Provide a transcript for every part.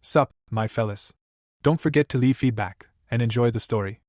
Sup, my fellas. Don't forget to leave feedback, and enjoy the story.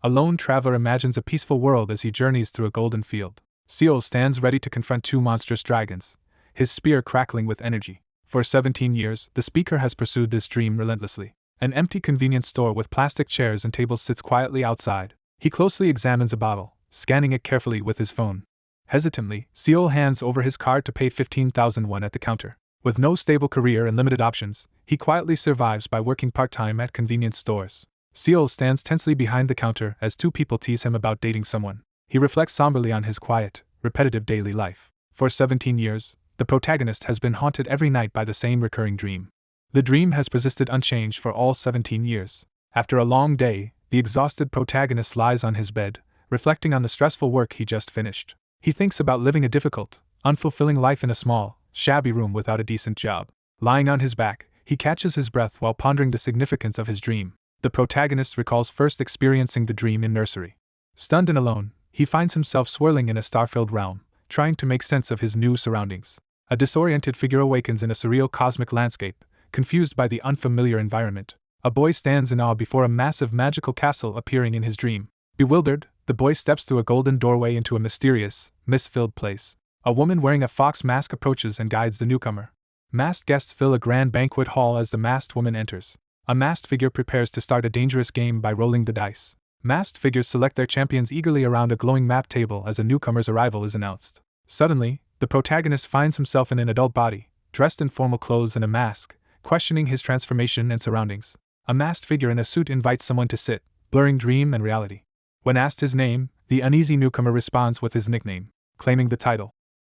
A lone traveler imagines a peaceful world as he journeys through a golden field. Seol stands ready to confront two monstrous dragons, his spear crackling with energy. For 17 years, the speaker has pursued this dream relentlessly. An empty convenience store with plastic chairs and tables sits quietly outside. He closely examines a bottle, scanning it carefully with his phone. Hesitantly, Seol hands over his card to pay 15,000 won at the counter. With no stable career and limited options, he quietly survives by working part-time at convenience stores. Seol stands tensely behind the counter as two people tease him about dating someone. He reflects somberly on his quiet, repetitive daily life. For 17 years, the protagonist has been haunted every night by the same recurring dream. The dream has persisted unchanged for all 17 years. After a long day, the exhausted protagonist lies on his bed, reflecting on the stressful work he just finished. He thinks about living a difficult, unfulfilling life in a small, shabby room without a decent job. Lying on his back, he catches his breath while pondering the significance of his dream. The protagonist recalls first experiencing the dream in nursery. Stunned and alone, he finds himself swirling in a star-filled realm, trying to make sense of his new surroundings. A disoriented figure awakens in a surreal cosmic landscape, confused by the unfamiliar environment. A boy stands in awe before a massive magical castle appearing in his dream. Bewildered, the boy steps through a golden doorway into a mysterious, mist-filled place. A woman wearing a fox mask approaches and guides the newcomer. Masked guests fill a grand banquet hall as the masked woman enters. A masked figure prepares to start a dangerous game by rolling the dice. Masked figures select their champions eagerly around a glowing map table as a newcomer's arrival is announced. Suddenly, the protagonist finds himself in an adult body, dressed in formal clothes and a mask, questioning his transformation and surroundings. A masked figure in a suit invites someone to sit, blurring dream and reality. When asked his name, the uneasy newcomer responds with his nickname, claiming the title.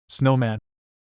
Snowman.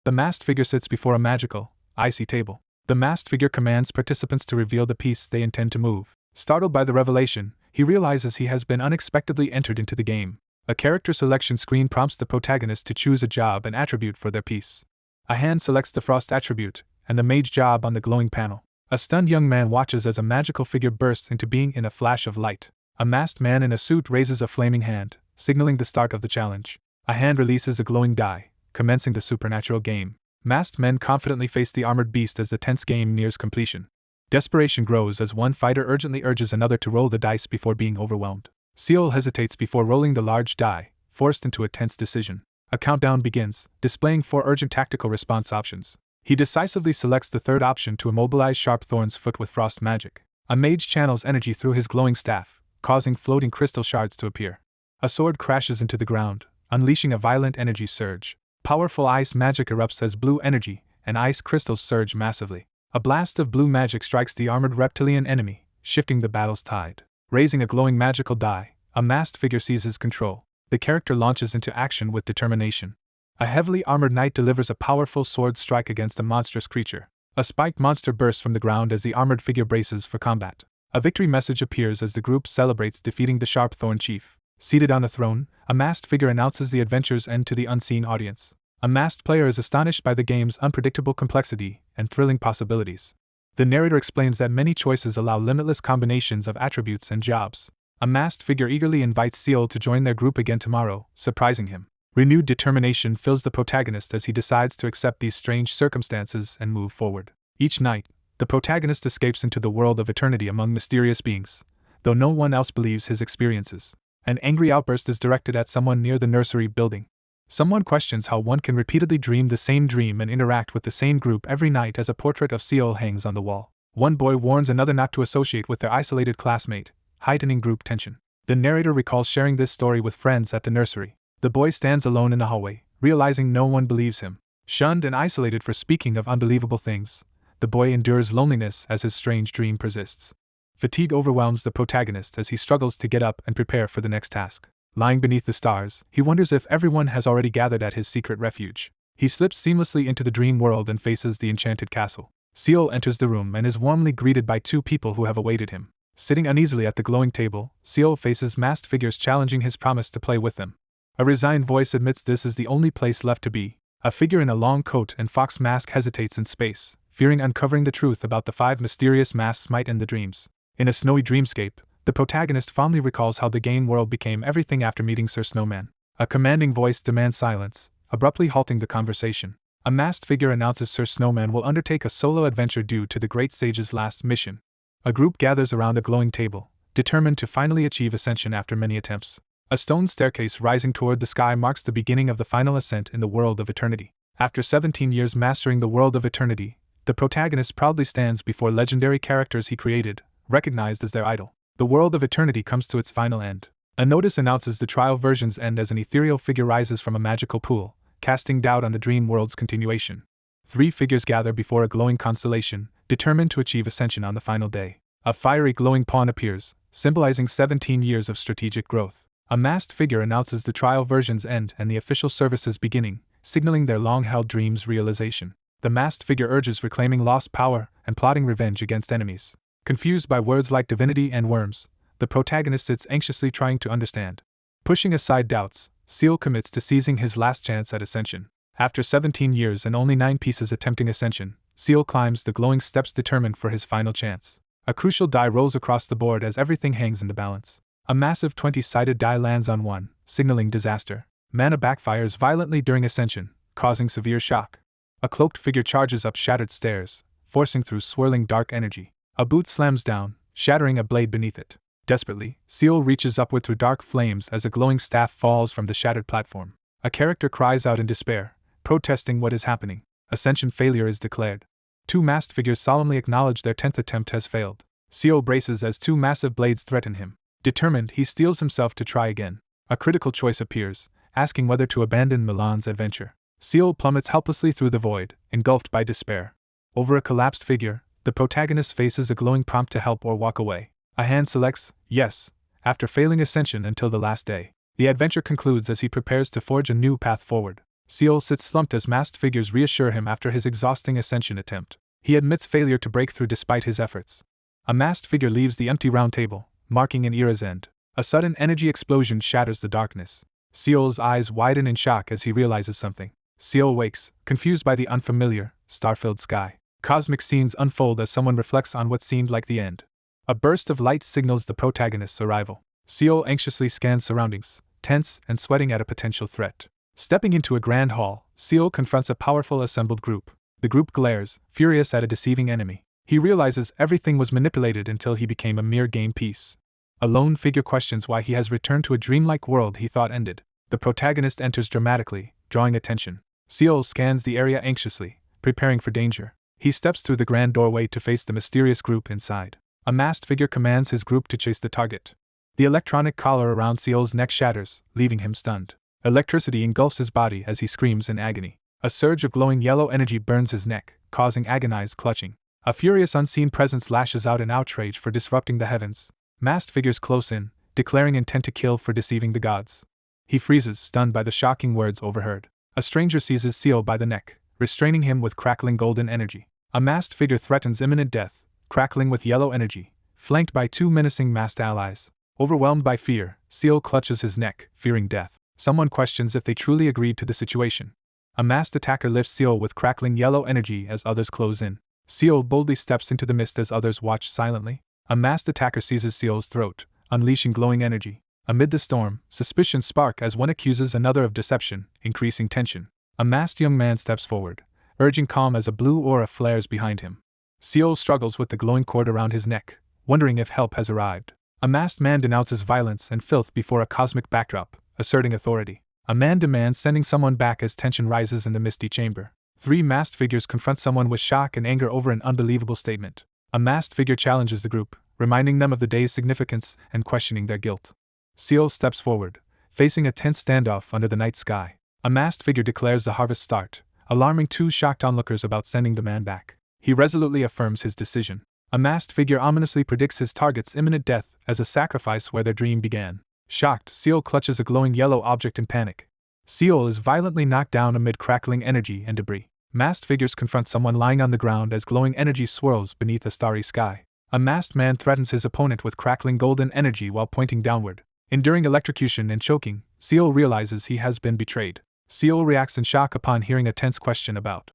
The masked figure sits before a magical, icy table. The masked figure commands participants to reveal the piece they intend to move. Startled by the revelation, he realizes he has been unexpectedly entered into the game. A character selection screen prompts the protagonist to choose a job and attribute for their piece. A hand selects the frost attribute, and the mage job on the glowing panel. A stunned young man watches as a magical figure bursts into being in a flash of light. A masked man in a suit raises a flaming hand, signaling the start of the challenge. A hand releases a glowing die, commencing the supernatural game. Masked men confidently face the armored beast as the tense game nears completion. Desperation grows as one fighter urgently urges another to roll the dice before being overwhelmed. Seol hesitates before rolling the large die, forced into a tense decision. A countdown begins, displaying 4 urgent tactical response options. He decisively selects the third option to immobilize Sharp Thorn's foot with frost magic. A mage channels energy through his glowing staff, causing floating crystal shards to appear. A sword crashes into the ground, unleashing a violent energy surge. Powerful ice magic erupts as blue energy and ice crystals surge massively. A blast of blue magic strikes the armored reptilian enemy, shifting the battle's tide. Raising a glowing magical die, a masked figure seizes control. The character launches into action with determination. A heavily armored knight delivers a powerful sword strike against a monstrous creature. A spiked monster bursts from the ground as the armored figure braces for combat. A victory message appears as the group celebrates defeating the Sharpthorn chief. Seated on a throne, a masked figure announces the adventure's end to the unseen audience. A masked player is astonished by the game's unpredictable complexity and thrilling possibilities. The narrator explains that many choices allow limitless combinations of attributes and jobs. A masked figure eagerly invites Seol to join their group again tomorrow, surprising him. Renewed determination fills the protagonist as he decides to accept these strange circumstances and move forward. Each night, the protagonist escapes into the world of eternity among mysterious beings, though no one else believes his experiences. An angry outburst is directed at someone near the nursery building. Someone questions how one can repeatedly dream the same dream and interact with the same group every night as a portrait of Seol hangs on the wall. One boy warns another not to associate with their isolated classmate, heightening group tension. The narrator recalls sharing this story with friends at the nursery. The boy stands alone in the hallway, realizing no one believes him. Shunned and isolated for speaking of unbelievable things, the boy endures loneliness as his strange dream persists. Fatigue overwhelms the protagonist as he struggles to get up and prepare for the next task. Lying beneath the stars, he wonders if everyone has already gathered at his secret refuge. He slips seamlessly into the dream world and faces the enchanted castle. Seol enters the room and is warmly greeted by 2 people who have awaited him. Sitting uneasily at the glowing table, Seol faces masked figures challenging his promise to play with them. A resigned voice admits this is the only place left to be. A figure in a long coat and fox mask hesitates in space, fearing uncovering the truth about the 5 mysterious masks might end the dreams. In a snowy dreamscape, the protagonist fondly recalls how the game world became everything after meeting Sir Snowman. A commanding voice demands silence, abruptly halting the conversation. A masked figure announces Sir Snowman will undertake a solo adventure due to the Great Sage's last mission. A group gathers around a glowing table, determined to finally achieve ascension after many attempts. A stone staircase rising toward the sky marks the beginning of the final ascent in the world of eternity. After 17 years mastering the world of eternity, the protagonist proudly stands before legendary characters he created, recognized as their idol. The world of eternity comes to its final end. A notice announces the trial version's end as an ethereal figure rises from a magical pool, casting doubt on the dream world's continuation. 3 figures gather before a glowing constellation, determined to achieve ascension on the final day. A fiery glowing pawn appears, symbolizing 17 years of strategic growth. A masked figure announces the trial version's end and the official services beginning, signaling their long-held dream's realization. The masked figure urges reclaiming lost power and plotting revenge against enemies. Confused by words like divinity and worms, the protagonist sits anxiously trying to understand. Pushing aside doubts, Seol commits to seizing his last chance at ascension. After 17 years and only 9 pieces attempting ascension, Seol climbs the glowing steps determined for his final chance. A crucial die rolls across the board as everything hangs in the balance. A massive 20-sided die lands on 1, signaling disaster. Mana backfires violently during ascension, causing severe shock. A cloaked figure charges up shattered stairs, forcing through swirling dark energy. A boot slams down, shattering a blade beneath it. Desperately, Seol reaches upward through dark flames as a glowing staff falls from the shattered platform. A character cries out in despair, protesting what is happening. Ascension failure is declared. 2 masked figures solemnly acknowledge their 10th attempt has failed. Seol braces as 2 massive blades threaten him. Determined, he steels himself to try again. A critical choice appears, asking whether to abandon Milan's adventure. Seol plummets helplessly through the void, engulfed by despair. Over a collapsed figure, the protagonist faces a glowing prompt to help or walk away. A hand selects, yes, after failing ascension until the last day. The adventure concludes as he prepares to forge a new path forward. Seol sits slumped as masked figures reassure him after his exhausting ascension attempt. He admits failure to break through despite his efforts. A masked figure leaves the empty round table, marking an era's end. A sudden energy explosion shatters the darkness. Seol's eyes widen in shock as he realizes something. Seol wakes, confused by the unfamiliar, star-filled sky. Cosmic scenes unfold as someone reflects on what seemed like the end. A burst of light signals the protagonist's arrival. Seol anxiously scans surroundings, tense and sweating at a potential threat. Stepping into a grand hall, Seol confronts a powerful assembled group. The group glares, furious at a deceiving enemy. He realizes everything was manipulated until he became a mere game piece. A lone figure questions why he has returned to a dreamlike world he thought ended. The protagonist enters dramatically, drawing attention. Seol scans the area anxiously, preparing for danger. He steps through the grand doorway to face the mysterious group inside. A masked figure commands his group to chase the target. The electronic collar around Seol's neck shatters, leaving him stunned. Electricity engulfs his body as he screams in agony. A surge of glowing yellow energy burns his neck, causing agonized clutching. A furious unseen presence lashes out in outrage for disrupting the heavens. Masked figures close in, declaring intent to kill for deceiving the gods. He freezes, stunned by the shocking words overheard. A stranger seizes Seol by the neck, restraining him with crackling golden energy. A masked figure threatens imminent death, crackling with yellow energy, flanked by 2 menacing masked allies. Overwhelmed by fear, Seol clutches his neck, fearing death. Someone questions if they truly agreed to the situation. A masked attacker lifts Seol with crackling yellow energy as others close in. Seol boldly steps into the mist as others watch silently. A masked attacker seizes Seol's throat, unleashing glowing energy. Amid the storm, suspicions spark as one accuses another of deception, increasing tension. A masked young man steps forward, urging calm as a blue aura flares behind him. Seol struggles with the glowing cord around his neck, wondering if help has arrived. A masked man denounces violence and filth before a cosmic backdrop, asserting authority. A man demands sending someone back as tension rises in the misty chamber. 3 masked figures confront someone with shock and anger over an unbelievable statement. A masked figure challenges the group, reminding them of the day's significance and questioning their guilt. Seol steps forward, facing a tense standoff under the night sky. A masked figure declares the harvest start, alarming 2 shocked onlookers about sending the man back. He resolutely affirms his decision. A masked figure ominously predicts his target's imminent death as a sacrifice where their dream began. Shocked, Seol clutches a glowing yellow object in panic. Seol is violently knocked down amid crackling energy and debris. Masked figures confront someone lying on the ground as glowing energy swirls beneath a starry sky. A masked man threatens his opponent with crackling golden energy while pointing downward. Enduring electrocution and choking, Seol realizes he has been betrayed. Seol reacts in shock upon hearing a tense question about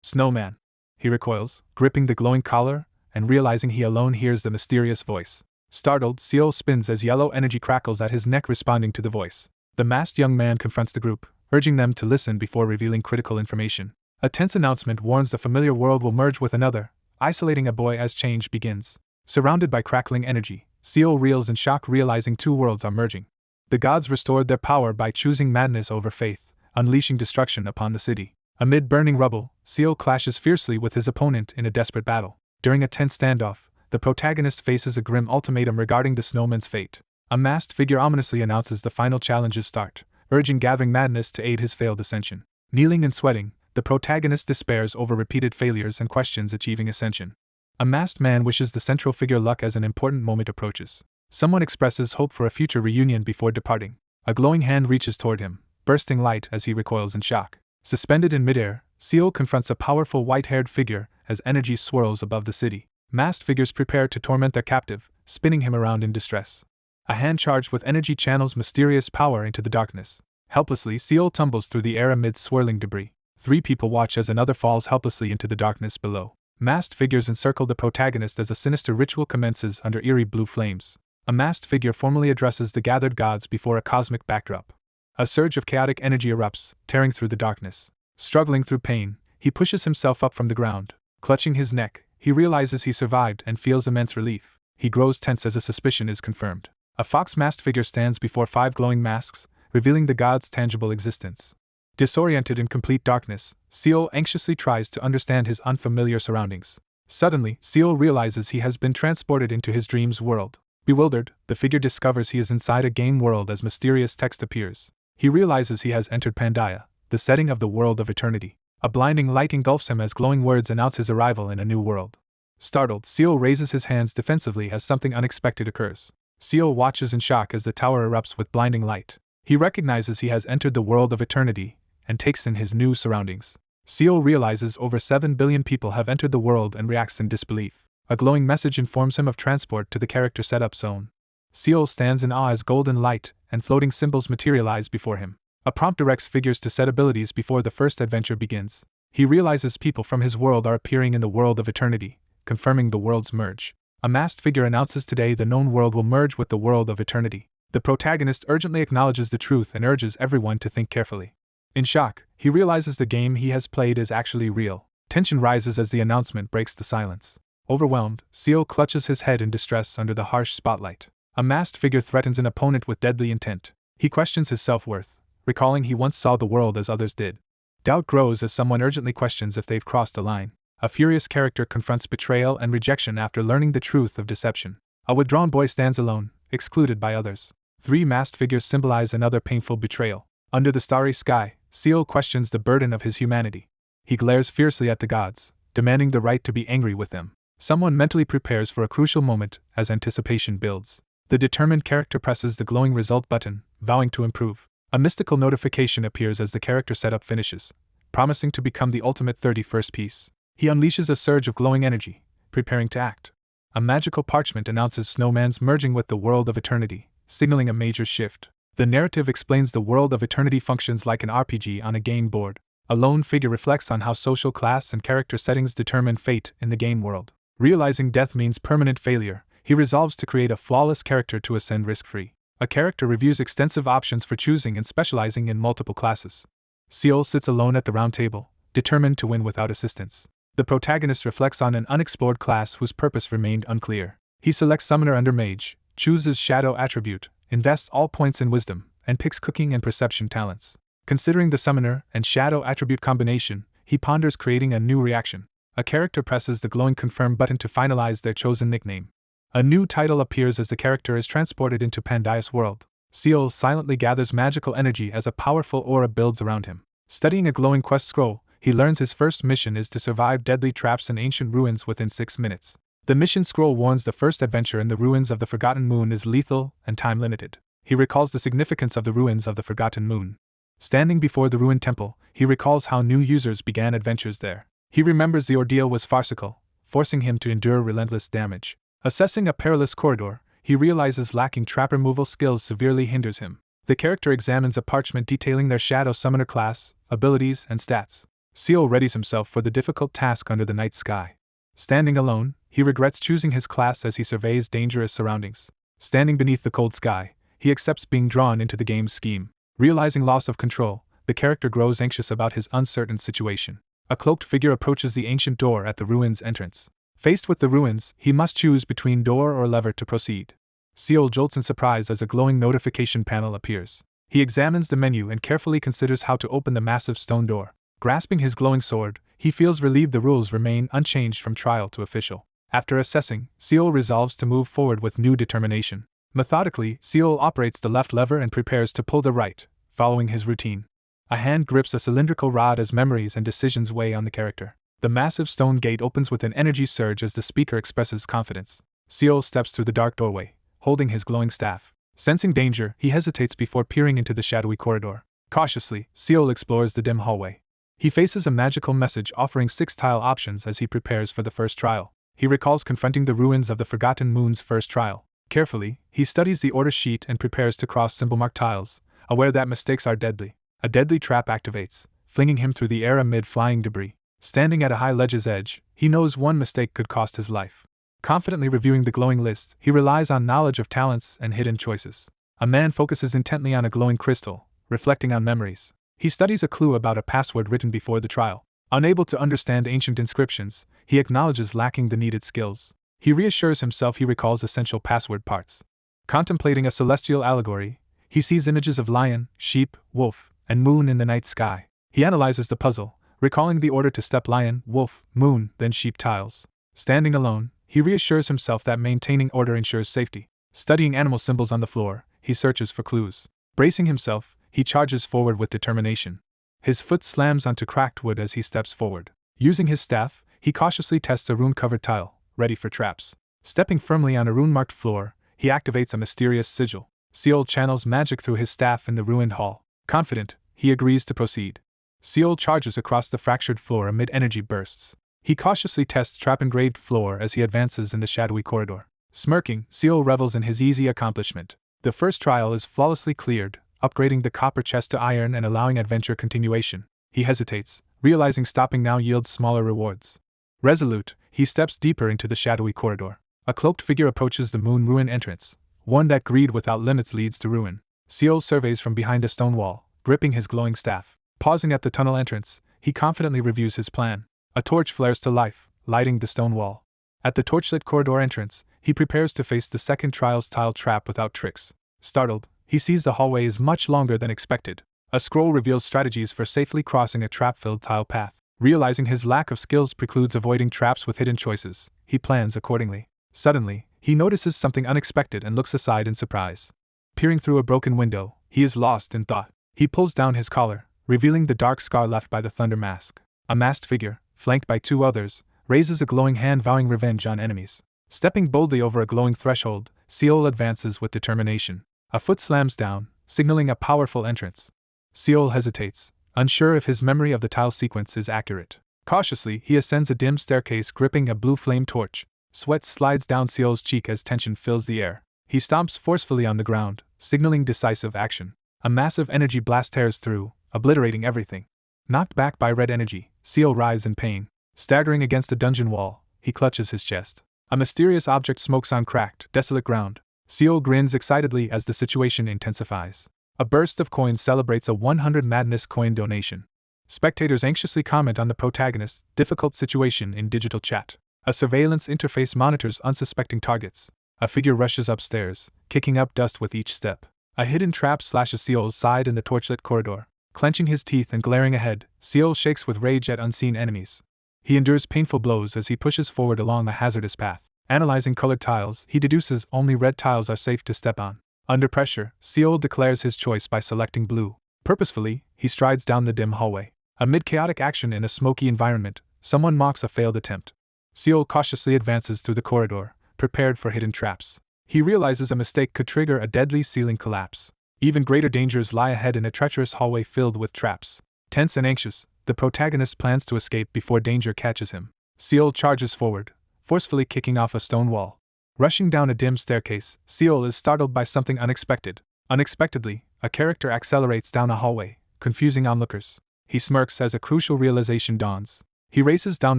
Snowman. He recoils, gripping the glowing collar, and realizing he alone hears the mysterious voice. Startled, Seol spins as yellow energy crackles at his neck, responding to the voice. The masked young man confronts the group, urging them to listen before revealing critical information. A tense announcement warns the familiar world will merge with another, isolating a boy as change begins. Surrounded by crackling energy, Seol reels in shock, realizing two worlds are merging. The gods restored their power by choosing madness over faith, unleashing destruction upon the city. Amid burning rubble, Seol clashes fiercely with his opponent in a desperate battle. During a tense standoff, the protagonist faces a grim ultimatum regarding the snowman's fate. A masked figure ominously announces the final challenge's start, urging gathering madness to aid his failed ascension. Kneeling and sweating, the protagonist despairs over repeated failures and questions achieving ascension. A masked man wishes the central figure luck as an important moment approaches. Someone expresses hope for a future reunion before departing. A glowing hand reaches toward him, bursting light as he recoils in shock. Suspended in midair, Seol confronts a powerful white-haired figure as energy swirls above the city. Masked figures prepare to torment their captive, spinning him around in distress. A hand charged with energy channels mysterious power into the darkness. Helplessly, Seol tumbles through the air amid swirling debris. Three people watch as another falls helplessly into the darkness below. Masked figures encircle the protagonist as a sinister ritual commences under eerie blue flames. A masked figure formally addresses the gathered gods before a cosmic backdrop. A surge of chaotic energy erupts, tearing through the darkness. Struggling through pain, he pushes himself up from the ground. Clutching his neck, he realizes he survived and feels immense relief. He grows tense as a suspicion is confirmed. A fox-masked figure stands before five glowing masks, revealing the god's tangible existence. Disoriented in complete darkness, Seol anxiously tries to understand his unfamiliar surroundings. Suddenly, Seol realizes he has been transported into his dream's world. Bewildered, the figure discovers he is inside a game world as mysterious text appears. He realizes he has entered Pandeia, the setting of the world of eternity. A blinding light engulfs him as glowing words announce his arrival in a new world. Startled, Seol raises his hands defensively as something unexpected occurs. Seol watches in shock as the tower erupts with blinding light. He recognizes he has entered the world of eternity and takes in his new surroundings. Seol realizes over 7 billion people have entered the world and reacts in disbelief. A glowing message informs him of transport to the character setup zone. Seol stands in awe as golden light and floating symbols materialize before him. A prompt directs figures to set abilities before the first adventure begins. He realizes people from his world are appearing in the world of eternity, confirming the world's merge. A masked figure announces today the known world will merge with the world of eternity. The protagonist urgently acknowledges the truth and urges everyone to think carefully. In shock, he realizes the game he has played is actually real. Tension rises as the announcement breaks the silence. Overwhelmed, Seol clutches his head in distress under the harsh spotlight. A masked figure threatens an opponent with deadly intent. He questions his self-worth, recalling he once saw the world as others did. Doubt grows as someone urgently questions if they've crossed a line. A furious character confronts betrayal and rejection after learning the truth of deception. A withdrawn boy stands alone, excluded by others. Three masked figures symbolize another painful betrayal. Under the starry sky, Seol questions the burden of his humanity. He glares fiercely at the gods, demanding the right to be angry with them. Someone mentally prepares for a crucial moment as anticipation builds. The determined character presses the glowing result button, vowing to improve. A mystical notification appears as the character setup finishes, promising to become the ultimate 31st piece. He unleashes a surge of glowing energy, preparing to act. A magical parchment announces Snowman's merging with the world of eternity, signaling a major shift. The narrative explains the world of eternity functions like an RPG on a game board. A lone figure reflects on how social class and character settings determine fate in the game world. Realizing death means permanent failure, he resolves to create a flawless character to ascend risk-free. A character reviews extensive options for choosing and specializing in multiple classes. Seol sits alone at the round table, determined to win without assistance. The protagonist reflects on an unexplored class whose purpose remained unclear. He selects Summoner under Mage, chooses Shadow attribute, invests all points in Wisdom, and picks Cooking and Perception talents. Considering the Summoner and Shadow attribute combination, he ponders creating a new reaction. A character presses the glowing Confirm button to finalize their chosen nickname. A new title appears as the character is transported into Pandeia's world. Seol silently gathers magical energy as a powerful aura builds around him. Studying a glowing quest scroll, he learns his first mission is to survive deadly traps in ancient ruins within 6 minutes. The mission scroll warns the first adventure in the ruins of the Forgotten Moon is lethal and time-limited. He recalls the significance of the ruins of the Forgotten Moon. Standing before the ruined temple, he recalls how new users began adventures there. He remembers the ordeal was farcical, forcing him to endure relentless damage. Assessing a perilous corridor, he realizes lacking trap removal skills severely hinders him. The character examines a parchment detailing their Shadow Summoner class, abilities, and stats. Seol readies himself for the difficult task under the night sky. Standing alone, he regrets choosing his class as he surveys dangerous surroundings. Standing beneath the cold sky, he accepts being drawn into the game's scheme. Realizing loss of control, the character grows anxious about his uncertain situation. A cloaked figure approaches the ancient door at the ruins' entrance. Faced with the ruins, he must choose between door or lever to proceed. Seol jolts in surprise as a glowing notification panel appears. He examines the menu and carefully considers how to open the massive stone door. Grasping his glowing sword, he feels relieved the rules remain unchanged from trial to official. After assessing, Seol resolves to move forward with new determination. Methodically, Seol operates the left lever and prepares to pull the right, following his routine. A hand grips a cylindrical rod as memories and decisions weigh on the character. The massive stone gate opens with an energy surge as the speaker expresses confidence. Seol steps through the dark doorway, holding his glowing staff. Sensing danger, he hesitates before peering into the shadowy corridor. Cautiously, Seol explores the dim hallway. He faces a magical message offering 6 tile options as he prepares for the first trial. He recalls confronting the ruins of the Forgotten Moon's first trial. Carefully, he studies the order sheet and prepares to cross symbol-marked tiles, aware that mistakes are deadly. A deadly trap activates, flinging him through the air amid flying debris. Standing at a high ledge's edge, he knows one mistake could cost his life. Confidently reviewing the glowing list, he relies on knowledge of talents and hidden choices. A man focuses intently on a glowing crystal, reflecting on memories. He studies a clue about a password written before the trial. Unable to understand ancient inscriptions, he acknowledges lacking the needed skills. He reassures himself he recalls essential password parts. Contemplating a celestial allegory, he sees images of lion, sheep, wolf, and moon in the night sky. He analyzes the puzzle, recalling the order to step lion, wolf, moon, then sheep tiles. Standing alone, he reassures himself that maintaining order ensures safety. Studying animal symbols on the floor, he searches for clues. Bracing himself, he charges forward with determination. His foot slams onto cracked wood as he steps forward. Using his staff, he cautiously tests a rune-covered tile, ready for traps. Stepping firmly on a rune-marked floor, he activates a mysterious sigil. Seol channels magic through his staff in the ruined hall. Confident, he agrees to proceed. Seol charges across the fractured floor amid energy bursts. He cautiously tests trap-engraved floor as he advances in the shadowy corridor. Smirking, Seol revels in his easy accomplishment. The first trial is flawlessly cleared, upgrading the copper chest to iron and allowing adventure continuation. He hesitates, realizing stopping now yields smaller rewards. Resolute, he steps deeper into the shadowy corridor. A cloaked figure approaches the moon ruin entrance, one that greed without limits leads to ruin. Seol surveys from behind a stone wall, gripping his glowing staff. Pausing at the tunnel entrance, he confidently reviews his plan. A torch flares to life, lighting the stone wall. At the torchlit corridor entrance, he prepares to face the second trial's tile trap without tricks. Startled, he sees the hallway is much longer than expected. A scroll reveals strategies for safely crossing a trap-filled tile path. Realizing his lack of skills precludes avoiding traps with hidden choices, he plans accordingly. Suddenly, he notices something unexpected and looks aside in surprise. Peering through a broken window, he is lost in thought. He pulls down his collar, revealing the dark scar left by the thunder mask. A masked figure, flanked by 2 others, raises a glowing hand vowing revenge on enemies. Stepping boldly over a glowing threshold, Seol advances with determination. A foot slams down, signaling a powerful entrance. Seol hesitates, unsure if his memory of the tile sequence is accurate. Cautiously, he ascends a dim staircase gripping a blue flame torch. Sweat slides down Seol's cheek as tension fills the air. He stomps forcefully on the ground, signaling decisive action. A massive energy blast tears through, obliterating everything. Knocked back by red energy, Seol writhes in pain. Staggering against a dungeon wall, he clutches his chest. A mysterious object smokes on cracked, desolate ground. Seol grins excitedly as the situation intensifies. A burst of coins celebrates a 100 madness coin donation. Spectators anxiously comment on the protagonist's difficult situation in digital chat. A surveillance interface monitors unsuspecting targets. A figure rushes upstairs, kicking up dust with each step. A hidden trap slashes Seol's side in the torchlit corridor. Clenching his teeth and glaring ahead, Seol shakes with rage at unseen enemies. He endures painful blows as he pushes forward along a hazardous path. Analyzing colored tiles, he deduces only red tiles are safe to step on. Under pressure, Seol declares his choice by selecting blue. Purposefully, he strides down the dim hallway. Amid chaotic action in a smoky environment, someone mocks a failed attempt. Seol cautiously advances through the corridor, prepared for hidden traps. He realizes a mistake could trigger a deadly ceiling collapse. Even greater dangers lie ahead in a treacherous hallway filled with traps. Tense and anxious, the protagonist plans to escape before danger catches him. Seol charges forward, forcefully kicking off a stone wall. Rushing down a dim staircase, Seol is startled by something unexpected. Unexpectedly, a character accelerates down a hallway, confusing onlookers. He smirks as a crucial realization dawns. He races down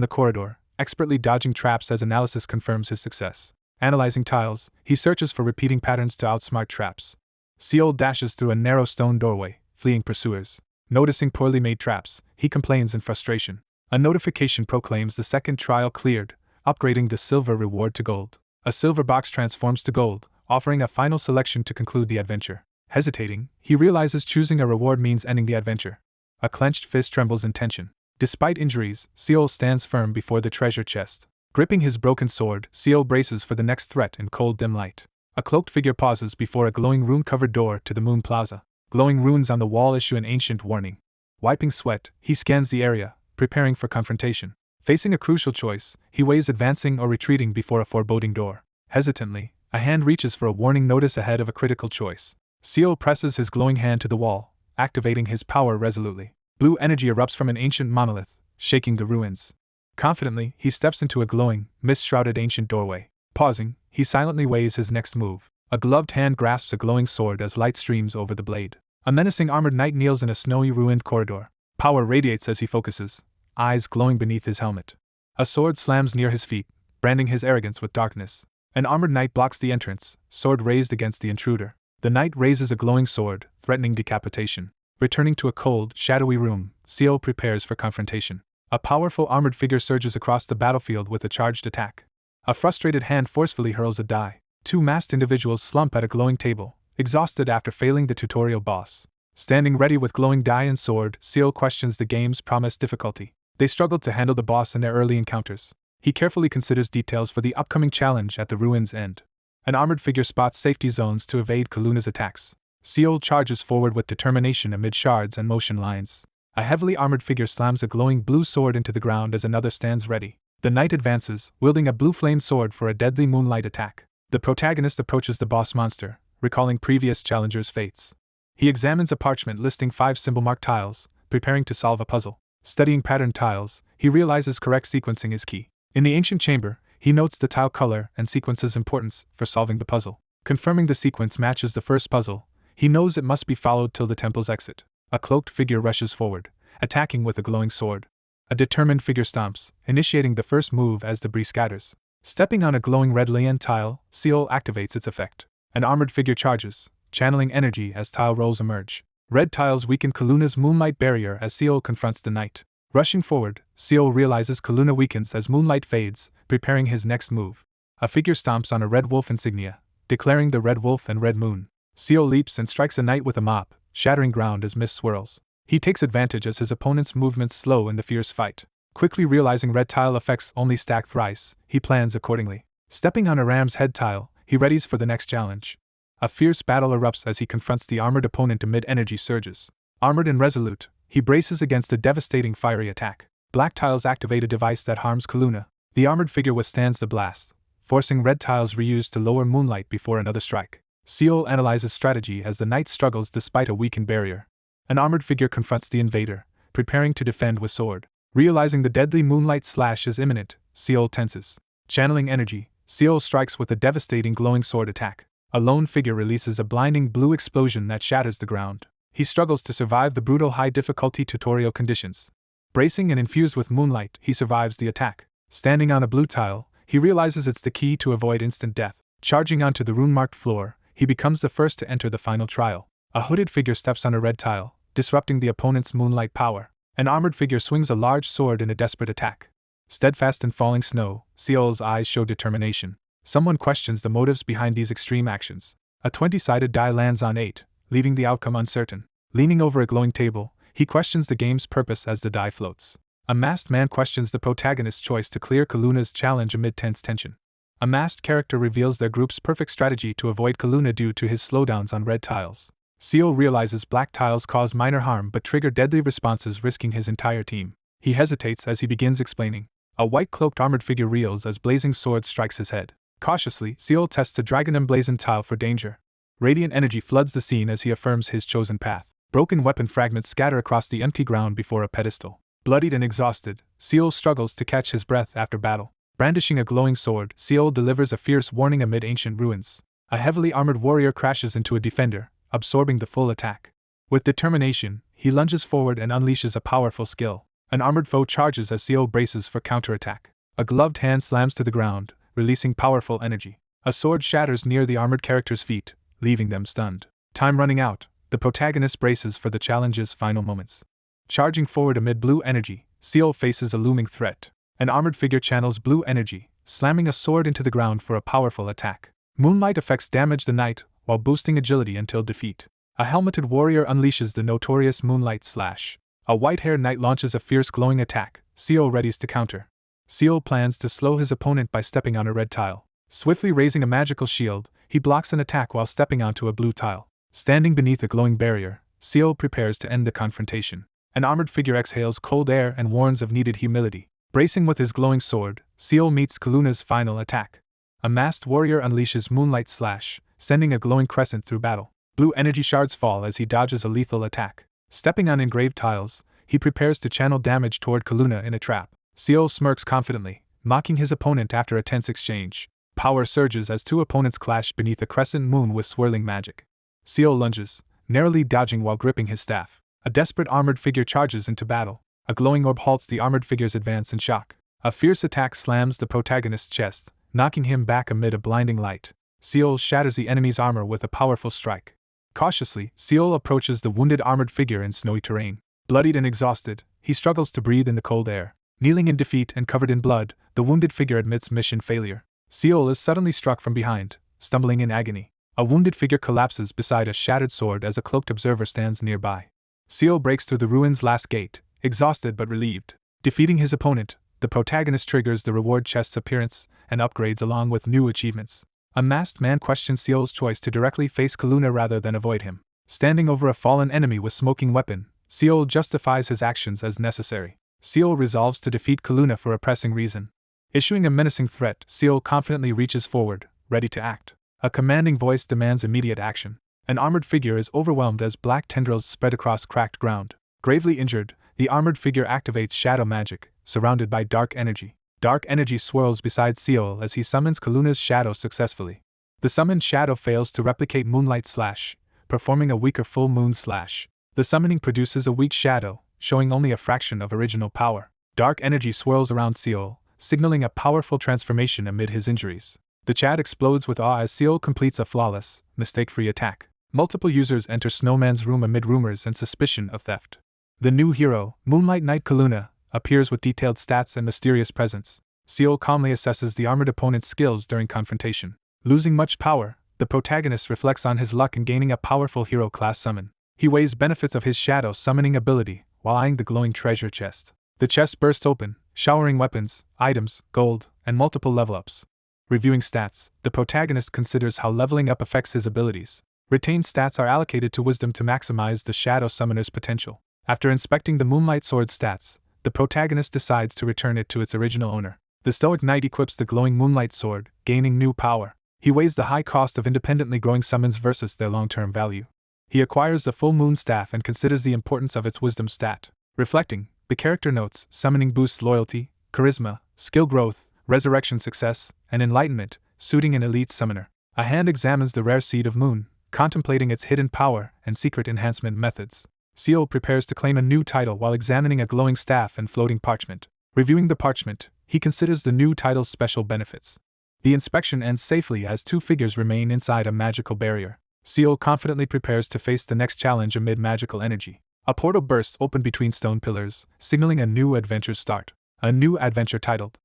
the corridor, expertly dodging traps as analysis confirms his success. Analyzing tiles, he searches for repeating patterns to outsmart traps. Seol dashes through a narrow stone doorway, fleeing pursuers. Noticing poorly made traps, he complains in frustration. A notification proclaims the second trial cleared, upgrading the silver reward to gold. A silver box transforms to gold, offering a final selection to conclude the adventure. Hesitating, he realizes choosing a reward means ending the adventure. A clenched fist trembles in tension. Despite injuries, Seol stands firm before the treasure chest. Gripping his broken sword, Seol braces for the next threat in cold dim light. A cloaked figure pauses before a glowing rune-covered door to the Moon Plaza. Glowing runes on the wall issue an ancient warning. Wiping sweat, he scans the area, preparing for confrontation. Facing a crucial choice, he weighs advancing or retreating before a foreboding door. Hesitantly, a hand reaches for a warning notice ahead of a critical choice. Seol presses his glowing hand to the wall, activating his power resolutely. Blue energy erupts from an ancient monolith, shaking the ruins. Confidently, he steps into a glowing, mist-shrouded ancient doorway. Pausing, he silently weighs his next move. A gloved hand grasps a glowing sword as light streams over the blade. A menacing armored knight kneels in a snowy ruined corridor. Power radiates as he focuses, eyes glowing beneath his helmet. A sword slams near his feet, branding his arrogance with darkness. An armored knight blocks the entrance, sword raised against the intruder. The knight raises a glowing sword, threatening decapitation. Returning to a cold, shadowy room, Seol prepares for confrontation. A powerful armored figure surges across the battlefield with a charged attack. A frustrated hand forcefully hurls a die. Two masked individuals slump at a glowing table, exhausted after failing the tutorial boss. Standing ready with glowing die and sword, Seol questions the game's promised difficulty. They struggled to handle the boss in their early encounters. He carefully considers details for the upcoming challenge at the ruin's end. An armored figure spots safety zones to evade Kuna's attacks. Seol charges forward with determination amid shards and motion lines. A heavily armored figure slams a glowing blue sword into the ground as another stands ready. The knight advances, wielding a blue flame sword for a deadly moonlight attack. The protagonist approaches the boss monster, recalling previous challengers' fates. He examines a parchment listing 5 symbol-marked tiles, preparing to solve a puzzle. Studying patterned tiles, he realizes correct sequencing is key. In the ancient chamber, he notes the tile color and sequence's importance for solving the puzzle. Confirming the sequence matches the first puzzle, he knows it must be followed till the temple's exit. A cloaked figure rushes forward, attacking with a glowing sword. A determined figure stomps, initiating the first move as debris scatters. Stepping on a glowing red lian tile, Seol activates its effect. An armored figure charges, channeling energy as tile rolls emerge. Red tiles weaken Kuna's moonlight barrier as Seol confronts the knight. Rushing forward, Seol realizes Kuna weakens as moonlight fades, preparing his next move. A figure stomps on a red wolf insignia, declaring the red wolf and red moon. Seol leaps and strikes a knight with a mop, shattering ground as mist swirls. He takes advantage as his opponent's movements slow in the fierce fight. Quickly realizing red tile effects only stack thrice, he plans accordingly. Stepping on a ram's head tile, he readies for the next challenge. A fierce battle erupts as he confronts the armored opponent amid energy surges. Armored and resolute, he braces against a devastating fiery attack. Black tiles activate a device that harms Kuna. The armored figure withstands the blast, forcing red tiles reused to lower moonlight before another strike. Seol analyzes strategy as the knight struggles despite a weakened barrier. An armored figure confronts the invader, preparing to defend with sword. Realizing the deadly moonlight slash is imminent, Seol tenses. Channeling energy, Seol strikes with a devastating glowing sword attack. A lone figure releases a blinding blue explosion that shatters the ground. He struggles to survive the brutal high-difficulty tutorial conditions. Bracing and infused with moonlight, he survives the attack. Standing on a blue tile, he realizes it's the key to avoid instant death. Charging onto the rune-marked floor, he becomes the first to enter the final trial. A hooded figure steps on a red tile, disrupting the opponent's moonlight power. An armored figure swings a large sword in a desperate attack. Steadfast in falling snow, Seol's eyes show determination. Someone questions the motives behind these extreme actions. A 20-sided die lands on 8, leaving the outcome uncertain. Leaning over a glowing table, he questions the game's purpose as the die floats. A masked man questions the protagonist's choice to clear Kuna's challenge amid tense tension. A masked character reveals their group's perfect strategy to avoid Kuna due to his slowdowns on red tiles. Seol realizes black tiles cause minor harm but trigger deadly responses, risking his entire team. He hesitates as he begins explaining. A white-cloaked armored figure reels as blazing sword strikes his head. Cautiously, Seol tests a dragon emblazoned tile for danger. Radiant energy floods the scene as he affirms his chosen path. Broken weapon fragments scatter across the empty ground before a pedestal. Bloodied and exhausted, Seol struggles to catch his breath after battle. Brandishing a glowing sword, Seol delivers a fierce warning amid ancient ruins. A heavily armored warrior crashes into a defender, absorbing the full attack. With determination, he lunges forward and unleashes a powerful skill. An armored foe charges as Seol braces for counterattack. A gloved hand slams to the ground, releasing powerful energy. A sword shatters near the armored character's feet, leaving them stunned. Time running out, the protagonist braces for the challenge's final moments. Charging forward amid blue energy, Seol faces a looming threat. An armored figure channels blue energy, slamming a sword into the ground for a powerful attack. Moonlight effects damage the knight, while boosting agility until defeat. A helmeted warrior unleashes the notorious Moonlight Slash. A white-haired knight launches a fierce glowing attack. Seol readies to counter. Seol plans to slow his opponent by stepping on a red tile. Swiftly raising a magical shield, he blocks an attack while stepping onto a blue tile. Standing beneath a glowing barrier, Seol prepares to end the confrontation. An armored figure exhales cold air and warns of needed humility. Bracing with his glowing sword, Seol meets Kuna's final attack. A masked warrior unleashes Moonlight Slash, sending a glowing crescent through battle. Blue energy shards fall as he dodges a lethal attack. Stepping on engraved tiles, he prepares to channel damage toward Kuna in a trap. Seol smirks confidently, mocking his opponent after a tense exchange. Power surges as two opponents clash beneath a crescent moon with swirling magic. Seol lunges, narrowly dodging while gripping his staff. A desperate armored figure charges into battle. A glowing orb halts the armored figure's advance in shock. A fierce attack slams the protagonist's chest, knocking him back amid a blinding light. Seol shatters the enemy's armor with a powerful strike. Cautiously, Seol approaches the wounded armored figure in snowy terrain. Bloodied and exhausted, he struggles to breathe in the cold air. Kneeling in defeat and covered in blood, the wounded figure admits mission failure. Seol is suddenly struck from behind, stumbling in agony. A wounded figure collapses beside a shattered sword as a cloaked observer stands nearby. Seol breaks through the ruin's last gate, exhausted but relieved. Defeating his opponent, the protagonist triggers the reward chest's appearance and upgrades along with new achievements. A masked man questions Seol's choice to directly face Kuna rather than avoid him. Standing over a fallen enemy with smoking weapon, Seol justifies his actions as necessary. Seol resolves to defeat Kuna for a pressing reason. Issuing a menacing threat, Seol confidently reaches forward, ready to act. A commanding voice demands immediate action. An armored figure is overwhelmed as black tendrils spread across cracked ground. Gravely injured, the armored figure activates shadow magic, surrounded by dark energy. Dark energy swirls beside Seol as he summons Kuna's shadow successfully. The summoned shadow fails to replicate Moonlight Slash, performing a weaker full moon slash. The summoning produces a weak shadow, showing only a fraction of original power. Dark energy swirls around Seol, signaling a powerful transformation amid his injuries. The chat explodes with awe as Seol completes a flawless, mistake-free attack. Multiple users enter Snowman's room amid rumors and suspicion of theft. The new hero, Moonlight Knight Kuna, appears with detailed stats and mysterious presence. Seol calmly assesses the armored opponent's skills during confrontation. Losing much power, the protagonist reflects on his luck in gaining a powerful hero-class summon. He weighs benefits of his shadow summoning ability, while eyeing the glowing treasure chest. The chest bursts open, showering weapons, items, gold, and multiple level-ups. Reviewing stats, the protagonist considers how leveling up affects his abilities. Retained stats are allocated to wisdom to maximize the shadow summoner's potential. After inspecting the Moonlight Sword's stats, the protagonist decides to return it to its original owner. The stoic knight equips the glowing Moonlight Sword, gaining new power. He weighs the high cost of independently growing summons versus their long-term value. He acquires the full moon staff and considers the importance of its wisdom stat. Reflecting, the character notes summoning boosts loyalty, charisma, skill growth, resurrection success, and enlightenment, suiting an elite summoner. A hand examines the rare seed of moon, contemplating its hidden power and secret enhancement methods. Seol prepares to claim a new title while examining a glowing staff and floating parchment. Reviewing the parchment, he considers the new title's special benefits. The inspection ends safely as two figures remain inside a magical barrier. Seol confidently prepares to face the next challenge amid magical energy. A portal bursts open between stone pillars, signaling a new adventure's start. A new adventure titled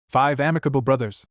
5 Amicable Brothers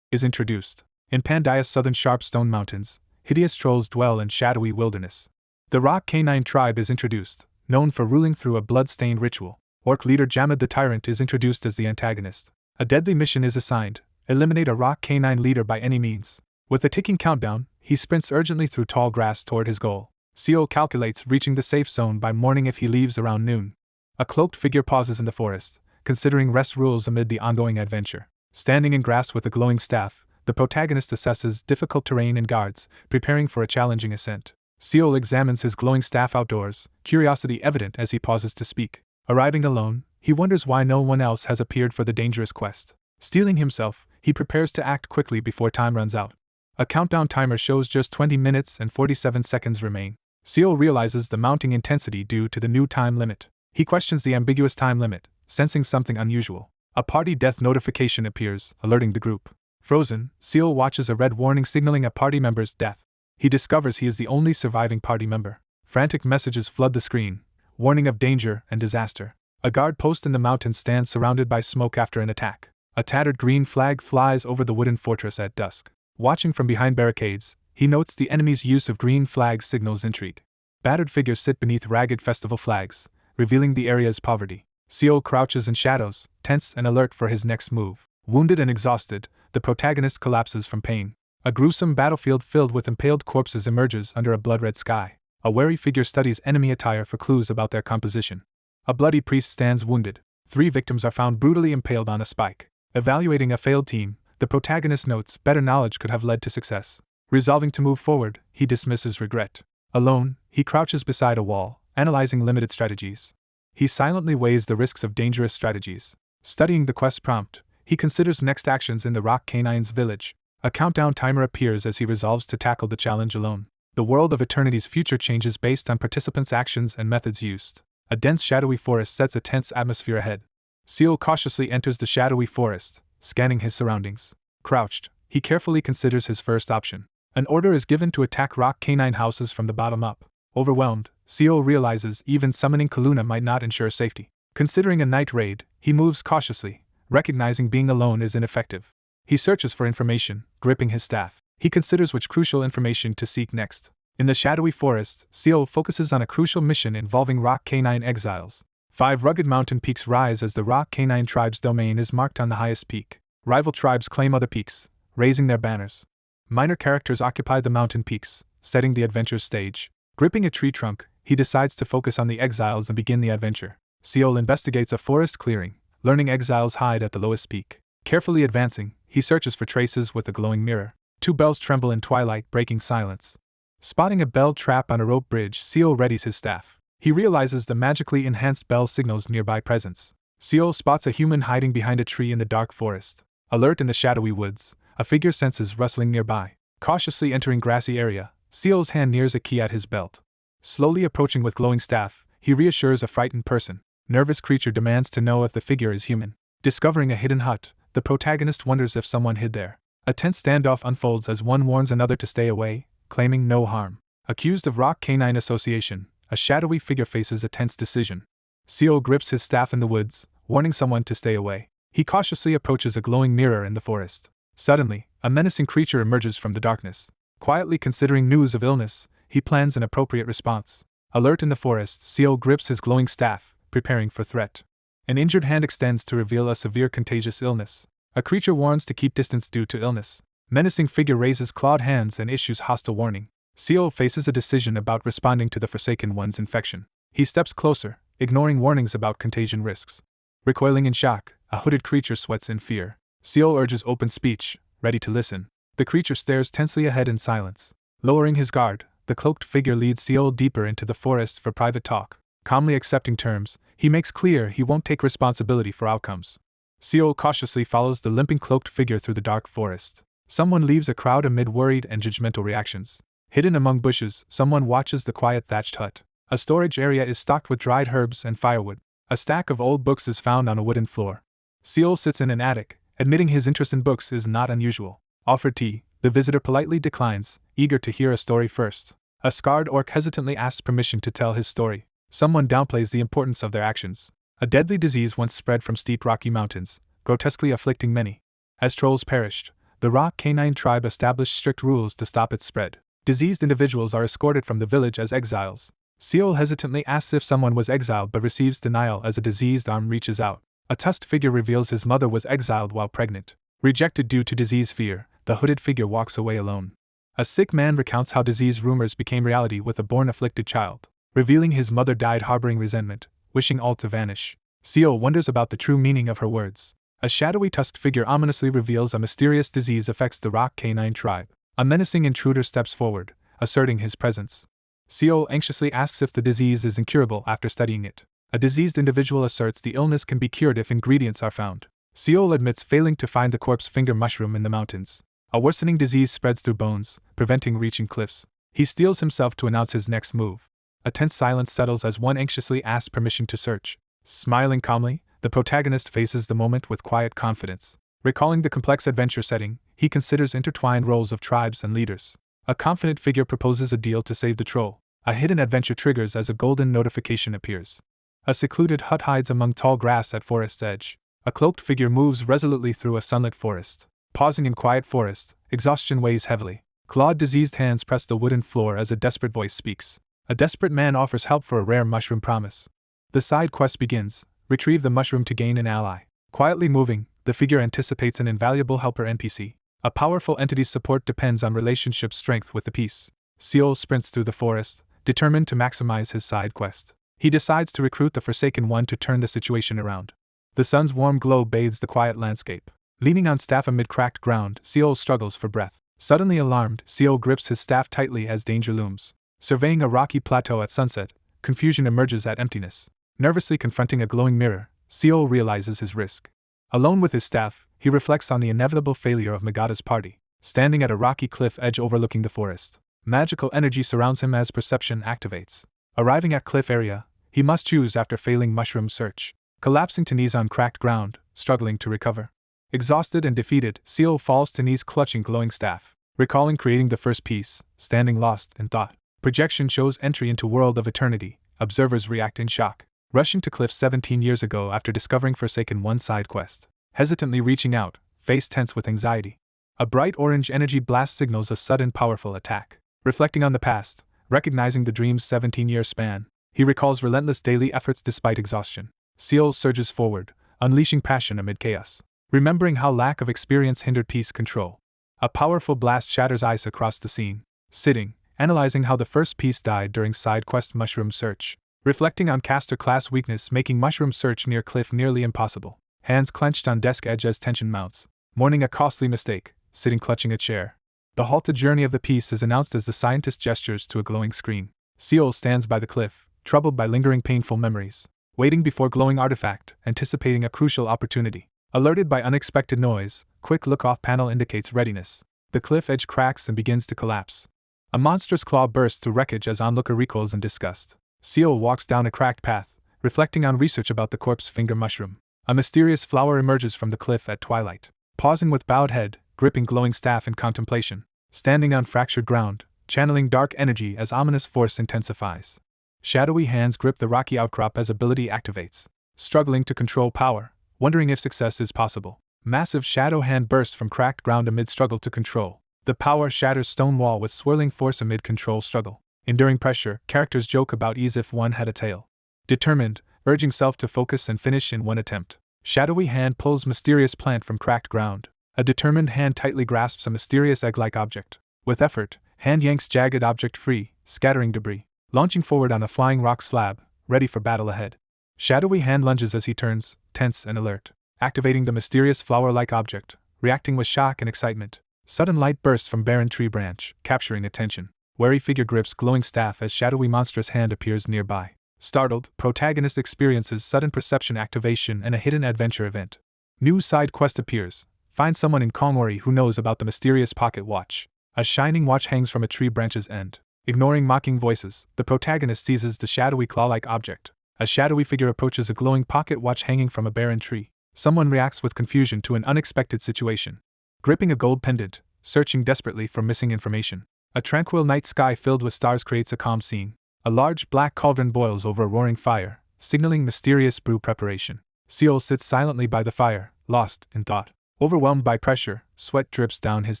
is introduced. In Pandeia's southern sharp stone mountains, hideous trolls dwell in shadowy wilderness. The rock canine tribe is introduced, known for ruling through a blood-stained ritual. Orc leader Jammed the Tyrant is introduced as the antagonist. A deadly mission is assigned: eliminate a rock canine leader by any means. With a ticking countdown, he sprints urgently through tall grass toward his goal. Seol calculates reaching the safe zone by morning if he leaves around noon. A cloaked figure pauses in the forest, considering rest rules amid the ongoing adventure. Standing in grass with a glowing staff, the protagonist assesses difficult terrain and guards, preparing for a challenging ascent. Seol examines his glowing staff outdoors, curiosity evident as he pauses to speak. Arriving alone, he wonders why no one else has appeared for the dangerous quest. Steeling himself, he prepares to act quickly before time runs out. A countdown timer shows just 20 minutes and 47 seconds remain. Seol realizes the mounting intensity due to the new time limit. He questions the ambiguous time limit, sensing something unusual. A party death notification appears, alerting the group. Frozen, Seol watches a red warning signaling a party member's death. He discovers he is the only surviving party member. Frantic messages flood the screen, warning of danger and disaster. A guard post in the mountains stands surrounded by smoke after an attack. A tattered green flag flies over the wooden fortress at dusk. Watching from behind barricades, he notes the enemy's use of green flags signals intrigue. Battered figures sit beneath ragged festival flags, revealing the area's poverty. Seol crouches in shadows, tense and alert for his next move. Wounded and exhausted, the protagonist collapses from pain. A gruesome battlefield filled with impaled corpses emerges under a blood-red sky. A wary figure studies enemy attire for clues about their composition. A bloody priest stands wounded. 3 victims are found brutally impaled on a spike. Evaluating a failed team, the protagonist notes better knowledge could have led to success. Resolving to move forward, he dismisses regret. Alone, he crouches beside a wall, analyzing limited strategies. He silently weighs the risks of dangerous strategies. Studying the quest prompt, he considers next actions in the Rock Canines village. A countdown timer appears as he resolves to tackle the challenge alone. The world of Eternity's future changes based on participants' actions and methods used. A dense shadowy forest sets a tense atmosphere ahead. Seol cautiously enters the shadowy forest, scanning his surroundings. Crouched, he carefully considers his first option. An order is given to attack Rock Canine houses from the bottom up. Overwhelmed, Seol realizes even summoning Kuna might not ensure safety. Considering a night raid, he moves cautiously, recognizing being alone is ineffective. He searches for information, gripping his staff. He considers which crucial information to seek next. In the shadowy forest, Seol focuses on a crucial mission involving Rock Canine exiles. 5 rugged mountain peaks rise as the Rock Canine tribe's domain is marked on the highest peak. Rival tribes claim other peaks, raising their banners. Minor characters occupy the mountain peaks, setting the adventure's stage. Gripping a tree trunk, he decides to focus on the exiles and begin the adventure. Seol investigates a forest clearing, learning exiles hide at the lowest peak. Carefully advancing, he searches for traces with a glowing mirror. 2 bells tremble in twilight, breaking silence. Spotting a bell trap on a rope bridge, Seol readies his staff. He realizes the magically enhanced bell signals nearby presence. Seol spots a human hiding behind a tree in the dark forest. Alert in the shadowy woods, a figure senses rustling nearby. Cautiously entering grassy area, Seol's hand nears a key at his belt. Slowly approaching with glowing staff, he reassures a frightened person. Nervous creature demands to know if the figure is human. Discovering a hidden hut, the protagonist wonders if someone hid there. A tense standoff unfolds as one warns another to stay away, claiming no harm. Accused of Rock Canine association, a shadowy figure faces a tense decision. Seol grips his staff in the woods, warning someone to stay away. He cautiously approaches a glowing mirror in the forest. Suddenly, a menacing creature emerges from the darkness. Quietly considering news of illness, he plans an appropriate response. Alert in the forest, Seol grips his glowing staff, preparing for threat. An injured hand extends to reveal a severe contagious illness. A creature warns to keep distance due to illness. Menacing figure raises clawed hands and issues hostile warning. Seol faces a decision about responding to the Forsaken One's infection. He steps closer, ignoring warnings about contagion risks. Recoiling in shock, a hooded creature sweats in fear. Seol urges open speech, ready to listen. The creature stares tensely ahead in silence. Lowering his guard, the cloaked figure leads Seol deeper into the forest for private talk. Calmly accepting terms, he makes clear he won't take responsibility for outcomes. Seol cautiously follows the limping cloaked figure through the dark forest. Someone leaves a crowd amid worried and judgmental reactions. Hidden among bushes, someone watches the quiet thatched hut. A storage area is stocked with dried herbs and firewood. A stack of old books is found on a wooden floor. Seol sits in an attic, admitting his interest in books is not unusual. Offered tea, the visitor politely declines, eager to hear a story first. A scarred orc hesitantly asks permission to tell his story. Someone downplays the importance of their actions. A deadly disease once spread from steep rocky mountains, grotesquely afflicting many. As trolls perished, the Rock Canine tribe established strict rules to stop its spread. Diseased individuals are escorted from the village as exiles. Seol hesitantly asks if someone was exiled but receives denial as a diseased arm reaches out. A tusked figure reveals his mother was exiled while pregnant. Rejected due to disease fear, the hooded figure walks away alone. A sick man recounts how disease rumors became reality with a born afflicted child, revealing his mother died harboring resentment, wishing all to vanish. Seol wonders about the true meaning of her words. A shadowy tusked figure ominously reveals a mysterious disease affects the Rock Canine tribe. A menacing intruder steps forward, asserting his presence. Seol anxiously asks if the disease is incurable after studying it. A diseased individual asserts the illness can be cured if ingredients are found. Seol admits failing to find the corpse finger mushroom in the mountains. A worsening disease spreads through bones, preventing reaching cliffs. He steels himself to announce his next move. A tense silence settles as one anxiously asks permission to search. Smiling calmly, the protagonist faces the moment with quiet confidence. Recalling the complex adventure setting, he considers intertwined roles of tribes and leaders. A confident figure proposes a deal to save the troll. A hidden adventure triggers as a golden notification appears. A secluded hut hides among tall grass at forest's edge. A cloaked figure moves resolutely through a sunlit forest. Pausing in quiet forest, exhaustion weighs heavily. Clawed, diseased hands press the wooden floor as a desperate voice speaks. A desperate man offers help for a rare mushroom promise. The side quest begins. Retrieve the mushroom to gain an ally. Quietly moving, the figure anticipates an invaluable helper NPC. A powerful entity's support depends on relationship strength with the piece. Seol sprints through the forest, determined to maximize his side quest. He decides to recruit the Forsaken One to turn the situation around. The sun's warm glow bathes the quiet landscape. Leaning on staff amid cracked ground, Seol struggles for breath. Suddenly alarmed, Seol grips his staff tightly as danger looms. Surveying a rocky plateau at sunset, confusion emerges at emptiness. Nervously confronting a glowing mirror, Seol realizes his risk. Alone with his staff, he reflects on the inevitable failure of Magada's party. Standing at a rocky cliff edge overlooking the forest, magical energy surrounds him as perception activates. Arriving at cliff area, he must choose after failing mushroom search. Collapsing to knees on cracked ground, struggling to recover. Exhausted and defeated, Seol falls to knees clutching glowing staff. Recalling creating the first piece, standing lost in thought. Projection shows entry into world of eternity. Observers react in shock. Rushing to cliff 17 years ago after discovering Forsaken One side quest. Hesitantly reaching out, face tense with anxiety. A bright orange energy blast signals a sudden powerful attack. Reflecting on the past, recognizing the dream's 17-year span, he recalls relentless daily efforts despite exhaustion. Seol surges forward, unleashing passion amid chaos. Remembering how lack of experience hindered piece control. A powerful blast shatters ice across the scene. Sitting, analyzing how the first piece died during side quest mushroom search. Reflecting on caster class weakness making mushroom search near cliff nearly impossible. Hands clenched on desk edge as tension mounts. Mourning a costly mistake, sitting clutching a chair. The halted journey of the piece is announced as the scientist gestures to a glowing screen. Seol stands by the cliff, troubled by lingering painful memories. Waiting before glowing artifact, anticipating a crucial opportunity. Alerted by unexpected noise, quick look-off panel indicates readiness. The cliff edge cracks and begins to collapse. A monstrous claw bursts through wreckage as onlooker recoils in disgust. Seol walks down a cracked path, reflecting on research about the corpse finger mushroom. A mysterious flower emerges from the cliff at twilight. Pausing with bowed head, gripping glowing staff in contemplation. Standing on fractured ground, channeling dark energy as ominous force intensifies. Shadowy hands grip the rocky outcrop as ability activates. Struggling to control power, wondering if success is possible. Massive shadow hand bursts from cracked ground amid struggle to control. The power shatters stone wall with swirling force amid control struggle. Enduring pressure, characters joke about ease if one had a tail. Determined, urging self to focus and finish in one attempt. Shadowy hand pulls mysterious plant from cracked ground. A determined hand tightly grasps a mysterious egg-like object. With effort, hand yanks jagged object free, scattering debris. Launching forward on a flying rock slab, ready for battle ahead. Shadowy hand lunges as he turns, tense and alert. Activating the mysterious flower-like object, reacting with shock and excitement. Sudden light bursts from barren tree branch, capturing attention. Wary figure grips glowing staff as shadowy monstrous hand appears nearby. Startled, protagonist experiences sudden perception activation and a hidden adventure event. New side quest appears. Find someone in Kongori who knows about the mysterious pocket watch. A shining watch hangs from a tree branch's end. Ignoring mocking voices, the protagonist seizes the shadowy claw-like object. A shadowy figure approaches a glowing pocket watch hanging from a barren tree. Someone reacts with confusion to an unexpected situation. Gripping a gold pendant, searching desperately for missing information. A tranquil night sky filled with stars creates a calm scene. A large black cauldron boils over a roaring fire, signaling mysterious brew preparation. Seol sits silently by the fire, lost in thought. Overwhelmed by pressure, sweat drips down his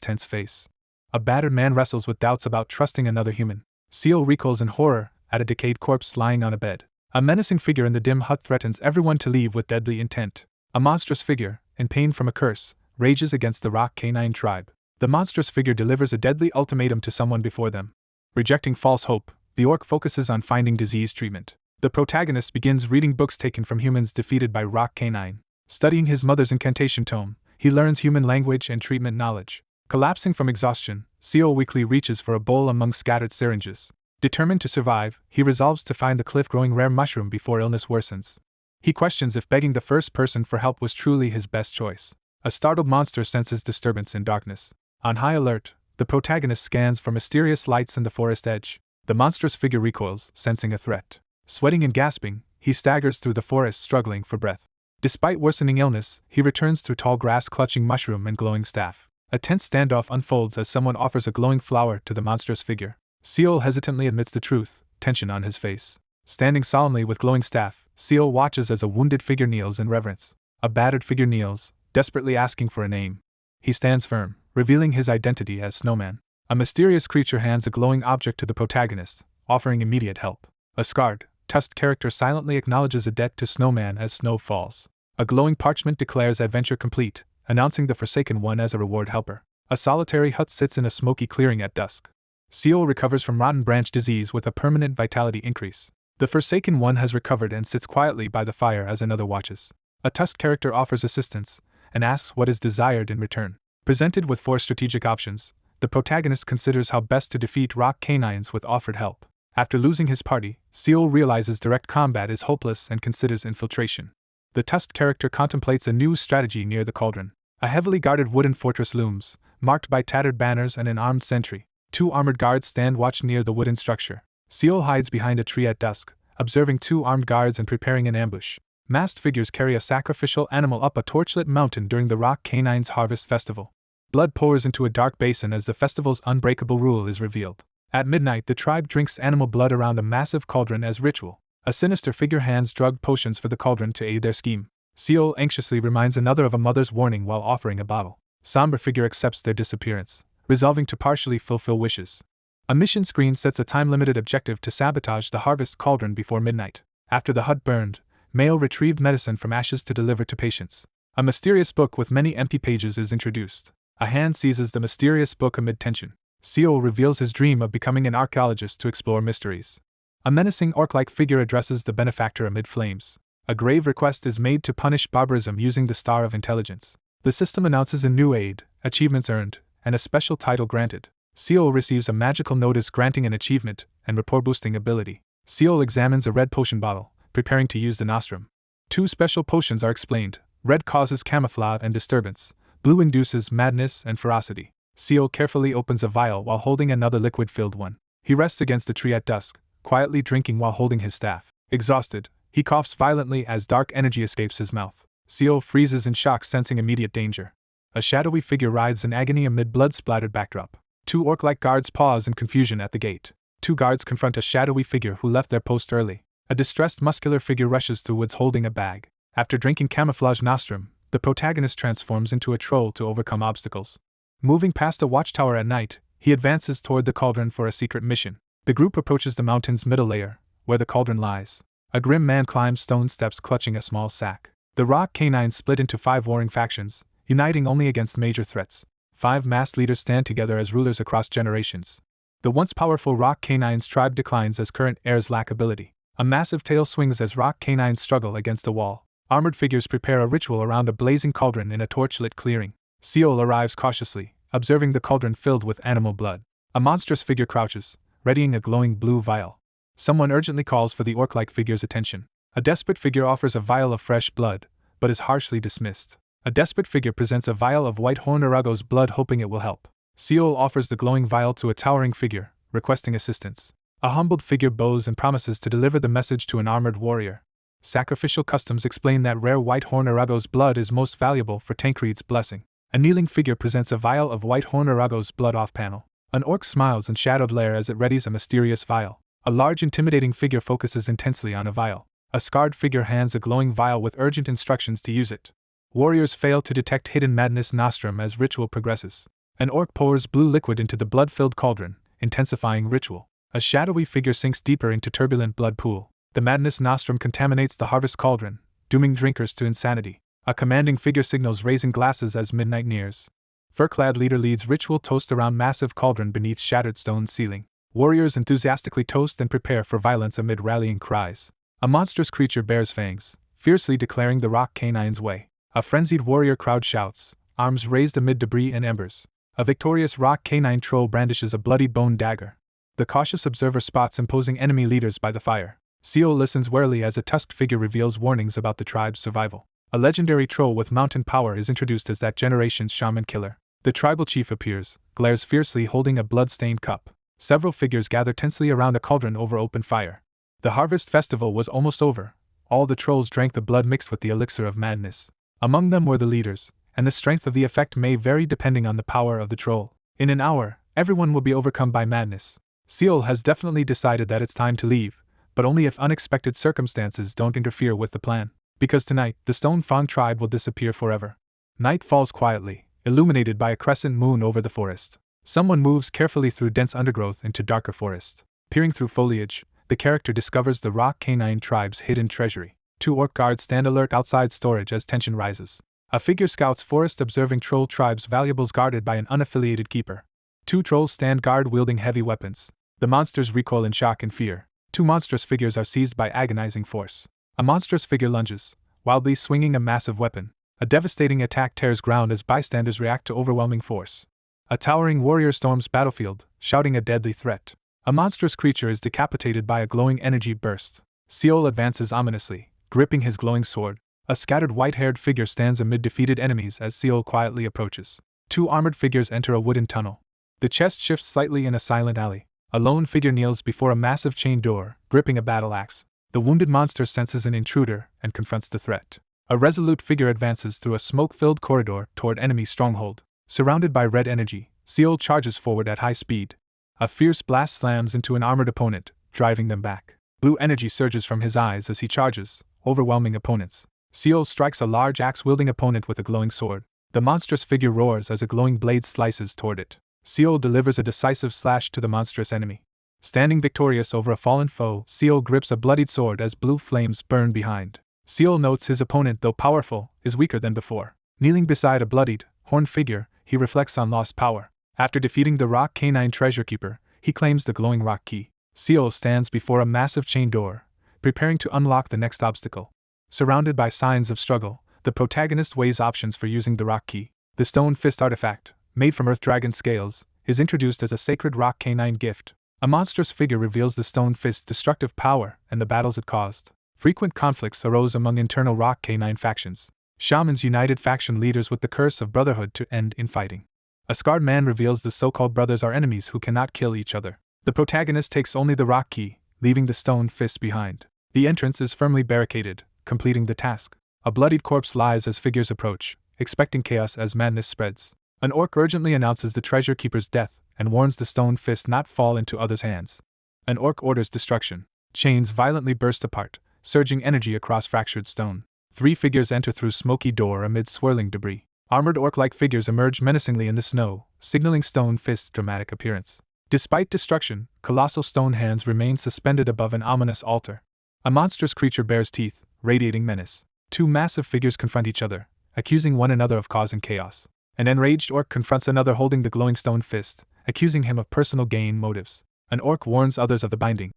tense face. A battered man wrestles with doubts about trusting another human. Seol recoils in horror at a decayed corpse lying on a bed. A menacing figure in the dim hut threatens everyone to leave with deadly intent. A monstrous figure, in pain from a curse, rages against the rock canine tribe. The monstrous figure delivers a deadly ultimatum to someone before them. Rejecting false hope, the orc focuses on finding disease treatment. The protagonist begins reading books taken from humans defeated by rock canine. Studying his mother's incantation tome, he learns human language and treatment knowledge. Collapsing from exhaustion, Seol weakly reaches for a bowl among scattered syringes. Determined to survive, he resolves to find the cliff-growing rare mushroom before illness worsens. He questions if begging the first person for help was truly his best choice. A startled monster senses disturbance in darkness. On high alert, the protagonist scans for mysterious lights in the forest edge. The monstrous figure recoils, sensing a threat. Sweating and gasping, he staggers through the forest struggling for breath. Despite worsening illness, he returns through tall grass clutching mushroom and glowing staff. A tense standoff unfolds as someone offers a glowing flower to the monstrous figure. Seol hesitantly admits the truth, tension on his face. Standing solemnly with glowing staff, Seol watches as a wounded figure kneels in reverence. A battered figure kneels, desperately asking for a name. He stands firm, revealing his identity as Snowman. A mysterious creature hands a glowing object to the protagonist, offering immediate help. A scarred, tusked character silently acknowledges a debt to Snowman as snow falls. A glowing parchment declares adventure complete, announcing the Forsaken One as a reward helper. A solitary hut sits in a smoky clearing at dusk. Seol recovers from rotten branch disease with a permanent vitality increase. The Forsaken One has recovered and sits quietly by the fire as another watches. A tusked character offers assistance and asks what is desired in return. Presented with 4 strategic options, the protagonist considers how best to defeat rock canines with offered help. After losing his party, Seol realizes direct combat is hopeless and considers infiltration. The tusked character contemplates a new strategy near the cauldron. A heavily guarded wooden fortress looms, marked by tattered banners and an armed sentry. 2 armored guards stand watch near the wooden structure. Seol hides behind a tree at dusk, observing 2 armed guards and preparing an ambush. Masked figures carry a sacrificial animal up a torchlit mountain during the Rock Canines Harvest Festival. Blood pours into a dark basin as the festival's unbreakable rule is revealed. At midnight, the tribe drinks animal blood around a massive cauldron as ritual. A sinister figure hands drugged potions for the cauldron to aid their scheme. Seol anxiously reminds another of a mother's warning while offering a bottle. Somber figure accepts their disappearance, resolving to partially fulfill wishes. A mission screen sets a time-limited objective to sabotage the harvest cauldron before midnight. After the hut burned, Male retrieved medicine from ashes to deliver to patients. A mysterious book with many empty pages is introduced. A hand seizes the mysterious book amid tension. Seol reveals his dream of becoming an archaeologist to explore mysteries. A menacing orc-like figure addresses the benefactor amid flames. A grave request is made to punish barbarism using the Star of Intelligence. The system announces a new aid, achievements earned, and a special title granted. Seol receives a magical notice granting an achievement and rapport-boosting ability. Seol examines a red potion bottle, preparing to use the nostrum. 2 special potions are explained. Red causes camouflage and disturbance. Blue induces madness and ferocity. Seol carefully opens a vial while holding another liquid-filled one. He rests against a tree at dusk, quietly drinking while holding his staff. Exhausted, he coughs violently as dark energy escapes his mouth. Seol freezes in shock, sensing immediate danger. A shadowy figure writhes in agony amid blood-splattered backdrop. 2 orc-like guards pause in confusion at the gate. 2 guards confront a shadowy figure who left their post early. A distressed muscular figure rushes through woods holding a bag. After drinking camouflage nostrum, the protagonist transforms into a troll to overcome obstacles. Moving past a watchtower at night, he advances toward the cauldron for a secret mission. The group approaches the mountain's middle layer, where the cauldron lies. A grim man climbs stone steps clutching a small sack. The Rock Canines split into 5 warring factions, uniting only against major threats. 5 masked leaders stand together as rulers across generations. The once powerful Rock Canines tribe declines as current heirs lack ability. A massive tail swings as Rock Canines struggle against a wall. Armored figures prepare a ritual around a blazing cauldron in a torchlit clearing. Seol arrives cautiously, observing the cauldron filled with animal blood. A monstrous figure crouches, readying a glowing blue vial. Someone urgently calls for the orc-like figure's attention. A desperate figure offers a vial of fresh blood, but is harshly dismissed. A desperate figure presents a vial of white horn Arago's blood, hoping it will help. Seol offers the glowing vial to a towering figure, requesting assistance. A humbled figure bows and promises to deliver the message to an armored warrior. Sacrificial customs explain that rare white horn Arago's blood is most valuable for Tancred's blessing. A kneeling figure presents a vial of white horn Arago's blood off-panel. An orc smiles in shadowed lair as it readies a mysterious vial. A large intimidating figure focuses intensely on a vial. A scarred figure hands a glowing vial with urgent instructions to use it. Warriors fail to detect hidden madness nostrum as ritual progresses. An orc pours blue liquid into the blood-filled cauldron, intensifying ritual. A shadowy figure sinks deeper into turbulent blood pool. The madness nostrum contaminates the harvest cauldron, dooming drinkers to insanity. A commanding figure signals raising glasses as midnight nears. Fur-clad leader leads ritual toast around massive cauldron beneath shattered stone ceiling. Warriors enthusiastically toast and prepare for violence amid rallying cries. A monstrous creature bears fangs, fiercely declaring the Rock Canines' way. A frenzied warrior crowd shouts, arms raised amid debris and embers. A victorious Rock Canine troll brandishes a bloody bone dagger. The cautious observer spots imposing enemy leaders by the fire. Seol listens warily as a tusked figure reveals warnings about the tribe's survival. A legendary troll with mountain power is introduced as that generation's shaman killer. The tribal chief appears, glares fiercely holding a blood-stained cup. Several figures gather tensely around a cauldron over open fire. The harvest festival was almost over. All the trolls drank the blood mixed with the elixir of madness. Among them were the leaders, and the strength of the effect may vary depending on the power of the troll. In an hour, everyone will be overcome by madness. Seol has definitely decided that it's time to leave, but only if unexpected circumstances don't interfere with the plan. Because tonight, the Stone Fang tribe will disappear forever. Night falls quietly, illuminated by a crescent moon over the forest. Someone moves carefully through dense undergrowth into darker forest. Peering through foliage, the character discovers the rock canine tribe's hidden treasury. 2 orc guards stand alert outside storage as tension rises. A figure scouts forest observing troll tribe's valuables guarded by an unaffiliated keeper. 2 trolls stand guard wielding heavy weapons. The monsters recoil in shock and fear. 2 monstrous figures are seized by agonizing force. A monstrous figure lunges, wildly swinging a massive weapon. A devastating attack tears ground as bystanders react to overwhelming force. A towering warrior storms battlefield, shouting a deadly threat. A monstrous creature is decapitated by a glowing energy burst. Seol advances ominously, gripping his glowing sword. A scattered white-haired figure stands amid defeated enemies as Seol quietly approaches. 2 armored figures enter a wooden tunnel. The chest shifts slightly in a silent alley. A lone figure kneels before a massive chain door, gripping a battle axe. The wounded monster senses an intruder and confronts the threat. A resolute figure advances through a smoke-filled corridor toward enemy stronghold. Surrounded by red energy, Seol charges forward at high speed. A fierce blast slams into an armored opponent, driving them back. Blue energy surges from his eyes as he charges, overwhelming opponents. Seol strikes a large axe-wielding opponent with a glowing sword. The monstrous figure roars as a glowing blade slices toward it. Seol delivers a decisive slash to the monstrous enemy. Standing victorious over a fallen foe, Seol grips a bloodied sword as blue flames burn behind. Seol notes his opponent, though powerful, is weaker than before. Kneeling beside a bloodied, horned figure, he reflects on lost power. After defeating the rock canine treasure keeper, he claims the glowing rock key. Seol stands before a massive chain door, preparing to unlock the next obstacle. Surrounded by signs of struggle, the protagonist weighs options for using the rock key. The stone fist artifact, made from earth dragon scales, is introduced as a sacred rock canine gift. A monstrous figure reveals the stone fist's destructive power and the battles it caused. Frequent conflicts arose among internal rock canine factions. Shamans united faction leaders with the curse of brotherhood to end infighting. A scarred man reveals the so-called brothers are enemies who cannot kill each other. The protagonist takes only the rock key, leaving the stone fist behind. The entrance is firmly barricaded, completing the task. A bloodied corpse lies as figures approach, expecting chaos as madness spreads. An orc urgently announces the treasure keeper's death and warns the stone fist not fall into others' hands. An orc orders destruction. Chains violently burst apart, surging energy across fractured stone. 3 figures enter through smoky door amid swirling debris. Armored orc-like figures emerge menacingly in the snow, signaling stone fist's dramatic appearance. Despite destruction, colossal stone hands remain suspended above an ominous altar. A monstrous creature bears teeth, radiating menace. 2 massive figures confront each other, accusing one another of causing chaos. An enraged orc confronts another holding the glowing stone fist, accusing him of personal gain motives. An orc warns others of the binding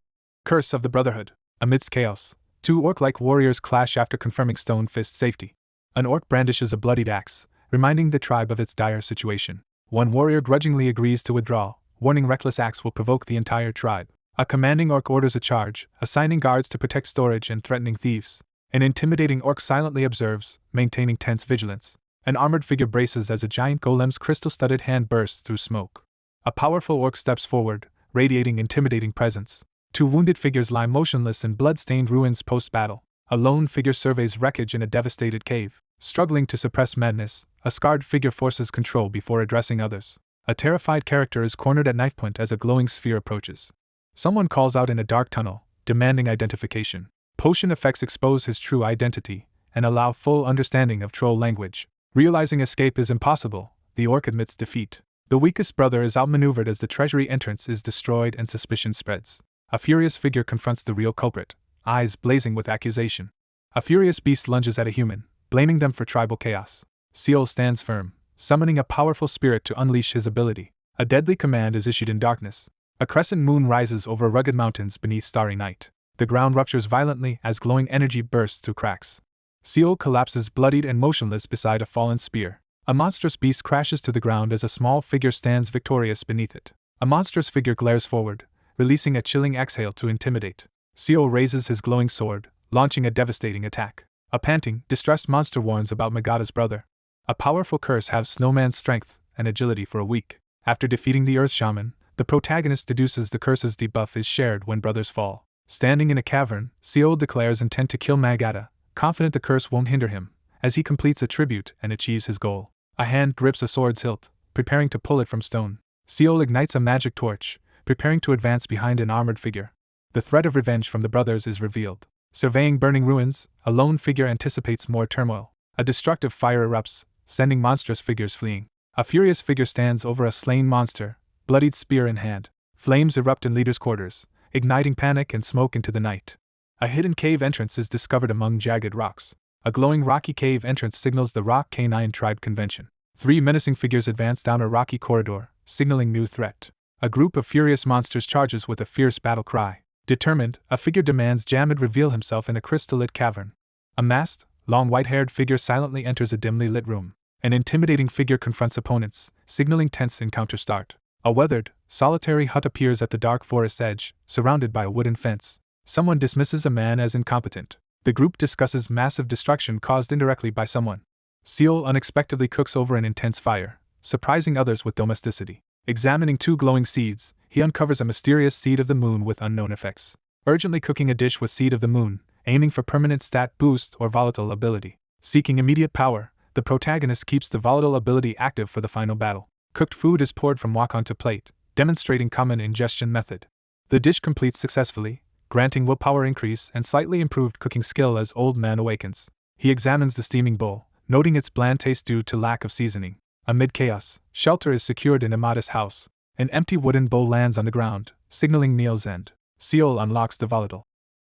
curse of the Brotherhood. Amidst chaos, 2 orc-like warriors clash after confirming stone fist's safety. An orc brandishes a bloodied axe, reminding the tribe of its dire situation. One warrior grudgingly agrees to withdraw, warning reckless acts will provoke the entire tribe. A commanding orc orders a charge, assigning guards to protect storage and threatening thieves. An intimidating orc silently observes, maintaining tense vigilance. An armored figure braces as a giant golem's crystal-studded hand bursts through smoke. A powerful orc steps forward, radiating intimidating presence. 2 wounded figures lie motionless in blood-stained ruins post-battle. A lone figure surveys wreckage in a devastated cave. Struggling to suppress madness, a scarred figure forces control before addressing others. A terrified character is cornered at knife point as a glowing sphere approaches. Someone calls out in a dark tunnel, demanding identification. Potion effects expose his true identity and allow full understanding of troll language. Realizing escape is impossible, the orc admits defeat. The weakest brother is outmaneuvered as the treasury entrance is destroyed and suspicion spreads. A furious figure confronts the real culprit, eyes blazing with accusation. A furious beast lunges at a human, blaming them for tribal chaos. Seol stands firm, summoning a powerful spirit to unleash his ability. A deadly command is issued in darkness. A crescent moon rises over rugged mountains beneath starry night. The ground ruptures violently as glowing energy bursts through cracks. Seol collapses bloodied and motionless beside a fallen spear. A monstrous beast crashes to the ground as a small figure stands victorious beneath it. A monstrous figure glares forward, releasing a chilling exhale to intimidate. Seol raises his glowing sword, launching a devastating attack. A panting, distressed monster warns about Magada's brother. A powerful curse has Snowman's strength and agility for a week. After defeating the Earth Shaman, the protagonist deduces the curse's debuff is shared when brothers fall. Standing in a cavern, Seol declares intent to kill Magada, confident the curse won't hinder him, as he completes a tribute and achieves his goal. A hand grips a sword's hilt, preparing to pull it from stone. Seol ignites a magic torch, preparing to advance behind an armored figure. The threat of revenge from the brothers is revealed. Surveying burning ruins, a lone figure anticipates more turmoil. A destructive fire erupts, sending monstrous figures fleeing. A furious figure stands over a slain monster, bloodied spear in hand. Flames erupt in leader's quarters, igniting panic and smoke into the night. A hidden cave entrance is discovered among jagged rocks. A glowing rocky cave entrance signals the Rock Canine tribe convention. 3 menacing figures advance down a rocky corridor, signaling new threat. A group of furious monsters charges with a fierce battle cry. Determined, a figure demands Jammed reveal himself in a crystal-lit cavern. A masked, long white-haired figure silently enters a dimly lit room. An intimidating figure confronts opponents, signaling tense encounter start. A weathered, solitary hut appears at the dark forest's edge, surrounded by a wooden fence. Someone dismisses a man as incompetent. The group discusses massive destruction caused indirectly by someone. Seol unexpectedly cooks over an intense fire, surprising others with domesticity. Examining 2 glowing seeds, he uncovers a mysterious seed of the moon with unknown effects. Urgently cooking a dish with seed of the moon, aiming for permanent stat boost or volatile ability. Seeking immediate power, the protagonist keeps the volatile ability active for the final battle. Cooked food is poured from wok onto plate, demonstrating common ingestion method. The dish completes successfully, granting willpower increase and slightly improved cooking skill as old man awakens. He examines the steaming bowl, noting its bland taste due to lack of seasoning. Amid chaos, shelter is secured in Amada's house. An empty wooden bowl lands on the ground, signaling meal's end. Seol unlocks the volatile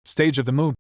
stage of the moon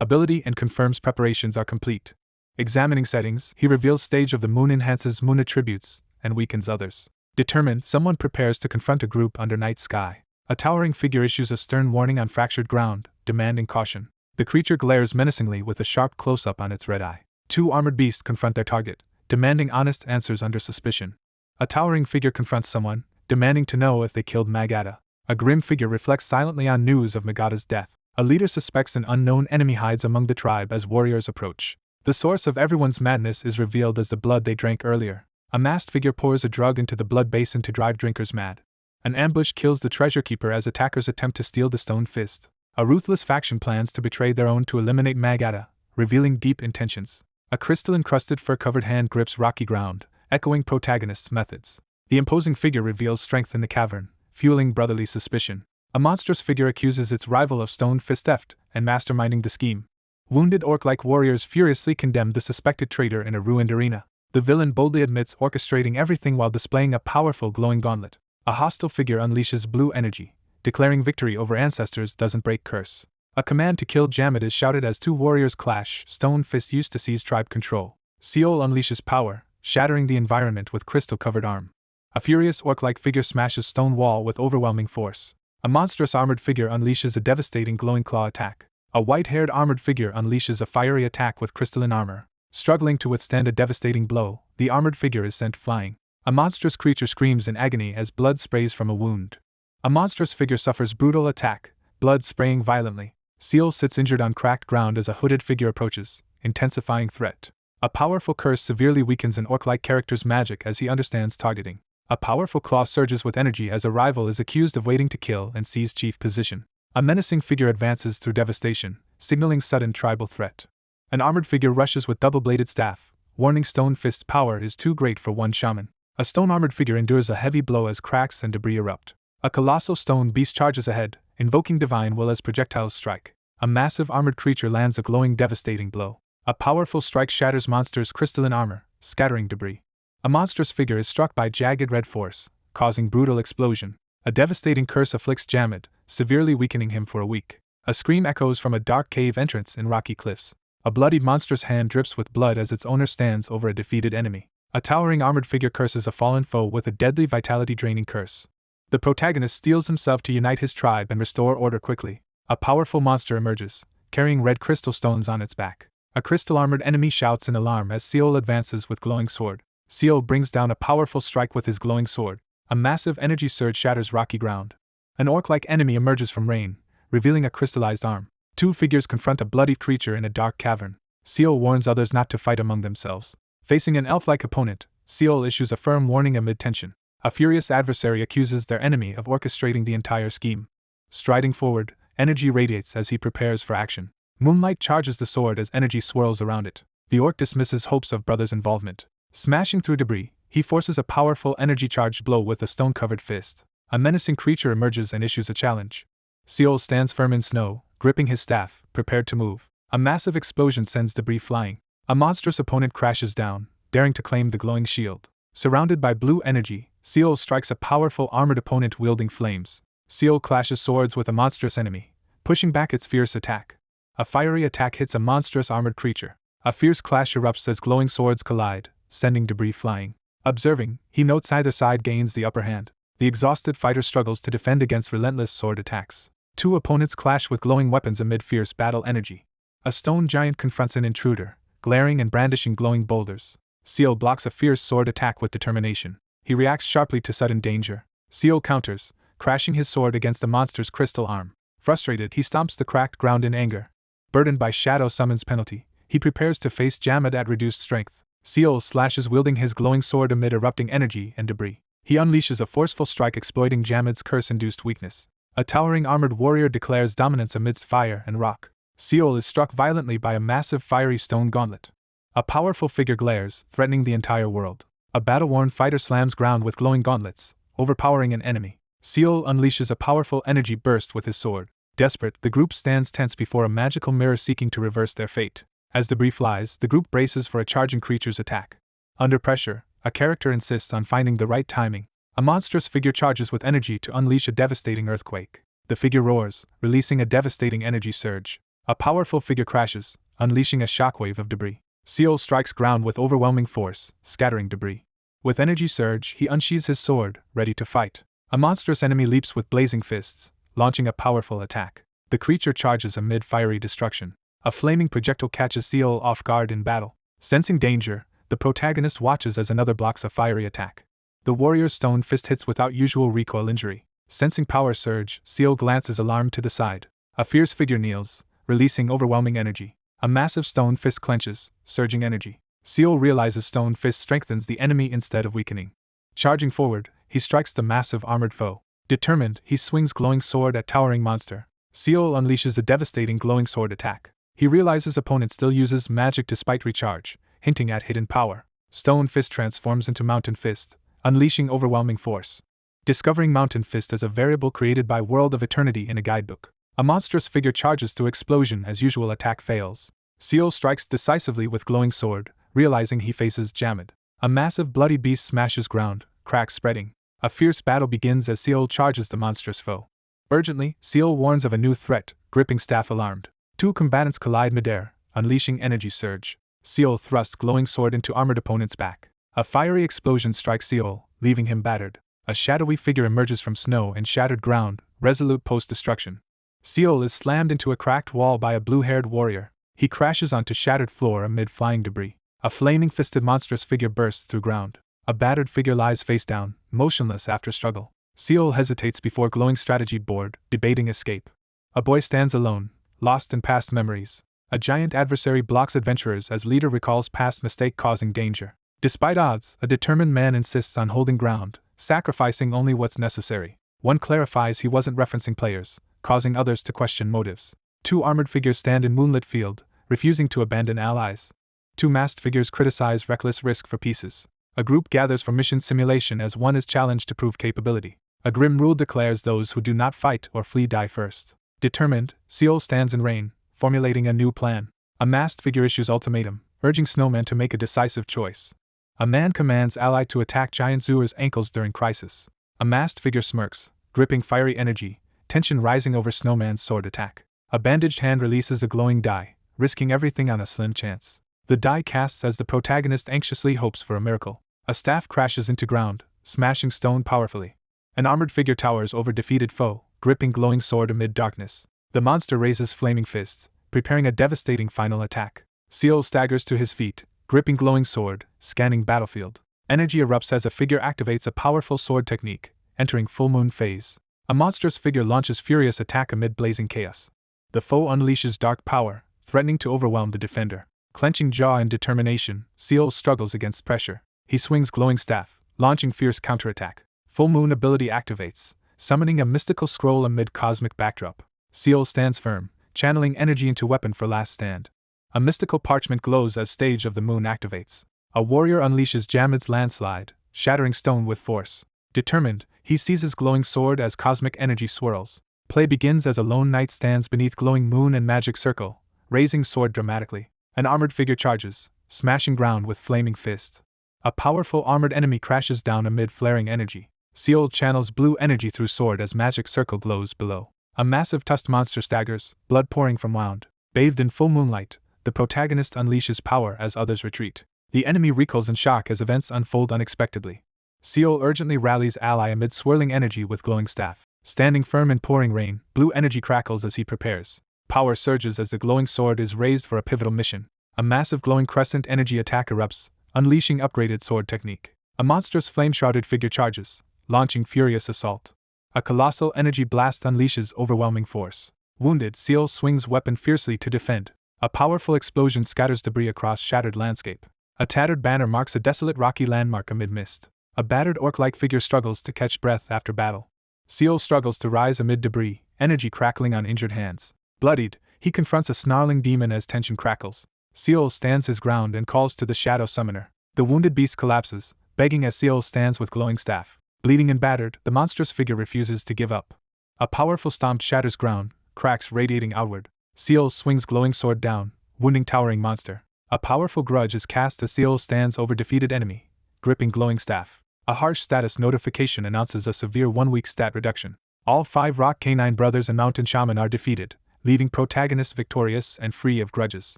ability and confirms preparations are complete. Examining settings, he reveals stage of the moon enhances moon attributes and weakens others. Determined, someone prepares to confront a group under night sky. A towering figure issues a stern warning on fractured ground, demanding caution. The creature glares menacingly with a sharp close-up on its red eye. 2 armored beasts confront their target, demanding honest answers under suspicion. A towering figure confronts someone, demanding to know if they killed Magada. A grim figure reflects silently on news of Magada's death. A leader suspects an unknown enemy hides among the tribe as warriors approach. The source of everyone's madness is revealed as the blood they drank earlier. A masked figure pours a drug into the blood basin to drive drinkers mad. An ambush kills the treasure keeper as attackers attempt to steal the stone fist. A ruthless faction plans to betray their own to eliminate Magada, revealing deep intentions. A crystal-encrusted fur-covered hand grips rocky ground, echoing protagonist's methods. The imposing figure reveals strength in the cavern, fueling brotherly suspicion. A monstrous figure accuses its rival of stone fist theft and masterminding the scheme. Wounded orc-like warriors furiously condemn the suspected traitor in a ruined arena. The villain boldly admits orchestrating everything while displaying a powerful glowing gauntlet. A hostile figure unleashes blue energy, declaring victory over ancestors doesn't break curse. A command to kill Jammed is shouted as 2 warriors clash, stone fist used to seize tribe control. Seol unleashes power, shattering the environment with crystal-covered arm. A furious orc-like figure smashes stone wall with overwhelming force. A monstrous armored figure unleashes a devastating glowing claw attack. A white-haired armored figure unleashes a fiery attack with crystalline armor. Struggling to withstand a devastating blow, the armored figure is sent flying. A monstrous creature screams in agony as blood sprays from a wound. A monstrous figure suffers brutal attack, blood spraying violently. Seol sits injured on cracked ground as a hooded figure approaches, intensifying threat. A powerful curse severely weakens an orc-like character's magic as he understands targeting. A powerful claw surges with energy as a rival is accused of waiting to kill and seize chief position. A menacing figure advances through devastation, signaling sudden tribal threat. An armored figure rushes with double-bladed staff, warning Stone Fist's power is too great for one shaman. A stone-armored figure endures a heavy blow as cracks and debris erupt. A colossal stone beast charges ahead, invoking divine will as projectiles strike. A massive armored creature lands a glowing, devastating blow. A powerful strike shatters monster's crystalline armor, scattering debris. A monstrous figure is struck by jagged red force, causing brutal explosion. A devastating curse afflicts Jammed, severely weakening him for a week. A scream echoes from a dark cave entrance in rocky cliffs. A bloodied monstrous hand drips with blood as its owner stands over a defeated enemy. A towering armored figure curses a fallen foe with a deadly vitality-draining curse. The protagonist steels himself to unite his tribe and restore order quickly. A powerful monster emerges, carrying red crystal stones on its back. A crystal-armored enemy shouts in alarm as Seol advances with glowing sword. Seol brings down a powerful strike with his glowing sword. A massive energy surge shatters rocky ground. An orc-like enemy emerges from rain, revealing a crystallized arm. 2 figures confront a bloodied creature in a dark cavern. Seol warns others not to fight among themselves. Facing an elf-like opponent, Seol issues a firm warning amid tension. A furious adversary accuses their enemy of orchestrating the entire scheme. Striding forward, energy radiates as he prepares for action. Moonlight charges the sword as energy swirls around it. The orc dismisses hopes of brother's involvement. Smashing through debris, he forces a powerful energy-charged blow with a stone-covered fist. A menacing creature emerges and issues a challenge. Seol stands firm in snow, gripping his staff, prepared to move. A massive explosion sends debris flying. A monstrous opponent crashes down, daring to claim the glowing shield. Surrounded by blue energy, Seol strikes a powerful armored opponent wielding flames. Seol clashes swords with a monstrous enemy, pushing back its fierce attack. A fiery attack hits a monstrous armored creature. A fierce clash erupts as glowing swords collide, sending debris flying. Observing, he notes either side gains the upper hand. The exhausted fighter struggles to defend against relentless sword attacks. Two opponents clash with glowing weapons amid fierce battle energy. A stone giant confronts an intruder, glaring and brandishing glowing boulders. Seol blocks a fierce sword attack with determination. He reacts sharply to sudden danger. Seol counters, crashing his sword against the monster's crystal arm. Frustrated, he stomps the cracked ground in anger. Burdened by Shadow Summon's penalty, he prepares to face Jammed at reduced strength. Seol slashes wielding his glowing sword amid erupting energy and debris. He unleashes a forceful strike exploiting Jammed's curse-induced weakness. A towering armored warrior declares dominance amidst fire and rock. Seol is struck violently by a massive fiery stone gauntlet. A powerful figure glares, threatening the entire world. A battle-worn fighter slams ground with glowing gauntlets, overpowering an enemy. Seol unleashes a powerful energy burst with his sword. Desperate, the group stands tense before a magical mirror seeking to reverse their fate. As debris flies, the group braces for a charging creature's attack. Under pressure, a character insists on finding the right timing. A monstrous figure charges with energy to unleash a devastating earthquake. The figure roars, releasing a devastating energy surge. A powerful figure crashes, unleashing a shockwave of debris. Seol strikes ground with overwhelming force, scattering debris. With energy surge, he unsheathes his sword, ready to fight. A monstrous enemy leaps with blazing fists, launching a powerful attack. The creature charges amid fiery destruction. A flaming projectile catches Seol off guard in battle. Sensing danger, the protagonist watches as another blocks a fiery attack. The warrior's stone fist hits without usual recoil injury. Sensing power surge, Seol glances alarmed to the side. A fierce figure kneels, releasing overwhelming energy. A massive stone fist clenches, surging energy. Seol realizes stone fist strengthens the enemy instead of weakening. Charging forward, he strikes the massive armored foe. Determined, he swings glowing sword at towering monster. Seol unleashes a devastating glowing sword attack. He realizes opponent still uses magic despite recharge, hinting at hidden power. Stone Fist transforms into Mountain Fist, unleashing overwhelming force. Discovering Mountain Fist as a variable created by World of Eternity in a guidebook. A monstrous figure charges through explosion as usual attack fails. Seol strikes decisively with glowing sword, realizing he faces Jammed. A massive bloody beast smashes ground, cracks spreading. A fierce battle begins as Seol charges the monstrous foe. Urgently, Seol warns of a new threat, gripping staff alarmed. Two combatants collide midair, unleashing energy surge. Seol thrusts glowing sword into armored opponent's back. A fiery explosion strikes Seol, leaving him battered. A shadowy figure emerges from snow and shattered ground, resolute post-destruction. Seol is slammed into a cracked wall by a blue-haired warrior. He crashes onto shattered floor amid flying debris. A flaming-fisted monstrous figure bursts through ground. A battered figure lies face down, motionless after struggle. Seol hesitates before glowing strategy board, debating escape. A boy stands alone, lost in past memories. A giant adversary blocks adventurers as leader recalls past mistake causing danger. Despite odds, a determined man insists on holding ground, sacrificing only what's necessary. One clarifies he wasn't referencing players, causing others to question motives. Two armored figures stand in moonlit field, refusing to abandon allies. Two masked figures criticize reckless risk for pieces. A group gathers for mission simulation as one is challenged to prove capability. A grim rule declares those who do not fight or flee die first. Determined, Seol stands in rain, formulating a new plan. A masked figure issues ultimatum, urging snowmen to make a decisive choice. A man commands ally to attack giant Zuer's ankles during crisis. A masked figure smirks, gripping fiery energy, tension rising over snowman's sword attack. A bandaged hand releases a glowing die, risking everything on a slim chance. The die casts as the protagonist anxiously hopes for a miracle. A staff crashes into ground, smashing stone powerfully. An armored figure towers over defeated foe, gripping glowing sword amid darkness. The monster raises flaming fists, preparing a devastating final attack. Seol staggers to his feet, gripping glowing sword, scanning battlefield. Energy erupts as a figure activates a powerful sword technique, entering full moon phase. A monstrous figure launches furious attack amid blazing chaos. The foe unleashes dark power, threatening to overwhelm the defender. Clenching jaw in determination, Seol struggles against pressure. He swings glowing staff, launching fierce counterattack. Full moon ability activates, summoning a mystical scroll amid cosmic backdrop. Seol stands firm, channeling energy into weapon for last stand. A mystical parchment glows as stage of the moon activates. A warrior unleashes Jammed's landslide, shattering stone with force. Determined, he seizes glowing sword as cosmic energy swirls. Play begins as a lone knight stands beneath glowing moon and magic circle, raising sword dramatically. An armored figure charges, smashing ground with flaming fist. A powerful armored enemy crashes down amid flaring energy. Seol channels blue energy through sword as magic circle glows below. A massive tusked monster staggers, blood pouring from wound. Bathed in full moonlight, the protagonist unleashes power as others retreat. The enemy recoils in shock as events unfold unexpectedly. Seol urgently rallies ally amid swirling energy with glowing staff. Standing firm in pouring rain, blue energy crackles as he prepares. Power surges as the glowing sword is raised for a pivotal mission. A massive glowing crescent energy attack erupts, unleashing upgraded sword technique. A monstrous flame-shrouded figure charges, launching furious assault. A colossal energy blast unleashes overwhelming force. Wounded, Seol swings weapon fiercely to defend. A powerful explosion scatters debris across shattered landscape. A tattered banner marks a desolate rocky landmark amid mist. A battered orc-like figure struggles to catch breath after battle. Seol struggles to rise amid debris, energy crackling on injured hands. Bloodied, he confronts a snarling demon as tension crackles. Seol stands his ground and calls to the shadow summoner. The wounded beast collapses, begging as Seol stands with glowing staff. Bleeding and battered, the monstrous figure refuses to give up. A powerful stomp shatters ground, cracks radiating outward. Seol swings glowing sword down, wounding towering monster. A powerful grudge is cast as Seol stands over defeated enemy, gripping glowing staff. A harsh status notification announces a severe 1-week stat reduction. All 5 rock canine brothers and mountain shaman are defeated, leaving protagonist victorious and free of grudges.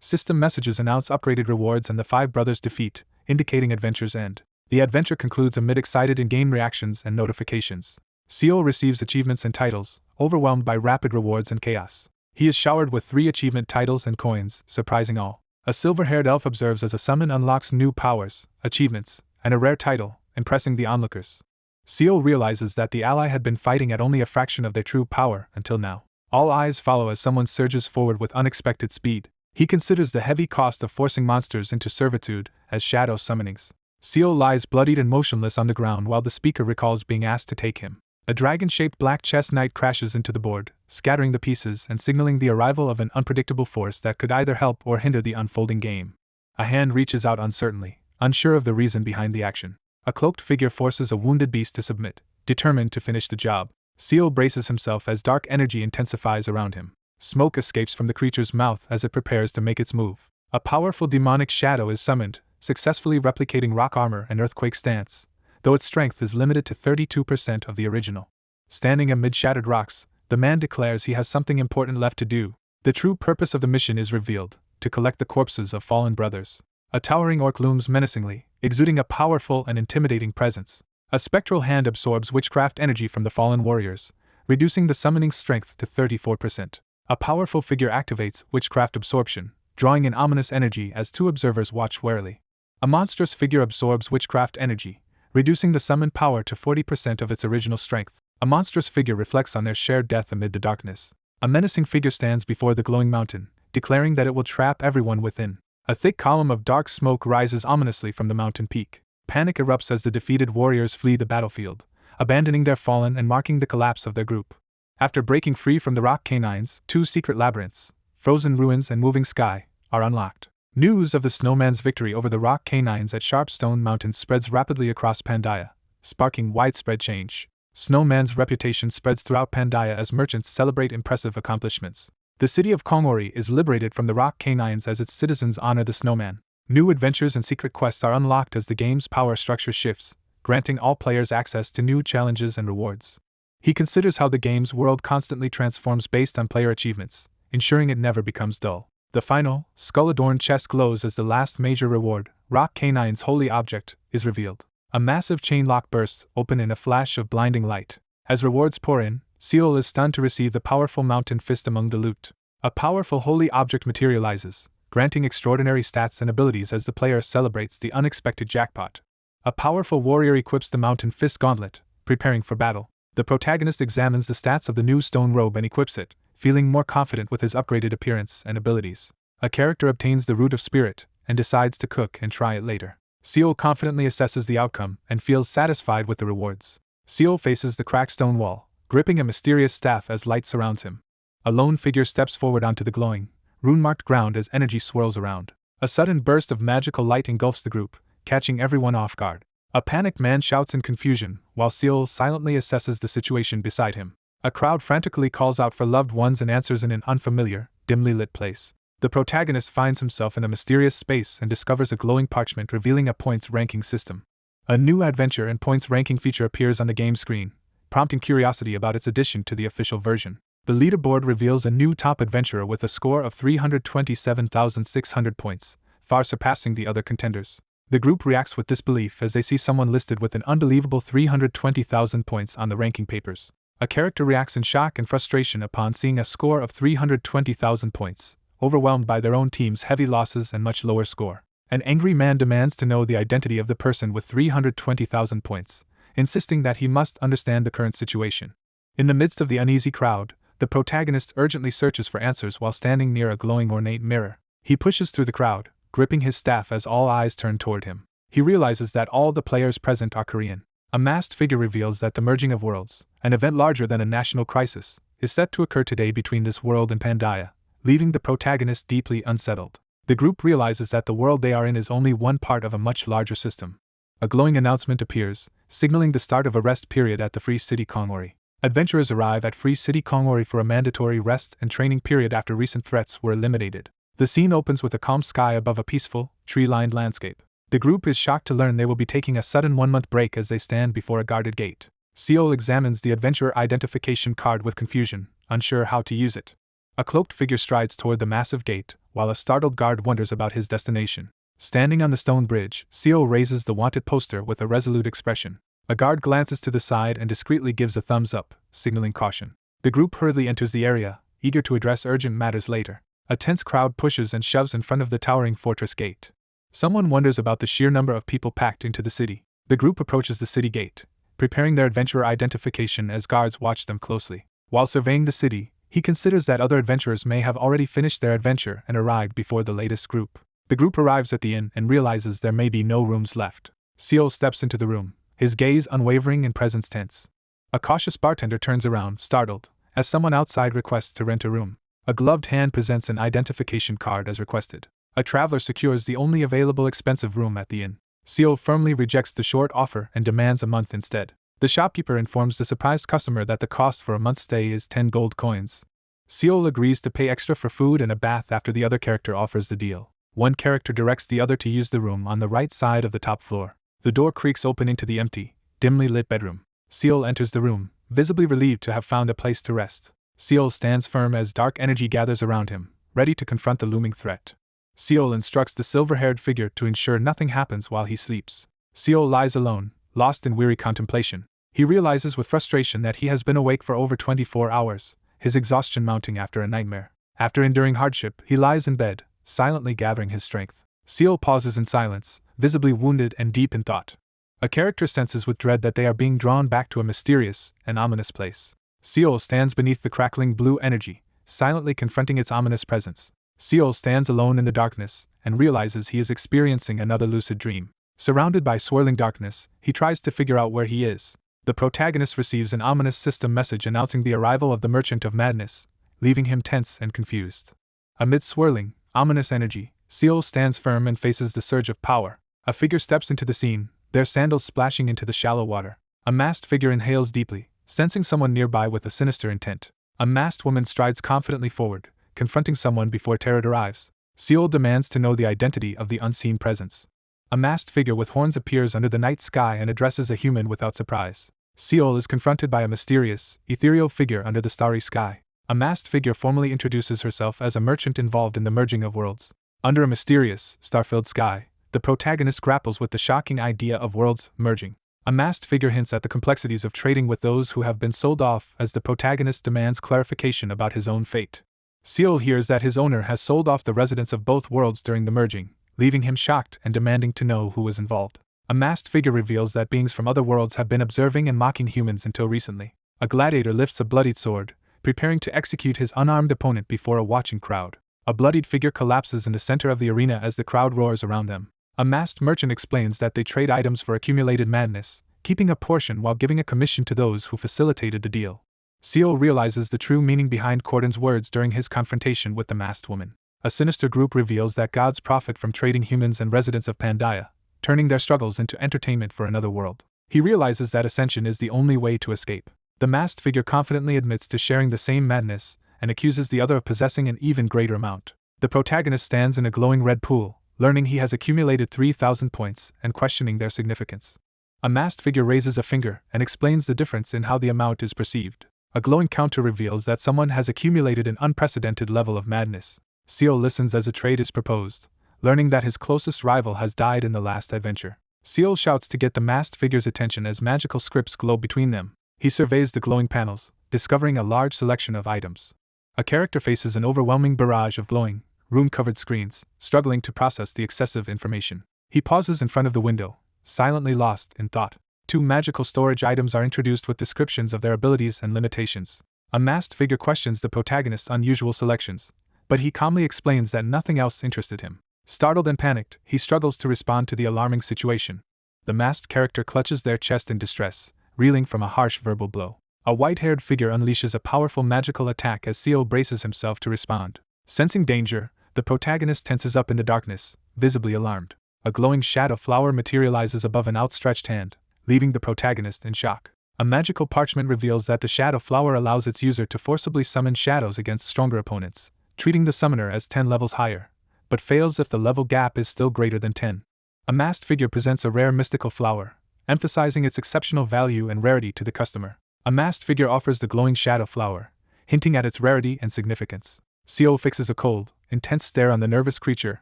System messages announce upgraded rewards and the 5 brothers' defeat, indicating adventure's end. The adventure concludes amid excited in-game reactions and notifications. Seol receives achievements and titles, overwhelmed by rapid rewards and chaos. He is showered with 3 achievement titles and coins, surprising all. A silver-haired elf observes as a summon unlocks new powers, achievements, and a rare title, impressing the onlookers. Seol realizes that the ally had been fighting at only a fraction of their true power until now. All eyes follow as someone surges forward with unexpected speed. He considers the heavy cost of forcing monsters into servitude as shadow summonings. Seol lies bloodied and motionless on the ground while the speaker recalls being asked to take him. A dragon-shaped black chess knight crashes into the board, scattering the pieces and signaling the arrival of an unpredictable force that could either help or hinder the unfolding game. A hand reaches out uncertainly, unsure of the reason behind the action. A cloaked figure forces a wounded beast to submit, determined to finish the job. Seol braces himself as dark energy intensifies around him. Smoke escapes from the creature's mouth as it prepares to make its move. A powerful demonic shadow is summoned, successfully replicating rock armor and earthquake stance, though its strength is limited to 32% of the original. Standing amid shattered rocks, the man declares he has something important left to do. The true purpose of the mission is revealed, to collect the corpses of fallen brothers. A towering orc looms menacingly, exuding a powerful and intimidating presence. A spectral hand absorbs witchcraft energy from the fallen warriors, reducing the summoning's strength to 34%. A powerful figure activates witchcraft absorption, drawing in ominous energy as 2 observers watch warily. A monstrous figure absorbs witchcraft energy, reducing the summoned power to 40% of its original strength. A monstrous figure reflects on their shared death amid the darkness. A menacing figure stands before the glowing mountain, declaring that it will trap everyone within. A thick column of dark smoke rises ominously from the mountain peak. Panic erupts as the defeated warriors flee the battlefield, abandoning their fallen and marking the collapse of their group. After breaking free from the rock canines, 2 secret labyrinths, frozen ruins and moving sky, are unlocked. News of the snowman's victory over the rock canines at Sharpstone Mountain spreads rapidly across Pandeia, sparking widespread change. Snowman's reputation spreads throughout Pandeia as merchants celebrate impressive accomplishments. The city of Kongori is liberated from the rock canines as its citizens honor the snowman. New adventures and secret quests are unlocked as the game's power structure shifts, granting all players access to new challenges and rewards. He considers how the game's world constantly transforms based on player achievements, ensuring it never becomes dull. The final, skull-adorned chest glows as the last major reward, Rock Canine's holy object, is revealed. A massive chain lock bursts open in a flash of blinding light. As rewards pour in, Seol is stunned to receive the powerful mountain fist among the loot. A powerful holy object materializes, granting extraordinary stats and abilities as the player celebrates the unexpected jackpot. A powerful warrior equips the mountain fist gauntlet, preparing for battle. The protagonist examines the stats of the new stone robe and equips it, feeling more confident with his upgraded appearance and abilities. A character obtains the root of spirit, and decides to cook and try it later. Seol confidently assesses the outcome and feels satisfied with the rewards. Seol faces the cracked stone wall, gripping a mysterious staff as light surrounds him. A lone figure steps forward onto the glowing, rune-marked ground as energy swirls around. A sudden burst of magical light engulfs the group, catching everyone off guard. A panicked man shouts in confusion, while Seol silently assesses the situation beside him. A crowd frantically calls out for loved ones and answers in an unfamiliar, dimly lit place. The protagonist finds himself in a mysterious space and discovers a glowing parchment revealing a points ranking system. A new adventure and points ranking feature appears on the game screen, prompting curiosity about its addition to the official version. The leaderboard reveals a new top adventurer with a score of 327,600 points, far surpassing the other contenders. The group reacts with disbelief as they see someone listed with an unbelievable 320,000 points on the ranking papers. A character reacts in shock and frustration upon seeing a score of 320,000 points, overwhelmed by their own team's heavy losses and much lower score. An angry man demands to know the identity of the person with 320,000 points, insisting that he must understand the current situation. In the midst of the uneasy crowd, the protagonist urgently searches for answers while standing near a glowing ornate mirror. He pushes through the crowd, gripping his staff as all eyes turn toward him. He realizes that all the players present are Korean. A masked figure reveals that the merging of worlds, an event larger than a national crisis, is set to occur today between this world and Pandeia, leaving the protagonist deeply unsettled. The group realizes that the world they are in is only one part of a much larger system. A glowing announcement appears, signaling the start of a rest period at the Free City Kongori. Adventurers arrive at Free City Kongori for a mandatory rest and training period after recent threats were eliminated. The scene opens with a calm sky above a peaceful, tree-lined landscape. The group is shocked to learn they will be taking a sudden one-month break as they stand before a guarded gate. Seol examines the adventurer identification card with confusion, unsure how to use it. A cloaked figure strides toward the massive gate, while a startled guard wonders about his destination. Standing on the stone bridge, Seol raises the wanted poster with a resolute expression. A guard glances to the side and discreetly gives a thumbs up, signaling caution. The group hurriedly enters the area, eager to address urgent matters later. A tense crowd pushes and shoves in front of the towering fortress gate. Someone wonders about the sheer number of people packed into the city. The group approaches the city gate, preparing their adventurer identification as guards watch them closely. While surveying the city, he considers that other adventurers may have already finished their adventure and arrived before the latest group. The group arrives at the inn and realizes there may be no rooms left. Seol steps into the room, his gaze unwavering and presence tense. A cautious bartender turns around, startled, as someone outside requests to rent a room. A gloved hand presents an identification card as requested. A traveler secures the only available expensive room at the inn. Seol firmly rejects the short offer and demands a month instead. The shopkeeper informs the surprised customer that the cost for a month's stay is 10 gold coins. Seol agrees to pay extra for food and a bath after the other character offers the deal. One character directs the other to use the room on the right side of the top floor. The door creaks open into the empty, dimly lit bedroom. Seol enters the room, visibly relieved to have found a place to rest. Seol stands firm as dark energy gathers around him, ready to confront the looming threat. Seol instructs the silver-haired figure to ensure nothing happens while he sleeps. Seol lies alone, lost in weary contemplation. He realizes with frustration that he has been awake for over 24 hours, his exhaustion mounting after a nightmare. After enduring hardship, he lies in bed, silently gathering his strength. Seol pauses in silence, visibly wounded and deep in thought. A character senses with dread that they are being drawn back to a mysterious and ominous place. Seol stands beneath the crackling blue energy, silently confronting its ominous presence. Seol stands alone in the darkness, and realizes he is experiencing another lucid dream. Surrounded by swirling darkness, he tries to figure out where he is. The protagonist receives an ominous system message announcing the arrival of the Merchant of Madness, leaving him tense and confused. Amid swirling, ominous energy, Seol stands firm and faces the surge of power. A figure steps into the scene, their sandals splashing into the shallow water. A masked figure inhales deeply, sensing someone nearby with a sinister intent. A masked woman strides confidently forward, confronting someone before terror arrives. Seol demands to know the identity of the unseen presence. A masked figure with horns appears under the night sky and addresses a human without surprise. Seol is confronted by a mysterious, ethereal figure under the starry sky. A masked figure formally introduces herself as a merchant involved in the merging of worlds. Under a mysterious, star-filled sky, the protagonist grapples with the shocking idea of worlds merging. A masked figure hints at the complexities of trading with those who have been sold off as the protagonist demands clarification about his own fate. Seol hears that his owner has sold off the residents of both worlds during the merging, leaving him shocked and demanding to know who was involved. A masked figure reveals that beings from other worlds have been observing and mocking humans until recently. A gladiator lifts a bloodied sword, preparing to execute his unarmed opponent before a watching crowd. A bloodied figure collapses in the center of the arena as the crowd roars around them. A masked merchant explains that they trade items for accumulated madness, keeping a portion while giving a commission to those who facilitated the deal. Seol realizes the true meaning behind Cordon's words during his confrontation with the masked woman. A sinister group reveals that gods profit from trading humans and residents of Pandeia, turning their struggles into entertainment for another world. He realizes that Ascension is the only way to escape. The masked figure confidently admits to sharing the same madness and accuses the other of possessing an even greater amount. The protagonist stands in a glowing red pool, learning he has accumulated 3,000 points and questioning their significance. A masked figure raises a finger and explains the difference in how the amount is perceived. A glowing counter reveals that someone has accumulated an unprecedented level of madness. Seol listens as a trade is proposed, learning that his closest rival has died in the last adventure. Seol shouts to get the masked figure's attention as magical scripts glow between them. He surveys the glowing panels, discovering a large selection of items. A character faces an overwhelming barrage of glowing, rune-covered screens, struggling to process the excessive information. He pauses in front of the window, silently lost in thought. 2 magical storage items are introduced with descriptions of their abilities and limitations. A masked figure questions the protagonist's unusual selections, but he calmly explains that nothing else interested him. Startled and panicked, he struggles to respond to the alarming situation. The masked character clutches their chest in distress, reeling from a harsh verbal blow. A white-haired figure unleashes a powerful magical attack as Seol braces himself to respond. Sensing danger, the protagonist tenses up in the darkness, visibly alarmed. A glowing shadow flower materializes above an outstretched hand, leaving the protagonist in shock. A magical parchment reveals that the shadow flower allows its user to forcibly summon shadows against stronger opponents, treating the summoner as 10 levels higher, but fails if the level gap is still greater than 10. A masked figure presents a rare mystical flower, emphasizing its exceptional value and rarity to the customer. A masked figure offers the glowing shadow flower, hinting at its rarity and significance. Seol fixes a cold, intense stare on the nervous creature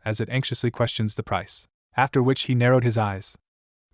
as it anxiously questions the price, after which he narrowed his eyes.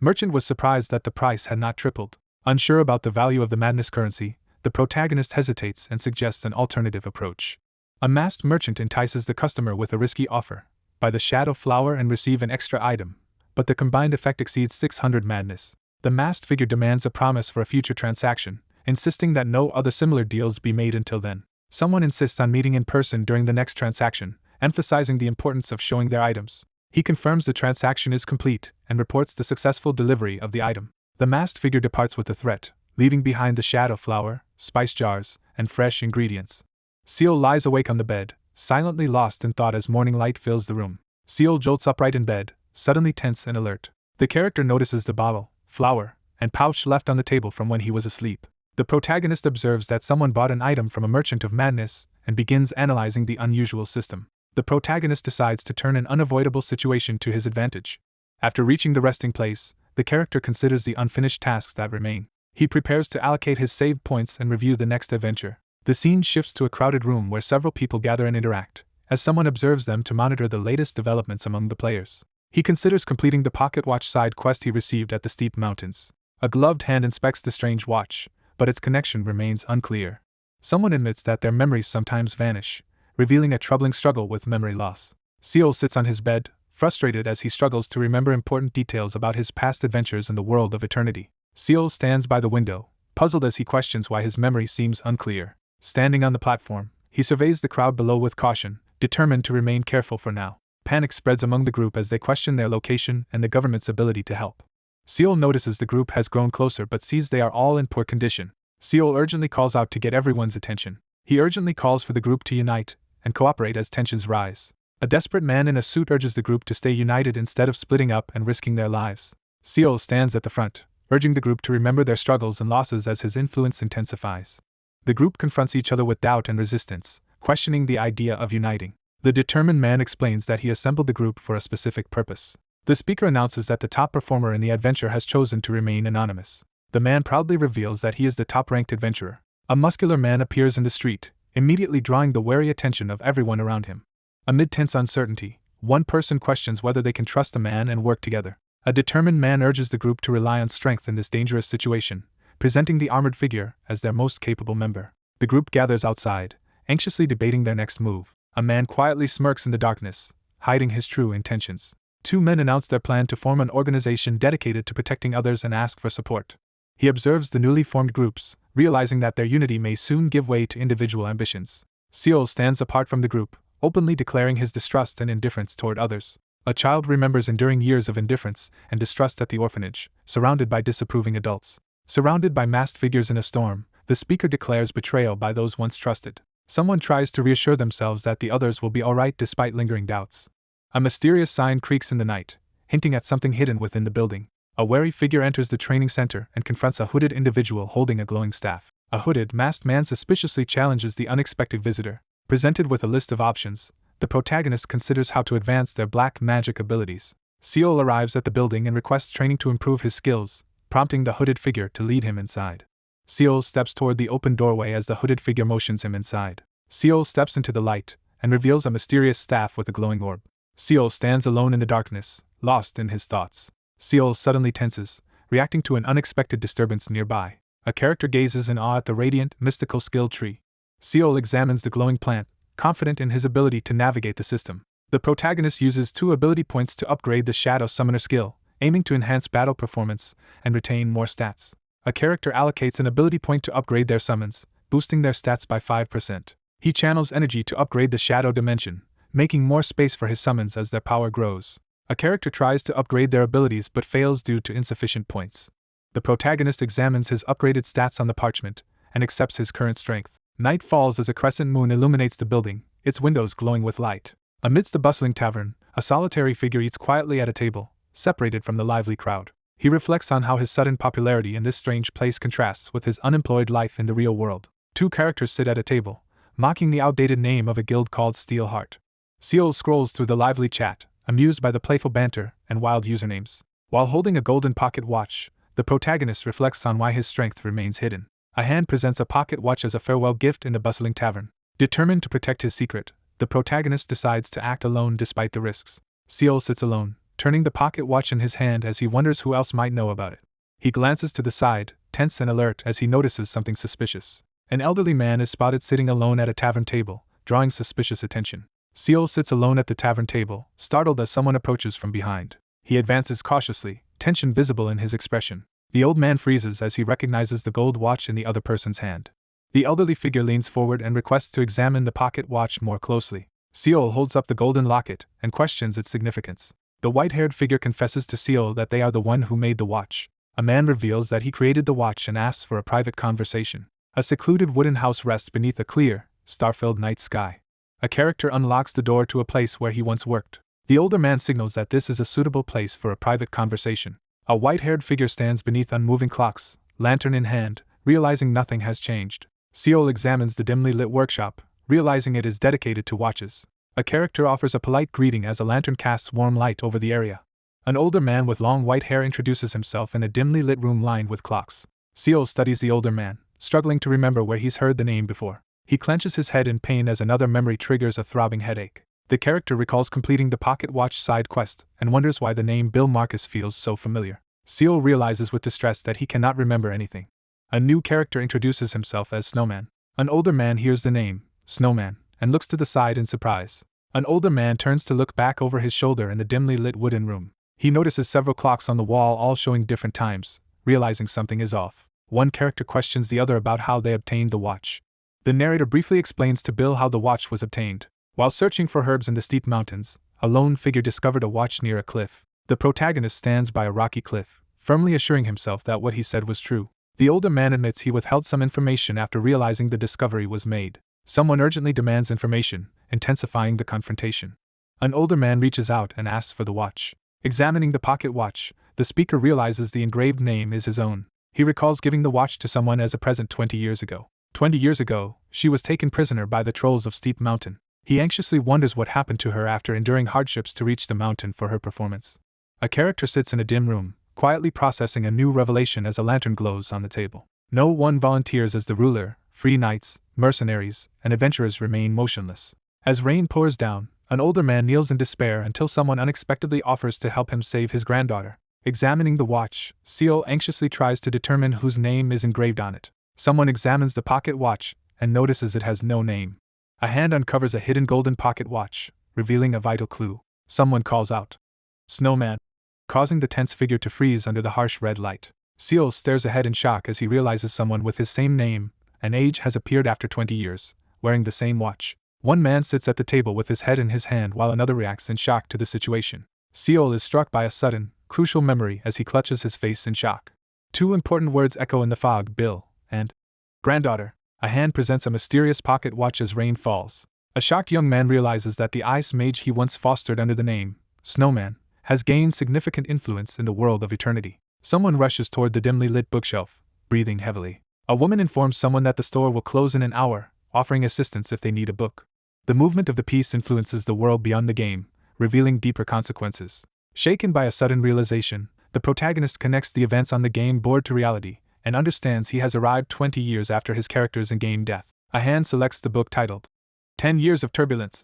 Merchant was surprised that the price had not tripled. Unsure about the value of the madness currency, the protagonist hesitates and suggests an alternative approach. A masked merchant entices the customer with a risky offer: buy the shadow flower and receive an extra item, but the combined effect exceeds 600 madness. The masked figure demands a promise for a future transaction, insisting that no other similar deals be made until then. Someone insists on meeting in person during the next transaction, emphasizing the importance of showing their items. He confirms the transaction is complete and reports the successful delivery of the item. The masked figure departs with the threat, leaving behind the shadow flower, spice jars, and fresh ingredients. Seol lies awake on the bed, silently lost in thought as morning light fills the room. Seol jolts upright in bed, suddenly tense and alert. The character notices the bottle, flower, and pouch left on the table from when he was asleep. The protagonist observes that someone bought an item from a merchant of madness and begins analyzing the unusual system. The protagonist decides to turn an unavoidable situation to his advantage. After reaching the resting place, the character considers the unfinished tasks that remain. He prepares to allocate his saved points and review the next adventure. The scene shifts to a crowded room where several people gather and interact, as someone observes them to monitor the latest developments among the players. He considers completing the pocket watch side quest he received at the steep mountains. A gloved hand inspects the strange watch, but its connection remains unclear. Someone admits that their memories sometimes vanish, revealing a troubling struggle with memory loss. Seol sits on his bed, frustrated as he struggles to remember important details about his past adventures in the world of eternity. Seol stands by the window, puzzled as he questions why his memory seems unclear. Standing on the platform, he surveys the crowd below with caution, determined to remain careful for now. Panic spreads among the group as they question their location and the government's ability to help. Seol notices the group has grown closer but sees they are all in poor condition. Seol urgently calls out to get everyone's attention. He urgently calls for the group to unite and cooperate as tensions rise. A desperate man in a suit urges the group to stay united instead of splitting up and risking their lives. Seol stands at the front, urging the group to remember their struggles and losses as his influence intensifies. The group confronts each other with doubt and resistance, questioning the idea of uniting. The determined man explains that he assembled the group for a specific purpose. The speaker announces that the top performer in the adventure has chosen to remain anonymous. The man proudly reveals that he is the top-ranked adventurer. A muscular man appears in the street, immediately drawing the wary attention of everyone around him. Amid tense uncertainty, one person questions whether they can trust the man and work together. A determined man urges the group to rely on strength in this dangerous situation, presenting the armored figure as their most capable member. The group gathers outside, anxiously debating their next move. A man quietly smirks in the darkness, hiding his true intentions. 2 men announce their plan to form an organization dedicated to protecting others and ask for support. He observes the newly formed groups, realizing that their unity may soon give way to individual ambitions. Seol stands apart from the group, openly declaring his distrust and indifference toward others. A child remembers enduring years of indifference and distrust at the orphanage, surrounded by disapproving adults. Surrounded by masked figures in a storm, the speaker declares betrayal by those once trusted. Someone tries to reassure themselves that the others will be alright despite lingering doubts. A mysterious sign creaks in the night, hinting at something hidden within the building. A wary figure enters the training center and confronts a hooded individual holding a glowing staff. A hooded, masked man suspiciously challenges the unexpected visitor. Presented with a list of options, the protagonist considers how to advance their black magic abilities. Seol arrives at the building and requests training to improve his skills, prompting the hooded figure to lead him inside. Seol steps toward the open doorway as the hooded figure motions him inside. Seol steps into the light and reveals a mysterious staff with a glowing orb. Seol stands alone in the darkness, lost in his thoughts. Seol suddenly tenses, reacting to an unexpected disturbance nearby. A character gazes in awe at the radiant, mystical skill tree. Seol examines the glowing plant, confident in his ability to navigate the system. The protagonist uses 2 ability points to upgrade the Shadow Summoner skill, aiming to enhance battle performance and retain more stats. A character allocates an ability point to upgrade their summons, boosting their stats by 5%. He channels energy to upgrade the Shadow Dimension, making more space for his summons as their power grows. A character tries to upgrade their abilities but fails due to insufficient points. The protagonist examines his upgraded stats on the parchment and accepts his current strength. Night falls as a crescent moon illuminates the building, its windows glowing with light. Amidst the bustling tavern, a solitary figure eats quietly at a table, separated from the lively crowd. He reflects on how his sudden popularity in this strange place contrasts with his unemployed life in the real world. 2 characters sit at a table, mocking the outdated name of a guild called Steelheart. Seol scrolls through the lively chat, amused by the playful banter and wild usernames. While holding a golden pocket watch, the protagonist reflects on why his strength remains hidden. A hand presents a pocket watch as a farewell gift in the bustling tavern. Determined to protect his secret, the protagonist decides to act alone despite the risks. Seol sits alone, turning the pocket watch in his hand as he wonders who else might know about it. He glances to the side, tense and alert as he notices something suspicious. An elderly man is spotted sitting alone at a tavern table, drawing suspicious attention. Seol sits alone at the tavern table, startled as someone approaches from behind. He advances cautiously, tension visible in his expression. The old man freezes as he recognizes the gold watch in the other person's hand. The elderly figure leans forward and requests to examine the pocket watch more closely. Seol holds up the golden locket and questions its significance. The white-haired figure confesses to Seol that they are the one who made the watch. A man reveals that he created the watch and asks for a private conversation. A secluded wooden house rests beneath a clear, star-filled night sky. A character unlocks the door to a place where he once worked. The older man signals that this is a suitable place for a private conversation. A white-haired figure stands beneath unmoving clocks, lantern in hand, realizing nothing has changed. Seol examines the dimly lit workshop, realizing it is dedicated to watches. A character offers a polite greeting as a lantern casts warm light over the area. An older man with long white hair introduces himself in a dimly lit room lined with clocks. Seol studies the older man, struggling to remember where he's heard the name before. He clenches his head in pain as another memory triggers a throbbing headache. The character recalls completing the pocket watch side quest and wonders why the name Bill Marcus feels so familiar. Seol realizes with distress that he cannot remember anything. A new character introduces himself as Snowman. An older man hears the name, Snowman, and looks to the side in surprise. An older man turns to look back over his shoulder in the dimly lit wooden room. He notices several clocks on the wall all showing different times, realizing something is off. One character questions the other about how they obtained the watch. The narrator briefly explains to Bill how the watch was obtained. While searching for herbs in the steep mountains, a lone figure discovered a watch near a cliff. The protagonist stands by a rocky cliff, firmly assuring himself that what he said was true. The older man admits he withheld some information after realizing the discovery was made. Someone urgently demands information, intensifying the confrontation. An older man reaches out and asks for the watch. Examining the pocket watch, the speaker realizes the engraved name is his own. He recalls giving the watch to someone as a present 20 years ago. 20 years ago, she was taken prisoner by the trolls of Steep Mountain. He anxiously wonders what happened to her after enduring hardships to reach the mountain for her performance. A character sits in a dim room, quietly processing a new revelation as a lantern glows on the table. No one volunteers as the ruler. Free knights, mercenaries, and adventurers remain motionless. As rain pours down, an older man kneels in despair until someone unexpectedly offers to help him save his granddaughter. Examining the watch, Seol anxiously tries to determine whose name is engraved on it. Someone examines the pocket watch and notices it has no name. A hand uncovers a hidden golden pocket watch, revealing a vital clue. Someone calls out, "Snowman," causing the tense figure to freeze under the harsh red light. Seol stares ahead in shock as he realizes someone with his same name and age has appeared after 20 years, wearing the same watch. One man sits at the table with his head in his hand while another reacts in shock to the situation. Seol is struck by a sudden, crucial memory as he clutches his face in shock. 2 important words echo in the fog: Bill and granddaughter. A hand presents a mysterious pocket watch as rain falls. A shocked young man realizes that the ice mage he once fostered under the name Snowman has gained significant influence in the world of eternity. Someone rushes toward the dimly lit bookshelf, breathing heavily. A woman informs someone that the store will close in an hour, offering assistance if they need a book. The movement of the piece influences the world beyond the game, revealing deeper consequences. Shaken by a sudden realization, the protagonist connects the events on the game board to reality, and understands he has arrived 20 years after his character's in-game death. A hand selects the book titled 10 Years of Turbulence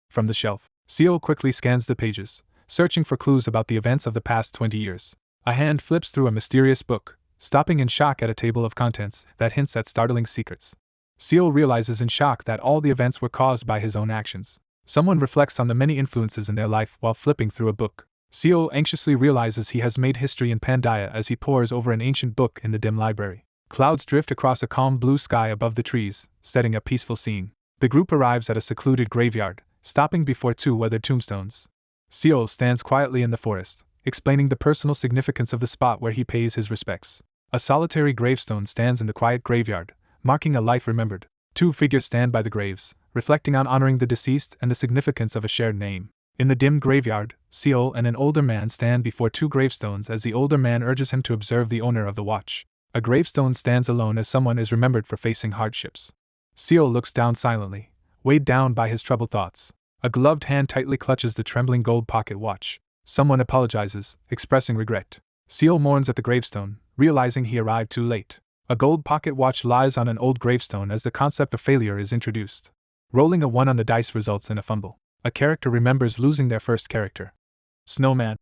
from the shelf. Seol quickly scans the pages, searching for clues about the events of the past 20 years. A hand flips through a mysterious book, stopping in shock at a table of contents that hints at startling secrets. Seol realizes in shock that all the events were caused by his own actions. Someone reflects on the many influences in their life while flipping through a book. Seol anxiously realizes he has made history in Pandeia as he pores over an ancient book in the dim library. Clouds drift across a calm blue sky above the trees, setting a peaceful scene. The group arrives at a secluded graveyard, stopping before two weathered tombstones. Seol stands quietly in the forest, explaining the personal significance of the spot where he pays his respects. A solitary gravestone stands in the quiet graveyard, marking a life remembered. Two figures stand by the graves, reflecting on honoring the deceased and the significance of a shared name. In the dim graveyard, Seol and an older man stand before two gravestones as the older man urges him to observe the owner of the watch. A gravestone stands alone as someone is remembered for facing hardships. Seol looks down silently, weighed down by his troubled thoughts. A gloved hand tightly clutches the trembling gold pocket watch. Someone apologizes, expressing regret. Seol mourns at the gravestone, realizing he arrived too late. A gold pocket watch lies on an old gravestone as the concept of failure is introduced. Rolling a 1 on the dice results in a fumble. A character remembers losing their first character. Snowman.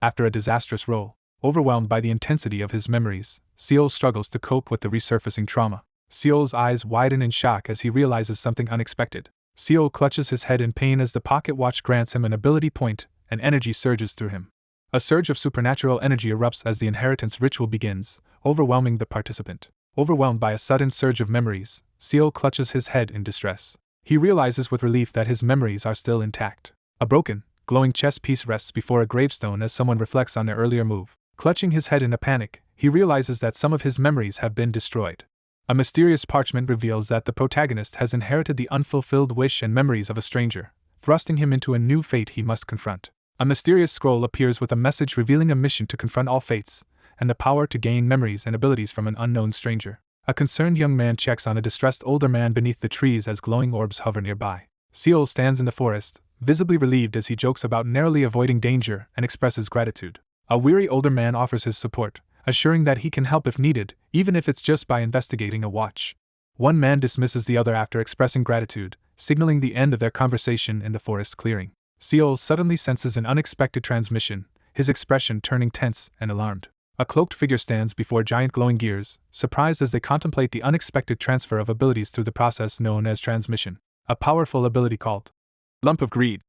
After a disastrous roll, overwhelmed by the intensity of his memories, Seol struggles to cope with the resurfacing trauma. Seol's eyes widen in shock as he realizes something unexpected. Seol clutches his head in pain as the pocket watch grants him an ability point, and energy surges through him. A surge of supernatural energy erupts as the inheritance ritual begins, overwhelming the participant. Overwhelmed by a sudden surge of memories, Seol clutches his head in distress. He realizes with relief that his memories are still intact. A broken, glowing chess piece rests before a gravestone as someone reflects on their earlier move. Clutching his head in a panic, he realizes that some of his memories have been destroyed. A mysterious parchment reveals that the protagonist has inherited the unfulfilled wish and memories of a stranger, thrusting him into a new fate he must confront. A mysterious scroll appears with a message revealing a mission to confront all fates, and the power to gain memories and abilities from an unknown stranger. A concerned young man checks on a distressed older man beneath the trees as glowing orbs hover nearby. Seol stands in the forest, visibly relieved as he jokes about narrowly avoiding danger and expresses gratitude. A weary older man offers his support, assuring that he can help if needed, even if it's just by investigating a watch. One man dismisses the other after expressing gratitude, signaling the end of their conversation in the forest clearing. Seol suddenly senses an unexpected transmission, his expression turning tense and alarmed. A cloaked figure stands before giant glowing gears, surprised as they contemplate the unexpected transfer of abilities through the process known as transmission. A powerful ability called Lump of Greed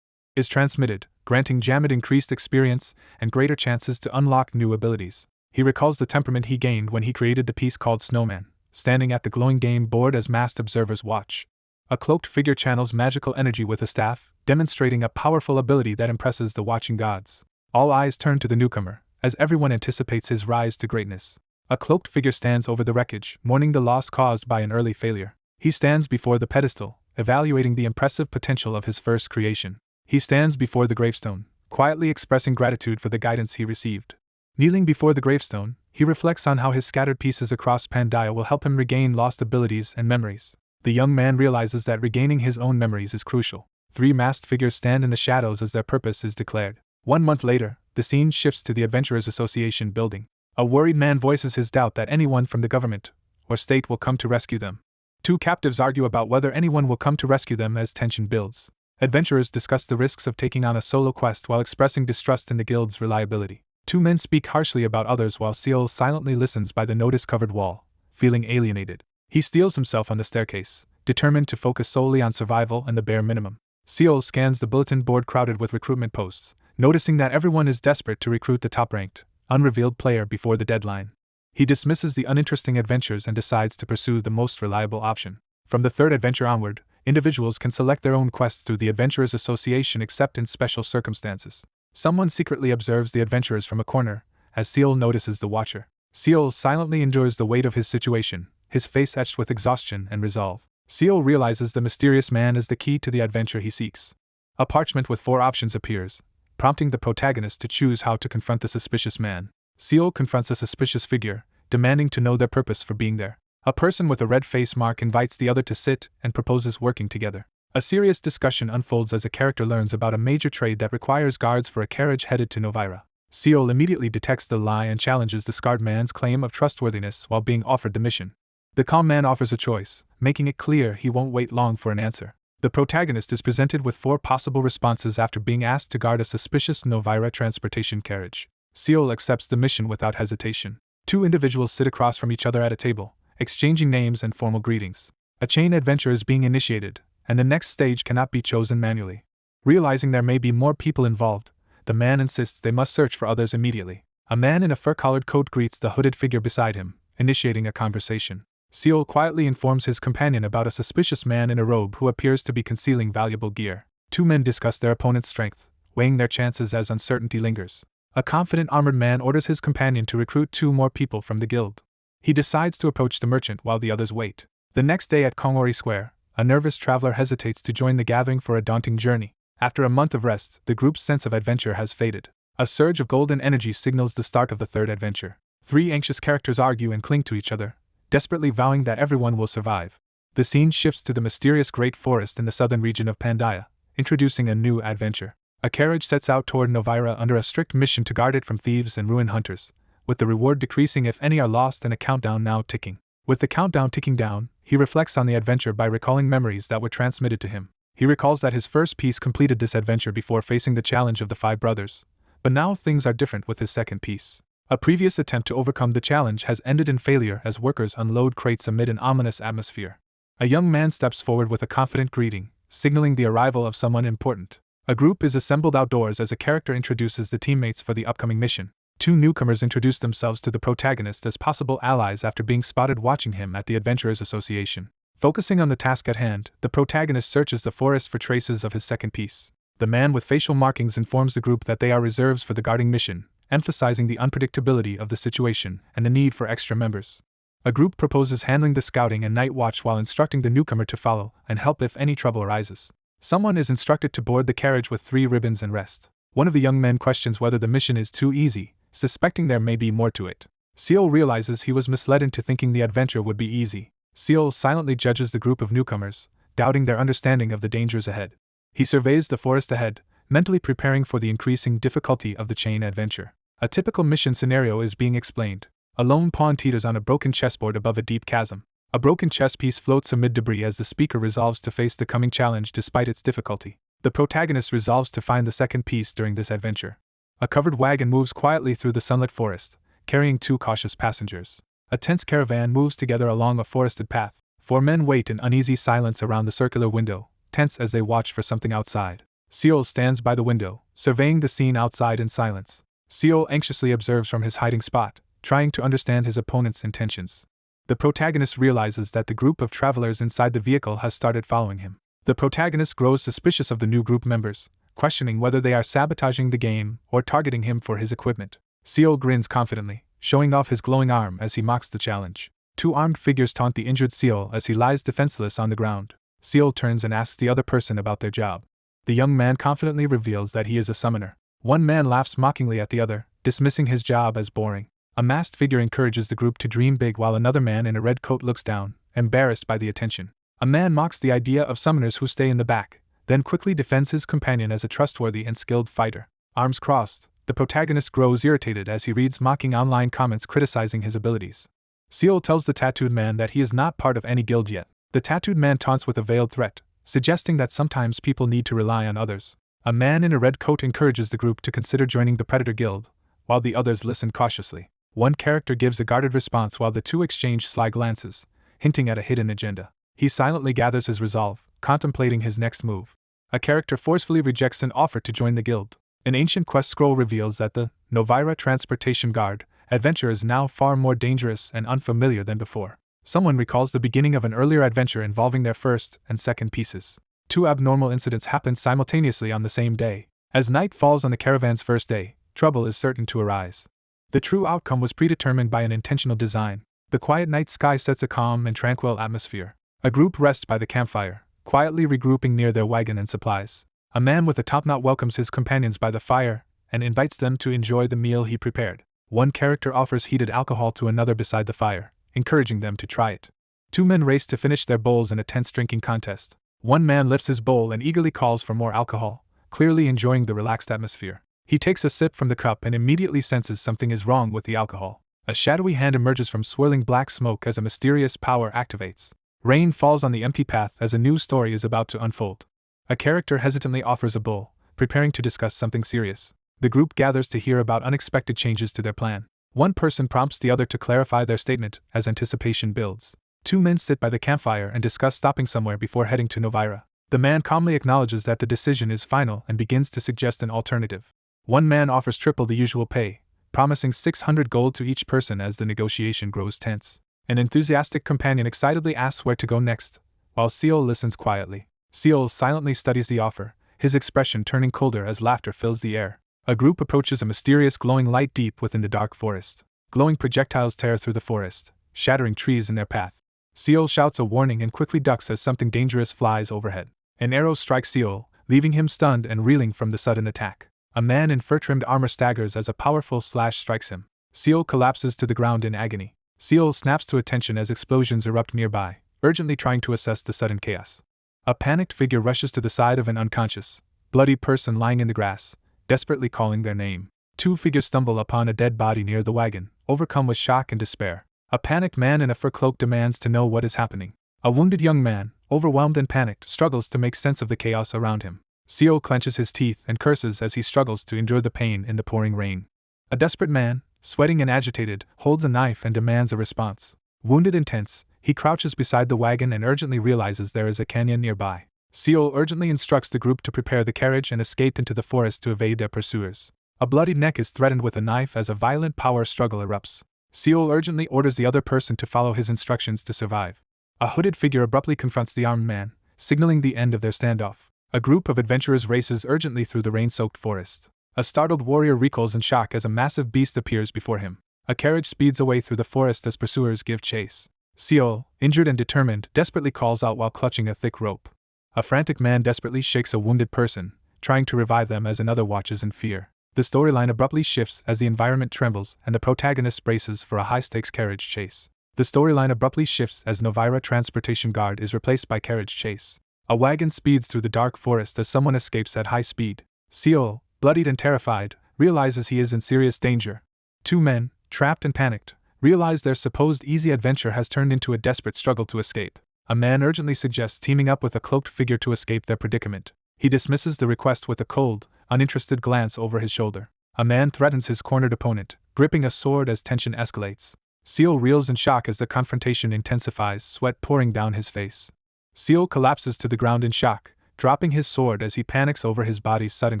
is transmitted, granting Jammed increased experience and greater chances to unlock new abilities. He recalls the temperament he gained when he created the piece called Snowman, standing at the glowing game board as masked observers watch. A cloaked figure channels magical energy with a staff, demonstrating a powerful ability that impresses the watching gods. All eyes turn to the newcomer, as everyone anticipates his rise to greatness. A cloaked figure stands over the wreckage, mourning the loss caused by an early failure. He stands before the pedestal, evaluating the impressive potential of his first creation. He stands before the gravestone, quietly expressing gratitude for the guidance he received. Kneeling before the gravestone, he reflects on how his scattered pieces across Pandeia will help him regain lost abilities and memories. The young man realizes that regaining his own memories is crucial. 3 masked figures stand in the shadows as their purpose is declared. 1 month later, the scene shifts to the Adventurers Association building. A worried man voices his doubt that anyone from the government or state will come to rescue them. 2 captives argue about whether anyone will come to rescue them as tension builds. Adventurers discuss the risks of taking on a solo quest while expressing distrust in the guild's reliability. 2 men speak harshly about others while Seol silently listens by the notice-covered wall, feeling alienated. He steels himself on the staircase, determined to focus solely on survival and the bare minimum. Seol scans the bulletin board crowded with recruitment posts, noticing that everyone is desperate to recruit the top-ranked, unrevealed player before the deadline. He dismisses the uninteresting adventures and decides to pursue the most reliable option. From the 3rd adventure onward, individuals can select their own quests through the Adventurers Association except in special circumstances. Someone secretly observes the adventurers from a corner, as Seol notices the watcher. Seol silently endures the weight of his situation, his face etched with exhaustion and resolve. Seol realizes the mysterious man is the key to the adventure he seeks. A parchment with 4 options appears, prompting the protagonist to choose how to confront the suspicious man. Seol confronts a suspicious figure, demanding to know their purpose for being there. A person with a red face mark invites the other to sit and proposes working together. A serious discussion unfolds as a character learns about a major trade that requires guards for a carriage headed to Novara. Seol immediately detects the lie and challenges the scarred man's claim of trustworthiness while being offered the mission. The calm man offers a choice, making it clear he won't wait long for an answer. The protagonist is presented with 4 possible responses after being asked to guard a suspicious Novara transportation carriage. Seol accepts the mission without hesitation. 2 individuals sit across from each other at a table, exchanging names and formal greetings. A chain adventure is being initiated, and the next stage cannot be chosen manually. Realizing there may be more people involved, the man insists they must search for others immediately. A man in a fur-collared coat greets the hooded figure beside him, initiating a conversation. Seol quietly informs his companion about a suspicious man in a robe who appears to be concealing valuable gear. 2 men discuss their opponent's strength, weighing their chances as uncertainty lingers. A confident armored man orders his companion to recruit 2 more people from the guild. He decides to approach the merchant while the others wait. The next day at Kongori Square, a nervous traveler hesitates to join the gathering for a daunting journey. After a month of rest, the group's sense of adventure has faded. A surge of golden energy signals the start of the 3rd adventure. 3 anxious characters argue and cling to each other, desperately vowing that everyone will survive. The scene shifts to the mysterious Great Forest in the southern region of Pandeia, introducing a new adventure. A carriage sets out toward Novara under a strict mission to guard it from thieves and ruin hunters, with the reward decreasing if any are lost and a countdown now ticking. With the countdown ticking down, he reflects on the adventure by recalling memories that were transmitted to him. He recalls that his first piece completed this adventure before facing the challenge of the 5 brothers, but now things are different with his second piece. A previous attempt to overcome the challenge has ended in failure as workers unload crates amid an ominous atmosphere. A young man steps forward with a confident greeting, signaling the arrival of someone important. A group is assembled outdoors as a character introduces the teammates for the upcoming mission. 2 newcomers introduce themselves to the protagonist as possible allies after being spotted watching him at the Adventurers Association. Focusing on the task at hand, the protagonist searches the forest for traces of his second piece. The man with facial markings informs the group that they are reserves for the guarding mission, emphasizing the unpredictability of the situation and the need for extra members. A group proposes handling the scouting and night watch while instructing the newcomer to follow and help if any trouble arises. Someone is instructed to board the carriage with 3 ribbons and rest. One of the young men questions whether the mission is too easy, suspecting there may be more to it. Seol realizes he was misled into thinking the adventure would be easy. Seol silently judges the group of newcomers, doubting their understanding of the dangers ahead. He surveys the forest ahead, mentally preparing for the increasing difficulty of the chain adventure. A typical mission scenario is being explained. A lone pawn teeters on a broken chessboard above a deep chasm. A broken chess piece floats amid debris as the speaker resolves to face the coming challenge despite its difficulty. The protagonist resolves to find the second piece during this adventure. A covered wagon moves quietly through the sunlit forest, carrying 2 cautious passengers. A tense caravan moves together along a forested path. 4 men wait in uneasy silence around the circular window, tense as they watch for something outside. Seol stands by the window, surveying the scene outside in silence. Seol anxiously observes from his hiding spot, trying to understand his opponent's intentions. The protagonist realizes that the group of travelers inside the vehicle has started following him. The protagonist grows suspicious of the new group members, questioning whether they are sabotaging the game or targeting him for his equipment. Seol grins confidently, showing off his glowing arm as he mocks the challenge. 2 armed figures taunt the injured Seol as he lies defenseless on the ground. Seol turns and asks the other person about their job. The young man confidently reveals that he is a summoner. 1 man laughs mockingly at the other, dismissing his job as boring. A masked figure encourages the group to dream big while another man in a red coat looks down, embarrassed by the attention. A man mocks the idea of summoners who stay in the back, then quickly defends his companion as a trustworthy and skilled fighter. Arms crossed, the protagonist grows irritated as he reads mocking online comments criticizing his abilities. Seol tells the tattooed man that he is not part of any guild yet. The tattooed man taunts with a veiled threat, suggesting that sometimes people need to rely on others. A man in a red coat encourages the group to consider joining the Predator Guild, while the others listen cautiously. 1 character gives a guarded response while the 2 exchange sly glances, hinting at a hidden agenda. He silently gathers his resolve, contemplating his next move. A character forcefully rejects an offer to join the guild. An ancient quest scroll reveals that the Novara Transportation Guard adventure is now far more dangerous and unfamiliar than before. Someone recalls the beginning of an earlier adventure involving their first and second pieces. 2 abnormal incidents happen simultaneously on the same day. As night falls on the caravan's first day, trouble is certain to arise. The true outcome was predetermined by an intentional design. The quiet night sky sets a calm and tranquil atmosphere. A group rests by the campfire, quietly regrouping near their wagon and supplies. A man with a topknot welcomes his companions by the fire and invites them to enjoy the meal he prepared. 1 character offers heated alcohol to another beside the fire, encouraging them to try it. Two men race to finish their bowls in a tense drinking contest. One man lifts his bowl and eagerly calls for more alcohol, clearly enjoying the relaxed atmosphere. He takes a sip from the cup and immediately senses something is wrong with the alcohol. A shadowy hand emerges from swirling black smoke as a mysterious power activates. Rain falls on the empty path as a new story is about to unfold. A character hesitantly offers a bowl, preparing to discuss something serious. The group gathers to hear about unexpected changes to their plan. One person prompts the other to clarify their statement as anticipation builds. Two men sit by the campfire and discuss stopping somewhere before heading to Novara. The man calmly acknowledges that the decision is final and begins to suggest an alternative. One man offers triple the usual pay, promising 600 gold to each person as the negotiation grows tense. An enthusiastic companion excitedly asks where to go next, while Seol listens quietly. Seol silently studies the offer, his expression turning colder as laughter fills the air. A group approaches a mysterious glowing light deep within the dark forest. Glowing projectiles tear through the forest, shattering trees in their path. Seol shouts a warning and quickly ducks as something dangerous flies overhead. An arrow strikes Seol, leaving him stunned and reeling from the sudden attack. A man in fur-trimmed armor staggers as a powerful slash strikes him. Seol collapses to the ground in agony. Seol snaps to attention as explosions erupt nearby, urgently trying to assess the sudden chaos. A panicked figure rushes to the side of an unconscious, bloodied person lying in the grass, desperately calling their name. Two figures stumble upon a dead body near the wagon, overcome with shock and despair. A panicked man in a fur cloak demands to know what is happening. A wounded young man, overwhelmed and panicked, struggles to make sense of the chaos around him. Seol clenches his teeth and curses as he struggles to endure the pain in the pouring rain. A desperate man, sweating and agitated, holds a knife and demands a response. Wounded and tense, he crouches beside the wagon and urgently realizes there is a canyon nearby. Seol urgently instructs the group to prepare the carriage and escape into the forest to evade their pursuers. A bloodied neck is threatened with a knife as a violent power struggle erupts. Seol urgently orders the other person to follow his instructions to survive. A hooded figure abruptly confronts the armed man, signaling the end of their standoff. A group of adventurers races urgently through the rain-soaked forest. A startled warrior recoils in shock as a massive beast appears before him. A carriage speeds away through the forest as pursuers give chase. Seol, injured and determined, desperately calls out while clutching a thick rope. A frantic man desperately shakes a wounded person, trying to revive them as another watches in fear. The storyline abruptly shifts as the environment trembles and the protagonist braces for a high-stakes carriage chase. The storyline abruptly shifts as Novara transportation guard is replaced by carriage chase. A wagon speeds through the dark forest as someone escapes at high speed. Seol, bloodied and terrified, realizes he is in serious danger. Two men, trapped and panicked, realize their supposed easy adventure has turned into a desperate struggle to escape. A man urgently suggests teaming up with a cloaked figure to escape their predicament. He dismisses the request with a cold, uninterested glance over his shoulder. A man threatens his cornered opponent, gripping a sword as tension escalates. Seol reels in shock as the confrontation intensifies, sweat pouring down his face. Seol collapses to the ground in shock, dropping his sword as he panics over his body's sudden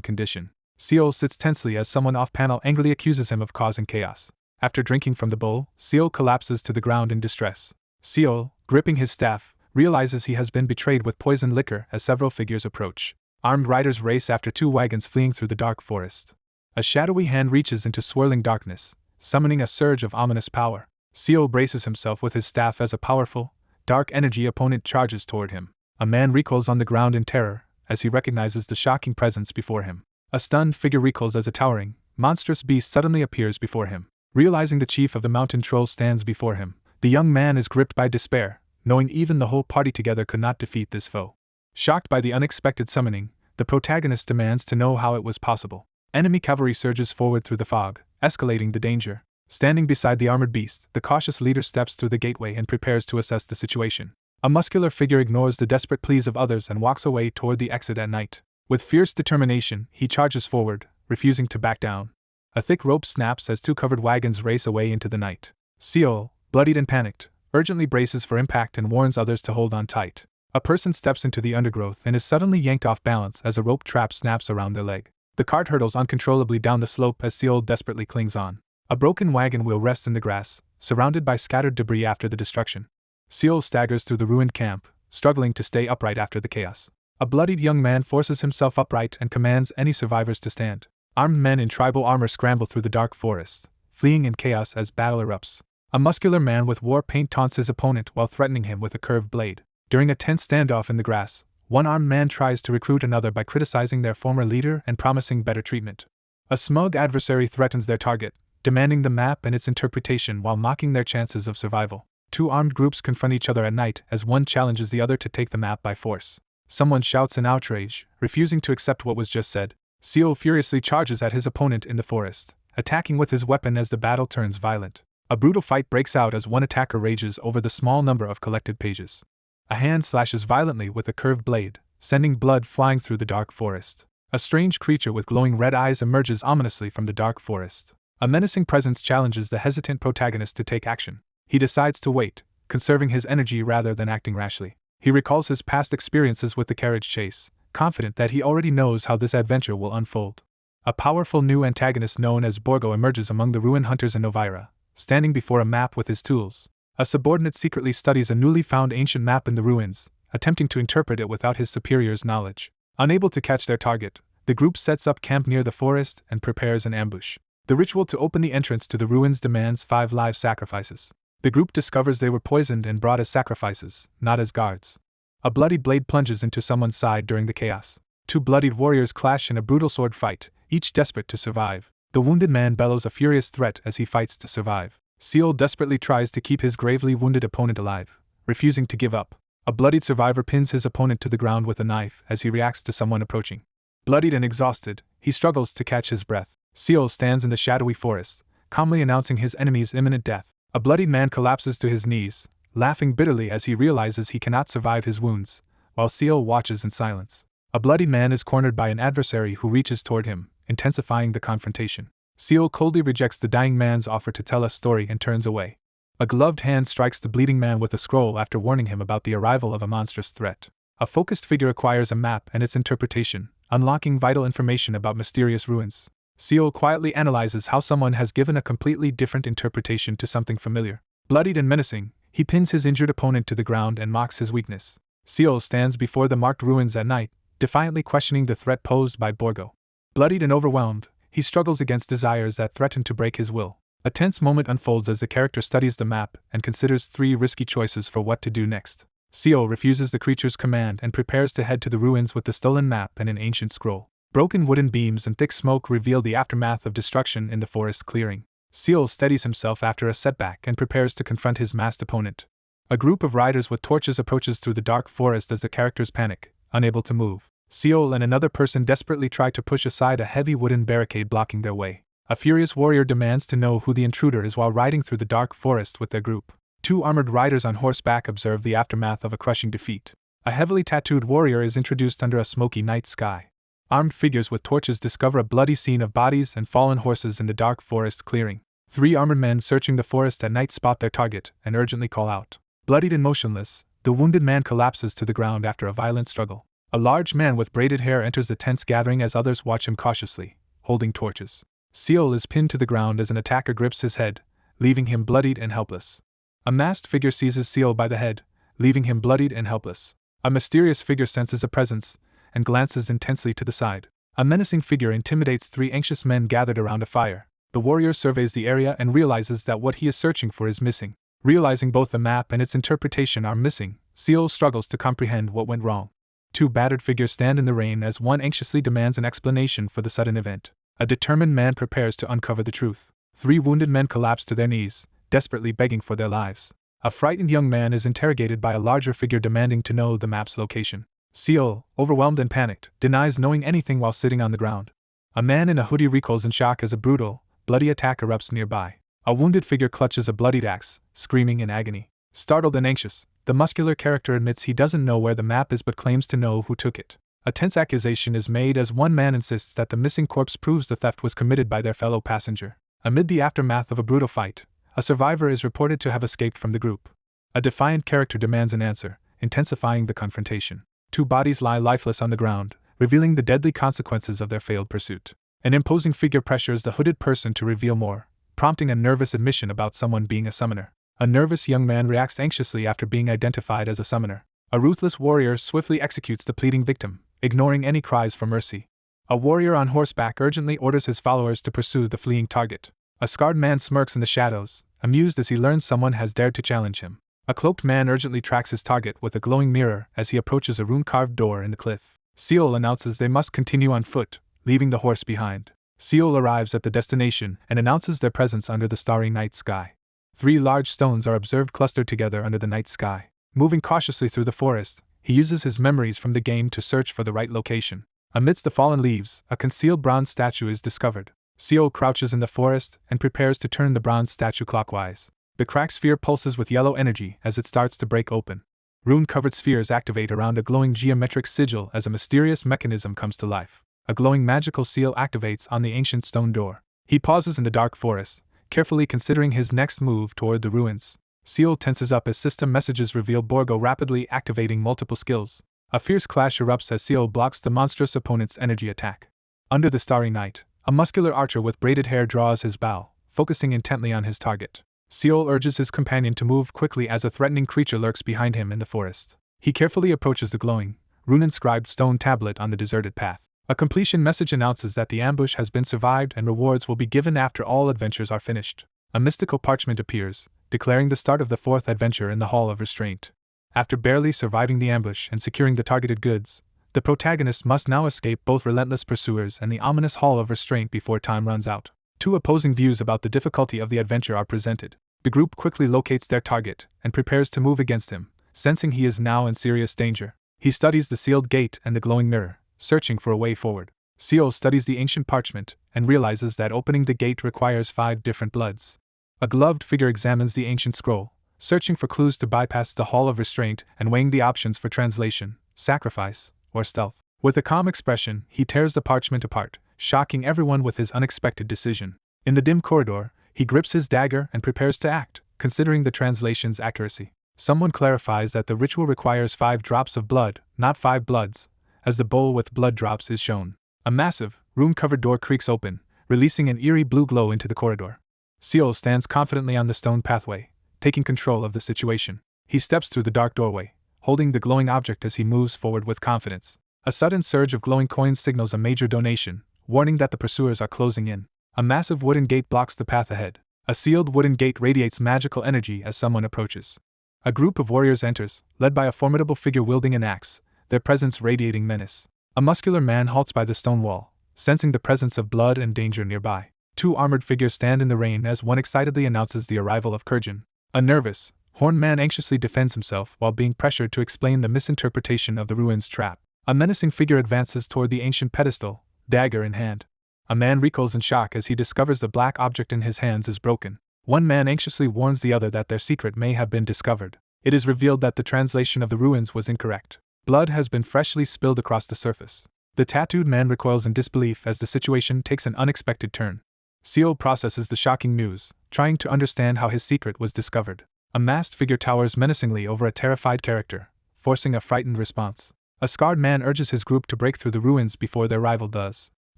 condition. Seol sits tensely as someone off-panel angrily accuses him of causing chaos. After drinking from the bowl, Seol collapses to the ground in distress. Seol, gripping his staff, realizes he has been betrayed with poisoned liquor as several figures approach. Armed riders race after two wagons fleeing through the dark forest. A shadowy hand reaches into swirling darkness, summoning a surge of ominous power. Seol braces himself with his staff as a powerful, dark energy opponent charges toward him. A man recoils on the ground in terror as he recognizes the shocking presence before him. A stunned figure recoils as a towering, monstrous beast suddenly appears before him. Realizing the chief of the mountain trolls stands before him, the young man is gripped by despair, knowing even the whole party together could not defeat this foe. Shocked by the unexpected summoning, the protagonist demands to know how it was possible. Enemy cavalry surges forward through the fog, escalating the danger. Standing beside the armored beast, the cautious leader steps through the gateway and prepares to assess the situation. A muscular figure ignores the desperate pleas of others and walks away toward the exit at night. With fierce determination, he charges forward, refusing to back down. A thick rope snaps as two covered wagons race away into the night. Seol, bloodied and panicked, urgently braces for impact and warns others to hold on tight. A person steps into the undergrowth and is suddenly yanked off balance as a rope trap snaps around their leg. The cart hurtles uncontrollably down the slope as Seol desperately clings on. A broken wagon wheel rests in the grass, surrounded by scattered debris after the destruction. Seol staggers through the ruined camp, struggling to stay upright after the chaos. A bloodied young man forces himself upright and commands any survivors to stand. Armed men in tribal armor scramble through the dark forest, fleeing in chaos as battle erupts. A muscular man with war paint taunts his opponent while threatening him with a curved blade. During a tense standoff in the grass, one armed man tries to recruit another by criticizing their former leader and promising better treatment. A smug adversary threatens their target, demanding the map and its interpretation while mocking their chances of survival. Two armed groups confront each other at night as one challenges the other to take the map by force. Someone shouts in outrage, refusing to accept what was just said. Seol furiously charges at his opponent in the forest, attacking with his weapon as the battle turns violent. A brutal fight breaks out as one attacker rages over the small number of collected pages. A hand slashes violently with a curved blade, sending blood flying through the dark forest. A strange creature with glowing red eyes emerges ominously from the dark forest. A menacing presence challenges the hesitant protagonist to take action. He decides to wait, conserving his energy rather than acting rashly. He recalls his past experiences with the carriage chase, confident that he already knows how this adventure will unfold. A powerful new antagonist known as Borgo emerges among the ruin hunters in Novara, standing before a map with his tools. A subordinate secretly studies a newly found ancient map in the ruins, attempting to interpret it without his superior's knowledge. Unable to catch their target, the group sets up camp near the forest and prepares an ambush. The ritual to open the entrance to the ruins demands 5 live sacrifices. The group discovers they were poisoned and brought as sacrifices, not as guards. A bloody blade plunges into someone's side during the chaos. 2 bloodied warriors clash in a brutal sword fight, each desperate to survive. The wounded man bellows a furious threat as he fights to survive. Seol desperately tries to keep his gravely wounded opponent alive, refusing to give up. A bloodied survivor pins his opponent to the ground with a knife as he reacts to someone approaching. Bloodied and exhausted, he struggles to catch his breath. Seol stands in the shadowy forest, calmly announcing his enemy's imminent death. A bloodied man collapses to his knees, laughing bitterly as he realizes he cannot survive his wounds, while Seol watches in silence. A bloodied man is cornered by an adversary who reaches toward him, intensifying the confrontation. Seol coldly rejects the dying man's offer to tell a story and turns away. A gloved hand strikes the bleeding man with a scroll after warning him about the arrival of a monstrous threat. A focused figure acquires a map and its interpretation, unlocking vital information about mysterious ruins. Seol quietly analyzes how someone has given a completely different interpretation to something familiar. Bloodied and menacing, he pins his injured opponent to the ground and mocks his weakness. Seol stands before the marked ruins at night, defiantly questioning the threat posed by Borgo. Bloodied and overwhelmed, he struggles against desires that threaten to break his will. A tense moment unfolds as the character studies the map and considers 3 risky choices for what to do next. Seol refuses the creature's command and prepares to head to the ruins with the stolen map and an ancient scroll. Broken wooden beams and thick smoke reveal the aftermath of destruction in the forest clearing. Seol steadies himself after a setback and prepares to confront his masked opponent. A group of riders with torches approaches through the dark forest as the characters panic, unable to move. Seol and another person desperately try to push aside a heavy wooden barricade blocking their way. A furious warrior demands to know who the intruder is while riding through the dark forest with their group. 2 armored riders on horseback observe the aftermath of a crushing defeat. A heavily tattooed warrior is introduced under a smoky night sky. Armed figures with torches discover a bloody scene of bodies and fallen horses in the dark forest clearing. 3 armored men searching the forest at night spot their target and urgently call out. Bloodied and motionless, the wounded man collapses to the ground after a violent struggle. A large man with braided hair enters the tense gathering as others watch him cautiously, holding torches. Seol is pinned to the ground as an attacker grips his head, leaving him bloodied and helpless. A masked figure seizes Seol by the head, leaving him bloodied and helpless. A mysterious figure senses a presence and glances intensely to the side. A menacing figure intimidates 3 anxious men gathered around a fire. The warrior surveys the area and realizes that what he is searching for is missing. Realizing both the map and its interpretation are missing, Seol struggles to comprehend what went wrong. 2 battered figures stand in the rain as one anxiously demands an explanation for the sudden event. A determined man prepares to uncover the truth. 3 wounded men collapse to their knees, desperately begging for their lives. A frightened young man is interrogated by a larger figure demanding to know the map's location. Seol, overwhelmed and panicked, denies knowing anything while sitting on the ground. A man in a hoodie recoils in shock as a brutal, bloody attack erupts nearby. A wounded figure clutches a bloodied axe, screaming in agony. Startled and anxious, the muscular character admits he doesn't know where the map is but claims to know who took it. A tense accusation is made as one man insists that the missing corpse proves the theft was committed by their fellow passenger. Amid the aftermath of a brutal fight, a survivor is reported to have escaped from the group. A defiant character demands an answer, intensifying the confrontation. 2 bodies lie lifeless on the ground, revealing the deadly consequences of their failed pursuit. An imposing figure pressures the hooded person to reveal more, prompting a nervous admission about someone being a summoner. A nervous young man reacts anxiously after being identified as a summoner. A ruthless warrior swiftly executes the pleading victim, ignoring any cries for mercy. A warrior on horseback urgently orders his followers to pursue the fleeing target. A scarred man smirks in the shadows, amused as he learns someone has dared to challenge him. A cloaked man urgently tracks his target with a glowing mirror as he approaches a rune-carved door in the cliff. Seol announces they must continue on foot, leaving the horse behind. Seol arrives at the destination and announces their presence under the starry night sky. 3 large stones are observed clustered together under the night sky. Moving cautiously through the forest, he uses his memories from the game to search for the right location. Amidst the fallen leaves, a concealed bronze statue is discovered. Chiao crouches in the forest and prepares to turn the bronze statue clockwise. The cracked sphere pulses with yellow energy as it starts to break open. Rune-covered spheres activate around a glowing geometric sigil as a mysterious mechanism comes to life. A glowing magical seal activates on the ancient stone door. He pauses in the dark forest, carefully considering his next move toward the ruins. Chiao tenses up as system messages reveal Borgo rapidly activating multiple skills. A fierce clash erupts as Chiao blocks the monstrous opponent's energy attack. Under the starry night, a muscular archer with braided hair draws his bow, focusing intently on his target. Chiao urges his companion to move quickly as a threatening creature lurks behind him in the forest. He carefully approaches the glowing, rune-inscribed stone tablet on the deserted path. A completion message announces that the ambush has been survived and rewards will be given after all adventures are finished. A mystical parchment appears, declaring the start of the 4th adventure in the Hall of Restraint. After barely surviving the ambush and securing the targeted goods, the protagonist must now escape both relentless pursuers and the ominous Hall of Restraint before time runs out. 2 opposing views about the difficulty of the adventure are presented. The group quickly locates their target and prepares to move against him, sensing he is now in serious danger. He studies the sealed gate and the glowing mirror, searching for a way forward. Chiao studies the ancient parchment and realizes that opening the gate requires 5 different bloods. A gloved figure examines the ancient scroll, searching for clues to bypass the Hall of Restraint and weighing the options for translation, sacrifice, or stealth. With a calm expression, he tears the parchment apart, shocking everyone with his unexpected decision. In the dim corridor, he grips his dagger and prepares to act, considering the translation's accuracy. Someone clarifies that the ritual requires 5 drops of blood, not 5 bloods, as the bowl with blood drops is shown. A massive, rune-covered door creaks open, releasing an eerie blue glow into the corridor. Chiao stands confidently on the stone pathway, taking control of the situation. He steps through the dark doorway, holding the glowing object as he moves forward with confidence. A sudden surge of glowing coins signals a major donation, warning that the pursuers are closing in. A massive wooden gate blocks the path ahead. A sealed wooden gate radiates magical energy as someone approaches. A group of warriors enters, led by a formidable figure wielding an axe, their presence radiating menace. A muscular man halts by the stone wall, sensing the presence of blood and danger nearby. 2 armored figures stand in the rain as one excitedly announces the arrival of Kurjin. A nervous, horned man anxiously defends himself while being pressured to explain the misinterpretation of the ruins trap. A menacing figure advances toward the ancient pedestal, dagger in hand. A man recoils in shock as he discovers the black object in his hands is broken. One man anxiously warns the other that their secret may have been discovered. It is revealed that the translation of the ruins was incorrect. Blood has been freshly spilled across the surface. The tattooed man recoils in disbelief as the situation takes an unexpected turn. Chiao processes the shocking news, trying to understand how his secret was discovered. A masked figure towers menacingly over a terrified character, forcing a frightened response. A scarred man urges his group to break through the ruins before their rival does.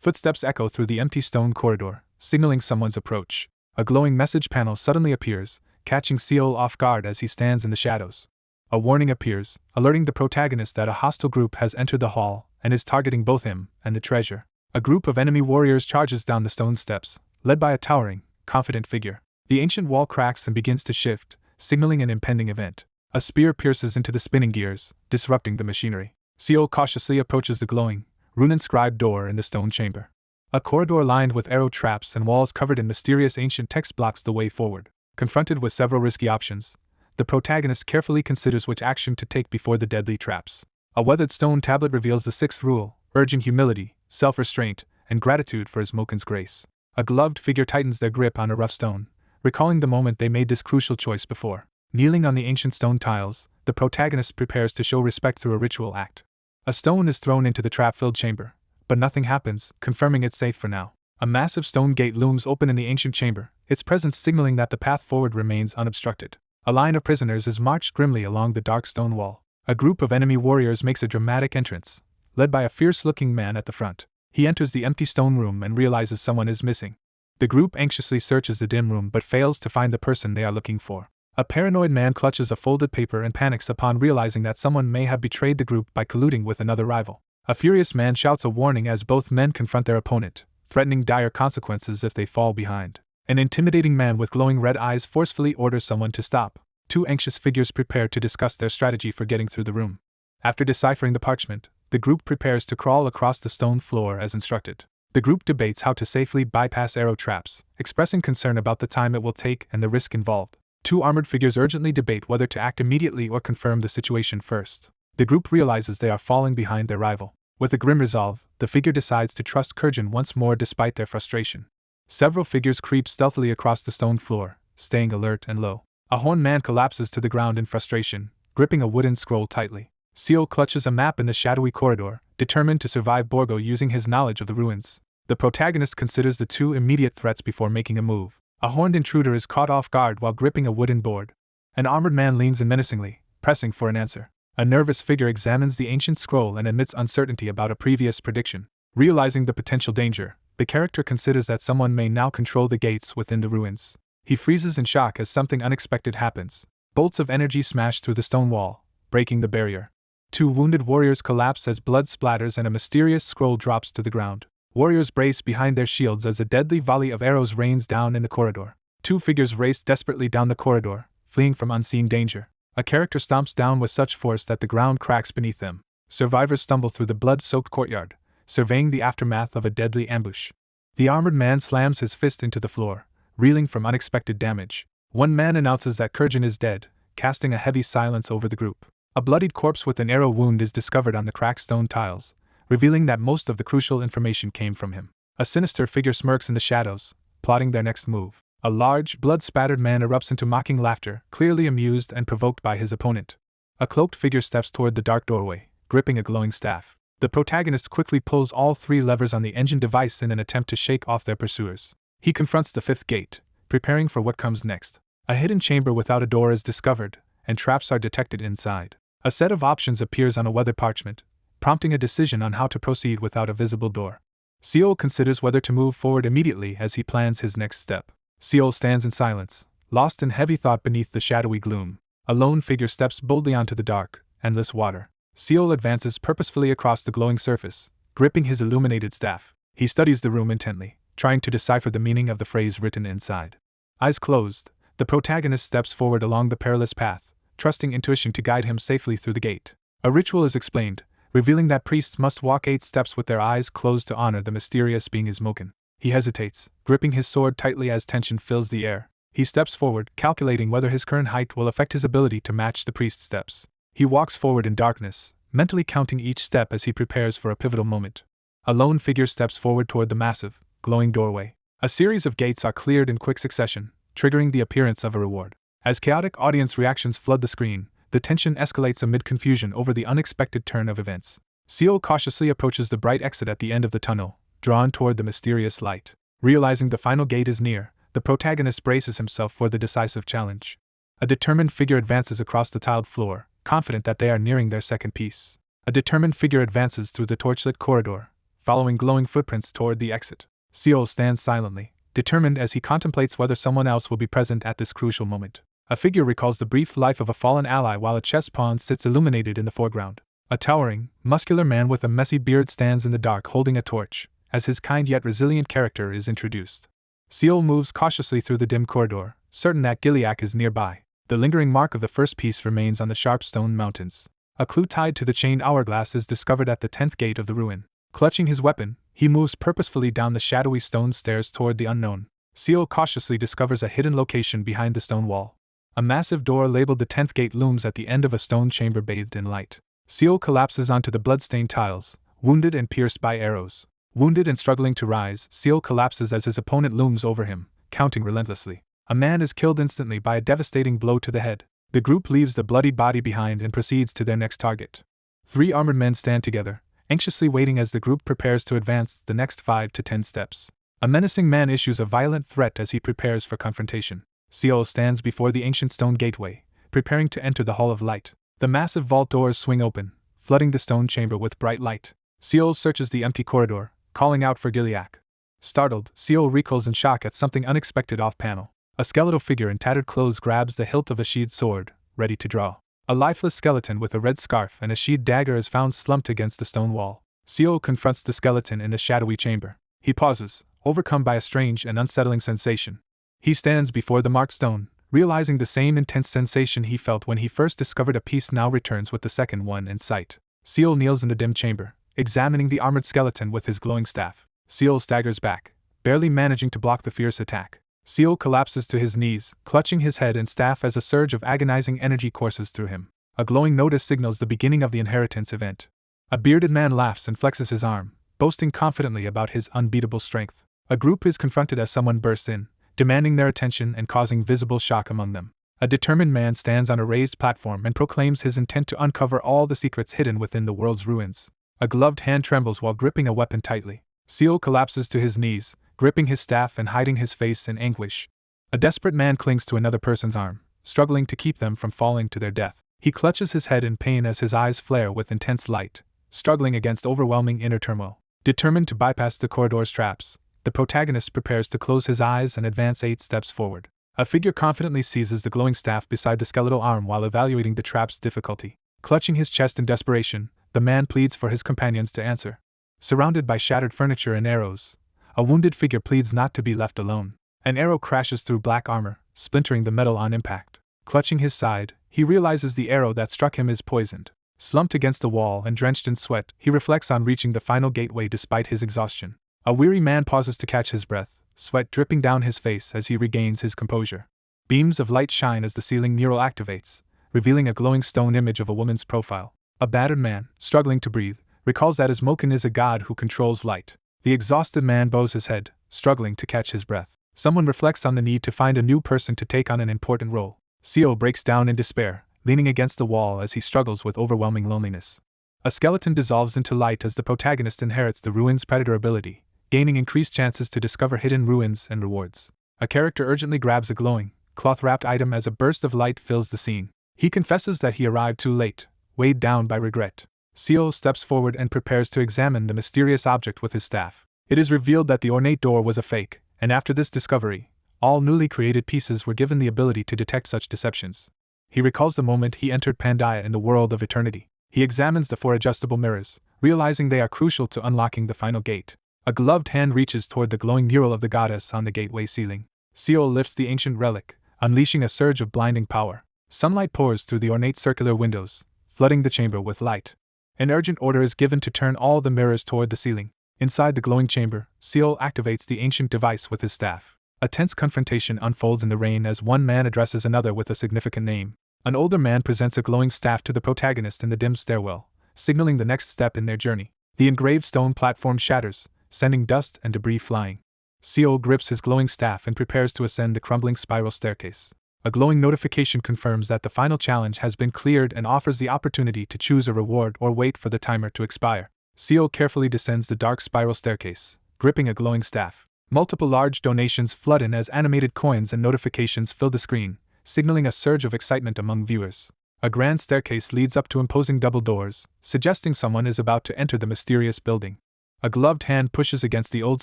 Footsteps echo through the empty stone corridor, signaling someone's approach. A glowing message panel suddenly appears, catching Chiao off guard as he stands in the shadows. A warning appears, alerting the protagonist that a hostile group has entered the hall and is targeting both him and the treasure. A group of enemy warriors charges down the stone steps, led by a towering, confident figure. The ancient wall cracks and begins to shift, signaling an impending event. A spear pierces into the spinning gears, disrupting the machinery. Chiao cautiously approaches the glowing, rune-inscribed door in the stone chamber. A corridor lined with arrow traps and walls covered in mysterious ancient text blocks the way forward. Confronted with several risky options, the protagonist carefully considers which action to take before the deadly traps. A weathered stone tablet reveals the 6th rule, urging humility, self-restraint, and gratitude for his Moken's grace. A gloved figure tightens their grip on a rough stone, recalling the moment they made this crucial choice before. Kneeling on the ancient stone tiles, the protagonist prepares to show respect through a ritual act. A stone is thrown into the trap-filled chamber, but nothing happens, confirming it's safe for now. A massive stone gate looms open in the ancient chamber, its presence signaling that the path forward remains unobstructed. A line of prisoners is marched grimly along the dark stone wall. A group of enemy warriors makes a dramatic entrance, led by a fierce-looking man at the front. He enters the empty stone room and realizes someone is missing. The group anxiously searches the dim room but fails to find the person they are looking for. A paranoid man clutches a folded paper and panics upon realizing that someone may have betrayed the group by colluding with another rival. A furious man shouts a warning as both men confront their opponent, threatening dire consequences if they fall behind. An intimidating man with glowing red eyes forcefully orders someone to stop. 2 anxious figures prepare to discuss their strategy for getting through the room. After deciphering the parchment, the group prepares to crawl across the stone floor as instructed. The group debates how to safely bypass arrow traps, expressing concern about the time it will take and the risk involved. Two armored figures urgently debate whether to act immediately or confirm the situation first. The group realizes they are falling behind their rival. With a grim resolve, the figure decides to trust Kurjin once more despite their frustration. Several figures creep stealthily across the stone floor, staying alert and low. A horned man collapses to the ground in frustration, gripping a wooden scroll tightly. Seol clutches a map in the shadowy corridor, determined to survive Borgo using his knowledge of the ruins. The protagonist considers the two immediate threats before making a move. A horned intruder is caught off guard while gripping a wooden board. An armored man leans in menacingly, pressing for an answer. A nervous figure examines the ancient scroll and admits uncertainty about a previous prediction. Realizing the potential danger, the character considers that someone may now control the gates within the ruins. He freezes in shock as something unexpected happens. Bolts of energy smash through the stone wall, breaking the barrier. Two wounded warriors collapse as blood splatters and a mysterious scroll drops to the ground. Warriors brace behind their shields as a deadly volley of arrows rains down in the corridor. Two figures race desperately down the corridor, fleeing from unseen danger. A character stomps down with such force that the ground cracks beneath them. Survivors stumble through the blood-soaked courtyard, surveying the aftermath of a deadly ambush. The armored man slams his fist into the floor, reeling from unexpected damage. One man announces that Kurjin is dead, casting a heavy silence over the group. A bloodied corpse with an arrow wound is discovered on the cracked stone tiles, revealing that most of the crucial information came from him. A sinister figure smirks in the shadows, plotting their next move. A large, blood-spattered man erupts into mocking laughter, clearly amused and provoked by his opponent. A cloaked figure steps toward the dark doorway, gripping a glowing staff. The protagonist quickly pulls all three levers on the engine device in an attempt to shake off their pursuers. He confronts the fifth gate, preparing for what comes next. A hidden chamber without a door is discovered, and traps are detected inside. A set of options appears on a weathered parchment, prompting a decision on how to proceed without a visible door. Seol considers whether to move forward immediately as he plans his next step. Seol stands in silence, lost in heavy thought beneath the shadowy gloom. A lone figure steps boldly onto the dark, endless water. Seol advances purposefully across the glowing surface, gripping his illuminated staff. He studies the room intently, trying to decipher the meaning of the phrase written inside. Eyes closed, the protagonist steps forward along the perilous path, trusting intuition to guide him safely through the gate. A ritual is explained, revealing that priests must walk 8 steps with their eyes closed to honor the mysterious being Ismoken. He hesitates, gripping his sword tightly as tension fills the air. He steps forward, calculating whether his current height will affect his ability to match the priest's steps. He walks forward in darkness, mentally counting each step as he prepares for a pivotal moment. A lone figure steps forward toward the massive, glowing doorway. A series of gates are cleared in quick succession, triggering the appearance of a reward. As chaotic audience reactions flood the screen, the tension escalates amid confusion over the unexpected turn of events. Seol cautiously approaches the bright exit at the end of the tunnel, drawn toward the mysterious light. Realizing the final gate is near, the protagonist braces himself for the decisive challenge. A determined figure advances across the tiled floor, confident that they are nearing their second piece. A determined figure advances through the torchlit corridor, following glowing footprints toward the exit. Seol stands silently, determined as he contemplates whether someone else will be present at this crucial moment. A figure recalls the brief life of a fallen ally while a chess pawn sits illuminated in the foreground. A towering, muscular man with a messy beard stands in the dark holding a torch, as his kind yet resilient character is introduced. Seol moves cautiously through the dim corridor, certain that Gileak is nearby. The lingering mark of the first piece remains on the sharp stone mountains. A clue tied to the chained hourglass is discovered at the 10th gate of the ruin. Clutching his weapon, he moves purposefully down the shadowy stone stairs toward the unknown. Seol cautiously discovers a hidden location behind the stone wall. A massive door labeled the 10th gate looms at the end of a stone chamber bathed in light. Seol collapses onto the blood-stained tiles, wounded and pierced by arrows. Wounded and struggling to rise, Seol collapses as his opponent looms over him, counting relentlessly. A man is killed instantly by a devastating blow to the head. The group leaves the bloodied body behind and proceeds to their next target. 3 armored men stand together, anxiously waiting as the group prepares to advance the next 5 to 10 steps. A menacing man issues a violent threat as he prepares for confrontation. Seol stands before the ancient stone gateway, preparing to enter the Hall of Light. The massive vault doors swing open, flooding the stone chamber with bright light. Seol searches the empty corridor, calling out for Gileak. Startled, Seol recoils in shock at something unexpected off-panel. A skeletal figure in tattered clothes grabs the hilt of a sheathed sword, ready to draw. A lifeless skeleton with a red scarf and a sheathed dagger is found slumped against the stone wall. Seol confronts the skeleton in the shadowy chamber. He pauses, overcome by a strange and unsettling sensation. He stands before the marked stone, realizing the same intense sensation he felt when he first discovered a piece now returns with the second one in sight. Seol kneels in the dim chamber, examining the armored skeleton with his glowing staff. Seol staggers back, barely managing to block the fierce attack. Seol collapses to his knees, clutching his head and staff as a surge of agonizing energy courses through him. A glowing notice signals the beginning of the inheritance event. A bearded man laughs and flexes his arm, boasting confidently about his unbeatable strength. A group is confronted as someone bursts in, demanding their attention and causing visible shock among them. A determined man stands on a raised platform and proclaims his intent to uncover all the secrets hidden within the world's ruins. A gloved hand trembles while gripping a weapon tightly. Seol collapses to his knees, gripping his staff and hiding his face in anguish. A desperate man clings to another person's arm, struggling to keep them from falling to their death. He clutches his head in pain as his eyes flare with intense light, struggling against overwhelming inner turmoil. Determined to bypass the corridor's traps, the protagonist prepares to close his eyes and advance 8 steps forward. A figure confidently seizes the glowing staff beside the skeletal arm while evaluating the trap's difficulty. Clutching his chest in desperation, the man pleads for his companions to answer. Surrounded by shattered furniture and arrows, a wounded figure pleads not to be left alone. An arrow crashes through black armor, splintering the metal on impact. Clutching his side, he realizes the arrow that struck him is poisoned. Slumped against the wall and drenched in sweat, he reflects on reaching the final gateway despite his exhaustion. A weary man pauses to catch his breath, sweat dripping down his face as he regains his composure. Beams of light shine as the ceiling mural activates, revealing a glowing stone image of a woman's profile. A battered man, struggling to breathe, recalls that Ismoken is a god who controls light. The exhausted man bows his head, struggling to catch his breath. Someone reflects on the need to find a new person to take on an important role. Seo breaks down in despair, leaning against the wall as he struggles with overwhelming loneliness. A skeleton dissolves into light as the protagonist inherits the ruin's predator ability, gaining increased chances to discover hidden ruins and rewards. A character urgently grabs a glowing, cloth-wrapped item as a burst of light fills the scene. He confesses that he arrived too late, weighed down by regret. Seo steps forward and prepares to examine the mysterious object with his staff. It is revealed that the ornate door was a fake, and after this discovery, all newly created pieces were given the ability to detect such deceptions. He recalls the moment he entered Pandeia in the world of eternity. He examines the 4 adjustable mirrors, realizing they are crucial to unlocking the final gate. A gloved hand reaches toward the glowing mural of the goddess on the gateway ceiling. Seo lifts the ancient relic, unleashing a surge of blinding power. Sunlight pours through the ornate circular windows, flooding the chamber with light. An urgent order is given to turn all the mirrors toward the ceiling. Inside the glowing chamber, Seo activates the ancient device with his staff. A tense confrontation unfolds in the rain as one man addresses another with a significant name. An older man presents a glowing staff to the protagonist in the dim stairwell, signaling the next step in their journey. The engraved stone platform shatters, sending dust and debris flying. Seo grips his glowing staff and prepares to ascend the crumbling spiral staircase. A glowing notification confirms that the final challenge has been cleared and offers the opportunity to choose a reward or wait for the timer to expire. Seo carefully descends the dark spiral staircase, gripping a glowing staff. Multiple large donations flood in as animated coins and notifications fill the screen, signaling a surge of excitement among viewers. A grand staircase leads up to imposing double doors, suggesting someone is about to enter the mysterious building. A gloved hand pushes against the old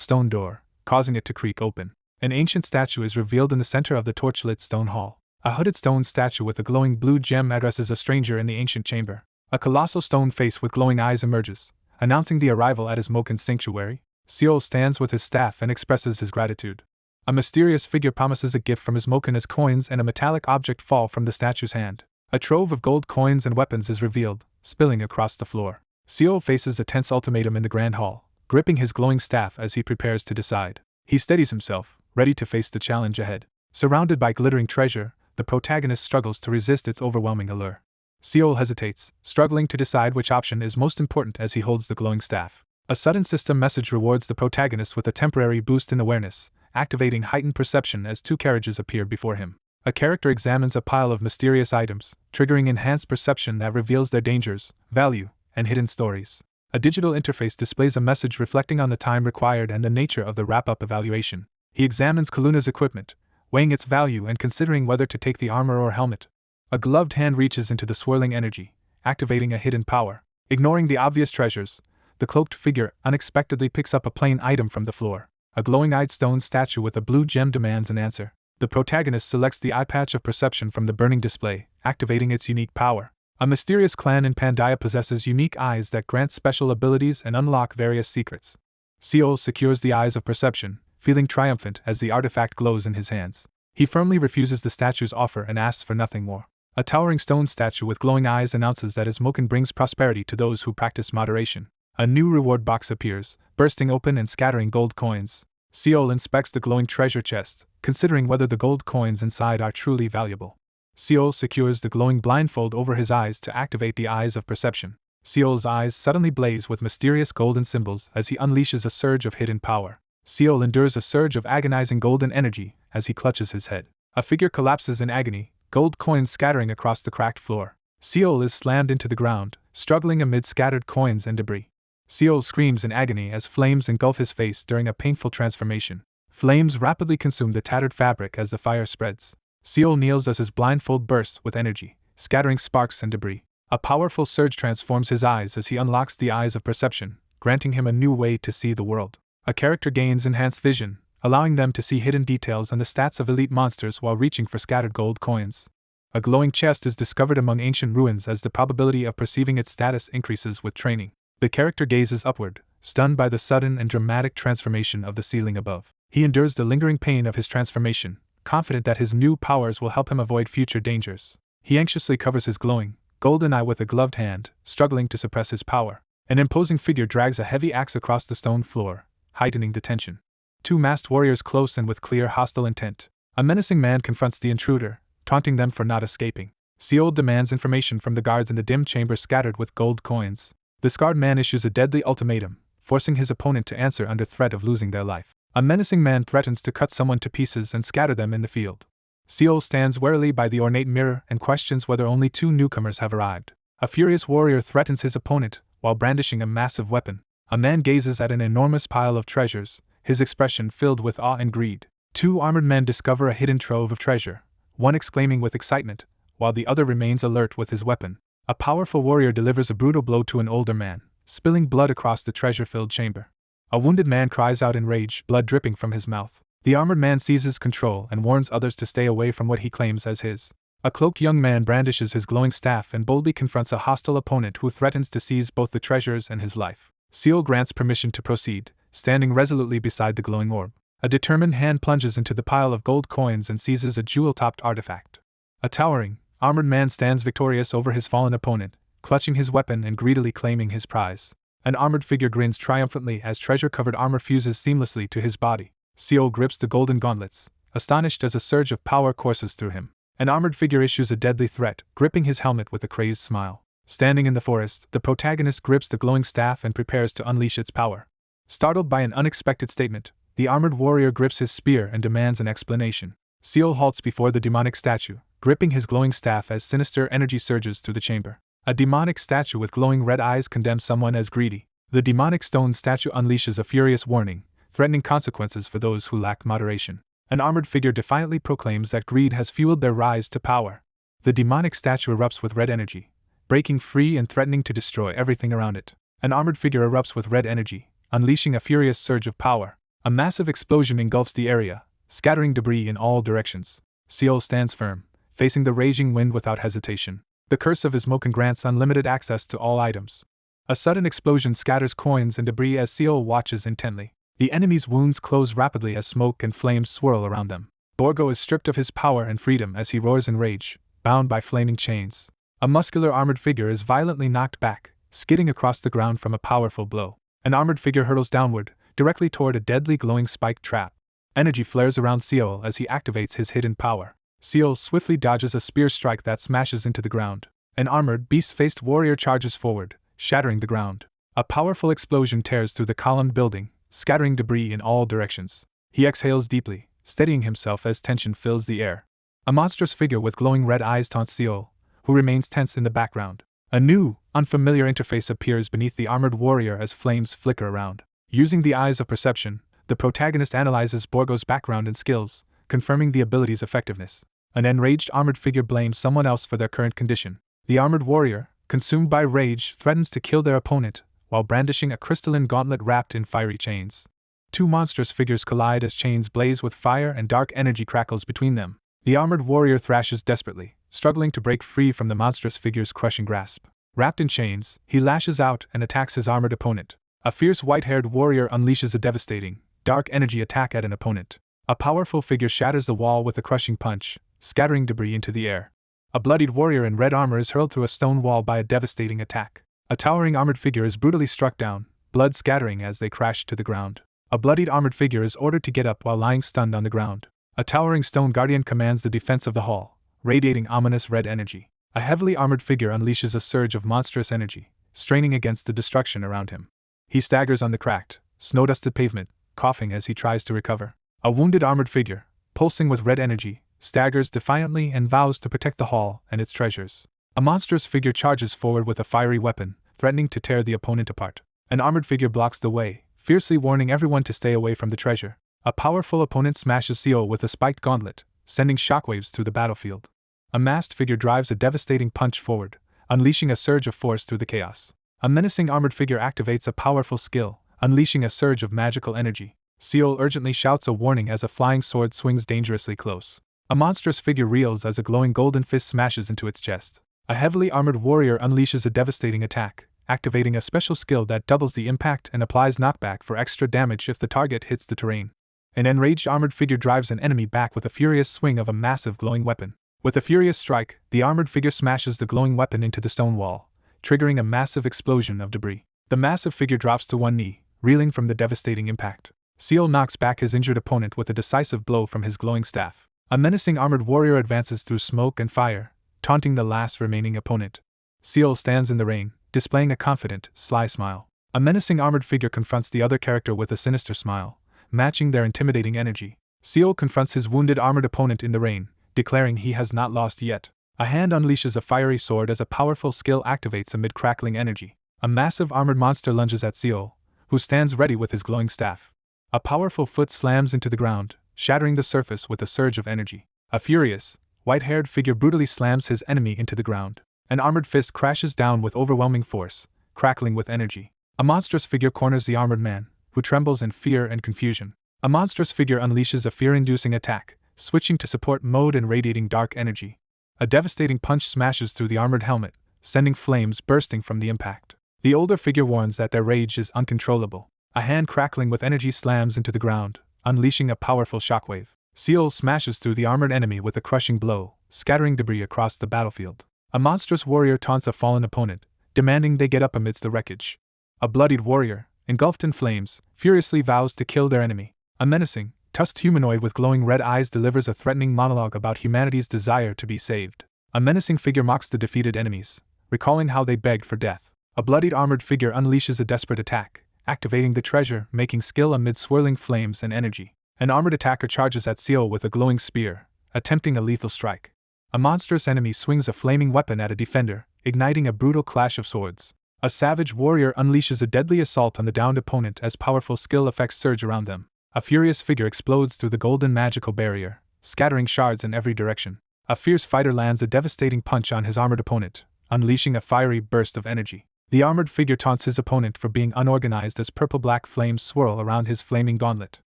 stone door, causing it to creak open. An ancient statue is revealed in the center of the torchlit stone hall. A hooded stone statue with a glowing blue gem addresses a stranger in the ancient chamber. A colossal stone face with glowing eyes emerges, announcing the arrival at Ismoken's sanctuary. Seo stands with his staff and expresses his gratitude. A mysterious figure promises a gift from Ismoken as coins and a metallic object fall from the statue's hand. A trove of gold coins and weapons is revealed, spilling across the floor. Seo faces a tense ultimatum in the grand hall, gripping his glowing staff as he prepares to decide. He steadies himself, ready to face the challenge ahead. Surrounded by glittering treasure, the protagonist struggles to resist its overwhelming allure. Seo hesitates, struggling to decide which option is most important as he holds the glowing staff. A sudden system message rewards the protagonist with a temporary boost in awareness, activating heightened perception as 2 carriages appear before him. A character examines a pile of mysterious items, triggering enhanced perception that reveals their dangers, value, and hidden stories. A digital interface displays a message reflecting on the time required and the nature of the wrap-up evaluation. He examines Kuna's equipment, weighing its value and considering whether to take the armor or helmet. A gloved hand reaches into the swirling energy, activating a hidden power. Ignoring the obvious treasures, the cloaked figure unexpectedly picks up a plain item from the floor. A glowing-eyed stone statue with a blue gem demands an answer. The protagonist selects the eye patch of perception from the burning display, activating its unique power. A mysterious clan in Pandeia possesses unique eyes that grant special abilities and unlock various secrets. Seo secures the eyes of perception, feeling triumphant as the artifact glows in his hands. He firmly refuses the statue's offer and asks for nothing more. A towering stone statue with glowing eyes announces that Ismoken brings prosperity to those who practice moderation. A new reward box appears, bursting open and scattering gold coins. Seol inspects the glowing treasure chest, considering whether the gold coins inside are truly valuable. Seol secures the glowing blindfold over his eyes to activate the eyes of perception. Seol's eyes suddenly blaze with mysterious golden symbols as he unleashes a surge of hidden power. Seol endures a surge of agonizing golden energy as he clutches his head. A figure collapses in agony, gold coins scattering across the cracked floor. Seol is slammed into the ground, struggling amid scattered coins and debris. Seol screams in agony as flames engulf his face during a painful transformation. Flames rapidly consume the tattered fabric as the fire spreads. Seol kneels as his blindfold bursts with energy, scattering sparks and debris. A powerful surge transforms his eyes as he unlocks the eyes of perception, granting him a new way to see the world. A character gains enhanced vision, allowing them to see hidden details and the stats of elite monsters while reaching for scattered gold coins. A glowing chest is discovered among ancient ruins as the probability of perceiving its status increases with training. The character gazes upward, stunned by the sudden and dramatic transformation of the ceiling above. He endures the lingering pain of his transformation, confident that his new powers will help him avoid future dangers. He anxiously covers his glowing, golden eye with a gloved hand, struggling to suppress his power. An imposing figure drags a heavy axe across the stone floor, heightening the tension. Two masked warriors close and with clear hostile intent. A menacing man confronts the intruder, taunting them for not escaping. Seol demands information from the guards in the dim chamber scattered with gold coins. The scarred man issues a deadly ultimatum, forcing his opponent to answer under threat of losing their life. A menacing man threatens to cut someone to pieces and scatter them in the field. Seol stands warily by the ornate mirror and questions whether only two newcomers have arrived. A furious warrior threatens his opponent while brandishing a massive weapon. A man gazes at an enormous pile of treasures, his expression filled with awe and greed. Two armored men discover a hidden trove of treasure, one exclaiming with excitement, while the other remains alert with his weapon. A powerful warrior delivers a brutal blow to an older man, spilling blood across the treasure-filled chamber. A wounded man cries out in rage, blood dripping from his mouth. The armored man seizes control and warns others to stay away from what he claims as his. A cloaked young man brandishes his glowing staff and boldly confronts a hostile opponent who threatens to seize both the treasures and his life. Seol grants permission to proceed, standing resolutely beside the glowing orb. A determined hand plunges into the pile of gold coins and seizes a jewel-topped artifact. A towering, armored man stands victorious over his fallen opponent, clutching his weapon and greedily claiming his prize. An armored figure grins triumphantly as treasure-covered armor fuses seamlessly to his body. Seol grips the golden gauntlets, astonished as a surge of power courses through him. An armored figure issues a deadly threat, gripping his helmet with a crazed smile. Standing in the forest, the protagonist grips the glowing staff and prepares to unleash its power. Startled by an unexpected statement, the armored warrior grips his spear and demands an explanation. Seol halts before the demonic statue, gripping his glowing staff as sinister energy surges through the chamber. A demonic statue with glowing red eyes condemns someone as greedy. The demonic stone statue unleashes a furious warning, threatening consequences for those who lack moderation. An armored figure defiantly proclaims that greed has fueled their rise to power. The demonic statue erupts with red energy, breaking free and threatening to destroy everything around it. An armored figure erupts with red energy, unleashing a furious surge of power. A massive explosion engulfs the area, scattering debris in all directions. Seol stands firm, facing the raging wind without hesitation. The curse of his Moken grants unlimited access to all items. A sudden explosion scatters coins and debris as Seol watches intently. The enemy's wounds close rapidly as smoke and flames swirl around them. Borgo is stripped of his power and freedom as he roars in rage, bound by flaming chains. A muscular armored figure is violently knocked back, skidding across the ground from a powerful blow. An armored figure hurtles downward, directly toward a deadly glowing spike trap. Energy flares around Seol as he activates his hidden power. Seol swiftly dodges a spear strike that smashes into the ground. An armored, beast-faced warrior charges forward, shattering the ground. A powerful explosion tears through the columned building, scattering debris in all directions. He exhales deeply, steadying himself as tension fills the air. A monstrous figure with glowing red eyes taunts Seol, who remains tense in the background. A new, unfamiliar interface appears beneath the armored warrior as flames flicker around. Using the eyes of perception, the protagonist analyzes Borgo's background and skills, confirming the ability's effectiveness. An enraged armored figure blames someone else for their current condition. The armored warrior, consumed by rage, threatens to kill their opponent, while brandishing a crystalline gauntlet wrapped in fiery chains. Two monstrous figures collide as chains blaze with fire and dark energy crackles between them. The armored warrior thrashes desperately, struggling to break free from the monstrous figure's crushing grasp. Wrapped in chains, he lashes out and attacks his armored opponent. A fierce white-haired warrior unleashes a devastating, dark energy attack at an opponent. A powerful figure shatters the wall with a crushing punch, scattering debris into the air. A bloodied warrior in red armor is hurled through a stone wall by a devastating attack. A towering armored figure is brutally struck down, blood scattering as they crash to the ground. A bloodied armored figure is ordered to get up while lying stunned on the ground. A towering stone guardian commands the defense of the hall, radiating ominous red energy. A heavily armored figure unleashes a surge of monstrous energy, straining against the destruction around him. He staggers on the cracked, snow-dusted pavement, coughing as he tries to recover. A wounded armored figure, pulsing with red energy, staggers defiantly and vows to protect the hall and its treasures. A monstrous figure charges forward with a fiery weapon, threatening to tear the opponent apart. An armored figure blocks the way, fiercely warning everyone to stay away from the treasure. A powerful opponent smashes Seol with a spiked gauntlet, sending shockwaves through the battlefield. A masked figure drives a devastating punch forward, unleashing a surge of force through the chaos. A menacing armored figure activates a powerful skill, unleashing a surge of magical energy. Seol urgently shouts a warning as a flying sword swings dangerously close. A monstrous figure reels as a glowing golden fist smashes into its chest. A heavily armored warrior unleashes a devastating attack, activating a special skill that doubles the impact and applies knockback for extra damage if the target hits the terrain. An enraged armored figure drives an enemy back with a furious swing of a massive glowing weapon. With a furious strike, the armored figure smashes the glowing weapon into the stone wall, triggering a massive explosion of debris. The massive figure drops to one knee, reeling from the devastating impact. Seol knocks back his injured opponent with a decisive blow from his glowing staff. A menacing armored warrior advances through smoke and fire, taunting the last remaining opponent. Seol stands in the rain, displaying a confident, sly smile. A menacing armored figure confronts the other character with a sinister smile, matching their intimidating energy. Seol confronts his wounded armored opponent in the rain, declaring he has not lost yet. A hand unleashes a fiery sword as a powerful skill activates amid crackling energy. A massive armored monster lunges at Seol, who stands ready with his glowing staff. A powerful foot slams into the ground, shattering the surface with a surge of energy. A furious, white-haired figure brutally slams his enemy into the ground. An armored fist crashes down with overwhelming force, crackling with energy. A monstrous figure corners the armored man, who trembles in fear and confusion. A monstrous figure unleashes a fear-inducing attack, switching to support mode and radiating dark energy. A devastating punch smashes through the armored helmet, sending flames bursting from the impact. The older figure warns that their rage is uncontrollable. A hand crackling with energy slams into the ground, unleashing a powerful shockwave. Seol smashes through the armored enemy with a crushing blow, scattering debris across the battlefield. A monstrous warrior taunts a fallen opponent, demanding they get up amidst the wreckage. A bloodied warrior, engulfed in flames, furiously vows to kill their enemy. A menacing, tusked humanoid with glowing red eyes delivers a threatening monologue about humanity's desire to be saved. A menacing figure mocks the defeated enemies, recalling how they begged for death. A bloodied armored figure unleashes a desperate attack, activating the treasure, making skill amid swirling flames and energy. An armored attacker charges at Seol with a glowing spear, attempting a lethal strike. A monstrous enemy swings a flaming weapon at a defender, igniting a brutal clash of swords. A savage warrior unleashes a deadly assault on the downed opponent as powerful skill effects surge around them. A furious figure explodes through the golden magical barrier, scattering shards in every direction. A fierce fighter lands a devastating punch on his armored opponent, unleashing a fiery burst of energy. The armored figure taunts his opponent for being unorganized as purple-black flames swirl around his flaming gauntlet.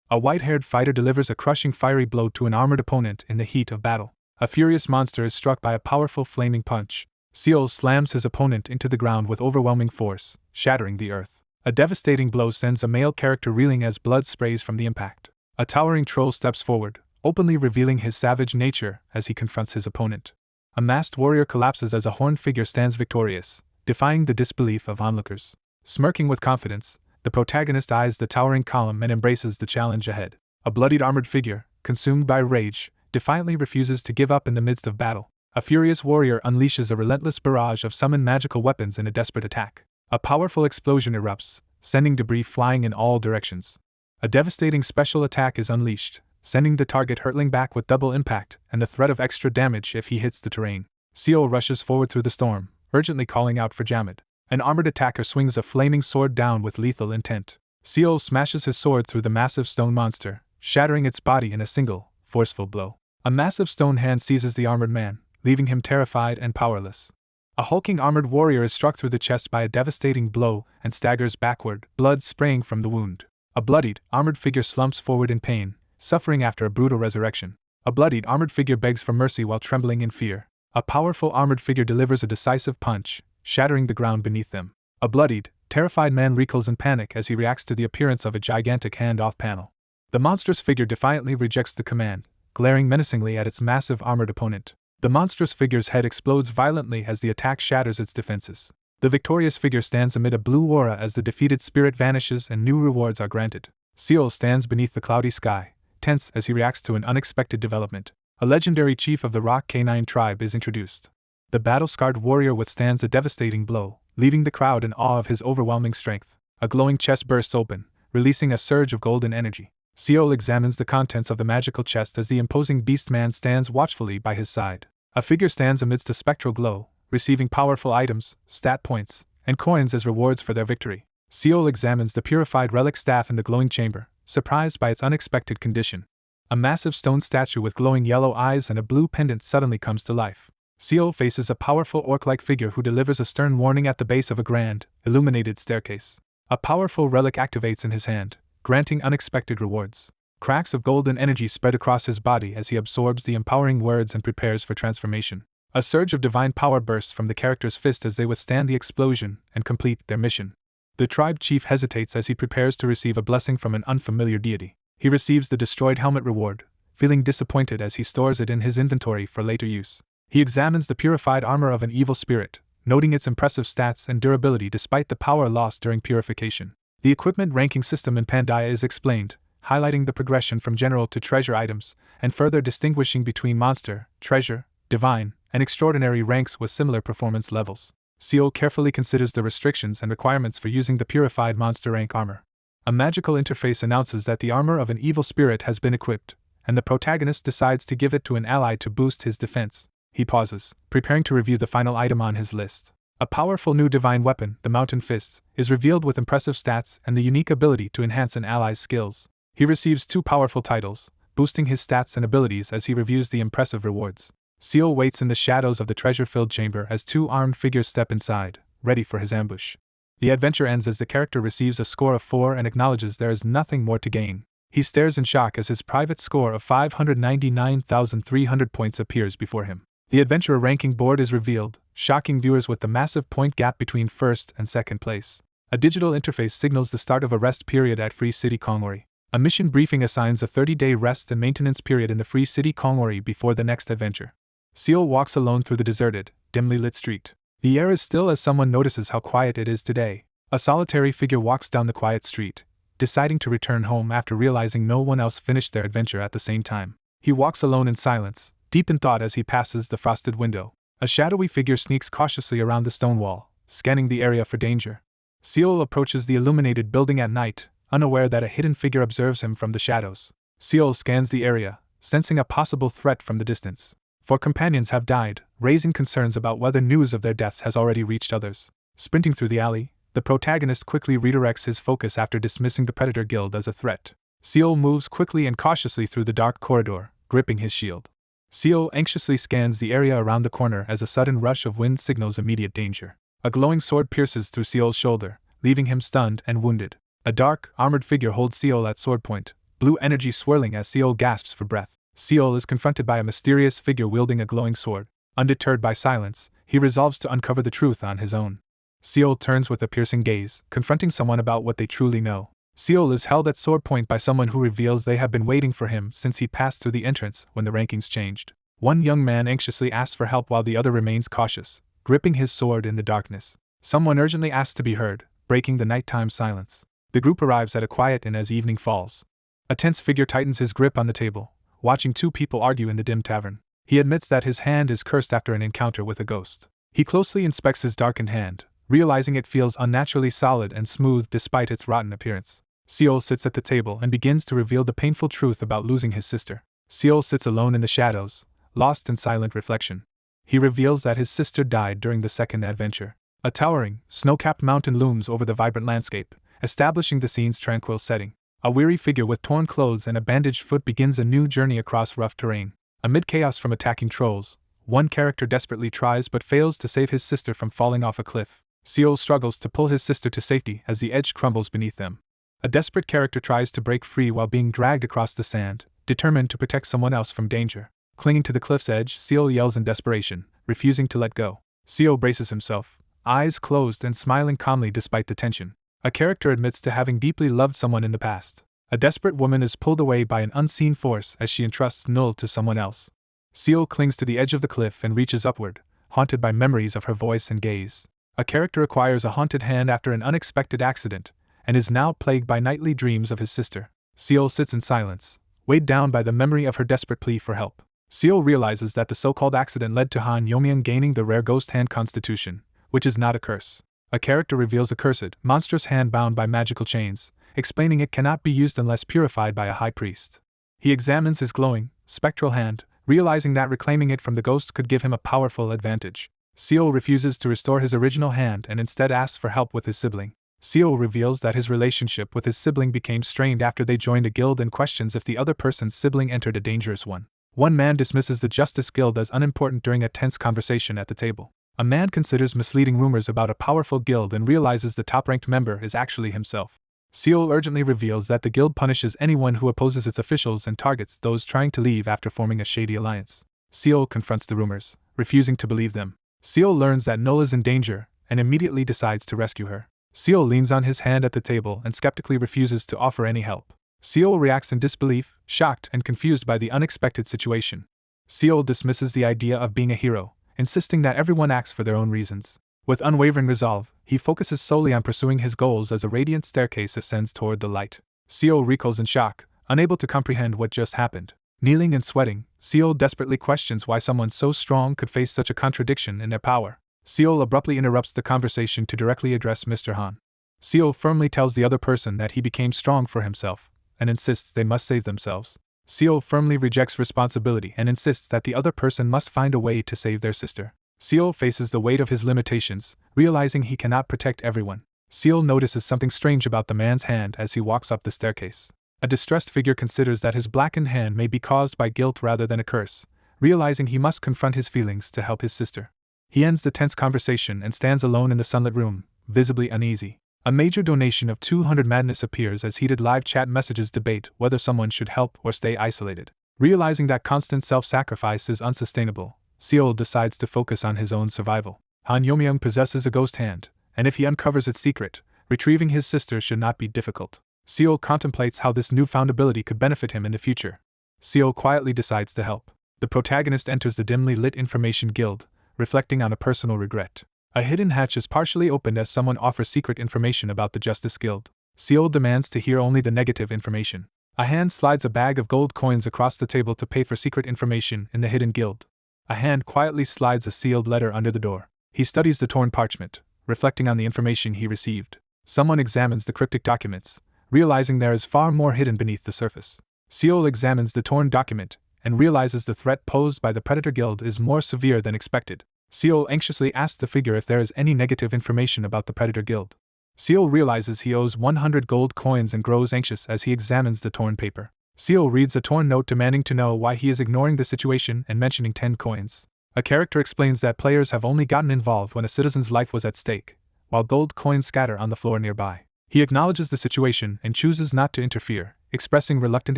A white-haired fighter delivers a crushing fiery blow to an armored opponent in the heat of battle. A furious monster is struck by a powerful flaming punch. Seol slams his opponent into the ground with overwhelming force, shattering the earth. A devastating blow sends a male character reeling as blood sprays from the impact. A towering troll steps forward, openly revealing his savage nature as he confronts his opponent. A masked warrior collapses as a horned figure stands victorious, defying the disbelief of onlookers. Smirking with confidence, the protagonist eyes the towering column and embraces the challenge ahead. A bloodied armored figure, consumed by rage, defiantly refuses to give up in the midst of battle. A furious warrior unleashes a relentless barrage of summoned magical weapons in a desperate attack. A powerful explosion erupts, sending debris flying in all directions. A devastating special attack is unleashed, sending the target hurtling back with double impact and the threat of extra damage if he hits the terrain. Seol rushes forward through the storm, urgently calling out for Jammed. An armored attacker swings a flaming sword down with lethal intent. Seol smashes his sword through the massive stone monster, shattering its body in a single, forceful blow. A massive stone hand seizes the armored man, leaving him terrified and powerless. A hulking armored warrior is struck through the chest by a devastating blow and staggers backward, blood spraying from the wound. A bloodied, armored figure slumps forward in pain, suffering after a brutal resurrection. A bloodied, armored figure begs for mercy while trembling in fear. A powerful armored figure delivers a decisive punch, shattering the ground beneath them. A bloodied, terrified man recoils in panic as he reacts to the appearance of a gigantic hand-off panel. The monstrous figure defiantly rejects the command, glaring menacingly at its massive armored opponent. The monstrous figure's head explodes violently as the attack shatters its defenses. The victorious figure stands amid a blue aura as the defeated spirit vanishes and new rewards are granted. Seol stands beneath the cloudy sky, tense as he reacts to an unexpected development. A legendary chief of the Rock Canine tribe is introduced. The battle-scarred warrior withstands a devastating blow, leaving the crowd in awe of his overwhelming strength. A glowing chest bursts open, releasing a surge of golden energy. Seol examines the contents of the magical chest as the imposing beast-man stands watchfully by his side. A figure stands amidst a spectral glow, receiving powerful items, stat points, and coins as rewards for their victory. Seol examines the purified relic staff in the glowing chamber, surprised by its unexpected condition. A massive stone statue with glowing yellow eyes and a blue pendant suddenly comes to life. Seol faces a powerful orc-like figure who delivers a stern warning at the base of a grand, illuminated staircase. A powerful relic activates in his hand, granting unexpected rewards. Cracks of golden energy spread across his body as he absorbs the empowering words and prepares for transformation. A surge of divine power bursts from the character's fist as they withstand the explosion and complete their mission. The tribe chief hesitates as he prepares to receive a blessing from an unfamiliar deity. He receives the destroyed helmet reward, feeling disappointed as he stores it in his inventory for later use. He examines the purified armor of an evil spirit, noting its impressive stats and durability despite the power lost during purification. The equipment ranking system in Pandeia is explained, highlighting the progression from general to treasure items, and further distinguishing between monster, treasure, divine, and extraordinary ranks with similar performance levels. Seol carefully considers the restrictions and requirements for using the purified monster rank armor. A magical interface announces that the armor of an evil spirit has been equipped, and the protagonist decides to give it to an ally to boost his defense. He pauses, preparing to review the final item on his list. A powerful new divine weapon, the Mountain Fist, is revealed with impressive stats and the unique ability to enhance an ally's skills. He receives 2 powerful titles, boosting his stats and abilities as he reviews the impressive rewards. Seol waits in the shadows of the treasure-filled chamber as 2 armed figures step inside, ready for his ambush. The adventure ends as the character receives a score of 4 and acknowledges there is nothing more to gain. He stares in shock as his private score of 599,300 points appears before him. The adventurer ranking board is revealed, shocking viewers with the massive point gap between first and second place. A digital interface signals the start of a rest period at Free City Kongori. A mission briefing assigns a 30-day rest and maintenance period in the Free City Kongori before the next adventure. Seol walks alone through the deserted, dimly lit street. The air is still as someone notices how quiet it is today. A solitary figure walks down the quiet street, deciding to return home after realizing no one else finished their adventure at the same time. He walks alone in silence, deep in thought as he passes the frosted window. A shadowy figure sneaks cautiously around the stone wall, scanning the area for danger. Seol approaches the illuminated building at night, unaware that a hidden figure observes him from the shadows. Seol scans the area, sensing a possible threat from the distance. 4 companions have died, raising concerns about whether news of their deaths has already reached others. Sprinting through the alley, the protagonist quickly redirects his focus after dismissing the Predator Guild as a threat. Seol moves quickly and cautiously through the dark corridor, gripping his shield. Seol anxiously scans the area around the corner as a sudden rush of wind signals immediate danger. A glowing sword pierces through Seol's shoulder, leaving him stunned and wounded. A dark, armored figure holds Seol at sword point, blue energy swirling as Seol gasps for breath. Seol is confronted by a mysterious figure wielding a glowing sword. Undeterred by silence, he resolves to uncover the truth on his own. Seol turns with a piercing gaze, confronting someone about what they truly know. Seol is held at sword point by someone who reveals they have been waiting for him since he passed through the entrance when the rankings changed. One young man anxiously asks for help while the other remains cautious, gripping his sword in the darkness. Someone urgently asks to be heard, breaking the nighttime silence. The group arrives at a quiet inn as evening falls. A tense figure tightens his grip on the table, watching 2 people argue in the dim tavern. He admits that his hand is cursed after an encounter with a ghost. He closely inspects his darkened hand, realizing it feels unnaturally solid and smooth despite its rotten appearance. Seol sits at the table and begins to reveal the painful truth about losing his sister. Seol sits alone in the shadows, lost in silent reflection. He reveals that his sister died during the second adventure. A towering, snow-capped mountain looms over the vibrant landscape, establishing the scene's tranquil setting. A weary figure with torn clothes and a bandaged foot begins a new journey across rough terrain. Amid chaos from attacking trolls, one character desperately tries but fails to save his sister from falling off a cliff. Seol struggles to pull his sister to safety as the edge crumbles beneath them. A desperate character tries to break free while being dragged across the sand, determined to protect someone else from danger. Clinging to the cliff's edge, Seol yells in desperation, refusing to let go. Seol braces himself, eyes closed and smiling calmly despite the tension. A character admits to having deeply loved someone in the past. A desperate woman is pulled away by an unseen force as she entrusts Null to someone else. Seol clings to the edge of the cliff and reaches upward, haunted by memories of her voice and gaze. A character acquires a haunted hand after an unexpected accident, and is now plagued by nightly dreams of his sister. Seol sits in silence, weighed down by the memory of her desperate plea for help. Seol realizes that the so-called accident led to Han Yomyang gaining the rare ghost hand constitution, which is not a curse. A character reveals a cursed, monstrous hand bound by magical chains, explaining it cannot be used unless purified by a high priest. He examines his glowing, spectral hand, realizing that reclaiming it from the ghost could give him a powerful advantage. Seol refuses to restore his original hand and instead asks for help with his sibling. Seol reveals that his relationship with his sibling became strained after they joined a guild and questions if the other person's sibling entered a dangerous one. One man dismisses the Justice Guild as unimportant during a tense conversation at the table. A man considers misleading rumors about a powerful guild and realizes the top-ranked member is actually himself. Seol urgently reveals that the guild punishes anyone who opposes its officials and targets those trying to leave after forming a shady alliance. Seol confronts the rumors, refusing to believe them. Seol learns that Null is in danger and immediately decides to rescue her. Seol leans on his hand at the table and skeptically refuses to offer any help. Seol reacts in disbelief, shocked and confused by the unexpected situation. Seol dismisses the idea of being a hero, insisting that everyone acts for their own reasons. With unwavering resolve, he focuses solely on pursuing his goals as a radiant staircase ascends toward the light. Seol recoils in shock, unable to comprehend what just happened. Kneeling and sweating, Seol desperately questions why someone so strong could face such a contradiction in their power. Seol abruptly interrupts the conversation to directly address Mr. Han. Seol firmly tells the other person that he became strong for himself, and insists they must save themselves. Seol firmly rejects responsibility and insists that the other person must find a way to save their sister. Seol faces the weight of his limitations, realizing he cannot protect everyone. Seol notices something strange about the man's hand as he walks up the staircase. A distressed figure considers that his blackened hand may be caused by guilt rather than a curse, realizing he must confront his feelings to help his sister. He ends the tense conversation and stands alone in the sunlit room, visibly uneasy. A major donation of 200 madness appears as heated live chat messages debate whether someone should help or stay isolated. Realizing that constant self-sacrifice is unsustainable, Seol decides to focus on his own survival. Han Yomyang possesses a ghost hand, and if he uncovers its secret, retrieving his sister should not be difficult. Seol contemplates how this newfound ability could benefit him in the future. Seol quietly decides to help. The protagonist enters the dimly lit information guild, reflecting on a personal regret. A hidden hatch is partially opened as someone offers secret information about the Justice Guild. Seol demands to hear only the negative information. A hand slides a bag of gold coins across the table to pay for secret information in the hidden guild. A hand quietly slides a sealed letter under the door. He studies the torn parchment, reflecting on the information he received. Someone examines the cryptic documents, realizing there is far more hidden beneath the surface. Seol examines the torn document and realizes the threat posed by the Predator Guild is more severe than expected. Seol anxiously asks the figure if there is any negative information about the Predator Guild. Seol realizes he owes 100 gold coins and grows anxious as he examines the torn paper. Seol reads a torn note demanding to know why he is ignoring the situation and mentioning 10 coins. A character explains that players have only gotten involved when a citizen's life was at stake, while gold coins scatter on the floor nearby. He acknowledges the situation and chooses not to interfere, expressing reluctant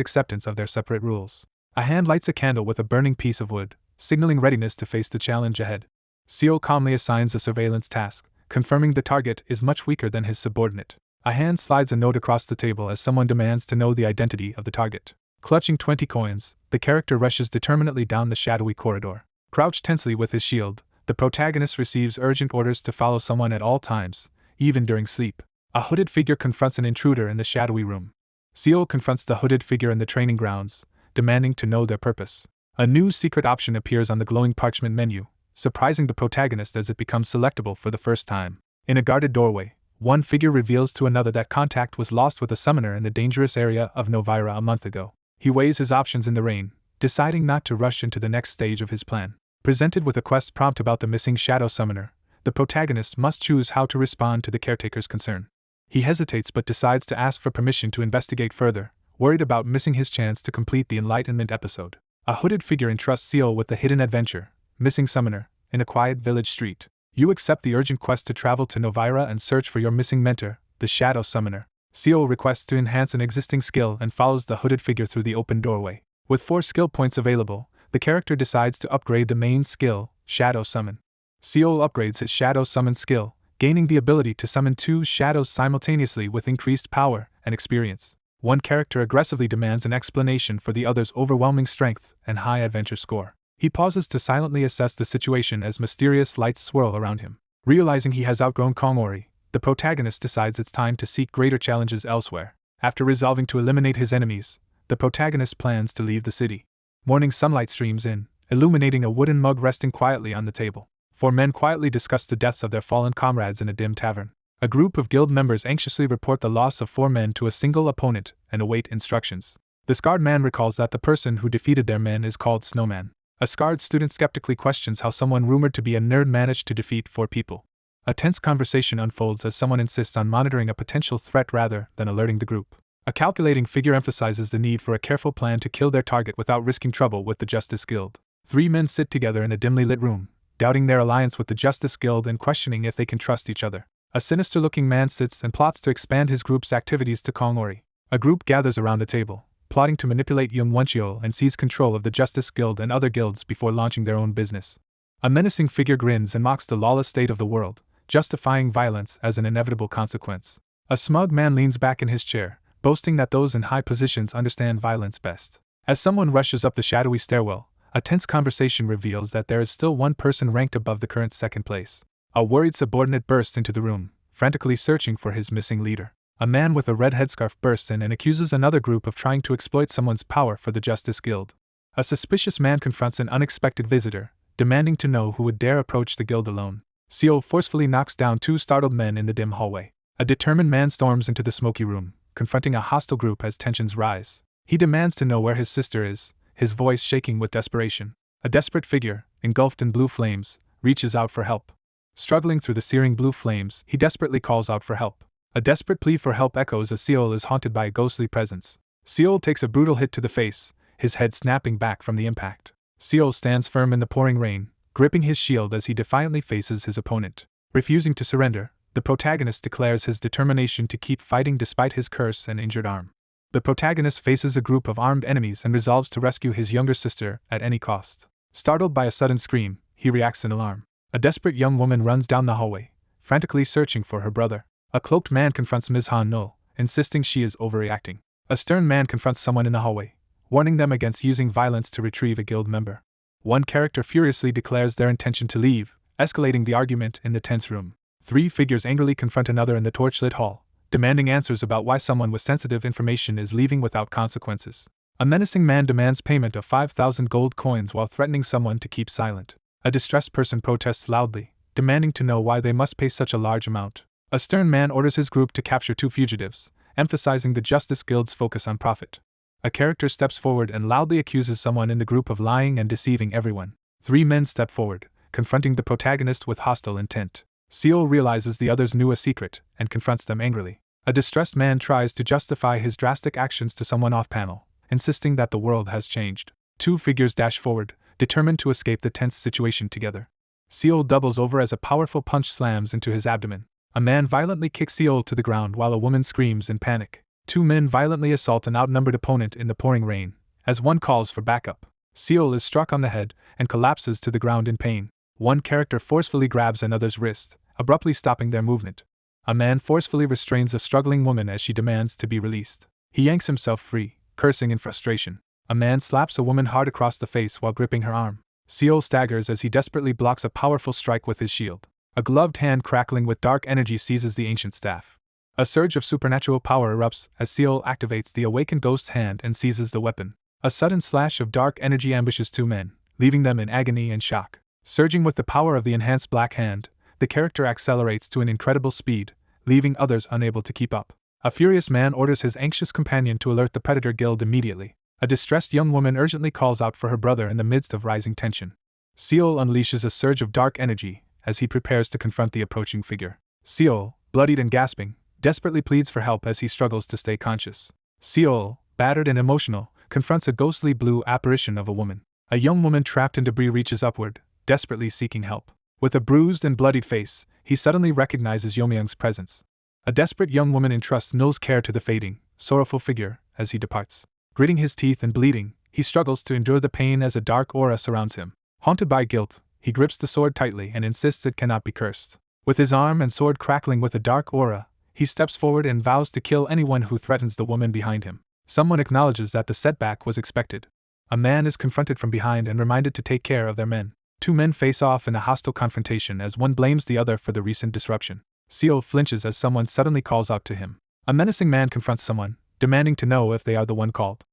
acceptance of their separate rules. A hand lights a candle with a burning piece of wood, signaling readiness to face the challenge ahead. Seol calmly assigns a surveillance task, confirming the target is much weaker than his subordinate. A hand slides a note across the table as someone demands to know the identity of the target. Clutching 20 coins, the character rushes determinedly down the shadowy corridor. Crouched tensely with his shield, the protagonist receives urgent orders to follow someone at all times, even during sleep. A hooded figure confronts an intruder in the shadowy room. Seol confronts the hooded figure in the training grounds, demanding to know their purpose. A new secret option appears on the glowing parchment menu, surprising the protagonist as it becomes selectable for the first time. In a guarded doorway, one figure reveals to another that contact was lost with a summoner in the dangerous area of Novara a month ago. He weighs his options in the rain, deciding not to rush into the next stage of his plan. Presented with a quest prompt about the missing shadow summoner, the protagonist must choose how to respond to the caretaker's concern. He hesitates but decides to ask for permission to investigate further, worried about missing his chance to complete the Enlightenment episode. A hooded figure entrusts Seol with the hidden adventure, Missing Summoner, in a quiet village street. You accept the urgent quest to travel to Novara and search for your missing mentor, the Shadow Summoner. Seol requests to enhance an existing skill and follows the hooded figure through the open doorway. With 4 skill points available, the character decides to upgrade the main skill, Shadow Summon. Seol upgrades his Shadow Summon skill, gaining the ability to summon 2 shadows simultaneously with increased power and experience. One character aggressively demands an explanation for the other's overwhelming strength and high adventure score. He pauses to silently assess the situation as mysterious lights swirl around him. Realizing he has outgrown Kongori, the protagonist decides it's time to seek greater challenges elsewhere. After resolving to eliminate his enemies, the protagonist plans to leave the city. Morning sunlight streams in, illuminating a wooden mug resting quietly on the table. 4 men quietly discuss the deaths of their fallen comrades in a dim tavern. A group of guild members anxiously report the loss of 4 men to a single opponent and await instructions. The scarred man recalls that the person who defeated their men is called Snowman. A scarred student skeptically questions how someone rumored to be a nerd managed to defeat 4 people. A tense conversation unfolds as someone insists on monitoring a potential threat rather than alerting the group. A calculating figure emphasizes the need for a careful plan to kill their target without risking trouble with the Justice Guild. 3 men sit together in a dimly lit room, doubting their alliance with the Justice Guild and questioning if they can trust each other. A sinister-looking man sits and plots to expand his group's activities to Kongori. A group gathers around the table, plotting to manipulate Young Woncheol and seize control of the Justice Guild and other guilds before launching their own business. A menacing figure grins and mocks the lawless state of the world, justifying violence as an inevitable consequence. A smug man leans back in his chair, boasting that those in high positions understand violence best. As someone rushes up the shadowy stairwell, a tense conversation reveals that there is still one person ranked above the current second place. A worried subordinate bursts into the room, frantically searching for his missing leader. A man with a red headscarf bursts in and accuses another group of trying to exploit someone's power for the Justice Guild. A suspicious man confronts an unexpected visitor, demanding to know who would dare approach the guild alone. Chiao forcefully knocks down 2 startled men in the dim hallway. A determined man storms into the smoky room, confronting a hostile group as tensions rise. He demands to know where his sister is, his voice shaking with desperation. A desperate figure, engulfed in blue flames, reaches out for help. Struggling through the searing blue flames, he desperately calls out for help. A desperate plea for help echoes as Seol is haunted by a ghostly presence. Seol takes a brutal hit to the face, his head snapping back from the impact. Seol stands firm in the pouring rain, gripping his shield as he defiantly faces his opponent. Refusing to surrender, the protagonist declares his determination to keep fighting despite his curse and injured arm. The protagonist faces a group of armed enemies and resolves to rescue his younger sister at any cost. Startled by a sudden scream, he reacts in alarm. A desperate young woman runs down the hallway, frantically searching for her brother. A cloaked man confronts Ms. Han Nul, insisting she is overreacting. A stern man confronts someone in the hallway, warning them against using violence to retrieve a guild member. One character furiously declares their intention to leave, escalating the argument in the tense room. 3 figures angrily confront another in the torchlit hall, demanding answers about why someone with sensitive information is leaving without consequences. A menacing man demands payment of 5,000 gold coins while threatening someone to keep silent. A distressed person protests loudly, demanding to know why they must pay such a large amount. A stern man orders his group to capture 2 fugitives, emphasizing the Justice Guild's focus on profit. A character steps forward and loudly accuses someone in the group of lying and deceiving everyone. 3 men step forward, confronting the protagonist with hostile intent. Seol realizes the others knew a secret and confronts them angrily. A distressed man tries to justify his drastic actions to someone off-panel, insisting that the world has changed. 2 figures dash forward, determined to escape the tense situation together. Seol doubles over as a powerful punch slams into his abdomen. A man violently kicks Seol to the ground while a woman screams in panic. 2 men violently assault an outnumbered opponent in the pouring rain, as one calls for backup. Seol is struck on the head and collapses to the ground in pain. One character forcefully grabs another's wrist, abruptly stopping their movement. A man forcefully restrains a struggling woman as she demands to be released. He yanks himself free, cursing in frustration. A man slaps a woman hard across the face while gripping her arm. Seol staggers as he desperately blocks a powerful strike with his shield. A gloved hand crackling with dark energy seizes the ancient staff. A surge of supernatural power erupts as Seol activates the awakened ghost's hand and seizes the weapon. A sudden slash of dark energy ambushes 2 men, leaving them in agony and shock. Surging with the power of the enhanced black hand, the character accelerates to an incredible speed, leaving others unable to keep up. A furious man orders his anxious companion to alert the Predator Guild immediately. A distressed young woman urgently calls out for her brother in the midst of rising tension. Seol unleashes a surge of dark energy as he prepares to confront the approaching figure. Seol, bloodied and gasping, desperately pleads for help as he struggles to stay conscious. Seol, battered and emotional, confronts a ghostly blue apparition of a woman. A young woman trapped in debris reaches upward, desperately seeking help. With a bruised and bloodied face, he suddenly recognizes Yomyung's presence. A desperate young woman entrusts Nul's care to the fading, sorrowful figure as he departs. Gritting his teeth and bleeding, he struggles to endure the pain as a dark aura surrounds him. Haunted by guilt, he grips the sword tightly and insists it cannot be cursed. With his arm and sword crackling with a dark aura, he steps forward and vows to kill anyone who threatens the woman behind him. Someone acknowledges that the setback was expected. A man is confronted from behind and reminded to take care of their men. 2 men face off in a hostile confrontation as one blames the other for the recent disruption. Seol flinches as someone suddenly calls out to him. A menacing man confronts someone, demanding to know if they are the one called.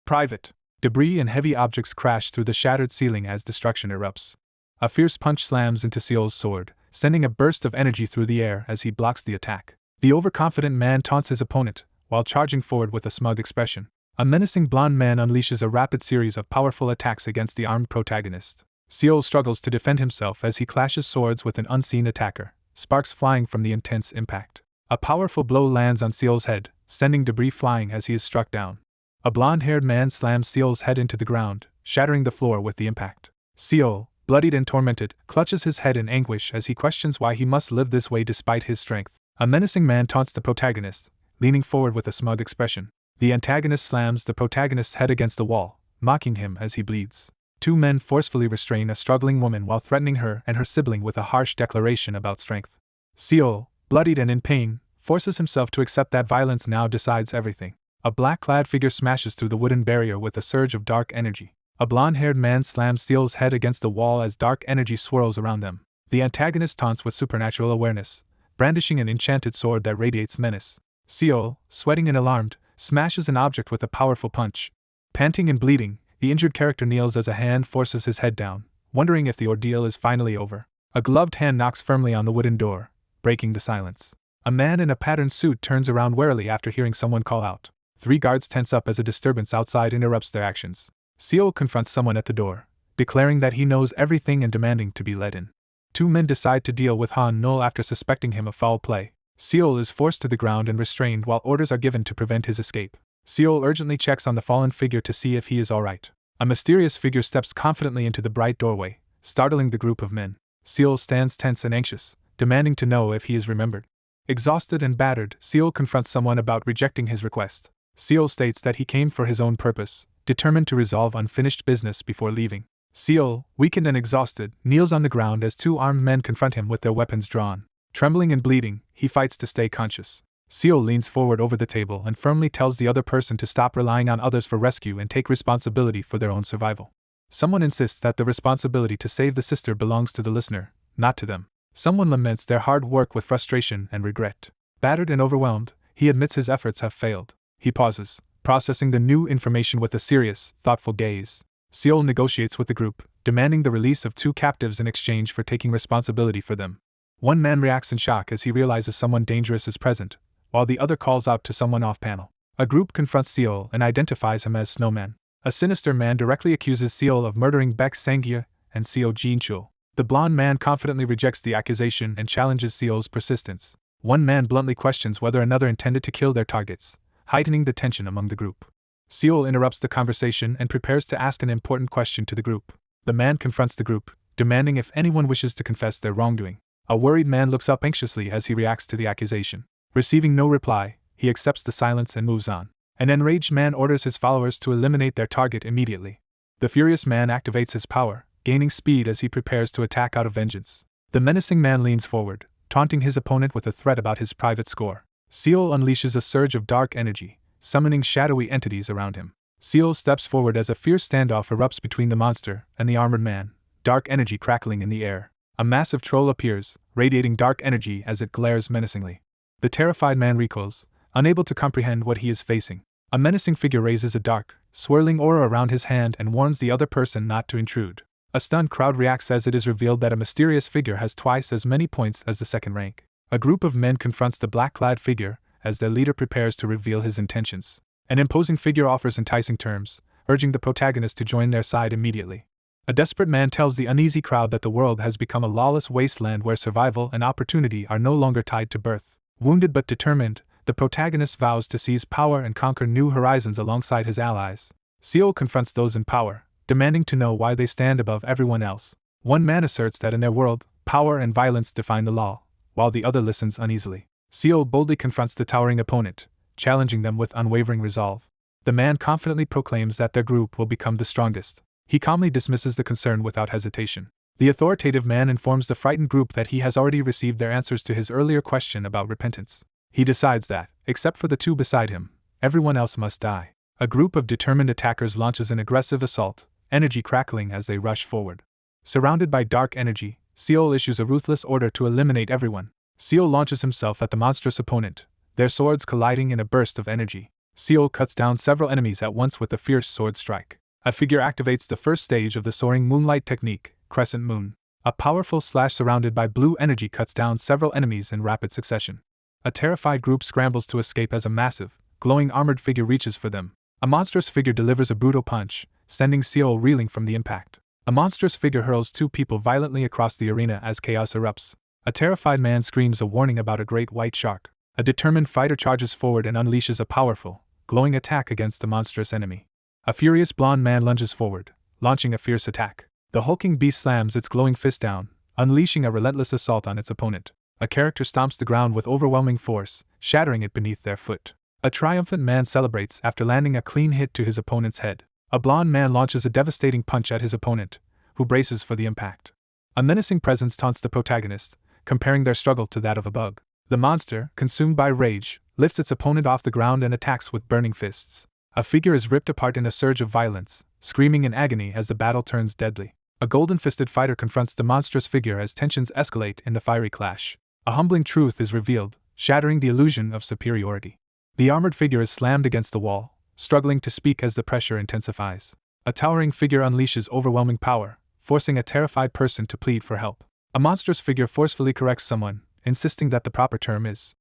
Private. Debris and heavy objects crash through the shattered ceiling as destruction erupts. A fierce punch slams into Seol's sword, sending a burst of energy through the air as he blocks the attack. The overconfident man taunts his opponent, while charging forward with a smug expression. A menacing blonde man unleashes a rapid series of powerful attacks against the armed protagonist. Seol struggles to defend himself as he clashes swords with an unseen attacker, sparks flying from the intense impact. A powerful blow lands on Seol's head, sending debris flying as he is struck down. A blonde-haired man slams Seol's head into the ground, shattering the floor with the impact. Seol, bloodied and tormented, clutches his head in anguish as he questions why he must live this way despite his strength. A menacing man taunts the protagonist, leaning forward with a smug expression. The antagonist slams the protagonist's head against the wall, mocking him as he bleeds. Two men forcefully restrain a struggling woman while threatening her and her sibling with a harsh declaration about strength. Seol, bloodied and in pain, forces himself to accept that violence now decides everything. A black-clad figure smashes through the wooden barrier with a surge of dark energy. A blonde-haired man slams Seol's head against the wall as dark energy swirls around them. The antagonist taunts with supernatural awareness, brandishing an enchanted sword that radiates menace. Seol, sweating and alarmed, smashes an object with a powerful punch. Panting and bleeding, the injured character kneels as a hand forces his head down, wondering if the ordeal is finally over. A gloved hand knocks firmly on the wooden door, breaking the silence. A man in a patterned suit turns around warily after hearing someone call out. 3 guards tense up as a disturbance outside interrupts their actions. Seol confronts someone at the door, declaring that he knows everything and demanding to be let in. 2 men decide to deal with Han Nul after suspecting him of foul play. Seol is forced to the ground and restrained while orders are given to prevent his escape. Seol urgently checks on the fallen figure to see if he is alright. A mysterious figure steps confidently into the bright doorway, startling the group of men. Seol stands tense and anxious, demanding to know if he is remembered. Exhausted and battered, Seol confronts someone about rejecting his request. Seol states that he came for his own purpose, determined to resolve unfinished business before leaving. Seol, weakened and exhausted, kneels on the ground as 2 armed men confront him with their weapons drawn. Trembling and bleeding, he fights to stay conscious. Seol leans forward over the table and firmly tells the other person to stop relying on others for rescue and take responsibility for their own survival. Someone insists that the responsibility to save the sister belongs to the listener, not to them. Someone laments their hard work with frustration and regret. Battered and overwhelmed, he admits his efforts have failed. He pauses, processing the new information with a serious, thoughtful gaze. Seol negotiates with the group, demanding the release of 2 captives in exchange for taking responsibility for them. One man reacts in shock as he realizes someone dangerous is present, while the other calls out to someone off-panel. A group confronts Seol and identifies him as Snowman. A sinister man directly accuses Seol of murdering Baek Sang-hye and Seo Jin-chul. The blonde man confidently rejects the accusation and challenges Seol's persistence. One man bluntly questions whether another intended to kill their targets, heightening the tension among the group. Seol interrupts the conversation and prepares to ask an important question to the group. The man confronts the group, demanding if anyone wishes to confess their wrongdoing. A worried man looks up anxiously as he reacts to the accusation. Receiving no reply, he accepts the silence and moves on. An enraged man orders his followers to eliminate their target immediately. The furious man activates his power, gaining speed as he prepares to attack out of vengeance. The menacing man leans forward, taunting his opponent with a threat about his private score. Seol unleashes a surge of dark energy, summoning shadowy entities around him. Seol steps forward as a fierce standoff erupts between the monster and the armored man, dark energy crackling in the air. A massive troll appears, radiating dark energy as it glares menacingly. The terrified man recoils, unable to comprehend what he is facing. A menacing figure raises a dark, swirling aura around his hand and warns the other person not to intrude. A stunned crowd reacts as it is revealed that a mysterious figure has twice as many points as the second rank. A group of men confronts the black-clad figure as their leader prepares to reveal his intentions. An imposing figure offers enticing terms, urging the protagonist to join their side immediately. A desperate man tells the uneasy crowd that the world has become a lawless wasteland where survival and opportunity are no longer tied to birth. Wounded but determined, the protagonist vows to seize power and conquer new horizons alongside his allies. Seol confronts those in power, demanding to know why they stand above everyone else. One man asserts that in their world, power and violence define the law, while the other listens uneasily. Seol boldly confronts the towering opponent, challenging them with unwavering resolve. The man confidently proclaims that their group will become the strongest. He calmly dismisses the concern without hesitation. The authoritative man informs the frightened group that he has already received their answers to his earlier question about repentance. He decides that, except for the 2 beside him, everyone else must die. A group of determined attackers launches an aggressive assault, energy crackling as they rush forward. Surrounded by dark energy, Seol issues a ruthless order to eliminate everyone. Seol launches himself at the monstrous opponent, their swords colliding in a burst of energy. Seol cuts down several enemies at once with a fierce sword strike. A figure activates the first stage of the soaring moonlight technique, Crescent Moon. A powerful slash surrounded by blue energy cuts down several enemies in rapid succession. A terrified group scrambles to escape as a massive, glowing armored figure reaches for them. A monstrous figure delivers a brutal punch, sending Seol reeling from the impact. A monstrous figure hurls two people violently across the arena as chaos erupts. A terrified man screams a warning about a great white shark. A determined fighter charges forward and unleashes a powerful, glowing attack against the monstrous enemy. A furious blonde man lunges forward, launching a fierce attack. The hulking beast slams its glowing fist down, unleashing a relentless assault on its opponent. A character stomps the ground with overwhelming force, shattering it beneath their foot. A triumphant man celebrates after landing a clean hit to his opponent's head. A blonde man launches a devastating punch at his opponent, who braces for the impact. A menacing presence taunts the protagonist, comparing their struggle to that of a bug. The monster, consumed by rage, lifts its opponent off the ground and attacks with burning fists. A figure is ripped apart in a surge of violence, screaming in agony as the battle turns deadly. A golden-fisted fighter confronts the monstrous figure as tensions escalate in the fiery clash. A humbling truth is revealed, shattering the illusion of superiority. The armored figure is slammed against the wall, struggling to speak as the pressure intensifies. A towering figure unleashes overwhelming power, forcing a terrified person to plead for help. A monstrous figure forcefully corrects someone, insisting that the proper term is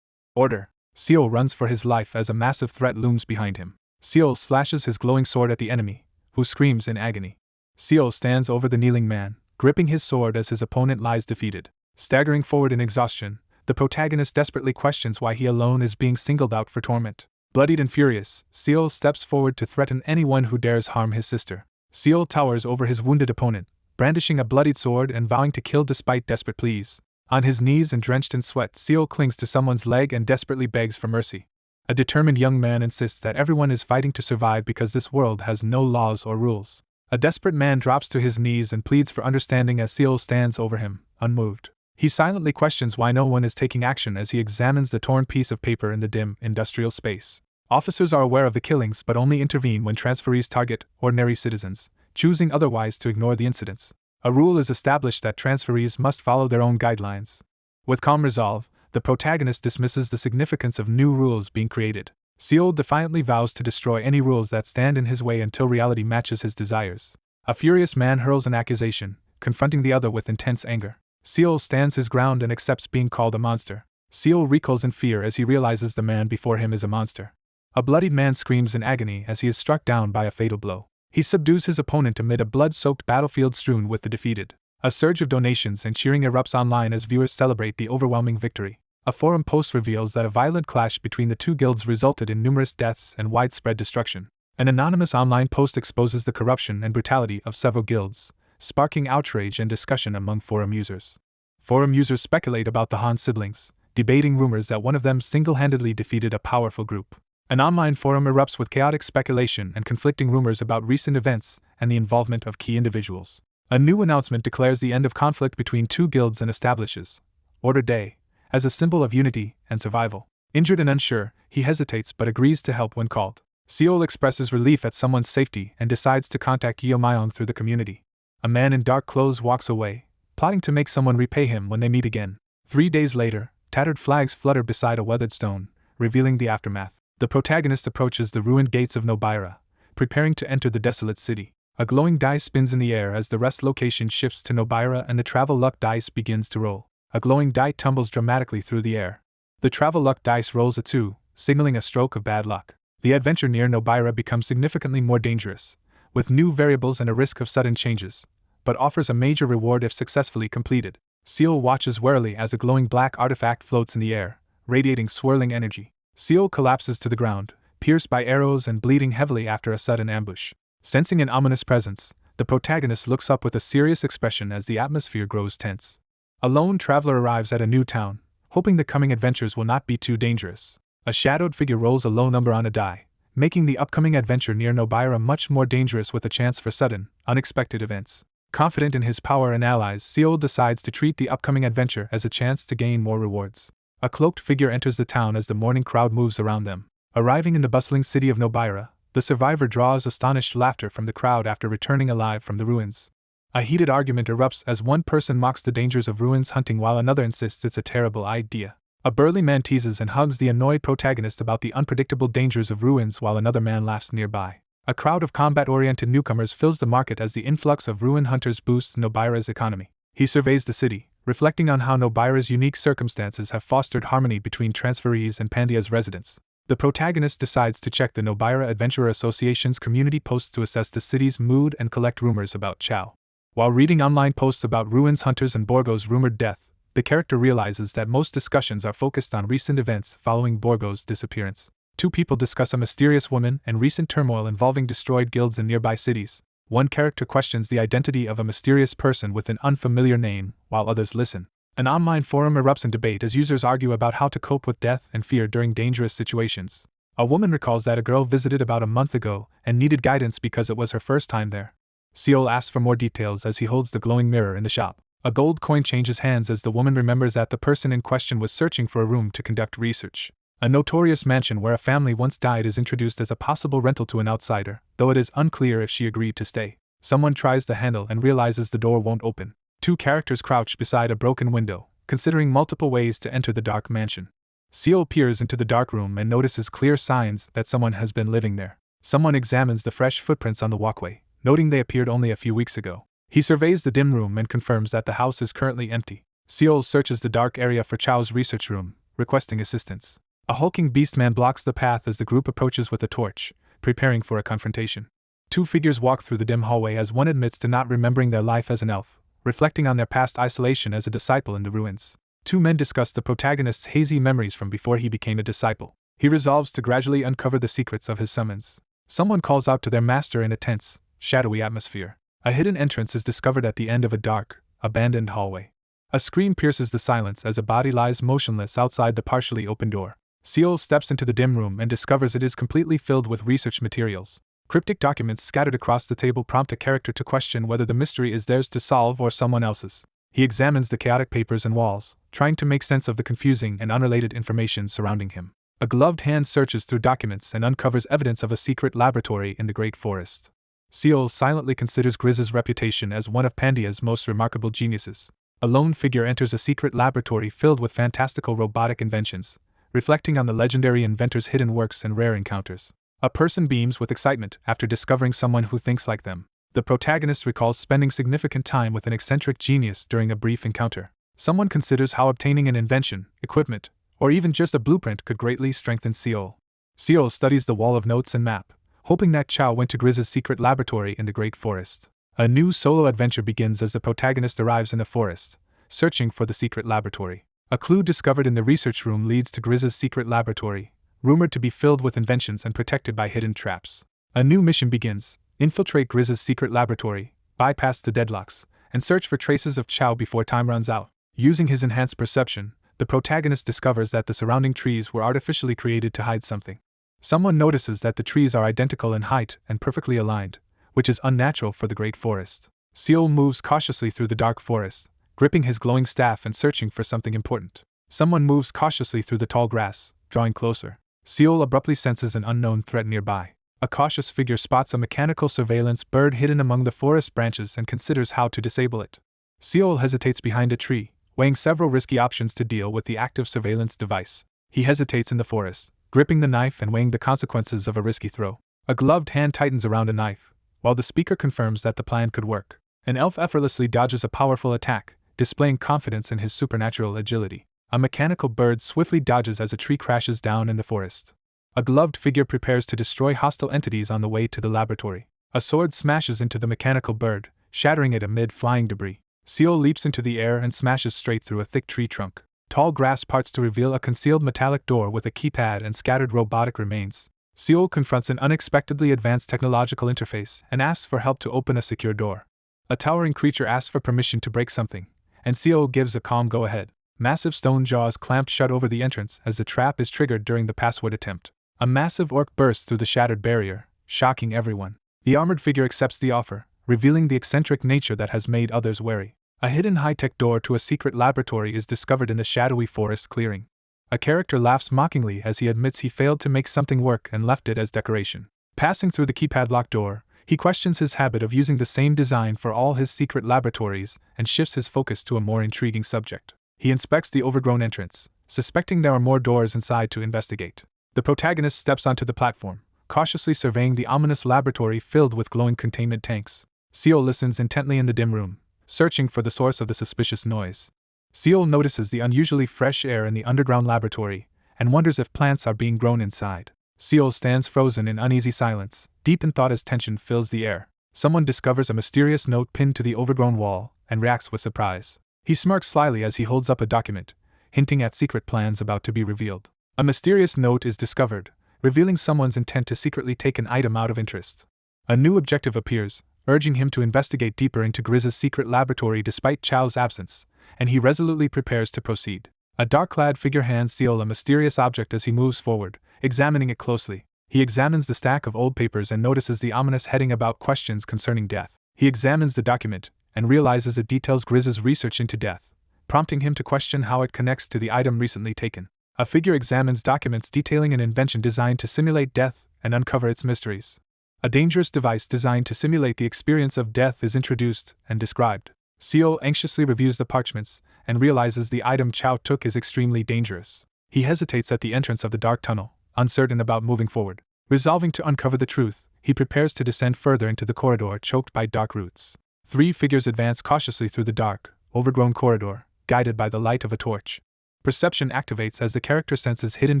order. Seol runs for his life as a massive threat looms behind him. Seol slashes his glowing sword at the enemy, who screams in agony. Seol stands over the kneeling man, gripping his sword as his opponent lies defeated. Staggering forward in exhaustion, the protagonist desperately questions why he alone is being singled out for torment. Bloodied and furious, Seol steps forward to threaten anyone who dares harm his sister. Seol towers over his wounded opponent, brandishing a bloodied sword and vowing to kill despite desperate pleas. On his knees and drenched in sweat, Seol clings to someone's leg and desperately begs for mercy. A determined young man insists that everyone is fighting to survive because this world has no laws or rules. A desperate man drops to his knees and pleads for understanding as Seol stands over him, unmoved. He silently questions why no one is taking action as he examines the torn piece of paper in the dim, industrial space. Officers are aware of the killings but only intervene when transferees target ordinary citizens, choosing otherwise to ignore the incidents. A rule is established that transferees must follow their own guidelines. With calm resolve, the protagonist dismisses the significance of new rules being created. Seol defiantly vows to destroy any rules that stand in his way until reality matches his desires. A furious man hurls an accusation, confronting the other with intense anger. Seol stands his ground and accepts being called a monster. Seol recoils in fear as he realizes the man before him is a monster. A bloodied man screams in agony as he is struck down by a fatal blow. He subdues his opponent amid a blood-soaked battlefield strewn with the defeated. A surge of donations and cheering erupts online as viewers celebrate the overwhelming victory. A forum post reveals that a violent clash between the two guilds resulted in numerous deaths and widespread destruction. An anonymous online post exposes the corruption and brutality of several guilds, sparking outrage and discussion among forum users. Forum users speculate about the Han siblings, debating rumors that one of them single-handedly defeated a powerful group. An online forum erupts with chaotic speculation and conflicting rumors about recent events and the involvement of key individuals. A new announcement declares the end of conflict between two guilds and establishes Order Day as a symbol of unity and survival. Injured and unsure, he hesitates but agrees to help when called. Seol expresses relief at someone's safety and decides to contact Yeomyeong through the community. A man in dark clothes walks away, plotting to make someone repay him when they meet again. 3 days later, tattered flags flutter beside a weathered stone, revealing the aftermath. The protagonist approaches the ruined gates of Novara, preparing to enter the desolate city. A glowing dice spins in the air as the rest location shifts to Novara and the travel luck dice begins to roll. A glowing die tumbles dramatically through the air. The travel luck dice rolls a 2, signaling a stroke of bad luck. The adventure near Novara becomes significantly more dangerous, with new variables and a risk of sudden changes, but offers a major reward if successfully completed. Seol watches warily as a glowing black artifact floats in the air, radiating swirling energy. Seol collapses to the ground, pierced by arrows and bleeding heavily after a sudden ambush. Sensing an ominous presence, the protagonist looks up with a serious expression as the atmosphere grows tense. A lone traveler arrives at a new town, hoping the coming adventures will not be too dangerous. A shadowed figure rolls a low number on a die, making the upcoming adventure near Novara much more dangerous with a chance for sudden, unexpected events. Confident in his power and allies, Seol decides to treat the upcoming adventure as a chance to gain more rewards. A cloaked figure enters the town as the morning crowd moves around them. Arriving in the bustling city of Novara, the survivor draws astonished laughter from the crowd after returning alive from the ruins. A heated argument erupts as one person mocks the dangers of ruins hunting while another insists it's a terrible idea. A burly man teases and hugs the annoyed protagonist about the unpredictable dangers of ruins while another man laughs nearby. A crowd of combat-oriented newcomers fills the market as the influx of ruin hunters boosts Novara's economy. He surveys the city, reflecting on how Novara's unique circumstances have fostered harmony between transferees and Pandeia's residents. The protagonist decides to check the Novara Adventurer Association's community posts to assess the city's mood and collect rumors about Chiao. While reading online posts about ruins hunters and Borgo's rumored death, the character realizes that most discussions are focused on recent events following Borgo's disappearance. Two people discuss a mysterious woman and recent turmoil involving destroyed guilds in nearby cities. One character questions the identity of a mysterious person with an unfamiliar name, while others listen. An online forum erupts in debate as users argue about how to cope with death and fear during dangerous situations. A woman recalls that a girl visited about a month ago and needed guidance because it was her first time there. Seol asks for more details as he holds the glowing mirror in the shop. A gold coin changes hands as the woman remembers that the person in question was searching for a room to conduct research. A notorious mansion where a family once died is introduced as a possible rental to an outsider, though it is unclear if she agreed to stay. Someone tries the handle and realizes the door won't open. Two characters crouch beside a broken window, considering multiple ways to enter the dark mansion. Seol peers into the dark room and notices clear signs that someone has been living there. Someone examines the fresh footprints on the walkway, noting they appeared only a few weeks ago. He surveys the dim room and confirms that the house is currently empty. Seol searches the dark area for Chao's research room, requesting assistance. A hulking beastman blocks the path as the group approaches with a torch, preparing for a confrontation. Two figures walk through the dim hallway as one admits to not remembering their life as an elf, reflecting on their past isolation as a disciple in the ruins. Two men discuss the protagonist's hazy memories from before he became a disciple. He resolves to gradually uncover the secrets of his summons. Someone calls out to their master in a tense, shadowy atmosphere. A hidden entrance is discovered at the end of a dark, abandoned hallway. A scream pierces the silence as a body lies motionless outside the partially open door. Seol steps into the dim room and discovers it is completely filled with research materials. Cryptic documents scattered across the table prompt a character to question whether the mystery is theirs to solve or someone else's. He examines the chaotic papers and walls, trying to make sense of the confusing and unrelated information surrounding him. A gloved hand searches through documents and uncovers evidence of a secret laboratory in the Great Forest. Seol silently considers Grizz's reputation as one of Pandeia's most remarkable geniuses. A lone figure enters a secret laboratory filled with fantastical robotic inventions, reflecting on the legendary inventor's hidden works and rare encounters. A person beams with excitement after discovering someone who thinks like them. The protagonist recalls spending significant time with an eccentric genius during a brief encounter. Someone considers how obtaining an invention, equipment, or even just a blueprint could greatly strengthen Seol. Seol studies the wall of notes and map, hoping that Chiao went to Grizz's secret laboratory in the Great Forest. A new solo adventure begins as the protagonist arrives in the forest, searching for the secret laboratory. A clue discovered in the research room leads to Grizz's secret laboratory, rumored to be filled with inventions and protected by hidden traps. A new mission begins: infiltrate Grizz's secret laboratory, bypass the deadlocks, and search for traces of Chiao before time runs out. Using his enhanced perception, the protagonist discovers that the surrounding trees were artificially created to hide something. Someone notices that the trees are identical in height and perfectly aligned, which is unnatural for the Great Forest. Seol moves cautiously through the dark forest, gripping his glowing staff and searching for something important. Someone moves cautiously through the tall grass, drawing closer. Seol abruptly senses an unknown threat nearby. A cautious figure spots a mechanical surveillance bird hidden among the forest branches and considers how to disable it. Seol hesitates behind a tree, weighing several risky options to deal with the active surveillance device. He hesitates in the forest, gripping the knife and weighing the consequences of a risky throw. A gloved hand tightens around a knife, while the speaker confirms that the plan could work. An elf effortlessly dodges a powerful attack, displaying confidence in his supernatural agility. A mechanical bird swiftly dodges as a tree crashes down in the forest. A gloved figure prepares to destroy hostile entities on the way to the laboratory. A sword smashes into the mechanical bird, shattering it amid flying debris. Seol leaps into the air and smashes straight through a thick tree trunk. Tall grass parts to reveal a concealed metallic door with a keypad and scattered robotic remains. Seol confronts an unexpectedly advanced technological interface and asks for help to open a secure door. A towering creature asks for permission to break something, and Seol gives a calm go-ahead. Massive stone jaws clamp shut over the entrance as the trap is triggered during the password attempt. A massive orc bursts through the shattered barrier, shocking everyone. The armored figure accepts the offer, revealing the eccentric nature that has made others wary. A hidden high-tech door to a secret laboratory is discovered in the shadowy forest clearing. A character laughs mockingly as he admits he failed to make something work and left it as decoration. Passing through the keypad-locked door, He questions his habit of using the same design for all his secret laboratories and shifts his focus to a more intriguing subject. He inspects the overgrown entrance, suspecting there are more doors inside to investigate. The protagonist steps onto the platform, cautiously surveying the ominous laboratory filled with glowing containment tanks. Seol listens intently in the dim room, searching for the source of the suspicious noise. Seol notices the unusually fresh air in the underground laboratory and wonders if plants are being grown inside. Seol stands frozen in uneasy silence, deep in thought as tension fills the air. Someone discovers a mysterious note pinned to the overgrown wall and reacts with surprise. He smirks slyly as he holds up a document, hinting at secret plans about to be revealed. A mysterious note is discovered, revealing someone's intent to secretly take an item out of interest. A new objective appears, urging him to investigate deeper into Grizz's secret laboratory despite Chiao's absence, and he resolutely prepares to proceed. A dark-clad figure hands Seol a mysterious object as he moves forward, examining it closely. He examines the stack of old papers and notices the ominous heading about questions concerning death. He examines the document and realizes it details Grizz's research into death, prompting him to question how it connects to the item recently taken. A figure examines documents detailing an invention designed to simulate death and uncover its mysteries. A dangerous device designed to simulate the experience of death is introduced and described. Seol anxiously reviews the parchments and realizes the item Chiao took is extremely dangerous. He hesitates at the entrance of the dark tunnel, uncertain about moving forward. Resolving to uncover the truth, he prepares to descend further into the corridor choked by dark roots. Three figures advance cautiously through the dark, overgrown corridor, guided by the light of a torch. Perception activates as the character senses hidden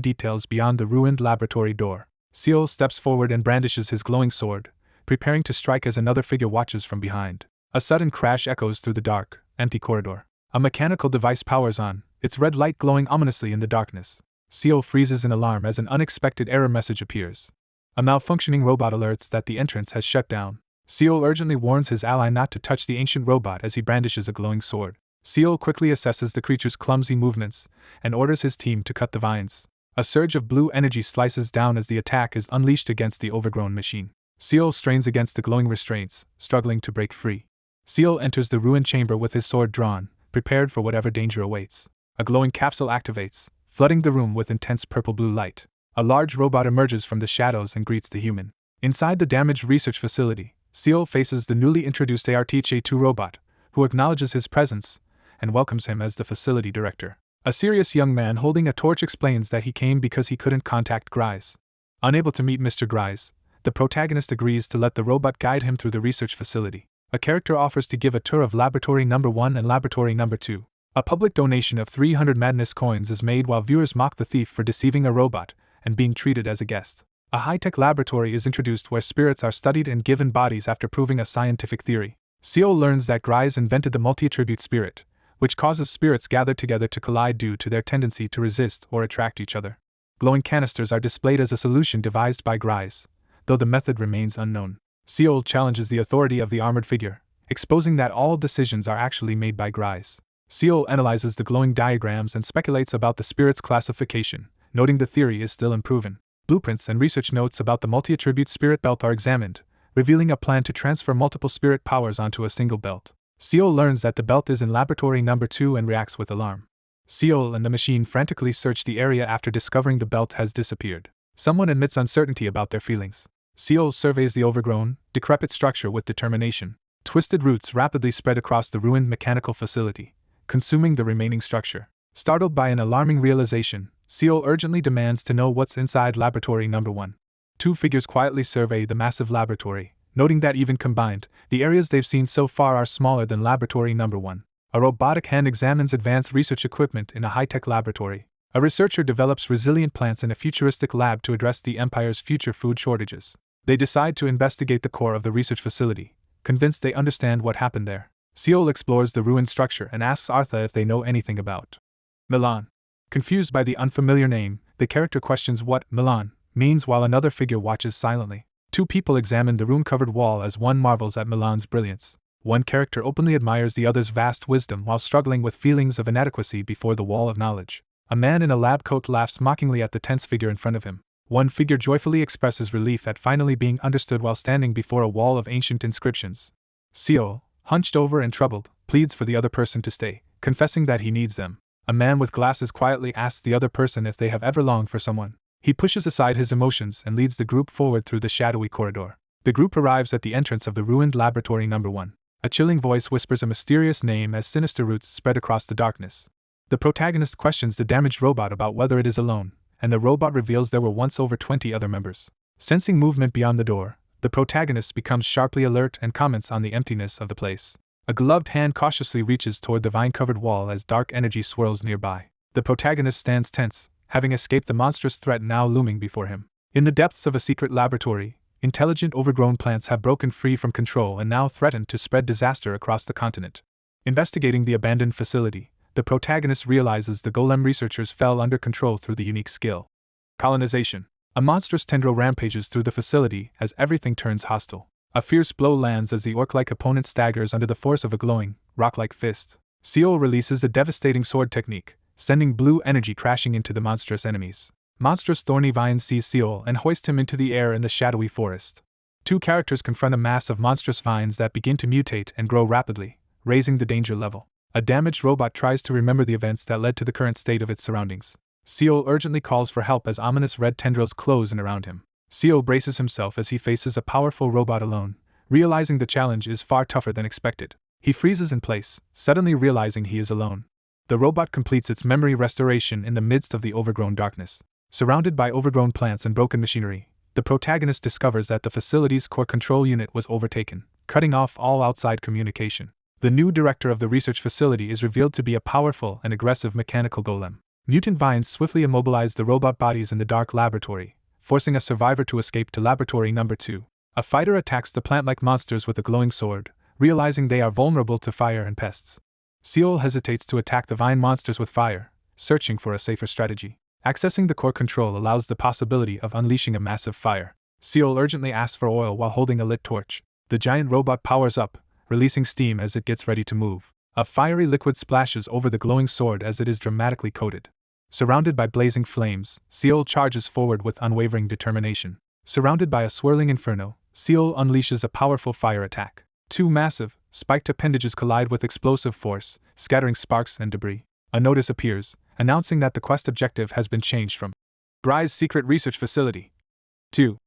details beyond the ruined laboratory door. Seol steps forward and brandishes his glowing sword, preparing to strike as another figure watches from behind. A sudden crash echoes through the dark, empty corridor. A mechanical device powers on, its red light glowing ominously in the darkness. Seol freezes in alarm as an unexpected error message appears. A malfunctioning robot alerts that the entrance has shut down. Seol urgently warns his ally not to touch the ancient robot as he brandishes a glowing sword. Seol quickly assesses the creature's clumsy movements and orders his team to cut the vines. A surge of blue energy slices down as the attack is unleashed against the overgrown machine. Seol strains against the glowing restraints, struggling to break free. Seol enters the ruined chamber with his sword drawn, prepared for whatever danger awaits. A glowing capsule activates, flooding the room with intense purple-blue light. A large robot emerges from the shadows and greets the human. Inside the damaged research facility, Seol faces the newly introduced ARTHA-2 robot, who acknowledges his presence and welcomes him as the facility director. A serious young man holding a torch explains that he came because he couldn't contact Grice. Unable to meet Mr. Grice, the protagonist agrees to let the robot guide him through the research facility. A character offers to give a tour of Laboratory Number 1 and Laboratory Number 2. A public donation of 300 madness coins is made while viewers mock the thief for deceiving a robot and being treated as a guest. A high-tech laboratory is introduced where spirits are studied and given bodies after proving a scientific theory. Seol learns that Grice invented the multi-attribute spirit, which causes spirits gathered together to collide due to their tendency to resist or attract each other. Glowing canisters are displayed as a solution devised by Grice, though the method remains unknown. Seol challenges the authority of the armored figure, exposing that all decisions are actually made by Grice. Seol analyzes the glowing diagrams and speculates about the spirit's classification, noting the theory is still unproven. Blueprints and research notes about the multi-attribute spirit belt are examined, revealing a plan to transfer multiple spirit powers onto a single belt. Seol learns that the belt is in Laboratory Number 2 and reacts with alarm. Seol and the machine frantically search the area after discovering the belt has disappeared. Someone admits uncertainty about their feelings. Seol surveys the overgrown, decrepit structure with determination. Twisted roots rapidly spread across the ruined mechanical facility, consuming the remaining structure. Startled by an alarming realization, Seol urgently demands to know what's inside Laboratory Number 1. Two figures quietly survey the massive laboratory, noting that even combined, the areas they've seen so far are smaller than Laboratory Number 1. A robotic hand examines advanced research equipment in a high-tech laboratory. A researcher develops resilient plants in a futuristic lab to address the Empire's future food shortages. They decide to investigate the core of the research facility, convinced they understand what happened there. Seol explores the ruined structure and asks Artha if they know anything about Milan. Confused by the unfamiliar name, the character questions what Milan means while another figure watches silently. Two people examine the rune-covered wall as one marvels at Milan's brilliance. One character openly admires the other's vast wisdom while struggling with feelings of inadequacy before the wall of knowledge. A man in a lab coat laughs mockingly at the tense figure in front of him. One figure joyfully expresses relief at finally being understood while standing before a wall of ancient inscriptions. Seol, hunched over and troubled, pleads for the other person to stay, confessing that he needs them. A man with glasses quietly asks the other person if they have ever longed for someone. He pushes aside his emotions and leads the group forward through the shadowy corridor. The group arrives at the entrance of the ruined Laboratory Number 1. A chilling voice whispers a mysterious name as sinister roots spread across the darkness. The protagonist questions the damaged robot about whether it is alone, and the robot reveals there were once over 20 other members. Sensing movement beyond the door, the protagonist becomes sharply alert and comments on the emptiness of the place. A gloved hand cautiously reaches toward the vine-covered wall as dark energy swirls nearby. The protagonist stands tense, having escaped the monstrous threat now looming before him. In the depths of a secret laboratory, intelligent overgrown plants have broken free from control and now threaten to spread disaster across the continent. Investigating the abandoned facility, the protagonist realizes the golem researchers fell under control through the unique skill. Colonization. A monstrous tendril rampages through the facility as everything turns hostile. A fierce blow lands as the orc-like opponent staggers under the force of a glowing, rock-like fist. Seol releases a devastating sword technique, sending blue energy crashing into the monstrous enemies. Monstrous thorny vines seize Seol and hoist him into the air in the shadowy forest. Two characters confront a mass of monstrous vines that begin to mutate and grow rapidly, raising the danger level. A damaged robot tries to remember the events that led to the current state of its surroundings. Seol urgently calls for help as ominous red tendrils close in around him. Seol braces himself as he faces a powerful robot alone, realizing the challenge is far tougher than expected. He freezes in place, suddenly realizing he is alone. The robot completes its memory restoration in the midst of the overgrown darkness. Surrounded by overgrown plants and broken machinery, the protagonist discovers that the facility's core control unit was overtaken, cutting off all outside communication. The new director of the research facility is revealed to be a powerful and aggressive mechanical golem. Mutant vines swiftly immobilize the robot bodies in the dark laboratory, forcing a survivor to escape to Laboratory Number 2. A fighter attacks the plant-like monsters with a glowing sword, realizing they are vulnerable to fire and pests. Seol hesitates to attack the vine monsters with fire, searching for a safer strategy. Accessing the core control allows the possibility of unleashing a massive fire. Seol urgently asks for oil while holding a lit torch. The giant robot powers up, releasing steam as it gets ready to move. A fiery liquid splashes over the glowing sword as it is dramatically coated. Surrounded by blazing flames, Seol charges forward with unwavering determination. Surrounded by a swirling inferno, Seol unleashes a powerful fire attack. Two massive, spiked appendages collide with explosive force, scattering sparks and debris. A notice appears, announcing that the quest objective has been changed from Bry's secret research facility to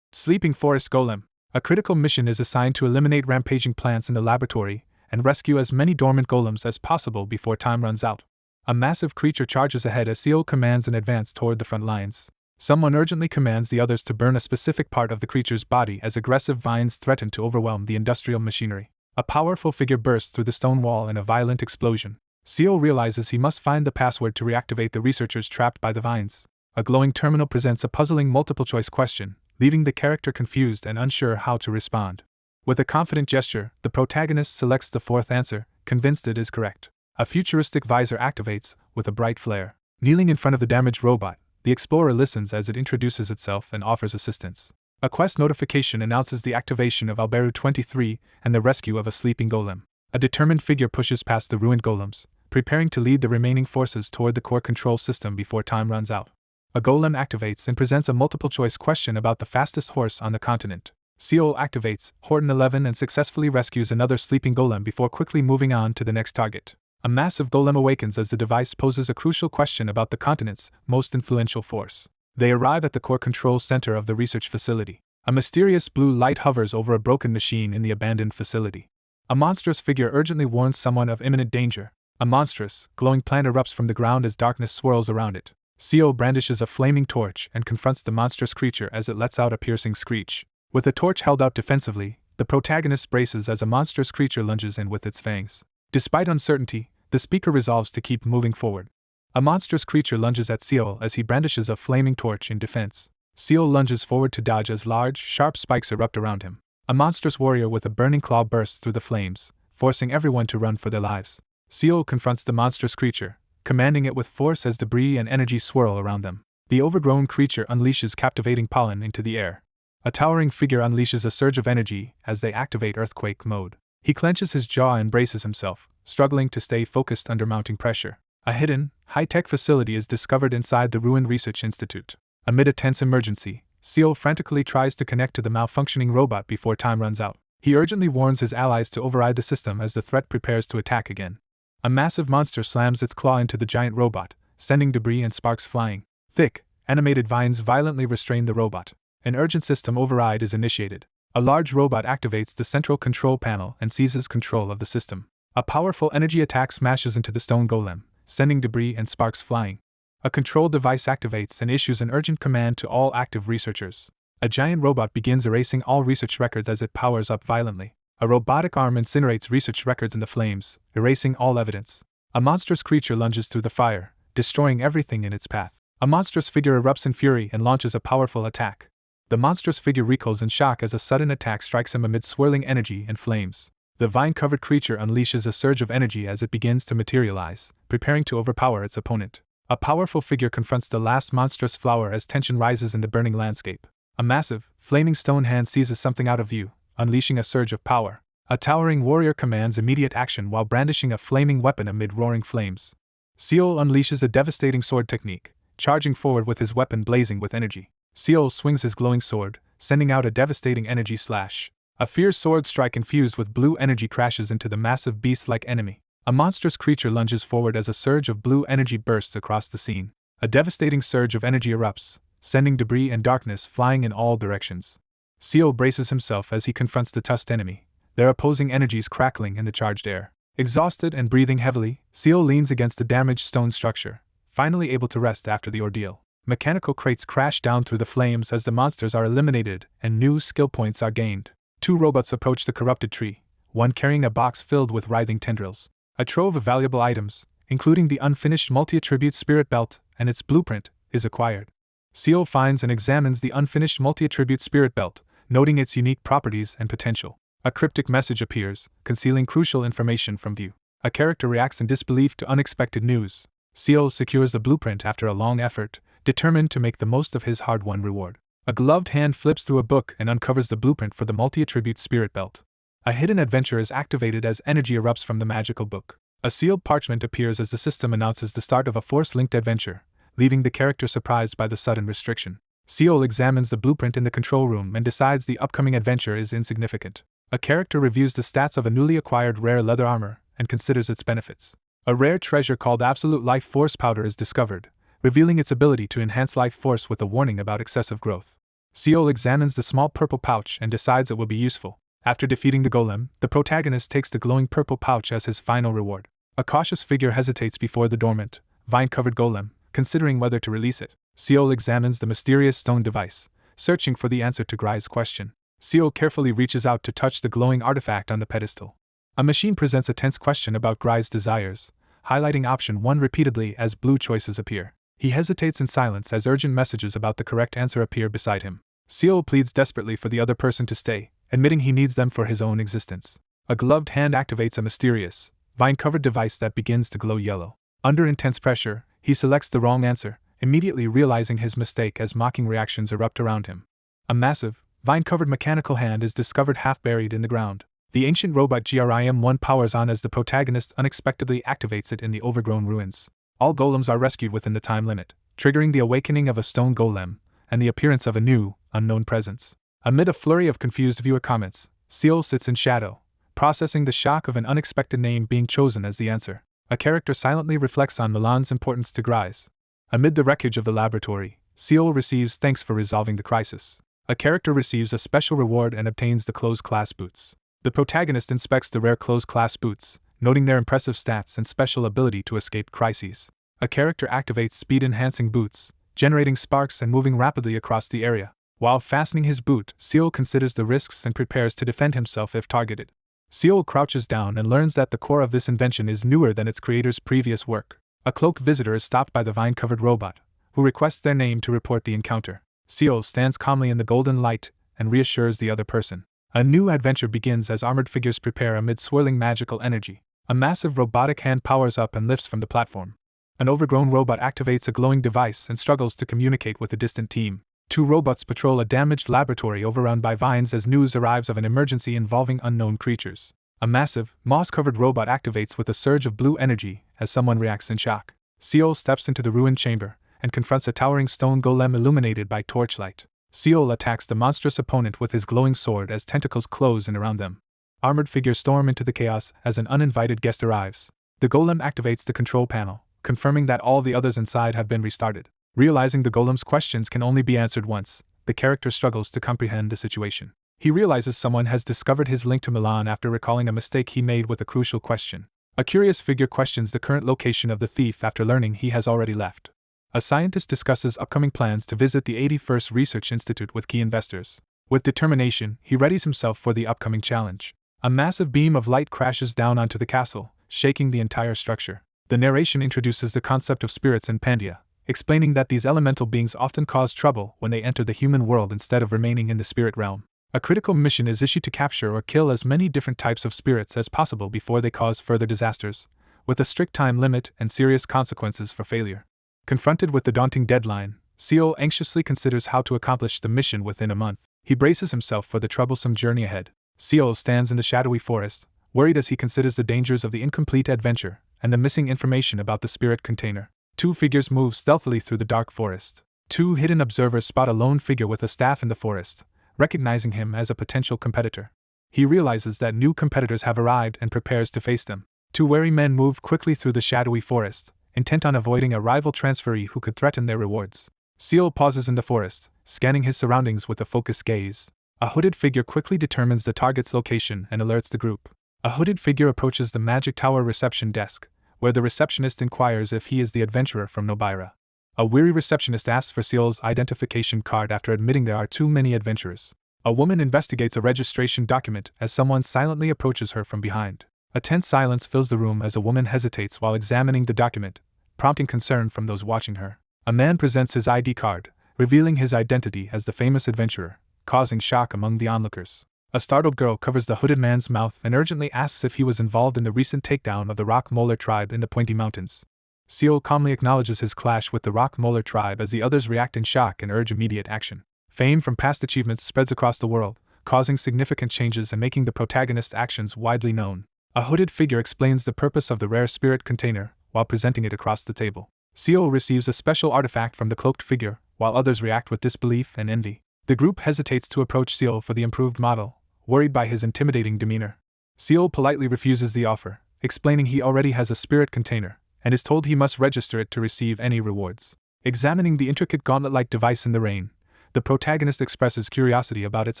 Sleeping Forest Golem. A critical mission is assigned to eliminate rampaging plants in the laboratory and rescue as many dormant golems as possible before time runs out. A massive creature charges ahead as Seol commands an advance toward the front lines. Someone urgently commands the others to burn a specific part of the creature's body as aggressive vines threaten to overwhelm the industrial machinery. A powerful figure bursts through the stone wall in a violent explosion. Seol realizes he must find the password to reactivate the researchers trapped by the vines. A glowing terminal presents a puzzling multiple-choice question, leaving the character confused and unsure how to respond. With a confident gesture, the protagonist selects the fourth answer, convinced it is correct. A futuristic visor activates, with a bright flare. Kneeling in front of the damaged robot, the explorer listens as it introduces itself and offers assistance. A quest notification announces the activation of Alberu 23 and the rescue of a sleeping golem. A determined figure pushes past the ruined golems, preparing to lead the remaining forces toward the core control system before time runs out. A golem activates and presents a multiple-choice question about the fastest horse on the continent. Seol activates Horton 11 and successfully rescues another sleeping golem before quickly moving on to the next target. A massive golem awakens as the device poses a crucial question about the continent's most influential force. They arrive at the core control center of the research facility. A mysterious blue light hovers over a broken machine in the abandoned facility. A monstrous figure urgently warns someone of imminent danger. A monstrous, glowing plant erupts from the ground as darkness swirls around it. Seol brandishes a flaming torch and confronts the monstrous creature as it lets out a piercing screech. With the torch held out defensively, the protagonist braces as a monstrous creature lunges in with its fangs. Despite uncertainty, the speaker resolves to keep moving forward. A monstrous creature lunges at Seol as he brandishes a flaming torch in defense. Seol lunges forward to dodge as large, sharp spikes erupt around him. A monstrous warrior with a burning claw bursts through the flames, forcing everyone to run for their lives. Seol confronts the monstrous creature, commanding it with force as debris and energy swirl around them. The overgrown creature unleashes captivating pollen into the air. A towering figure unleashes a surge of energy as they activate earthquake mode. He clenches his jaw and braces himself, struggling to stay focused under mounting pressure. A hidden, high-tech facility is discovered inside the ruined research institute. Amid a tense emergency, Seol frantically tries to connect to the malfunctioning robot before time runs out. He urgently warns his allies to override the system as the threat prepares to attack again. A massive monster slams its claw into the giant robot, sending debris and sparks flying. Thick, animated vines violently restrain the robot. An urgent system override is initiated. A large robot activates the central control panel and seizes control of the system. A powerful energy attack smashes into the stone golem, sending debris and sparks flying. A control device activates and issues an urgent command to all active researchers. A giant robot begins erasing all research records as it powers up violently. A robotic arm incinerates research records in the flames, erasing all evidence. A monstrous creature lunges through the fire, destroying everything in its path. A monstrous figure erupts in fury and launches a powerful attack. The monstrous figure recoils in shock as a sudden attack strikes him amid swirling energy and flames. The vine-covered creature unleashes a surge of energy as it begins to materialize, preparing to overpower its opponent. A powerful figure confronts the last monstrous flower as tension rises in the burning landscape. A massive, flaming stone hand seizes something out of view, unleashing a surge of power. A towering warrior commands immediate action while brandishing a flaming weapon amid roaring flames. Seol unleashes a devastating sword technique, charging forward with his weapon blazing with energy. Seol swings his glowing sword, sending out a devastating energy slash. A fierce sword strike infused with blue energy crashes into the massive beast-like enemy. A monstrous creature lunges forward as a surge of blue energy bursts across the scene. A devastating surge of energy erupts, sending debris and darkness flying in all directions. Seol braces himself as he confronts the tusked enemy, their opposing energies crackling in the charged air. Exhausted and breathing heavily, Seol leans against the damaged stone structure, finally able to rest after the ordeal. Mechanical crates crash down through the flames as the monsters are eliminated and new skill points are gained. Two robots approach the corrupted tree, one carrying a box filled with writhing tendrils. A trove of valuable items, including the unfinished multi-attribute spirit belt and its blueprint, is acquired. Seol finds and examines the unfinished multi-attribute spirit belt, noting its unique properties and potential. A cryptic message appears, concealing crucial information from view. A character reacts in disbelief to unexpected news. Seol secures the blueprint after a long effort, determined to make the most of his hard-won reward. A gloved hand flips through a book and uncovers the blueprint for the multi-attribute spirit belt. A hidden adventure is activated as energy erupts from the magical book. A sealed parchment appears as the system announces the start of a force-linked adventure, leaving the character surprised by the sudden restriction. Seol examines the blueprint in the control room and decides the upcoming adventure is insignificant. A character reviews the stats of a newly acquired rare leather armor and considers its benefits. A rare treasure called Absolute Life Force Powder is discovered, revealing its ability to enhance life force with a warning about excessive growth. Seol examines the small purple pouch and decides it will be useful. After defeating the golem, the protagonist takes the glowing purple pouch as his final reward. A cautious figure hesitates before the dormant, vine-covered golem, considering whether to release it. Seol examines the mysterious stone device, searching for the answer to Grai's question. Seol carefully reaches out to touch the glowing artifact on the pedestal. A machine presents a tense question about Grai's desires, highlighting option 1 repeatedly as blue choices appear. He hesitates in silence as urgent messages about the correct answer appear beside him. Seol pleads desperately for the other person to stay, admitting he needs them for his own existence. A gloved hand activates a mysterious, vine-covered device that begins to glow yellow. Under intense pressure, he selects the wrong answer, immediately realizing his mistake as mocking reactions erupt around him. A massive, vine-covered mechanical hand is discovered half buried in the ground. The ancient robot GRIM-1 powers on as the protagonist unexpectedly activates it in the overgrown ruins. All golems are rescued within the time limit, triggering the awakening of a stone golem and the appearance of a new, unknown presence. Amid a flurry of confused viewer comments, Seol sits in shadow, processing the shock of an unexpected name being chosen as the answer. A character silently reflects on Milan's importance to Grais. Amid the wreckage of the laboratory, Seol receives thanks for resolving the crisis. A character receives a special reward and obtains the closed-class boots. The protagonist inspects the rare closed-class boots, noting their impressive stats and special ability to escape crises. A character activates speed-enhancing boots, generating sparks and moving rapidly across the area. While fastening his boot, Seol considers the risks and prepares to defend himself if targeted. Seol crouches down and learns that the core of this invention is newer than its creator's previous work. A cloaked visitor is stopped by the vine-covered robot, who requests their name to report the encounter. Seol stands calmly in the golden light and reassures the other person. A new adventure begins as armored figures prepare amid swirling magical energy. A massive robotic hand powers up and lifts from the platform. An overgrown robot activates a glowing device and struggles to communicate with a distant team. Two robots patrol a damaged laboratory overrun by vines as news arrives of an emergency involving unknown creatures. A massive, moss-covered robot activates with a surge of blue energy as someone reacts in shock. Seol steps into the ruined chamber and confronts a towering stone golem illuminated by torchlight. Seol attacks the monstrous opponent with his glowing sword as tentacles close in around them. Armored figures storm into the chaos as an uninvited guest arrives. The golem activates the control panel, confirming that all the others inside have been restarted. Realizing the golem's questions can only be answered once, the character struggles to comprehend the situation. He realizes someone has discovered his link to Milan after recalling a mistake he made with a crucial question. A curious figure questions the current location of the thief after learning he has already left. A scientist discusses upcoming plans to visit the 81st Research Institute with key investors. With determination, he readies himself for the upcoming challenge. A massive beam of light crashes down onto the castle, shaking the entire structure. The narration introduces the concept of spirits in Pandeia, explaining that these elemental beings often cause trouble when they enter the human world instead of remaining in the spirit realm. A critical mission is issued to capture or kill as many different types of spirits as possible before they cause further disasters, with a strict time limit and serious consequences for failure. Confronted with the daunting deadline, Seol anxiously considers how to accomplish the mission within a month. He braces himself for the troublesome journey ahead. Seol stands in the shadowy forest, worried as he considers the dangers of the incomplete adventure and the missing information about the spirit container. Two figures move stealthily through the dark forest. Two hidden observers spot a lone figure with a staff in the forest, recognizing him as a potential competitor. He realizes that new competitors have arrived and prepares to face them. Two wary men move quickly through the shadowy forest, intent on avoiding a rival transferee who could threaten their rewards. Seol pauses in the forest, scanning his surroundings with a focused gaze. A hooded figure quickly determines the target's location and alerts the group. A hooded figure approaches the Magic Tower reception desk, where the receptionist inquires if he is the adventurer from Novara. A weary receptionist asks for Seol's identification card after admitting there are too many adventurers. A woman investigates a registration document as someone silently approaches her from behind. A tense silence fills the room as a woman hesitates while examining the document, prompting concern from those watching her. A man presents his ID card, revealing his identity as the famous adventurer, causing shock among the onlookers. A startled girl covers the hooded man's mouth and urgently asks if he was involved in the recent takedown of the Rock Molar tribe in the Pointy Mountains. Seol calmly acknowledges his clash with the Rock Molar tribe as the others react in shock and urge immediate action. Fame from past achievements spreads across the world, causing significant changes and making the protagonist's actions widely known. A hooded figure explains the purpose of the rare spirit container while presenting it across the table. Seol receives a special artifact from the cloaked figure, while others react with disbelief and envy. The group hesitates to approach Seol for the improved model, worried by his intimidating demeanor. Seol politely refuses the offer, explaining he already has a spirit container, and is told he must register it to receive any rewards. Examining the intricate gauntlet-like device in the rain, the protagonist expresses curiosity about its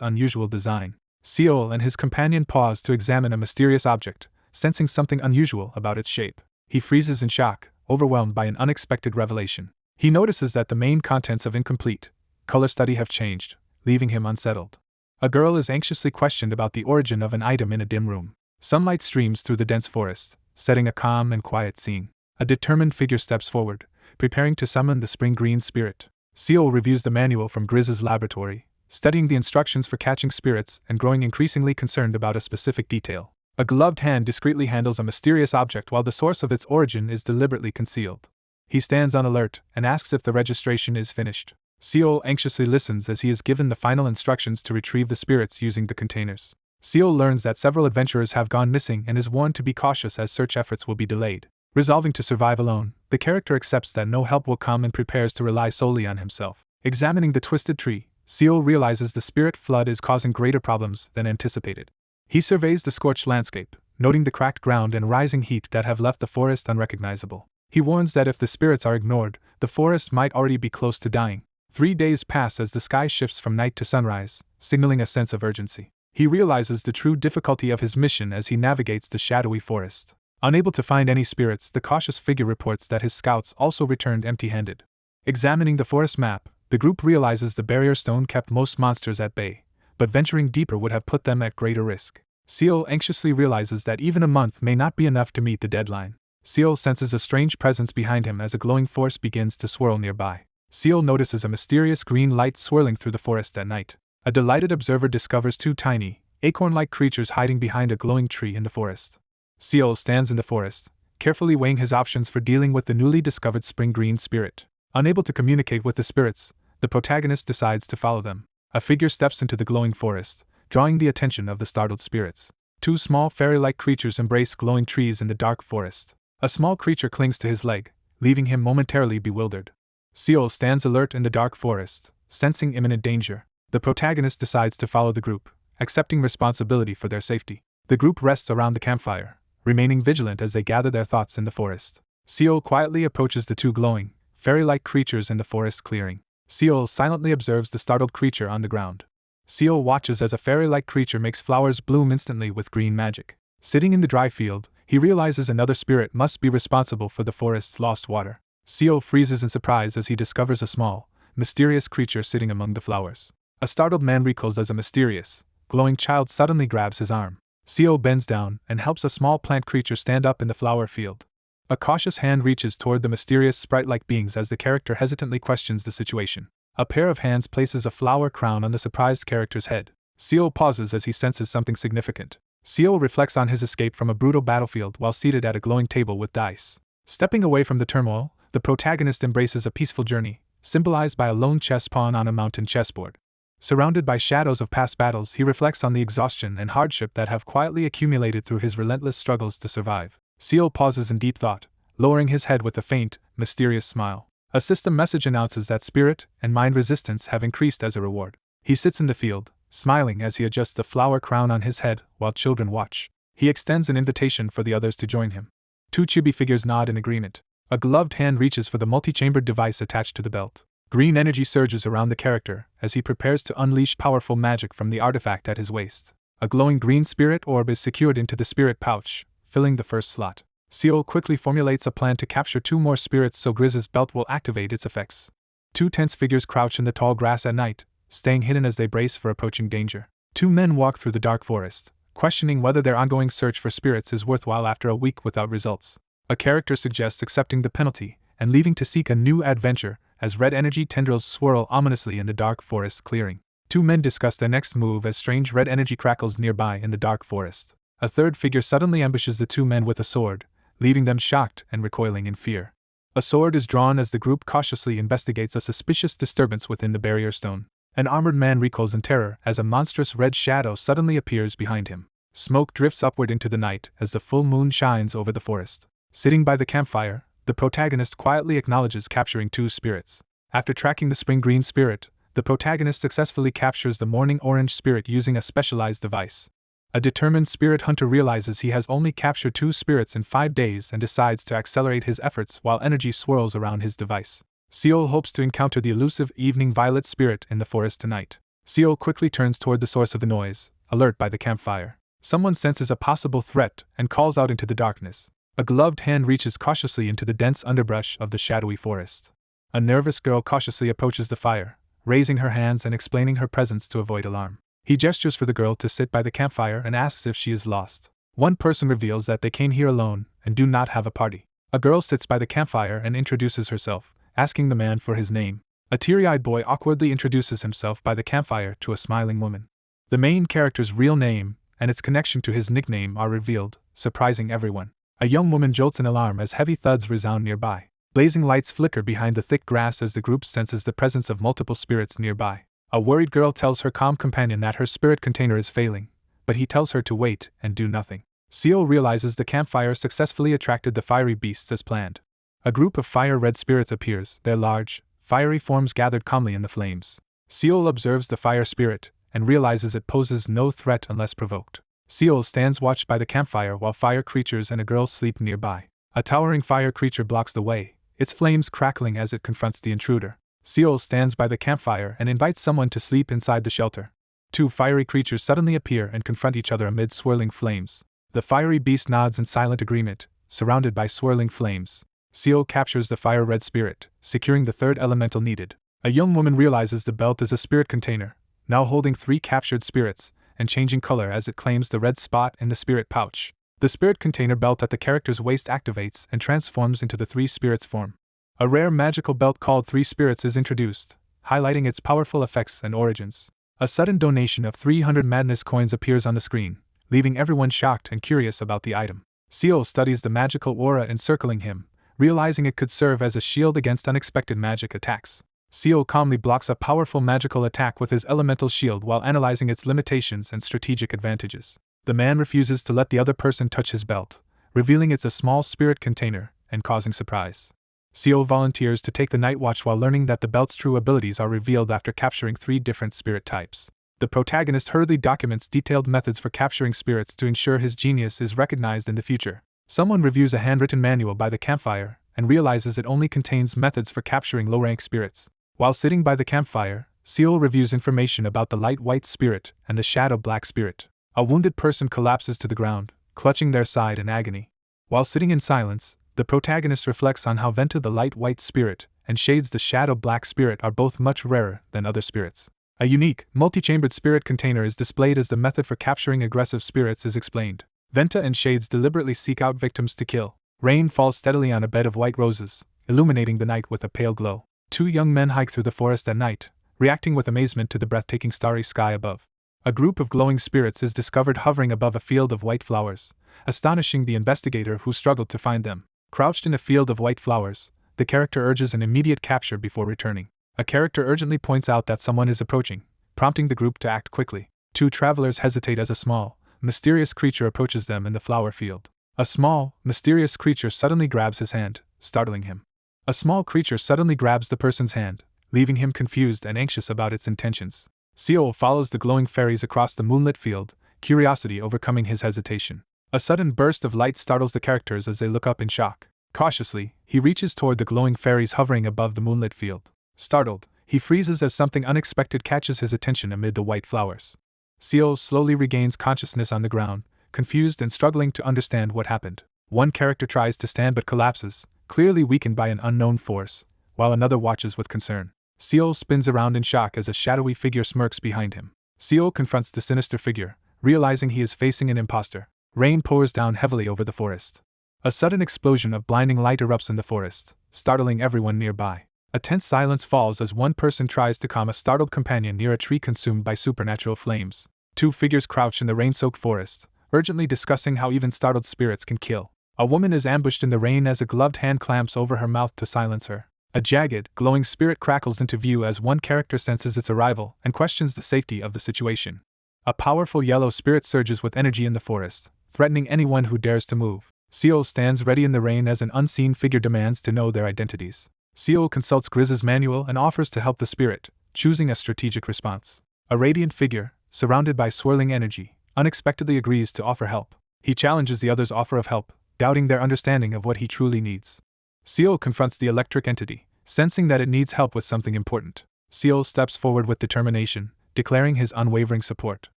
unusual design. Seol and his companion pause to examine a mysterious object, sensing something unusual about its shape. He freezes in shock, overwhelmed by an unexpected revelation. He notices that the main contents of incomplete color study have changed, leaving him unsettled. A girl is anxiously questioned about the origin of an item in a dim room. Sunlight streams through the dense forest, setting a calm and quiet scene. A determined figure steps forward, preparing to summon the spring green spirit. Seol reviews the manual from Grizz's laboratory, studying the instructions for catching spirits and growing increasingly concerned about a specific detail. A gloved hand discreetly handles a mysterious object while the source of its origin is deliberately concealed. He stands on alert and asks if the registration is finished. Seol anxiously listens as he is given the final instructions to retrieve the spirits using the containers. Seol learns that several adventurers have gone missing and is warned to be cautious as search efforts will be delayed. Resolving to survive alone, the character accepts that no help will come and prepares to rely solely on himself. Examining the twisted tree, Seol realizes the spirit flood is causing greater problems than anticipated. He surveys the scorched landscape, noting the cracked ground and rising heat that have left the forest unrecognizable. He warns that if the spirits are ignored, the forest might already be close to dying. 3 days pass as the sky shifts from night to sunrise, signaling a sense of urgency. He realizes the true difficulty of his mission as he navigates the shadowy forest. Unable to find any spirits, the cautious figure reports that his scouts also returned empty-handed. Examining the forest map, the group realizes the barrier stone kept most monsters at bay, but venturing deeper would have put them at greater risk. Seol anxiously realizes that even a month may not be enough to meet the deadline. Seol senses a strange presence behind him as a glowing force begins to swirl nearby. Seol notices a mysterious green light swirling through the forest at night. A delighted observer discovers 2 tiny, acorn-like creatures hiding behind a glowing tree in the forest. Seol stands in the forest, carefully weighing his options for dealing with the newly discovered spring green spirit. Unable to communicate with the spirits, the protagonist decides to follow them. A figure steps into the glowing forest, drawing the attention of the startled spirits. 2 small fairy-like creatures embrace glowing trees in the dark forest. A small creature clings to his leg, leaving him momentarily bewildered. Seol stands alert in the dark forest, sensing imminent danger. The protagonist decides to follow the group, accepting responsibility for their safety. The group rests around the campfire, remaining vigilant as they gather their thoughts in the forest. Seol quietly approaches the 2 glowing, fairy-like creatures in the forest clearing. Seol silently observes the startled creature on the ground. Seol watches as a fairy-like creature makes flowers bloom instantly with green magic. Sitting in the dry field, he realizes another spirit must be responsible for the forest's lost water. Seol freezes in surprise as he discovers a small, mysterious creature sitting among the flowers. A startled man recoils as a mysterious, glowing child suddenly grabs his arm. Seol bends down and helps a small plant creature stand up in the flower field. A cautious hand reaches toward the mysterious sprite-like beings as the character hesitantly questions the situation. A pair of hands places a flower crown on the surprised character's head. Seol pauses as he senses something significant. Seol reflects on his escape from a brutal battlefield while seated at a glowing table with dice. Stepping away from the turmoil, the protagonist embraces a peaceful journey, symbolized by a lone chess pawn on a mountain chessboard. Surrounded by shadows of past battles, he reflects on the exhaustion and hardship that have quietly accumulated through his relentless struggles to survive. Seol pauses in deep thought, lowering his head with a faint, mysterious smile. A system message announces that spirit and mind resistance have increased as a reward. He sits in the field, smiling as he adjusts the flower crown on his head while children watch. He extends an invitation for the others to join him. Two chibi figures nod in agreement. A gloved hand reaches for the multi-chambered device attached to the belt. Green energy surges around the character as he prepares to unleash powerful magic from the artifact at his waist. A glowing green spirit orb is secured into the spirit pouch, filling the first slot. Seol quickly formulates a plan to capture 2 more spirits so Grizz's belt will activate its effects. 2 tense figures crouch in the tall grass at night, staying hidden as they brace for approaching danger. 2 men walk through the dark forest, questioning whether their ongoing search for spirits is worthwhile after a week without results. A character suggests accepting the penalty and leaving to seek a new adventure, as red energy tendrils swirl ominously in the dark forest clearing. 2 men discuss their next move as strange red energy crackles nearby in the dark forest. A third figure suddenly ambushes the 2 men with a sword, leaving them shocked and recoiling in fear. A sword is drawn as the group cautiously investigates a suspicious disturbance within the barrier stone. An armored man recoils in terror as a monstrous red shadow suddenly appears behind him. Smoke drifts upward into the night as the full moon shines over the forest. Sitting by the campfire, the protagonist quietly acknowledges capturing 2 spirits. After tracking the spring green spirit, the protagonist successfully captures the morning orange spirit using a specialized device. A determined spirit hunter realizes he has only captured 2 spirits in 5 days and decides to accelerate his efforts while energy swirls around his device. Seol hopes to encounter the elusive evening violet spirit in the forest tonight. Seol quickly turns toward the source of the noise, alert by the campfire. Someone senses a possible threat and calls out into the darkness. A gloved hand reaches cautiously into the dense underbrush of the shadowy forest. A nervous girl cautiously approaches the fire, raising her hands and explaining her presence to avoid alarm. He gestures for the girl to sit by the campfire and asks if she is lost. One person reveals that they came here alone and do not have a party. A girl sits by the campfire and introduces herself, asking the man for his name. A teary-eyed boy awkwardly introduces himself by the campfire to a smiling woman. The main character's real name and its connection to his nickname are revealed, surprising everyone. A young woman jolts in alarm as heavy thuds resound nearby. Blazing lights flicker behind the thick grass as the group senses the presence of multiple spirits nearby. A worried girl tells her calm companion that her spirit container is failing, but he tells her to wait and do nothing. Seol realizes the campfire successfully attracted the fiery beasts as planned. A group of fire-red spirits appears, their large, fiery forms gathered calmly in the flames. Seol observes the fire spirit and realizes it poses no threat unless provoked. Seol stands watch by the campfire while fire creatures and a girl sleep nearby. A towering fire creature blocks the way, its flames crackling as it confronts the intruder. Seol stands by the campfire and invites someone to sleep inside the shelter. 2 fiery creatures suddenly appear and confront each other amid swirling flames. The fiery beast nods in silent agreement, surrounded by swirling flames. Seol captures the fire-red spirit, securing the 3rd elemental needed. A young woman realizes the belt is a spirit container, now holding 3 captured spirits, and changing color as it claims the red spot in the spirit pouch. The spirit container belt at the character's waist activates and transforms into the 3 spirits form. A rare magical belt called 3 Spirits is introduced, highlighting its powerful effects and origins. A sudden donation of 300 madness coins appears on the screen, leaving everyone shocked and curious about the item. Seol studies the magical aura encircling him, realizing it could serve as a shield against unexpected magic attacks. Seol calmly blocks a powerful magical attack with his elemental shield while analyzing its limitations and strategic advantages. The man refuses to let the other person touch his belt, revealing it's a small spirit container and causing surprise. Seol volunteers to take the night watch while learning that the belt's true abilities are revealed after capturing 3 different spirit types. The protagonist hurriedly documents detailed methods for capturing spirits to ensure his genius is recognized in the future. Someone reviews a handwritten manual by the campfire and realizes it only contains methods for capturing low-rank spirits. While sitting by the campfire, Seol reviews information about the light white spirit and the shadow black spirit. A wounded person collapses to the ground, clutching their side in agony. While sitting in silence, the protagonist reflects on how Venta the light white spirit and Shades the shadow black spirit are both much rarer than other spirits. A unique, multi-chambered spirit container is displayed as the method for capturing aggressive spirits is explained. Venta and Shades deliberately seek out victims to kill. Rain falls steadily on a bed of white roses, illuminating the night with a pale glow. Two young men hike through the forest at night, reacting with amazement to the breathtaking starry sky above. A group of glowing spirits is discovered hovering above a field of white flowers, astonishing the investigator who struggled to find them. Crouched in a field of white flowers, the character urges an immediate capture before returning. A character urgently points out that someone is approaching, prompting the group to act quickly. Two travelers hesitate as a small, mysterious creature approaches them in the flower field. A small, mysterious creature suddenly grabs his hand, startling him. A small creature suddenly grabs the person's hand, leaving him confused and anxious about its intentions. Seol follows the glowing fairies across the moonlit field, curiosity overcoming his hesitation. A sudden burst of light startles the characters as they look up in shock. Cautiously, he reaches toward the glowing fairies hovering above the moonlit field. Startled, he freezes as something unexpected catches his attention amid the white flowers. Seol slowly regains consciousness on the ground, confused and struggling to understand what happened. One character tries to stand but collapses, clearly weakened by an unknown force, while another watches with concern. Seol spins around in shock as a shadowy figure smirks behind him. Seol confronts the sinister figure, realizing he is facing an imposter. Rain pours down heavily over the forest. A sudden explosion of blinding light erupts in the forest, startling everyone nearby. A tense silence falls as one person tries to calm a startled companion near a tree consumed by supernatural flames. Two figures crouch in the rain-soaked forest, urgently discussing how even startled spirits can kill. A woman is ambushed in the rain as a gloved hand clamps over her mouth to silence her. A jagged, glowing spirit crackles into view as one character senses its arrival and questions the safety of the situation. A powerful yellow spirit surges with energy in the forest, threatening anyone who dares to move. Seol stands ready in the rain as an unseen figure demands to know their identities. Seol consults Grizz's manual and offers to help the spirit, choosing a strategic response. A radiant figure, surrounded by swirling energy, unexpectedly agrees to offer help. He challenges the other's offer of help, doubting their understanding of what he truly needs. Seol confronts the electric entity, sensing that it needs help with something important. Seol steps forward with determination, declaring his unwavering support.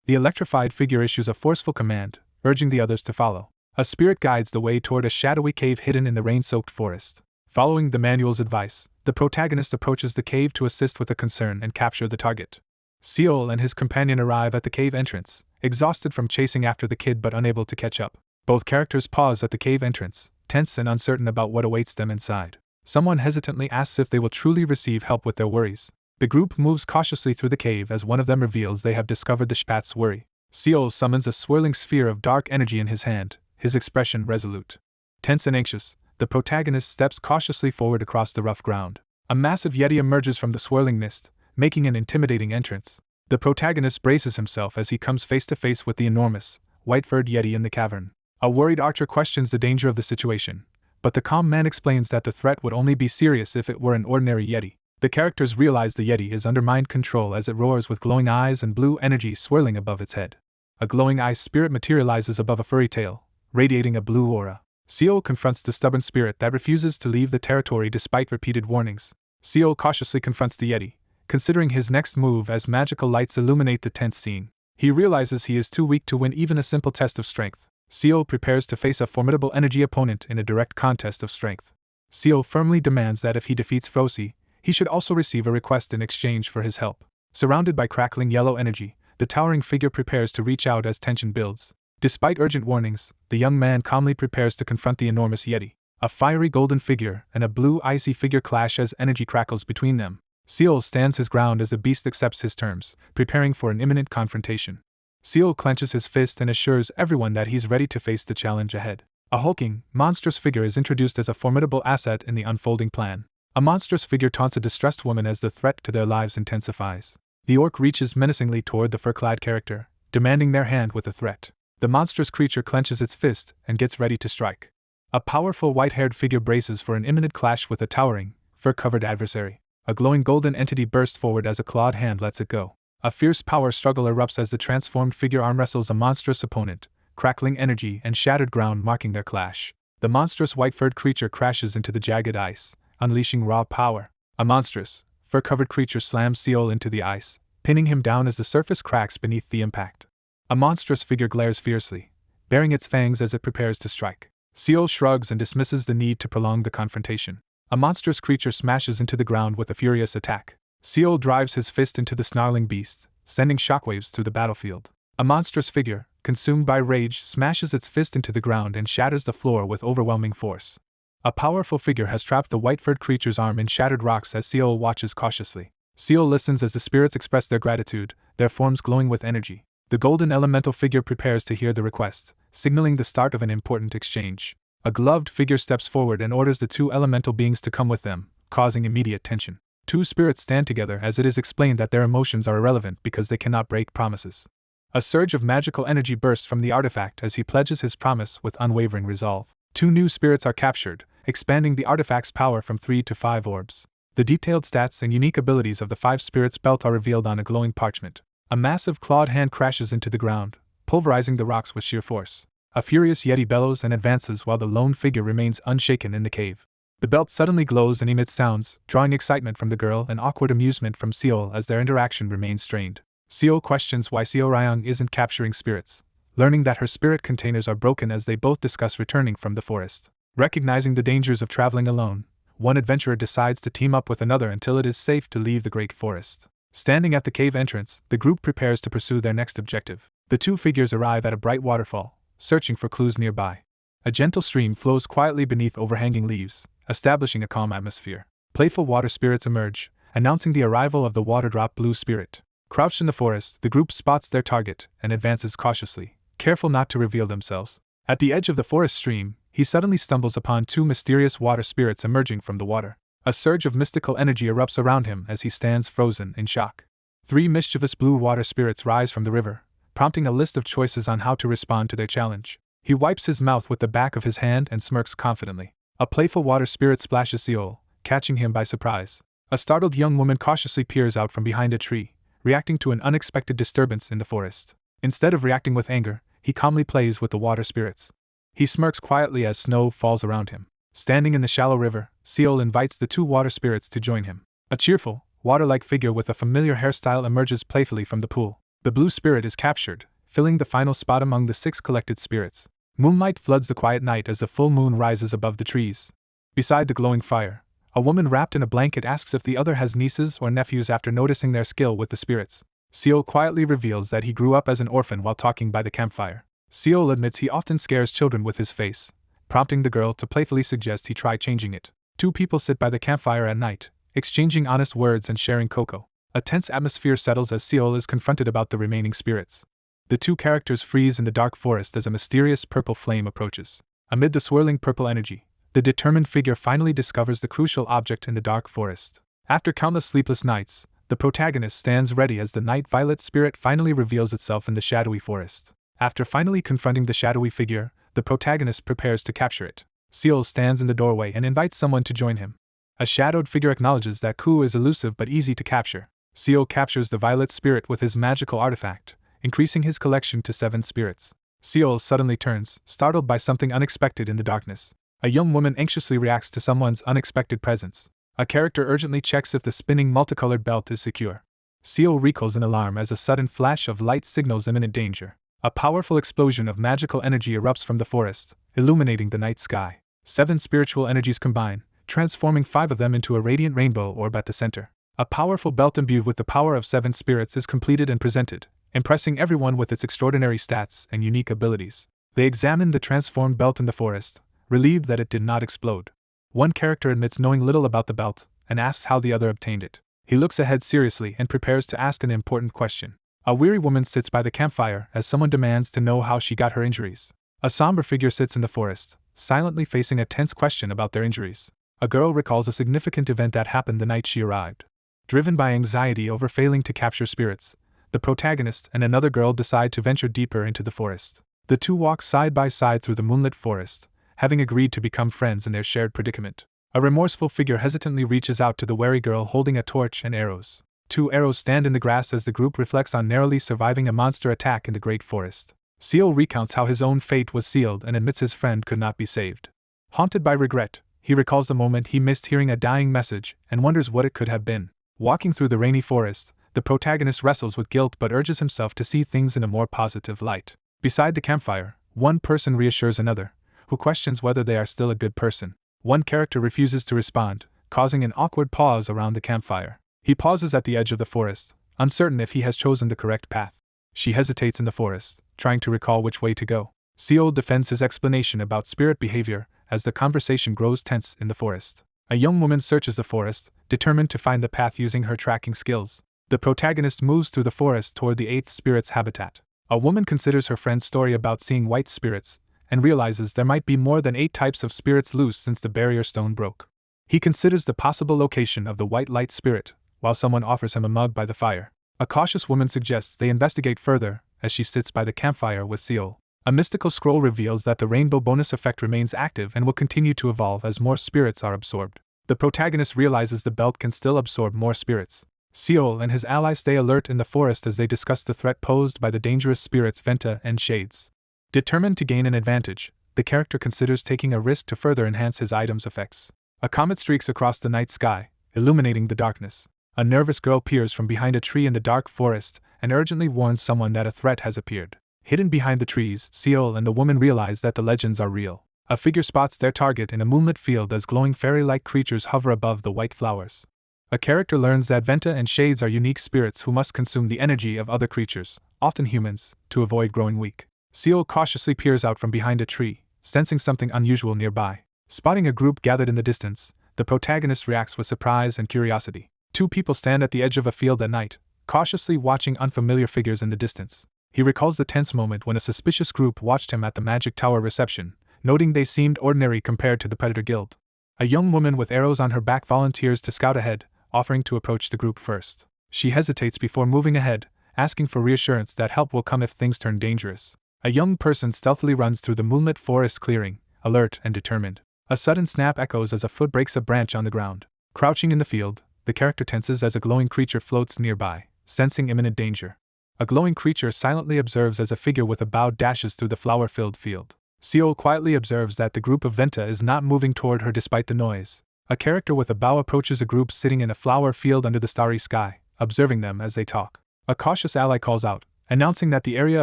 The electrified figure issues a forceful command, urging the others to follow. A spirit guides the way toward a shadowy cave hidden in the rain-soaked forest. Following the manual's advice, the protagonist approaches the cave to assist with the concern and capture the target. Seol and his companion arrive at the cave entrance, exhausted from chasing after the kid but unable to catch up. Both characters pause at the cave entrance, tense and uncertain about what awaits them inside. Someone hesitantly asks if they will truly receive help with their worries. The group moves cautiously through the cave as one of them reveals they have discovered the Spat's worry. Seol summons a swirling sphere of dark energy in his hand, his expression resolute. Tense and anxious, the protagonist steps cautiously forward across the rough ground. A massive yeti emerges from the swirling mist, making an intimidating entrance. The protagonist braces himself as he comes face to face with the enormous, white-furred yeti in the cavern. A worried archer questions the danger of the situation, but the calm man explains that the threat would only be serious if it were an ordinary yeti. The characters realize the yeti is under mind control as it roars with glowing eyes and blue energy swirling above its head. A glowing eye spirit materializes above a furry tail, radiating a blue aura. Seol confronts the stubborn spirit that refuses to leave the territory despite repeated warnings. Seol cautiously confronts the yeti, considering his next move as magical lights illuminate the tense scene. He realizes he is too weak to win even a simple test of strength. Seol prepares to face a formidable energy opponent in a direct contest of strength. Seol firmly demands that if he defeats Frosi, he should also receive a request in exchange for his help. Surrounded by crackling yellow energy, the towering figure prepares to reach out as tension builds. Despite urgent warnings, the young man calmly prepares to confront the enormous yeti. A fiery golden figure and a blue icy figure clash as energy crackles between them. Seol stands his ground as the beast accepts his terms, preparing for an imminent confrontation. Seol clenches his fist and assures everyone that he's ready to face the challenge ahead. A hulking, monstrous figure is introduced as a formidable asset in the unfolding plan. A monstrous figure taunts a distressed woman as the threat to their lives intensifies. The orc reaches menacingly toward the fur-clad character, demanding their hand with a threat. The monstrous creature clenches its fist and gets ready to strike. A powerful white-haired figure braces for an imminent clash with a towering, fur-covered adversary. A glowing golden entity bursts forward as a clawed hand lets it go. A fierce power struggle erupts as the transformed figure arm wrestles a monstrous opponent, crackling energy and shattered ground marking their clash. The monstrous white-furred creature crashes into the jagged ice, unleashing raw power. A monstrous, fur-covered creature slams Seol into the ice, pinning him down as the surface cracks beneath the impact. A monstrous figure glares fiercely, baring its fangs as it prepares to strike. Seol shrugs and dismisses the need to prolong the confrontation. A monstrous creature smashes into the ground with a furious attack. Seol drives his fist into the snarling beast, sending shockwaves through the battlefield. A monstrous figure, consumed by rage, smashes its fist into the ground and shatters the floor with overwhelming force. A powerful figure has trapped the white-furred creature's arm in shattered rocks as Seol watches cautiously. Seol listens as the spirits express their gratitude, their forms glowing with energy. The golden elemental figure prepares to hear the request, signaling the start of an important exchange. A gloved figure steps forward and orders the two elemental beings to come with them, causing immediate tension. Two spirits stand together as it is explained that their emotions are irrelevant because they cannot break promises. A surge of magical energy bursts from the artifact as he pledges his promise with unwavering resolve. Two new spirits are captured, expanding the artifact's power from 3 to 5 orbs. The detailed stats and unique abilities of the 5 spirits' belt are revealed on a glowing parchment. A massive clawed hand crashes into the ground, pulverizing the rocks with sheer force. A furious yeti bellows and advances while the lone figure remains unshaken in the cave. The belt suddenly glows and emits sounds, drawing excitement from the girl and awkward amusement from Seol as their interaction remains strained. Seol questions why Seo Ryung isn't capturing spirits, learning that her spirit containers are broken as they both discuss returning from the forest. Recognizing the dangers of traveling alone, one adventurer decides to team up with another until it is safe to leave the great forest. Standing at the cave entrance, the group prepares to pursue their next objective. The two figures arrive at a bright waterfall, searching for clues nearby. A gentle stream flows quietly beneath overhanging leaves, establishing a calm atmosphere. Playful water spirits emerge, announcing the arrival of the waterdrop blue spirit. Crouched in the forest, the group spots their target and advances cautiously, careful not to reveal themselves. At the edge of the forest stream, he suddenly stumbles upon two mysterious water spirits emerging from the water. A surge of mystical energy erupts around him as he stands frozen in shock. 3 mischievous blue water spirits rise from the river, prompting a list of choices on how to respond to their challenge. He wipes his mouth with the back of his hand and smirks confidently. A playful water spirit splashes Seol, catching him by surprise. A startled young woman cautiously peers out from behind a tree, reacting to an unexpected disturbance in the forest. Instead of reacting with anger, he calmly plays with the water spirits. He smirks quietly as snow falls around him. Standing in the shallow river, Seol invites the 2 water spirits to join him. A cheerful, water-like figure with a familiar hairstyle emerges playfully from the pool. The blue spirit is captured, filling the final spot among the 6 collected spirits. Moonlight floods the quiet night as the full moon rises above the trees. Beside the glowing fire, a woman wrapped in a blanket asks if the other has nieces or nephews after noticing their skill with the spirits. Seol quietly reveals that he grew up as an orphan while talking by the campfire. Seol admits he often scares children with his face, prompting the girl to playfully suggest he try changing it. 2 people sit by the campfire at night, exchanging honest words and sharing cocoa. A tense atmosphere settles as Seol is confronted about the remaining spirits. The 2 characters freeze in the dark forest as a mysterious purple flame approaches. Amid the swirling purple energy, the determined figure finally discovers the crucial object in the dark forest. After countless sleepless nights, the protagonist stands ready as the night violet spirit finally reveals itself in the shadowy forest. After finally confronting the shadowy figure, the protagonist prepares to capture it. Seol stands in the doorway and invites someone to join him. A shadowed figure acknowledges that Ku is elusive but easy to capture. Seol captures the violet spirit with his magical artifact, increasing his collection to 7 spirits. Seol suddenly turns, startled by something unexpected in the darkness. A young woman anxiously reacts to someone's unexpected presence. A character urgently checks if the spinning multicolored belt is secure. Seol recoils in alarm as a sudden flash of light signals imminent danger. A powerful explosion of magical energy erupts from the forest, illuminating the night sky. 7 spiritual energies combine, transforming 5 of them into a radiant rainbow orb at the center. A powerful belt imbued with the power of 7 spirits is completed and presented, impressing everyone with its extraordinary stats and unique abilities. They examine the transformed belt in the forest, relieved that it did not explode. One character admits knowing little about the belt, and asks how the other obtained it. He looks ahead seriously and prepares to ask an important question. A weary woman sits by the campfire as someone demands to know how she got her injuries. A somber figure sits in the forest, silently facing a tense question about their injuries. A girl recalls a significant event that happened the night she arrived. Driven by anxiety over failing to capture spirits, the protagonist and another girl decide to venture deeper into the forest. The 2 walk side by side through the moonlit forest, having agreed to become friends in their shared predicament. A remorseful figure hesitantly reaches out to the wary girl holding a torch and arrows. 2 arrows stand in the grass as the group reflects on narrowly surviving a monster attack in the great forest. Seol recounts how his own fate was sealed and admits his friend could not be saved. Haunted by regret, he recalls the moment he missed hearing a dying message and wonders what it could have been. Walking through the rainy forest, the protagonist wrestles with guilt but urges himself to see things in a more positive light. Beside the campfire, one person reassures another, who questions whether they are still a good person. One character refuses to respond, causing an awkward pause around the campfire. He pauses at the edge of the forest, uncertain if he has chosen the correct path. She hesitates in the forest, trying to recall which way to go. Seol defends his explanation about spirit behavior as the conversation grows tense in the forest. A young woman searches the forest, determined to find the path using her tracking skills. The protagonist moves through the forest toward the 8th spirit's habitat. A woman considers her friend's story about seeing white spirits, and realizes there might be more than 8 types of spirits loose since the barrier stone broke. He considers the possible location of the white light spirit, while someone offers him a mug by the fire. A cautious woman suggests they investigate further, as she sits by the campfire with Seol. A mystical scroll reveals that the rainbow bonus effect remains active and will continue to evolve as more spirits are absorbed. The protagonist realizes the belt can still absorb more spirits. Seol and his allies stay alert in the forest as they discuss the threat posed by the dangerous spirits Venta and Shades. Determined to gain an advantage, the character considers taking a risk to further enhance his item's effects. A comet streaks across the night sky, illuminating the darkness. A nervous girl peers from behind a tree in the dark forest and urgently warns someone that a threat has appeared. Hidden behind the trees, Seol and the woman realize that the legends are real. A figure spots their target in a moonlit field as glowing fairy-like creatures hover above the white flowers. A character learns that Venta and Shades are unique spirits who must consume the energy of other creatures, often humans, to avoid growing weak. Seol cautiously peers out from behind a tree, sensing something unusual nearby. Spotting a group gathered in the distance, the protagonist reacts with surprise and curiosity. 2 people stand at the edge of a field at night, cautiously watching unfamiliar figures in the distance. He recalls the tense moment when a suspicious group watched him at the Magic Tower reception, noting they seemed ordinary compared to the Predator Guild. A young woman with arrows on her back volunteers to scout ahead, offering to approach the group first. She hesitates before moving ahead, asking for reassurance that help will come if things turn dangerous. A young person stealthily runs through the moonlit forest clearing, alert and determined. A sudden snap echoes as a foot breaks a branch on the ground. Crouching in the field, the character tenses as a glowing creature floats nearby, sensing imminent danger. A glowing creature silently observes as a figure with a bow dashes through the flower-filled field. Seol quietly observes that the group of Venta is not moving toward her despite the noise. A character with a bow approaches a group sitting in a flower field under the starry sky, observing them as they talk. A cautious ally calls out, announcing that the area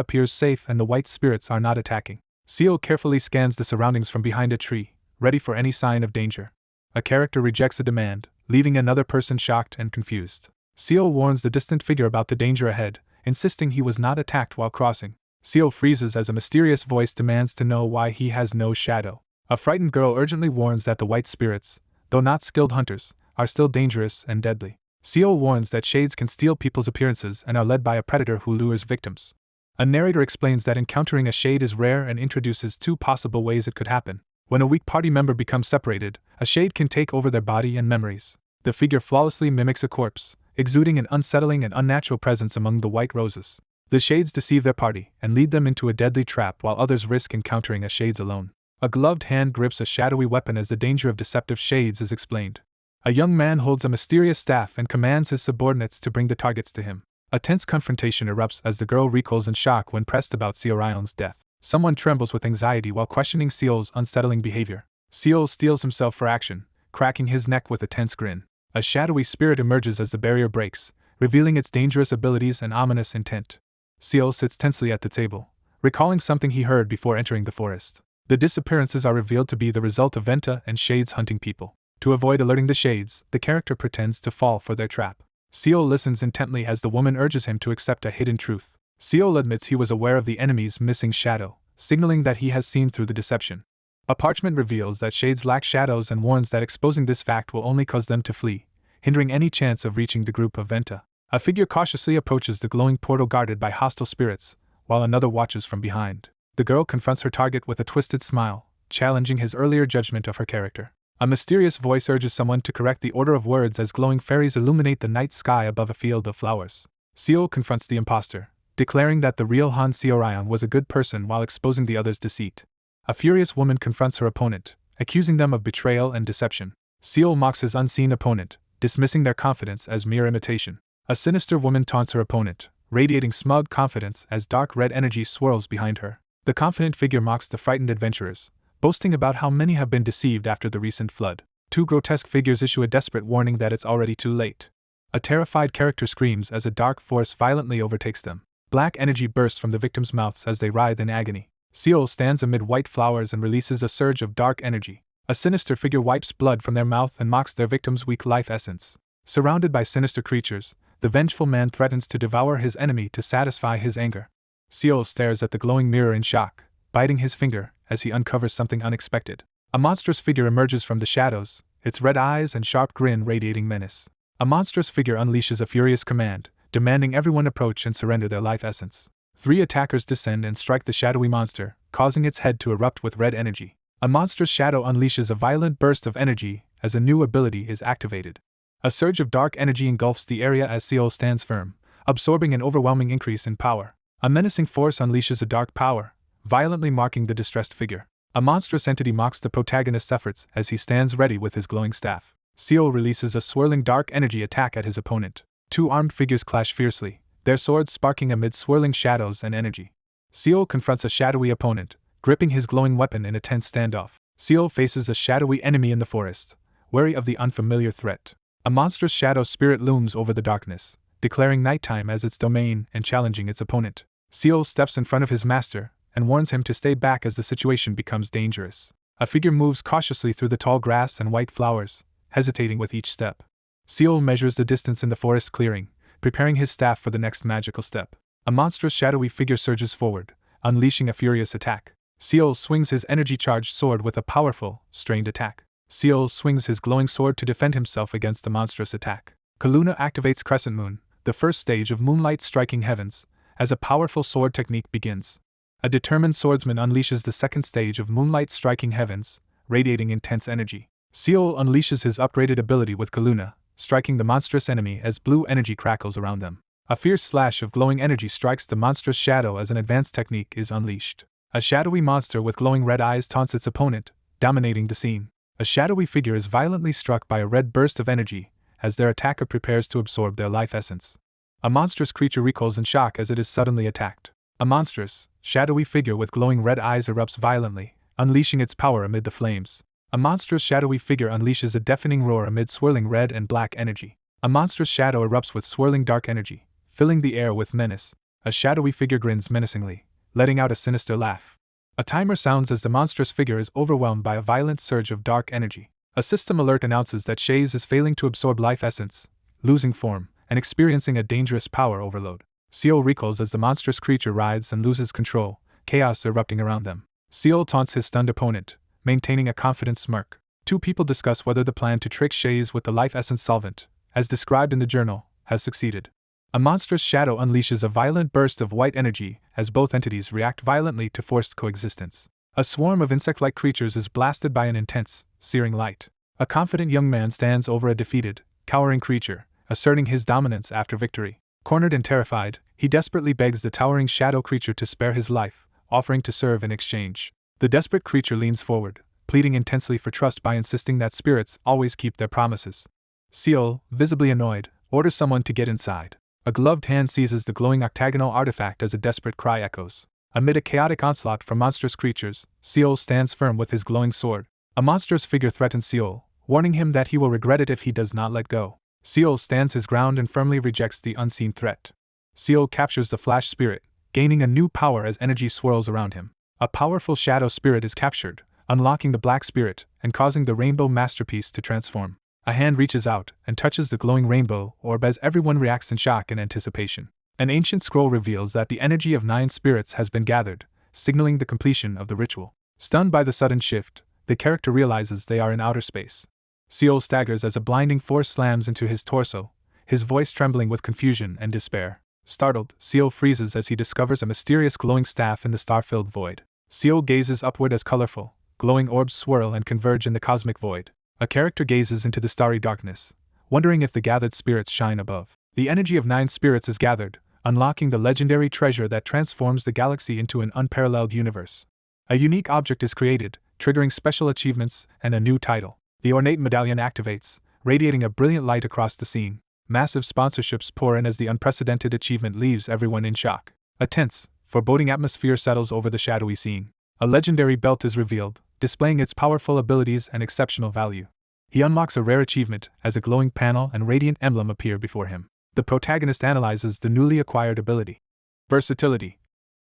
appears safe and the white spirits are not attacking. Seol carefully scans the surroundings from behind a tree, ready for any sign of danger. A character rejects the demand, leaving another person shocked and confused. Seol warns the distant figure about the danger ahead, insisting he was not attacked while crossing. Seol freezes as a mysterious voice demands to know why he has no shadow. A frightened girl urgently warns that the white spirits, though not skilled hunters, are still dangerous and deadly. Seol warns that Shades can steal people's appearances and are led by a predator who lures victims. A narrator explains that encountering a shade is rare and introduces 2 possible ways it could happen. When a weak party member becomes separated, a shade can take over their body and memories. The figure flawlessly mimics a corpse, exuding an unsettling and unnatural presence among the white roses. The shades deceive their party and lead them into a deadly trap while others risk encountering a shades alone. A gloved hand grips a shadowy weapon as the danger of deceptive shades is explained. A young man holds a mysterious staff and commands his subordinates to bring the targets to him. A tense confrontation erupts as the girl recoils in shock when pressed about Seorion's death. Someone trembles with anxiety while questioning Seol's unsettling behavior. Seol steels himself for action, cracking his neck with a tense grin. A shadowy spirit emerges as the barrier breaks, revealing its dangerous abilities and ominous intent. Seol sits tensely at the table, recalling something he heard before entering the forest. The disappearances are revealed to be the result of Venta and Shades hunting people. To avoid alerting the Shades, the character pretends to fall for their trap. Seol listens intently as the woman urges him to accept a hidden truth. Seol admits he was aware of the enemy's missing shadow, signaling that he has seen through the deception. A parchment reveals that Shades lack shadows and warns that exposing this fact will only cause them to flee, hindering any chance of reaching the group of Venta. A figure cautiously approaches the glowing portal guarded by hostile spirits, while another watches from behind. The girl confronts her target with a twisted smile, challenging his earlier judgment of her character. A mysterious voice urges someone to correct the order of words as glowing fairies illuminate the night sky above a field of flowers. Seol confronts the imposter, declaring that the real Han Seorion was a good person while exposing the other's deceit. A furious woman confronts her opponent, accusing them of betrayal and deception. Seol mocks his unseen opponent, dismissing their confidence as mere imitation. A sinister woman taunts her opponent, radiating smug confidence as dark red energy swirls behind her. The confident figure mocks the frightened adventurers, boasting about how many have been deceived after the recent flood. 2 grotesque figures issue a desperate warning that it's already too late. A terrified character screams as a dark force violently overtakes them. Black energy bursts from the victims' mouths as they writhe in agony. Seol stands amid white flowers and releases a surge of dark energy. A sinister figure wipes blood from their mouth and mocks their victims' weak life essence. Surrounded by sinister creatures, the vengeful man threatens to devour his enemy to satisfy his anger. Seol stares at the glowing mirror in shock, biting his finger as he uncovers something unexpected. A monstrous figure emerges from the shadows, its red eyes and sharp grin radiating menace. A monstrous figure unleashes a furious command, demanding everyone approach and surrender their life essence. 3 attackers descend and strike the shadowy monster, causing its head to erupt with red energy. A monstrous shadow unleashes a violent burst of energy as a new ability is activated. A surge of dark energy engulfs the area as Seol stands firm, absorbing an overwhelming increase in power. A menacing force unleashes a dark power, violently marking the distressed figure. A monstrous entity mocks the protagonist's efforts as he stands ready with his glowing staff. Seol releases a swirling dark energy attack at his opponent. 2 armed figures clash fiercely, their swords sparking amid swirling shadows and energy. Seol confronts a shadowy opponent, gripping his glowing weapon in a tense standoff. Seol faces a shadowy enemy in the forest, wary of the unfamiliar threat. A monstrous shadow spirit looms over the darkness, declaring nighttime as its domain and challenging its opponent. Seol steps in front of his master and warns him to stay back as the situation becomes dangerous. A figure moves cautiously through the tall grass and white flowers, hesitating with each step. Seol measures the distance in the forest clearing, preparing his staff for the next magical step. A monstrous shadowy figure surges forward, unleashing a furious attack. Seol swings his energy-charged sword with a powerful, strained attack. Seol swings his glowing sword to defend himself against the monstrous attack. Kuna activates Crescent Moon, the first stage of Moonlight Striking Heavens, as a powerful sword technique begins. A determined swordsman unleashes the second stage of Moonlight Striking Heavens, radiating intense energy. Seol unleashes his upgraded ability with Kuna, striking the monstrous enemy as blue energy crackles around them. A fierce slash of glowing energy strikes the monstrous shadow as an advanced technique is unleashed. A shadowy monster with glowing red eyes taunts its opponent, dominating the scene. A shadowy figure is violently struck by a red burst of energy as their attacker prepares to absorb their life essence. A monstrous creature recoils in shock as it is suddenly attacked. A monstrous, shadowy figure with glowing red eyes erupts violently, unleashing its power amid the flames. A monstrous shadowy figure unleashes a deafening roar amid swirling red and black energy. A monstrous shadow erupts with swirling dark energy, filling the air with menace. A shadowy figure grins menacingly, letting out a sinister laugh. A timer sounds as the monstrous figure is overwhelmed by a violent surge of dark energy. A system alert announces that Shays is failing to absorb life essence, losing form, and experiencing a dangerous power overload. Seol recoils as the monstrous creature writhes and loses control, chaos erupting around them. Seol taunts his stunned opponent, maintaining a confident smirk. 2 people discuss whether the plan to trick Shays with the life essence solvent, as described in the journal, has succeeded. A monstrous shadow unleashes a violent burst of white energy as both entities react violently to forced coexistence. A swarm of insect-like creatures is blasted by an intense, searing light. A confident young man stands over a defeated, cowering creature, asserting his dominance after victory. Cornered and terrified, he desperately begs the towering shadow creature to spare his life, offering to serve in exchange. The desperate creature leans forward, pleading intensely for trust by insisting that spirits always keep their promises. Seol, visibly annoyed, orders someone to get inside. A gloved hand seizes the glowing octagonal artifact as a desperate cry echoes. Amid a chaotic onslaught from monstrous creatures, Seol stands firm with his glowing sword. A monstrous figure threatens Seol, warning him that he will regret it if he does not let go. Seol stands his ground and firmly rejects the unseen threat. Seol captures the flash spirit, gaining a new power as energy swirls around him. A powerful shadow spirit is captured, unlocking the black spirit and causing the rainbow masterpiece to transform. A hand reaches out and touches the glowing rainbow orb as everyone reacts in shock and anticipation. An ancient scroll reveals that the energy of 9 spirits has been gathered, signaling the completion of the ritual. Stunned by the sudden shift, the character realizes they are in outer space. Seol staggers as a blinding force slams into his torso, his voice trembling with confusion and despair. Startled, Seol freezes as he discovers a mysterious glowing staff in the star-filled void. Seol gazes upward as colorful, glowing orbs swirl and converge in the cosmic void. A character gazes into the starry darkness, wondering if the gathered spirits shine above. The energy of 9 spirits is gathered, unlocking the legendary treasure that transforms the galaxy into an unparalleled universe. A unique object is created, triggering special achievements and a new title. The ornate medallion activates, radiating a brilliant light across the scene. Massive sponsorships pour in as the unprecedented achievement leaves everyone in shock. A tense, foreboding atmosphere settles over the shadowy scene. A legendary belt is revealed, displaying its powerful abilities and exceptional value. He unlocks a rare achievement as a glowing panel and radiant emblem appear before him. The protagonist analyzes the newly acquired ability. Versatility.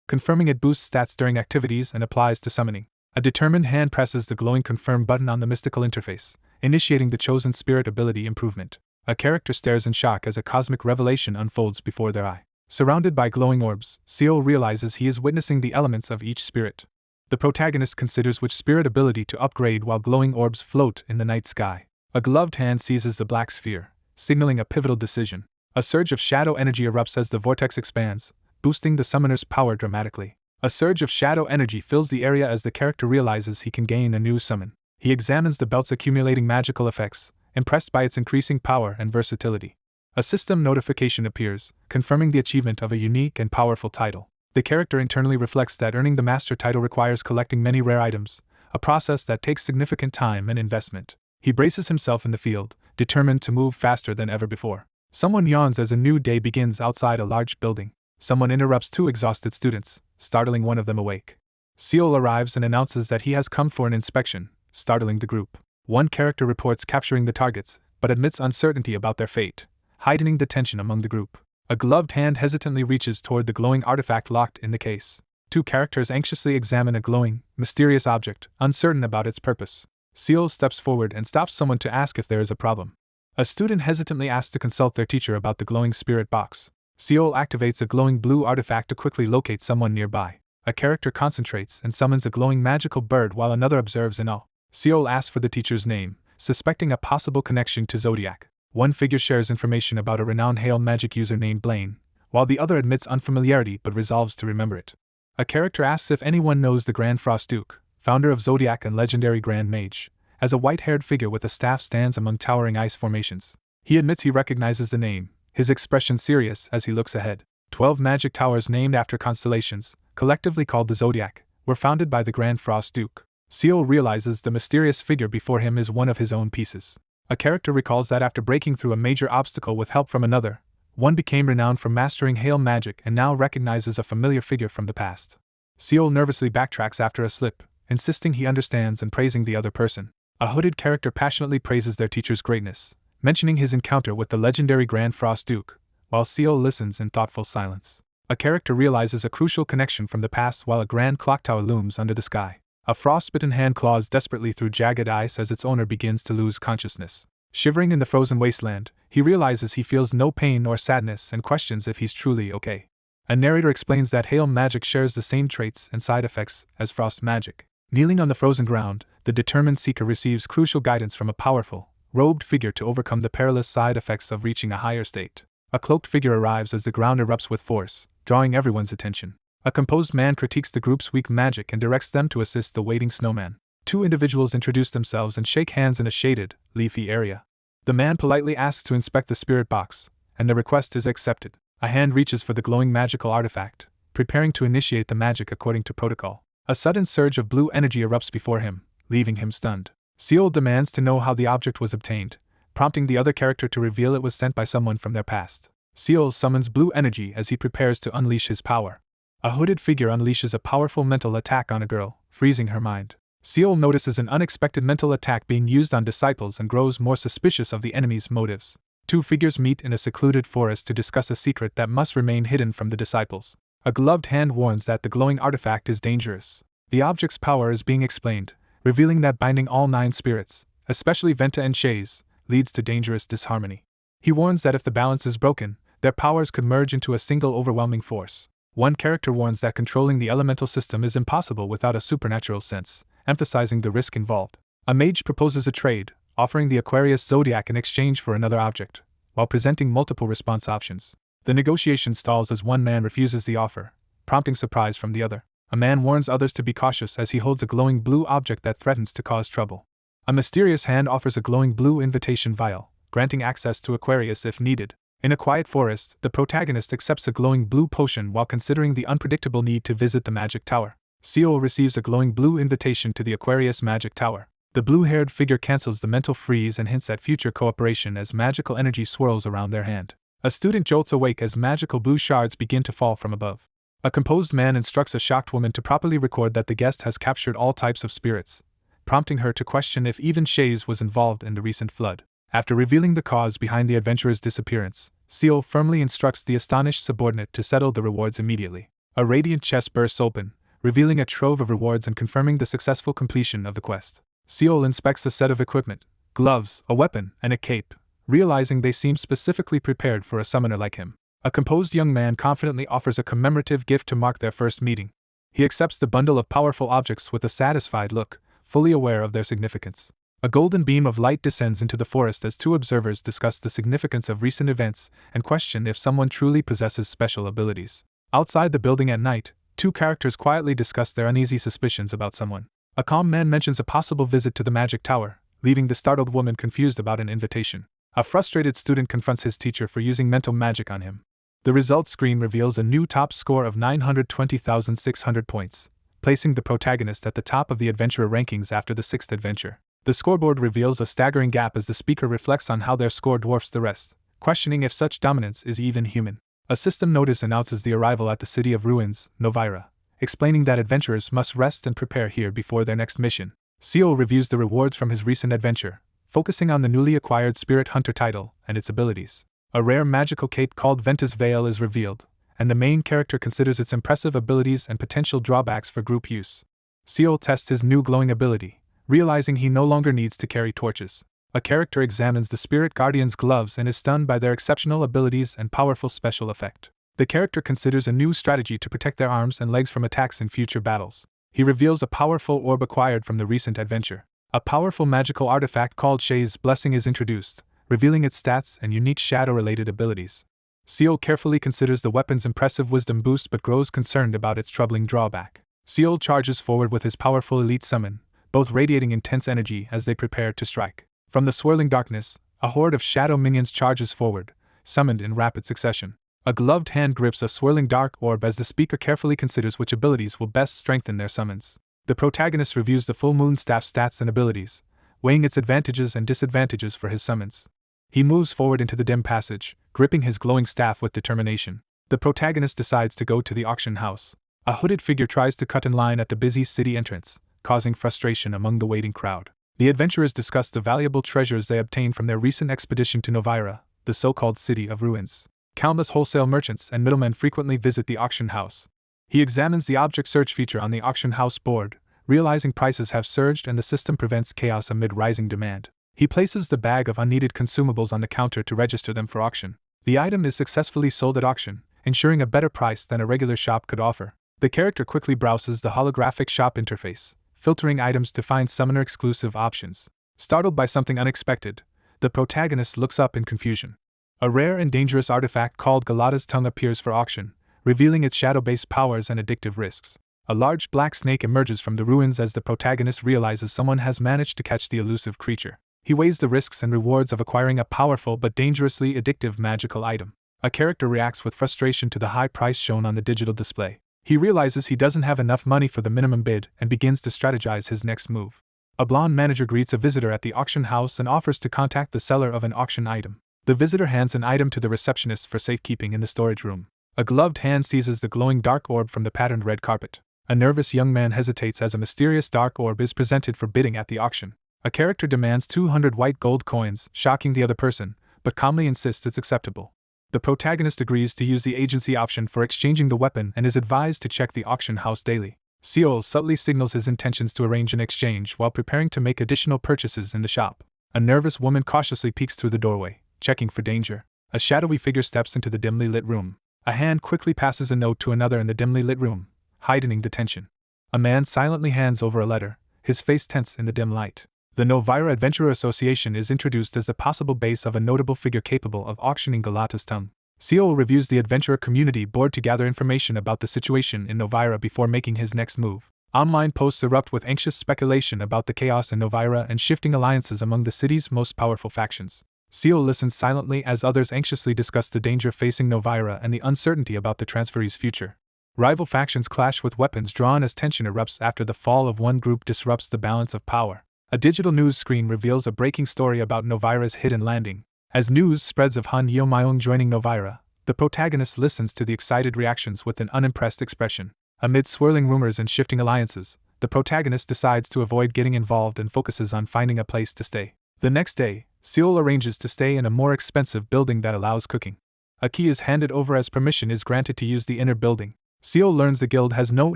Confirming it boosts stats during activities and applies to summoning. A determined hand presses the glowing confirm button on the mystical interface, initiating the chosen spirit ability improvement. A character stares in shock as a cosmic revelation unfolds before their eye. Surrounded by glowing orbs, Seol realizes he is witnessing the elements of each spirit. The protagonist considers which spirit ability to upgrade while glowing orbs float in the night sky. A gloved hand seizes the black sphere, signaling a pivotal decision. A surge of shadow energy erupts as the vortex expands, boosting the summoner's power dramatically. A surge of shadow energy fills the area as the character realizes he can gain a new summon. He examines the belt's accumulating magical effects, impressed by its increasing power and versatility. A system notification appears, confirming the achievement of a unique and powerful title. The character internally reflects that earning the master title requires collecting many rare items, a process that takes significant time and investment. He braces himself in the field, determined to move faster than ever before. Someone yawns as a new day begins outside a large building. Someone interrupts two exhausted students, startling one of them awake. Seol arrives and announces that he has come for an inspection, startling the group. One character reports capturing the targets, but admits uncertainty about their fate, heightening the tension among the group. A gloved hand hesitantly reaches toward the glowing artifact locked in the case. Two characters anxiously examine a glowing, mysterious object, uncertain about its purpose. Seol steps forward and stops someone to ask if there is a problem. A student hesitantly asks to consult their teacher about the glowing spirit box. Seol activates a glowing blue artifact to quickly locate someone nearby. A character concentrates and summons a glowing magical bird while another observes in awe. Seol asks for the teacher's name, suspecting a possible connection to Zodiac. One figure shares information about a renowned Hail magic user named Blaine, while the other admits unfamiliarity but resolves to remember it. A character asks if anyone knows the Grand Frost Duke, founder of Zodiac and legendary Grand Mage, as a white-haired figure with a staff stands among towering ice formations. He admits he recognizes the name, his expression serious as he looks ahead. 12 magic towers named after constellations, collectively called the Zodiac, were founded by the Grand Frost Duke. Seol realizes the mysterious figure before him is one of his own pieces. A character recalls that after breaking through a major obstacle with help from another, one became renowned for mastering Hail magic and now recognizes a familiar figure from the past. Seol nervously backtracks after a slip, insisting he understands and praising the other person. A hooded character passionately praises their teacher's greatness, mentioning his encounter with the legendary Grand Frost Duke, while Seol listens in thoughtful silence. A character realizes a crucial connection from the past while a grand clock tower looms under the sky. A frostbitten hand claws desperately through jagged ice as its owner begins to lose consciousness. Shivering in the frozen wasteland, he realizes he feels no pain nor sadness and questions if he's truly okay. A narrator explains that Hail magic shares the same traits and side effects as frost magic. Kneeling on the frozen ground, the determined seeker receives crucial guidance from a powerful, robed figure to overcome the perilous side effects of reaching a higher state. A cloaked figure arrives as the ground erupts with force, drawing everyone's attention. A composed man critiques the group's weak magic and directs them to assist the waiting snowman. Two individuals introduce themselves and shake hands in a shaded, leafy area. The man politely asks to inspect the spirit box, and the request is accepted. A hand reaches for the glowing magical artifact, preparing to initiate the magic according to protocol. A sudden surge of blue energy erupts before him, leaving him stunned. Seol demands to know how the object was obtained, prompting the other character to reveal it was sent by someone from their past. Seol summons blue energy as he prepares to unleash his power. A hooded figure unleashes a powerful mental attack on a girl, freezing her mind. Seol notices an unexpected mental attack being used on disciples and grows more suspicious of the enemy's motives. Two figures meet in a secluded forest to discuss a secret that must remain hidden from the disciples. A gloved hand warns that the glowing artifact is dangerous. The object's power is being explained, revealing that binding all 9 spirits, especially Venta and Shays, leads to dangerous disharmony. He warns that if the balance is broken, their powers could merge into a single overwhelming force. One character warns that controlling the elemental system is impossible without a supernatural sense, emphasizing the risk involved. A mage proposes a trade, offering the Aquarius Zodiac in exchange for another object, while presenting multiple response options. The negotiation stalls as one man refuses the offer, prompting surprise from the other. A man warns others to be cautious as he holds a glowing blue object that threatens to cause trouble. A mysterious hand offers a glowing blue invitation vial, granting access to Aquarius if needed. In a quiet forest, the protagonist accepts a glowing blue potion while considering the unpredictable need to visit the magic tower. Seol receives a glowing blue invitation to the Aquarius magic tower. The blue-haired figure cancels the mental freeze and hints at future cooperation as magical energy swirls around their hand. A student jolts awake as magical blue shards begin to fall from above. A composed man instructs a shocked woman to properly record that the guest has captured all types of spirits, prompting her to question if even Shays was involved in the recent flood. After revealing the cause behind the adventurer's disappearance, Seol firmly instructs the astonished subordinate to settle the rewards immediately. A radiant chest bursts open, revealing a trove of rewards and confirming the successful completion of the quest. Seol inspects a set of equipment, gloves, a weapon, and a cape, realizing they seem specifically prepared for a summoner like him. A composed young man confidently offers a commemorative gift to mark their first meeting. He accepts the bundle of powerful objects with a satisfied look, fully aware of their significance. A golden beam of light descends into the forest as two observers discuss the significance of recent events and question if someone truly possesses special abilities. Outside the building at night, two characters quietly discuss their uneasy suspicions about someone. A calm man mentions a possible visit to the magic tower, leaving the startled woman confused about an invitation. A frustrated student confronts his teacher for using mental magic on him. The results screen reveals a new top score of 920,600 points, placing the protagonist at the top of the adventurer rankings after the sixth adventure. The scoreboard reveals a staggering gap as the speaker reflects on how their score dwarfs the rest, questioning if such dominance is even human. A system notice announces the arrival at the City of Ruins, Novara, explaining that adventurers must rest and prepare here before their next mission. Seol reviews the rewards from his recent adventure, focusing on the newly acquired Spirit Hunter title and its abilities. A rare magical cape called Ventus Veil is revealed, and the main character considers its impressive abilities and potential drawbacks for group use. Seol tests his new glowing ability, realizing he no longer needs to carry torches. A character examines the Spirit Guardian's gloves and is stunned by their exceptional abilities and powerful special effect. The character considers a new strategy to protect their arms and legs from attacks in future battles. He reveals a powerful orb acquired from the recent adventure. A powerful magical artifact called Shay's Blessing is introduced, revealing its stats and unique shadow-related abilities. Seol carefully considers the weapon's impressive wisdom boost but grows concerned about its troubling drawback. Seol charges forward with his powerful elite summon, both radiating intense energy as they prepare to strike. From the swirling darkness, a horde of shadow minions charges forward, summoned in rapid succession. A gloved hand grips a swirling dark orb as the speaker carefully considers which abilities will best strengthen their summons. The protagonist reviews the full moon staff's stats and abilities, weighing its advantages and disadvantages for his summons. He moves forward into the dim passage, gripping his glowing staff with determination. The protagonist decides to go to the auction house. A hooded figure tries to cut in line at the busy city entrance, causing frustration among the waiting crowd. The adventurers discuss the valuable treasures they obtained from their recent expedition to Novara, the so-called City of Ruins. Countless wholesale merchants and middlemen frequently visit the auction house. He examines the object search feature on the auction house board, realizing prices have surged and the system prevents chaos amid rising demand. He places the bag of unneeded consumables on the counter to register them for auction. The item is successfully sold at auction, ensuring a better price than a regular shop could offer. The character quickly browses the holographic shop interface, filtering items to find summoner-exclusive options. Startled by something unexpected, the protagonist looks up in confusion. A rare and dangerous artifact called Galata's Tongue appears for auction, revealing its shadow-based powers and addictive risks. A large black snake emerges from the ruins as the protagonist realizes someone has managed to catch the elusive creature. He weighs the risks and rewards of acquiring a powerful but dangerously addictive magical item. A character reacts with frustration to the high price shown on the digital display. He realizes he doesn't have enough money for the minimum bid and begins to strategize his next move. A blonde manager greets a visitor at the auction house and offers to contact the seller of an auction item. The visitor hands an item to the receptionist for safekeeping in the storage room. A gloved hand seizes the glowing dark orb from the patterned red carpet. A nervous young man hesitates as a mysterious dark orb is presented for bidding at the auction. A character demands 200 white gold coins, shocking the other person, but calmly insists it's acceptable. The protagonist agrees to use the agency option for exchanging the weapon and is advised to check the auction house daily. Seol subtly signals his intentions to arrange an exchange while preparing to make additional purchases in the shop. A nervous woman cautiously peeks through the doorway, checking for danger. A shadowy figure steps into the dimly lit room. A hand quickly passes a note to another in the dimly lit room, heightening the tension. A man silently hands over a letter, his face tense in the dim light. The Novara Adventurer Association is introduced as the possible base of a notable figure capable of auctioning Galata's Tongue. Seol reviews the adventurer community board to gather information about the situation in Novara before making his next move. Online posts erupt with anxious speculation about the chaos in Novara and shifting alliances among the city's most powerful factions. Seol listens silently as others anxiously discuss the danger facing Novara and the uncertainty about the transferee's future. Rival factions clash with weapons drawn as tension erupts after the fall of one group disrupts the balance of power. A digital news screen reveals a breaking story about Novara's hidden landing. As news spreads of Han Yeomyeong joining Novara, the protagonist listens to the excited reactions with an unimpressed expression. Amid swirling rumors and shifting alliances, The protagonist decides to avoid getting involved and focuses on finding a place to stay. The next day, Seol arranges to stay in a more expensive building that allows cooking. A key is handed over as permission is granted to use the inner building. Seol learns the guild has no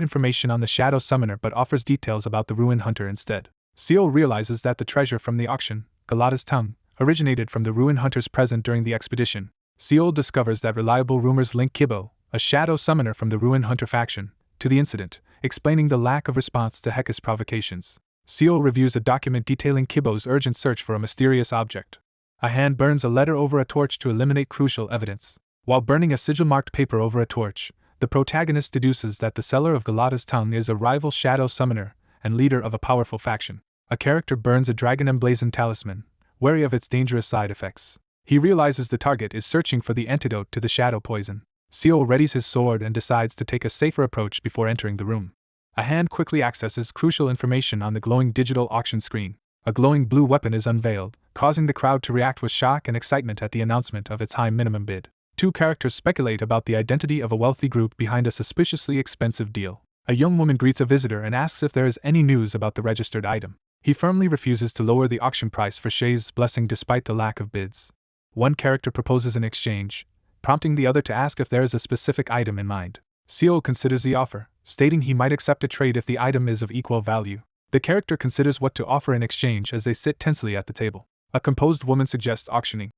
information on the Shadow Summoner but offers details about the Ruin Hunter instead. Seol realizes that the treasure from the auction, Galata's tongue, originated from the Ruin Hunters present during the expedition. Seol discovers that reliable rumors link Kibo, a Shadow Summoner from the Ruin Hunter faction, to the incident, explaining the lack of response to Heka's provocations. Seol reviews a document detailing Kibo's urgent search for a mysterious object. A hand burns a letter over a torch to eliminate crucial evidence. While burning a sigil-marked paper over a torch, the protagonist deduces that the seller of Galata's tongue is a rival Shadow Summoner and leader of a powerful faction. A character burns a dragon-emblazoned talisman, wary of its dangerous side effects. He realizes the target is searching for the antidote to the shadow poison. Seol readies his sword and decides to take a safer approach before entering the room. A hand quickly accesses crucial information on the glowing digital auction screen. A glowing blue weapon is unveiled, causing the crowd to react with shock and excitement at the announcement of its high minimum bid. Two characters speculate about the identity of a wealthy group behind a suspiciously expensive deal. A young woman greets a visitor and asks if there is any news about the registered item. He firmly refuses to lower the auction price for Shay's blessing despite the lack of bids. One character proposes an exchange, prompting the other to ask if there is a specific item in mind. Seol considers the offer, stating he might accept a trade if the item is of equal value. The character considers what to offer in exchange as they sit tensely at the table. A composed woman suggests auctioning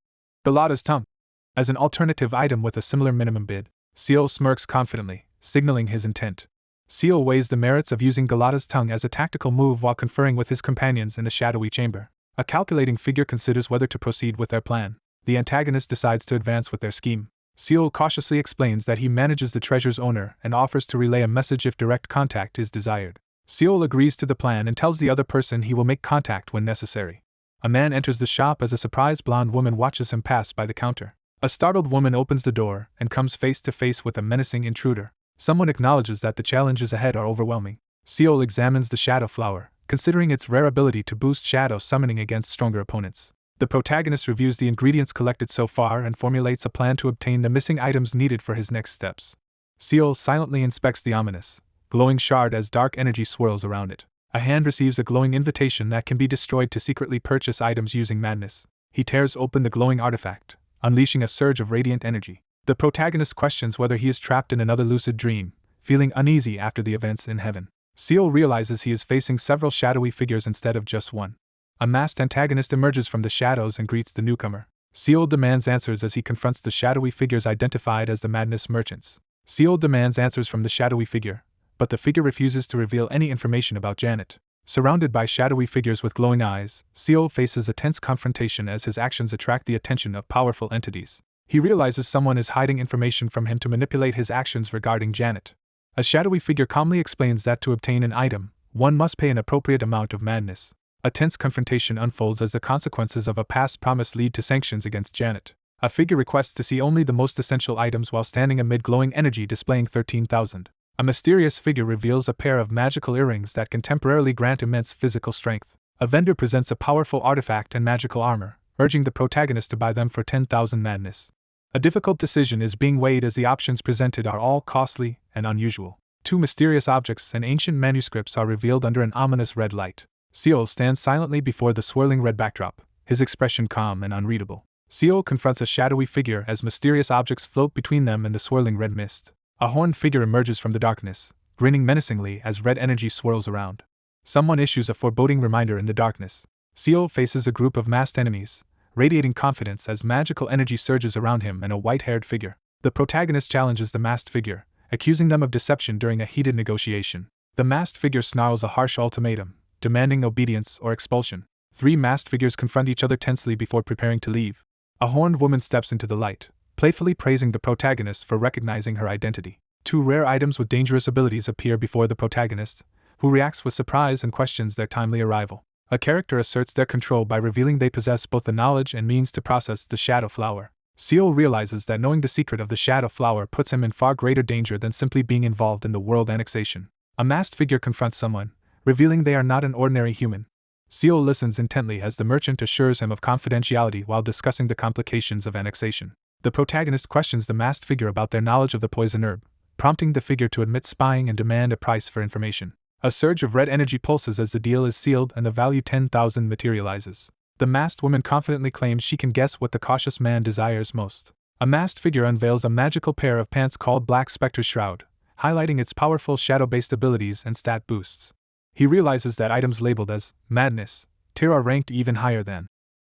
Galata's tongue as an alternative item with a similar minimum bid. Seol smirks confidently, signaling his intent. Seol weighs the merits of using Galata's tongue as a tactical move while conferring with his companions in the shadowy chamber. A calculating figure considers whether to proceed with their plan. The antagonist decides to advance with their scheme. Seol cautiously explains that he manages the treasure's owner and offers to relay a message if direct contact is desired. Seol agrees to the plan and tells the other person he will make contact when necessary. A man enters the shop as a surprised blonde woman watches him pass by the counter. A startled woman opens the door and comes face to face with a menacing intruder. Someone acknowledges that the challenges ahead are overwhelming. Seol examines the shadow flower, considering its rare ability to boost shadow summoning against stronger opponents. The protagonist reviews the ingredients collected so far and formulates a plan to obtain the missing items needed for his next steps. Seol silently inspects the ominous, glowing shard as dark energy swirls around it. A hand receives a glowing invitation that can be destroyed to secretly purchase items using madness. He tears open the glowing artifact, unleashing a surge of radiant energy. The protagonist questions whether he is trapped in another lucid dream, feeling uneasy after the events in heaven. Seol realizes he is facing several shadowy figures instead of just one. A masked antagonist emerges from the shadows and greets the newcomer. Seol demands answers as he confronts the shadowy figures identified as the madness merchants. Seol demands answers from the shadowy figure, but the figure refuses to reveal any information about Janet. Surrounded by shadowy figures with glowing eyes, Seol faces a tense confrontation as his actions attract the attention of powerful entities. He realizes someone is hiding information from him to manipulate his actions regarding Janet. A shadowy figure calmly explains that to obtain an item, one must pay an appropriate amount of madness. A tense confrontation unfolds as the consequences of a past promise lead to sanctions against Janet. A figure requests to see only the most essential items while standing amid glowing energy displaying 13,000. A mysterious figure reveals a pair of magical earrings that can temporarily grant immense physical strength. A vendor presents a powerful artifact and magical armor, urging the protagonist to buy them for 10,000 madness. A difficult decision is being weighed as the options presented are all costly and unusual. Two mysterious objects and ancient manuscripts are revealed under an ominous red light. Seol stands silently before the swirling red backdrop, his expression calm and unreadable. Seol confronts a shadowy figure as mysterious objects float between them and the swirling red mist. A horned figure emerges from the darkness, grinning menacingly as red energy swirls around. Someone issues a foreboding reminder in the darkness. Seol faces a group of masked enemies, radiating confidence as magical energy surges around him and a white-haired figure. The protagonist challenges the masked figure, accusing them of deception during a heated negotiation. The masked figure snarls a harsh ultimatum, demanding obedience or expulsion. Three masked figures confront each other tensely before preparing to leave. A horned woman steps into the light, playfully praising the protagonist for recognizing her identity. Two rare items with dangerous abilities appear before the protagonist, who reacts with surprise and questions their timely arrival. A character asserts their control by revealing they possess both the knowledge and means to process the shadow flower. Seol realizes that knowing the secret of the shadow flower puts him in far greater danger than simply being involved in the world annexation. A masked figure confronts someone, revealing they are not an ordinary human. Seol listens intently as the merchant assures him of confidentiality while discussing the complications of annexation. The protagonist questions the masked figure about their knowledge of the poison herb, prompting the figure to admit spying and demand a price for information. A surge of red energy pulses as the deal is sealed and the value 10,000 materializes. The masked woman confidently claims she can guess what the cautious man desires most. A masked figure unveils a magical pair of pants called Black Spectre's Shroud, highlighting its powerful shadow-based abilities and stat boosts. He realizes that items labeled as Madness tier are ranked even higher than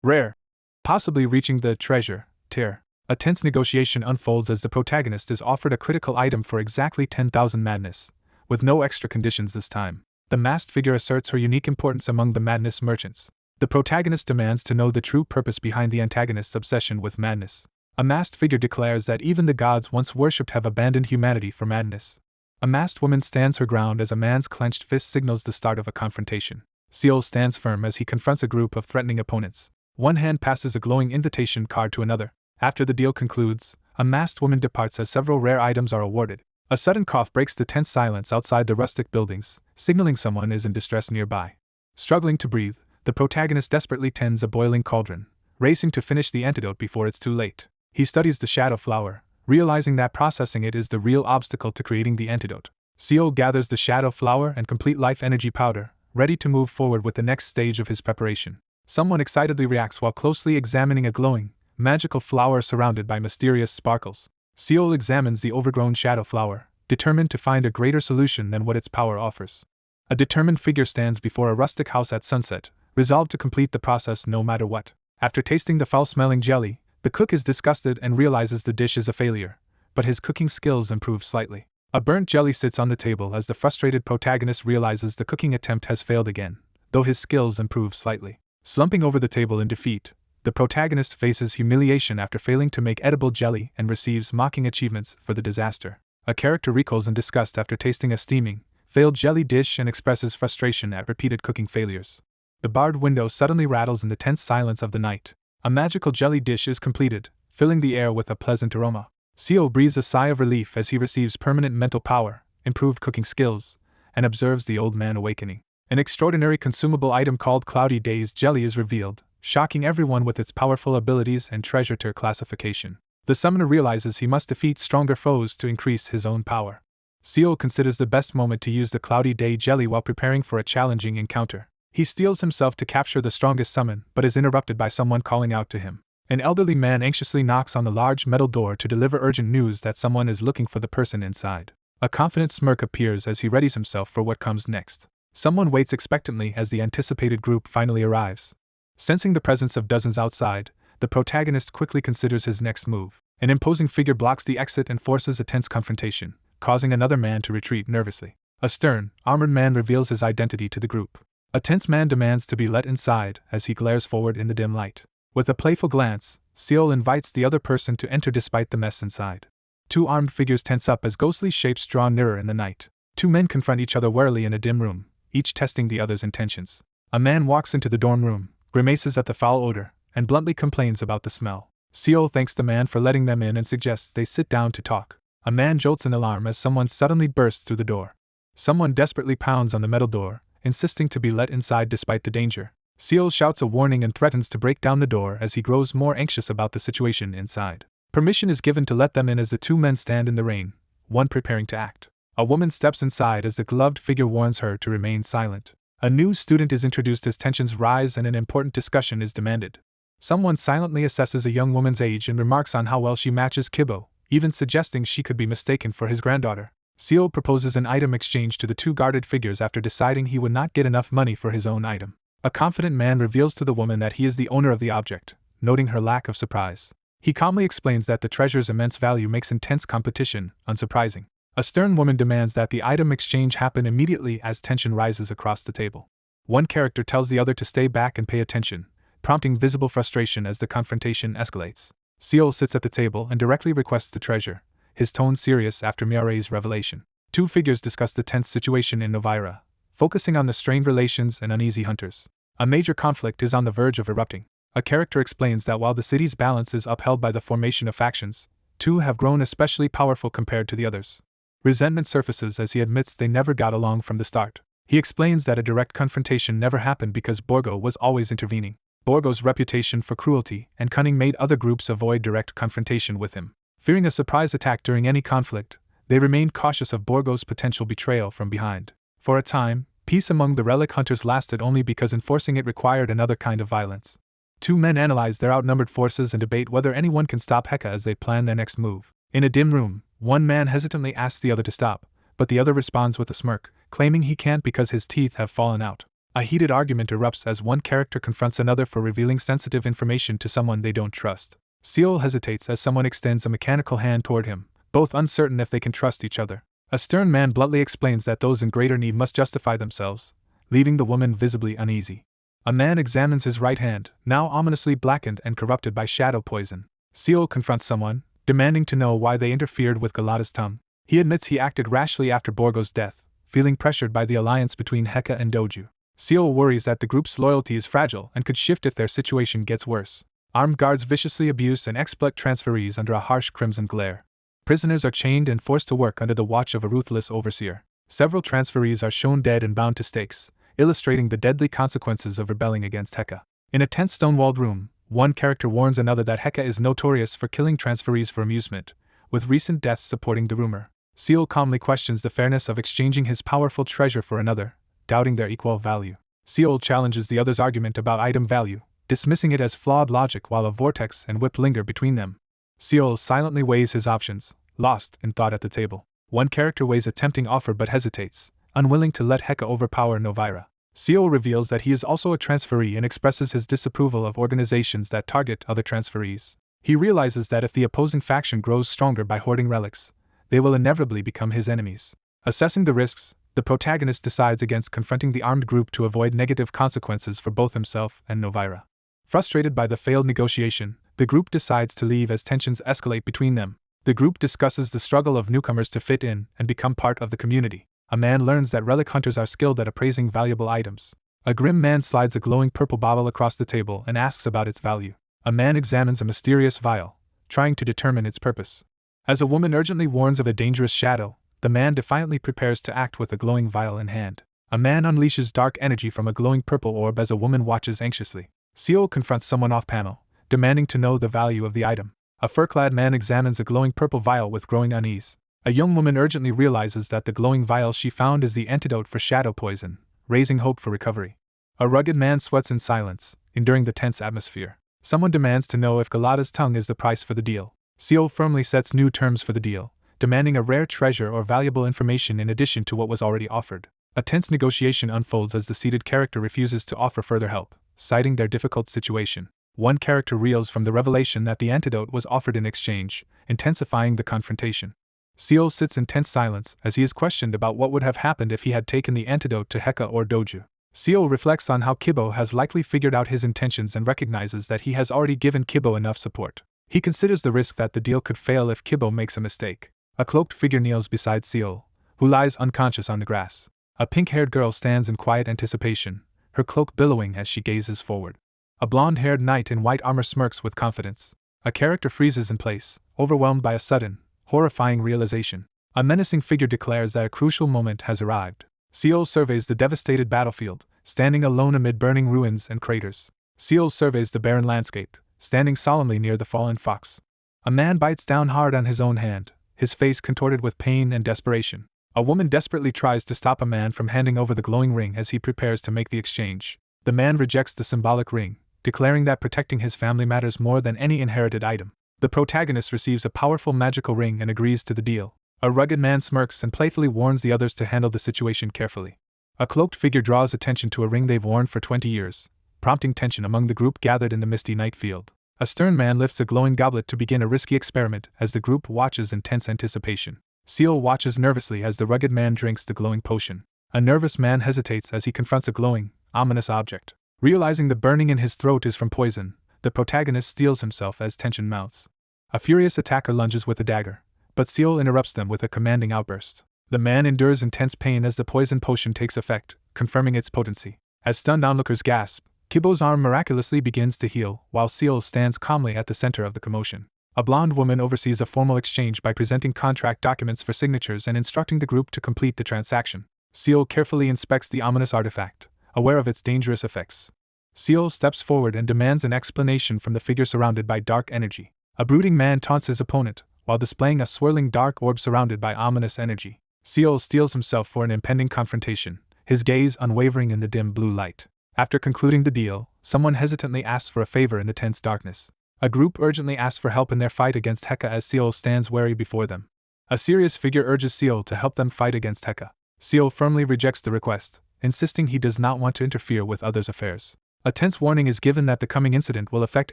Rare, possibly reaching the Treasure tier. A tense negotiation unfolds as the protagonist is offered a critical item for exactly 10,000 Madness, with no extra conditions this time. The masked figure asserts her unique importance among the Madness merchants. The protagonist demands to know the true purpose behind the antagonist's obsession with madness. A masked figure declares that even the gods once worshipped have abandoned humanity for madness. A masked woman stands her ground as a man's clenched fist signals the start of a confrontation. Seol stands firm as he confronts a group of threatening opponents. One hand passes a glowing invitation card to another. After the deal concludes, a masked woman departs as several rare items are awarded. A sudden cough breaks the tense silence outside the rustic buildings, signaling someone is in distress nearby. Struggling to breathe, the protagonist desperately tends a boiling cauldron, racing to finish the antidote before it's too late. He studies the shadow flower, realizing that processing it is the real obstacle to creating the antidote. Seol gathers the shadow flower and complete life energy powder, ready to move forward with the next stage of his preparation. Someone excitedly reacts while closely examining a glowing, magical flower surrounded by mysterious sparkles. Seol examines the overgrown shadow flower, determined to find a greater solution than what its power offers. A determined figure stands before a rustic house at sunset, resolved to complete the process no matter what. After tasting the foul-smelling jelly, the cook is disgusted and realizes the dish is a failure, but his cooking skills improve slightly. A burnt jelly sits on the table as the frustrated protagonist realizes the cooking attempt has failed again, though his skills improve slightly. Slumping over the table in defeat, the protagonist faces humiliation after failing to make edible jelly and receives mocking achievements for the disaster. A character recoils in disgust after tasting a steaming, failed jelly dish and expresses frustration at repeated cooking failures. The barred window suddenly rattles in the tense silence of the night. A magical jelly dish is completed, filling the air with a pleasant aroma. Seol breathes a sigh of relief as he receives permanent mental power, improved cooking skills, and observes the old man awakening. An extraordinary consumable item called Cloudy Days Jelly is revealed, shocking everyone with its powerful abilities and treasure tier classification. The summoner realizes he must defeat stronger foes to increase his own power. Seol considers the best moment to use the Cloudy Day Jelly while preparing for a challenging encounter. He steels himself to capture the strongest summon, but is interrupted by someone calling out to him. An elderly man anxiously knocks on the large metal door to deliver urgent news that someone is looking for the person inside. A confident smirk appears as he readies himself for what comes next. Someone waits expectantly as the anticipated group finally arrives. Sensing the presence of dozens outside, the protagonist quickly considers his next move. An imposing figure blocks the exit and forces a tense confrontation, causing another man to retreat nervously. A stern, armored man reveals his identity to the group. A tense man demands to be let inside as he glares forward in the dim light. With a playful glance, Seol invites the other person to enter despite the mess inside. Two armed figures tense up as ghostly shapes draw nearer in the night. Two men confront each other warily in a dim room, each testing the other's intentions. A man walks into the dorm room, grimaces at the foul odor, and bluntly complains about the smell. Seol thanks the man for letting them in and suggests they sit down to talk. A man jolts in alarm as someone suddenly bursts through the door. Someone desperately pounds on the metal door, insisting to be let inside despite the danger. Seol shouts a warning and threatens to break down the door as he grows more anxious about the situation inside. Permission is given to let them in as the two men stand in the rain, one preparing to act. A woman steps inside as the gloved figure warns her to remain silent. A new student is introduced as tensions rise and an important discussion is demanded. Someone silently assesses a young woman's age and remarks on how well she matches Kibo, even suggesting she could be mistaken for his granddaughter. Seol proposes an item exchange to the two guarded figures after deciding he would not get enough money for his own item. A confident man reveals to the woman that he is the owner of the object, noting her lack of surprise. He calmly explains that the treasure's immense value makes intense competition unsurprising. A stern woman demands that the item exchange happen immediately as tension rises across the table. One character tells the other to stay back and pay attention, prompting visible frustration as the confrontation escalates. Seol sits at the table and directly requests the treasure, his tone serious after Mireille's revelation. Two figures discuss the tense situation in Novara, focusing on the strained relations and uneasy hunters. A major conflict is on the verge of erupting. A character explains that while the city's balance is upheld by the formation of factions, two have grown especially powerful compared to the others. Resentment surfaces as he admits they never got along from the start. He explains that a direct confrontation never happened because Borgo was always intervening. Borgo's reputation for cruelty and cunning made other groups avoid direct confrontation with him. Fearing a surprise attack during any conflict, they remained cautious of Borgo's potential betrayal from behind. For a time, peace among the relic hunters lasted only because enforcing it required another kind of violence. Two men analyze their outnumbered forces and debate whether anyone can stop Heka as they plan their next move. In a dim room, one man hesitantly asks the other to stop, but the other responds with a smirk, claiming he can't because his teeth have fallen out. A heated argument erupts as one character confronts another for revealing sensitive information to someone they don't trust. Seol hesitates as someone extends a mechanical hand toward him, both uncertain if they can trust each other. A stern man bluntly explains that those in greater need must justify themselves, leaving the woman visibly uneasy. A man examines his right hand, now ominously blackened and corrupted by shadow poison. Seol confronts someone, demanding to know why they interfered with Galata's tongue. He admits he acted rashly after Borgo's death, feeling pressured by the alliance between Heka and Doju. Seol worries that the group's loyalty is fragile and could shift if their situation gets worse. Armed guards viciously abuse and exploit transferees under a harsh crimson glare. Prisoners are chained and forced to work under the watch of a ruthless overseer. Several transferees are shown dead and bound to stakes, illustrating the deadly consequences of rebelling against Heka. In a tense stone-walled room, one character warns another that Heka is notorious for killing transferees for amusement, with recent deaths supporting the rumor. Seol calmly questions the fairness of exchanging his powerful treasure for another, doubting their equal value. Seol challenges the other's argument about item value, dismissing it as flawed logic while a vortex and whip linger between them. Seol silently weighs his options, lost in thought at the table. One character weighs a tempting offer but hesitates, unwilling to let Heka overpower Novara. Seol reveals that he is also a transferee and expresses his disapproval of organizations that target other transferees. He realizes that if the opposing faction grows stronger by hoarding relics, they will inevitably become his enemies. Assessing the risks, the protagonist decides against confronting the armed group to avoid negative consequences for both himself and Novara. Frustrated by the failed negotiation, the group decides to leave as tensions escalate between them. The group discusses the struggle of newcomers to fit in and become part of the community. A man learns that relic hunters are skilled at appraising valuable items. A grim man slides a glowing purple bottle across the table and asks about its value. A man examines a mysterious vial, trying to determine its purpose. As a woman urgently warns of a dangerous shadow, the man defiantly prepares to act with a glowing vial in hand. A man unleashes dark energy from a glowing purple orb as a woman watches anxiously. Seol confronts someone off-panel, demanding to know the value of the item. A fur-clad man examines a glowing purple vial with growing unease. A young woman urgently realizes that the glowing vial she found is the antidote for shadow poison, raising hope for recovery. A rugged man sweats in silence, enduring the tense atmosphere. Someone demands to know if Galata's tongue is the price for the deal. Seol firmly sets new terms for the deal, demanding a rare treasure or valuable information in addition to what was already offered. A tense negotiation unfolds as the seated character refuses to offer further help, citing their difficult situation. One character reels from the revelation that the antidote was offered in exchange, intensifying the confrontation. Seol sits in tense silence as he is questioned about what would have happened if he had taken the antidote to Heka or Doju. Seol reflects on how Kibo has likely figured out his intentions and recognizes that he has already given Kibo enough support. He considers the risk that the deal could fail if Kibo makes a mistake. A cloaked figure kneels beside Seol, who lies unconscious on the grass. A pink-haired girl stands in quiet anticipation, her cloak billowing as she gazes forward. A blonde-haired knight in white armor smirks with confidence. A character freezes in place, overwhelmed by a sudden, horrifying realization. A menacing figure declares that a crucial moment has arrived. Seol surveys the devastated battlefield, standing alone amid burning ruins and craters. Seol surveys the barren landscape, standing solemnly near the fallen fox. A man bites down hard on his own hand, his face contorted with pain and desperation. A woman desperately tries to stop a man from handing over the glowing ring as he prepares to make the exchange. The man rejects the symbolic ring, declaring that protecting his family matters more than any inherited item. The protagonist receives a powerful magical ring and agrees to the deal. A rugged man smirks and playfully warns the others to handle the situation carefully. A cloaked figure draws attention to a ring they've worn for 20 years, prompting tension among the group gathered in the misty night field. A stern man lifts a glowing goblet to begin a risky experiment as the group watches in tense anticipation. Seol watches nervously as the rugged man drinks the glowing potion. A nervous man hesitates as he confronts a glowing, ominous object. Realizing the burning in his throat is from poison, the protagonist steels himself as tension mounts. A furious attacker lunges with a dagger, but Seol interrupts them with a commanding outburst. The man endures intense pain as the poison potion takes effect, confirming its potency. As stunned onlookers gasp, Kibo's arm miraculously begins to heal, while Seol stands calmly at the center of the commotion. A blonde woman oversees a formal exchange by presenting contract documents for signatures and instructing the group to complete the transaction. Seol carefully inspects the ominous artifact, aware of its dangerous effects. Seol steps forward and demands an explanation from the figure surrounded by dark energy. A brooding man taunts his opponent, while displaying a swirling dark orb surrounded by ominous energy. Seol steels himself for an impending confrontation, his gaze unwavering in the dim blue light. After concluding the deal, someone hesitantly asks for a favor in the tense darkness. A group urgently asks for help in their fight against Heka as Seol stands wary before them. A serious figure urges Seol to help them fight against Heka. Seol firmly rejects the request, insisting he does not want to interfere with others' affairs. A tense warning is given that the coming incident will affect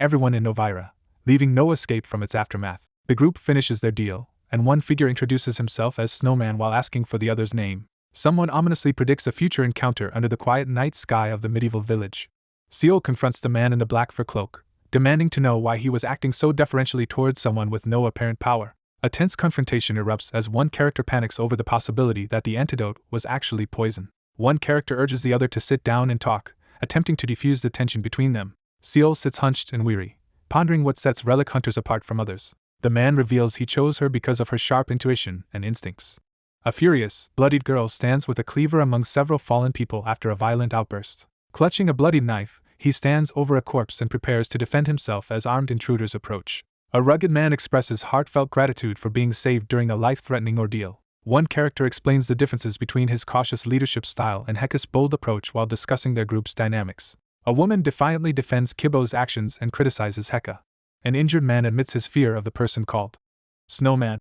everyone in Novara, leaving no escape from its aftermath. The group finishes their deal, and one figure introduces himself as Snowman while asking for the other's name. Someone ominously predicts a future encounter under the quiet night sky of the medieval village. Seol confronts the man in the black fur cloak, demanding to know why he was acting so deferentially towards someone with no apparent power. A tense confrontation erupts as one character panics over the possibility that the antidote was actually poison. One character urges the other to sit down and talk, attempting to defuse the tension between them. Seol sits hunched and weary, pondering what sets relic hunters apart from others. The man reveals he chose her because of her sharp intuition and instincts. A furious, bloodied girl stands with a cleaver among several fallen people after a violent outburst. Clutching a bloodied knife, he stands over a corpse and prepares to defend himself as armed intruders approach. A rugged man expresses heartfelt gratitude for being saved during a life-threatening ordeal. One character explains the differences between his cautious leadership style and Heka's bold approach while discussing their group's dynamics. A woman defiantly defends Kibo's actions and criticizes Heka. An injured man admits his fear of the person called Snowman,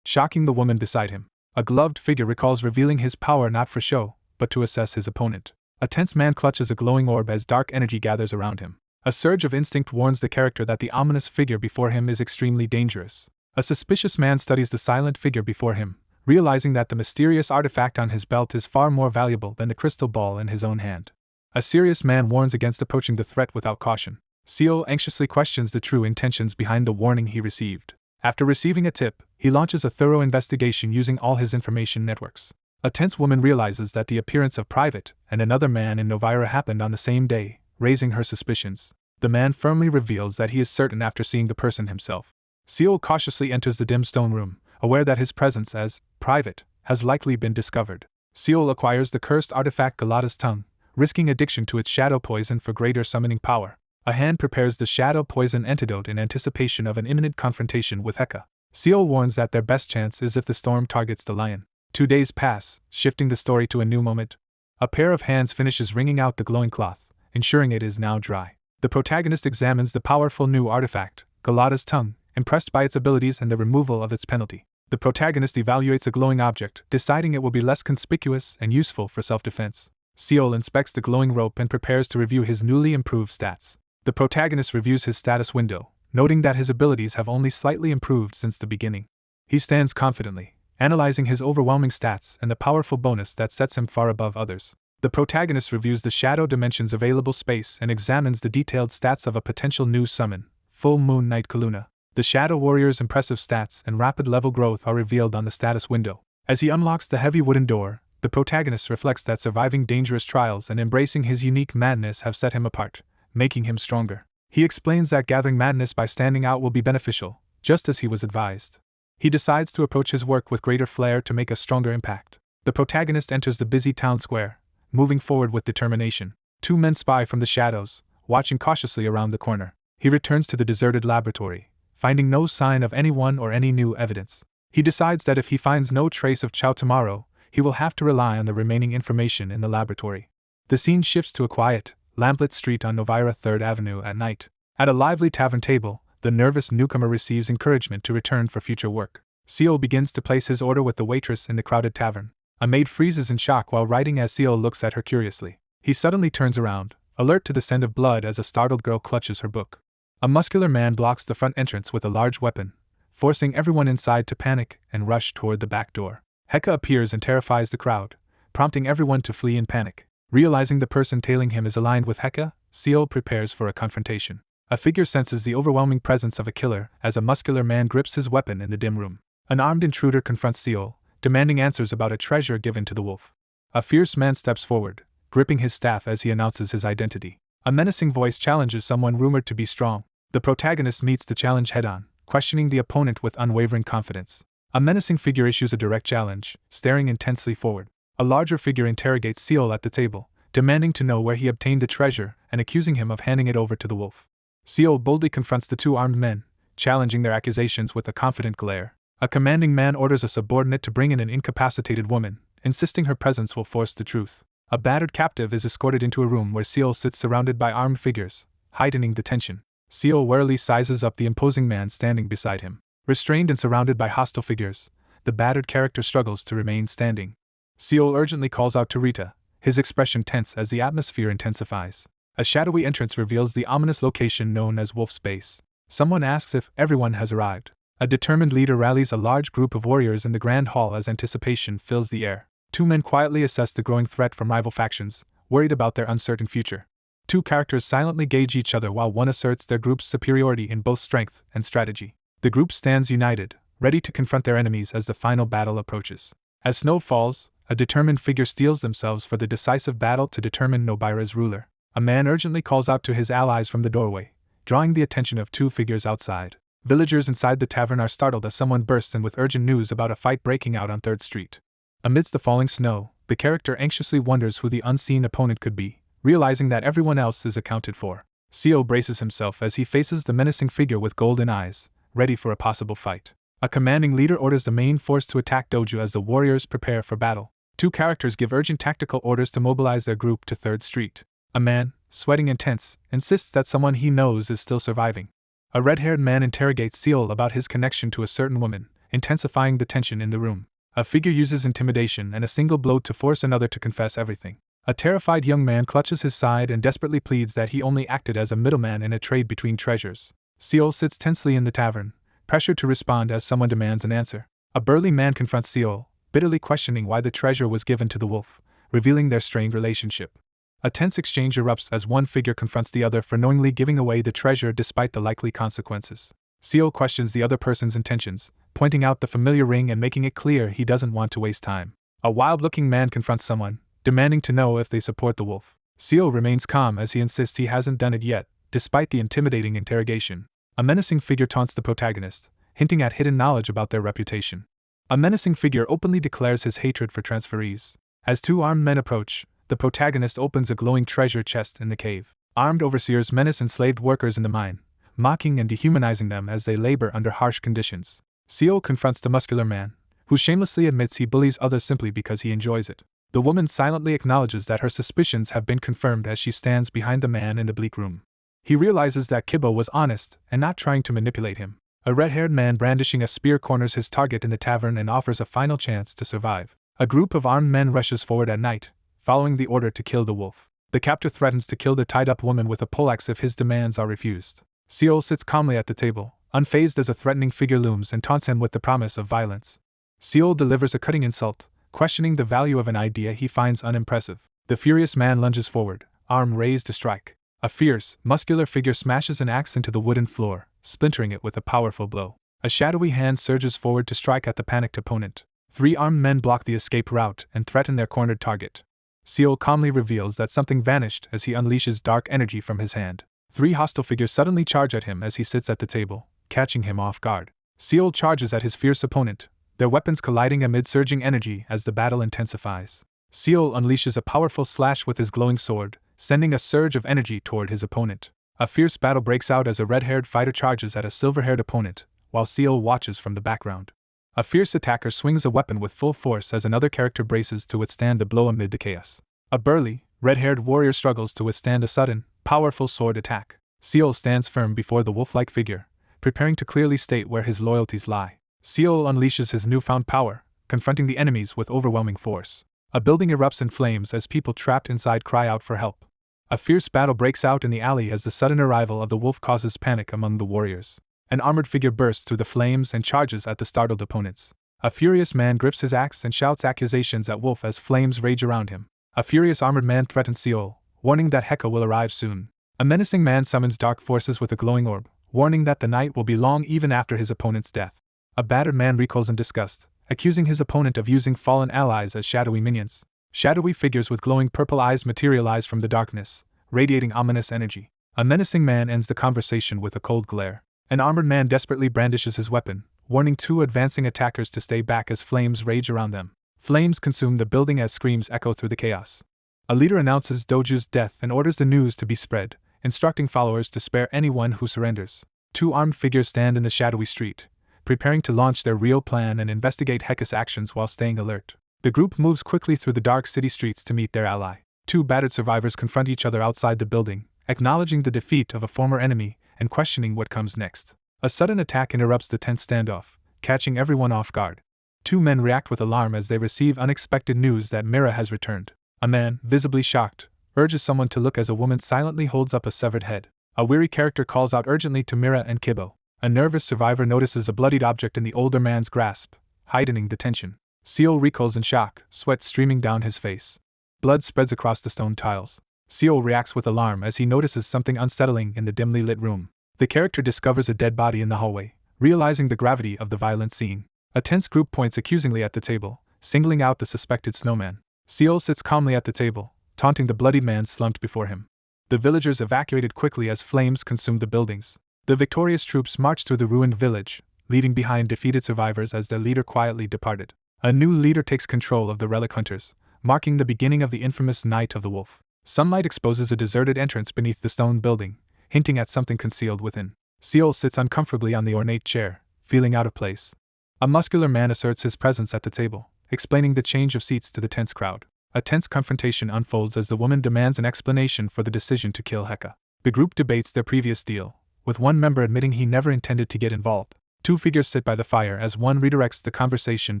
shocking the woman beside him. A gloved figure recalls revealing his power not for show, but to assess his opponent. A tense man clutches a glowing orb as dark energy gathers around him. A surge of instinct warns the character that the ominous figure before him is extremely dangerous. A suspicious man studies the silent figure before him, realizing that the mysterious artifact on his belt is far more valuable than the crystal ball in his own hand. A serious man warns against approaching the threat without caution. Seol anxiously questions the true intentions behind the warning he received. After receiving a tip, he launches a thorough investigation using all his information networks. A tense woman realizes that the appearance of Private and another man in Novara happened on the same day, raising her suspicions. The man firmly reveals that he is certain after seeing the person himself. Seol cautiously enters the dim stone room, aware that his presence as Private has likely been discovered. Seol acquires the cursed artifact Galata's tongue, risking addiction to its shadow poison for greater summoning power. A hand prepares the shadow poison antidote in anticipation of an imminent confrontation with Heka. Seol warns that their best chance is if the storm targets the lion. 2 days pass, shifting the story to a new moment. A pair of hands finishes wringing out the glowing cloth, ensuring it is now dry. The protagonist examines the powerful new artifact, Galata's tongue, impressed by its abilities and the removal of its penalty. The protagonist evaluates a glowing object, deciding it will be less conspicuous and useful for self-defense. Seol inspects the glowing rope and prepares to review his newly improved stats. The protagonist reviews his status window, noting that his abilities have only slightly improved since the beginning. He stands confidently, analyzing his overwhelming stats and the powerful bonus that sets him far above others. The protagonist reviews the shadow dimension's available space and examines the detailed stats of a potential new summon, Full Moon Night Kuna. The Shadow Warrior's impressive stats and rapid level growth are revealed on the status window. As he unlocks the heavy wooden door, the protagonist reflects that surviving dangerous trials and embracing his unique madness have set him apart, making him stronger. He explains that gathering madness by standing out will be beneficial, just as he was advised. He decides to approach his work with greater flair to make a stronger impact. The protagonist enters the busy town square, moving forward with determination. 2 men spy from the shadows, watching cautiously around the corner. He returns to the deserted laboratory, finding no sign of anyone or any new evidence. He decides that if he finds no trace of Chiao tomorrow, he will have to rely on the remaining information in the laboratory. The scene shifts to a quiet, lamplit street on Novara 3rd Avenue at night. At a lively tavern table, the nervous newcomer receives encouragement to return for future work. Seol begins to place his order with the waitress in the crowded tavern. A maid freezes in shock while writing as Seol looks at her curiously. He suddenly turns around, alert to the scent of blood as a startled girl clutches her book. A muscular man blocks the front entrance with a large weapon, forcing everyone inside to panic and rush toward the back door. Heka appears and terrifies the crowd, prompting everyone to flee in panic. Realizing the person tailing him is aligned with Heka, Seol prepares for a confrontation. A figure senses the overwhelming presence of a killer as a muscular man grips his weapon in the dim room. An armed intruder confronts Seol, demanding answers about a treasure given to the wolf. A fierce man steps forward, gripping his staff as he announces his identity. A menacing voice challenges someone rumored to be strong. The protagonist meets the challenge head-on, questioning the opponent with unwavering confidence. A menacing figure issues a direct challenge, staring intensely forward. A larger figure interrogates Seol at the table, demanding to know where he obtained the treasure and accusing him of handing it over to the wolf. Seol boldly confronts the 2 armed men, challenging their accusations with a confident glare. A commanding man orders a subordinate to bring in an incapacitated woman, insisting her presence will force the truth. A battered captive is escorted into a room where Seol sits surrounded by armed figures, heightening the tension. Seol warily sizes up the imposing man standing beside him. Restrained and surrounded by hostile figures, the battered character struggles to remain standing. Seol urgently calls out to Rita, his expression tense as the atmosphere intensifies. A shadowy entrance reveals the ominous location known as Wolf's Base. Someone asks if everyone has arrived. A determined leader rallies a large group of warriors in the grand hall as anticipation fills the air. Two men quietly assess the growing threat from rival factions, worried about their uncertain future. Two characters silently gauge each other while one asserts their group's superiority in both strength and strategy. The group stands united, ready to confront their enemies as the final battle approaches. As snow falls, a determined figure steels themselves for the decisive battle to determine Novara's ruler. A man urgently calls out to his allies from the doorway, drawing the attention of two figures outside. Villagers inside the tavern are startled as someone bursts in with urgent news about a fight breaking out on 3rd Street. Amidst the falling snow, the character anxiously wonders who the unseen opponent could be, realizing that everyone else is accounted for. Seol braces himself as he faces the menacing figure with golden eyes, ready for a possible fight. A commanding leader orders the main force to attack Doju as the warriors prepare for battle. Two characters give urgent tactical orders to mobilize their group to 3rd Street. A man, sweating and tense, insists that someone he knows is still surviving. A red-haired man interrogates Seol about his connection to a certain woman, intensifying the tension in the room. A figure uses intimidation and a single blow to force another to confess everything. A terrified young man clutches his side and desperately pleads that he only acted as a middleman in a trade between treasures. Seol sits tensely in the tavern, pressured to respond as someone demands an answer. A burly man confronts Seol, bitterly questioning why the treasure was given to the wolf, revealing their strained relationship. A tense exchange erupts as one figure confronts the other for knowingly giving away the treasure despite the likely consequences. Seol questions the other person's intentions, pointing out the familiar ring and making it clear he doesn't want to waste time. A wild-looking man confronts someone, demanding to know if they support the wolf. Seol remains calm as he insists he hasn't done it yet, despite the intimidating interrogation. A menacing figure taunts the protagonist, hinting at hidden knowledge about their reputation. A menacing figure openly declares his hatred for transferees. As two armed men approach, the protagonist opens a glowing treasure chest in the cave. Armed overseers menace enslaved workers in the mine, mocking and dehumanizing them as they labor under harsh conditions. Seol confronts the muscular man, who shamelessly admits he bullies others simply because he enjoys it. The woman silently acknowledges that her suspicions have been confirmed as she stands behind the man in the bleak room. He realizes that Kibo was honest and not trying to manipulate him. A red-haired man brandishing a spear corners his target in the tavern and offers a final chance to survive. A group of armed men rushes forward at night, following the order to kill the wolf. The captor threatens to kill the tied-up woman with a poleaxe if his demands are refused. Seol sits calmly at the table, unfazed as a threatening figure looms and taunts him with the promise of violence. Seol delivers a cutting insult, questioning the value of an idea he finds unimpressive. The furious man lunges forward, arm raised to strike. A fierce, muscular figure smashes an axe into the wooden floor, splintering it with a powerful blow. A shadowy hand surges forward to strike at the panicked opponent. Three armed men block the escape route and threaten their cornered target. Seol calmly reveals that something vanished as he unleashes dark energy from his hand. Three hostile figures suddenly charge at him as he sits at the table, catching him off guard. Seol charges at his fierce opponent, their weapons colliding amid surging energy as the battle intensifies. Seol unleashes a powerful slash with his glowing sword, sending a surge of energy toward his opponent. A fierce battle breaks out as a red-haired fighter charges at a silver-haired opponent, while Seol watches from the background. A fierce attacker swings a weapon with full force as another character braces to withstand the blow amid the chaos. A burly, red-haired warrior struggles to withstand a sudden, powerful sword attack. Seol stands firm before the wolf-like figure, preparing to clearly state where his loyalties lie. Seol unleashes his newfound power, confronting the enemies with overwhelming force. A building erupts in flames as people trapped inside cry out for help. A fierce battle breaks out in the alley as the sudden arrival of the wolf causes panic among the warriors. An armored figure bursts through the flames and charges at the startled opponents. A furious man grips his axe and shouts accusations at Wolf as flames rage around him. A furious armored man threatens Seol, warning that Heka will arrive soon. A menacing man summons dark forces with a glowing orb, warning that the night will be long even after his opponent's death. A battered man recoils in disgust, accusing his opponent of using fallen allies as shadowy minions. Shadowy figures with glowing purple eyes materialize from the darkness, radiating ominous energy. A menacing man ends the conversation with a cold glare. An armored man desperately brandishes his weapon, warning two advancing attackers to stay back as flames rage around them. Flames consume the building as screams echo through the chaos. A leader announces Doju's death and orders the news to be spread, instructing followers to spare anyone who surrenders. Two armed figures stand in the shadowy street, preparing to launch their real plan and investigate Heka's actions while staying alert. The group moves quickly through the dark city streets to meet their ally. Two battered survivors confront each other outside the building, acknowledging the defeat of a former enemy and questioning what comes next. A sudden attack interrupts the tense standoff, catching everyone off guard. Two men react with alarm as they receive unexpected news that Mira has returned. A man, visibly shocked, urges someone to look as a woman silently holds up a severed head. A weary character calls out urgently to Mira and Kibo. A nervous survivor notices a bloodied object in the older man's grasp, heightening the tension. Seol recoils in shock, sweat streaming down his face. Blood spreads across the stone tiles. Seol reacts with alarm as he notices something unsettling in the dimly lit room. The character discovers a dead body in the hallway, realizing the gravity of the violent scene. A tense group points accusingly at the table, singling out the suspected snowman. Seol sits calmly at the table, taunting the bloodied man slumped before him. The villagers evacuated quickly as flames consumed the buildings. The victorious troops marched through the ruined village, leaving behind defeated survivors as their leader quietly departed. A new leader takes control of the relic hunters, marking the beginning of the infamous Night of the Wolf. Sunlight exposes a deserted entrance beneath the stone building, hinting at something concealed within. Seol sits uncomfortably on the ornate chair, feeling out of place. A muscular man asserts his presence at the table, explaining the change of seats to the tense crowd. A tense confrontation unfolds as the woman demands an explanation for the decision to kill Heka. The group debates their previous deal, with one member admitting he never intended to get involved. Two figures sit by the fire as one redirects the conversation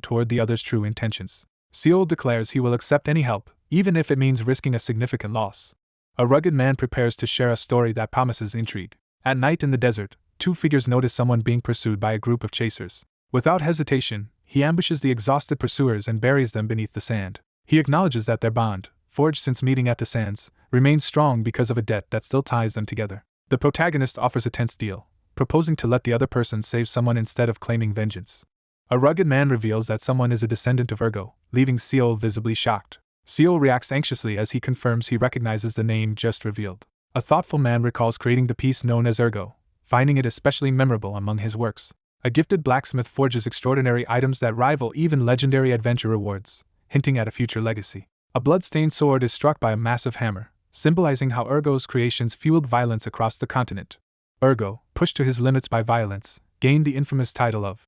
toward the other's true intentions. Seol declares he will accept any help, even if it means risking a significant loss. A rugged man prepares to share a story that promises intrigue. At night in the desert, two figures notice someone being pursued by a group of chasers. Without hesitation, he ambushes the exhausted pursuers and buries them beneath the sand. He acknowledges that their bond, forged since meeting at the sands, remains strong because of a debt that still ties them together. The protagonist offers a tense deal, proposing to let the other person save someone instead of claiming vengeance. A rugged man reveals that someone is a descendant of Ergo, leaving Seol visibly shocked. Seol reacts anxiously as he confirms he recognizes the name just revealed. A thoughtful man recalls creating the piece known as Ergo, finding it especially memorable among his works. A gifted blacksmith forges extraordinary items that rival even legendary adventure rewards, hinting at a future legacy. A blood-stained sword is struck by a massive hammer, symbolizing how Ergo's creations fueled violence across the continent. Ergo, pushed to his limits by violence, gained the infamous title of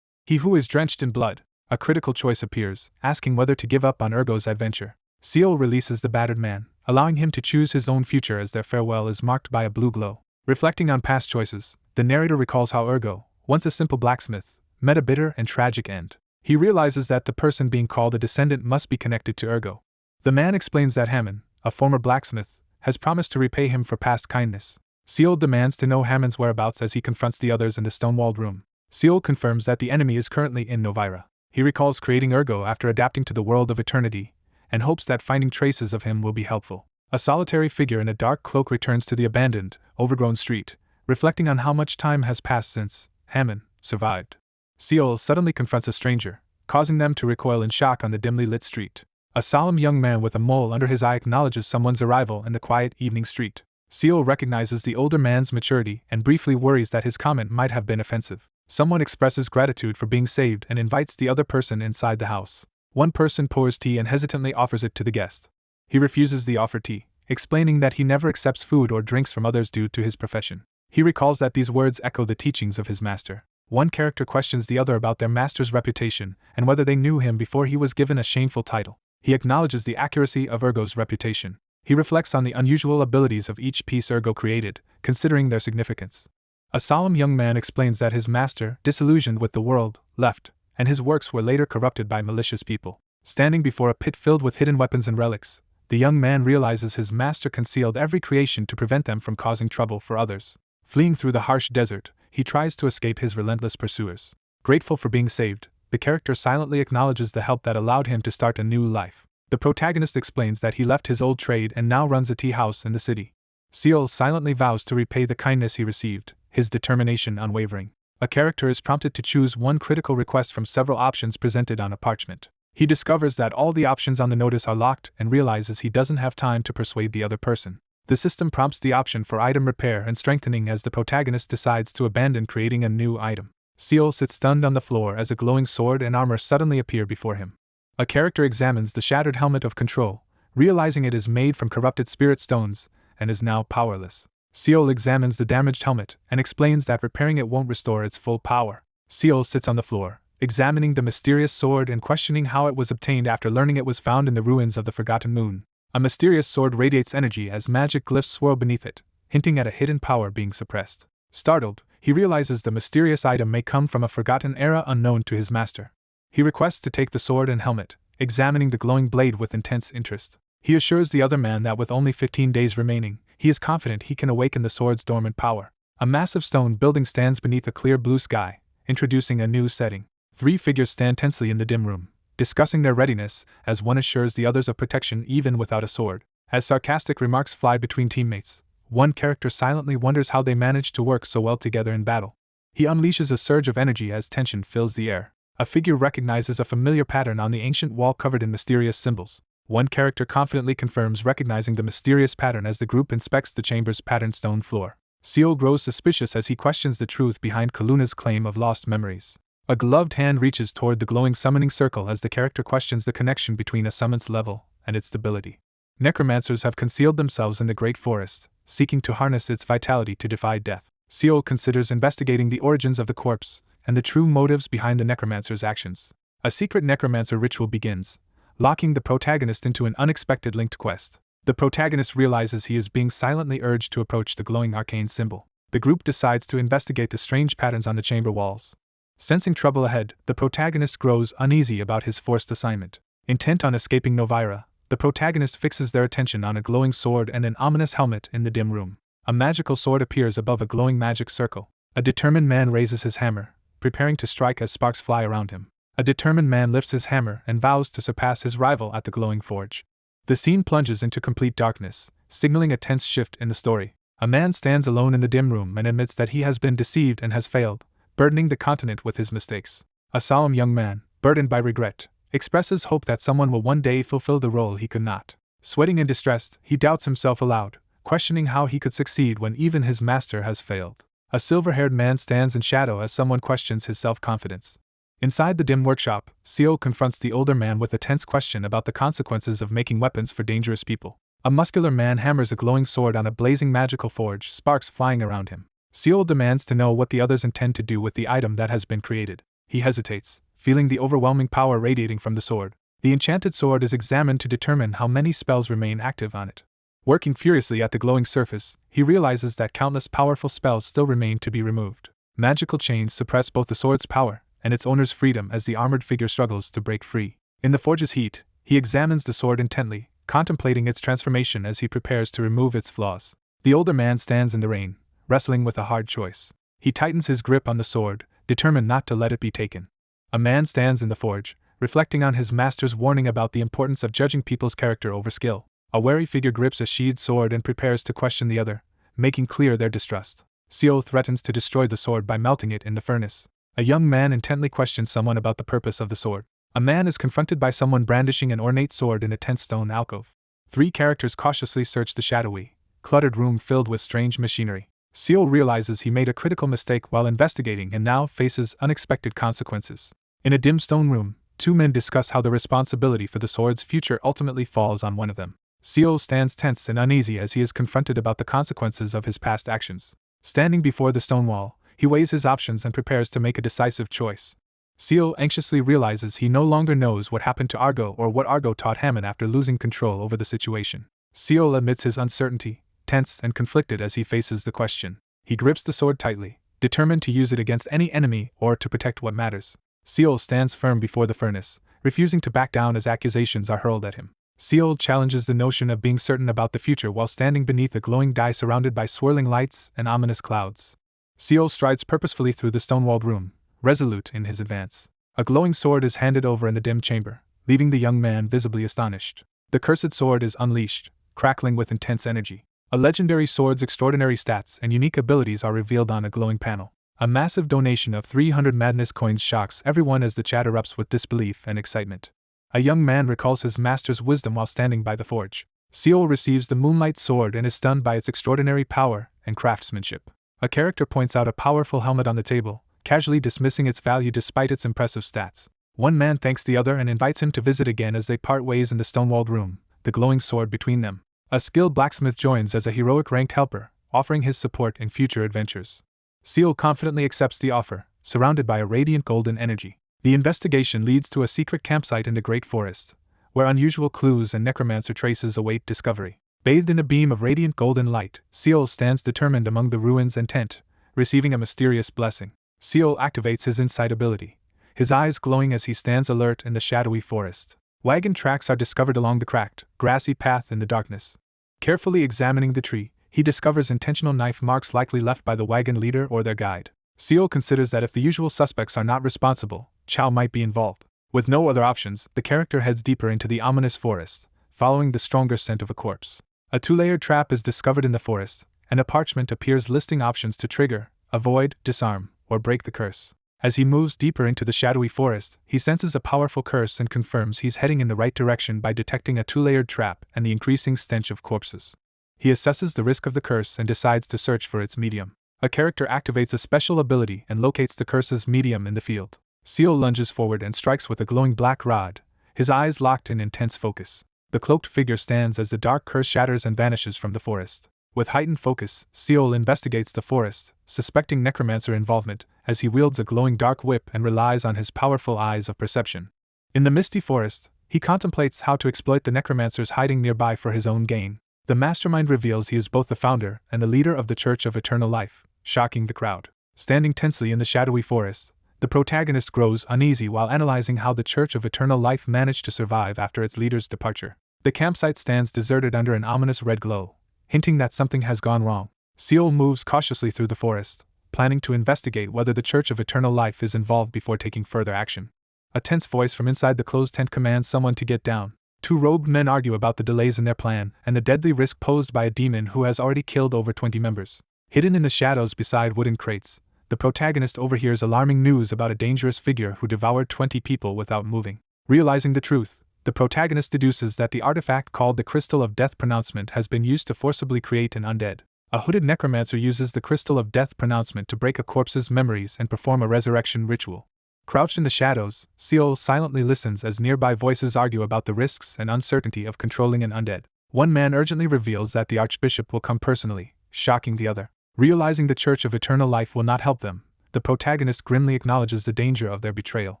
He Who Is Drenched in Blood. A critical choice appears, asking whether to give up on Ergo's adventure. Seol releases the battered man, allowing him to choose his own future as their farewell is marked by a blue glow. Reflecting on past choices, the narrator recalls how Ergo, once a simple blacksmith, met a bitter and tragic end. He realizes that the person being called a descendant must be connected to Ergo. The man explains that Hammond, a former blacksmith, has promised to repay him for past kindness. Seol demands to know Hammond's whereabouts as he confronts the others in the stone-walled room. Seol confirms that the enemy is currently in Novara. He recalls creating Ergo after adapting to the world of eternity, and hopes that finding traces of him will be helpful. A solitary figure in a dark cloak returns to the abandoned, overgrown street, reflecting on how much time has passed since Hammond survived. Seol suddenly confronts a stranger, causing them to recoil in shock on the dimly lit street. A solemn young man with a mole under his eye acknowledges someone's arrival in the quiet evening street. Seol recognizes the older man's maturity and briefly worries that his comment might have been offensive. Someone expresses gratitude for being saved and invites the other person inside the house. One person pours tea and hesitantly offers it to the guest. He refuses the offered tea, explaining that he never accepts food or drinks from others due to his profession. He recalls that these words echo the teachings of his master. One character questions the other about their master's reputation and whether they knew him before he was given a shameful title. He acknowledges the accuracy of Ergo's reputation. He reflects on the unusual abilities of each piece Ergo created, considering their significance. A solemn young man explains that his master, disillusioned with the world, left, and his works were later corrupted by malicious people. Standing before a pit filled with hidden weapons and relics, the young man realizes his master concealed every creation to prevent them from causing trouble for others. Fleeing through the harsh desert, he tries to escape his relentless pursuers. Grateful for being saved, the character silently acknowledges the help that allowed him to start a new life. The protagonist explains that he left his old trade and now runs a tea house in the city. Seol silently vows to repay the kindness he received, his determination unwavering. A character is prompted to choose one critical request from several options presented on a parchment. He discovers that all the options on the notice are locked and realizes he doesn't have time to persuade the other person. The system prompts the option for item repair and strengthening as the protagonist decides to abandon creating a new item. Seol sits stunned on the floor as a glowing sword and armor suddenly appear before him. A character examines the shattered helmet of control, realizing it is made from corrupted spirit stones and is now powerless. Seol examines the damaged helmet and explains that repairing it won't restore its full power. Seol sits on the floor, examining the mysterious sword and questioning how it was obtained after learning it was found in the ruins of the Forgotten Moon. A mysterious sword radiates energy as magic glyphs swirl beneath it, hinting at a hidden power being suppressed. Startled, he realizes the mysterious item may come from a forgotten era unknown to his master. He requests to take the sword and helmet, examining the glowing blade with intense interest. He assures the other man that with only 15 days remaining, he is confident he can awaken the sword's dormant power. A massive stone building stands beneath a clear blue sky, introducing a new setting. 3 figures stand tensely in the dim room, discussing their readiness, as one assures the others of protection even without a sword. As sarcastic remarks fly between teammates, one character silently wonders how they managed to work so well together in battle. He unleashes a surge of energy as tension fills the air. A figure recognizes a familiar pattern on the ancient wall covered in mysterious symbols. One character confidently confirms recognizing the mysterious pattern as the group inspects the chamber's patterned stone floor. Seol grows suspicious as he questions the truth behind Kaluna's claim of lost memories. A gloved hand reaches toward the glowing summoning circle as the character questions the connection between a summon's level and its stability. Necromancers have concealed themselves in the great forest, seeking to harness its vitality to defy death. Seol considers investigating the origins of the corpse and the true motives behind the necromancer's actions. A secret necromancer ritual begins, locking the protagonist into an unexpected linked quest. The protagonist realizes he is being silently urged to approach the glowing arcane symbol. The group decides to investigate the strange patterns on the chamber walls. Sensing trouble ahead, the protagonist grows uneasy about his forced assignment. Intent on escaping Novara, the protagonist fixes their attention on a glowing sword and an ominous helmet in the dim room. A magical sword appears above a glowing magic circle. A determined man raises his hammer, preparing to strike as sparks fly around him. A determined man lifts his hammer and vows to surpass his rival at the glowing forge. The scene plunges into complete darkness, signaling a tense shift in the story. A man stands alone in the dim room and admits that he has been deceived and has failed, burdening the continent with his mistakes. A solemn young man, burdened by regret, expresses hope that someone will one day fulfill the role he could not. Sweating and distressed, he doubts himself aloud, questioning how he could succeed when even his master has failed. A silver-haired man stands in shadow as someone questions his self-confidence. Inside the dim workshop, Seol confronts the older man with a tense question about the consequences of making weapons for dangerous people. A muscular man hammers a glowing sword on a blazing magical forge, sparks flying around him. Seol demands to know what the others intend to do with the item that has been created. He hesitates, feeling the overwhelming power radiating from the sword. The enchanted sword is examined to determine how many spells remain active on it. Working furiously at the glowing surface, he realizes that countless powerful spells still remain to be removed. Magical chains suppress both the sword's power and its owner's freedom as the armored figure struggles to break free. In the forge's heat, he examines the sword intently, contemplating its transformation as he prepares to remove its flaws. The older man stands in the rain, wrestling with a hard choice. He tightens his grip on the sword, determined not to let it be taken. A man stands in the forge, reflecting on his master's warning about the importance of judging people's character over skill. A wary figure grips a sheathed sword and prepares to question the other, making clear their distrust. Seol threatens to destroy the sword by melting it in the furnace. A young man intently questions someone about the purpose of the sword. A man is confronted by someone brandishing an ornate sword in a tense stone alcove. 3 characters cautiously search the shadowy, cluttered room filled with strange machinery. Seol realizes he made a critical mistake while investigating and now faces unexpected consequences. In a dim stone room, 2 men discuss how the responsibility for the sword's future ultimately falls on one of them. Seol stands tense and uneasy as he is confronted about the consequences of his past actions. Standing before the stone wall, he weighs his options and prepares to make a decisive choice. Seol anxiously realizes he no longer knows what happened to Argo or what Argo taught Hammond after losing control over the situation. Seol admits his uncertainty, tense and conflicted as he faces the question. He grips the sword tightly, determined to use it against any enemy or to protect what matters. Seol stands firm before the furnace, refusing to back down as accusations are hurled at him. Seol challenges the notion of being certain about the future while standing beneath a glowing dais surrounded by swirling lights and ominous clouds. Seol strides purposefully through the stone-walled room, resolute in his advance. A glowing sword is handed over in the dim chamber, leaving the young man visibly astonished. The cursed sword is unleashed, crackling with intense energy. A legendary sword's extraordinary stats and unique abilities are revealed on a glowing panel. A massive donation of 300 madness coins shocks everyone as the chat erupts with disbelief and excitement. A young man recalls his master's wisdom while standing by the forge. Seol receives the moonlight sword and is stunned by its extraordinary power and craftsmanship. A character points out a powerful helmet on the table, casually dismissing its value despite its impressive stats. One man thanks the other and invites him to visit again as they part ways in the stone-walled room, the glowing sword between them. A skilled blacksmith joins as a heroic ranked helper, offering his support in future adventures. Seol confidently accepts the offer, surrounded by a radiant golden energy. The investigation leads to a secret campsite in the Great Forest, where unusual clues and necromancer traces await discovery. Bathed in a beam of radiant golden light, Seol stands determined among the ruins and tent, receiving a mysterious blessing. Seol activates his insight ability, his eyes glowing as he stands alert in the shadowy forest. Wagon tracks are discovered along the cracked, grassy path in the darkness. Carefully examining the tree, he discovers intentional knife marks likely left by the wagon leader or their guide. Seol considers that if the usual suspects are not responsible, Chiao might be involved. With no other options, the character heads deeper into the ominous forest, following the stronger scent of a corpse. A two-layered trap is discovered in the forest, and a parchment appears listing options to trigger, avoid, disarm, or break the curse. As he moves deeper into the shadowy forest, he senses a powerful curse and confirms he's heading in the right direction by detecting a two-layered trap and the increasing stench of corpses. He assesses the risk of the curse and decides to search for its medium. A character activates a special ability and locates the curse's medium in the field. Seol lunges forward and strikes with a glowing black rod, his eyes locked in intense focus. The cloaked figure stands as the dark curse shatters and vanishes from the forest. With heightened focus, Seol investigates the forest, suspecting necromancer involvement, as he wields a glowing dark whip and relies on his powerful eyes of perception. In the misty forest, he contemplates how to exploit the necromancers hiding nearby for his own gain. The mastermind reveals he is both the founder and the leader of the Church of Eternal Life, shocking the crowd. Standing tensely in the shadowy forest, the protagonist grows uneasy while analyzing how the Church of Eternal Life managed to survive after its leader's departure. The campsite stands deserted under an ominous red glow, hinting that something has gone wrong. Seol moves cautiously through the forest, planning to investigate whether the Church of Eternal Life is involved before taking further action. A tense voice from inside the closed tent commands someone to get down. Two robed men argue about the delays in their plan and the deadly risk posed by a demon who has already killed over 20 members. Hidden in the shadows beside wooden crates, the protagonist overhears alarming news about a dangerous figure who devoured 20 people without moving. Realizing the truth, the protagonist deduces that the artifact called the Crystal of Death Pronouncement has been used to forcibly create an undead. A hooded necromancer uses the Crystal of Death Pronouncement to break a corpse's memories and perform a resurrection ritual. Crouched in the shadows, Seol silently listens as nearby voices argue about the risks and uncertainty of controlling an undead. One man urgently reveals that the archbishop will come personally, shocking the other. Realizing the Church of Eternal Life will not help them, the protagonist grimly acknowledges the danger of their betrayal.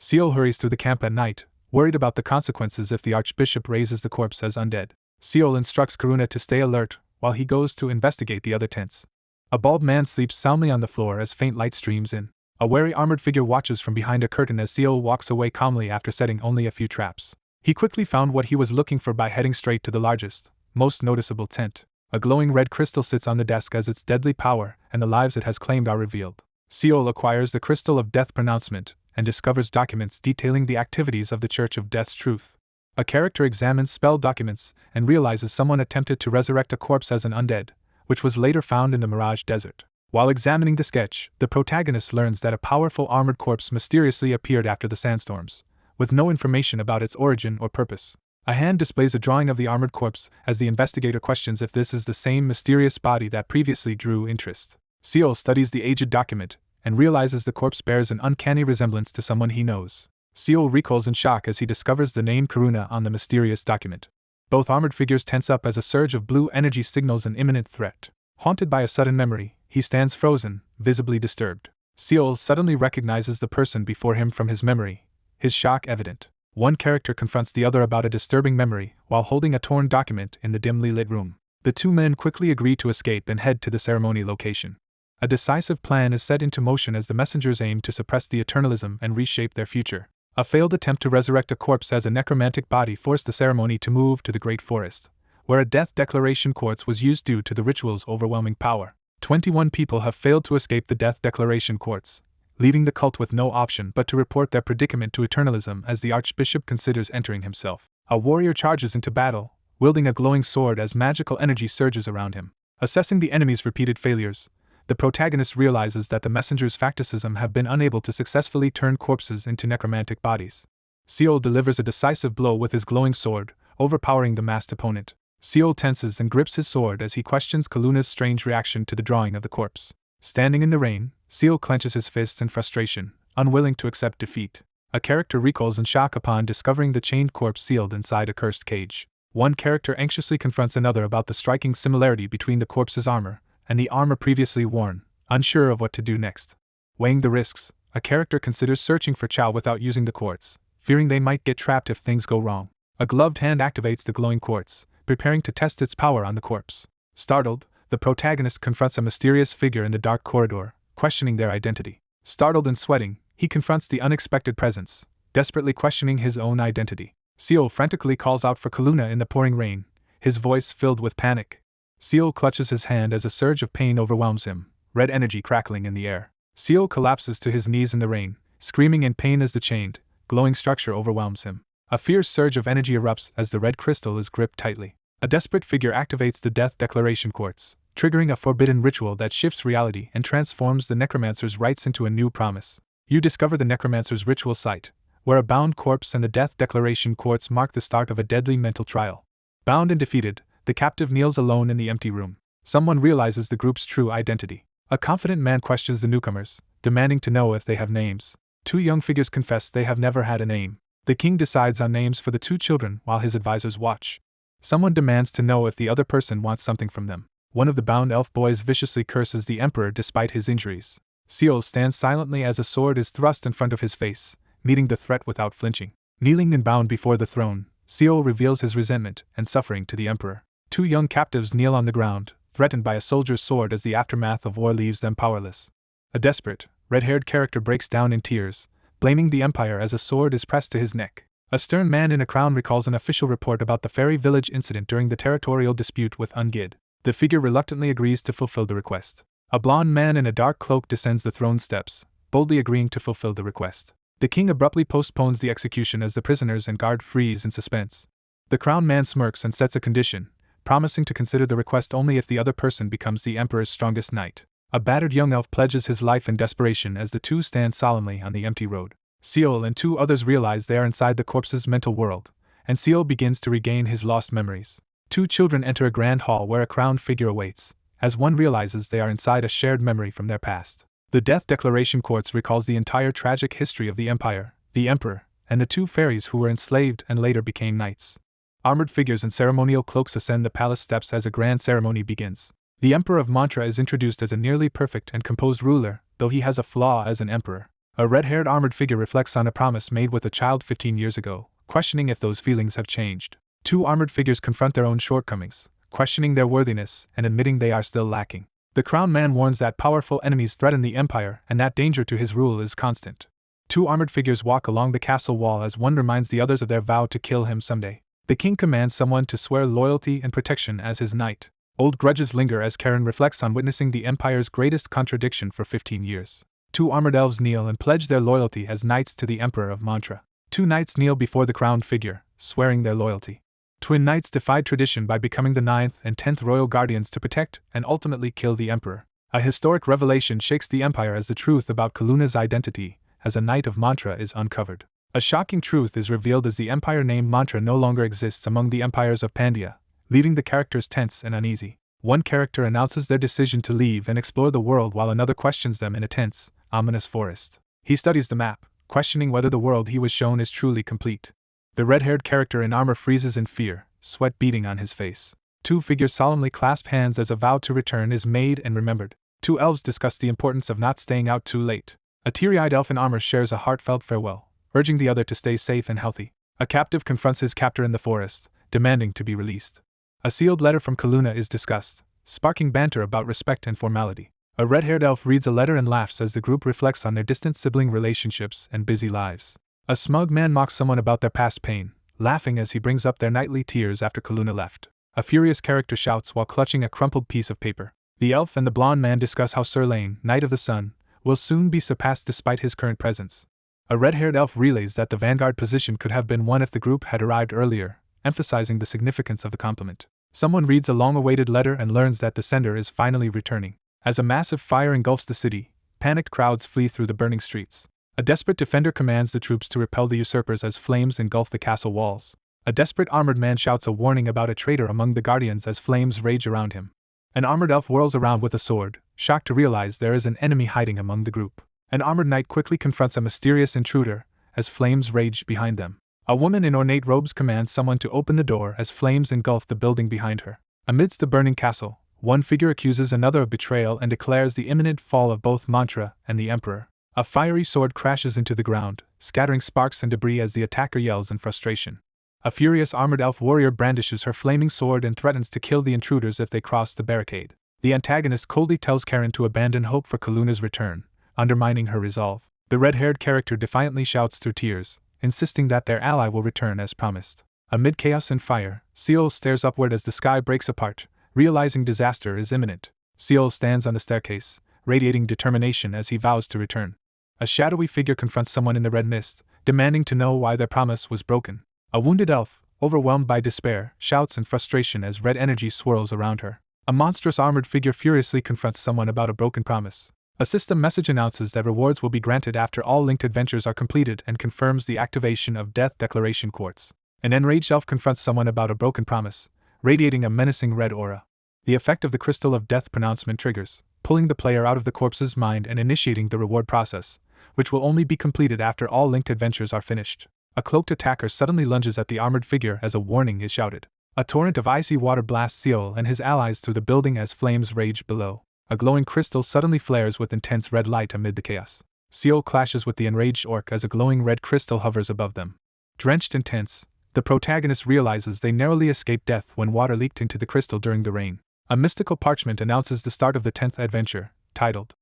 Seol hurries through the camp at night, worried about the consequences if the archbishop raises the corpse as undead. Seol instructs Kuna to stay alert while he goes to investigate the other tents. A bald man sleeps soundly on the floor as faint light streams in. A wary armored figure watches from behind a curtain as Seol walks away calmly after setting only a few traps. He quickly found what he was looking for by heading straight to the largest, most noticeable tent. A glowing red crystal sits on the desk as its deadly power and the lives it has claimed are revealed. Seol acquires the Crystal of Death Pronouncement and discovers documents detailing the activities of the Church of Death's Truth. A character examines spell documents and realizes someone attempted to resurrect a corpse as an undead, which was later found in the Mirage Desert. While examining the sketch, the protagonist learns that a powerful armored corpse mysteriously appeared after the sandstorms, with no information about its origin or purpose. A hand displays a drawing of the armored corpse as the investigator questions if this is the same mysterious body that previously drew interest. Seol studies the aged document and realizes the corpse bears an uncanny resemblance to someone he knows. Seol recoils in shock as he discovers the name Kuna on the mysterious document. Both armored figures tense up as a surge of blue energy signals an imminent threat. Haunted by a sudden memory, he stands frozen, visibly disturbed. Seol suddenly recognizes the person before him from his memory, his shock evident. One character confronts the other about a disturbing memory while holding a torn document in the dimly lit room. The two men quickly agree to escape and head to the ceremony location. A decisive plan is set into motion as the messengers aim to suppress the eternalism and reshape their future. A failed attempt to resurrect a corpse as a necromantic body forced the ceremony to move to the Great Forest, where a death declaration quartz was used due to the ritual's overwhelming power. 21 people have failed to escape the death declaration quartz, leaving the cult with no option but to report their predicament to eternalism as the archbishop considers entering himself. A warrior charges into battle, wielding a glowing sword as magical energy surges around him. Assessing the enemy's repeated failures, the protagonist realizes that the messenger's facticism have been unable to successfully turn corpses into necromantic bodies. Seol delivers a decisive blow with his glowing sword, overpowering the masked opponent. Seol tenses and grips his sword as he questions Kuna's strange reaction to the drawing of the corpse. Standing in the rain, Seol clenches his fists in frustration, unwilling to accept defeat. A character recoils in shock upon discovering the chained corpse sealed inside a cursed cage. One character anxiously confronts another about the striking similarity between the corpse's armor and the armor previously worn, unsure of what to do next. Weighing the risks, a character considers searching for Chiao without using the quartz, fearing they might get trapped if things go wrong. A gloved hand activates the glowing quartz, preparing to test its power on the corpse. Startled, the protagonist confronts a mysterious figure in the dark corridor, questioning their identity. Startled and sweating, he confronts the unexpected presence, desperately questioning his own identity. Seol frantically calls out for Kuna in the pouring rain, his voice filled with panic. Seol clutches his hand as a surge of pain overwhelms him, red energy crackling in the air. Seol collapses to his knees in the rain, screaming in pain as the chained, glowing structure overwhelms him. A fierce surge of energy erupts as the red crystal is gripped tightly. A desperate figure activates the Death Declaration Quartz, triggering a forbidden ritual that shifts reality and transforms the necromancer's rites into a new promise. You discover the necromancer's ritual site, where a bound corpse and the Death Declaration Quartz mark the start of a deadly mental trial. Bound and defeated, the captive kneels alone in the empty room. Someone realizes the group's true identity. A confident man questions the newcomers, demanding to know if they have names. Two young figures confess they have never had a name. The king decides on names for the two children while his advisors watch. Someone demands to know if the other person wants something from them. One of the bound elf boys viciously curses the emperor despite his injuries. Seol stands silently as a sword is thrust in front of his face, meeting the threat without flinching. Kneeling and bound before the throne, Seol reveals his resentment and suffering to the emperor. Two young captives kneel on the ground, threatened by a soldier's sword as the aftermath of war leaves them powerless. A desperate, red-haired character breaks down in tears, blaming the empire as a sword is pressed to his neck. A stern man in a crown recalls an official report about the fairy village incident during the territorial dispute with Ungid. The figure reluctantly agrees to fulfill the request. A blond man in a dark cloak descends the throne steps, boldly agreeing to fulfill the request. The king abruptly postpones the execution as the prisoners and guard freeze in suspense. The crowned man smirks and sets a condition, promising to consider the request only if the other person becomes the emperor's strongest knight. A battered young elf pledges his life in desperation as the two stand solemnly on the empty road. Seol and two others realize they are inside the corpse's mental world, and Seol begins to regain his lost memories. Two children enter a grand hall where a crowned figure awaits, as one realizes they are inside a shared memory from their past. The Death Declaration Quartz recalls the entire tragic history of the empire, the emperor, and the two fairies who were enslaved and later became knights. Armored figures in ceremonial cloaks ascend the palace steps as a grand ceremony begins. The Emperor of Mantra is introduced as a nearly perfect and composed ruler, though he has a flaw as an emperor. A red-haired armored figure reflects on a promise made with a child 15 years ago, questioning if those feelings have changed. Two armored figures confront their own shortcomings, questioning their worthiness and admitting they are still lacking. The crowned man warns that powerful enemies threaten the empire and that danger to his rule is constant. Two armored figures walk along the castle wall as one reminds the others of their vow to kill him someday. The king commands someone to swear loyalty and protection as his knight. Old grudges linger as Karen reflects on witnessing the empire's greatest contradiction for 15 years. Two armored elves kneel and pledge their loyalty as knights to the Emperor of Mantra. Two knights kneel before the crowned figure, swearing their loyalty. Twin knights defied tradition by becoming the 9th and 10th royal guardians to protect and ultimately kill the emperor. A historic revelation shakes the empire as the truth about Kuna's identity as a knight of Mantra is uncovered. A shocking truth is revealed as the empire named Mantra no longer exists among the empires of Pandeia, leaving the characters tense and uneasy. One character announces their decision to leave and explore the world while another questions them in a tense, ominous forest. He studies the map, questioning whether the world he was shown is truly complete. The red-haired character in armor freezes in fear, sweat beading on his face. Two figures solemnly clasp hands as a vow to return is made and remembered. Two elves discuss the importance of not staying out too late. A teary-eyed elf in armor shares a heartfelt farewell, urging the other to stay safe and healthy. A captive confronts his captor in the forest, demanding to be released. A sealed letter from Kuna is discussed, sparking banter about respect and formality. A red-haired elf reads a letter and laughs as the group reflects on their distant sibling relationships and busy lives. A smug man mocks someone about their past pain, laughing as he brings up their nightly tears after Kuna left. A furious character shouts while clutching a crumpled piece of paper. The elf and the blonde man discuss how Sir Lane, Knight of the Sun, will soon be surpassed despite his current presence. A red-haired elf relays that the vanguard position could have been won if the group had arrived earlier, emphasizing the significance of the compliment. Someone reads a long-awaited letter and learns that the sender is finally returning. As a massive fire engulfs the city, panicked crowds flee through the burning streets. A desperate defender commands the troops to repel the usurpers as flames engulf the castle walls. A desperate armored man shouts a warning about a traitor among the guardians as flames rage around him. An armored elf whirls around with a sword, shocked to realize there is an enemy hiding among the group. An armored knight quickly confronts a mysterious intruder as flames rage behind them. A woman in ornate robes commands someone to open the door as flames engulf the building behind her. Amidst the burning castle, one figure accuses another of betrayal and declares the imminent fall of both Mantra and the Emperor. A fiery sword crashes into the ground, scattering sparks and debris as the attacker yells in frustration. A furious armored elf warrior brandishes her flaming sword and threatens to kill the intruders if they cross the barricade. The antagonist coldly tells Karen to abandon hope for Kaluna's return, undermining her resolve. The red-haired character defiantly shouts through tears, insisting that their ally will return as promised. Amid chaos and fire, Seol stares upward as the sky breaks apart, realizing disaster is imminent. Seol stands on the staircase, radiating determination as he vows to return. A shadowy figure confronts someone in the red mist, demanding to know why their promise was broken. A wounded elf, overwhelmed by despair, shouts in frustration as red energy swirls around her. A monstrous armored figure furiously confronts someone about a broken promise. A system message announces that rewards will be granted after all linked adventures are completed and confirms the activation of Death Declaration Quartz. An enraged elf confronts someone about a broken promise, radiating a menacing red aura. The effect of the Crystal of Death pronouncement triggers, pulling the player out of the corpse's mind and initiating the reward process, which will only be completed after all linked adventures are finished. A cloaked attacker suddenly lunges at the armored figure as a warning is shouted. A torrent of icy water blasts Seol and his allies through the building as flames rage below. A glowing crystal suddenly flares with intense red light amid the chaos. Seol clashes with the enraged orc as a glowing red crystal hovers above them. Drenched in tense, the protagonist realizes they narrowly escaped death when water leaked into the crystal during the rain. A mystical parchment announces the start of the 10th adventure, titled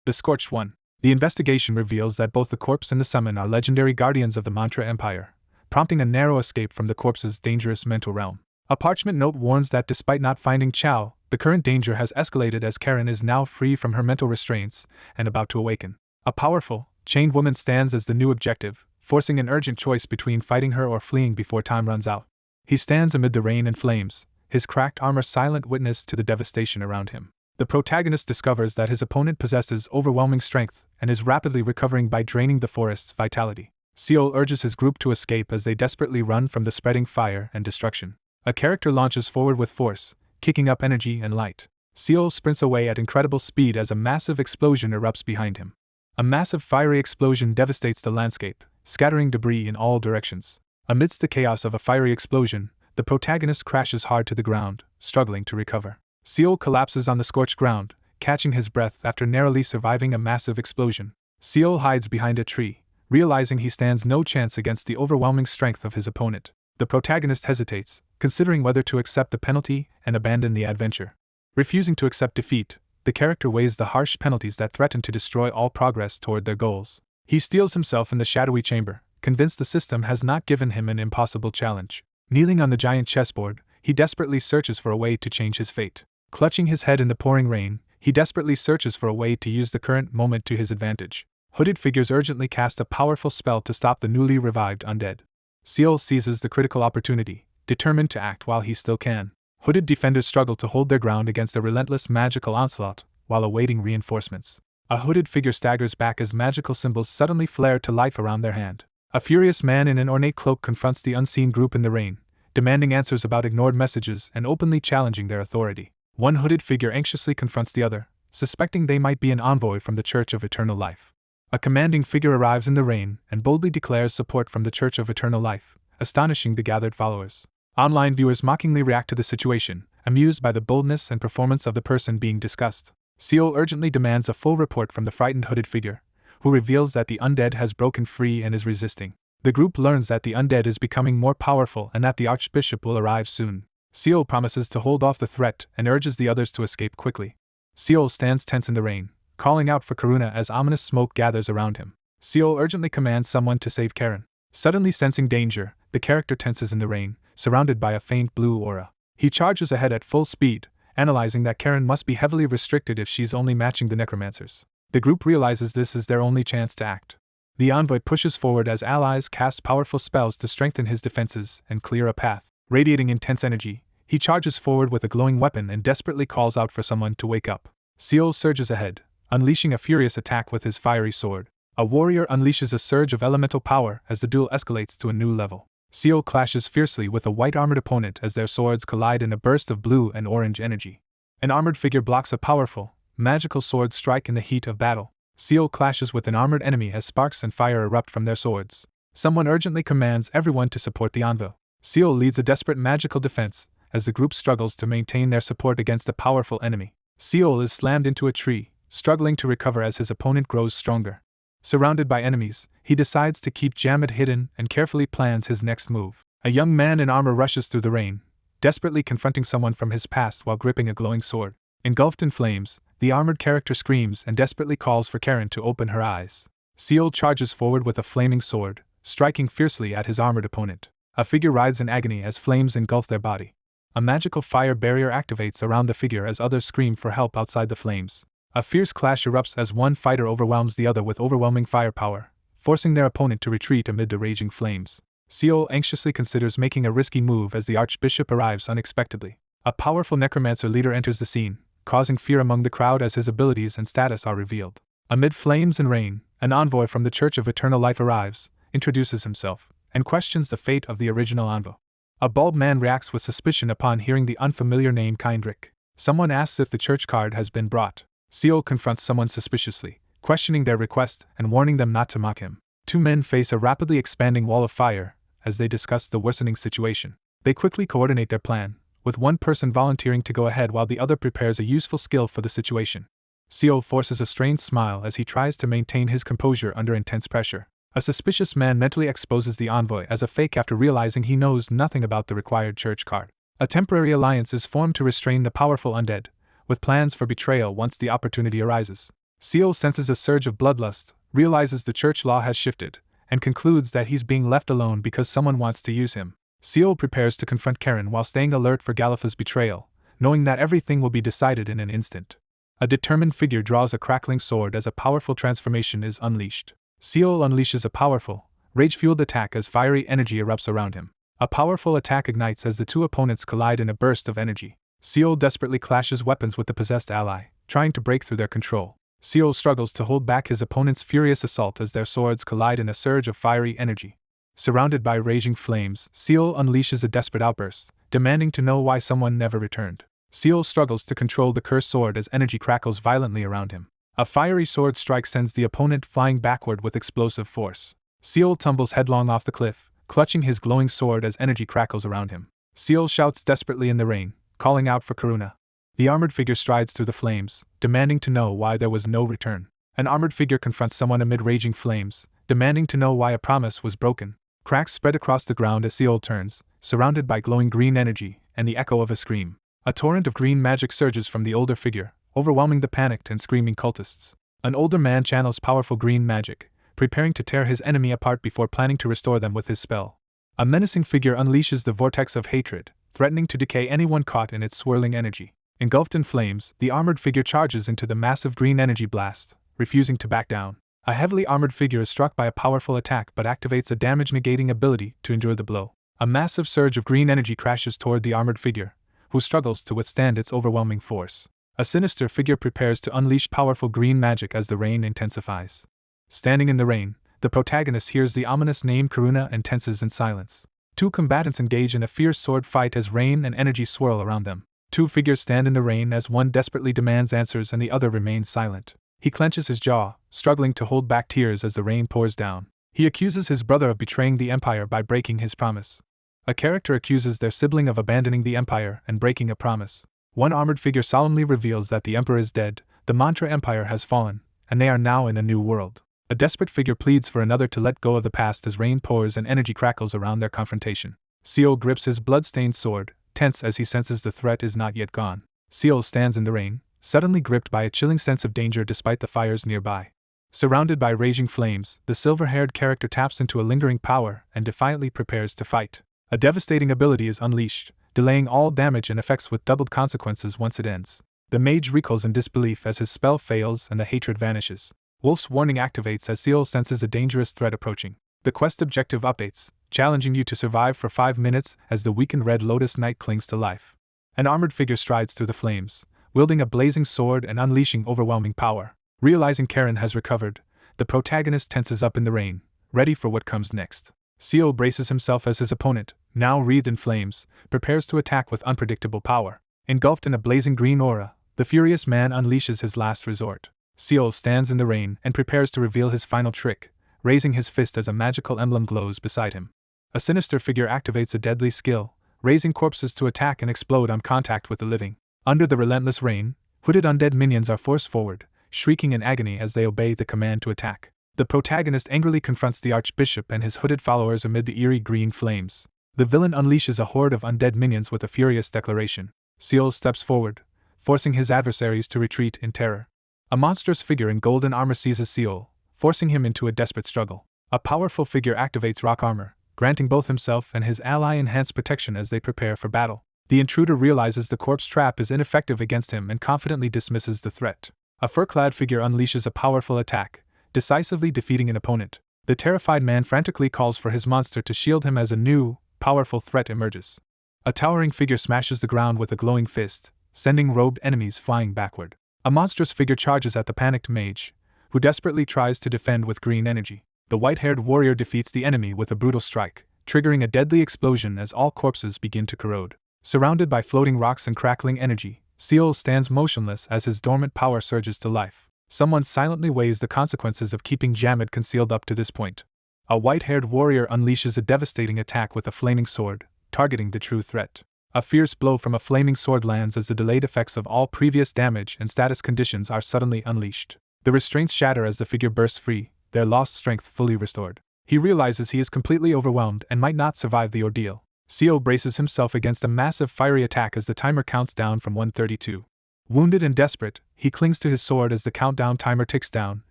The Scorched One. The investigation reveals that both the corpse and the summon are legendary guardians of the Mantra Empire, prompting a narrow escape from the corpse's dangerous mental realm. A parchment note warns that despite not finding Chiao, the current danger has escalated as Karen is now free from her mental restraints and about to awaken. A powerful, chained woman stands as the new objective, forcing an urgent choice between fighting her or fleeing before time runs out. He stands amid the rain and flames, his cracked armor silent witness to the devastation around him. The protagonist discovers that his opponent possesses overwhelming strength and is rapidly recovering by draining the forest's vitality. Seol urges his group to escape as they desperately run from the spreading fire and destruction. A character launches forward with force, kicking up energy and light. Seol sprints away at incredible speed as a massive explosion erupts behind him. A massive fiery explosion devastates the landscape, scattering debris in all directions. Amidst the chaos of a fiery explosion, the protagonist crashes hard to the ground, struggling to recover. Seol collapses on the scorched ground, catching his breath after narrowly surviving a massive explosion. Seol hides behind a tree, realizing he stands no chance against the overwhelming strength of his opponent. The protagonist hesitates, considering whether to accept the penalty and abandon the adventure. Refusing to accept defeat, the character weighs the harsh penalties that threaten to destroy all progress toward their goals. He steels himself in the shadowy chamber, convinced the system has not given him an impossible challenge. Kneeling on the giant chessboard, he desperately searches for a way to change his fate. Clutching his head in the pouring rain, he desperately searches for a way to use the current moment to his advantage. Hooded figures urgently cast a powerful spell to stop the newly revived undead. Seol seizes the critical opportunity, determined to act while he still can. Hooded defenders struggle to hold their ground against a relentless magical onslaught, while awaiting reinforcements. A hooded figure staggers back as magical symbols suddenly flare to life around their hand. A furious man in an ornate cloak confronts the unseen group in the rain, demanding answers about ignored messages and openly challenging their authority. One hooded figure anxiously confronts the other, suspecting they might be an envoy from the Church of Eternal Life. A commanding figure arrives in the rain and boldly declares support from the Church of Eternal Life, astonishing the gathered followers. Online viewers mockingly react to the situation, amused by the boldness and performance of the person being discussed. Seol urgently demands a full report from the frightened hooded figure, who reveals that the undead has broken free and is resisting. The group learns that the undead is becoming more powerful and that the archbishop will arrive soon. Seol promises to hold off the threat and urges the others to escape quickly. Seol stands tense in the rain, calling out for Kuna as ominous smoke gathers around him. Seol urgently commands someone to save Karen. Suddenly sensing danger, the character tenses in the rain, surrounded by a faint blue aura. He charges ahead at full speed, analyzing that Karen must be heavily restricted if she's only matching the necromancers. The group realizes this is their only chance to act. The envoy pushes forward as allies cast powerful spells to strengthen his defenses and clear a path. Radiating intense energy, he charges forward with a glowing weapon and desperately calls out for someone to wake up. Seol surges ahead, unleashing a furious attack with his fiery sword. A warrior unleashes a surge of elemental power as the duel escalates to a new level. Chiao clashes fiercely with a white-armored opponent as their swords collide in a burst of blue and orange energy. An armored figure blocks a powerful, magical sword strike in the heat of battle. Chiao clashes with an armored enemy as sparks and fire erupt from their swords. Someone urgently commands everyone to support the anvil. Chiao leads a desperate magical defense as the group struggles to maintain their support against a powerful enemy. Chiao is slammed into a tree, struggling to recover as his opponent grows stronger. Surrounded by enemies, he decides to keep Jammed hidden and carefully plans his next move. A young man in armor rushes through the rain, desperately confronting someone from his past while gripping a glowing sword. Engulfed in flames, the armored character screams and desperately calls for Karen to open her eyes. Seol charges forward with a flaming sword, striking fiercely at his armored opponent. A figure writhes in agony as flames engulf their body. A magical fire barrier activates around the figure as others scream for help outside the flames. A fierce clash erupts as one fighter overwhelms the other with overwhelming firepower, forcing their opponent to retreat amid the raging flames. Seol anxiously considers making a risky move as the archbishop arrives unexpectedly. A powerful necromancer leader enters the scene, causing fear among the crowd as his abilities and status are revealed. Amid flames and rain, an envoy from the Church of Eternal Life arrives, introduces himself, and questions the fate of the original envoy. A bald man reacts with suspicion upon hearing the unfamiliar name Kindrick. Someone asks if the church card has been brought. Seol confronts someone suspiciously, questioning their request and warning them not to mock him. Two men face a rapidly expanding wall of fire as they discuss the worsening situation. They quickly coordinate their plan, with one person volunteering to go ahead while the other prepares a useful skill for the situation. Seol forces a strained smile as he tries to maintain his composure under intense pressure. A suspicious man mentally exposes the envoy as a fake after realizing he knows nothing about the required church card. A temporary alliance is formed to restrain the powerful undead, with plans for betrayal once the opportunity arises. Seol senses a surge of bloodlust, realizes the church law has shifted, and concludes that he's being left alone because someone wants to use him. Seol prepares to confront Karen while staying alert for Galifa's betrayal, knowing that everything will be decided in an instant. A determined figure draws a crackling sword as a powerful transformation is unleashed. Seol unleashes a powerful, rage-fueled attack as fiery energy erupts around him. A powerful attack ignites as the two opponents collide in a burst of energy. Seol desperately clashes weapons with the possessed ally, trying to break through their control. Seol struggles to hold back his opponent's furious assault as their swords collide in a surge of fiery energy. Surrounded by raging flames, Seol unleashes a desperate outburst, demanding to know why someone never returned. Seol struggles to control the cursed sword as energy crackles violently around him. A fiery sword strike sends the opponent flying backward with explosive force. Seol tumbles headlong off the cliff, clutching his glowing sword as energy crackles around him. Seol shouts desperately in the rain, calling out for Kuna. The armored figure strides through the flames, demanding to know why there was no return. An armored figure confronts someone amid raging flames, demanding to know why a promise was broken. Cracks spread across the ground as Seol turns, surrounded by glowing green energy and the echo of a scream. A torrent of green magic surges from the older figure, overwhelming the panicked and screaming cultists. An older man channels powerful green magic, preparing to tear his enemy apart before planning to restore them with his spell. A menacing figure unleashes the vortex of hatred, threatening to decay anyone caught in its swirling energy. Engulfed in flames, the armored figure charges into the massive green energy blast, refusing to back down. A heavily armored figure is struck by a powerful attack but activates a damage-negating ability to endure the blow. A massive surge of green energy crashes toward the armored figure, who struggles to withstand its overwhelming force. A sinister figure prepares to unleash powerful green magic as the rain intensifies. Standing in the rain, the protagonist hears the ominous name Kuna and tenses in silence. Two combatants engage in a fierce sword fight as rain and energy swirl around them. Two figures stand in the rain as one desperately demands answers and the other remains silent. He clenches his jaw, struggling to hold back tears as the rain pours down. He accuses his brother of betraying the Empire by breaking his promise. A character accuses their sibling of abandoning the Empire and breaking a promise. One armored figure solemnly reveals that the Emperor is dead, the Mantra Empire has fallen, and they are now in a new world. A desperate figure pleads for another to let go of the past as rain pours and energy crackles around their confrontation. Seol grips his blood-stained sword, tense as he senses the threat is not yet gone. Seol stands in the rain, suddenly gripped by a chilling sense of danger despite the fires nearby. Surrounded by raging flames, the silver-haired character taps into a lingering power and defiantly prepares to fight. A devastating ability is unleashed, delaying all damage and effects with doubled consequences once it ends. The mage recoils in disbelief as his spell fails and the hatred vanishes. Wolf's warning activates as Seol senses a dangerous threat approaching. The quest objective updates, challenging you to survive for 5 minutes as the weakened red lotus knight clings to life. An armored figure strides through the flames, wielding a blazing sword and unleashing overwhelming power. Realizing Karen has recovered, the protagonist tenses up in the rain, ready for what comes next. Seol braces himself as his opponent, now wreathed in flames, prepares to attack with unpredictable power. Engulfed in a blazing green aura, the furious man unleashes his last resort. Seol stands in the rain and prepares to reveal his final trick, raising his fist as a magical emblem glows beside him. A sinister figure activates a deadly skill, raising corpses to attack and explode on contact with the living. Under the relentless rain, hooded undead minions are forced forward, shrieking in agony as they obey the command to attack. The protagonist angrily confronts the archbishop and his hooded followers amid the eerie green flames. The villain unleashes a horde of undead minions with a furious declaration. Seol steps forward, forcing his adversaries to retreat in terror. A monstrous figure in golden armor seizes Seol, forcing him into a desperate struggle. A powerful figure activates rock armor, granting both himself and his ally enhanced protection as they prepare for battle. The intruder realizes the corpse trap is ineffective against him and confidently dismisses the threat. A fur-clad figure unleashes a powerful attack, decisively defeating an opponent. The terrified man frantically calls for his monster to shield him as a new, powerful threat emerges. A towering figure smashes the ground with a glowing fist, sending robed enemies flying backward. A monstrous figure charges at the panicked mage, who desperately tries to defend with green energy. The white-haired warrior defeats the enemy with a brutal strike, triggering a deadly explosion as all corpses begin to corrode. Surrounded by floating rocks and crackling energy, Seol stands motionless as his dormant power surges to life. Someone silently weighs the consequences of keeping Jammed concealed up to this point. A white-haired warrior unleashes a devastating attack with a flaming sword, targeting the true threat. A fierce blow from a flaming sword lands as the delayed effects of all previous damage and status conditions are suddenly unleashed. The restraints shatter as the figure bursts free, their lost strength fully restored. He realizes he is completely overwhelmed and might not survive the ordeal. Seol braces himself against a massive fiery attack as the timer counts down from 132. Wounded and desperate, he clings to his sword as the countdown timer ticks down,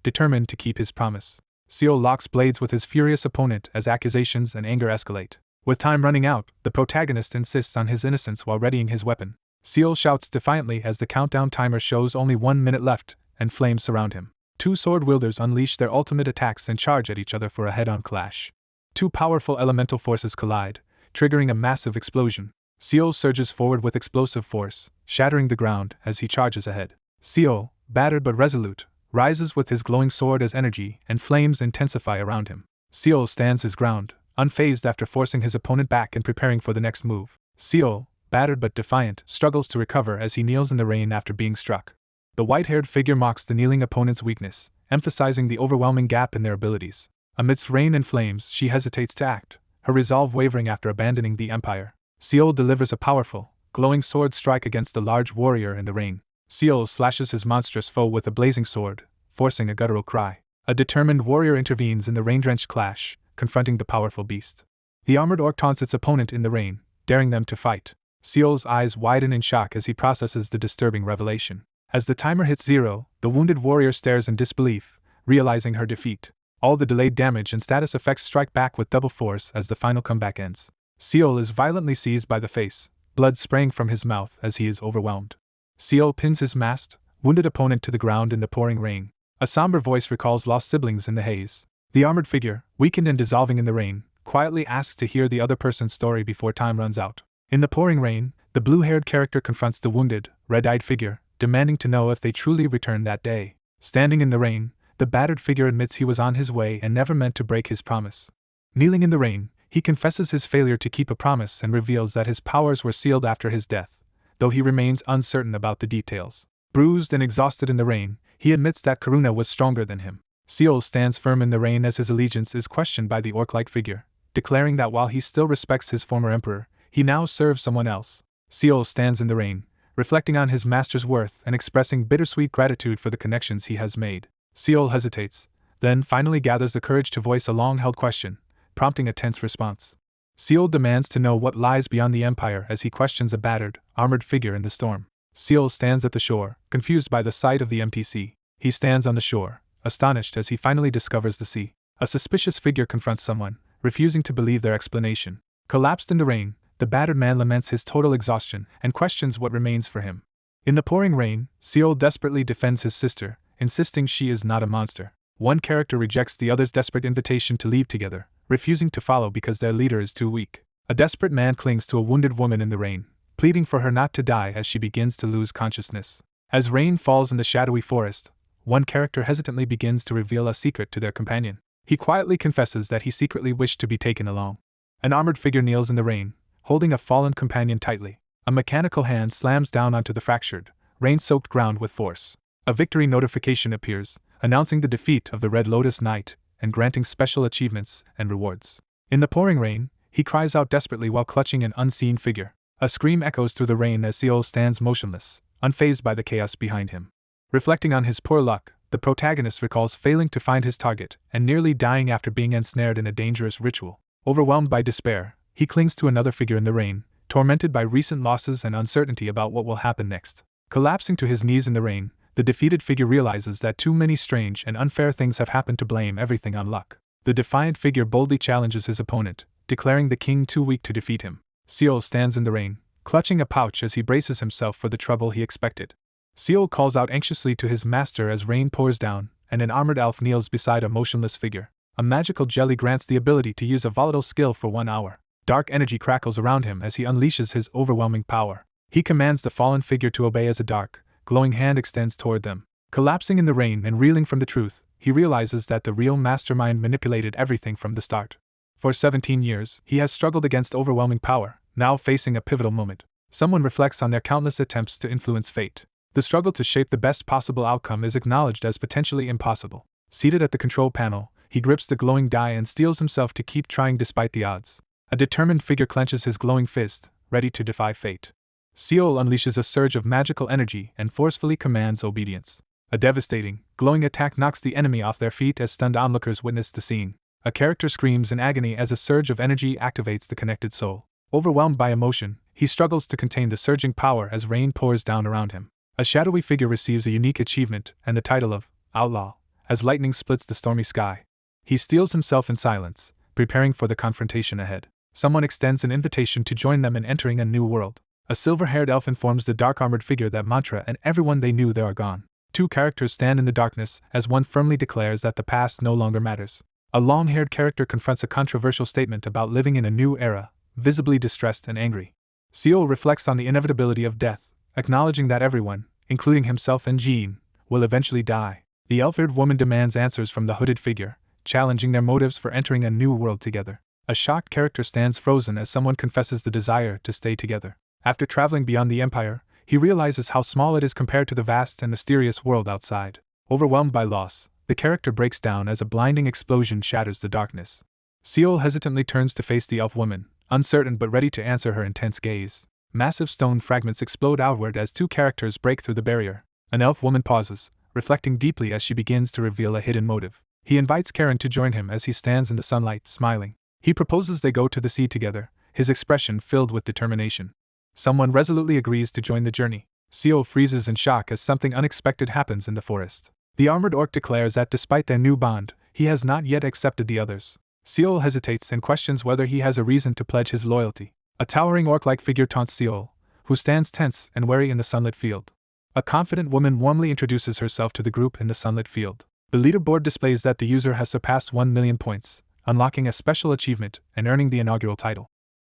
determined to keep his promise. Seol locks blades with his furious opponent as accusations and anger escalate. With time running out, the protagonist insists on his innocence while readying his weapon. Seol shouts defiantly as the countdown timer shows only 1 minute left, and flames surround him. Two sword wielders unleash their ultimate attacks and charge at each other for a head-on clash. Two powerful elemental forces collide, triggering a massive explosion. Seol surges forward with explosive force, shattering the ground as he charges ahead. Seol, battered but resolute, rises with his glowing sword as energy and flames intensify around him. Seol stands his ground, unfazed after forcing his opponent back and preparing for the next move. Seol, battered but defiant, struggles to recover as he kneels in the rain after being struck. The white-haired figure mocks the kneeling opponent's weakness, emphasizing the overwhelming gap in their abilities. Amidst rain and flames, she hesitates to act, her resolve wavering after abandoning the Empire. Seol delivers a powerful, glowing sword strike against the large warrior in the rain. Seol slashes his monstrous foe with a blazing sword, forcing a guttural cry. A determined warrior intervenes in the rain-drenched clash, confronting the powerful beast. The armored orc taunts its opponent in the rain, daring them to fight. Seol's eyes widen in shock as he processes the disturbing revelation. As the timer hits 0, the wounded warrior stares in disbelief, realizing her defeat. All the delayed damage and status effects strike back with double force as the final comeback ends. Seol is violently seized by the face, blood spraying from his mouth as he is overwhelmed. Seol pins his masked, wounded opponent to the ground in the pouring rain. A somber voice recalls lost siblings in the haze. The armored figure, weakened and dissolving in the rain, quietly asks to hear the other person's story before time runs out. In the pouring rain, the blue-haired character confronts the wounded, red-eyed figure, demanding to know if they truly returned that day. Standing in the rain, the battered figure admits he was on his way and never meant to break his promise. Kneeling in the rain, he confesses his failure to keep a promise and reveals that his powers were sealed after his death, though he remains uncertain about the details. Bruised and exhausted in the rain, he admits that Kuna was stronger than him. Seol stands firm in the rain as his allegiance is questioned by the orc-like figure, declaring that while he still respects his former emperor, he now serves someone else. Seol stands in the rain, reflecting on his master's worth and expressing bittersweet gratitude for the connections he has made. Seol hesitates, then finally gathers the courage to voice a long-held question, prompting a tense response. Seol demands to know what lies beyond the Empire as he questions a battered, armored figure in the storm. Seol stands at the shore, confused by the sight of the empty sea. He stands on the shore, astonished as he finally discovers the sea. A suspicious figure confronts someone, refusing to believe their explanation. Collapsed in the rain, the battered man laments his total exhaustion and questions what remains for him. In the pouring rain, Seol desperately defends his sister, insisting she is not a monster. One character rejects the other's desperate invitation to leave together, refusing to follow because their leader is too weak. A desperate man clings to a wounded woman in the rain, pleading for her not to die as she begins to lose consciousness. As rain falls in the shadowy forest, one character hesitantly begins to reveal a secret to their companion. He quietly confesses that he secretly wished to be taken along. An armored figure kneels in the rain, holding a fallen companion tightly. A mechanical hand slams down onto the fractured, rain-soaked ground with force. A victory notification appears, announcing the defeat of the Red Lotus Knight and granting special achievements and rewards. In the pouring rain, he cries out desperately while clutching an unseen figure. A scream echoes through the rain as Seol stands motionless, unfazed by the chaos behind him. Reflecting on his poor luck, The protagonist recalls failing to find his target and nearly dying after being ensnared in a dangerous ritual. Overwhelmed by despair, he clings to another figure in the rain, tormented by recent losses and uncertainty about what will happen next. Collapsing to his knees in the rain, the defeated figure realizes that too many strange and unfair things have happened to blame everything on luck. The defiant figure boldly challenges his opponent, declaring the king too weak to defeat him. Seol stands in the rain, clutching a pouch as he braces himself for the trouble he expected. Seol calls out anxiously to his master as rain pours down, and an armored elf kneels beside a motionless figure. A magical jelly grants the ability to use a volatile skill for 1 hour. Dark energy crackles around him as he unleashes his overwhelming power. He commands the fallen figure to obey as a dark, glowing hand extends toward them. Collapsing in the rain and reeling from the truth, he realizes that the real mastermind manipulated everything from the start. For 17 years, he has struggled against overwhelming power, now facing a pivotal moment. Someone reflects on their countless attempts to influence fate. The struggle to shape the best possible outcome is acknowledged as potentially impossible. Seated at the control panel, he grips the glowing die and steels himself to keep trying despite the odds. A determined figure clenches his glowing fist, ready to defy fate. Seol unleashes a surge of magical energy and forcefully commands obedience. A devastating, glowing attack knocks the enemy off their feet as stunned onlookers witness the scene. A character screams in agony as a surge of energy activates the connected soul. Overwhelmed by emotion, he struggles to contain the surging power as rain pours down around him. A shadowy figure receives a unique achievement and the title of Outlaw, as lightning splits the stormy sky. He steels himself in silence, preparing for the confrontation ahead. Someone extends an invitation to join them in entering a new world. A silver-haired elf informs the dark-armored figure that Mantra and everyone they knew there are gone. Two characters stand in the darkness as one firmly declares that the past no longer matters. A long-haired character confronts a controversial statement about living in a new era, visibly distressed and angry. Seol reflects on the inevitability of death, acknowledging that everyone, including himself and Jean, will eventually die. The elf-haired woman demands answers from the hooded figure, challenging their motives for entering a new world together. A shocked character stands frozen as someone confesses the desire to stay together. After traveling beyond the Empire, he realizes how small it is compared to the vast and mysterious world outside. Overwhelmed by loss, the character breaks down as a blinding explosion shatters the darkness. Seol hesitantly turns to face the elf woman, uncertain but ready to answer her intense gaze. Massive stone fragments explode outward as two characters break through the barrier. An elf woman pauses, reflecting deeply as she begins to reveal a hidden motive. He invites Karen to join him as he stands in the sunlight, smiling. He proposes they go to the sea together, his expression filled with determination. Someone resolutely agrees to join the journey. Seol freezes in shock as something unexpected happens in the forest. The armored orc declares that despite their new bond, he has not yet accepted the others. Seol hesitates and questions whether he has a reason to pledge his loyalty. A towering orc-like figure taunts Seol, who stands tense and wary in the sunlit field. A confident woman warmly introduces herself to the group in the sunlit field. The leaderboard displays that the user has surpassed 1 million points, unlocking a special achievement and earning the inaugural title.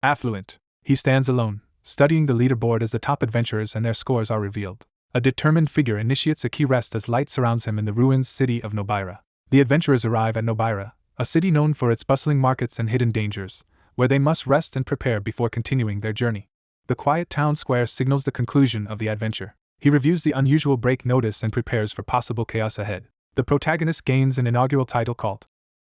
Affluent. He stands alone, studying the leaderboard as the top adventurers and their scores are revealed. A determined figure initiates a key rest as light surrounds him in the ruins city of Novara. The adventurers arrive at Novara, a city known for its bustling markets and hidden dangers, where they must rest and prepare before continuing their journey. The quiet town square signals the conclusion of the adventure. He reviews the unusual break notice and prepares for possible chaos ahead. The protagonist gains an inaugural title called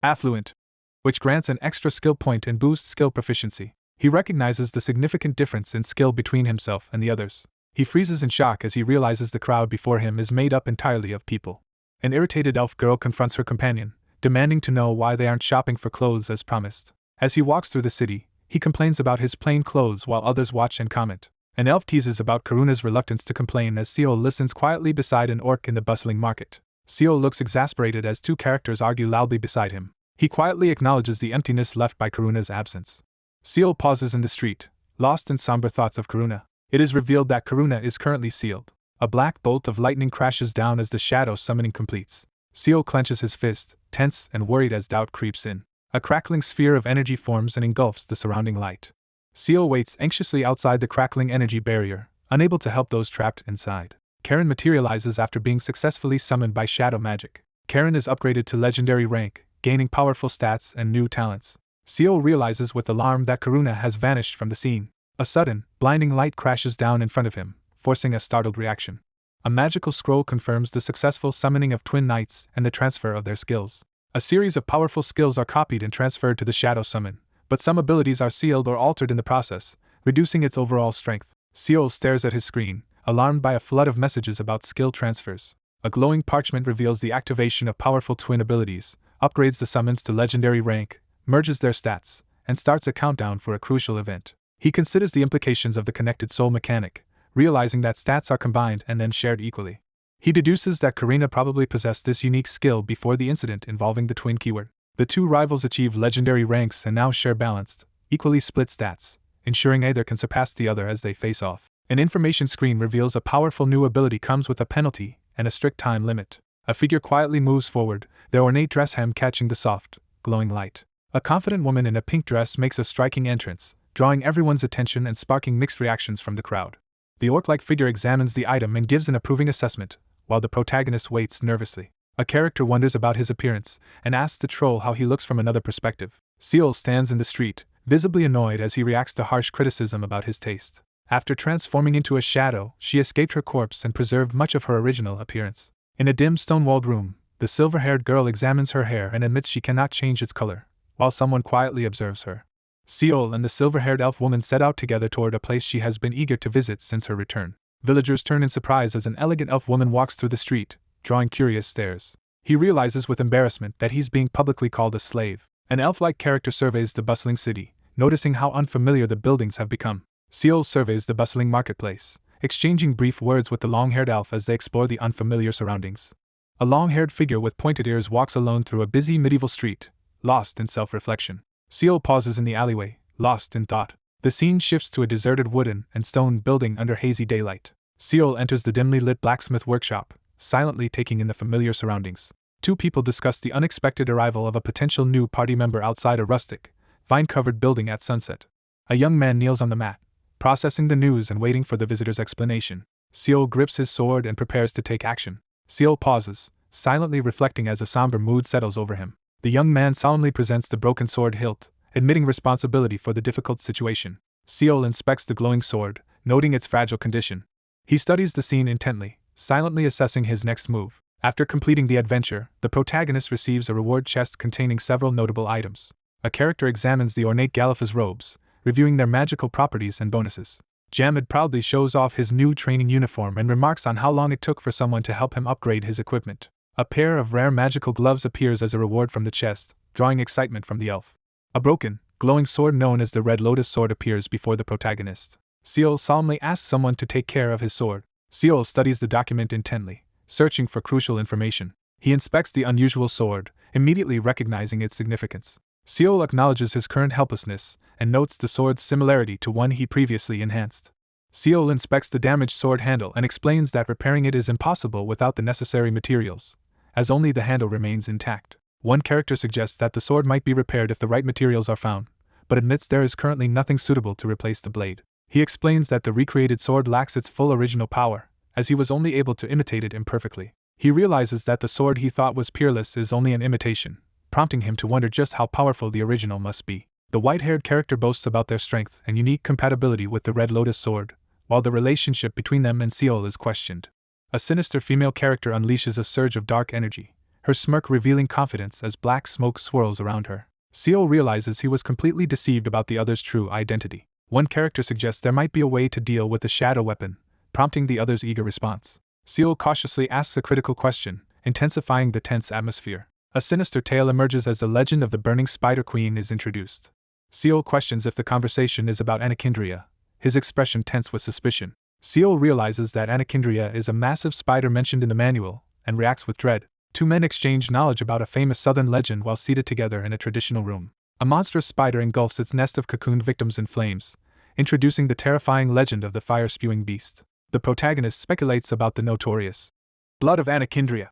Affluent, which grants an extra skill point and boosts skill proficiency. He recognizes the significant difference in skill between himself and the others. He freezes in shock as he realizes the crowd before him is made up entirely of people. An irritated elf girl confronts her companion, demanding to know why they aren't shopping for clothes as promised. As he walks through the city, he complains about his plain clothes while others watch and comment. An elf teases about Karuna's reluctance to complain as Seol listens quietly beside an orc in the bustling market. Seol looks exasperated as two characters argue loudly beside him. He quietly acknowledges the emptiness left by Karuna's absence. Seol pauses in the street, lost in somber thoughts of Karuna. It is revealed that Karuna is currently sealed. A black bolt of lightning crashes down as the shadow summoning completes. Seol clenches his fist, tense and worried as doubt creeps in. A crackling sphere of energy forms and engulfs the surrounding light. Seol waits anxiously outside the crackling energy barrier, unable to help those trapped inside. Karen materializes after being successfully summoned by shadow magic. Karen is upgraded to legendary rank, gaining powerful stats and new talents. Seol realizes with alarm that Karuna has vanished from the scene. A sudden, blinding light crashes down in front of him, forcing a startled reaction. A magical scroll confirms the successful summoning of twin knights and the transfer of their skills. A series of powerful skills are copied and transferred to the Shadow Summon, but some abilities are sealed or altered in the process, reducing its overall strength. Seol stares at his screen, alarmed by a flood of messages about skill transfers. A glowing parchment reveals the activation of powerful twin abilities, upgrades the summons to legendary rank, merges their stats, and starts a countdown for a crucial event. He considers the implications of the connected soul mechanic, realizing that stats are combined and then shared equally. He deduces that Karina probably possessed this unique skill before the incident involving the twin keyword. The two rivals achieve legendary ranks and now share balanced, equally split stats, ensuring neither can surpass the other as they face off. An information screen reveals a powerful new ability comes with a penalty and a strict time limit. A figure quietly moves forward, their ornate dress hem catching the soft, glowing light. A confident woman in a pink dress makes a striking entrance, drawing everyone's attention and sparking mixed reactions from the crowd. The orc-like figure examines the item and gives an approving assessment, while the protagonist waits nervously. A character wonders about his appearance and asks the troll how he looks from another perspective. Seol stands in the street, visibly annoyed as he reacts to harsh criticism about his taste. After transforming into a shadow, she escaped her corpse and preserved much of her original appearance. In a dim stone-walled room, the silver-haired girl examines her hair and admits she cannot change its color, while someone quietly observes her. Seol and the silver-haired elf woman set out together toward a place she has been eager to visit since her return. Villagers turn in surprise as an elegant elf woman walks through the street, drawing curious stares. He realizes with embarrassment that he's being publicly called a slave. An elf-like character surveys the bustling city, noticing how unfamiliar the buildings have become. Seol surveys the bustling marketplace, exchanging brief words with the long-haired elf as they explore the unfamiliar surroundings. A long-haired figure with pointed ears walks alone through a busy medieval street, lost in self-reflection. Seol pauses in the alleyway, lost in thought. The scene shifts to a deserted wooden and stone building under hazy daylight. Seol enters the dimly lit blacksmith workshop, silently taking in the familiar surroundings. Two people discuss the unexpected arrival of a potential new party member outside a rustic, vine-covered building at sunset. A young man kneels on the mat, processing the news and waiting for the visitor's explanation. Seol grips his sword and prepares to take action. Seol pauses, silently reflecting as a somber mood settles over him. The young man solemnly presents the broken sword hilt, admitting responsibility for the difficult situation. Seol inspects the glowing sword, noting its fragile condition. He studies the scene intently, silently assessing his next move. After completing the adventure, the protagonist receives a reward chest containing several notable items. A character examines the ornate Gallifa's robes, reviewing their magical properties and bonuses. Jammed proudly shows off his new training uniform and remarks on how long it took for someone to help him upgrade his equipment. A pair of rare magical gloves appears as a reward from the chest, drawing excitement from the elf. A broken, glowing sword known as the Red Lotus sword appears before the protagonist. Seol solemnly asks someone to take care of his sword. Seol studies the document intently, searching for crucial information. He inspects the unusual sword, immediately recognizing its significance. Seol acknowledges his current helplessness and notes the sword's similarity to one he previously enhanced. Seol inspects the damaged sword handle and explains that repairing it is impossible without the necessary materials, as only the handle remains intact. One character suggests that the sword might be repaired if the right materials are found, but admits there is currently nothing suitable to replace the blade. He explains that the recreated sword lacks its full original power, as he was only able to imitate it imperfectly. He realizes that the sword he thought was peerless is only an imitation, prompting him to wonder just how powerful the original must be. The white-haired character boasts about their strength and unique compatibility with the Red Lotus sword, while the relationship between them and Seol is questioned. A sinister female character unleashes a surge of dark energy, her smirk revealing confidence as black smoke swirls around her. Seol realizes he was completely deceived about the other's true identity. One character suggests there might be a way to deal with the shadow weapon, prompting the other's eager response. Seol cautiously asks a critical question, intensifying the tense atmosphere. A sinister tale emerges as the legend of the Burning Spider Queen is introduced. Seol questions if the conversation is about Anakindria, his expression tense with suspicion. Seol realizes that Anakindria is a massive spider mentioned in the manual, and reacts with dread. Two men exchange knowledge about a famous southern legend while seated together in a traditional room. A monstrous spider engulfs its nest of cocooned victims in flames, introducing the terrifying legend of the fire-spewing beast. The protagonist speculates about the notorious blood of Anakindria,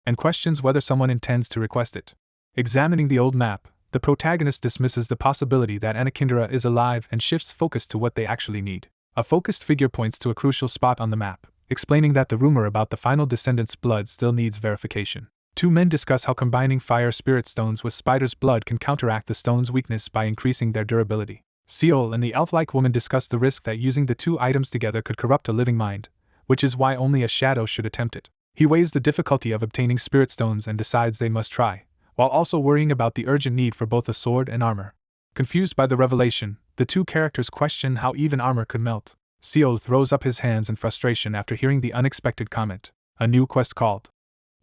and questions whether someone intends to request it. Examining the old map, the protagonist dismisses the possibility that Anakindria is alive and shifts focus to what they actually need. A focused figure points to a crucial spot on the map, explaining that the rumor about the final descendant's blood still needs verification. Two men discuss how combining fire spirit stones with spider's blood can counteract the stone's weakness by increasing their durability. Seol and the elf-like woman discuss the risk that using the two items together could corrupt a living mind, which is why only a shadow should attempt it. He weighs the difficulty of obtaining spirit stones and decides they must try, while also worrying about the urgent need for both a sword and armor. Confused by the revelation, the two characters question how even armor could melt. Seol throws up his hands in frustration after hearing the unexpected comment. A new quest called.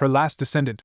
Her last descendant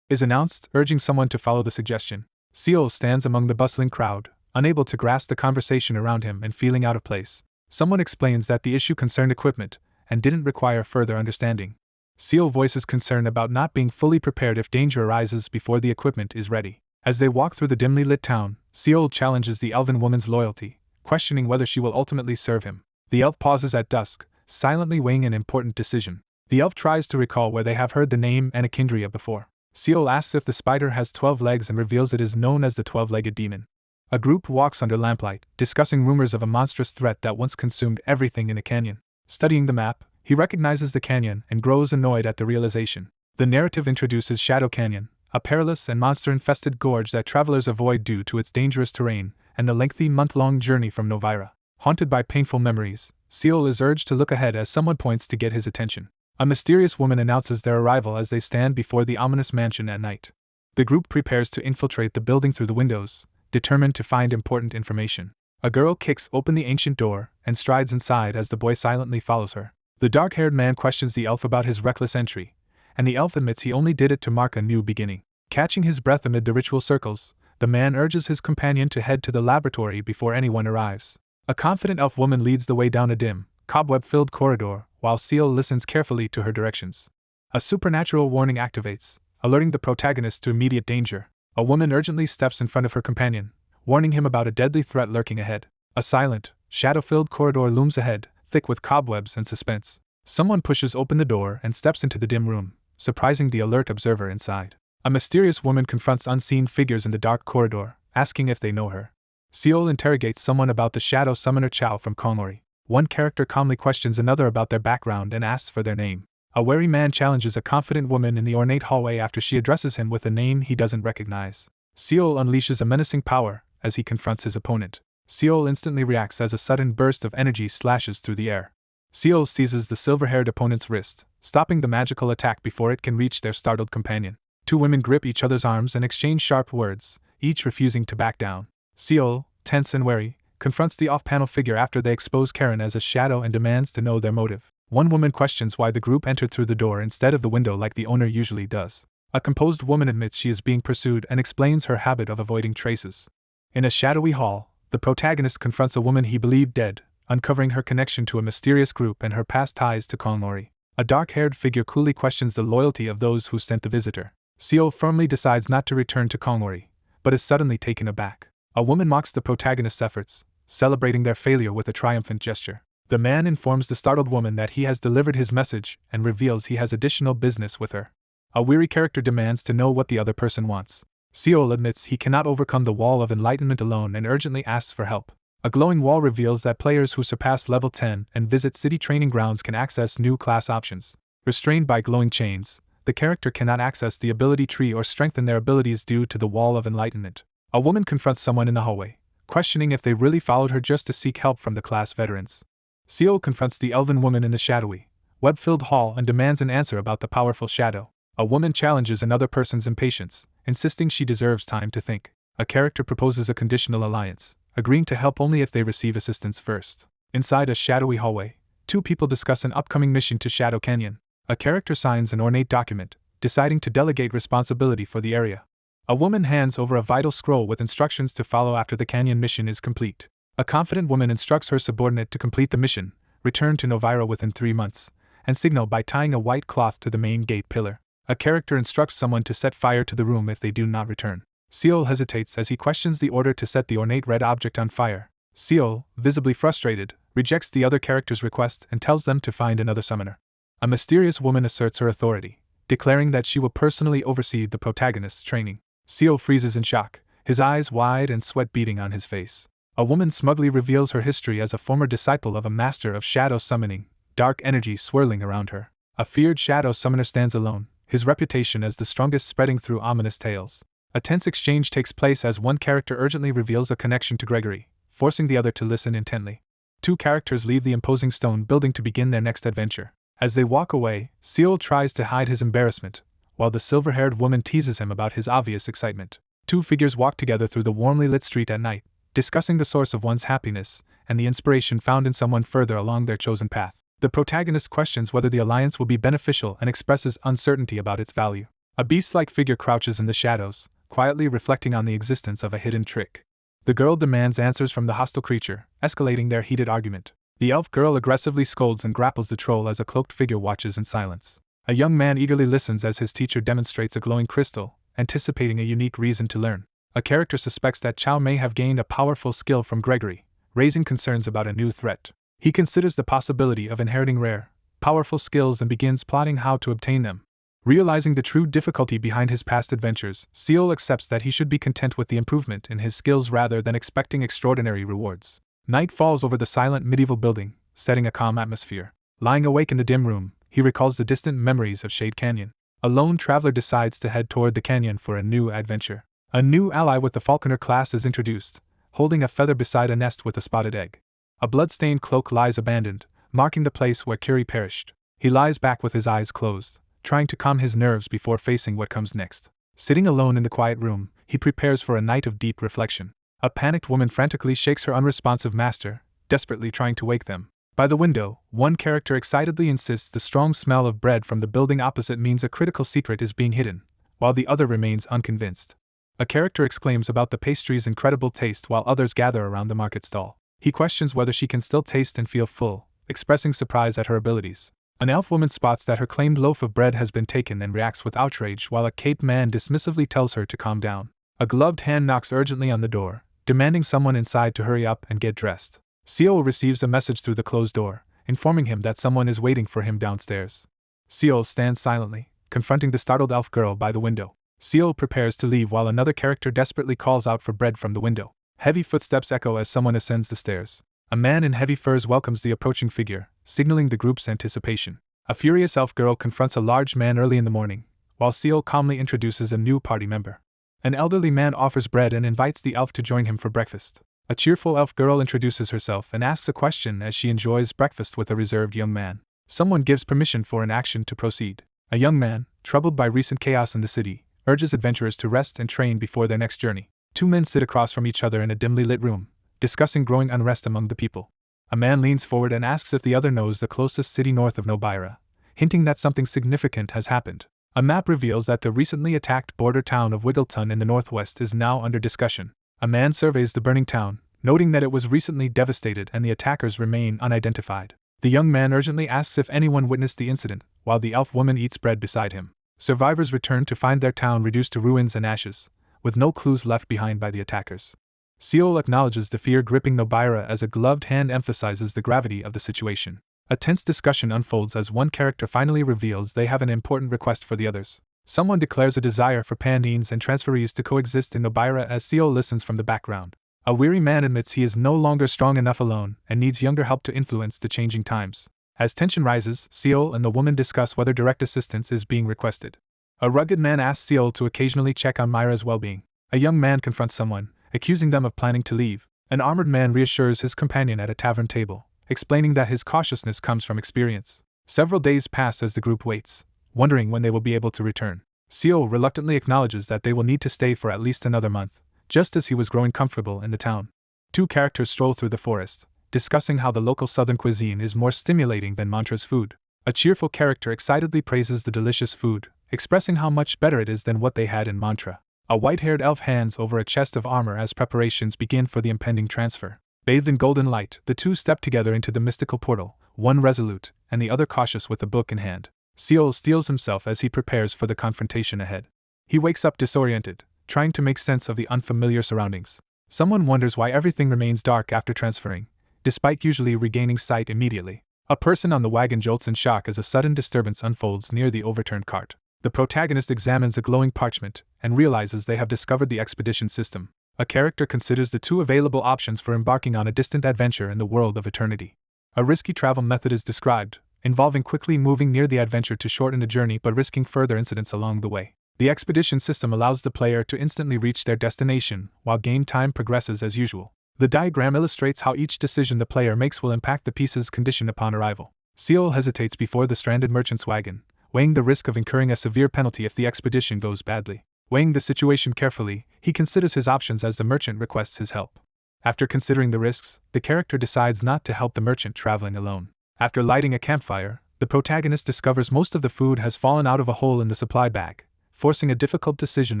is announced, urging someone to follow the suggestion. Seol stands among the bustling crowd, unable to grasp the conversation around him and feeling out of place. Someone explains that the issue concerned equipment and didn't require further understanding. Seol voices concern about not being fully prepared if danger arises before the equipment is ready. As they walk through the dimly lit town, Seol challenges the elven woman's loyalty, questioning whether she will ultimately serve him. The elf pauses at dusk, silently weighing an important decision. The elf tries to recall where they have heard the name Anakindria before. Seol asks if the spider has 12 legs and reveals it is known as the 12-legged demon. A group walks under lamplight, discussing rumors of a monstrous threat that once consumed everything in a canyon. Studying the map, he recognizes the canyon and grows annoyed at the realization. The narrative introduces Shadow Canyon, a perilous and monster-infested gorge that travelers avoid due to its dangerous terrain and the lengthy month-long journey from Novara. Haunted by painful memories, Seol is urged to look ahead as someone points to get his attention. A mysterious woman announces their arrival as they stand before the ominous mansion at night. The group prepares to infiltrate the building through the windows, determined to find important information. A girl kicks open the ancient door and strides inside as the boy silently follows her. The dark-haired man questions the elf about his reckless entry, and the elf admits he only did it to mark a new beginning. Catching his breath amid the ritual circles, the man urges his companion to head to the laboratory before anyone arrives. A confident elf woman leads the way down a dim, cobweb-filled corridor, while Seol listens carefully to her directions. A supernatural warning activates, alerting the protagonist to immediate danger. A woman urgently steps in front of her companion, warning him about a deadly threat lurking ahead. A silent, shadow-filled corridor looms ahead, thick with cobwebs and suspense. Someone pushes open the door and steps into the dim room, surprising the alert observer inside. A mysterious woman confronts unseen figures in the dark corridor, asking if they know her. Seol interrogates someone about the shadow summoner Chiao from Kongori. One character calmly questions another about their background and asks for their name. A wary man challenges a confident woman in the ornate hallway after she addresses him with a name he doesn't recognize. Seol unleashes a menacing power as he confronts his opponent. Seol instantly reacts as a sudden burst of energy slashes through the air. Seol seizes the silver-haired opponent's wrist, stopping the magical attack before it can reach their startled companion. Two women grip each other's arms and exchange sharp words, each refusing to back down. Seol, tense and wary, confronts the off-panel figure after they expose Karen as a shadow and demands to know their motive. One woman questions why the group entered through the door instead of the window like the owner usually does. A composed woman admits she is being pursued and explains her habit of avoiding traces. In a shadowy hall, the protagonist confronts a woman he believed dead, uncovering her connection to a mysterious group and her past ties to Kongori. A dark-haired figure coolly questions the loyalty of those who sent the visitor. Seol firmly decides not to return to Kongori, but is suddenly taken aback. A woman mocks the protagonist's efforts, celebrating their failure with a triumphant gesture. The man informs the startled woman that he has delivered his message and reveals he has additional business with her. A weary character demands to know what the other person wants. Seol admits he cannot overcome the wall of enlightenment alone and urgently asks for help. A glowing wall reveals that players who surpass level 10 and visit city training grounds can access new class options. Restrained by glowing chains, the character cannot access the ability tree or strengthen their abilities due to the wall of enlightenment. A woman confronts someone in the hallway, questioning if they really followed her just to seek help from the class veterans. Seol confronts the elven woman in the shadowy, web-filled hall and demands an answer about the powerful shadow. A woman challenges another person's impatience, insisting she deserves time to think. A character proposes a conditional alliance, agreeing to help only if they receive assistance first. Inside a shadowy hallway, two people discuss an upcoming mission to Shadow Canyon. A character signs an ornate document, deciding to delegate responsibility for the area. A woman hands over a vital scroll with instructions to follow after the canyon mission is complete. A confident woman instructs her subordinate to complete the mission, return to Novara within 3 months, and signal by tying a white cloth to the main gate pillar. A character instructs someone to set fire to the room if they do not return. Seol hesitates as he questions the order to set the ornate red object on fire. Seol, visibly frustrated, rejects the other character's request and tells them to find another summoner. A mysterious woman asserts her authority, declaring that she will personally oversee the protagonist's training. Seol freezes in shock, his eyes wide and sweat beading on his face. A woman smugly reveals her history as a former disciple of a master of shadow summoning, dark energy swirling around her. A feared shadow summoner stands alone, his reputation as the strongest spreading through ominous tales. A tense exchange takes place as one character urgently reveals a connection to Gregory, forcing the other to listen intently. Two characters leave the imposing stone building to begin their next adventure. As they walk away, Seol tries to hide his embarrassment, while the silver-haired woman teases him about his obvious excitement. Two figures walk together through the warmly lit street at night, discussing the source of one's happiness and the inspiration found in someone further along their chosen path. The protagonist questions whether the alliance will be beneficial and expresses uncertainty about its value. A beast-like figure crouches in the shadows, quietly reflecting on the existence of a hidden trick. The girl demands answers from the hostile creature, escalating their heated argument. The elf girl aggressively scolds and grapples the troll as a cloaked figure watches in silence. A young man eagerly listens as his teacher demonstrates a glowing crystal, anticipating a unique reason to learn. A character suspects that Chiao may have gained a powerful skill from Gregory, raising concerns about a new threat. He considers the possibility of inheriting rare, powerful skills and begins plotting how to obtain them. Realizing the true difficulty behind his past adventures, Seol accepts that he should be content with the improvement in his skills rather than expecting extraordinary rewards. Night falls over the silent medieval building, setting a calm atmosphere. Lying awake in the dim room, he recalls the distant memories of Shade Canyon. A lone traveler decides to head toward the canyon for a new adventure. A new ally with the falconer class is introduced, holding a feather beside a nest with a spotted egg. A blood-stained cloak lies abandoned, marking the place where Kiri perished. He lies back with his eyes closed, trying to calm his nerves before facing what comes next. Sitting alone in the quiet room, he prepares for a night of deep reflection. A panicked woman frantically shakes her unresponsive master, desperately trying to wake them. By the window, one character excitedly insists the strong smell of bread from the building opposite means a critical secret is being hidden, while the other remains unconvinced. A character exclaims about the pastry's incredible taste while others gather around the market stall. He questions whether she can still taste and feel full, expressing surprise at her abilities. An elf woman spots that her claimed loaf of bread has been taken and reacts with outrage while a caped man dismissively tells her to calm down. A gloved hand knocks urgently on the door, demanding someone inside to hurry up and get dressed. Seol receives a message through the closed door, informing him that someone is waiting for him downstairs. Seol stands silently, confronting the startled elf girl by the window. Seol prepares to leave while another character desperately calls out for bread from the window. Heavy footsteps echo as someone ascends the stairs. A man in heavy furs welcomes the approaching figure, signaling the group's anticipation. A furious elf girl confronts a large man early in the morning, while Seol calmly introduces a new party member. An elderly man offers bread and invites the elf to join him for breakfast. A cheerful elf girl introduces herself and asks a question as she enjoys breakfast with a reserved young man. Someone gives permission for an action to proceed. A young man, troubled by recent chaos in the city, urges adventurers to rest and train before their next journey. Two men sit across from each other in a dimly lit room, discussing growing unrest among the people. A man leans forward and asks if the other knows the closest city north of Novara, hinting that something significant has happened. A map reveals that the recently attacked border town of Wiggleton in the northwest is now under discussion. A man surveys the burning town, noting that it was recently devastated and the attackers remain unidentified. The young man urgently asks if anyone witnessed the incident, while the elf woman eats bread beside him. Survivors return to find their town reduced to ruins and ashes, with no clues left behind by the attackers. Seol acknowledges the fear gripping Novara as a gloved hand emphasizes the gravity of the situation. A tense discussion unfolds as one character finally reveals they have an important request for the others. Someone declares a desire for Canines and transferees to coexist in Novara as Seol listens from the background. A weary man admits he is no longer strong enough alone and needs younger help to influence the changing times. As tension rises, Seol and the woman discuss whether direct assistance is being requested. A rugged man asks Seol to occasionally check on Myra's well-being. A young man confronts someone, accusing them of planning to leave. An armored man reassures his companion at a tavern table, explaining that his cautiousness comes from experience. Several days pass as the group waits, wondering when they will be able to return. Seol reluctantly acknowledges that they will need to stay for at least another month, just as he was growing comfortable in the town. Two characters stroll through the forest, discussing how the local southern cuisine is more stimulating than Mantra's food. A cheerful character excitedly praises the delicious food, expressing how much better it is than what they had in Mantra. A white-haired elf hands over a chest of armor as preparations begin for the impending transfer. Bathed in golden light, the two step together into the mystical portal, one resolute, and the other cautious with a book in hand. Seol steels himself as he prepares for the confrontation ahead. He wakes up disoriented, trying to make sense of the unfamiliar surroundings. Someone wonders why everything remains dark after transferring, despite usually regaining sight immediately. A person on the wagon jolts in shock as a sudden disturbance unfolds near the overturned cart. The protagonist examines a glowing parchment and realizes they have discovered the expedition system. A character considers the two available options for embarking on a distant adventure in the world of eternity. A risky travel method is described, involving quickly moving near the adventure to shorten the journey but risking further incidents along the way. The expedition system allows the player to instantly reach their destination, while game time progresses as usual. The diagram illustrates how each decision the player makes will impact the piece's condition upon arrival. Seol hesitates before the stranded merchant's wagon, weighing the risk of incurring a severe penalty if the expedition goes badly. Weighing the situation carefully, he considers his options as the merchant requests his help. After considering the risks, the character decides not to help the merchant traveling alone. After lighting a campfire, the protagonist discovers most of the food has fallen out of a hole in the supply bag, forcing a difficult decision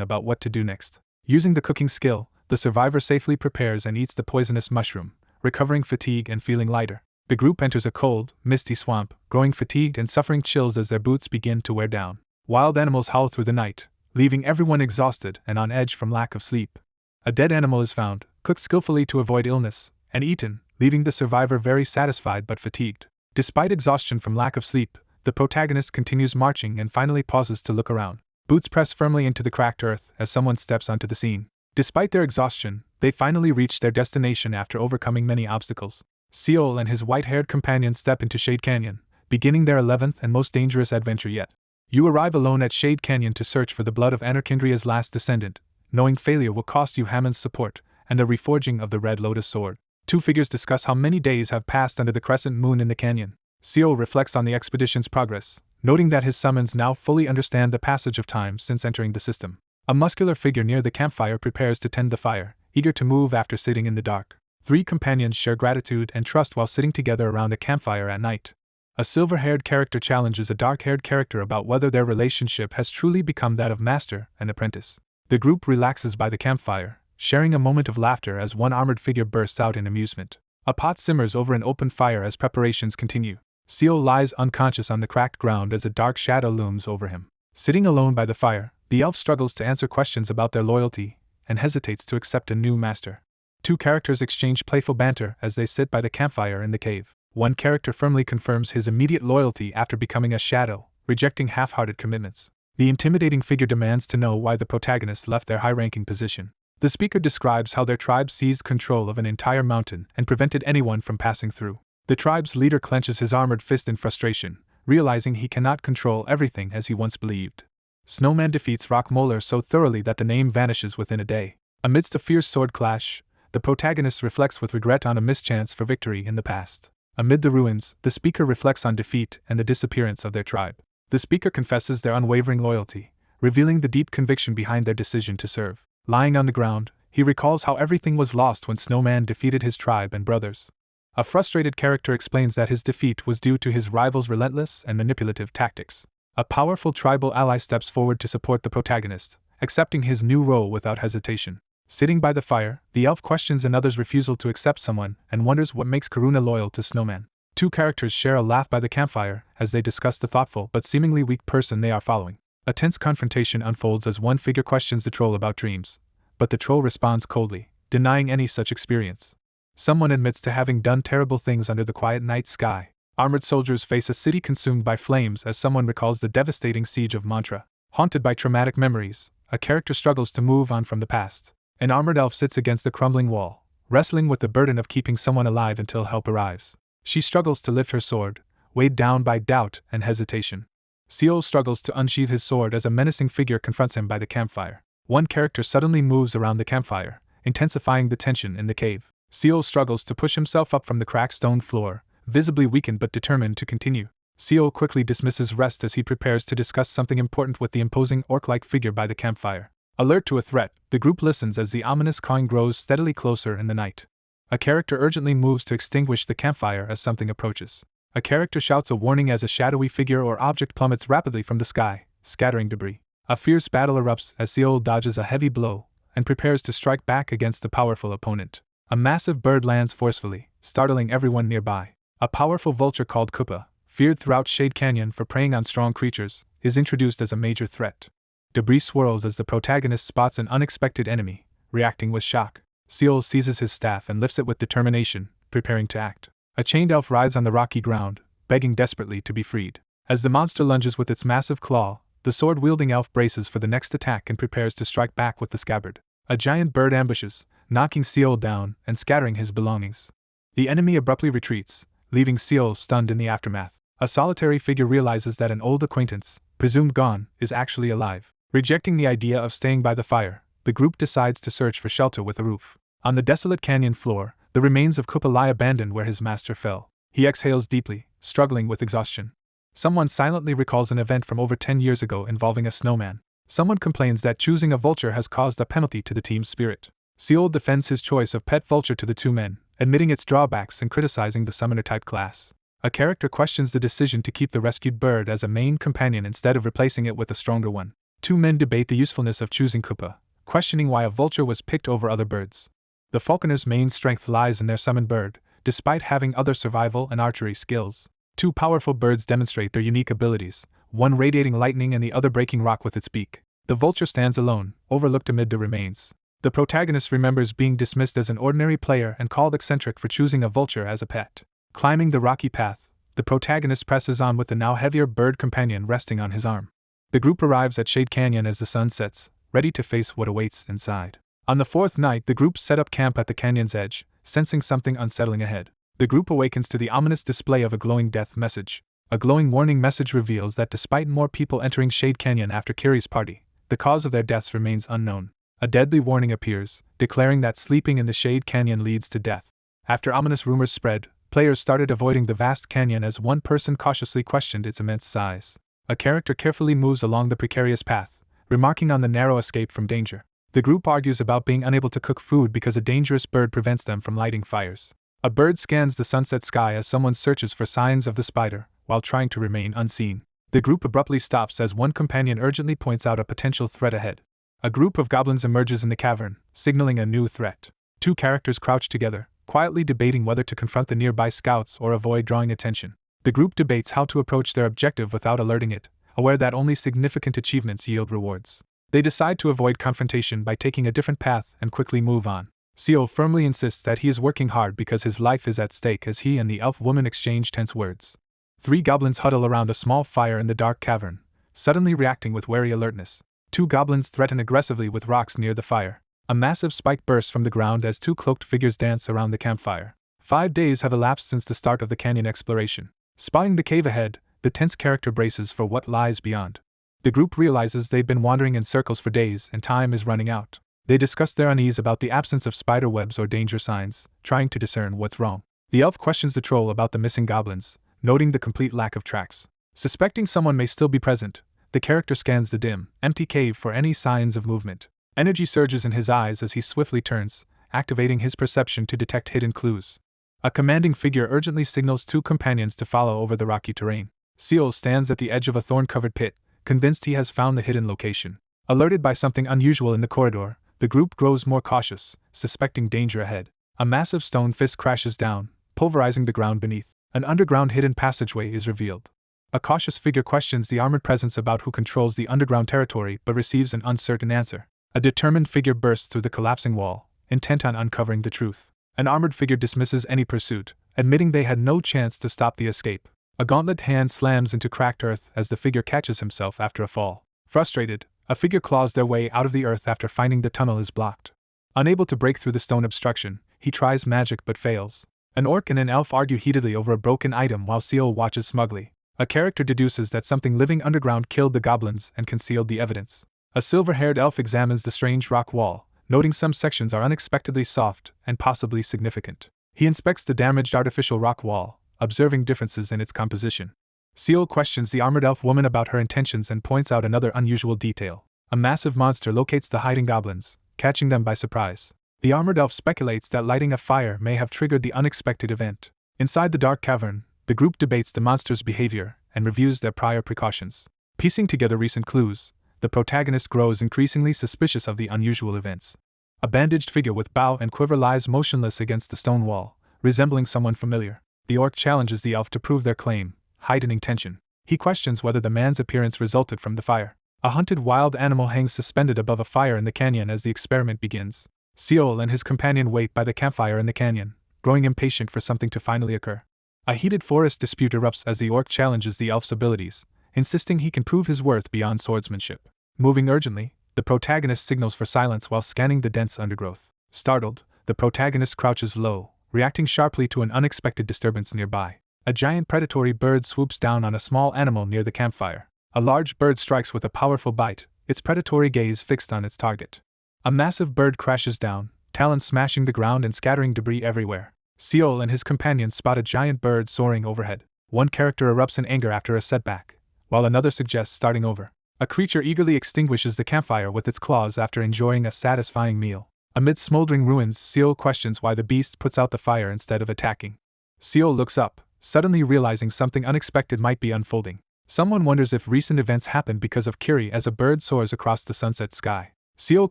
about what to do next. Using the cooking skill, the survivor safely prepares and eats the poisonous mushroom, recovering fatigue and feeling lighter. The group enters a cold, misty swamp, growing fatigued and suffering chills as their boots begin to wear down. Wild animals howl through the night, leaving everyone exhausted and on edge from lack of sleep. A dead animal is found, cooked skillfully to avoid illness, and eaten, leaving the survivor very satisfied but fatigued. Despite exhaustion from lack of sleep, the protagonist continues marching and finally pauses to look around. Boots press firmly into the cracked earth as someone steps onto the scene. Despite their exhaustion, they finally reach their destination after overcoming many obstacles. Seol and his white-haired companion step into Shade Canyon, beginning their 11th and most dangerous adventure yet. You arrive alone at Shade Canyon to search for the blood of Anarkindria's last descendant, knowing failure will cost you Hammond's support and the reforging of the Red Lotus sword. Two figures discuss how many days have passed under the crescent moon in the canyon. Seol reflects on the expedition's progress, noting that his summons now fully understand the passage of time since entering the system. A muscular figure near the campfire prepares to tend the fire, eager to move after sitting in the dark. Three companions share gratitude and trust while sitting together around a campfire at night. A silver-haired character challenges a dark-haired character about whether their relationship has truly become that of master and apprentice. The group relaxes by the campfire, sharing a moment of laughter as one armored figure bursts out in amusement. A pot simmers over an open fire as preparations continue. Seol lies unconscious on the cracked ground as a dark shadow looms over him. Sitting alone by the fire, the elf struggles to answer questions about their loyalty and hesitates to accept a new master. Two characters exchange playful banter as they sit by the campfire in the cave. One character firmly confirms his immediate loyalty after becoming a shadow, rejecting half-hearted commitments. The intimidating figure demands to know why the protagonist left their high-ranking position. The speaker describes how their tribe seized control of an entire mountain and prevented anyone from passing through. The tribe's leader clenches his armored fist in frustration, realizing he cannot control everything as he once believed. Snowman defeats Rock Molar so thoroughly that the name vanishes within a day. Amidst a fierce sword clash, the protagonist reflects with regret on a mischance for victory in the past. Amid the ruins, the speaker reflects on defeat and the disappearance of their tribe. The speaker confesses their unwavering loyalty, revealing the deep conviction behind their decision to serve. Lying on the ground, he recalls how everything was lost when Snowman defeated his tribe and brothers. A frustrated character explains that his defeat was due to his rival's relentless and manipulative tactics. A powerful tribal ally steps forward to support the protagonist, accepting his new role without hesitation. Sitting by the fire, the elf questions another's refusal to accept someone and wonders what makes Karuna loyal to Snowman. Two characters share a laugh by the campfire as they discuss the thoughtful but seemingly weak person they are following. A tense confrontation unfolds as one figure questions the troll about dreams, but the troll responds coldly, denying any such experience. Someone admits to having done terrible things under the quiet night sky. Armored soldiers face a city consumed by flames as someone recalls the devastating siege of Mantra. Haunted by traumatic memories, a character struggles to move on from the past. An armored elf sits against the crumbling wall, wrestling with the burden of keeping someone alive until help arrives. She struggles to lift her sword, weighed down by doubt and hesitation. Seol struggles to unsheath his sword as a menacing figure confronts him by the campfire. One character suddenly moves around the campfire, intensifying the tension in the cave. Seol struggles to push himself up from the cracked stone floor, visibly weakened but determined to continue. Seol quickly dismisses rest as he prepares to discuss something important with the imposing orc-like figure by the campfire. Alert to a threat, the group listens as the ominous cawing grows steadily closer in the night. A character urgently moves to extinguish the campfire as something approaches. A character shouts a warning as a shadowy figure or object plummets rapidly from the sky, scattering debris. A fierce battle erupts as Seol dodges a heavy blow and prepares to strike back against the powerful opponent. A massive bird lands forcefully, startling everyone nearby. A powerful vulture called Kupa, feared throughout Shade Canyon for preying on strong creatures, is introduced as a major threat. Debris swirls as the protagonist spots an unexpected enemy, reacting with shock. Seol seizes his staff and lifts it with determination, preparing to act. A chained elf rides on the rocky ground, begging desperately to be freed. As the monster lunges with its massive claw, the sword-wielding elf braces for the next attack and prepares to strike back with the scabbard. A giant bird ambushes, knocking Seol down and scattering his belongings. The enemy abruptly retreats, leaving Seol stunned in the aftermath. A solitary figure realizes that an old acquaintance, presumed gone, is actually alive. Rejecting the idea of staying by the fire, the group decides to search for shelter with a roof. On the desolate canyon floor, the remains of Kupa lie abandoned where his master fell. He exhales deeply, struggling with exhaustion. Someone silently recalls an event from over 10 years ago involving a snowman. Someone complains that choosing a vulture has caused a penalty to the team's spirit. Seol defends his choice of pet vulture to the two men, admitting its drawbacks and criticizing the summoner-type class. A character questions the decision to keep the rescued bird as a main companion instead of replacing it with a stronger one. Two men debate the usefulness of choosing Kupa, questioning why a vulture was picked over other birds. The falconer's main strength lies in their summoned bird, despite having other survival and archery skills. Two powerful birds demonstrate their unique abilities, one radiating lightning and the other breaking rock with its beak. The vulture stands alone, overlooked amid the remains. The protagonist remembers being dismissed as an ordinary player and called eccentric for choosing a vulture as a pet. Climbing the rocky path, the protagonist presses on with the now heavier bird companion resting on his arm. The group arrives at Shade Canyon as the sun sets, ready to face what awaits inside. On the fourth night, the group set up camp at the canyon's edge, sensing something unsettling ahead. The group awakens to the ominous display of a glowing death message. A glowing warning message reveals that despite more people entering Shade Canyon after Kiri's party, the cause of their deaths remains unknown. A deadly warning appears, declaring that sleeping in the Shade Canyon leads to death. After ominous rumors spread, players started avoiding the vast canyon as one person cautiously questioned its immense size. A character carefully moves along the precarious path, remarking on the narrow escape from danger. The group argues about being unable to cook food because a dangerous bird prevents them from lighting fires. A bird scans the sunset sky as someone searches for signs of the spider, while trying to remain unseen. The group abruptly stops as one companion urgently points out a potential threat ahead. A group of goblins emerges in the cavern, signaling a new threat. Two characters crouch together, quietly debating whether to confront the nearby scouts or avoid drawing attention. The group debates how to approach their objective without alerting it, aware that only significant achievements yield rewards. They decide to avoid confrontation by taking a different path and quickly move on. Chiao firmly insists that he is working hard because his life is at stake as he and the elf woman exchange tense words. Three goblins huddle around a small fire in the dark cavern, suddenly reacting with wary alertness. Two goblins threaten aggressively with rocks near the fire. A massive spike bursts from the ground as two cloaked figures dance around the campfire. 5 days have elapsed since the start of the canyon exploration. Spotting the cave ahead, the tense character braces for what lies beyond. The group realizes they've been wandering in circles for days and time is running out. They discuss their unease about the absence of spider webs or danger signs, trying to discern what's wrong. The elf questions the troll about the missing goblins, noting the complete lack of tracks. Suspecting someone may still be present, the character scans the dim, empty cave for any signs of movement. Energy surges in his eyes as he swiftly turns, activating his perception to detect hidden clues. A commanding figure urgently signals two companions to follow over the rocky terrain. Seol stands at the edge of a thorn-covered pit, convinced he has found the hidden location. Alerted by something unusual in the corridor, the group grows more cautious, suspecting danger ahead. A massive stone fist crashes down, pulverizing the ground beneath. An underground hidden passageway is revealed. A cautious figure questions the armored presence about who controls the underground territory but receives an uncertain answer. A determined figure bursts through the collapsing wall, intent on uncovering the truth. An armored figure dismisses any pursuit, admitting they had no chance to stop the escape. A gauntlet hand slams into cracked earth as the figure catches himself after a fall. Frustrated, a figure claws their way out of the earth after finding the tunnel is blocked. Unable to break through the stone obstruction, he tries magic but fails. An orc and an elf argue heatedly over a broken item while Seol watches smugly. A character deduces that something living underground killed the goblins and concealed the evidence. A silver-haired elf examines the strange rock wall, noting some sections are unexpectedly soft and possibly significant. He inspects the damaged artificial rock wall, observing differences in its composition. Seol questions the armored elf woman about her intentions and points out another unusual detail. A massive monster locates the hiding goblins, catching them by surprise. The armored elf speculates that lighting a fire may have triggered the unexpected event. Inside the dark cavern, the group debates the monster's behavior and reviews their prior precautions. Piecing together recent clues, the protagonist grows increasingly suspicious of the unusual events. A bandaged figure with bow and quiver lies motionless against the stone wall, resembling someone familiar. The orc challenges the elf to prove their claim, heightening tension. He questions whether the man's appearance resulted from the fire. A hunted wild animal hangs suspended above a fire in the canyon as the experiment begins. Seol and his companion wait by the campfire in the canyon, growing impatient for something to finally occur. A heated forest dispute erupts as the orc challenges the elf's abilities, insisting he can prove his worth beyond swordsmanship. Moving urgently, the protagonist signals for silence while scanning the dense undergrowth. Startled, the protagonist crouches low, reacting sharply to an unexpected disturbance nearby. A giant predatory bird swoops down on a small animal near the campfire. A large bird strikes with a powerful bite, its predatory gaze fixed on its target. A massive bird crashes down, talons smashing the ground and scattering debris everywhere. Seol and his companions spot a giant bird soaring overhead. One character erupts in anger after a setback, while another suggests starting over. A creature eagerly extinguishes the campfire with its claws after enjoying a satisfying meal. Amid smoldering ruins, Seol questions why the beast puts out the fire instead of attacking. Seol looks up, suddenly realizing something unexpected might be unfolding. Someone wonders if recent events happened because of Kiri as a bird soars across the sunset sky. Seol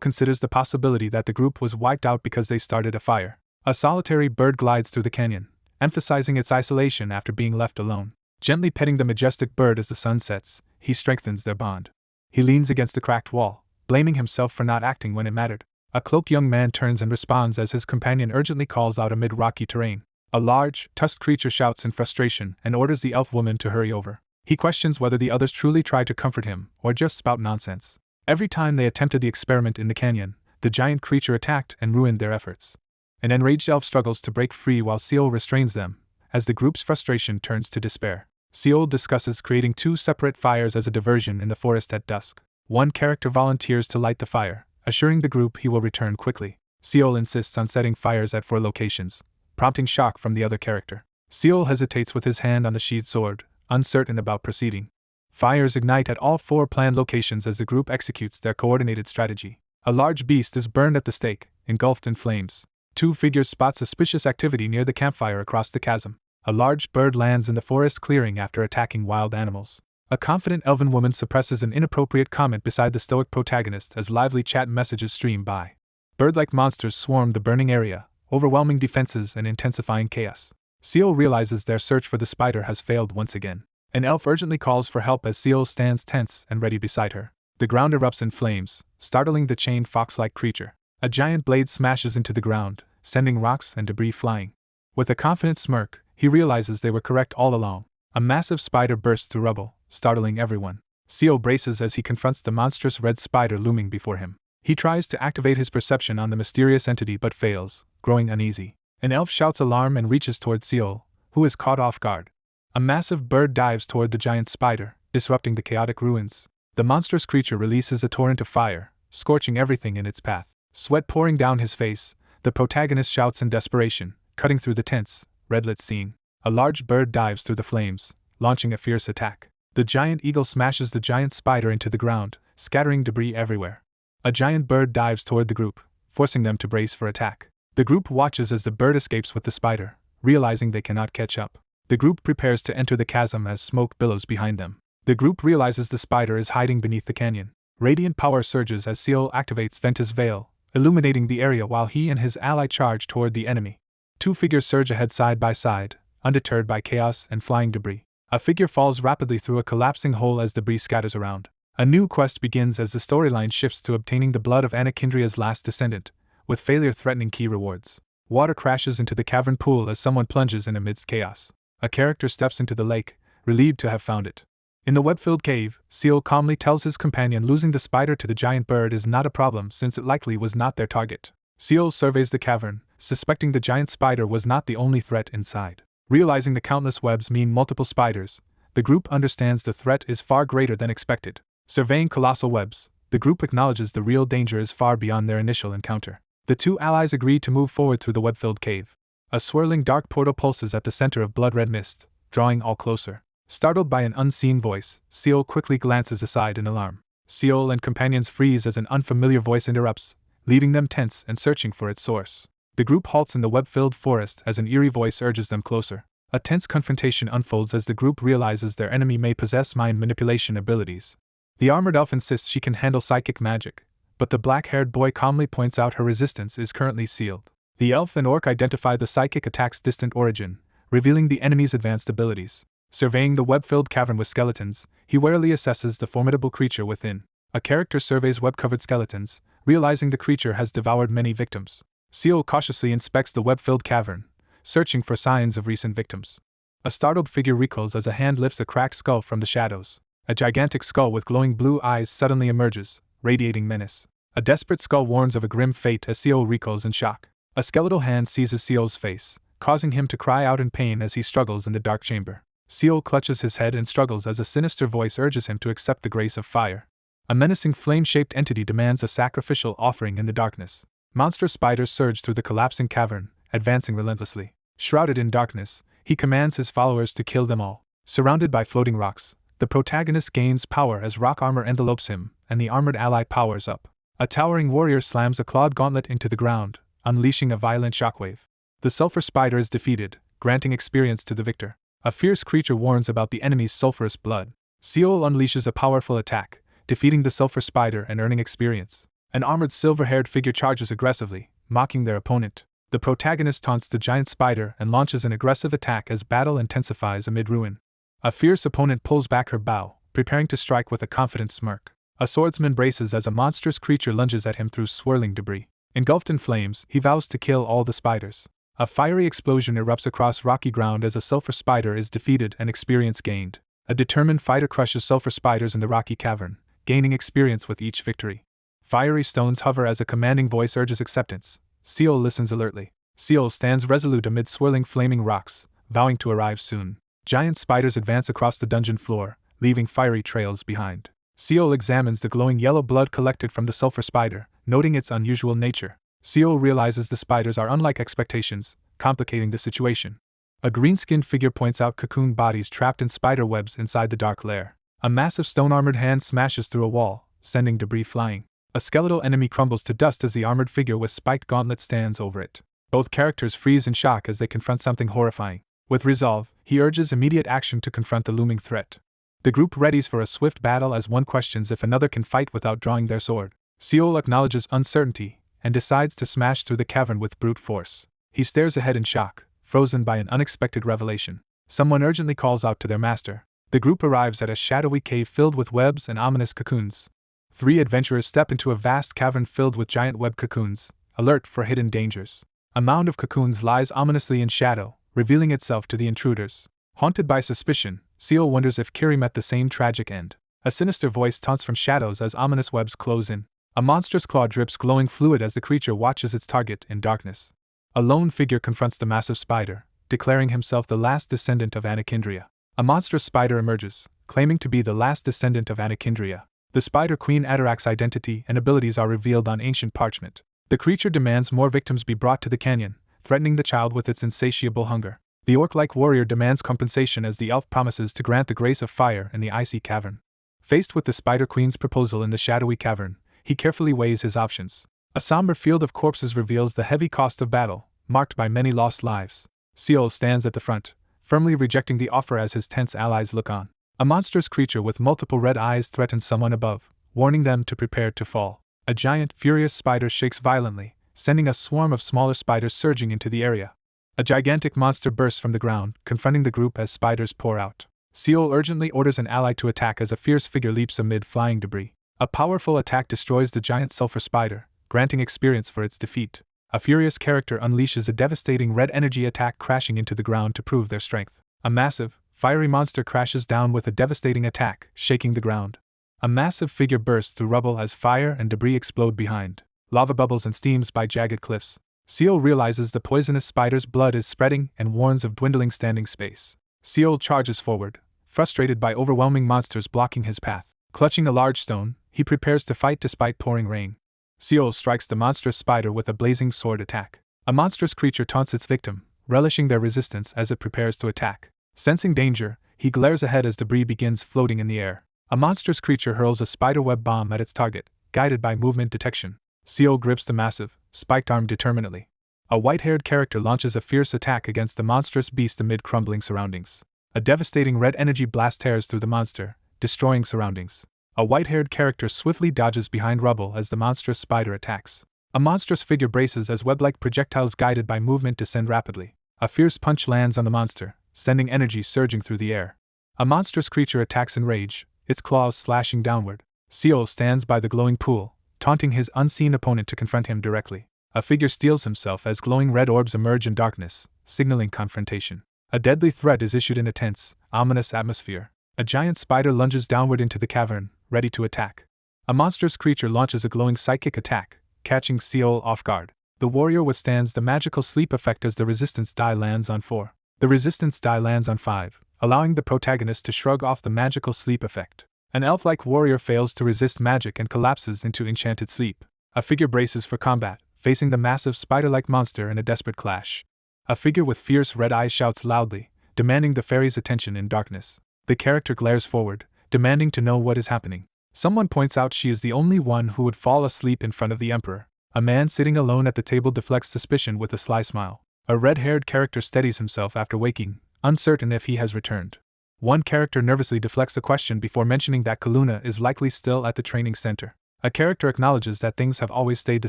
considers the possibility that the group was wiped out because they started a fire. A solitary bird glides through the canyon, emphasizing its isolation after being left alone. Gently petting the majestic bird as the sun sets, he strengthens their bond. He leans against the cracked wall, blaming himself for not acting when it mattered. A cloaked young man turns and responds as his companion urgently calls out amid rocky terrain. A large, tusked creature shouts in frustration and orders the elf woman to hurry over. He questions whether the others truly tried to comfort him or just spout nonsense. Every time they attempted the experiment in the canyon, the giant creature attacked and ruined their efforts. An enraged elf struggles to break free while Seol restrains them, as the group's frustration turns to despair. Seol discusses creating 2 separate fires as a diversion in the forest at dusk. One character volunteers to light the fire, assuring the group he will return quickly. Seol insists on setting fires at 4 locations, prompting shock from the other character. Seol hesitates with his hand on the sheathed sword, uncertain about proceeding. Fires ignite at all 4 planned locations as the group executes their coordinated strategy. A large beast is burned at the stake, engulfed in flames. 2 figures spot suspicious activity near the campfire across the chasm. A large bird lands in the forest clearing after attacking wild animals. A confident elven woman suppresses an inappropriate comment beside the stoic protagonist as lively chat messages stream by. Bird-like monsters swarm the burning area, overwhelming defenses and intensifying chaos. Seol realizes their search for the spider has failed once again. An elf urgently calls for help as Seol stands tense and ready beside her. The ground erupts in flames, startling the chained fox-like creature. A giant blade smashes into the ground, sending rocks and debris flying. With a confident smirk, he realizes they were correct all along. A massive spider bursts through rubble, startling everyone. Seol braces as he confronts the monstrous red spider looming before him. He tries to activate his perception on the mysterious entity but fails, growing uneasy. An elf shouts alarm and reaches toward Seol, who is caught off guard. A massive bird dives toward the giant spider, disrupting the chaotic ruins. The monstrous creature releases a torrent of fire, scorching everything in its path. Sweat pouring down his face, the protagonist shouts in desperation, cutting through the tense, red-lit scene. A large bird dives through the flames, launching a fierce attack. The giant eagle smashes the giant spider into the ground, scattering debris everywhere. A giant bird dives toward the group, forcing them to brace for attack. The group watches as the bird escapes with the spider, realizing they cannot catch up. The group prepares to enter the chasm as smoke billows behind them. The group realizes the spider is hiding beneath the canyon. Radiant power surges as Seol activates Ventus Veil, illuminating the area while he and his ally charge toward the enemy. 2 figures surge ahead side by side, undeterred by chaos and flying debris. A figure falls rapidly through a collapsing hole as debris scatters around. A new quest begins as the storyline shifts to obtaining the blood of Anakindria's last descendant, with failure threatening key rewards. Water crashes into the cavern pool as someone plunges in amidst chaos. A character steps into the lake, relieved to have found it. In the web-filled cave, Seol calmly tells his companion losing the spider to the giant bird is not a problem since it likely was not their target. Seol surveys the cavern, suspecting the giant spider was not the only threat inside. Realizing the countless webs mean multiple spiders, the group understands the threat is far greater than expected. Surveying colossal webs, the group acknowledges the real danger is far beyond their initial encounter. The 2 allies agree to move forward through the web-filled cave. A swirling dark portal pulses at the center of blood-red mist, drawing all closer. Startled by an unseen voice, Seol quickly glances aside in alarm. Seol and companions freeze as an unfamiliar voice interrupts, leaving them tense and searching for its source. The group halts in the web-filled forest as an eerie voice urges them closer. A tense confrontation unfolds as the group realizes their enemy may possess mind manipulation abilities. The armored elf insists she can handle psychic magic, but the black-haired boy calmly points out her resistance is currently sealed. The elf and orc identify the psychic attack's distant origin, revealing the enemy's advanced abilities. Surveying the web-filled cavern with skeletons, he warily assesses the formidable creature within. A character surveys web-covered skeletons, realizing the creature has devoured many victims. Seol cautiously inspects the web-filled cavern, searching for signs of recent victims. A startled figure recoils as a hand lifts a cracked skull from the shadows. A gigantic skull with glowing blue eyes suddenly emerges, radiating menace. A desperate skull warns of a grim fate as Seol recoils in shock. A skeletal hand seizes Seol's face, causing him to cry out in pain as he struggles in the dark chamber. Seol clutches his head and struggles as a sinister voice urges him to accept the grace of fire. A menacing flame-shaped entity demands a sacrificial offering in the darkness. Monster spiders surge through the collapsing cavern, advancing relentlessly. Shrouded in darkness, he commands his followers to kill them all. Surrounded by floating rocks, the protagonist gains power as rock armor envelopes him, and the armored ally powers up. A towering warrior slams a clawed gauntlet into the ground, unleashing a violent shockwave. The sulfur spider is defeated, granting experience to the victor. A fierce creature warns about the enemy's sulfurous blood. Seol unleashes a powerful attack, defeating the sulfur spider and earning experience. An armored silver-haired figure charges aggressively, mocking their opponent. The protagonist taunts the giant spider and launches an aggressive attack as battle intensifies amid ruin. A fierce opponent pulls back her bow, preparing to strike with a confident smirk. A swordsman braces as a monstrous creature lunges at him through swirling debris. Engulfed in flames, he vows to kill all the spiders. A fiery explosion erupts across rocky ground as a sulfur spider is defeated and experience gained. A determined fighter crushes sulfur spiders in the rocky cavern, gaining experience with each victory. Fiery stones hover as a commanding voice urges acceptance. Seol listens alertly. Seol stands resolute amid swirling flaming rocks, vowing to arrive soon. Giant spiders advance across the dungeon floor, leaving fiery trails behind. Seol examines the glowing yellow blood collected from the sulfur spider, noting its unusual nature. Seol realizes the spiders are unlike expectations, complicating the situation. A green-skinned figure points out cocoon bodies trapped in spider webs inside the dark lair. A massive stone-armored hand smashes through a wall, sending debris flying. A skeletal enemy crumbles to dust as the armored figure with spiked gauntlet stands over it. Both characters freeze in shock as they confront something horrifying. With resolve, he urges immediate action to confront the looming threat. The group readies for a swift battle as one questions if another can fight without drawing their sword. Seol acknowledges uncertainty and decides to smash through the cavern with brute force. He stares ahead in shock, frozen by an unexpected revelation. Someone urgently calls out to their master. The group arrives at a shadowy cave filled with webs and ominous cocoons. 3 adventurers step into a vast cavern filled with giant web cocoons, alert for hidden dangers. A mound of cocoons lies ominously in shadow, revealing itself to the intruders. Haunted by suspicion, Seol wonders if Kiri met the same tragic end. A sinister voice taunts from shadows as ominous webs close in. A monstrous claw drips glowing fluid as the creature watches its target in darkness. A lone figure confronts the massive spider, declaring himself the last descendant of Anakindria. A monstrous spider emerges, claiming to be the last descendant of Anakindria. The Spider Queen Atarak's identity and abilities are revealed on ancient parchment. The creature demands more victims be brought to the canyon, threatening the child with its insatiable hunger. The orc-like warrior demands compensation as the elf promises to grant the grace of fire in the icy cavern. Faced with the Spider Queen's proposal in the shadowy cavern, he carefully weighs his options. A somber field of corpses reveals the heavy cost of battle, marked by many lost lives. Seol stands at the front, firmly rejecting the offer as his tense allies look on. A monstrous creature with multiple red eyes threatens someone above, warning them to prepare to fall. A giant, furious spider shakes violently, sending a swarm of smaller spiders surging into the area. A gigantic monster bursts from the ground, confronting the group as spiders pour out. Seol urgently orders an ally to attack as a fierce figure leaps amid flying debris. A powerful attack destroys the giant sulfur spider, granting experience for its defeat. A furious character unleashes a devastating red energy attack, crashing into the ground to prove their strength. A massive, fiery monster crashes down with a devastating attack, shaking the ground. A massive figure bursts through rubble as fire and debris explode behind. Lava bubbles and steams by jagged cliffs. Seol realizes the poisonous spider's blood is spreading and warns of dwindling standing space. Seol charges forward, frustrated by overwhelming monsters blocking his path. Clutching a large stone, he prepares to fight despite pouring rain. Seol strikes the monstrous spider with a blazing sword attack. A monstrous creature taunts its victim, relishing their resistance as it prepares to attack. Sensing danger, he glares ahead as debris begins floating in the air. A monstrous creature hurls a spiderweb bomb at its target, guided by movement detection. Seol grips the massive, spiked arm determinedly. A white-haired character launches a fierce attack against the monstrous beast amid crumbling surroundings. A devastating red energy blast tears through the monster, destroying surroundings. A white-haired character swiftly dodges behind rubble as the monstrous spider attacks. A monstrous figure braces as web-like projectiles guided by movement descend rapidly. A fierce punch lands on the monster, sending energy surging through the air. A monstrous creature attacks in rage, its claws slashing downward. Seol stands by the glowing pool, taunting his unseen opponent to confront him directly. A figure steels himself as glowing red orbs emerge in darkness, signaling confrontation. A deadly threat is issued in a tense, ominous atmosphere. A giant spider lunges downward into the cavern, ready to attack. A monstrous creature launches a glowing psychic attack, catching Seol off guard. The warrior withstands the magical sleep effect as the resistance die lands on 4. The resistance die lands on 5, allowing the protagonist to shrug off the magical sleep effect. An elf-like warrior fails to resist magic and collapses into enchanted sleep. A figure braces for combat, facing the massive spider-like monster in a desperate clash. A figure with fierce red eyes shouts loudly, demanding the fairy's attention in darkness. The character glares forward, demanding to know what is happening. Someone points out she is the only one who would fall asleep in front of the emperor. A man sitting alone at the table deflects suspicion with a sly smile. A red-haired character steadies himself after waking, uncertain if he has returned. One character nervously deflects the question before mentioning that Kuna is likely still at the training center. A character acknowledges that things have always stayed the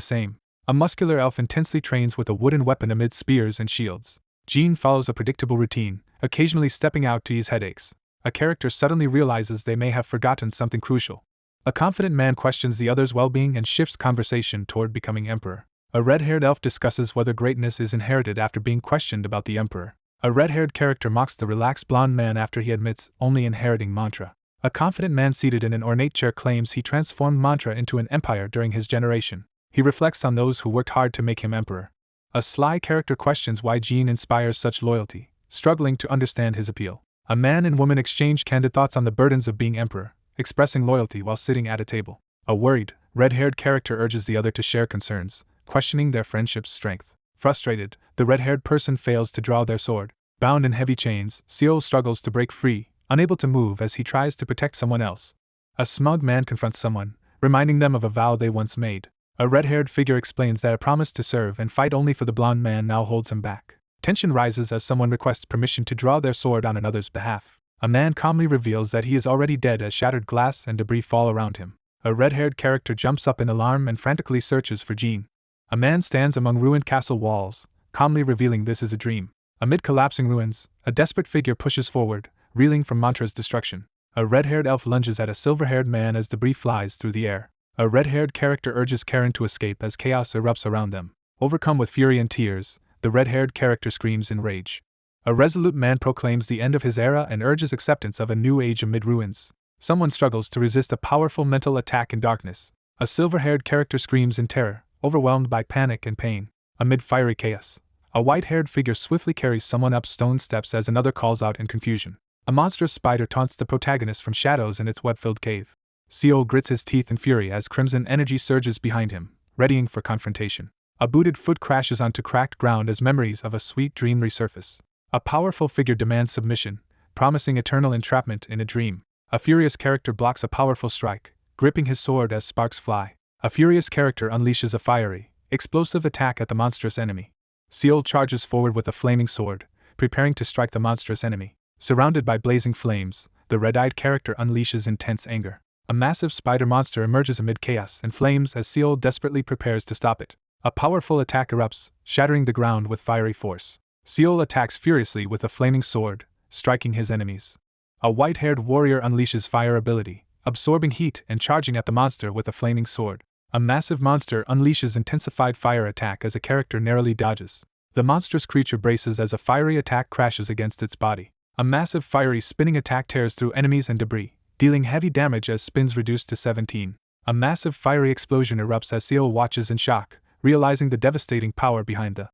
same. A muscular elf intensely trains with a wooden weapon amid spears and shields. Jean follows a predictable routine, occasionally stepping out to ease headaches. A character suddenly realizes they may have forgotten something crucial. A confident man questions the other's well-being and shifts conversation toward becoming emperor. A red-haired elf discusses whether greatness is inherited after being questioned about the emperor. A red-haired character mocks the relaxed blonde man after he admits only inheriting mantra. A confident man seated in an ornate chair claims he transformed mantra into an empire during his generation. He reflects on those who worked hard to make him emperor. A sly character questions why Jean inspires such loyalty, struggling to understand his appeal. A man and woman exchange candid thoughts on the burdens of being emperor, expressing loyalty while sitting at a table. A worried, red-haired character urges the other to share concerns, questioning their friendship's strength. Frustrated, the red-haired person fails to draw their sword. Bound in heavy chains, Seol struggles to break free, unable to move as he tries to protect someone else. A smug man confronts someone, reminding them of a vow they once made. A red-haired figure explains that a promise to serve and fight only for the blonde man now holds him back. Tension rises as someone requests permission to draw their sword on another's behalf. A man calmly reveals that he is already dead as shattered glass and debris fall around him. A red-haired character jumps up in alarm and frantically searches for Jean. A man stands among ruined castle walls, calmly revealing this is a dream. Amid collapsing ruins, a desperate figure pushes forward, reeling from mantra's destruction. A red-haired elf lunges at a silver-haired man as debris flies through the air. A red-haired character urges Karen to escape as chaos erupts around them. Overcome with fury and tears, the red-haired character screams in rage. A resolute man proclaims the end of his era and urges acceptance of a new age amid ruins. Someone struggles to resist a powerful mental attack in darkness. A silver-haired character screams in terror, overwhelmed by panic and pain. Amid fiery chaos, a white-haired figure swiftly carries someone up stone steps as another calls out in confusion. A monstrous spider taunts the protagonist from shadows in its web-filled cave. Seol grits his teeth in fury as crimson energy surges behind him, readying for confrontation. A booted foot crashes onto cracked ground as memories of a sweet dream resurface. A powerful figure demands submission, promising eternal entrapment in a dream. A furious character blocks a powerful strike, gripping his sword as sparks fly. A furious character unleashes a fiery, explosive attack at the monstrous enemy. Seol charges forward with a flaming sword, preparing to strike the monstrous enemy. Surrounded by blazing flames, the red-eyed character unleashes intense anger. A massive spider monster emerges amid chaos and flames as Seol desperately prepares to stop it. A powerful attack erupts, shattering the ground with fiery force. Seol attacks furiously with a flaming sword, striking his enemies. A white-haired warrior unleashes fire ability, absorbing heat and charging at the monster with a flaming sword. A massive monster unleashes intensified fire attack as a character narrowly dodges. The monstrous creature braces as a fiery attack crashes against its body. A massive fiery spinning attack tears through enemies and debris, dealing heavy damage as spins reduced to 17. A massive fiery explosion erupts as Seol watches in shock, realizing the devastating power behind the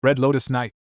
Red Lotus Knight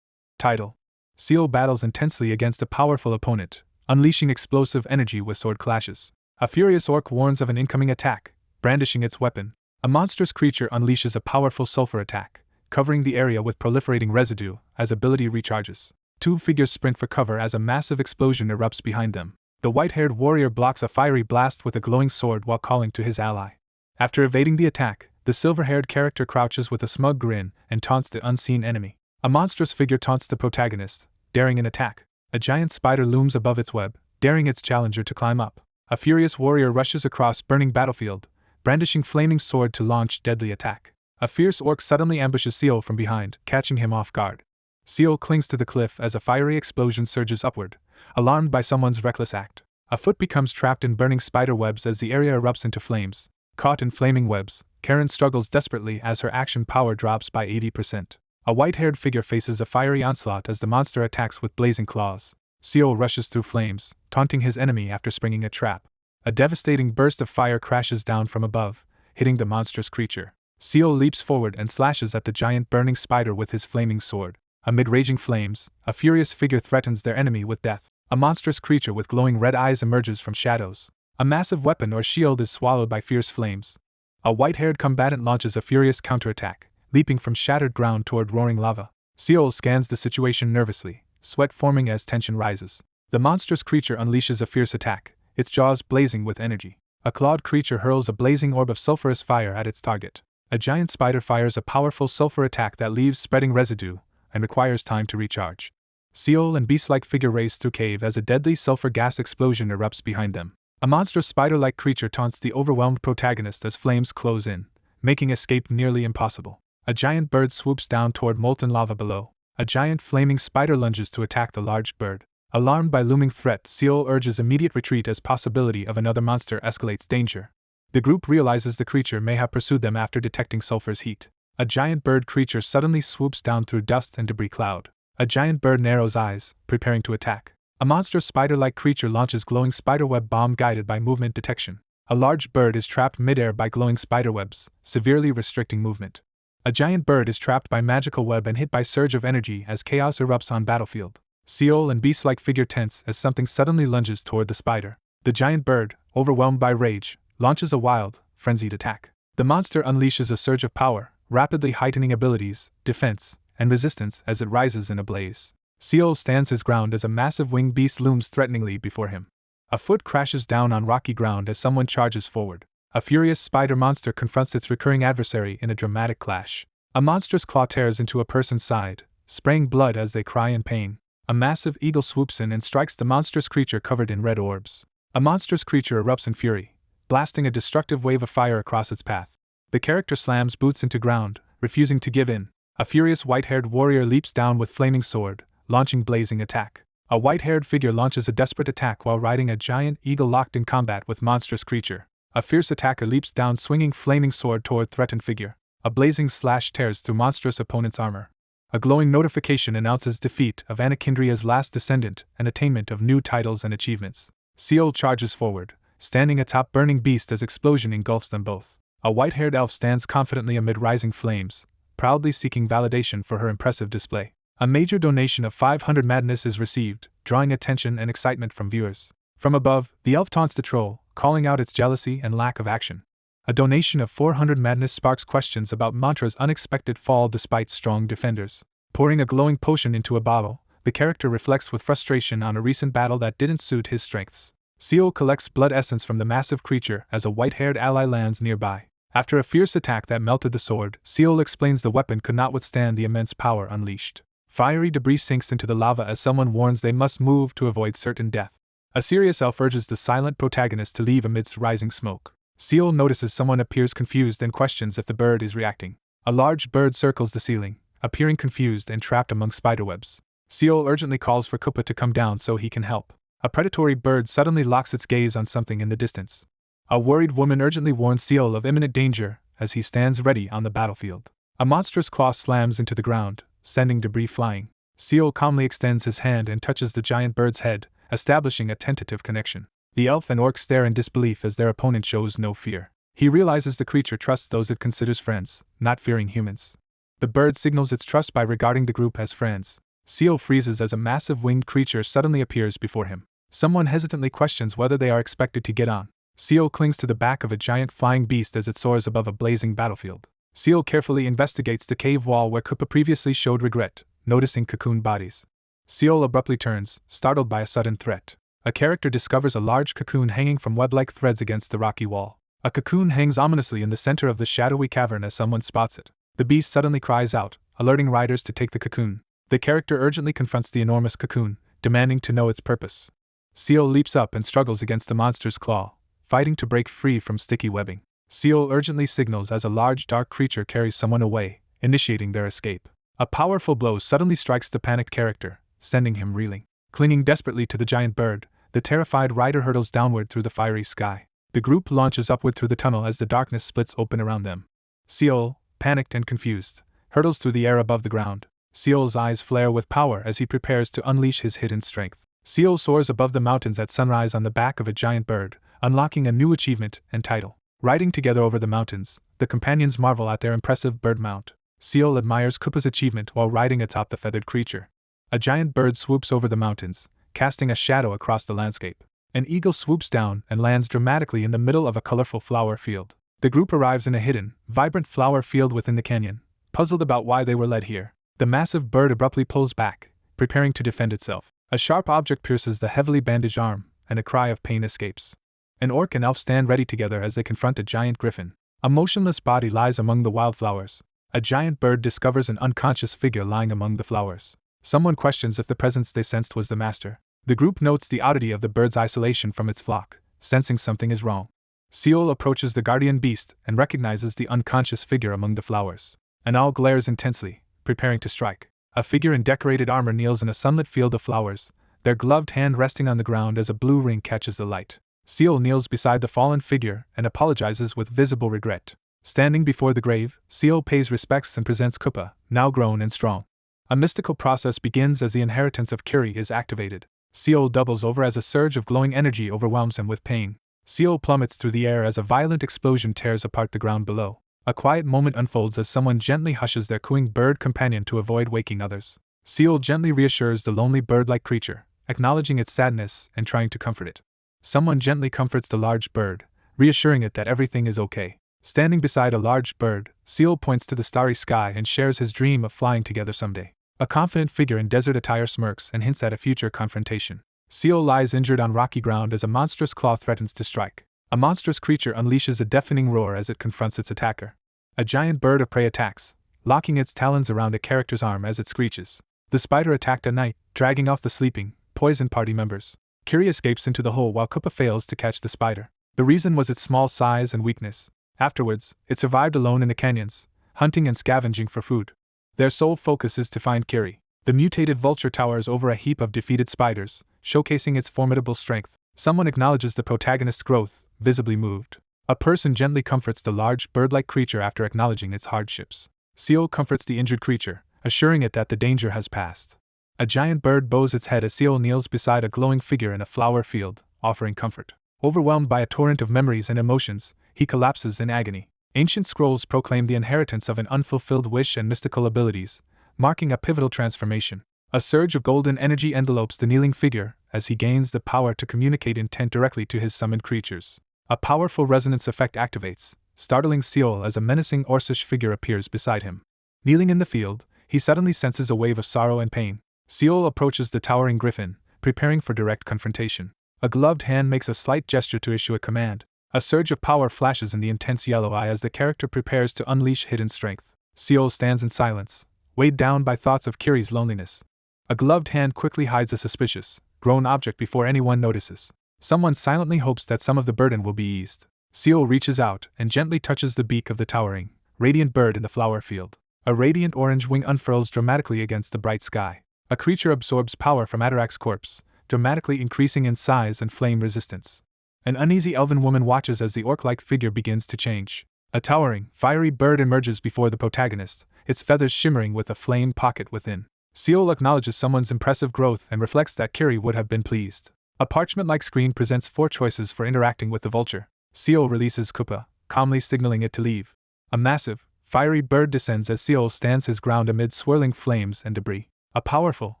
title. Seol battles intensely against a powerful opponent, unleashing explosive energy with sword clashes. A furious orc warns of an incoming attack, brandishing its weapon. A monstrous creature unleashes a powerful sulfur attack, covering the area with proliferating residue as ability recharges. Two figures sprint for cover as a massive explosion erupts behind them. The white-haired warrior blocks a fiery blast with a glowing sword while calling to his ally. After evading the attack, the silver-haired character crouches with a smug grin and taunts the unseen enemy. A monstrous figure taunts the protagonist, daring an attack. A giant spider looms above its web, daring its challenger to climb up. A furious warrior rushes across burning battlefield, brandishing flaming sword to launch deadly attack. A fierce orc suddenly ambushes Seol from behind, catching him off guard. Seol clings to the cliff as a fiery explosion surges upward, alarmed by someone's reckless act. A foot becomes trapped in burning spider webs as the area erupts into flames. Caught in flaming webs, Karen struggles desperately as her action power drops by 80%. A white-haired figure faces a fiery onslaught as the monster attacks with blazing claws. Seol rushes through flames, taunting his enemy after springing a trap. A devastating burst of fire crashes down from above, hitting the monstrous creature. Seol leaps forward and slashes at the giant burning spider with his flaming sword. Amid raging flames, a furious figure threatens their enemy with death. A monstrous creature with glowing red eyes emerges from shadows. A massive weapon or shield is swallowed by fierce flames. A white-haired combatant launches a furious counterattack, leaping from shattered ground toward roaring lava. Seol scans the situation nervously, sweat forming as tension rises. The monstrous creature unleashes a fierce attack, its jaws blazing with energy. A clawed creature hurls a blazing orb of sulfurous fire at its target. A giant spider fires a powerful sulfur attack that leaves spreading residue and requires time to recharge. Seol and beast-like figure race through cave as a deadly sulfur gas explosion erupts behind them. A monstrous spider-like creature taunts the overwhelmed protagonist as flames close in, making escape nearly impossible. A giant bird swoops down toward molten lava below. A giant flaming spider lunges to attack the large bird. Alarmed by looming threat, Seol urges immediate retreat as possibility of another monster escalates danger. The group realizes the creature may have pursued them after detecting sulfur's heat. A giant bird creature suddenly swoops down through dust and debris cloud. A giant bird narrows eyes, preparing to attack. A monstrous spider-like creature launches glowing spiderweb bomb guided by movement detection. A large bird is trapped midair by glowing spiderwebs, severely restricting movement. A giant bird is trapped by magical web and hit by surge of energy as chaos erupts on battlefield. Seol and beast-like figure tense as something suddenly lunges toward the spider. The giant bird, overwhelmed by rage, launches a wild, frenzied attack. The monster unleashes a surge of power, rapidly heightening abilities, defense, and resistance as it rises in a blaze. Seol stands his ground as a massive winged beast looms threateningly before him. A foot crashes down on rocky ground as someone charges forward. A furious spider monster confronts its recurring adversary in a dramatic clash. A monstrous claw tears into a person's side, spraying blood as they cry in pain. A massive eagle swoops in and strikes the monstrous creature covered in red orbs. A monstrous creature erupts in fury, blasting a destructive wave of fire across its path. The character slams boots into ground, refusing to give in. A furious white-haired warrior leaps down with flaming sword, launching blazing attack. A white-haired figure launches a desperate attack while riding a giant eagle locked in combat with monstrous creature. A fierce attacker leaps down swinging flaming sword toward threatened figure. A blazing slash tears through monstrous opponent's armor. A glowing notification announces defeat of Anakindria's last descendant and attainment of new titles and achievements. Seol charges forward, standing atop burning beast as explosion engulfs them both. A white-haired elf stands confidently amid rising flames, proudly seeking validation for her impressive display. A major donation of 500 madness is received, drawing attention and excitement from viewers. From above, the elf taunts the troll, calling out its jealousy and lack of action. A donation of 400 madness sparks questions about Mantra's unexpected fall despite strong defenders. Pouring a glowing potion into a bottle, the character reflects with frustration on a recent battle that didn't suit his strengths. Seol collects blood essence from the massive creature as a white-haired ally lands nearby. After a fierce attack that melted the sword, Seol explains the weapon could not withstand the immense power unleashed. Fiery debris sinks into the lava as someone warns they must move to avoid certain death. A serious elf urges the silent protagonist to leave amidst rising smoke. Seol notices someone appears confused and questions if the bird is reacting. A large bird circles the ceiling, appearing confused and trapped among spiderwebs. Seol urgently calls for Kupa to come down so he can help. A predatory bird suddenly locks its gaze on something in the distance. A worried woman urgently warns Seol of imminent danger as he stands ready on the battlefield. A monstrous claw slams into the ground, sending debris flying. Seol calmly extends his hand and touches the giant bird's head, establishing a tentative connection. The elf and orc stare in disbelief as their opponent shows no fear. He realizes the creature trusts those it considers friends, not fearing humans. The bird signals its trust by regarding the group as friends. Seol freezes as a massive winged creature suddenly appears before him. Someone hesitantly questions whether they are expected to get on. Seol clings to the back of a giant flying beast as it soars above a blazing battlefield. Seol carefully investigates the cave wall where Kupa previously showed regret, noticing cocoon bodies. Seol abruptly turns, startled by a sudden threat. A character discovers a large cocoon hanging from web-like threads against the rocky wall. A cocoon hangs ominously in the center of the shadowy cavern as someone spots it. The beast suddenly cries out, alerting riders to take the cocoon. The character urgently confronts the enormous cocoon, demanding to know its purpose. Seol leaps up and struggles against the monster's claw, fighting to break free from sticky webbing. Seol urgently signals as a large dark creature carries someone away, initiating their escape. A powerful blow suddenly strikes the panicked character, sending him reeling. Clinging desperately to the giant bird, the terrified rider hurtles downward through the fiery sky. The group launches upward through the tunnel as the darkness splits open around them. Seol, panicked and confused, hurtles through the air above the ground. Seol's eyes flare with power as he prepares to unleash his hidden strength. Seol soars above the mountains at sunrise on the back of a giant bird, unlocking a new achievement and title. Riding together over the mountains, the companions marvel at their impressive bird mount. Seol admires Kupa's achievement while riding atop the feathered creature. A giant bird swoops over the mountains, casting a shadow across the landscape. An eagle swoops down and lands dramatically in the middle of a colorful flower field. The group arrives in a hidden, vibrant flower field within the canyon, puzzled about why they were led here. The massive bird abruptly pulls back, preparing to defend itself. A sharp object pierces the heavily bandaged arm, and a cry of pain escapes. An orc and elf stand ready together as they confront a giant griffin. A motionless body lies among the wildflowers. A giant bird discovers an unconscious figure lying among the flowers. Someone questions if the presence they sensed was the master. The group notes the oddity of the bird's isolation from its flock, sensing something is wrong. Seol approaches the guardian beast and recognizes the unconscious figure among the flowers. An owl glares intensely, preparing to strike. A figure in decorated armor kneels in a sunlit field of flowers, their gloved hand resting on the ground as a blue ring catches the light. Seol kneels beside the fallen figure and apologizes with visible regret. Standing before the grave, Seol pays respects and presents Kuppa, now grown and strong. A mystical process begins as the inheritance of Kiri is activated. Seol doubles over as a surge of glowing energy overwhelms him with pain. Seol plummets through the air as a violent explosion tears apart the ground below. A quiet moment unfolds as someone gently hushes their cooing bird companion to avoid waking others. Seol gently reassures the lonely bird-like creature, acknowledging its sadness and trying to comfort it. Someone gently comforts the large bird, reassuring it that everything is okay. Standing beside a large bird, Seol points to the starry sky and shares his dream of flying together someday. A confident figure in desert attire smirks and hints at a future confrontation. Seol lies injured on rocky ground as a monstrous claw threatens to strike. A monstrous creature unleashes a deafening roar as it confronts its attacker. A giant bird of prey attacks, locking its talons around a character's arm as it screeches. The spider attacked at night, dragging off the sleeping, poisoned party members. Kiri escapes into the hole while Kuppa fails to catch the spider. The reason was its small size and weakness. Afterwards, it survived alone in the canyons, hunting and scavenging for food. Their sole focus is to find Kiri. The mutated vulture towers over a heap of defeated spiders, showcasing its formidable strength. Someone acknowledges the protagonist's growth, visibly moved. A person gently comforts the large bird-like creature after acknowledging its hardships. Seol comforts the injured creature, assuring it that the danger has passed. A giant bird bows its head as Seol kneels beside a glowing figure in a flower field, offering comfort. Overwhelmed by a torrent of memories and emotions, he collapses in agony. Ancient scrolls proclaim the inheritance of an unfulfilled wish and mystical abilities, marking a pivotal transformation. A surge of golden energy envelopes the kneeling figure as he gains the power to communicate intent directly to his summoned creatures. A powerful resonance effect activates, startling Seol as a menacing Orcish figure appears beside him. Kneeling in the field, he suddenly senses a wave of sorrow and pain. Seol approaches the towering griffin, preparing for direct confrontation. A gloved hand makes a slight gesture to issue a command. A surge of power flashes in the intense yellow eye as the character prepares to unleash hidden strength. Seol stands in silence, weighed down by thoughts of Kiri's loneliness. A gloved hand quickly hides a suspicious, grown object before anyone notices. Someone silently hopes that some of the burden will be eased. Seol reaches out and gently touches the beak of the towering, radiant bird in the flower field. A radiant orange wing unfurls dramatically against the bright sky. A creature absorbs power from Atarak's corpse, dramatically increasing in size and flame resistance. An uneasy elven woman watches as the orc-like figure begins to change. A towering, fiery bird emerges before the protagonist, its feathers shimmering with a flame pocket within. Seol acknowledges someone's impressive growth and reflects that Kiri would have been pleased. A parchment-like screen presents 4 choices for interacting with the vulture. Seol releases Kuppa, calmly signaling it to leave. A massive, fiery bird descends as Seol stands his ground amid swirling flames and debris. A powerful,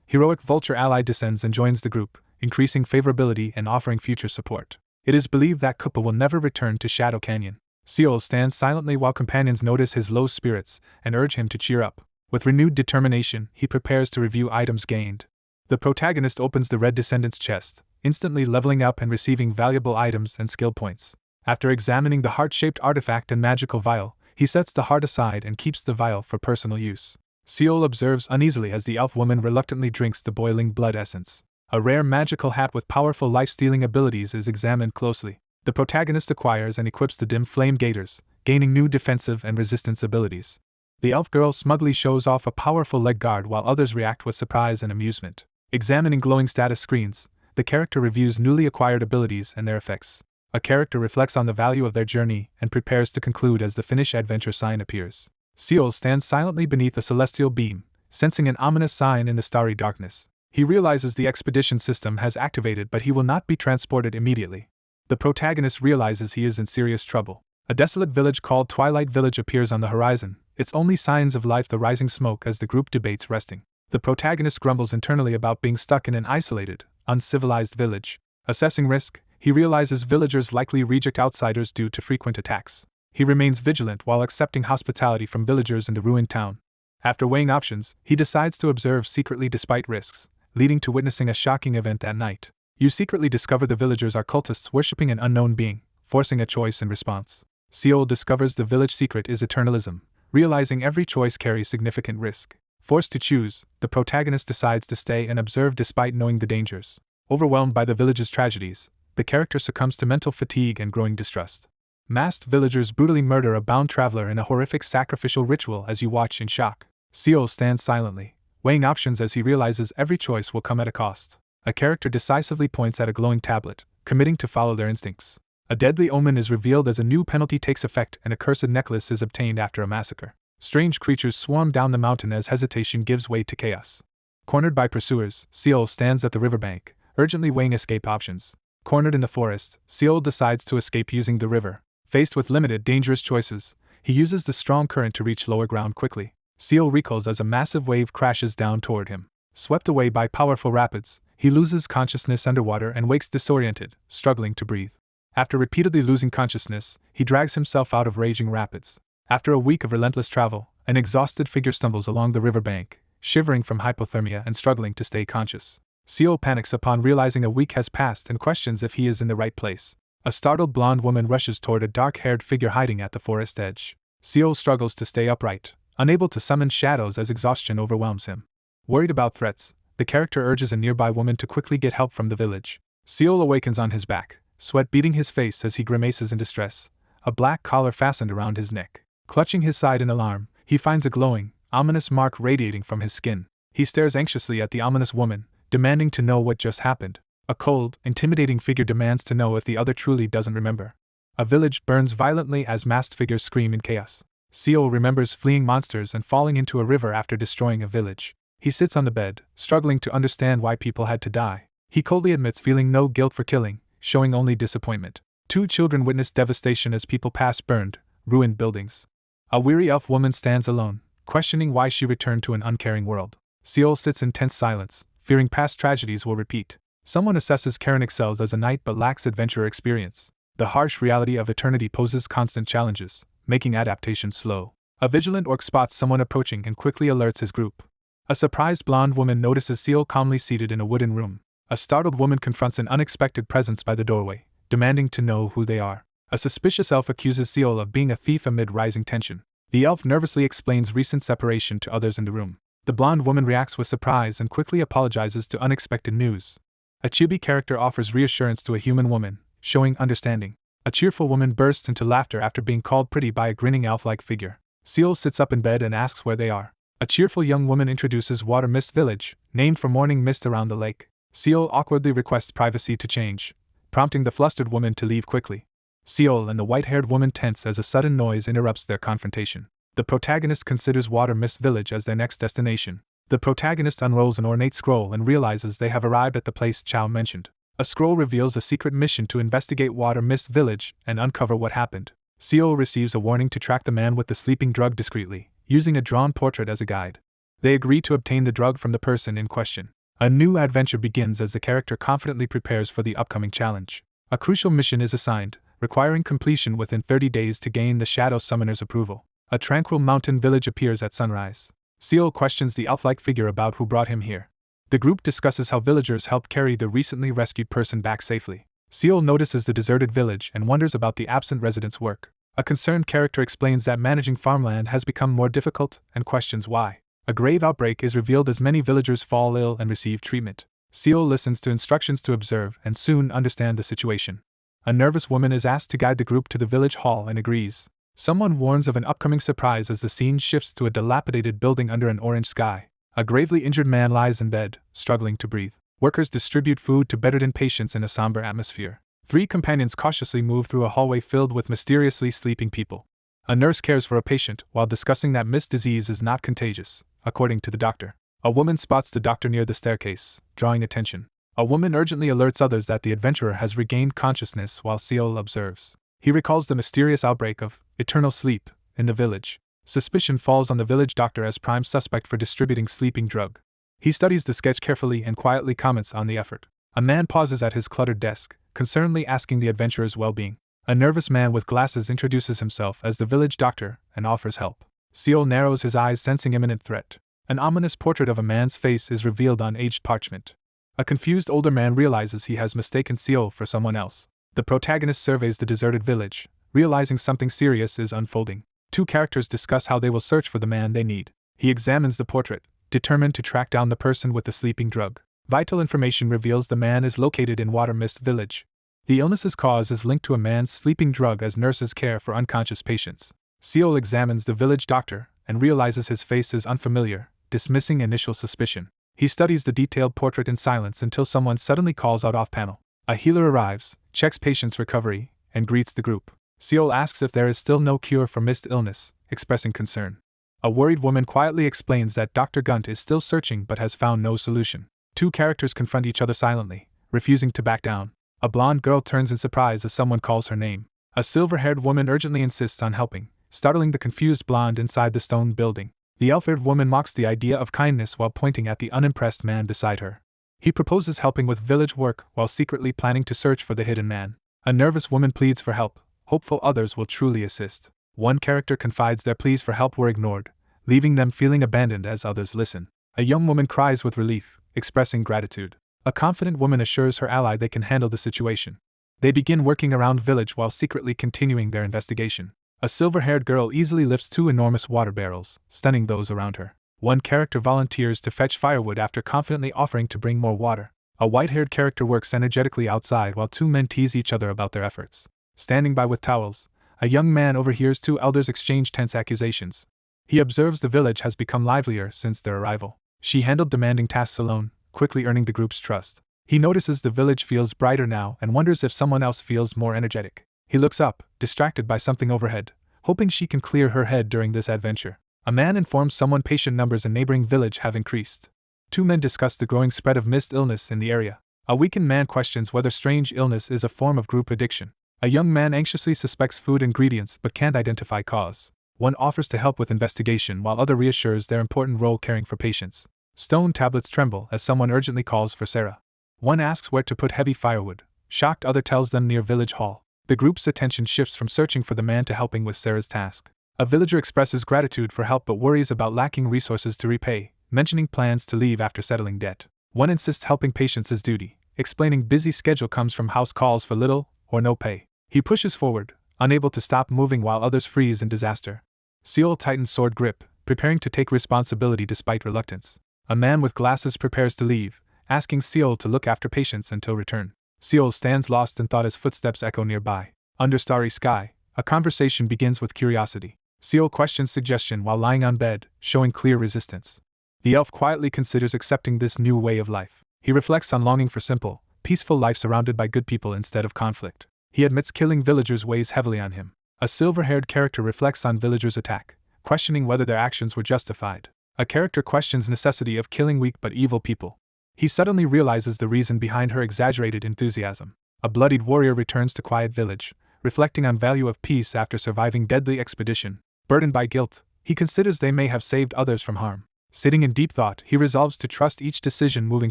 heroic vulture ally descends and joins the group, increasing favorability and offering future support. It is believed that Kuppa will never return to Shadow Canyon. Seol stands silently while companions notice his low spirits and urge him to cheer up. With renewed determination, he prepares to review items gained. The protagonist opens the red descendant's chest, instantly leveling up and receiving valuable items and skill points. After examining the heart-shaped artifact and magical vial, he sets the heart aside and keeps the vial for personal use. Seol observes uneasily as the elf woman reluctantly drinks the boiling blood essence. A rare magical hat with powerful life-stealing abilities is examined closely. The protagonist acquires and equips the dim flame gaiters, gaining new defensive and resistance abilities. The elf girl smugly shows off a powerful leg guard while others react with surprise and amusement. Examining glowing status screens, the character reviews newly acquired abilities and their effects. A character reflects on the value of their journey and prepares to conclude as the finish adventure sign appears. Seol stands silently beneath a celestial beam, sensing an ominous sign in the starry darkness. He realizes the expedition system has activated, but he will not be transported immediately. The protagonist realizes he is in serious trouble. A desolate village called Twilight Village appears on the horizon, its only signs of life the rising smoke as the group debates resting. The protagonist grumbles internally about being stuck in an isolated, uncivilized village. Assessing risk, he realizes villagers likely reject outsiders due to frequent attacks. He remains vigilant while accepting hospitality from villagers in the ruined town. After weighing options, he decides to observe secretly despite risks, leading to witnessing a shocking event that night. You secretly discover the villagers are cultists worshipping an unknown being, forcing a choice in response. Seol discovers the village secret is eternalism, realizing every choice carries significant risk. Forced to choose, the protagonist decides to stay and observe despite knowing the dangers. Overwhelmed by the village's tragedies, the character succumbs to mental fatigue and growing distrust. Masked villagers brutally murder a bound traveler in a horrific sacrificial ritual as you watch in shock. Seol stands silently, weighing options as he realizes every choice will come at a cost. A character decisively points at a glowing tablet, committing to follow their instincts. A deadly omen is revealed as a new penalty takes effect and a cursed necklace is obtained after a massacre. Strange creatures swarm down the mountain as hesitation gives way to chaos. Cornered by pursuers, Seol stands at the riverbank, urgently weighing escape options. Cornered in the forest, Seol decides to escape using the river. Faced with limited, dangerous choices, he uses the strong current to reach lower ground quickly. Seol recoils as a massive wave crashes down toward him. Swept away by powerful rapids, he loses consciousness underwater and wakes disoriented, struggling to breathe. After repeatedly losing consciousness, he drags himself out of raging rapids. After a week of relentless travel, an exhausted figure stumbles along the riverbank, shivering from hypothermia and struggling to stay conscious. Seol panics upon realizing a week has passed and questions if he is in the right place. A startled blonde woman rushes toward a dark-haired figure hiding at the forest edge. Seol struggles to stay upright, unable to summon shadows as exhaustion overwhelms him. Worried about threats, the character urges a nearby woman to quickly get help from the village. Seol awakens on his back, sweat beading his face as he grimaces in distress, a black collar fastened around his neck. Clutching his side in alarm, he finds a glowing, ominous mark radiating from his skin. He stares anxiously at the ominous woman, demanding to know what just happened. A cold, intimidating figure demands to know if the other truly doesn't remember. A village burns violently as masked figures scream in chaos. Seol remembers fleeing monsters and falling into a river after destroying a village. He sits on the bed, struggling to understand why people had to die. He coldly admits feeling no guilt for killing, showing only disappointment. 2 children witness devastation as people pass burned, ruined buildings. A weary elf woman stands alone, questioning why she returned to an uncaring world. Seol sits in tense silence, fearing past tragedies will repeat. Someone assesses Karen excels as a knight but lacks adventurer experience. The harsh reality of eternity poses constant challenges, making adaptation slow. A vigilant orc spots someone approaching and quickly alerts his group. A surprised blonde woman notices Seol calmly seated in a wooden room. A startled woman confronts an unexpected presence by the doorway, demanding to know who they are. A suspicious elf accuses Seol of being a thief amid rising tension. The elf nervously explains recent separation to others in the room. The blonde woman reacts with surprise and quickly apologizes to unexpected news. A chibi character offers reassurance to a human woman, showing understanding. A cheerful woman bursts into laughter after being called pretty by a grinning elf-like figure. Seol sits up in bed and asks where they are. A cheerful young woman introduces Water Mist Village, named for morning mist around the lake. Seol awkwardly requests privacy to change, prompting the flustered woman to leave quickly. Seol and the white-haired woman tense as a sudden noise interrupts their confrontation. The protagonist considers Water Mist Village as their next destination. The protagonist unrolls an ornate scroll and realizes they have arrived at the place Chiao mentioned. A scroll reveals a secret mission to investigate Water Mist Village and uncover what happened. Seol receives a warning to track the man with the sleeping drug discreetly, using a drawn portrait as a guide. They agree to obtain the drug from the person in question. A new adventure begins as the character confidently prepares for the upcoming challenge. A crucial mission is assigned, requiring completion within 30 days to gain the Shadow Summoner's approval. A tranquil mountain village appears at sunrise. Seol questions the elf-like figure about who brought him here. The group discusses how villagers helped carry the recently rescued person back safely. Seol notices the deserted village and wonders about the absent residents' work. A concerned character explains that managing farmland has become more difficult and questions why. A grave outbreak is revealed as many villagers fall ill and receive treatment. Seol listens to instructions to observe and soon understand the situation. A nervous woman is asked to guide the group to the village hall and agrees. Someone warns of an upcoming surprise as the scene shifts to a dilapidated building under an orange sky. A gravely injured man lies in bed, struggling to breathe. Workers distribute food to bedridden patients in a somber atmosphere. 3 companions cautiously move through a hallway filled with mysteriously sleeping people. A nurse cares for a patient while discussing that mist disease is not contagious, according to the doctor. A woman spots the doctor near the staircase, drawing attention. A woman urgently alerts others that the adventurer has regained consciousness while Seol observes. He recalls the mysterious outbreak of eternal sleep in the village. Suspicion falls on the village doctor as prime suspect for distributing sleeping drug. He studies the sketch carefully and quietly comments on the effort. A man pauses at his cluttered desk, concernedly asking the adventurer's well-being. A nervous man with glasses introduces himself as the village doctor and offers help. Seol narrows his eyes, sensing imminent threat. An ominous portrait of a man's face is revealed on aged parchment. A confused older man realizes he has mistaken Seol for someone else. The protagonist surveys the deserted village, realizing something serious is unfolding. 2 characters discuss how they will search for the man they need. He examines the portrait, determined to track down the person with the sleeping drug. Vital information reveals the man is located in Water Mist Village. The illness's cause is linked to a man's sleeping drug as nurses care for unconscious patients. Seol examines the village doctor and realizes his face is unfamiliar, dismissing initial suspicion. He studies the detailed portrait in silence until someone suddenly calls out off-panel. A healer arrives, checks patient's recovery, and greets the group. Seol asks if there is still no cure for mist illness, expressing concern. A worried woman quietly explains that Dr. Gunt is still searching but has found no solution. Two characters confront each other silently, refusing to back down. A blonde girl turns in surprise as someone calls her name. A silver-haired woman urgently insists on helping, startling the confused blonde inside the stone building. The elf-haired woman mocks the idea of kindness while pointing at the unimpressed man beside her. He proposes helping with village work while secretly planning to search for the hidden man. A nervous woman pleads for help, hopeful others will truly assist. One character confides their pleas for help were ignored, leaving them feeling abandoned as others listen. A young woman cries with relief, expressing gratitude. A confident woman assures her ally they can handle the situation. They begin working around village while secretly continuing their investigation. A silver-haired girl easily lifts two enormous water barrels, stunning those around her. One character volunteers to fetch firewood after confidently offering to bring more water. A white-haired character works energetically outside while two men tease each other about their efforts. Standing by with towels, a young man overhears two elders exchange tense accusations. He observes the village has become livelier since their arrival. She handled demanding tasks alone, quickly earning the group's trust. He notices the village feels brighter now and wonders if someone else feels more energetic. He looks up, distracted by something overhead, hoping she can clear her head during this adventure. A man informs someone patient numbers in neighboring village have increased. Two men discuss the growing spread of mist illness in the area. A weakened man questions whether strange illness is a form of group addiction. A young man anxiously suspects food ingredients but can't identify cause. One offers to help with investigation while other reassures their important role caring for patients. Stone tablets tremble as someone urgently calls for Sarah. One asks where to put heavy firewood. Shocked other tells them near village hall. The group's attention shifts from searching for the man to helping with Sarah's task. A villager expresses gratitude for help but worries about lacking resources to repay, mentioning plans to leave after settling debt. One insists helping patients is duty, explaining busy schedule comes from house calls for little or no pay. He pushes forward, unable to stop moving while others freeze in disaster. Seol tightens sword grip, preparing to take responsibility despite reluctance. A man with glasses prepares to leave, asking Seol to look after patients until return. Seol stands lost in thought as footsteps echo nearby. Under starry sky, a conversation begins with curiosity. Seol questions suggestion while lying on bed, showing clear resistance. The elf quietly considers accepting this new way of life. He reflects on longing for simple, peaceful life surrounded by good people instead of conflict. He admits killing villagers weighs heavily on him. A silver-haired character reflects on villagers' attack, questioning whether their actions were justified. A character questions necessity of killing weak but evil people. He suddenly realizes the reason behind her exaggerated enthusiasm. A bloodied warrior returns to quiet village, reflecting on value of peace after surviving deadly expedition. Burdened by guilt, he considers they may have saved others from harm. Sitting in deep thought, he resolves to trust each decision moving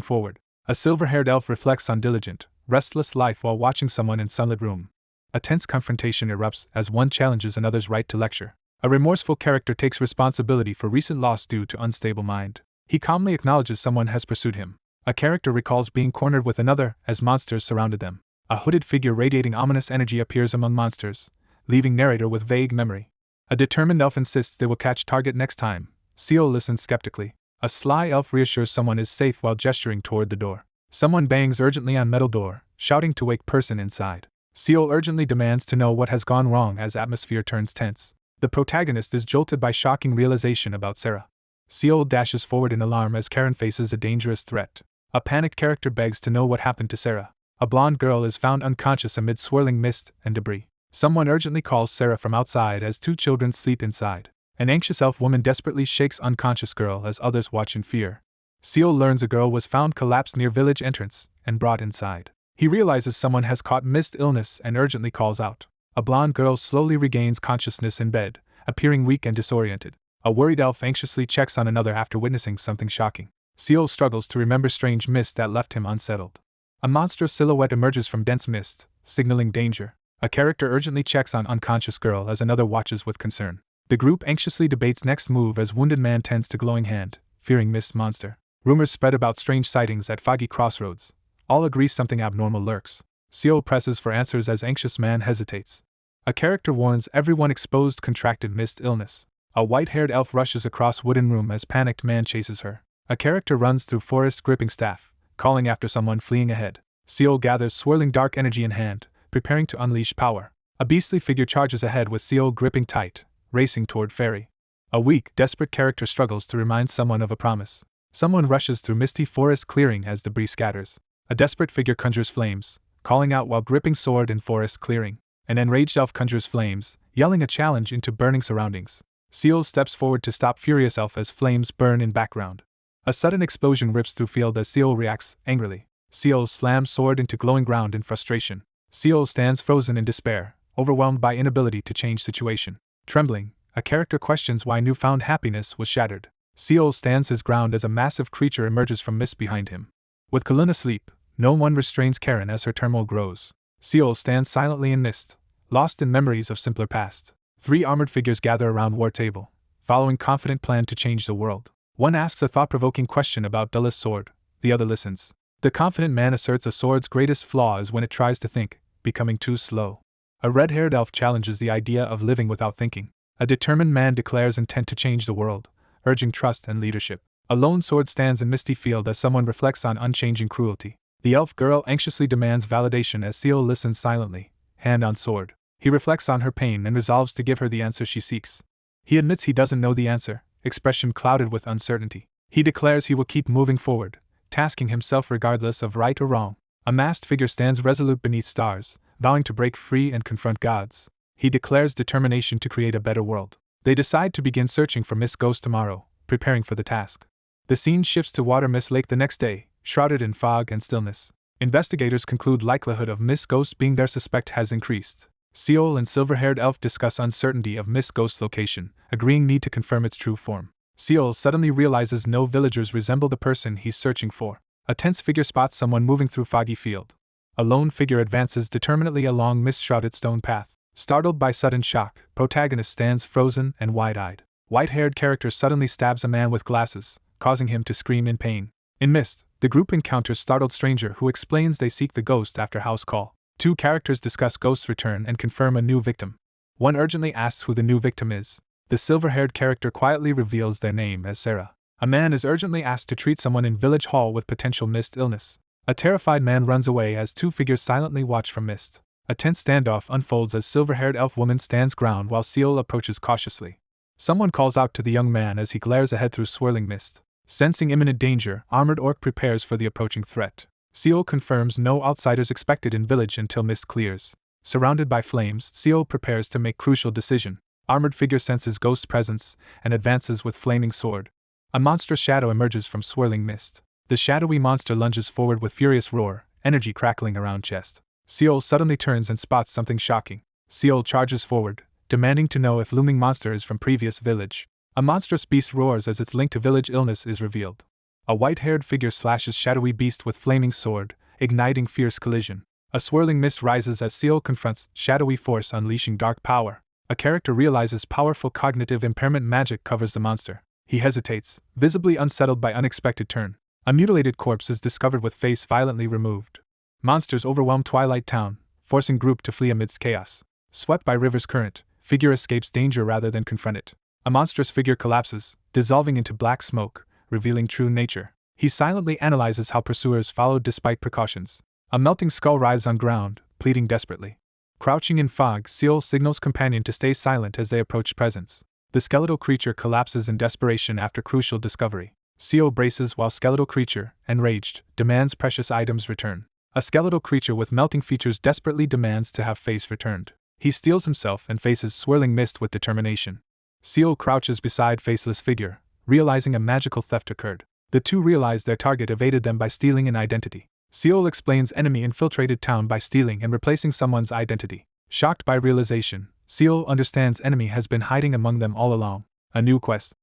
forward. A silver-haired elf reflects on diligent, restless life while watching someone in sunlit room. A tense confrontation erupts as one challenges another's right to lecture. A remorseful character takes responsibility for recent loss due to unstable mind. He calmly acknowledges someone has pursued him. A character recalls being cornered with another as monsters surrounded them. A hooded figure radiating ominous energy appears among monsters, leaving narrator with vague memory. A determined elf insists they will catch target next time. Seol listens skeptically. A sly elf reassures someone is safe while gesturing toward the door. Someone bangs urgently on metal door, shouting to wake person inside. Seol urgently demands to know what has gone wrong as atmosphere turns tense. The protagonist is jolted by shocking realization about Sarah. Seol dashes forward in alarm as Karen faces a dangerous threat. A panicked character begs to know what happened to Sarah. A blonde girl is found unconscious amid swirling mist and debris. Someone urgently calls Sarah from outside as two children sleep inside. An anxious elf woman desperately shakes unconscious girl as others watch in fear. Seol learns a girl was found collapsed near village entrance and brought inside. He realizes someone has caught mist illness and urgently calls out. A blonde girl slowly regains consciousness in bed, appearing weak and disoriented. A worried elf anxiously checks on another after witnessing something shocking. Seol struggles to remember strange mist that left him unsettled. A monstrous silhouette emerges from dense mist, signaling danger. A character urgently checks on unconscious girl as another watches with concern. The group anxiously debates next move as wounded man tends to glowing hand, fearing mist monster. Rumors spread about strange sightings at foggy crossroads. All agree something abnormal lurks. Seol presses for answers as anxious man hesitates. A character warns everyone exposed contracted mist illness. A white-haired elf rushes across wooden room as panicked man chases her. A character runs through forest gripping staff, calling after someone fleeing ahead. Seol gathers swirling dark energy in hand, preparing to unleash power. A beastly figure charges ahead with Seol gripping tight, racing toward Fairy. A weak, desperate character struggles to remind someone of a promise. Someone rushes through misty forest clearing as debris scatters. A desperate figure conjures flames, calling out while gripping sword in forest clearing. An enraged elf conjures flames, yelling a challenge into burning surroundings. Seol steps forward to stop furious elf as flames burn in background. A sudden explosion rips through field as Seol reacts angrily. Seol slams sword into glowing ground in frustration. Seol stands frozen in despair, overwhelmed by inability to change situation. Trembling, a character questions why newfound happiness was shattered. Seol stands his ground as a massive creature emerges from mist behind him. With Kalun asleep, no one restrains Karen as her turmoil grows. Seol stands silently in mist, lost in memories of simpler past. 3 armored figures gather around war table, following confident plan to change the world. One asks a thought-provoking question about Dulla's sword, the other listens. The confident man asserts a sword's greatest flaw is when it tries to think, becoming too slow. A red-haired elf challenges the idea of living without thinking. A determined man declares intent to change the world, urging trust and leadership. A lone sword stands in misty field as someone reflects on unchanging cruelty. The elf girl anxiously demands validation as Seol listens silently, hand on sword. He reflects on her pain and resolves to give her the answer she seeks. He admits he doesn't know the answer, expression clouded with uncertainty. He declares he will keep moving forward, tasking himself regardless of right or wrong. A masked figure stands resolute beneath stars, vowing to break free and confront gods. He declares determination to create a better world. They decide to begin searching for Miss Ghost tomorrow, preparing for the task. The scene shifts to Water Mist Lake the next day, shrouded in fog and stillness. Investigators conclude likelihood of Miss Ghost being their suspect has increased. Seol and silver-haired elf discuss uncertainty of Miss Ghost's location, agreeing need to confirm its true form. Seol suddenly realizes no villagers resemble the person he's searching for. A tense figure spots someone moving through foggy field. A lone figure advances determinedly along mist-shrouded stone path. Startled by sudden shock, protagonist stands frozen and wide-eyed. White-haired character suddenly stabs a man with glasses, causing him to scream in pain. In mist, the group encounters startled stranger who explains they seek the ghost after house call. 2 characters discuss ghost's return and confirm a new victim. One urgently asks who the new victim is. The silver-haired character quietly reveals their name as Sarah. A man is urgently asked to treat someone in village hall with potential mist illness. A terrified man runs away as 2 figures silently watch from mist. A tense standoff unfolds as silver-haired elf woman stands ground while Seol approaches cautiously. Someone calls out to the young man as he glares ahead through swirling mist. Sensing imminent danger, armored orc prepares for the approaching threat. Seol confirms no outsiders expected in village until mist clears. Surrounded by flames, Seol prepares to make crucial decision. Armored figure senses ghost's presence and advances with flaming sword. A monstrous shadow emerges from swirling mist. The shadowy monster lunges forward with furious roar, energy crackling around chest. Seol suddenly turns and spots something shocking. Seol charges forward, demanding to know if looming monster is from previous village. A monstrous beast roars as its link to village illness is revealed. A white-haired figure slashes shadowy beast with flaming sword, igniting fierce collision. A swirling mist rises as Seol confronts shadowy force unleashing dark power. A character realizes powerful cognitive impairment magic covers the monster. He hesitates, visibly unsettled by unexpected turn. A mutilated corpse is discovered with face violently removed. Monsters overwhelm Twilight Town, forcing group to flee amidst chaos. Swept by river's current, figure escapes danger rather than confront it. A monstrous figure collapses, dissolving into black smoke, revealing true nature. He silently analyzes how pursuers followed despite precautions. A melting skull writhes on ground, pleading desperately. Crouching in fog, Seol signals companion to stay silent as they approach presence. The skeletal creature collapses in desperation after crucial discovery. Seol braces while skeletal creature, enraged, demands precious items return. A skeletal creature with melting features desperately demands to have face returned. He steels himself and faces swirling mist with determination. Seol crouches beside faceless figure, realizing a magical theft occurred. The 2 realize their target evaded them by stealing an identity. Seol explains enemy infiltrated town by stealing and replacing someone's identity. Shocked by realization, Seol understands enemy has been hiding among them all along. A new quest.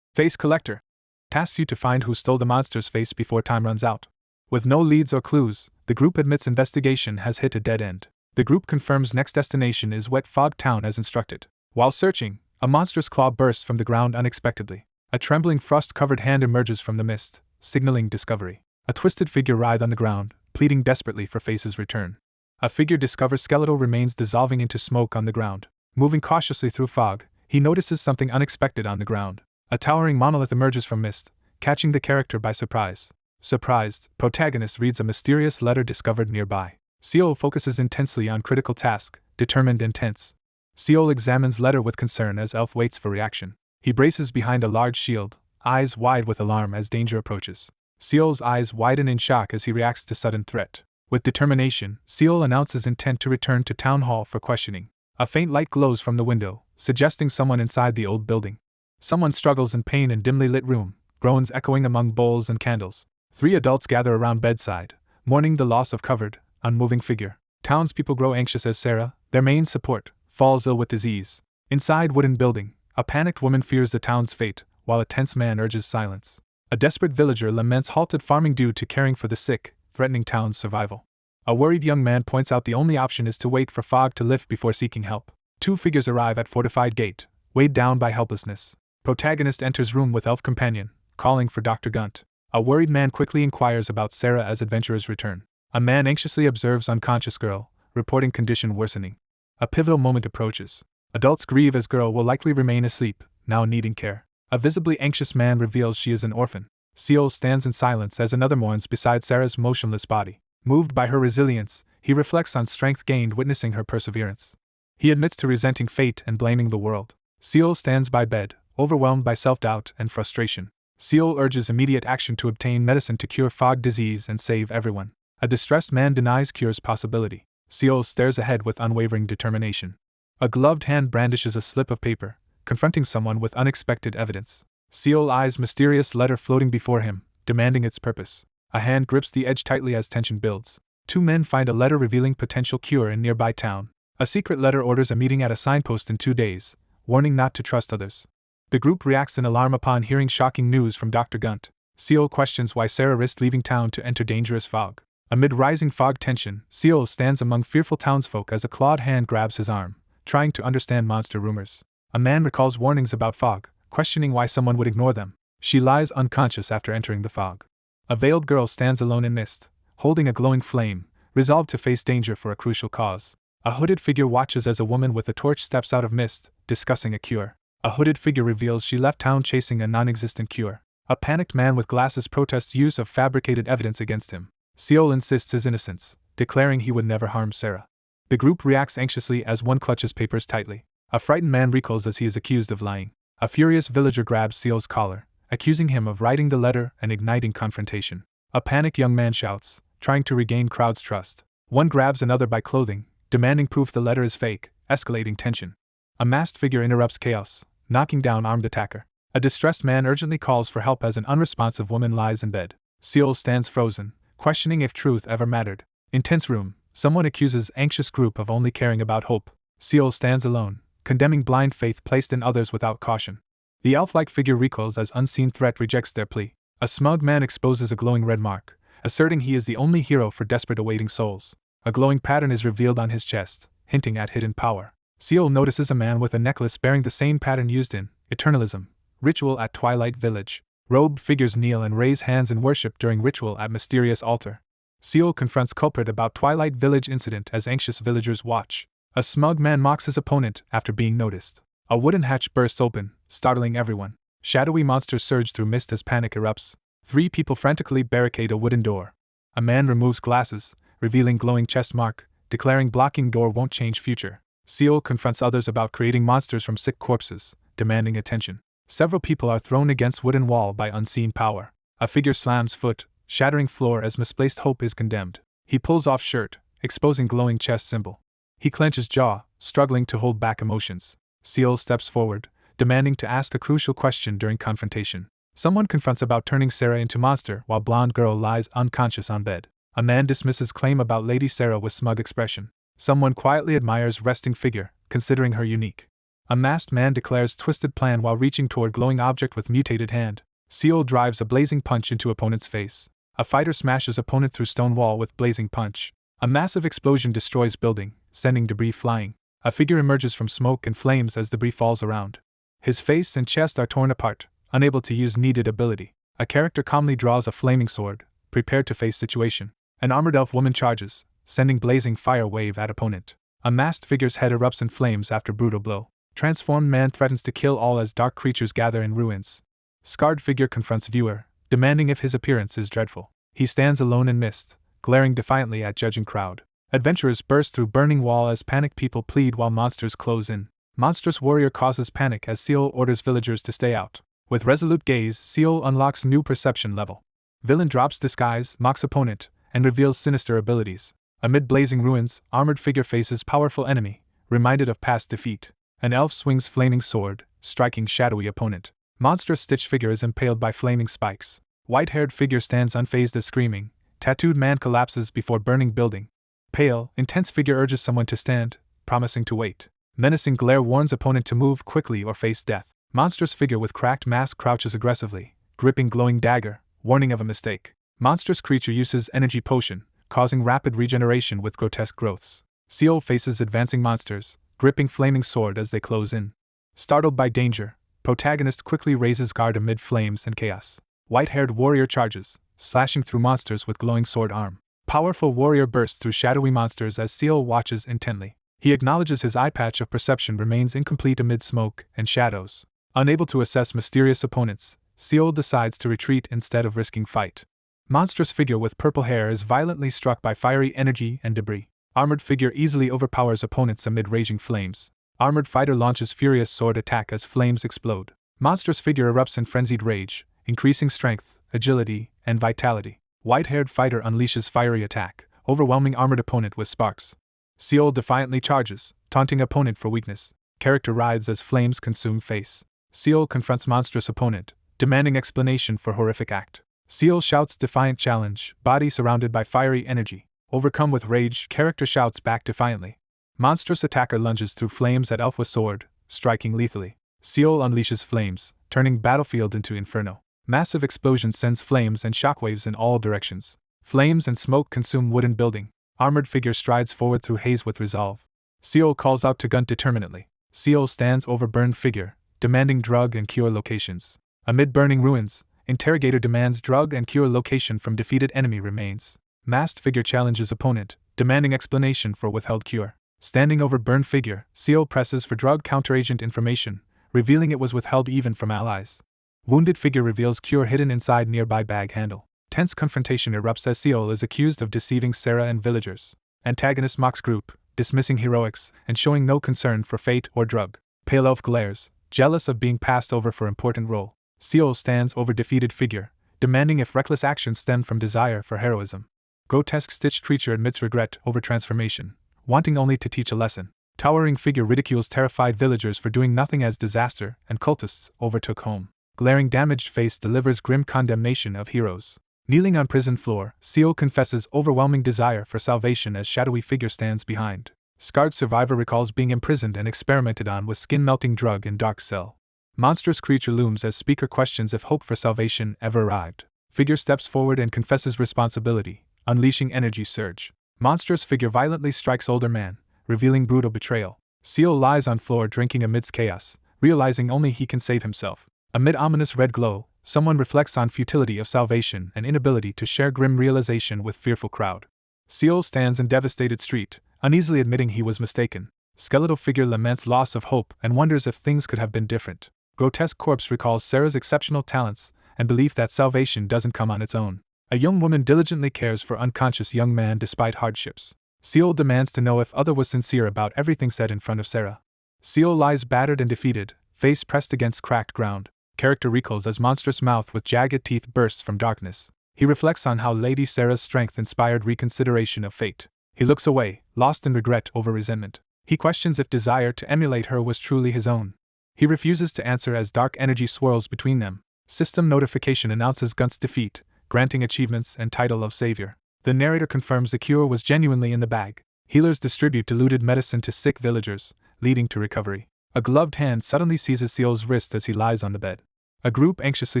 Face Collector tasks you to find who stole the monster's face before time runs out. With no leads or clues, the group admits investigation has hit a dead end. The group confirms next destination is Wet Fog Town as instructed. While searching, a monstrous claw bursts from the ground unexpectedly. A trembling frost-covered hand emerges from the mist, signaling discovery. A twisted figure writhes on the ground, pleading desperately for face's return. A figure discovers skeletal remains dissolving into smoke on the ground. Moving cautiously through fog, he notices something unexpected on the ground. A towering monolith emerges from mist, catching the character by surprise. Surprised, protagonist reads a mysterious letter discovered nearby. Seol focuses intensely on critical task, determined and tense. Seol examines letter with concern as Elf waits for reaction. He braces behind a large shield, eyes wide with alarm as danger approaches. Seol's eyes widen in shock as he reacts to sudden threat. With determination, Seol announces intent to return to town hall for questioning. A faint light glows from the window, suggesting someone inside the old building. Someone struggles in pain in dimly lit room, groans echoing among bowls and candles. 3 adults gather around bedside, mourning the loss of covered, unmoving figure. Townspeople grow anxious as Sarah, their main support, falls ill with disease. Inside wooden building, a panicked woman fears the town's fate, while a tense man urges silence. A desperate villager laments halted farming due to caring for the sick, threatening town's survival. A worried young man points out the only option is to wait for fog to lift before seeking help. 2 figures arrive at fortified gate, weighed down by helplessness. Protagonist enters room with elf companion, calling for Dr. Gunt. A worried man quickly inquires about Sarah as adventurers return. A man anxiously observes unconscious girl, reporting condition worsening. A pivotal moment approaches. Adults grieve as girl will likely remain asleep, now needing care. A visibly anxious man reveals she is an orphan. Seol stands in silence as another mourns beside Sarah's motionless body. Moved by her resilience, he reflects on strength gained witnessing her perseverance. He admits to resenting fate and blaming the world. Seol stands by bed, overwhelmed by self-doubt and frustration. Seol urges immediate action to obtain medicine to cure fog disease and save everyone. A distressed man denies cure's possibility. Seol stares ahead with unwavering determination. A gloved hand brandishes a slip of paper, confronting someone with unexpected evidence. Seol eyes mysterious letter floating before him, demanding its purpose. A hand grips the edge tightly as tension builds. 2 men find a letter revealing potential cure in nearby town. A secret letter orders a meeting at a signpost in 2 days, warning not to trust others. The group reacts in alarm upon hearing shocking news from Dr. Gunt. Seol questions why Sarah risked leaving town to enter dangerous fog. Amid rising fog tension, Seol stands among fearful townsfolk as a clawed hand grabs his arm, trying to understand monster rumors. A man recalls warnings about fog, questioning why someone would ignore them. She lies unconscious after entering the fog. A veiled girl stands alone in mist, holding a glowing flame, resolved to face danger for a crucial cause. A hooded figure watches as a woman with a torch steps out of mist, discussing a cure. A hooded figure reveals she left town chasing a non-existent cure. A panicked man with glasses protests use of fabricated evidence against him. Seol insists his innocence, declaring he would never harm Sarah. The group reacts anxiously as one clutches papers tightly. A frightened man recoils as he is accused of lying. A furious villager grabs Seol's collar, accusing him of writing the letter and igniting confrontation. A panicked young man shouts, trying to regain crowd's trust. One grabs another by clothing, demanding proof the letter is fake, escalating tension. A masked figure interrupts chaos, knocking down armed attacker. A distressed man urgently calls for help as an unresponsive woman lies in bed. Seol stands frozen, questioning if truth ever mattered. In tense room, someone accuses anxious group of only caring about hope. Seol stands alone, condemning blind faith placed in others without caution. The elf-like figure recoils as unseen threat rejects their plea. A smug man exposes a glowing red mark, asserting he is the only hero for desperate awaiting souls. A glowing pattern is revealed on his chest, hinting at hidden power. Seol notices a man with a necklace bearing the same pattern used in Eternalism ritual at Twilight Village. Robed figures kneel and raise hands in worship during ritual at mysterious altar. Seol confronts culprit about Twilight Village incident as anxious villagers watch. A smug man mocks his opponent after being noticed. A wooden hatch bursts open, startling everyone. Shadowy monsters surge through mist as panic erupts. 3 people frantically barricade a wooden door. A man removes glasses, revealing glowing chest mark, declaring blocking door won't change future. Seol confronts others about creating monsters from sick corpses, demanding attention. Several people are thrown against wooden wall by unseen power. A figure slams foot, shattering floor as misplaced hope is condemned. He pulls off shirt, exposing glowing chest symbol. He clenches jaw, struggling to hold back emotions. Seol steps forward, demanding to ask a crucial question during confrontation. Someone confronts about turning Sarah into monster while blonde girl lies unconscious on bed. A man dismisses claim about Lady Sarah with smug expression. Someone quietly admires resting figure, considering her unique. A masked man declares twisted plan while reaching toward glowing object with mutated hand. Seol drives a blazing punch into opponent's face. A fighter smashes opponent through stone wall with blazing punch. A massive explosion destroys building, sending debris flying. A figure emerges from smoke and flames as debris falls around. His face and chest are torn apart, unable to use needed ability. A character calmly draws a flaming sword, prepared to face situation. An armored elf woman charges, sending blazing fire wave at opponent. A masked figure's head erupts in flames after brutal blow. Transformed man threatens to kill all as dark creatures gather in ruins. Scarred figure confronts viewer, demanding if his appearance is dreadful. He stands alone in mist, glaring defiantly at judging crowd. Adventurers burst through burning wall as panicked people plead while monsters close in. Monstrous warrior causes panic as Seol orders villagers to stay out. With resolute gaze, Seol unlocks new perception level. Villain drops disguise, mocks opponent, and reveals sinister abilities. Amid blazing ruins, armored figure faces powerful enemy, reminded of past defeat. An elf swings flaming sword, striking shadowy opponent. Monstrous stitch figure is impaled by flaming spikes. White-haired figure stands unfazed as screaming. Tattooed man collapses before burning building. Pale, intense figure urges someone to stand, promising to wait. Menacing glare warns opponent to move quickly or face death. Monstrous figure with cracked mask crouches aggressively, gripping glowing dagger, warning of a mistake. Monstrous creature uses energy potion, causing rapid regeneration with grotesque growths. Seol faces advancing monsters, gripping flaming sword as they close in. Startled by danger, protagonist quickly raises guard amid flames and chaos. White-haired warrior charges, slashing through monsters with glowing sword arm. Powerful warrior bursts through shadowy monsters as Seol watches intently. He acknowledges his eye patch of perception remains incomplete amid smoke and shadows. Unable to assess mysterious opponents, Seol decides to retreat instead of risking fight. Monstrous figure with purple hair is violently struck by fiery energy and debris. Armored figure easily overpowers opponents amid raging flames. Armored fighter launches furious sword attack as flames explode. Monstrous figure erupts in frenzied rage, increasing strength, agility, and vitality. White-haired fighter unleashes fiery attack, overwhelming armored opponent with sparks. Seol defiantly charges, taunting opponent for weakness. Character writhes as flames consume face. Seol confronts monstrous opponent, demanding explanation for horrific act. Seol shouts defiant challenge, body surrounded by fiery energy. Overcome with rage, character shouts back defiantly. Monstrous attacker lunges through flames at elf with sword, striking lethally. Seol unleashes flames, turning battlefield into inferno. Massive explosion sends flames and shockwaves in all directions. Flames and smoke consume wooden building. Armored figure strides forward through haze with resolve. Seol calls out to Gunt determinedly. Seol stands over burned figure, demanding drug and cure locations. Amid burning ruins, interrogator demands drug and cure location from defeated enemy remains. Masked figure challenges opponent, demanding explanation for withheld cure. Standing over burned figure, Seol presses for drug counteragent information, revealing it was withheld even from allies. Wounded figure reveals cure hidden inside nearby bag handle. Tense confrontation erupts as Seol is accused of deceiving Sarah and villagers. Antagonist mocks group, dismissing heroics, and showing no concern for fate or drug. Pale elf glares, jealous of being passed over for important role. Seol stands over defeated figure, demanding if reckless actions stem from desire for heroism. Grotesque stitched creature admits regret over transformation, wanting only to teach a lesson. Towering figure ridicules terrified villagers for doing nothing as disaster and cultists overtook home. Glaring damaged face delivers grim condemnation of heroes. Kneeling on prison floor, Seol confesses overwhelming desire for salvation as shadowy figure stands behind. Scarred survivor recalls being imprisoned and experimented on with skin-melting drug in dark cell. Monstrous creature looms as speaker questions if hope for salvation ever arrived. Figure steps forward and confesses responsibility, unleashing energy surge. Monstrous figure violently strikes older man, revealing brutal betrayal. Seol lies on floor drinking amidst chaos, realizing only he can save himself. Amid ominous red glow, someone reflects on futility of salvation and inability to share grim realization with fearful crowd. Seol stands in devastated street, uneasily admitting he was mistaken. Skeletal figure laments loss of hope and wonders if things could have been different. Grotesque corpse recalls Sarah's exceptional talents and belief that salvation doesn't come on its own. A young woman diligently cares for unconscious young man despite hardships. Seol demands to know if other was sincere about everything said in front of Sarah. Seol lies battered and defeated, face pressed against cracked ground. Character recalls as monstrous mouth with jagged teeth bursts from darkness. He reflects on how Lady Sarah's strength inspired reconsideration of fate. He looks away, lost in regret over resentment. He questions if desire to emulate her was truly his own. He refuses to answer as dark energy swirls between them. System notification announces Gunt's defeat, granting achievements and title of savior. The narrator confirms the cure was genuinely in the bag. Healers distribute diluted medicine to sick villagers, leading to recovery. A gloved hand suddenly seizes Seol's wrist as he lies on the bed. A group anxiously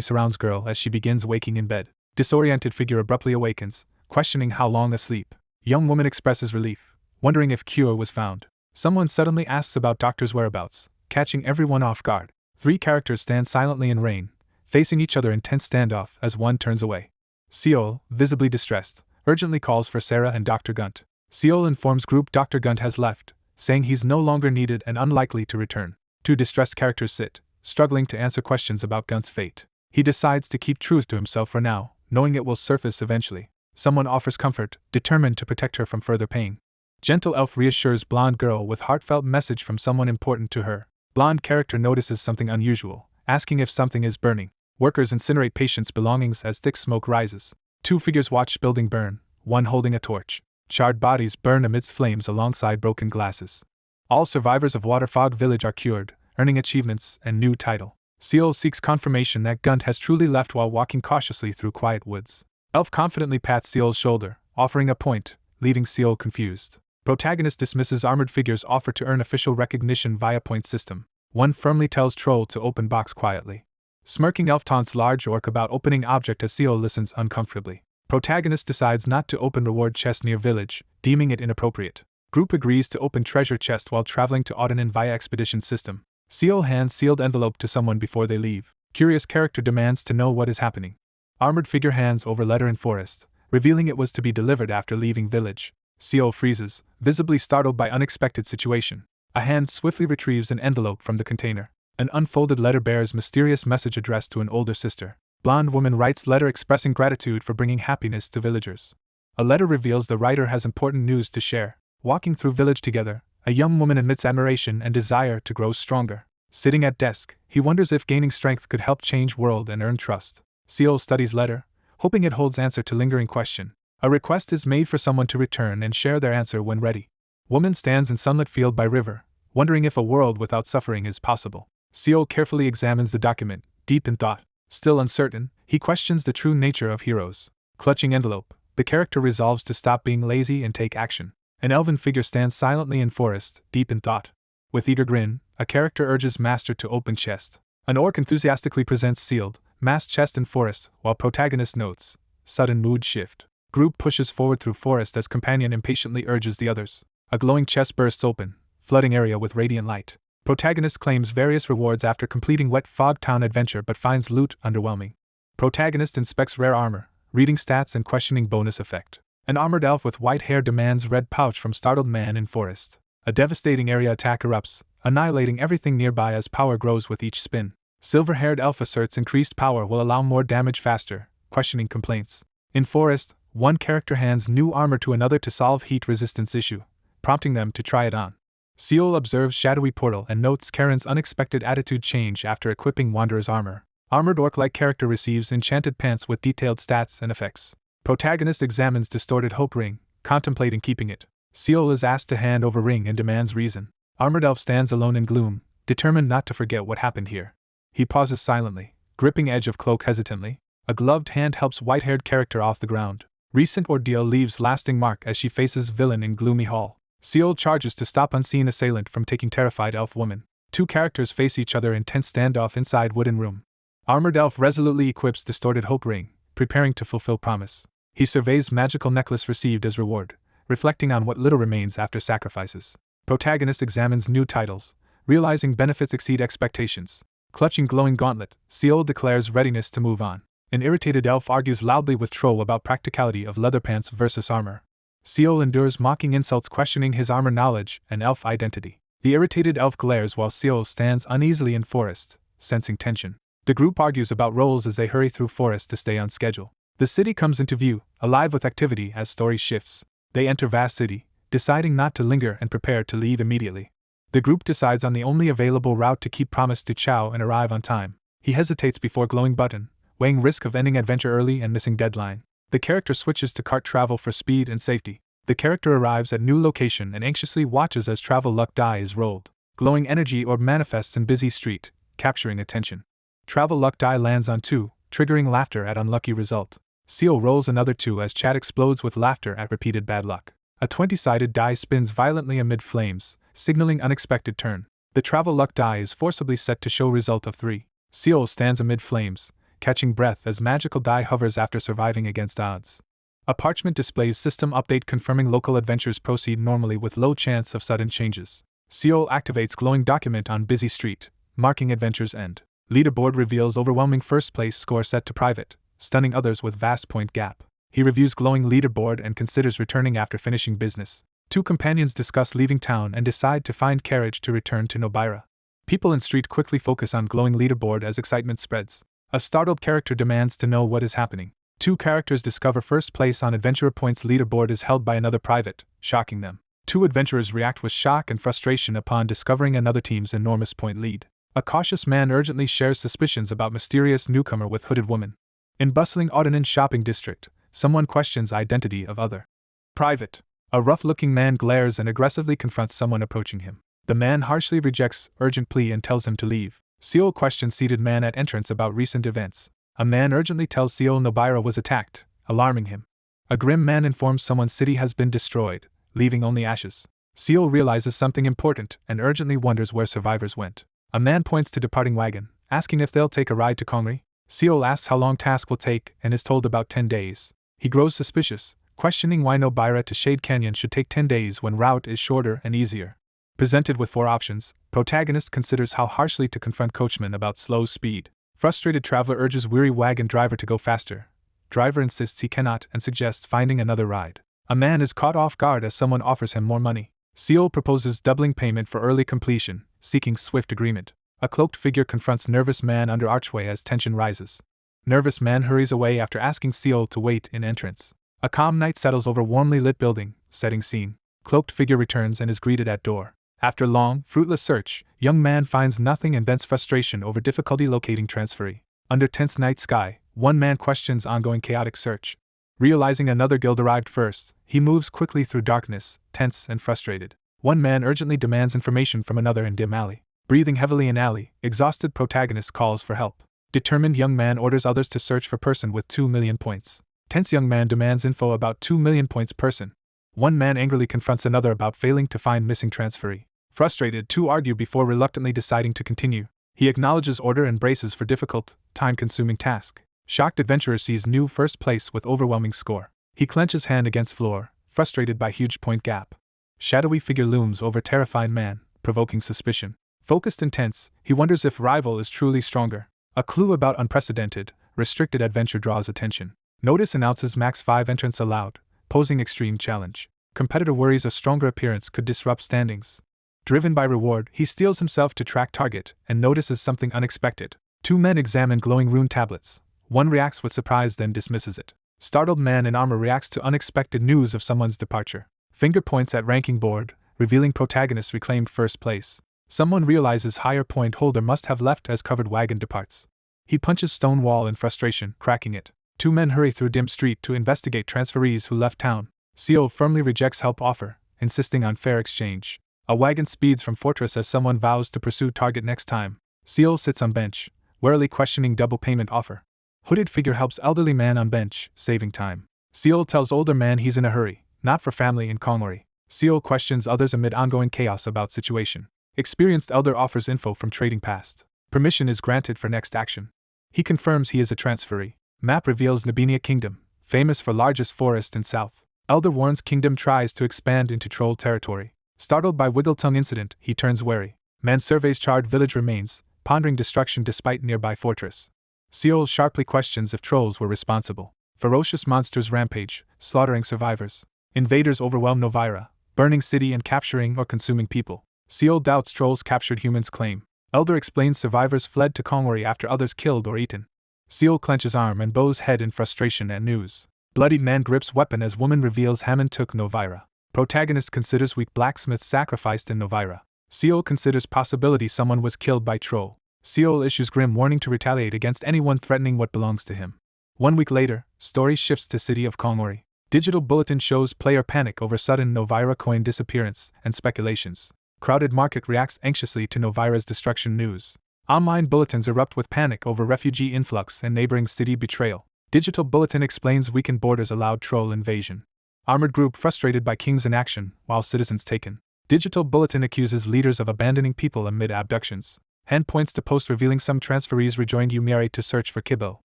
surrounds girl as she begins waking in bed. Disoriented figure abruptly awakens, questioning how long asleep. Young woman expresses relief, wondering if cure was found. Someone suddenly asks about doctor's whereabouts, catching everyone off guard. Three characters stand silently in rain, facing each other in tense standoff as one turns away. Seol, visibly distressed, urgently calls for Sarah and Dr. Gunt. Seol informs group Dr. Gunt has left, saying he's no longer needed and unlikely to return. Two distressed characters sit, struggling to answer questions about Gunt's fate. He decides to keep truth to himself for now, knowing it will surface eventually. Someone offers comfort, determined to protect her from further pain. Gentle elf reassures blonde girl with heartfelt message from someone important to her. Blonde character notices something unusual, asking if something is burning. Workers incinerate patients' belongings as thick smoke rises. Two figures watch building burn, one holding a torch. Charred bodies burn amidst flames alongside broken glasses. All survivors of Waterfog Village are cured, earning achievements and new title. Seol seeks confirmation that Gunt has truly left while walking cautiously through quiet woods. Elf confidently pats Seol's shoulder, offering a point, leaving Seol confused. Protagonist dismisses armored figures' offer to earn official recognition via point system. One firmly tells Troll to open box quietly. Smirking elf taunts large orc about opening object as Seol listens uncomfortably. Protagonist decides not to open reward chest near village, deeming it inappropriate. Group agrees to open treasure chest while traveling to Audenin via expedition system. Seol hands sealed envelope to someone before they leave. Curious character demands to know what is happening. Armored figure hands over letter in forest, revealing it was to be delivered after leaving village. Seol freezes, visibly startled by unexpected situation. A hand swiftly retrieves an envelope from the container. An unfolded letter bears mysterious message addressed to an older sister. Blonde woman writes letter expressing gratitude for bringing happiness to villagers. A letter reveals the writer has important news to share. Walking through village together, a young woman admits admiration and desire to grow stronger. Sitting at desk, he wonders if gaining strength could help change world and earn trust. Seol studies letter, hoping it holds answer to lingering question. A request is made for someone to return and share their answer when ready. Woman stands in sunlit field by river, wondering if a world without suffering is possible. Seol carefully examines the document, deep in thought. Still uncertain, he questions the true nature of heroes. Clutching envelope, the character resolves to stop being lazy and take action. An elven figure stands silently in forest, deep in thought. With eager grin, a character urges master to open chest. An orc enthusiastically presents sealed, masked chest in forest, while protagonist notes, sudden mood shift. Group pushes forward through forest as companion impatiently urges the others. A glowing chest bursts open, flooding area with radiant light. Protagonist claims various rewards after completing Wet Fog Town adventure but finds loot underwhelming. Protagonist inspects rare armor, reading stats and questioning bonus effect. An armored elf with white hair demands red pouch from startled man in forest. A devastating area attack erupts, annihilating everything nearby as power grows with each spin. Silver-haired elf asserts increased power will allow more damage faster, questioning complaints. In forest, one character hands new armor to another to solve heat resistance issue, prompting them to try it on. Seol observes shadowy portal and notes Karen's unexpected attitude change after equipping Wanderer's armor. Armored orc-like character receives enchanted pants with detailed stats and effects. Protagonist examines distorted hope ring, contemplating keeping it. Seol is asked to hand over ring and demands reason. Armored elf stands alone in gloom, determined not to forget what happened here. He pauses silently, gripping edge of cloak hesitantly. A gloved hand helps white-haired character off the ground. Recent ordeal leaves lasting mark as she faces villain in gloomy hall. Seol charges to stop unseen assailant from taking terrified elf woman. Two characters face each other in tense standoff inside wooden room. Armored elf resolutely equips distorted hope ring, preparing to fulfill promise. He surveys magical necklace received as reward, reflecting on what little remains after sacrifices. Protagonist examines new titles, realizing benefits exceed expectations. Clutching glowing gauntlet, Seol declares readiness to move on. An irritated elf argues loudly with Troll about practicality of leather pants versus armor. Seol endures mocking insults questioning his armor knowledge and elf identity. The irritated elf glares while Seol stands uneasily in forest, sensing tension. The group argues about roles as they hurry through forest to stay on schedule. The city comes into view, alive with activity as story shifts. They enter vast city, deciding not to linger and prepare to leave immediately. The group decides on the only available route to keep promise to Chiao and arrive on time. He hesitates before glowing button, weighing risk of ending adventure early and missing deadline. The character switches to cart travel for speed and safety. The character arrives at new location and anxiously watches as travel luck die is rolled. Glowing energy orb manifests in busy street, capturing attention. Travel luck die lands on 2, triggering laughter at unlucky result. Seol rolls another 2 as chat explodes with laughter at repeated bad luck. A 20-sided die spins violently amid flames, signaling unexpected turn. The travel luck die is forcibly set to show result of 3. Seol stands amid flames, catching breath as magical die hovers after surviving against odds. A parchment displays system update confirming local adventures proceed normally with low chance of sudden changes. Seol activates glowing document on busy street, marking adventure's end. Leaderboard reveals overwhelming first place score set to private, stunning others with vast point gap. He reviews glowing leaderboard and considers returning after finishing business. Two companions discuss leaving town and decide to find carriage to return to Novara. People in street quickly focus on glowing leaderboard as excitement spreads. A startled character demands to know what is happening. Two characters discover first place on Adventurer Point's leaderboard is held by another private, shocking them. Two adventurers react with shock and frustration upon discovering another team's enormous point lead. A cautious man urgently shares suspicions about mysterious newcomer with hooded woman. In bustling Odenin shopping district, someone questions identity of other private. A rough-looking man glares and aggressively confronts someone approaching him. The man harshly rejects urgent plea and tells him to leave. Seol questions seated man at entrance about recent events. A man urgently tells Seol Novara was attacked, alarming him. A grim man informs someone city has been destroyed, leaving only ashes. Seol realizes something important and urgently wonders where survivors went. A man points to departing wagon, asking if they'll take a ride to Kongori. Seol asks how long task will take and is told about 10 days. He grows suspicious, questioning why Novara to Shade Canyon should take 10 days when route is shorter and easier. Presented with 4 options, protagonist considers how harshly to confront coachman about slow speed. Frustrated traveler urges weary wagon driver to go faster. Driver insists he cannot and suggests finding another ride. A man is caught off guard as someone offers him more money. Seol proposes doubling payment for early completion, seeking swift agreement. A cloaked figure confronts nervous man under archway as tension rises. Nervous man hurries away after asking Seol to wait in entrance. A calm night settles over warmly lit building, setting scene. Cloaked figure returns and is greeted at door. After long, fruitless search, young man finds nothing and vents frustration over difficulty locating transferee. Under tense night sky, one man questions ongoing chaotic search. Realizing another guild arrived first, he moves quickly through darkness, tense and frustrated. One man urgently demands information from another in dim alley. Breathing heavily in alley, exhausted protagonist calls for help. Determined young man orders others to search for person with 2 million points. Tense young man demands info about 2 million points person. One man angrily confronts another about failing to find missing transferee. Frustrated, two argue before reluctantly deciding to continue. He acknowledges order and braces for difficult, time-consuming task. Shocked adventurer sees new first place with overwhelming score. He clenches hand against floor, frustrated by huge point gap. Shadowy figure looms over terrified man, provoking suspicion. Focused and tense, he wonders if rival is truly stronger. A clue about unprecedented, restricted adventure draws attention. Notice announces max 5 entrants allowed, posing extreme challenge. Competitor worries a stronger appearance could disrupt standings. Driven by reward, he steels himself to track target and notices something unexpected. 2 men examine glowing rune tablets. One reacts with surprise then dismisses it. Startled man in armor reacts to unexpected news of someone's departure. Finger points at ranking board, revealing protagonist reclaimed first place. Someone realizes higher point holder must have left as covered wagon departs. He punches stone wall in frustration, cracking it. 2 men hurry through dim street to investigate transferees who left town. Seol firmly rejects help offer, insisting on fair exchange. A wagon speeds from fortress as someone vows to pursue target next time. Seol sits on bench, warily questioning double payment offer. Hooded figure helps elderly man on bench, saving time. Seol tells older man he's in a hurry, not for family in Kongori. Seol questions others amid ongoing chaos about situation. Experienced elder offers info from trading past. Permission is granted for next action. He confirms he is a transferee. Map reveals Nabinia Kingdom, famous for largest forest in south. Elder warns kingdom tries to expand into troll territory. Startled by Wiggletongue incident, he turns wary. Man surveys charred village remains, pondering destruction despite nearby fortress. Seol sharply questions if trolls were responsible. Ferocious monsters rampage, slaughtering survivors. Invaders overwhelm Novara, burning city and capturing or consuming people. Seol doubts trolls captured humans claim. Elder explains survivors fled to Kongori after others killed or eaten. Seol clenches arm and bows head in frustration at news. Bloodied man grips weapon as woman reveals Hammond took Novara. Protagonist considers weak blacksmith sacrificed in Novara. Seol considers possibility someone was killed by troll. Seol issues grim warning to retaliate against anyone threatening what belongs to him. 1 week later, story shifts to city of Kongori. Digital bulletin shows player panic over sudden Novara coin disappearance and speculations. Crowded market reacts anxiously to Novara's destruction news. Online bulletins erupt with panic over refugee influx and neighboring city betrayal. Digital bulletin explains weakened borders allowed troll invasion. Armored group frustrated by kings in action, while citizens taken. Digital bulletin accuses leaders of abandoning people amid abductions. Hand points to post revealing some transferees rejoined Yumiare to search for Kibo.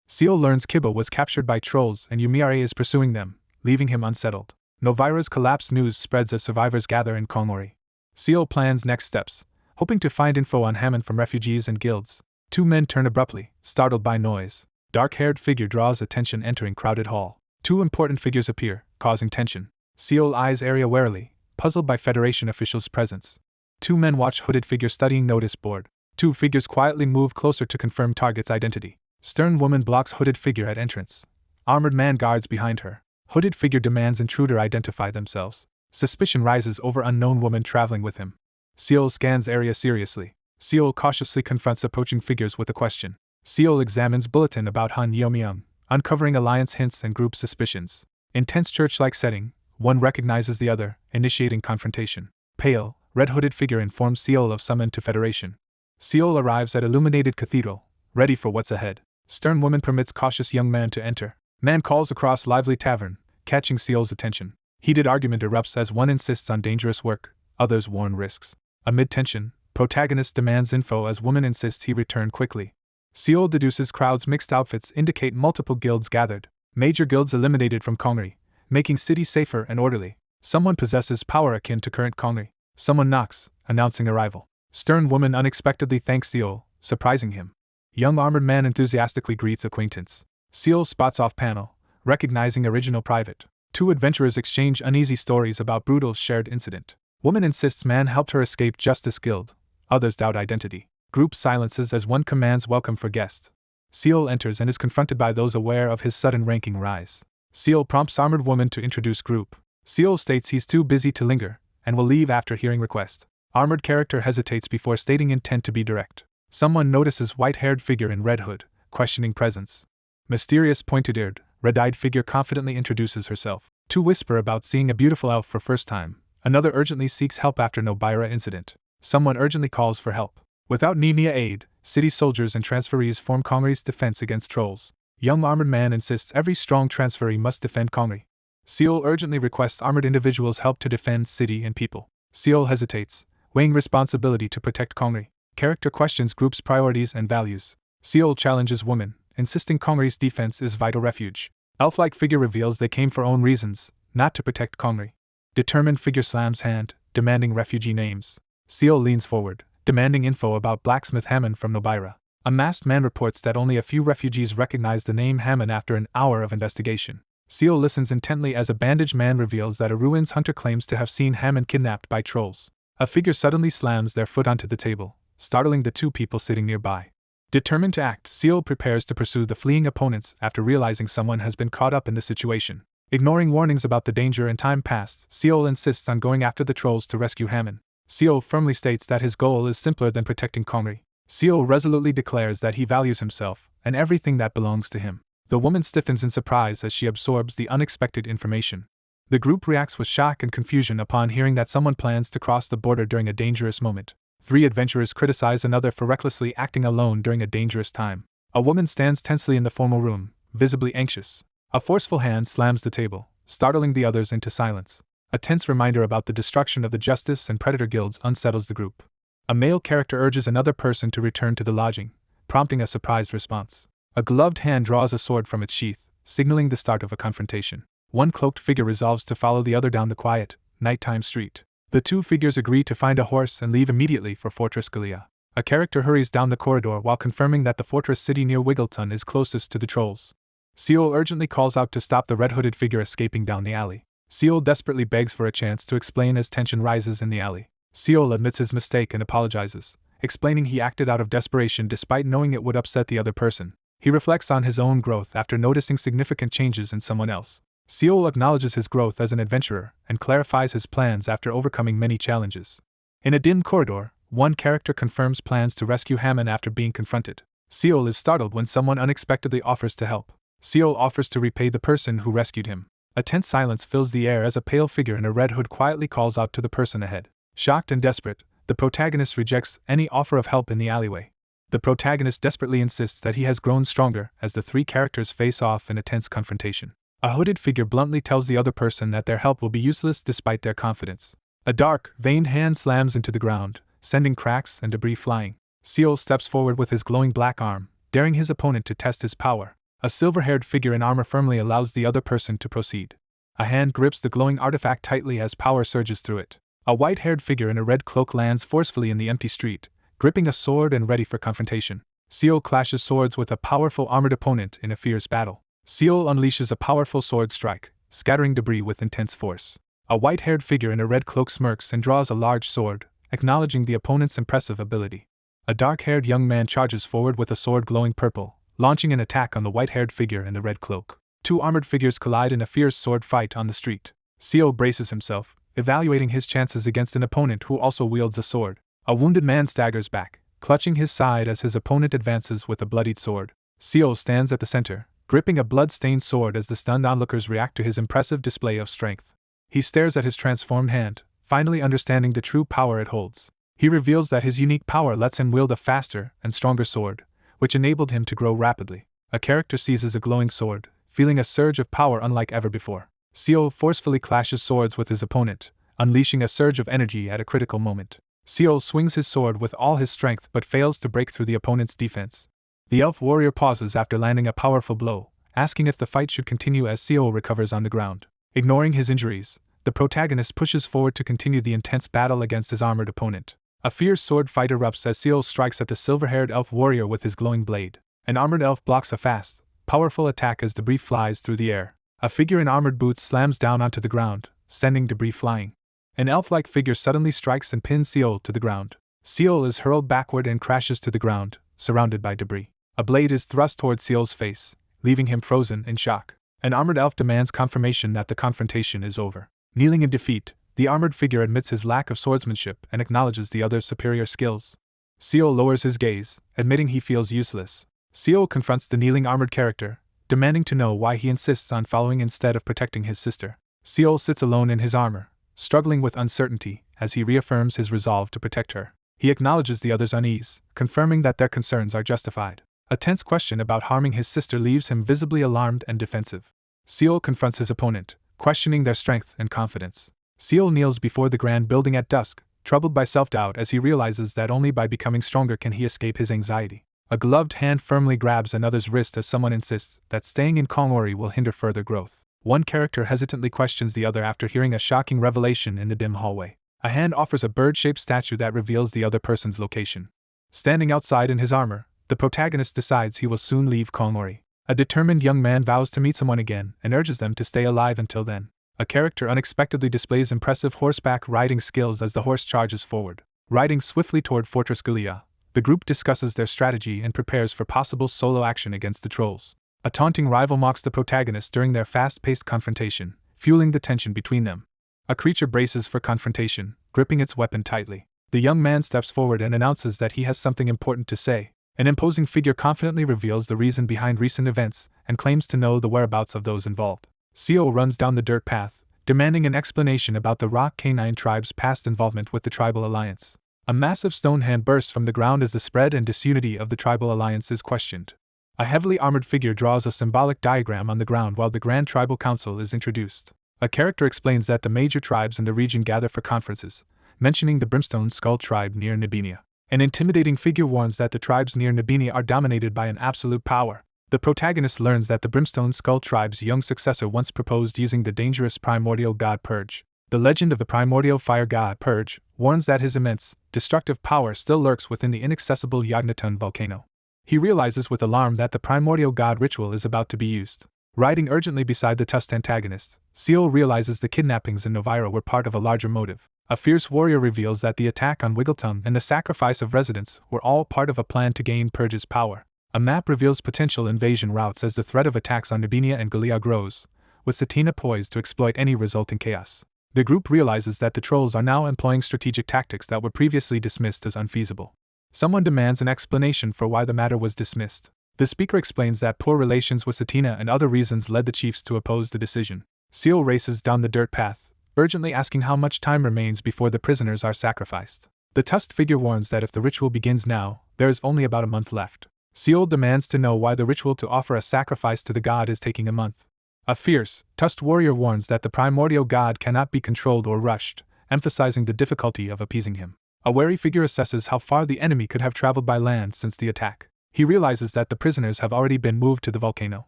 Seol learns Kibo was captured by trolls and Yumiare is pursuing them, leaving him unsettled. Novara's collapse news spreads as survivors gather in Kongori. Seol plans next steps, hoping to find info on Hammond from refugees and guilds. 2 men turn abruptly, startled by noise. Dark-haired figure draws attention entering crowded hall. 2 important figures appear, causing tension. Seol eyes area warily, puzzled by Federation officials' presence. 2 men watch hooded figure studying notice board. 2 figures quietly move closer to confirm target's identity. Stern woman blocks hooded figure at entrance. Armored man guards behind her. Hooded figure demands intruder identify themselves. Suspicion rises over unknown woman traveling with him. Seol scans area seriously. Seol cautiously confronts approaching figures with a question. Seol examines bulletin about Han Yeomyeong, uncovering alliance hints and group suspicions. Intense church-like setting, one recognizes the other, initiating confrontation. Pale, red-hooded figure informs Seol of summon to Federation. Seol arrives at illuminated cathedral, ready for what's ahead. Stern woman permits cautious young man to enter. Man calls across lively tavern, catching Seol's attention. Heated argument erupts as one insists on dangerous work, others warn risks. Amid tension, protagonist demands info as woman insists he return quickly. Seol deduces crowd's mixed outfits indicate multiple guilds gathered. Major guilds eliminated from Kongori, making city safer and orderly. Someone possesses power akin to current Kongori. Someone knocks, announcing arrival. Stern woman unexpectedly thanks Seol, surprising him. Young armored man enthusiastically greets acquaintance. Seol spots off panel, recognizing original private. Two adventurers exchange uneasy stories about brutal shared incident. Woman insists man helped her escape Justice Guild. Others doubt identity. Group silences as one commands welcome for guest. Seol enters and is confronted by those aware of his sudden ranking rise. Seol prompts armored woman to introduce group. Seol states he's too busy to linger, and will leave after hearing request. Armored character hesitates before stating intent to be direct. Someone notices white-haired figure in red hood, questioning presence. Mysterious pointed-eared, red-eyed figure confidently introduces herself. Two whisper about seeing a beautiful elf for first time. Another urgently seeks help after Novara incident. Someone urgently calls for help. Without Nemia aid, city soldiers and transferees form Kongori's defense against trolls. Young armored man insists every strong transferee must defend Kongori. Seol urgently requests armored individuals help to defend city and people. Seol hesitates, weighing responsibility to protect Kongori. Character questions group's priorities and values. Seol challenges woman, insisting Kongori's defense is vital refuge. Elf-like figure reveals they came for own reasons, not to protect Kongori. Determined figure slams hand, demanding refugee names. Seol leans forward, demanding info about blacksmith Hammond from Novara. A masked man reports that only a few refugees recognize the name Hammond after an hour of investigation. Seol listens intently as a bandaged man reveals that a ruins hunter claims to have seen Hammond kidnapped by trolls. A figure suddenly slams their foot onto the table, startling the two people sitting nearby. Determined to act, Seol prepares to pursue the fleeing opponents after realizing someone has been caught up in the situation. Ignoring warnings about the danger and time passed, Seol insists on going after the trolls to rescue Hammond. Seol firmly states that his goal is simpler than protecting Kongori. Seol resolutely declares that he values himself and everything that belongs to him. The woman stiffens in surprise as she absorbs the unexpected information. The group reacts with shock and confusion upon hearing that someone plans to cross the border during a dangerous moment. Three adventurers criticize another for recklessly acting alone during a dangerous time. A woman stands tensely in the formal room, visibly anxious. A forceful hand slams the table, startling the others into silence. A tense reminder about the destruction of the Justice and Predator guilds unsettles the group. A male character urges another person to return to the lodging, prompting a surprised response. A gloved hand draws a sword from its sheath, signaling the start of a confrontation. One cloaked figure resolves to follow the other down the quiet, nighttime street. The two figures agree to find a horse and leave immediately for Fortress Galea. A character hurries down the corridor while confirming that the fortress city near Wiggleton is closest to the trolls. Seol urgently calls out to stop the red-hooded figure escaping down the alley. Seol desperately begs for a chance to explain as tension rises in the alley. Seol admits his mistake and apologizes, explaining he acted out of desperation despite knowing it would upset the other person. He reflects on his own growth after noticing significant changes in someone else. Seol acknowledges his growth as an adventurer and clarifies his plans after overcoming many challenges. In a dim corridor, one character confirms plans to rescue Hammond after being confronted. Seol is startled when someone unexpectedly offers to help. Seol offers to repay the person who rescued him. A tense silence fills the air as a pale figure in a red hood quietly calls out to the person ahead. Shocked and desperate, the protagonist rejects any offer of help in the alleyway. The protagonist desperately insists that he has grown stronger as the three characters face off in a tense confrontation. A hooded figure bluntly tells the other person that their help will be useless despite their confidence. A dark, veined hand slams into the ground, sending cracks and debris flying. Seol steps forward with his glowing black arm, daring his opponent to test his power. A silver-haired figure in armor firmly allows the other person to proceed. A hand grips the glowing artifact tightly as power surges through it. A white-haired figure in a red cloak lands forcefully in the empty street, gripping a sword and ready for confrontation. Seol clashes swords with a powerful armored opponent in a fierce battle. Seol unleashes a powerful sword strike, scattering debris with intense force. A white-haired figure in a red cloak smirks and draws a large sword, acknowledging the opponent's impressive ability. A dark-haired young man charges forward with a sword glowing purple, launching an attack on the white-haired figure in the red cloak. Two armored figures collide in a fierce sword fight on the street. Seol braces himself, evaluating his chances against an opponent who also wields a sword. A wounded man staggers back, clutching his side as his opponent advances with a bloodied sword. Seol stands at the center, gripping a blood-stained sword as the stunned onlookers react to his impressive display of strength. He stares at his transformed hand, finally understanding the true power it holds. He reveals that his unique power lets him wield a faster and stronger sword, which enabled him to grow rapidly. A character seizes a glowing sword, feeling a surge of power unlike ever before. Seol forcefully clashes swords with his opponent, unleashing a surge of energy at a critical moment. Seol swings his sword with all his strength but fails to break through the opponent's defense. The elf warrior pauses after landing a powerful blow, asking if the fight should continue as Seol recovers on the ground. Ignoring his injuries, the protagonist pushes forward to continue the intense battle against his armored opponent. A fierce sword fight erupts as Seol strikes at the silver-haired elf warrior with his glowing blade. An armored elf blocks a fast, powerful attack as debris flies through the air. A figure in armored boots slams down onto the ground, sending debris flying. An elf-like figure suddenly strikes and pins Seol to the ground. Seol is hurled backward and crashes to the ground, surrounded by debris. A blade is thrust towards Seol's face, leaving him frozen in shock. An armored elf demands confirmation that the confrontation is over. Kneeling in defeat, the armored figure admits his lack of swordsmanship and acknowledges the other's superior skills. Seol lowers his gaze, admitting he feels useless. Seol confronts the kneeling armored character, demanding to know why he insists on following instead of protecting his sister. Seol sits alone in his armor, struggling with uncertainty as he reaffirms his resolve to protect her. He acknowledges the other's unease, confirming that their concerns are justified. A tense question about harming his sister leaves him visibly alarmed and defensive. Seol confronts his opponent, questioning their strength and confidence. Seol kneels before the grand building at dusk, troubled by self-doubt as he realizes that only by becoming stronger can he escape his anxiety. A gloved hand firmly grabs another's wrist as someone insists that staying in Kongori will hinder further growth. One character hesitantly questions the other after hearing a shocking revelation in the dim hallway. A hand offers a bird-shaped statue that reveals the other person's location. Standing outside in his armor, the protagonist decides he will soon leave Kongori. A determined young man vows to meet someone again and urges them to stay alive until then. A character unexpectedly displays impressive horseback riding skills as the horse charges forward. Riding swiftly toward Fortress Gulia, the group discusses their strategy and prepares for possible solo action against the trolls. A taunting rival mocks the protagonist during their fast-paced confrontation, fueling the tension between them. A creature braces for confrontation, gripping its weapon tightly. The young man steps forward and announces that he has something important to say. An imposing figure confidently reveals the reason behind recent events and claims to know the whereabouts of those involved. Seol runs down the dirt path, demanding an explanation about the Rock Canine tribe's past involvement with the tribal alliance. A massive stone hand bursts from the ground as the spread and disunity of the tribal alliance is questioned. A heavily armored figure draws a symbolic diagram on the ground while the Grand Tribal Council is introduced. A character explains that the major tribes in the region gather for conferences, mentioning the Brimstone Skull tribe near Nibinia. An intimidating figure warns that the tribes near Nibinia are dominated by an absolute power. The protagonist learns that the Brimstone Skull tribe's young successor once proposed using the dangerous primordial god Purge. The legend of the primordial fire god Purge warns that his immense, destructive power still lurks within the inaccessible Yagnaton volcano. He realizes with alarm that the primordial god ritual is about to be used. Riding urgently beside the tusked antagonist, Seol realizes the kidnappings in Novara were part of a larger motive. A fierce warrior reveals that the attack on Wiggleton and the sacrifice of residents were all part of a plan to gain Purge's power. A map reveals potential invasion routes as the threat of attacks on Nibinia and Gulia grows, with Satina poised to exploit any resulting chaos. The group realizes that the trolls are now employing strategic tactics that were previously dismissed as unfeasible. Someone demands an explanation for why the matter was dismissed. The speaker explains that poor relations with Satina and other reasons led the chiefs to oppose the decision. Seol races down the dirt path, urgently asking how much time remains before the prisoners are sacrificed. The tusked figure warns that if the ritual begins now, there is only about a month left. Seol demands to know why the ritual to offer a sacrifice to the god is taking a month. A fierce, tusked warrior warns that the primordial god cannot be controlled or rushed, emphasizing the difficulty of appeasing him. A wary figure assesses how far the enemy could have traveled by land since the attack. He realizes that the prisoners have already been moved to the volcano.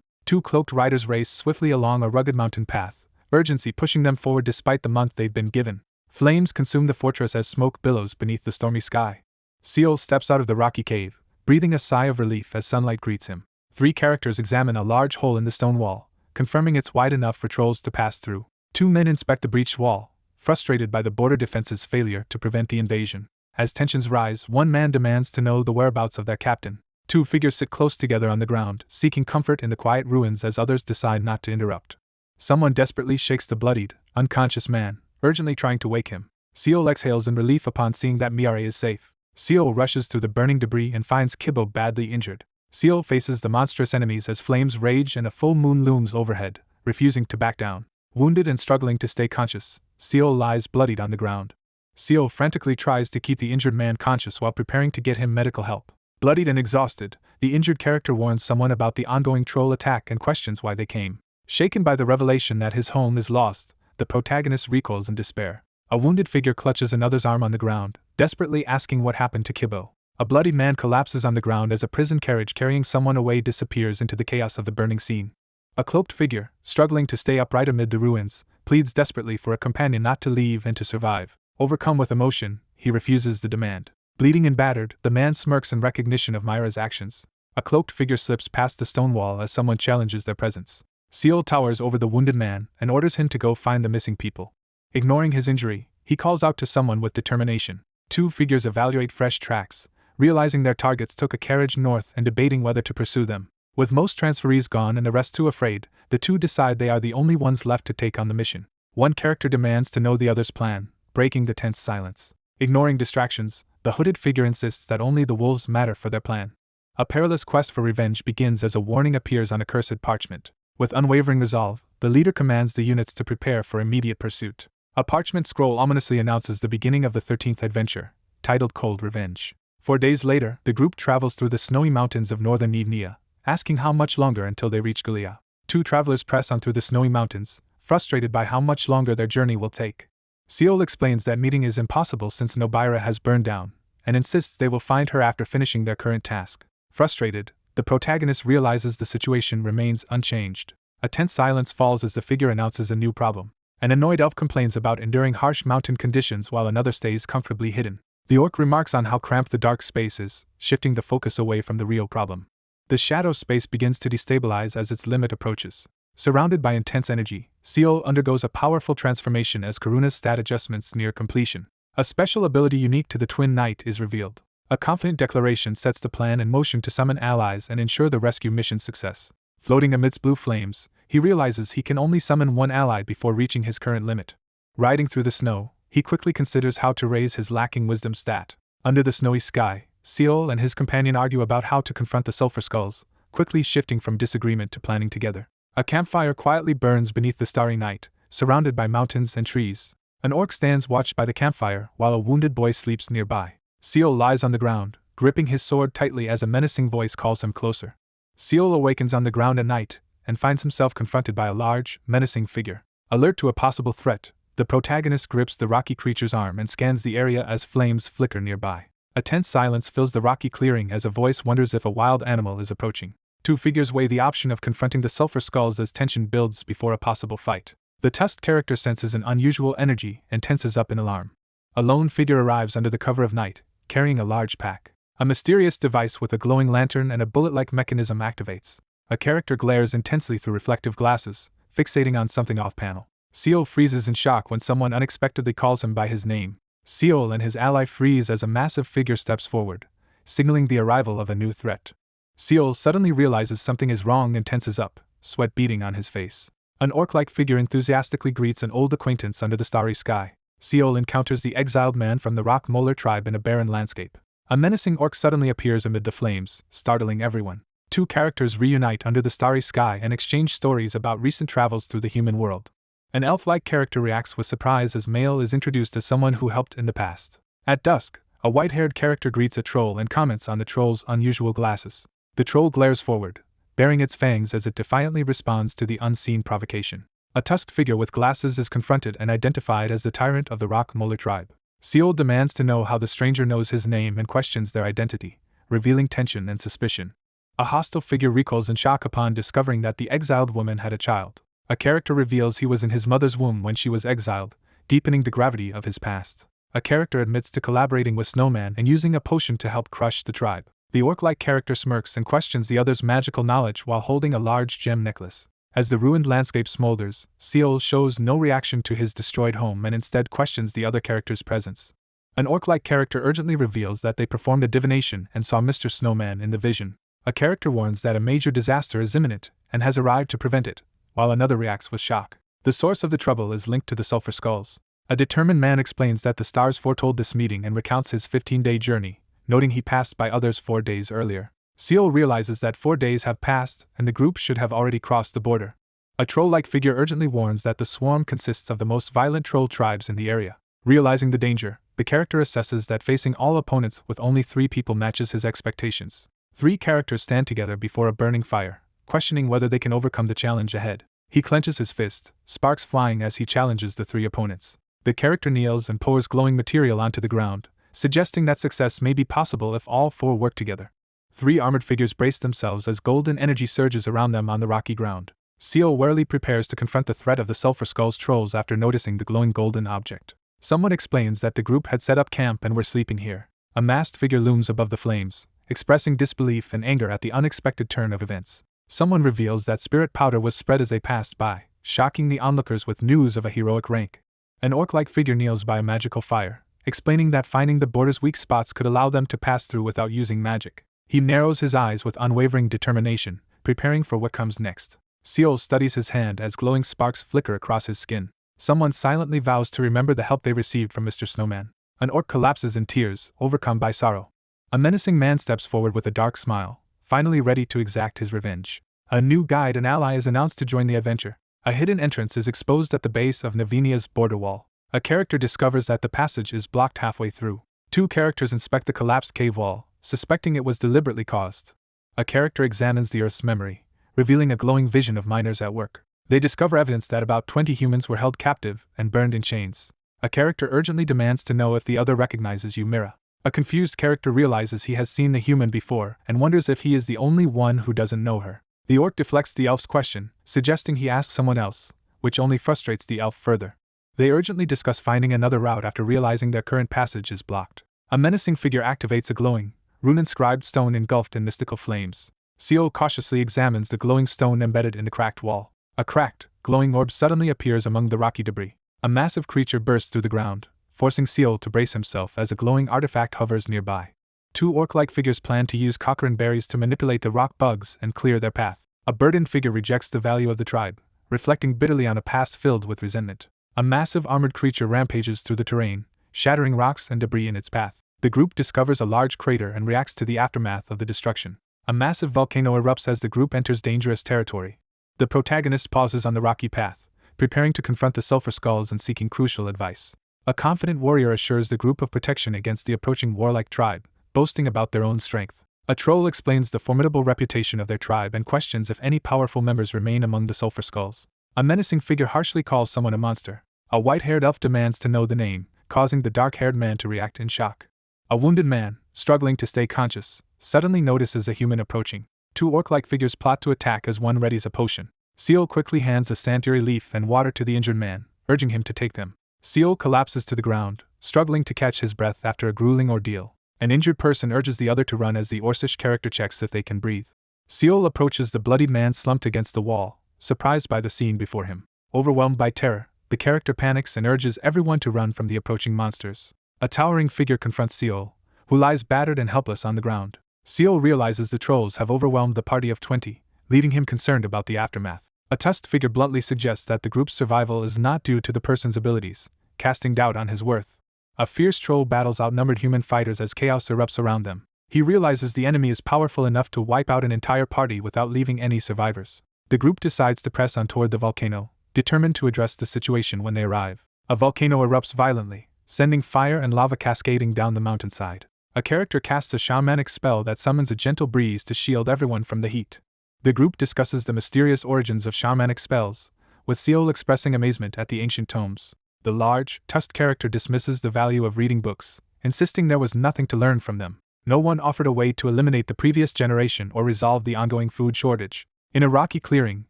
Two cloaked riders race swiftly along a rugged mountain path, urgency pushing them forward despite the month they've been given. Flames consume the fortress as smoke billows beneath the stormy sky. Seol steps out of the rocky cave, breathing a sigh of relief as sunlight greets him. Three characters examine a large hole in the stone wall, confirming it's wide enough for trolls to pass through. Two men inspect the breached wall, frustrated by the border defense's failure to prevent the invasion. As tensions rise, one man demands to know the whereabouts of their captain. Two figures sit close together on the ground, seeking comfort in the quiet ruins as others decide not to interrupt. Someone desperately shakes the bloodied, unconscious man, urgently trying to wake him. Seol exhales in relief upon seeing that Miare is safe. Seol rushes through the burning debris and finds Kibo badly injured. Seol faces the monstrous enemies as flames rage and a full moon looms overhead, refusing to back down. Wounded and struggling to stay conscious, Seol lies bloodied on the ground. Seol frantically tries to keep the injured man conscious while preparing to get him medical help. Bloodied and exhausted, the injured character warns someone about the ongoing troll attack and questions why they came. Shaken by the revelation that his home is lost, the protagonist recoils in despair. A wounded figure clutches another's arm on the ground, desperately asking what happened to Kibo. A bloodied man collapses on the ground as a prison carriage carrying someone away disappears into the chaos of the burning scene. A cloaked figure, struggling to stay upright amid the ruins, pleads desperately for a companion not to leave and to survive. Overcome with emotion, he refuses the demand. Bleeding and battered, the man smirks in recognition of Myra's actions. A cloaked figure slips past the stone wall as someone challenges their presence. Seol towers over the wounded man and orders him to go find the missing people. Ignoring his injury, he calls out to someone with determination. Two figures evaluate fresh tracks, realizing their targets took a carriage north and debating whether to pursue them. With most transferees gone and the rest too afraid, the two decide they are the only ones left to take on the mission. One character demands to know the other's plan, breaking the tense silence. Ignoring distractions, the hooded figure insists that only the wolves matter for their plan. A perilous quest for revenge begins as a warning appears on accursed parchment. With unwavering resolve, the leader commands the units to prepare for immediate pursuit. A parchment scroll ominously announces the beginning of the 13th adventure, titled Cold Revenge. 4 days later, the group travels through the snowy mountains of northern Nivnia, asking how much longer until they reach Galea. Two travelers press on through the snowy mountains, frustrated by how much longer their journey will take. Seol explains that meeting is impossible since Novara has burned down, and insists they will find her after finishing their current task. Frustrated, the protagonist realizes the situation remains unchanged. A tense silence falls as the figure announces a new problem. An annoyed elf complains about enduring harsh mountain conditions while another stays comfortably hidden. The orc remarks on how cramped the dark space is, shifting the focus away from the real problem. The shadow space begins to destabilize as its limit approaches. Surrounded by intense energy, Seol undergoes a powerful transformation as Karuna's stat adjustments near completion. A special ability unique to the Twin Knight is revealed. A confident declaration sets the plan in motion to summon allies and ensure the rescue mission's success. Floating amidst blue flames, he realizes he can only summon one ally before reaching his current limit. Riding through the snow, he quickly considers how to raise his lacking wisdom stat. Under the snowy sky, Seol and his companion argue about how to confront the sulfur skulls, quickly shifting from disagreement to planning together. A campfire quietly burns beneath the starry night, surrounded by mountains and trees. An orc stands watched by the campfire while a wounded boy sleeps nearby. Seol lies on the ground, gripping his sword tightly as a menacing voice calls him closer. Seol awakens on the ground at night and finds himself confronted by a large, menacing figure. Alert to a possible threat, the protagonist grips the rocky creature's arm and scans the area as flames flicker nearby. A tense silence fills the rocky clearing as a voice wonders if a wild animal is approaching. Two figures weigh the option of confronting the sulfur skulls as tension builds before a possible fight. The tusked character senses an unusual energy and tenses up in alarm. A lone figure arrives under the cover of night, carrying a large pack. A mysterious device with a glowing lantern and a bullet-like mechanism activates. A character glares intensely through reflective glasses, fixating on something off-panel. Seol freezes in shock when someone unexpectedly calls him by his name. Seol and his ally freeze as a massive figure steps forward, signaling the arrival of a new threat. Seol suddenly realizes something is wrong and tenses up, sweat beading on his face. An orc-like figure enthusiastically greets an old acquaintance under the starry sky. Seol encounters the exiled man from the Rock Molar tribe in a barren landscape. A menacing orc suddenly appears amid the flames, startling everyone. Two characters reunite under the starry sky and exchange stories about recent travels through the human world. An elf-like character reacts with surprise as Mael is introduced as someone who helped in the past. At dusk, a white-haired character greets a troll and comments on the troll's unusual glasses. The troll glares forward, baring its fangs as it defiantly responds to the unseen provocation. A tusked figure with glasses is confronted and identified as the tyrant of the Rock Molar tribe. Seol demands to know how the stranger knows his name and questions their identity, revealing tension and suspicion. A hostile figure recoils in shock upon discovering that the exiled woman had a child. A character reveals he was in his mother's womb when she was exiled, deepening the gravity of his past. A character admits to collaborating with Snowman and using a potion to help crush the tribe. The orc-like character smirks and questions the other's magical knowledge while holding a large gem necklace. As the ruined landscape smolders, Seol shows no reaction to his destroyed home and instead questions the other character's presence. An orc-like character urgently reveals that they performed a divination and saw Mr. Snowman in the vision. A character warns that a major disaster is imminent and has arrived to prevent it, while another reacts with shock. The source of the trouble is linked to the sulfur skulls. A determined man explains that the stars foretold this meeting and recounts his 15-day journey, noting he passed by others 4 days earlier. Seol realizes that 4 days have passed and the group should have already crossed the border. A troll-like figure urgently warns that the swarm consists of the most violent troll tribes in the area. Realizing the danger, the character assesses that facing all opponents with only 3 people matches his expectations. 3 characters stand together before a burning fire, questioning whether they can overcome the challenge ahead. He clenches his fist, sparks flying as he challenges the 3 opponents. The character kneels and pours glowing material onto the ground, suggesting that success may be possible if all 4 work together. 3 armored figures brace themselves as golden energy surges around them on the rocky ground. Seol warily prepares to confront the threat of the Sulfur Skull's trolls after noticing the glowing golden object. Someone explains that the group had set up camp and were sleeping here. A masked figure looms above the flames, expressing disbelief and anger at the unexpected turn of events. Someone reveals that spirit powder was spread as they passed by, shocking the onlookers with news of a heroic rank. An orc-like figure kneels by a magical fire, explaining that finding the border's weak spots could allow them to pass through without using magic. He narrows his eyes with unwavering determination, preparing for what comes next. Seol studies his hand as glowing sparks flicker across his skin. Someone silently vows to remember the help they received from Mr. Snowman. An orc collapses in tears, overcome by sorrow. A menacing man steps forward with a dark smile, finally ready to exact his revenge. A new guide and ally is announced to join the adventure. A hidden entrance is exposed at the base of Navinia's border wall. A character discovers that the passage is blocked halfway through. 2 characters inspect the collapsed cave wall, suspecting it was deliberately caused. A character examines the Earth's memory, revealing a glowing vision of miners at work. They discover evidence that about 20 humans were held captive and burned in chains. A character urgently demands to know if the other recognizes Ymira. A confused character realizes he has seen the human before and wonders if he is the only one who doesn't know her. The orc deflects the elf's question, suggesting he ask someone else, which only frustrates the elf further. They urgently discuss finding another route after realizing their current passage is blocked. A menacing figure activates a glowing, rune-inscribed stone engulfed in mystical flames. Seol cautiously examines the glowing stone embedded in the cracked wall. A cracked, glowing orb suddenly appears among the rocky debris. A massive creature bursts through the ground, forcing Seol to brace himself as a glowing artifact hovers nearby. 2 orc-like figures plan to use Cochrane berries to manipulate the rock bugs and clear their path. A burdened figure rejects the value of the tribe, reflecting bitterly on a past filled with resentment. A massive armored creature rampages through the terrain, shattering rocks and debris in its path. The group discovers a large crater and reacts to the aftermath of the destruction. A massive volcano erupts as the group enters dangerous territory. The protagonist pauses on the rocky path, preparing to confront the Sulfur Skulls and seeking crucial advice. A confident warrior assures the group of protection against the approaching warlike tribe, boasting about their own strength. A troll explains the formidable reputation of their tribe and questions if any powerful members remain among the Sulfur Skulls. A menacing figure harshly calls someone a monster. A white-haired elf demands to know the name, causing the dark-haired man to react in shock. A wounded man, struggling to stay conscious, suddenly notices a human approaching. 2 orc-like figures plot to attack as one readies a potion. Seol quickly hands a Santiri leaf and water to the injured man, urging him to take them. Seol collapses to the ground, struggling to catch his breath after a grueling ordeal. An injured person urges the other to run as the Orcish character checks if they can breathe. Seol approaches the bloodied man slumped against the wall, surprised by the scene before him. Overwhelmed by terror, the character panics and urges everyone to run from the approaching monsters. A towering figure confronts Seol, who lies battered and helpless on the ground. Seol realizes the trolls have overwhelmed the party of 20, leaving him concerned about the aftermath. A tusked figure bluntly suggests that the group's survival is not due to the person's abilities, casting doubt on his worth. A fierce troll battles outnumbered human fighters as chaos erupts around them. He realizes the enemy is powerful enough to wipe out an entire party without leaving any survivors. The group decides to press on toward the volcano, determined to address the situation when they arrive. A volcano erupts violently, sending fire and lava cascading down the mountainside. A character casts a shamanic spell that summons a gentle breeze to shield everyone from the heat. The group discusses the mysterious origins of shamanic spells, with Seol expressing amazement at the ancient tomes. The large, tusked character dismisses the value of reading books, insisting there was nothing to learn from them. No one offered a way to eliminate the previous generation or resolve the ongoing food shortage. In a rocky clearing,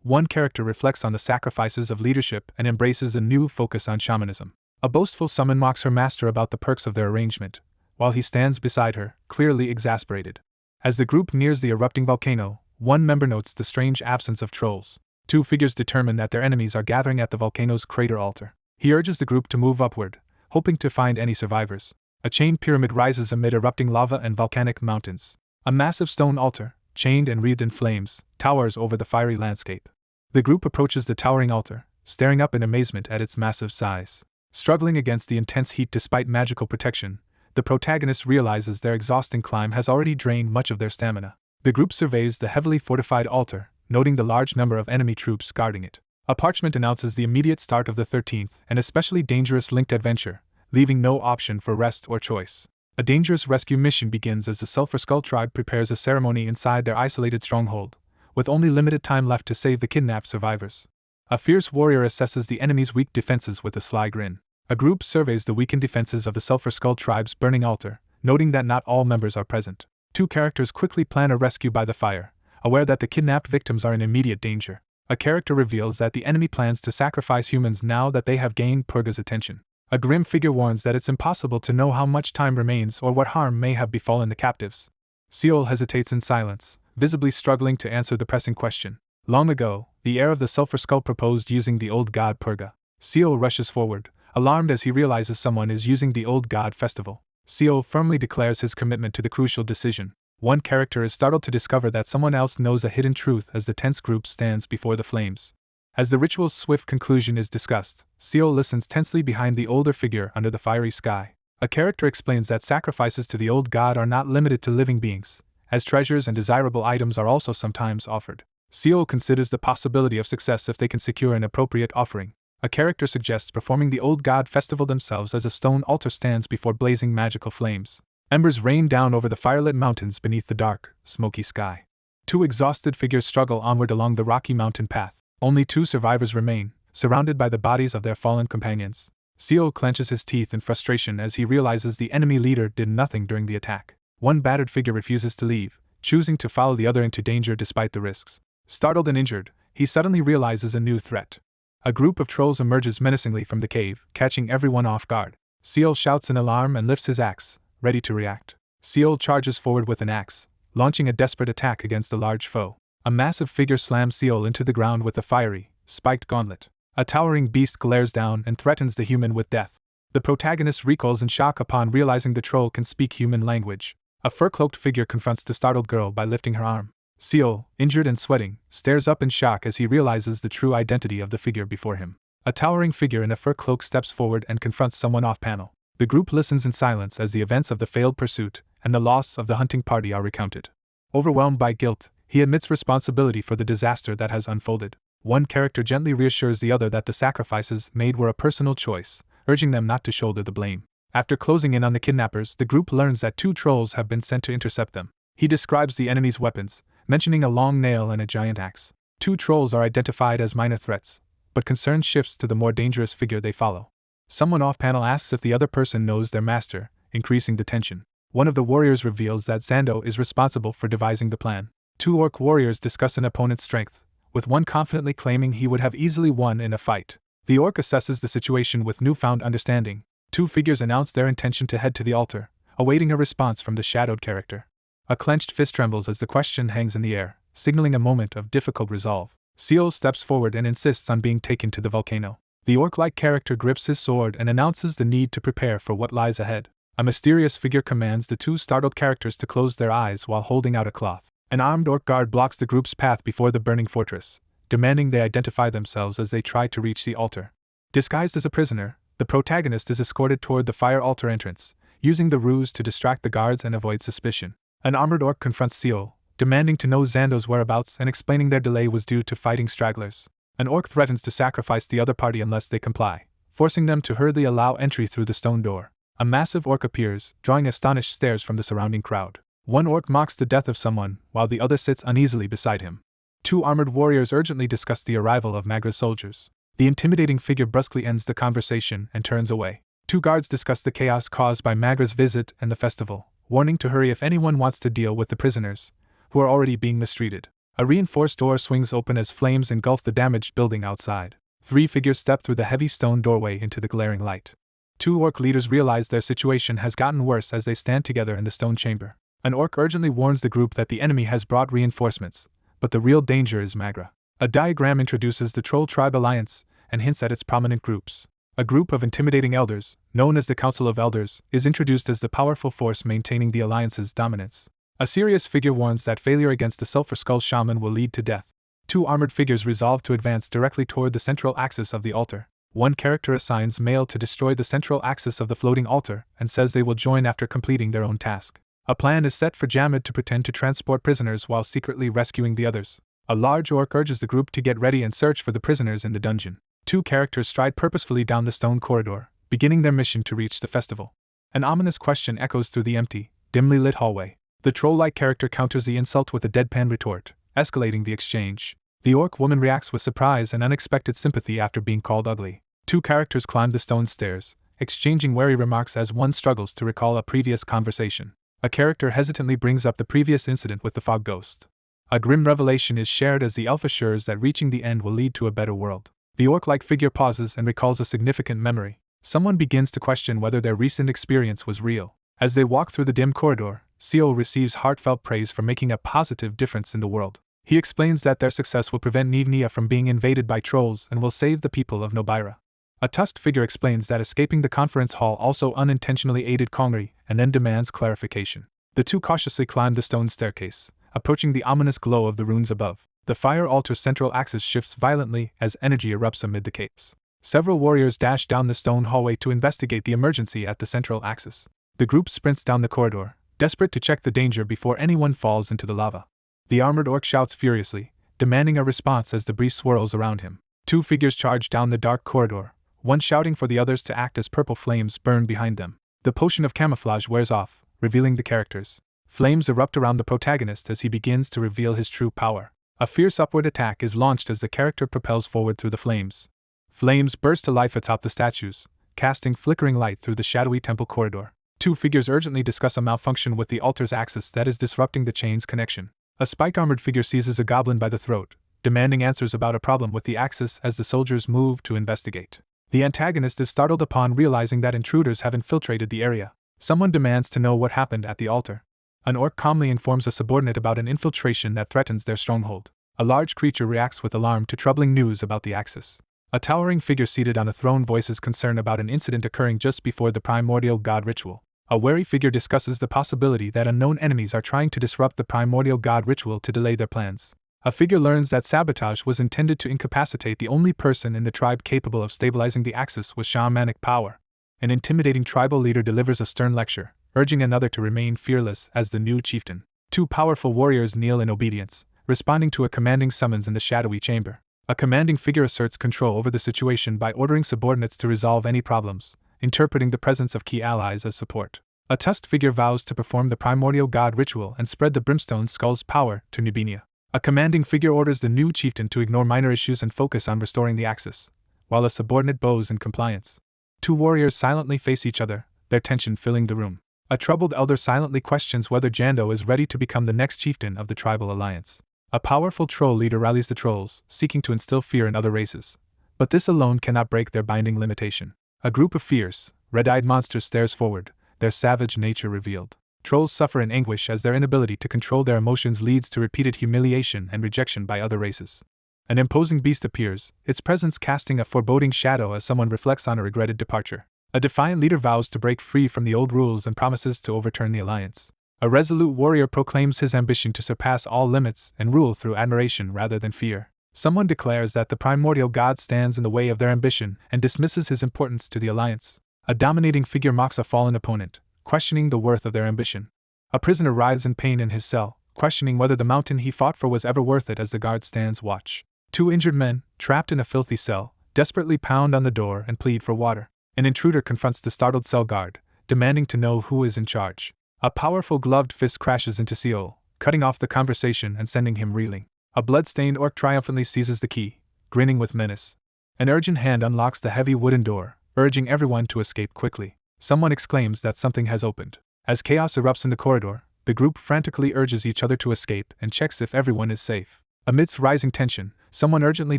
one character reflects on the sacrifices of leadership and embraces a new focus on shamanism. A boastful summon mocks her master about the perks of their arrangement, while he stands beside her, clearly exasperated. As the group nears the erupting volcano, one member notes the strange absence of trolls. 2 figures determine that their enemies are gathering at the volcano's crater altar. He urges the group to move upward, hoping to find any survivors. A chain pyramid rises amid erupting lava and volcanic mountains. A massive stone altar, chained and wreathed in flames, towers over the fiery landscape. The group approaches the towering altar, staring up in amazement at its massive size. Struggling against the intense heat despite magical protection, the protagonist realizes their exhausting climb has already drained much of their stamina. The group surveys the heavily fortified altar, noting the large number of enemy troops guarding it. A parchment announces the immediate start of the 13th and especially dangerous linked adventure, leaving no option for rest or choice. A dangerous rescue mission begins as the Sulphur Skull tribe prepares a ceremony inside their isolated stronghold, with only limited time left to save the kidnapped survivors. A fierce warrior assesses the enemy's weak defenses with a sly grin. A group surveys the weakened defenses of the Sulphur Skull tribe's burning altar, noting that not all members are present. Two characters quickly plan a rescue by the fire, aware that the kidnapped victims are in immediate danger. A character reveals that the enemy plans to sacrifice humans now that they have gained Purga's attention. A grim figure warns that it's impossible to know how much time remains or what harm may have befallen the captives. Seol hesitates in silence, visibly struggling to answer the pressing question. Long ago, the heir of the Sulphur Skull proposed using the old god Purga. Seol rushes forward, alarmed as he realizes someone is using the old god festival. Seol firmly declares his commitment to the crucial decision. One character is startled to discover that someone else knows a hidden truth as the tense group stands before the flames. As the ritual's swift conclusion is discussed, Seol listens tensely behind the older figure under the fiery sky. A character explains that sacrifices to the old god are not limited to living beings, as treasures and desirable items are also sometimes offered. Seol considers the possibility of success if they can secure an appropriate offering. A character suggests performing the old god festival themselves as a stone altar stands before blazing magical flames. Embers rain down over the firelit mountains beneath the dark, smoky sky. Two exhausted figures struggle onward along the rocky mountain path. Only two survivors remain, surrounded by the bodies of their fallen companions. Seol clenches his teeth in frustration as he realizes the enemy leader did nothing during the attack. One battered figure refuses to leave, choosing to follow the other into danger despite the risks. Startled and injured, he suddenly realizes a new threat. A group of trolls emerges menacingly from the cave, catching everyone off guard. Seol shouts in alarm and lifts his axe, ready to react. Seol charges forward with an axe, launching a desperate attack against the large foe. A massive figure slams Seol into the ground with a fiery, spiked gauntlet. A towering beast glares down and threatens the human with death. The protagonist recoils in shock upon realizing the troll can speak human language. A fur-cloaked figure confronts the startled girl by lifting her arm. Seol, injured and sweating, stares up in shock as he realizes the true identity of the figure before him. A towering figure in a fur cloak steps forward and confronts someone off-panel. The group listens in silence as the events of the failed pursuit and the loss of the hunting party are recounted. Overwhelmed by guilt, he admits responsibility for the disaster that has unfolded. One character gently reassures the other that the sacrifices made were a personal choice, urging them not to shoulder the blame. After closing in on the kidnappers, the group learns that two trolls have been sent to intercept them. He describes the enemy's weapons, mentioning a long nail and a giant axe. Two trolls are identified as minor threats, but concern shifts to the more dangerous figure they follow. Someone off-panel asks if the other person knows their master, increasing the tension. One of the warriors reveals that Zando is responsible for devising the plan. Two orc warriors discuss an opponent's strength, with one confidently claiming he would have easily won in a fight. The orc assesses the situation with newfound understanding. Two figures announce their intention to head to the altar, awaiting a response from the shadowed character. A clenched fist trembles as the question hangs in the air, signaling a moment of difficult resolve. Seol steps forward and insists on being taken to the volcano. The orc-like character grips his sword and announces the need to prepare for what lies ahead. A mysterious figure commands the two startled characters to close their eyes while holding out a cloth. An armed orc guard blocks the group's path before the burning fortress, demanding they identify themselves as they try to reach the altar. Disguised as a prisoner, the protagonist is escorted toward the fire altar entrance, using the ruse to distract the guards and avoid suspicion. An armored orc confronts Seol, demanding to know Zando's whereabouts and explaining their delay was due to fighting stragglers. An orc threatens to sacrifice the other party unless they comply, forcing them to hurriedly allow entry through the stone door. A massive orc appears, drawing astonished stares from the surrounding crowd. One orc mocks the death of someone, while the other sits uneasily beside him. Two armored warriors urgently discuss the arrival of Magra's soldiers. The intimidating figure brusquely ends the conversation and turns away. Two guards discuss the chaos caused by Magra's visit and the festival, warning to hurry if anyone wants to deal with the prisoners, who are already being mistreated. A reinforced door swings open as flames engulf the damaged building outside. Three figures step through the heavy stone doorway into the glaring light. Two orc leaders realize their situation has gotten worse as they stand together in the stone chamber. An orc urgently warns the group that the enemy has brought reinforcements, but the real danger is Magra. A diagram introduces the Troll Tribe Alliance and hints at its prominent groups. A group of intimidating elders, known as the Council of Elders, is introduced as the powerful force maintaining the alliance's dominance. A serious figure warns that failure against the Sulphur Skull Shaman will lead to death. Two armored figures resolve to advance directly toward the central axis of the altar. One character assigns Male to destroy the central axis of the floating altar and says they will join after completing their own task. A plan is set for Jammed to pretend to transport prisoners while secretly rescuing the others. A large orc urges the group to get ready and search for the prisoners in the dungeon. Two characters stride purposefully down the stone corridor, beginning their mission to reach the festival. An ominous question echoes through the empty, dimly lit hallway. The troll-like character counters the insult with a deadpan retort, escalating the exchange. The orc woman reacts with surprise and unexpected sympathy after being called ugly. Two characters climb the stone stairs, exchanging wary remarks as one struggles to recall a previous conversation. A character hesitantly brings up the previous incident with the fog ghost. A grim revelation is shared as the elf assures that reaching the end will lead to a better world. The orc-like figure pauses and recalls a significant memory. Someone begins to question whether their recent experience was real. As they walk through the dim corridor, Chiao receives heartfelt praise for making a positive difference in the world. He explains that their success will prevent Nivnia from being invaded by trolls and will save the people of Novara. A tusked figure explains that escaping the conference hall also unintentionally aided Kongori and then demands clarification. The two cautiously climb the stone staircase, approaching the ominous glow of the runes above. The fire altar's central axis shifts violently as energy erupts amid the chaos. Several warriors dash down the stone hallway to investigate the emergency at the central axis. The group sprints down the corridor, desperate to check the danger before anyone falls into the lava. The armored orc shouts furiously, demanding a response as debris swirls around him. Two figures charge down the dark corridor, one shouting for the others to act as purple flames burn behind them. The potion of camouflage wears off, revealing the characters. Flames erupt around the protagonist as he begins to reveal his true power. A fierce upward attack is launched as the character propels forward through the flames. Flames burst to life atop the statues, casting flickering light through the shadowy temple corridor. Two figures urgently discuss a malfunction with the altar's axis that is disrupting the chain's connection. A spike-armored figure seizes a goblin by the throat, demanding answers about a problem with the axis as the soldiers move to investigate. The antagonist is startled upon realizing that intruders have infiltrated the area. Someone demands to know what happened at the altar. An orc calmly informs a subordinate about an infiltration that threatens their stronghold. A large creature reacts with alarm to troubling news about the axis. A towering figure seated on a throne voices concern about an incident occurring just before the primordial god ritual. A wary figure discusses the possibility that unknown enemies are trying to disrupt the primordial god ritual to delay their plans. A figure learns that sabotage was intended to incapacitate the only person in the tribe capable of stabilizing the axis with shamanic power. An intimidating tribal leader delivers a stern lecture, urging another to remain fearless as the new chieftain. Two powerful warriors kneel in obedience, responding to a commanding summons in the shadowy chamber. A commanding figure asserts control over the situation by ordering subordinates to resolve any problems, interpreting the presence of key allies as support. A tusked figure vows to perform the primordial god ritual and spread the brimstone skull's power to Nubenia. A commanding figure orders the new chieftain to ignore minor issues and focus on restoring the axis, while a subordinate bows in compliance. Two warriors silently face each other, their tension filling the room. A troubled elder silently questions whether Jando is ready to become the next chieftain of the tribal alliance. A powerful troll leader rallies the trolls, seeking to instill fear in other races. But this alone cannot break their binding limitation. A group of fierce, red-eyed monsters stares forward, their savage nature revealed. Trolls suffer in anguish as their inability to control their emotions leads to repeated humiliation and rejection by other races. An imposing beast appears, its presence casting a foreboding shadow as someone reflects on a regretted departure. A defiant leader vows to break free from the old rules and promises to overturn the alliance. A resolute warrior proclaims his ambition to surpass all limits and rule through admiration rather than fear. Someone declares that the primordial god stands in the way of their ambition and dismisses his importance to the alliance. A dominating figure mocks a fallen opponent, questioning the worth of their ambition. A prisoner writhes in pain in his cell, questioning whether the mountain he fought for was ever worth it as the guard stands watch. Two injured men, trapped in a filthy cell, desperately pound on the door and plead for water. An intruder confronts the startled cell guard, demanding to know who is in charge. A powerful gloved fist crashes into Seol, cutting off the conversation and sending him reeling. A blood-stained orc triumphantly seizes the key, grinning with menace. An urgent hand unlocks the heavy wooden door, urging everyone to escape quickly. Someone exclaims that something has opened. As chaos erupts in the corridor, the group frantically urges each other to escape and checks if everyone is safe. Amidst rising tension, someone urgently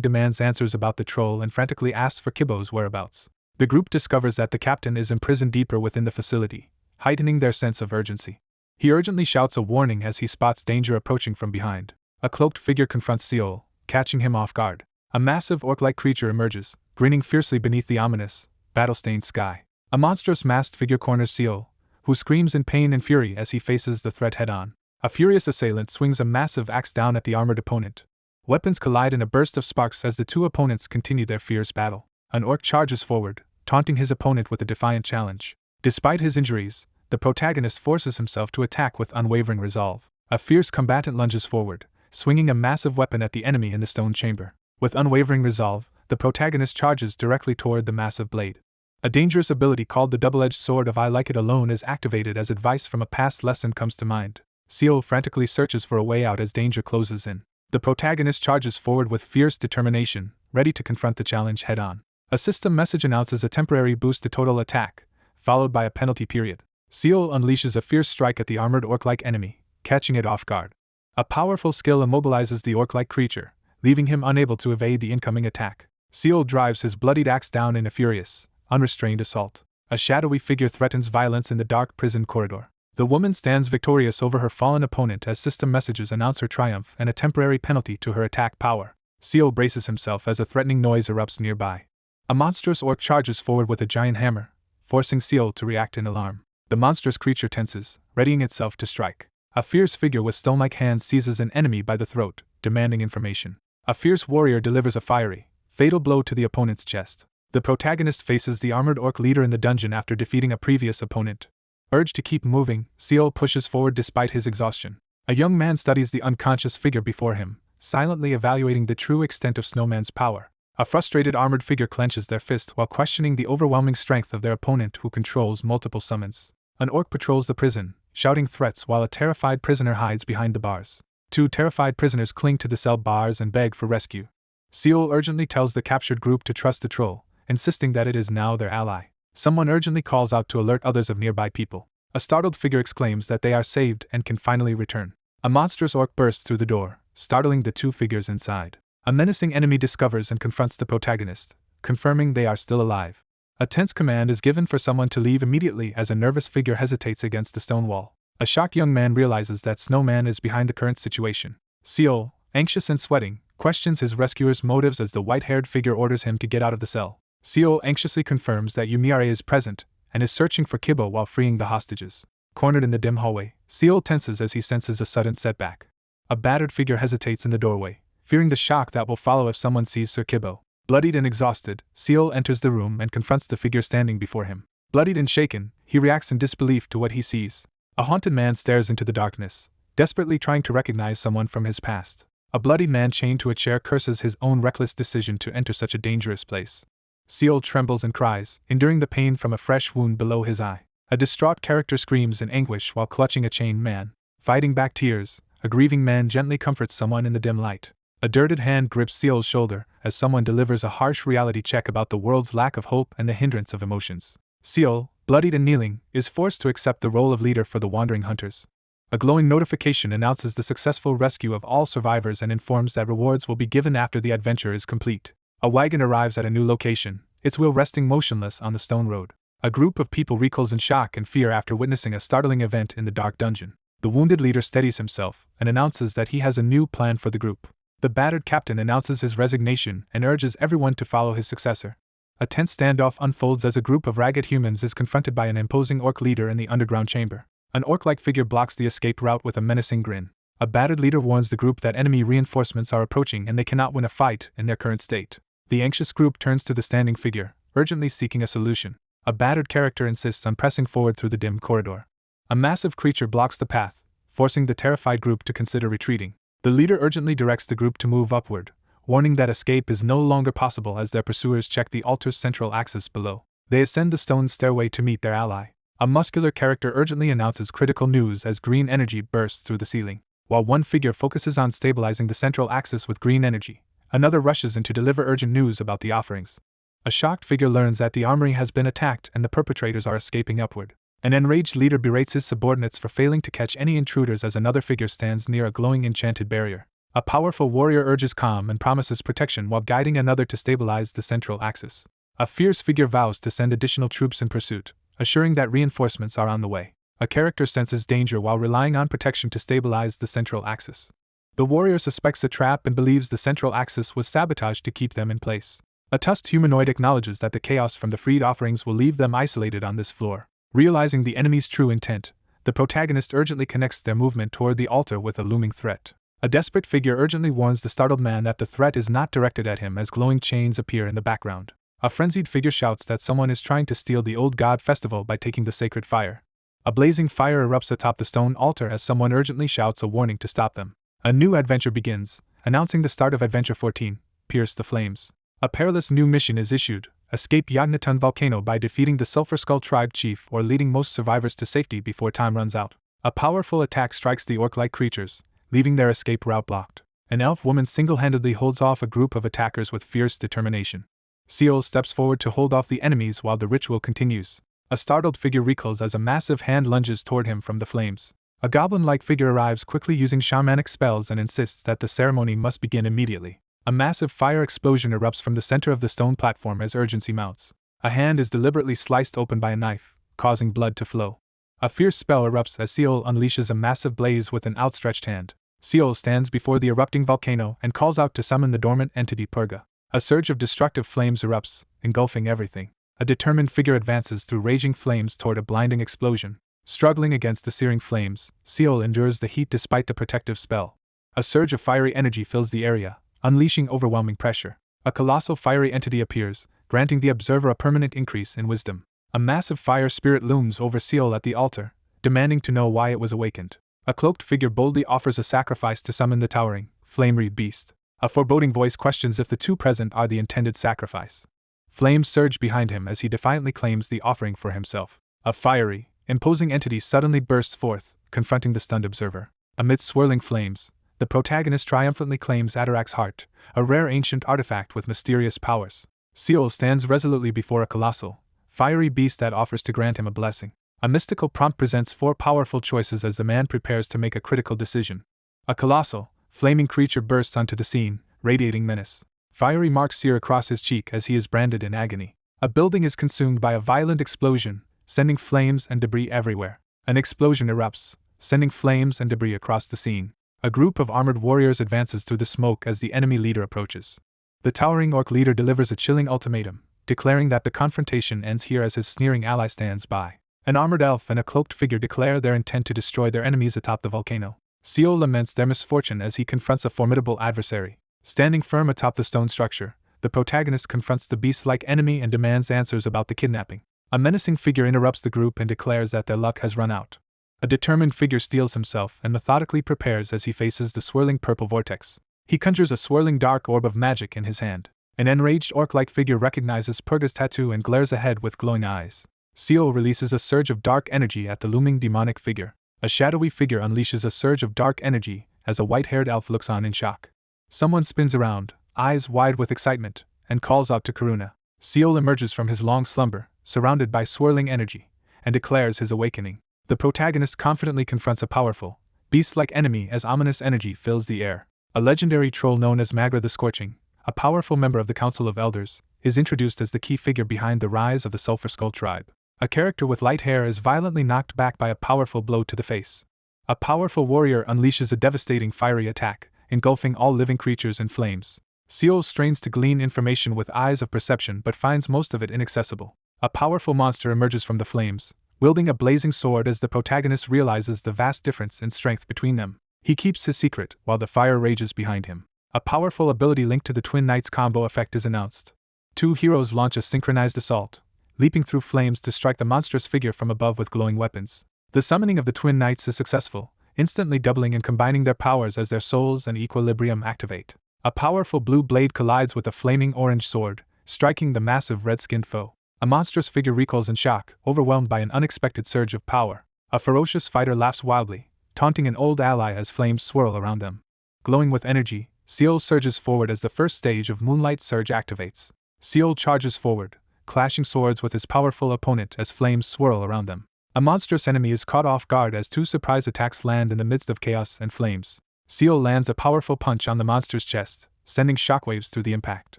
demands answers about the troll and frantically asks for Kibo's whereabouts. The group discovers that the captain is imprisoned deeper within the facility, heightening their sense of urgency. He urgently shouts a warning as he spots danger approaching from behind. A cloaked figure confronts Seol, catching him off guard. A massive orc-like creature emerges, grinning fiercely beneath the ominous, battle-stained sky. A monstrous masked figure corners Seol, who screams in pain and fury as he faces the threat head-on. A furious assailant swings a massive axe down at the armored opponent. Weapons collide in a burst of sparks as the two opponents continue their fierce battle. An orc charges forward, taunting his opponent with a defiant challenge. Despite his injuries, the protagonist forces himself to attack with unwavering resolve. A fierce combatant lunges forward, swinging a massive weapon at the enemy in the stone chamber. With unwavering resolve, the protagonist charges directly toward the massive blade. A dangerous ability called the double-edged sword of I Like It Alone is activated as advice from a past lesson comes to mind. Seol frantically searches for a way out as danger closes in. The protagonist charges forward with fierce determination, ready to confront the challenge head-on. A system message announces a temporary boost to total attack, followed by a penalty period. Seol unleashes a fierce strike at the armored orc-like enemy, catching it off guard. A powerful skill immobilizes the orc-like creature, leaving him unable to evade the incoming attack. Seol drives his bloodied axe down in a furious, unrestrained assault. A shadowy figure threatens violence in the dark prison corridor. The woman stands victorious over her fallen opponent as system messages announce her triumph and a temporary penalty to her attack power. Seol braces himself as a threatening noise erupts nearby. A monstrous orc charges forward with a giant hammer, forcing Seol to react in alarm. The monstrous creature tenses, readying itself to strike. A fierce figure with stone-like hands seizes an enemy by the throat, demanding information. A fierce warrior delivers a fiery, fatal blow to the opponent's chest. The protagonist faces the armored orc leader in the dungeon after defeating a previous opponent. Urged to keep moving, Seol pushes forward despite his exhaustion. A young man studies the unconscious figure before him, silently evaluating the true extent of Snowman's power. A frustrated armored figure clenches their fist while questioning the overwhelming strength of their opponent who controls multiple summons. An orc patrols the prison, shouting threats while a terrified prisoner hides behind the bars. Two terrified prisoners cling to the cell bars and beg for rescue. Seol urgently tells the captured group to trust the troll, insisting that it is now their ally. Someone urgently calls out to alert others of nearby people. A startled figure exclaims that they are saved and can finally return. A monstrous orc bursts through the door, startling the two figures inside. A menacing enemy discovers and confronts the protagonist, confirming they are still alive. A tense command is given for someone to leave immediately as a nervous figure hesitates against the stone wall. A shocked young man realizes that Snowman is behind the current situation. Seol, anxious and sweating, questions his rescuer's motives as the white-haired figure orders him to get out of the cell. Seol anxiously confirms that Yumiare is present and is searching for Kibo while freeing the hostages. Cornered in the dim hallway, Seol tenses as he senses a sudden setback. A battered figure hesitates in the doorway, fearing the shock that will follow if someone sees Sir Kibo. Bloodied and exhausted, Seol enters the room and confronts the figure standing before him. Bloodied and shaken, he reacts in disbelief to what he sees. A haunted man stares into the darkness, desperately trying to recognize someone from his past. A bloodied man chained to a chair curses his own reckless decision to enter such a dangerous place. Seol trembles and cries, enduring the pain from a fresh wound below his eye. A distraught character screams in anguish while clutching a chained man. Fighting back tears, a grieving man gently comforts someone in the dim light. A dirted hand grips Seol's shoulder as someone delivers a harsh reality check about the world's lack of hope and the hindrance of emotions. Seol, bloodied and kneeling, is forced to accept the role of leader for the wandering hunters. A glowing notification announces the successful rescue of all survivors and informs that rewards will be given after the adventure is complete. A wagon arrives at a new location, its wheel resting motionless on the stone road. A group of people recoils in shock and fear after witnessing a startling event in the dark dungeon. The wounded leader steadies himself and announces that he has a new plan for the group. The battered captain announces his resignation and urges everyone to follow his successor. A tense standoff unfolds as a group of ragged humans is confronted by an imposing orc leader in the underground chamber. An orc-like figure blocks the escape route with a menacing grin. A battered leader warns the group that enemy reinforcements are approaching and they cannot win a fight in their current state. The anxious group turns to the standing figure, urgently seeking a solution. A battered character insists on pressing forward through the dim corridor. A massive creature blocks the path, forcing the terrified group to consider retreating. The leader urgently directs the group to move upward, warning that escape is no longer possible as their pursuers check the altar's central axis below. They ascend the stone stairway to meet their ally. A muscular character urgently announces critical news as green energy bursts through the ceiling. While one figure focuses on stabilizing the central axis with green energy, another rushes in to deliver urgent news about the offerings. A shocked figure learns that the armory has been attacked and the perpetrators are escaping upward. An enraged leader berates his subordinates for failing to catch any intruders as another figure stands near a glowing enchanted barrier. A powerful warrior urges calm and promises protection while guiding another to stabilize the central axis. A fierce figure vows to send additional troops in pursuit, assuring that reinforcements are on the way. A character senses danger while relying on protection to stabilize the central axis. The warrior suspects a trap and believes the central axis was sabotaged to keep them in place. A tusked humanoid acknowledges that the chaos from the freed offerings will leave them isolated on this floor. Realizing the enemy's true intent, the protagonist urgently connects their movement toward the altar with a looming threat. A desperate figure urgently warns the startled man that the threat is not directed at him as glowing chains appear in the background. A frenzied figure shouts that someone is trying to steal the old god festival by taking the sacred fire. A blazing fire erupts atop the stone altar as someone urgently shouts a warning to stop them. A new adventure begins, announcing the start of Adventure 14, Pierce the Flames. A perilous new mission is issued, escape Yagnaton volcano by defeating the Sulphur Skull tribe chief or leading most survivors to safety before time runs out. A powerful attack strikes the orc-like creatures, leaving their escape route blocked. An elf woman single-handedly holds off a group of attackers with fierce determination. Seol steps forward to hold off the enemies while the ritual continues. A startled figure recoils as a massive hand lunges toward him from the flames. A goblin-like figure arrives quickly using shamanic spells and insists that the ceremony must begin immediately. A massive fire explosion erupts from the center of the stone platform as urgency mounts. A hand is deliberately sliced open by a knife, causing blood to flow. A fierce spell erupts as Seol unleashes a massive blaze with an outstretched hand. Seol stands before the erupting volcano and calls out to summon the dormant entity Purga. A surge of destructive flames erupts, engulfing everything. A determined figure advances through raging flames toward a blinding explosion. Struggling against the searing flames, Seol endures the heat despite the protective spell. A surge of fiery energy fills the area, unleashing overwhelming pressure. A colossal fiery entity appears, granting the observer a permanent increase in wisdom. A massive fire spirit looms over Seol at the altar, demanding to know why it was awakened. A cloaked figure boldly offers a sacrifice to summon the towering, flame-wreathed beast. A foreboding voice questions if the two present are the intended sacrifice. Flames surge behind him as he defiantly claims the offering for himself. A fiery, imposing entity suddenly bursts forth, confronting the stunned observer. Amidst swirling flames, the protagonist triumphantly claims Atarak's heart, a rare ancient artifact with mysterious powers. Seol stands resolutely before a colossal, fiery beast that offers to grant him a blessing. A mystical prompt presents four powerful choices as the man prepares to make a critical decision. A colossal, flaming creature bursts onto the scene, radiating menace. Fiery marks sear across his cheek as he is branded in agony. A building is consumed by a violent explosion, sending flames and debris everywhere. An explosion erupts, sending flames and debris across the scene. A group of armored warriors advances through the smoke as the enemy leader approaches. The towering orc leader delivers a chilling ultimatum, declaring that the confrontation ends here as his sneering ally stands by. An armored elf and a cloaked figure declare their intent to destroy their enemies atop the volcano. Seol laments their misfortune as he confronts a formidable adversary. Standing firm atop the stone structure, the protagonist confronts the beast-like enemy and demands answers about the kidnapping. A menacing figure interrupts the group and declares that their luck has run out. A determined figure steels himself and methodically prepares as he faces the swirling purple vortex. He conjures a swirling dark orb of magic in his hand. An enraged orc-like figure recognizes Purga's tattoo and glares ahead with glowing eyes. Seol releases a surge of dark energy at the looming demonic figure. A shadowy figure unleashes a surge of dark energy as a white-haired elf looks on in shock. Someone spins around, eyes wide with excitement, and calls out to Kuna. Seol emerges from his long slumber, surrounded by swirling energy, and declares his awakening. The protagonist confidently confronts a powerful, beast-like enemy as ominous energy fills the air. A legendary troll known as Magra the Scorching, a powerful member of the Council of Elders, is introduced as the key figure behind the rise of the Sulphur Skull tribe. A character with light hair is violently knocked back by a powerful blow to the face. A powerful warrior unleashes a devastating fiery attack, engulfing all living creatures in flames. Seol strains to glean information with eyes of perception but finds most of it inaccessible. A powerful monster emerges from the flames, wielding a blazing sword as the protagonist realizes the vast difference in strength between them. He keeps his secret while the fire rages behind him. A powerful ability linked to the Twin Knights combo effect is announced. Two heroes launch a synchronized assault, leaping through flames to strike the monstrous figure from above with glowing weapons. The summoning of the Twin Knights is successful, instantly doubling and combining their powers as their souls and equilibrium activate. A powerful blue blade collides with a flaming orange sword, striking the massive red-skinned foe. A monstrous figure recoils in shock, overwhelmed by an unexpected surge of power. A ferocious fighter laughs wildly, taunting an old ally as flames swirl around them. Glowing with energy, Seol surges forward as the first stage of Moonlight Surge activates. Seol charges forward, clashing swords with his powerful opponent as flames swirl around them. A monstrous enemy is caught off guard as two surprise attacks land in the midst of chaos and flames. Seol lands a powerful punch on the monster's chest, sending shockwaves through the impact.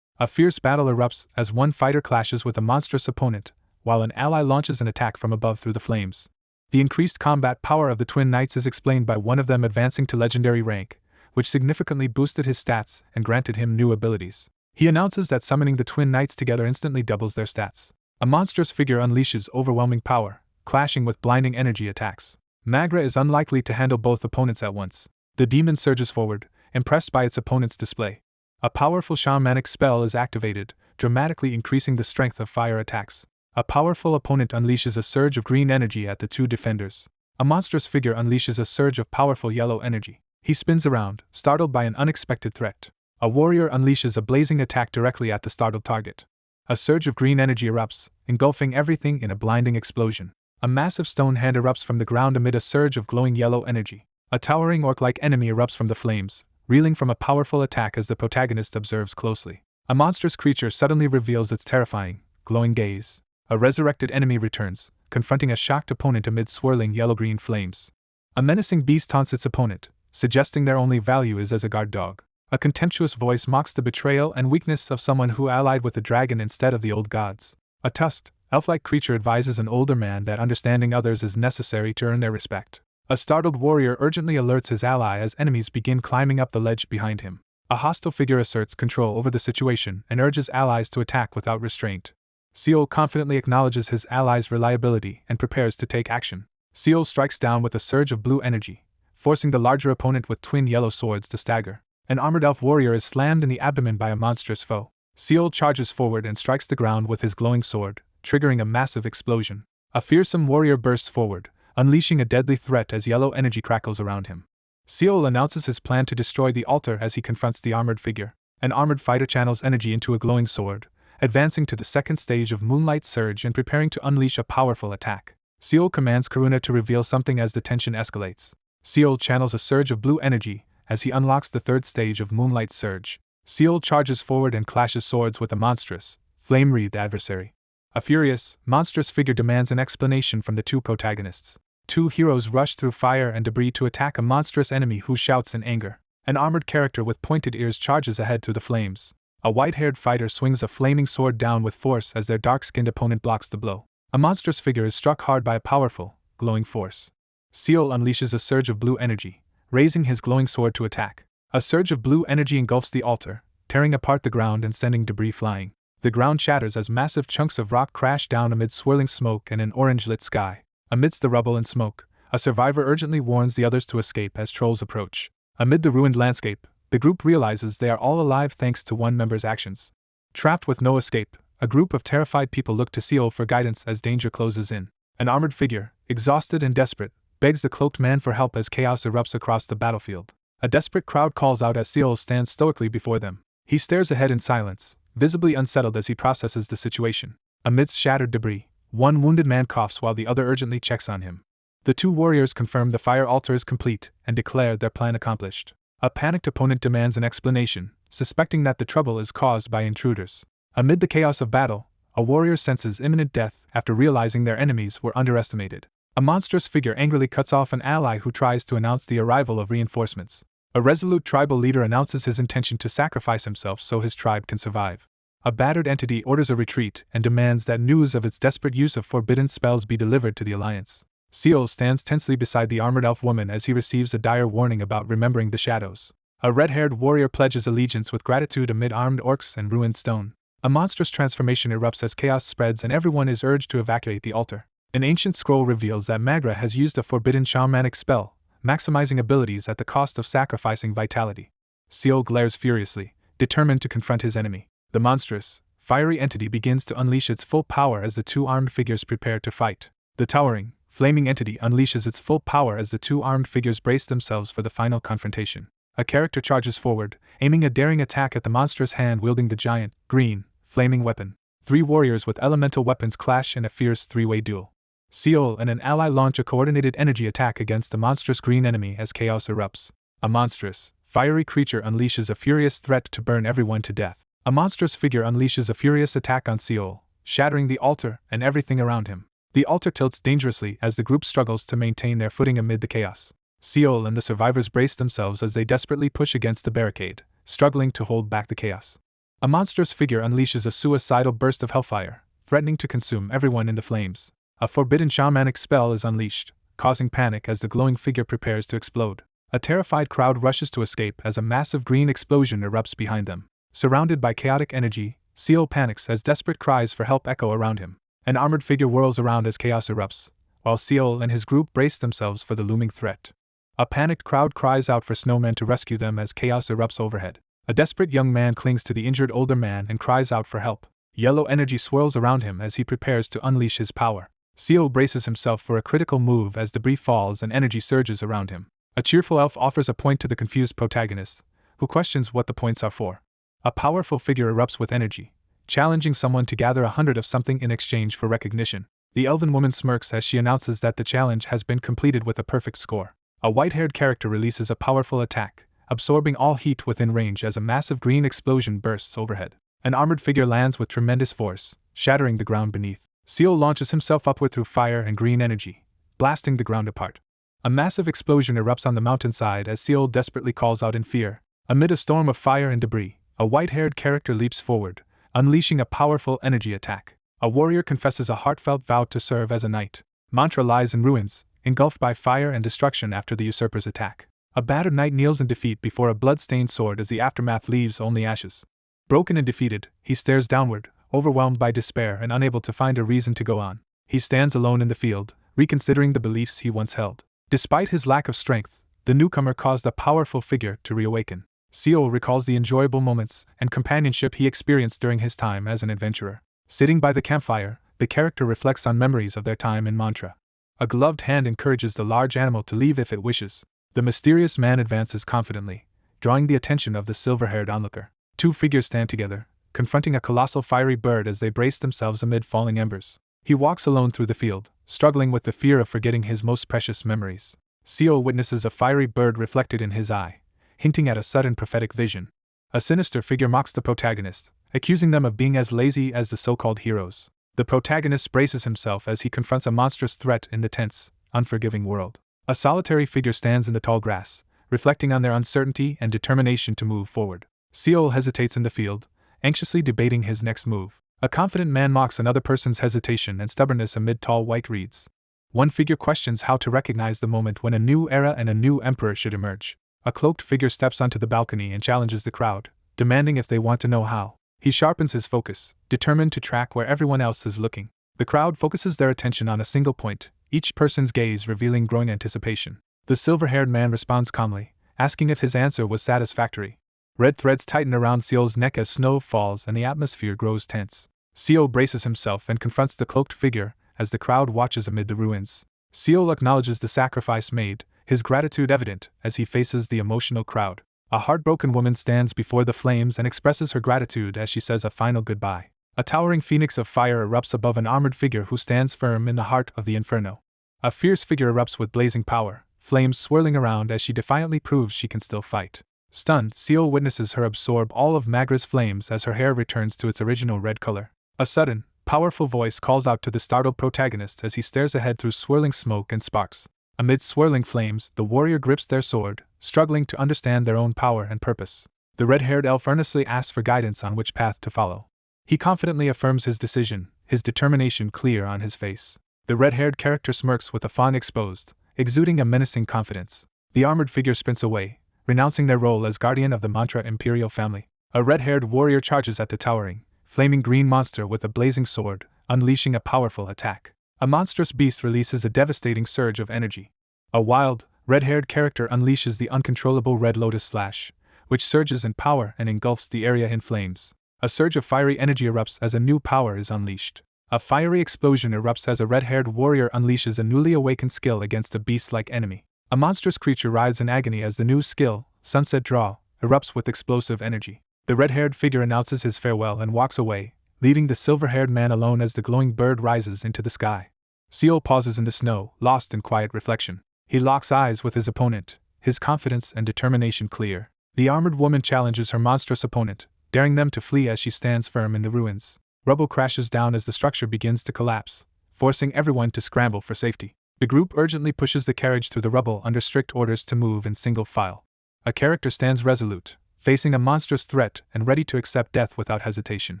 A fierce battle erupts as one fighter clashes with a monstrous opponent, while an ally launches an attack from above through the flames. The increased combat power of the Twin Knights is explained by one of them advancing to legendary rank, which significantly boosted his stats and granted him new abilities. He announces that summoning the twin knights together instantly doubles their stats. A monstrous figure unleashes overwhelming power, clashing with blinding energy attacks. Manga is unlikely to handle both opponents at once. The demon surges forward, impressed by its opponent's display. A powerful shamanic spell is activated, dramatically increasing the strength of fire attacks. A powerful opponent unleashes a surge of green energy at the two defenders. A monstrous figure unleashes a surge of powerful yellow energy. He spins around, startled by an unexpected threat. A warrior unleashes a blazing attack directly at the startled target. A surge of green energy erupts, engulfing everything in a blinding explosion. A massive stone hand erupts from the ground amid a surge of glowing yellow energy. A towering orc-like enemy erupts from the flames, reeling from a powerful attack as the protagonist observes closely. A monstrous creature suddenly reveals its terrifying, glowing gaze. A resurrected enemy returns, confronting a shocked opponent amid swirling yellow-green flames. A menacing beast taunts its opponent, suggesting their only value is as a guard dog. A contemptuous voice mocks the betrayal and weakness of someone who allied with the dragon instead of the old gods. A tusked, elf-like creature advises an older man that understanding others is necessary to earn their respect. A startled warrior urgently alerts his ally as enemies begin climbing up the ledge behind him. A hostile figure asserts control over the situation and urges allies to attack without restraint. Seol confidently acknowledges his ally's reliability and prepares to take action. Seol strikes down with a surge of blue energy, forcing the larger opponent with twin yellow swords to stagger. An armored elf warrior is slammed in the abdomen by a monstrous foe. Seol charges forward and strikes the ground with his glowing sword, triggering a massive explosion. A fearsome warrior bursts forward, unleashing a deadly threat as yellow energy crackles around him. Seol announces his plan to destroy the altar as he confronts the armored figure. An armored fighter channels energy into a glowing sword, advancing to the second stage of Moonlight Surge and preparing to unleash a powerful attack. Seol commands Kuna to reveal something as the tension escalates. Seol channels a surge of blue energy as he unlocks the third stage of Moonlight Surge. Seol charges forward and clashes swords with a monstrous, flame-wreathed adversary. A furious, monstrous figure demands an explanation from the two protagonists. Two heroes rush through fire and debris to attack a monstrous enemy who shouts in anger. An armored character with pointed ears charges ahead through the flames. A white-haired fighter swings a flaming sword down with force as their dark-skinned opponent blocks the blow. A monstrous figure is struck hard by a powerful, glowing force. Seol unleashes a surge of blue energy, raising his glowing sword to attack. A surge of blue energy engulfs the altar, tearing apart the ground and sending debris flying. The ground shatters as massive chunks of rock crash down amid swirling smoke and an orange-lit sky. Amidst the rubble and smoke, a survivor urgently warns the others to escape as trolls approach. Amid the ruined landscape, the group realizes they are all alive thanks to one member's actions. Trapped with no escape, a group of terrified people look to Seol for guidance as danger closes in. An armored figure, exhausted and desperate, begs the cloaked man for help as chaos erupts across the battlefield. A desperate crowd calls out as Seol stands stoically before them. He stares ahead in silence, visibly unsettled as he processes the situation. Amidst shattered debris, one wounded man coughs while the other urgently checks on him. The two warriors confirm the fire altar is complete and declare their plan accomplished. A panicked opponent demands an explanation, suspecting that the trouble is caused by intruders. Amid the chaos of battle, a warrior senses imminent death after realizing their enemies were underestimated. A monstrous figure angrily cuts off an ally who tries to announce the arrival of reinforcements. A resolute tribal leader announces his intention to sacrifice himself so his tribe can survive. A battered entity orders a retreat and demands that news of its desperate use of forbidden spells be delivered to the Alliance. Seol stands tensely beside the armored elf woman as he receives a dire warning about remembering the shadows. A red-haired warrior pledges allegiance with gratitude amid armed orcs and ruined stone. A monstrous transformation erupts as chaos spreads and everyone is urged to evacuate the altar. An ancient scroll reveals that Manga has used a forbidden shamanic spell, maximizing abilities at the cost of sacrificing vitality. Seol glares furiously, determined to confront his enemy. The monstrous, fiery entity begins to unleash its full power as the two armed figures prepare to fight. The towering, flaming entity unleashes its full power as the two armed figures brace themselves for the final confrontation. A character charges forward, aiming a daring attack at the monstrous hand wielding the giant, green, flaming weapon. Three warriors with elemental weapons clash in a fierce three-way duel. Seol and an ally launch a coordinated energy attack against the monstrous green enemy as chaos erupts. A monstrous, fiery creature unleashes a furious threat to burn everyone to death. A monstrous figure unleashes a furious attack on Seol, shattering the altar and everything around him. The altar tilts dangerously as the group struggles to maintain their footing amid the chaos. Seol and the survivors brace themselves as they desperately push against the barricade, struggling to hold back the chaos. A monstrous figure unleashes a suicidal burst of hellfire, threatening to consume everyone in the flames. A forbidden shamanic spell is unleashed, causing panic as the glowing figure prepares to explode. A terrified crowd rushes to escape as a massive green explosion erupts behind them. Surrounded by chaotic energy, Seol panics as desperate cries for help echo around him. An armored figure whirls around as chaos erupts, while Seol and his group brace themselves for the looming threat. A panicked crowd cries out for snowmen to rescue them as chaos erupts overhead. A desperate young man clings to the injured older man and cries out for help. Yellow energy swirls around him as he prepares to unleash his power. Seol braces himself for a critical move as debris falls and energy surges around him. A cheerful elf offers a point to the confused protagonist, who questions what the points are for. A powerful figure erupts with energy, challenging someone to gather 100 of something in exchange for recognition. The elven woman smirks as she announces that the challenge has been completed with a perfect score. A white-haired character releases a powerful attack, absorbing all heat within range as a massive green explosion bursts overhead. An armored figure lands with tremendous force, shattering the ground beneath. Seol launches himself upward through fire and green energy, blasting the ground apart. A massive explosion erupts on the mountainside as Seol desperately calls out in fear. Amid a storm of fire and debris, a white-haired character leaps forward, unleashing a powerful energy attack. A warrior confesses a heartfelt vow to serve as a knight. Mantra lies in ruins, engulfed by fire and destruction after the usurper's attack. A battered knight kneels in defeat before a blood-stained sword as the aftermath leaves only ashes. Broken and defeated, he stares downward, overwhelmed by despair and unable to find a reason to go on. He stands alone in the field, reconsidering the beliefs he once held. Despite his lack of strength, the newcomer caused a powerful figure to reawaken. Seol recalls the enjoyable moments and companionship he experienced during his time as an adventurer. Sitting by the campfire, the character reflects on memories of their time in Mantra. A gloved hand encourages the large animal to leave if it wishes. The mysterious man advances confidently, drawing the attention of the silver-haired onlooker. Two figures stand together, confronting a colossal fiery bird as they brace themselves amid falling embers. He walks alone through the field, struggling with the fear of forgetting his most precious memories. Seol witnesses a fiery bird reflected in his eye, hinting at a sudden prophetic vision. A sinister figure mocks the protagonist, accusing them of being as lazy as the so-called heroes. The protagonist braces himself as he confronts a monstrous threat in the tense, unforgiving world. A solitary figure stands in the tall grass, reflecting on their uncertainty and determination to move forward. Seol hesitates in the field, anxiously debating his next move. A confident man mocks another person's hesitation and stubbornness amid tall white reeds. One figure questions how to recognize the moment when a new era and a new emperor should emerge. A cloaked figure steps onto the balcony and challenges the crowd, demanding if they want to know how. He sharpens his focus, determined to track where everyone else is looking. The crowd focuses their attention on a single point, each person's gaze revealing growing anticipation. The silver-haired man responds calmly, asking if his answer was satisfactory. Red threads tighten around Seol's neck as snow falls and the atmosphere grows tense. Seol braces himself and confronts the cloaked figure as the crowd watches amid the ruins. Seol acknowledges the sacrifice made, his gratitude evident as he faces the emotional crowd. A heartbroken woman stands before the flames and expresses her gratitude as she says a final goodbye. A towering phoenix of fire erupts above an armored figure who stands firm in the heart of the inferno. A fierce figure erupts with blazing power, flames swirling around as she defiantly proves she can still fight. Stunned, Seol witnesses her absorb all of Magra's flames as her hair returns to its original red color. A sudden, powerful voice calls out to the startled protagonist as he stares ahead through swirling smoke and sparks. Amid swirling flames, the warrior grips their sword, struggling to understand their own power and purpose. The red-haired elf earnestly asks for guidance on which path to follow. He confidently affirms his decision, his determination clear on his face. The red-haired character smirks with a fawn exposed, exuding a menacing confidence. The armored figure sprints away, renouncing their role as guardian of the Mantra imperial family. A red-haired warrior charges at the towering, flaming green monster with a blazing sword, unleashing a powerful attack. A monstrous beast releases a devastating surge of energy. A wild, red-haired character unleashes the uncontrollable red lotus slash, which surges in power and engulfs the area in flames. A surge of fiery energy erupts as a new power is unleashed. A fiery explosion erupts as a red-haired warrior unleashes a newly awakened skill against a beast-like enemy. A monstrous creature writhes in agony as the new skill, Sunset Draw, erupts with explosive energy. The red-haired figure announces his farewell and walks away, leaving the silver-haired man alone as the glowing bird rises into the sky. Seol pauses in the snow, lost in quiet reflection. He locks eyes with his opponent, his confidence and determination clear. The armored woman challenges her monstrous opponent, daring them to flee as she stands firm in the ruins. Rubble crashes down as the structure begins to collapse, forcing everyone to scramble for safety. The group urgently pushes the carriage through the rubble under strict orders to move in single file. A character stands resolute, facing a monstrous threat and ready to accept death without hesitation.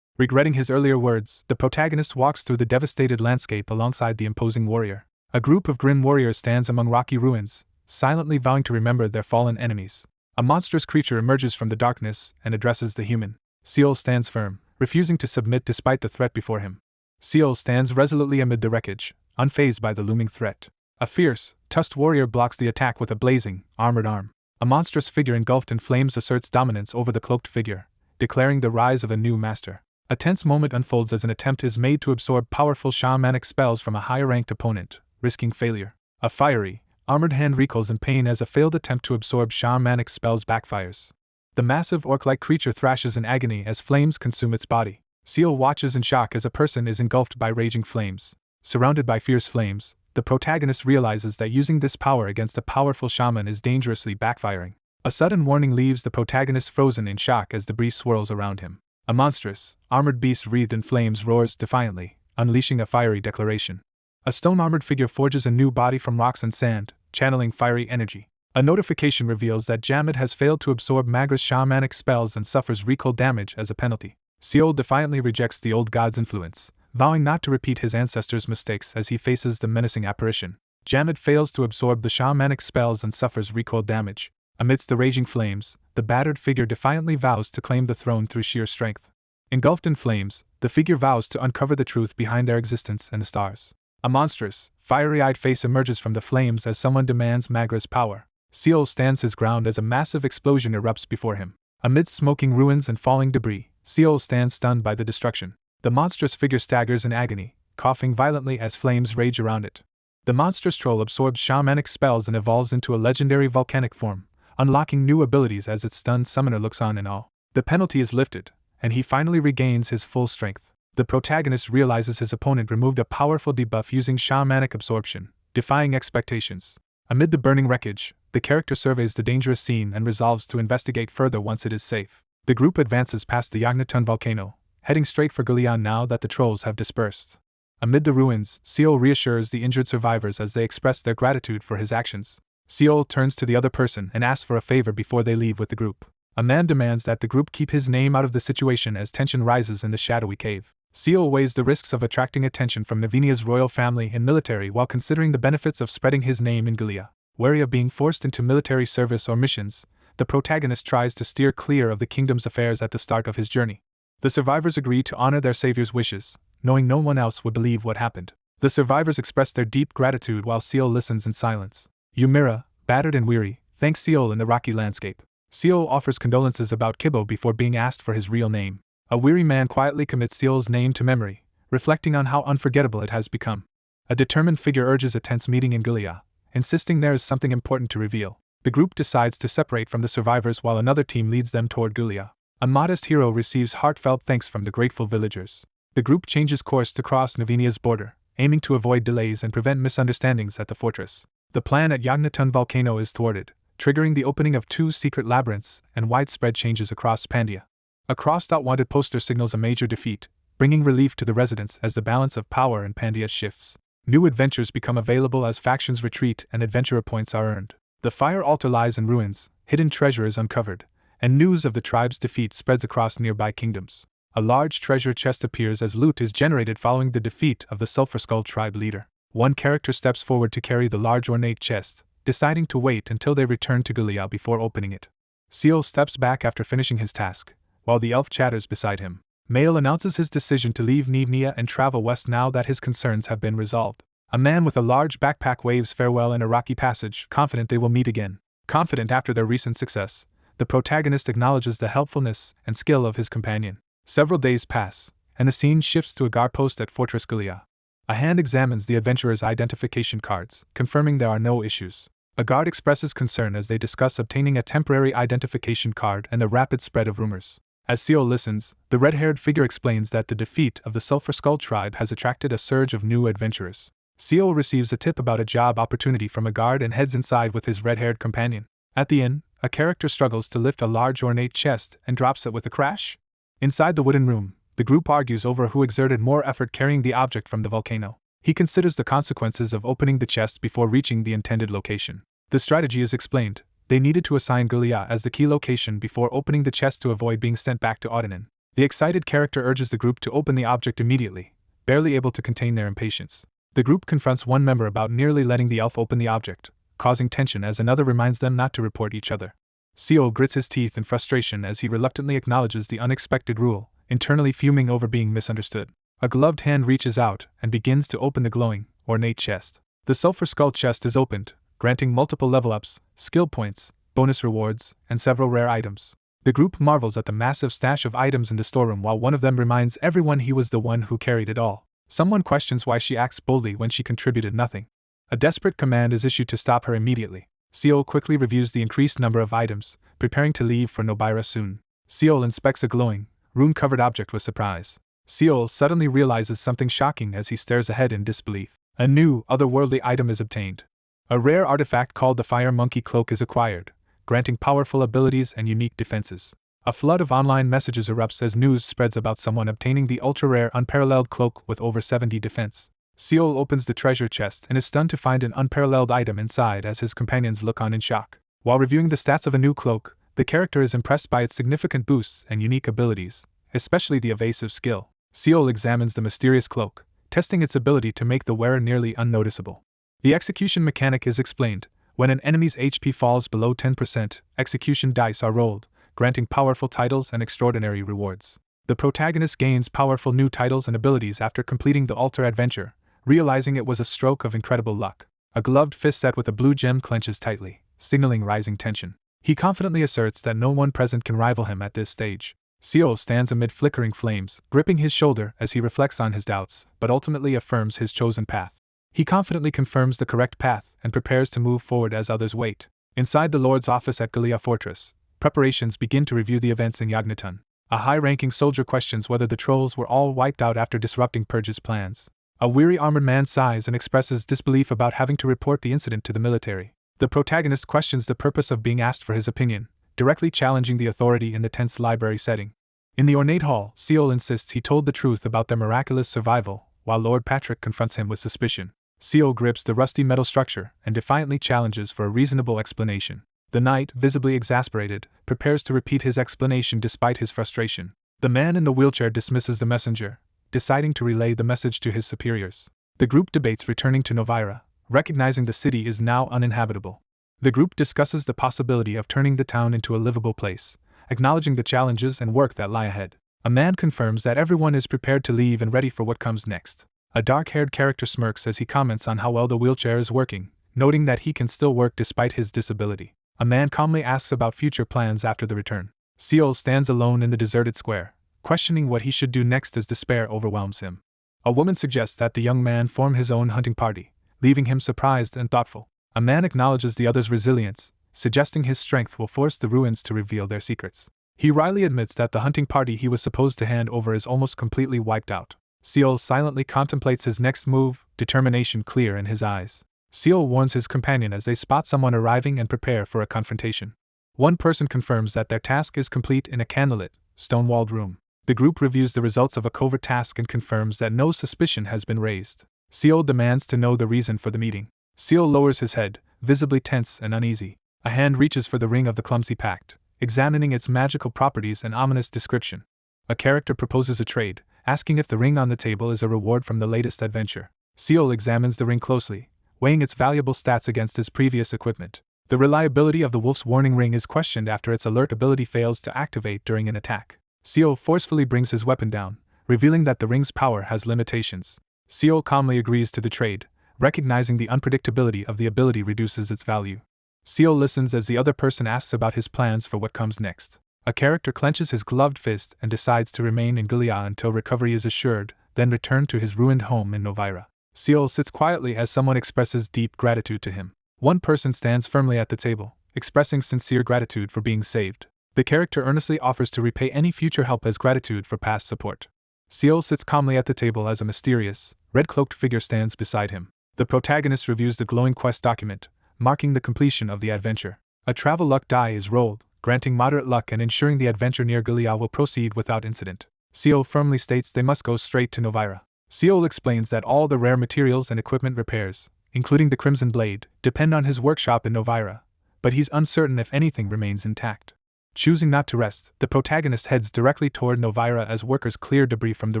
Regretting his earlier words, the protagonist walks through the devastated landscape alongside the imposing warrior. A group of grim warriors stands among rocky ruins, silently vowing to remember their fallen enemies. A monstrous creature emerges from the darkness and addresses the human. Seol stands firm, refusing to submit despite the threat before him. Seol stands resolutely amid the wreckage, unfazed by the looming threat. A fierce, tusked warrior blocks the attack with a blazing, armored arm. A monstrous figure engulfed in flames asserts dominance over the cloaked figure, declaring the rise of a new master. A tense moment unfolds as an attempt is made to absorb powerful shamanic spells from a higher-ranked opponent, risking failure. A fiery, armored hand recoils in pain as a failed attempt to absorb shamanic spells backfires. The massive orc-like creature thrashes in agony as flames consume its body. Seol watches in shock as a person is engulfed by raging flames. Surrounded by fierce flames, the protagonist realizes that using this power against a powerful shaman is dangerously backfiring. A sudden warning leaves the protagonist frozen in shock as debris swirls around him. A monstrous, armored beast wreathed in flames roars defiantly, unleashing a fiery declaration. A stone-armored figure forges a new body from rocks and sand, channeling fiery energy. A notification reveals that Jammed has failed to absorb Manga's shamanic spells and suffers recoil damage as a penalty. Seol defiantly rejects the old god's influence, vowing not to repeat his ancestors' mistakes as he faces the menacing apparition. Jammed fails to absorb the shamanic spells and suffers recoil damage. Amidst the raging flames, the battered figure defiantly vows to claim the throne through sheer strength. Engulfed in flames, the figure vows to uncover the truth behind their existence and the stars. A monstrous, fiery-eyed face emerges from the flames as someone demands Manga's power. Seol stands his ground as a massive explosion erupts before him. Amidst smoking ruins and falling debris, Seol stands stunned by the destruction. The monstrous figure staggers in agony, coughing violently as flames rage around it. The monstrous troll absorbs shamanic spells and evolves into a legendary volcanic form, unlocking new abilities as its stunned summoner looks on in awe. The penalty is lifted, and he finally regains his full strength. The protagonist realizes his opponent removed a powerful debuff using shamanic absorption, defying expectations. Amid the burning wreckage, the character surveys the dangerous scene and resolves to investigate further once it is safe. The group advances past the Yagnaton volcano, heading straight for Gullion now that the trolls have dispersed. Amid the ruins, Seol reassures the injured survivors as they express their gratitude for his actions. Seol turns to the other person and asks for a favor before they leave with the group. A man demands that the group keep his name out of the situation as tension rises in the shadowy cave. Seol weighs the risks of attracting attention from Navinia's royal family and military while considering the benefits of spreading his name in Gilead. Wary of being forced into military service or missions, the protagonist tries to steer clear of the kingdom's affairs at the start of his journey. The survivors agree to honor their savior's wishes, knowing no one else would believe what happened. The survivors express their deep gratitude while Seol listens in silence. Ymira, battered and weary, thanks Seol in the rocky landscape. Seol offers condolences about Kibo before being asked for his real name. A weary man quietly commits Seol's name to memory, reflecting on how unforgettable it has become. A determined figure urges a tense meeting in Gilead, insisting there is something important to reveal. The group decides to separate from the survivors while another team leads them toward Gilead. A modest hero receives heartfelt thanks from the grateful villagers. The group changes course to cross Navinia's border, aiming to avoid delays and prevent misunderstandings at the fortress. The plan at Yagnaton volcano is thwarted, triggering the opening of 2 secret labyrinths and widespread changes across Pandeia. A crossed-out wanted poster signals a major defeat, bringing relief to the residents as the balance of power in Pandeia shifts. New adventures become available as factions retreat and adventurer points are earned. The fire altar lies in ruins, hidden treasure is uncovered, and news of the tribe's defeat spreads across nearby kingdoms. A large treasure chest appears as loot is generated following the defeat of the Sulphur Skull tribe leader. One character steps forward to carry the large ornate chest, deciding to wait until they return to Gilead before opening it. Seol steps back after finishing his task, while the elf chatters beside him. Mael announces his decision to leave Nivnia and travel west now that his concerns have been resolved. A man with a large backpack waves farewell in a rocky passage, confident they will meet again. Confident after their recent success, the protagonist acknowledges the helpfulness and skill of his companion. Several days pass, and the scene shifts to a guard post at Fortress Gilead. A hand examines the adventurer's identification cards, confirming there are no issues. A guard expresses concern as they discuss obtaining a temporary identification card and the rapid spread of rumors. As Seol listens, the red-haired figure explains that the defeat of the Sulphur Skull tribe has attracted a surge of new adventurers. Seol receives a tip about a job opportunity from a guard and heads inside with his red-haired companion. At the inn, a character struggles to lift a large ornate chest and drops it with a crash. Inside the wooden room, the group argues over who exerted more effort carrying the object from the volcano. He considers the consequences of opening the chest before reaching the intended location. The strategy is explained. They needed to assign Gilead as the key location before opening the chest to avoid being sent back to Audenin. The excited character urges the group to open the object immediately, barely able to contain their impatience. The group confronts one member about nearly letting the elf open the object, causing tension as another reminds them not to report each other. Seol grits his teeth in frustration as he reluctantly acknowledges the unexpected rule, internally fuming over being misunderstood. A gloved hand reaches out and begins to open the glowing, ornate chest. The Sulphur Skull chest is opened, granting multiple level-ups, skill points, bonus rewards, and several rare items. The group marvels at the massive stash of items in the storeroom while one of them reminds everyone he was the one who carried it all. Someone questions why she acts boldly when she contributed nothing. A desperate command is issued to stop her immediately. Seol quickly reviews the increased number of items, preparing to leave for Novara soon. Seol inspects a glowing, rune-covered object with surprise. Seol suddenly realizes something shocking as he stares ahead in disbelief. A new, otherworldly item is obtained. A rare artifact called the Fire Monkey Cloak is acquired, granting powerful abilities and unique defenses. A flood of online messages erupts as news spreads about someone obtaining the ultra-rare unparalleled cloak with over 70 defense. Seol opens the treasure chest and is stunned to find an unparalleled item inside as his companions look on in shock. While reviewing the stats of a new cloak, the character is impressed by its significant boosts and unique abilities, especially the evasive skill. Seol examines the mysterious cloak, testing its ability to make the wearer nearly unnoticeable. The execution mechanic is explained. When an enemy's HP falls below 10%, execution dice are rolled, granting powerful titles and extraordinary rewards. The protagonist gains powerful new titles and abilities after completing the altar adventure, realizing it was a stroke of incredible luck. A gloved fist set with a blue gem clenches tightly, signaling rising tension. He confidently asserts that no one present can rival him at this stage. Seol stands amid flickering flames, gripping his shoulder as he reflects on his doubts, but ultimately affirms his chosen path. He confidently confirms the correct path and prepares to move forward as others wait. Inside the Lord's office at Gallia Fortress, preparations begin to review the events in Yagnaton. A high-ranking soldier questions whether the trolls were all wiped out after disrupting Purge's plans. A weary armored man sighs and expresses disbelief about having to report the incident to the military. The protagonist questions the purpose of being asked for his opinion, directly challenging the authority in the tense library setting. In the ornate hall, Seol insists he told the truth about their miraculous survival, while Lord Patrick confronts him with suspicion. Seol grips the rusty metal structure and defiantly challenges for a reasonable explanation. The knight, visibly exasperated, prepares to repeat his explanation despite his frustration. The man in the wheelchair dismisses the messenger, deciding to relay the message to his superiors. The group debates returning to Novara, recognizing the city is now uninhabitable. The group discusses the possibility of turning the town into a livable place, acknowledging the challenges and work that lie ahead. A man confirms that everyone is prepared to leave and ready for what comes next. A dark-haired character smirks as he comments on how well the wheelchair is working, noting that he can still work despite his disability. A man calmly asks about future plans after the return. Seol stands alone in the deserted square, questioning what he should do next as despair overwhelms him. A woman suggests that the young man form his own hunting party, leaving him surprised and thoughtful. A man acknowledges the other's resilience, suggesting his strength will force the ruins to reveal their secrets. He wryly admits that the hunting party he was supposed to hand over is almost completely wiped out. Seol silently contemplates his next move, determination clear in his eyes. Seol warns his companion as they spot someone arriving and prepare for a confrontation. One person confirms that their task is complete in a candlelit, stone-walled room. The group reviews the results of a covert task and confirms that no suspicion has been raised. Seol demands to know the reason for the meeting. Seol lowers his head, visibly tense and uneasy. A hand reaches for the ring of the clumsy pact, examining its magical properties and ominous description. A character proposes a trade, asking if the ring on the table is a reward from the latest adventure. Seol examines the ring closely, weighing its valuable stats against his previous equipment. The reliability of the Wolf's Warning Ring is questioned after its alert ability fails to activate during an attack. Seol forcefully brings his weapon down, revealing that the ring's power has limitations. Seol calmly agrees to the trade, recognizing the unpredictability of the ability reduces its value. Seol listens as the other person asks about his plans for what comes next. A character clenches his gloved fist and decides to remain in Gallia until recovery is assured, then return to his ruined home in Novara. Seol sits quietly as someone expresses deep gratitude to him. One person stands firmly at the table, expressing sincere gratitude for being saved. The character earnestly offers to repay any future help as gratitude for past support. Seol sits calmly at the table as a mysterious, red-cloaked figure stands beside him. The protagonist reviews the glowing quest document, marking the completion of the adventure. A travel luck die is rolled, granting moderate luck and ensuring the adventure near Gallia will proceed without incident. Seol firmly states they must go straight to Novara. Seol explains that all the rare materials and equipment repairs, including the Crimson Blade, depend on his workshop in Novara, but he's uncertain if anything remains intact. Choosing not to rest, the protagonist heads directly toward Novara as workers clear debris from the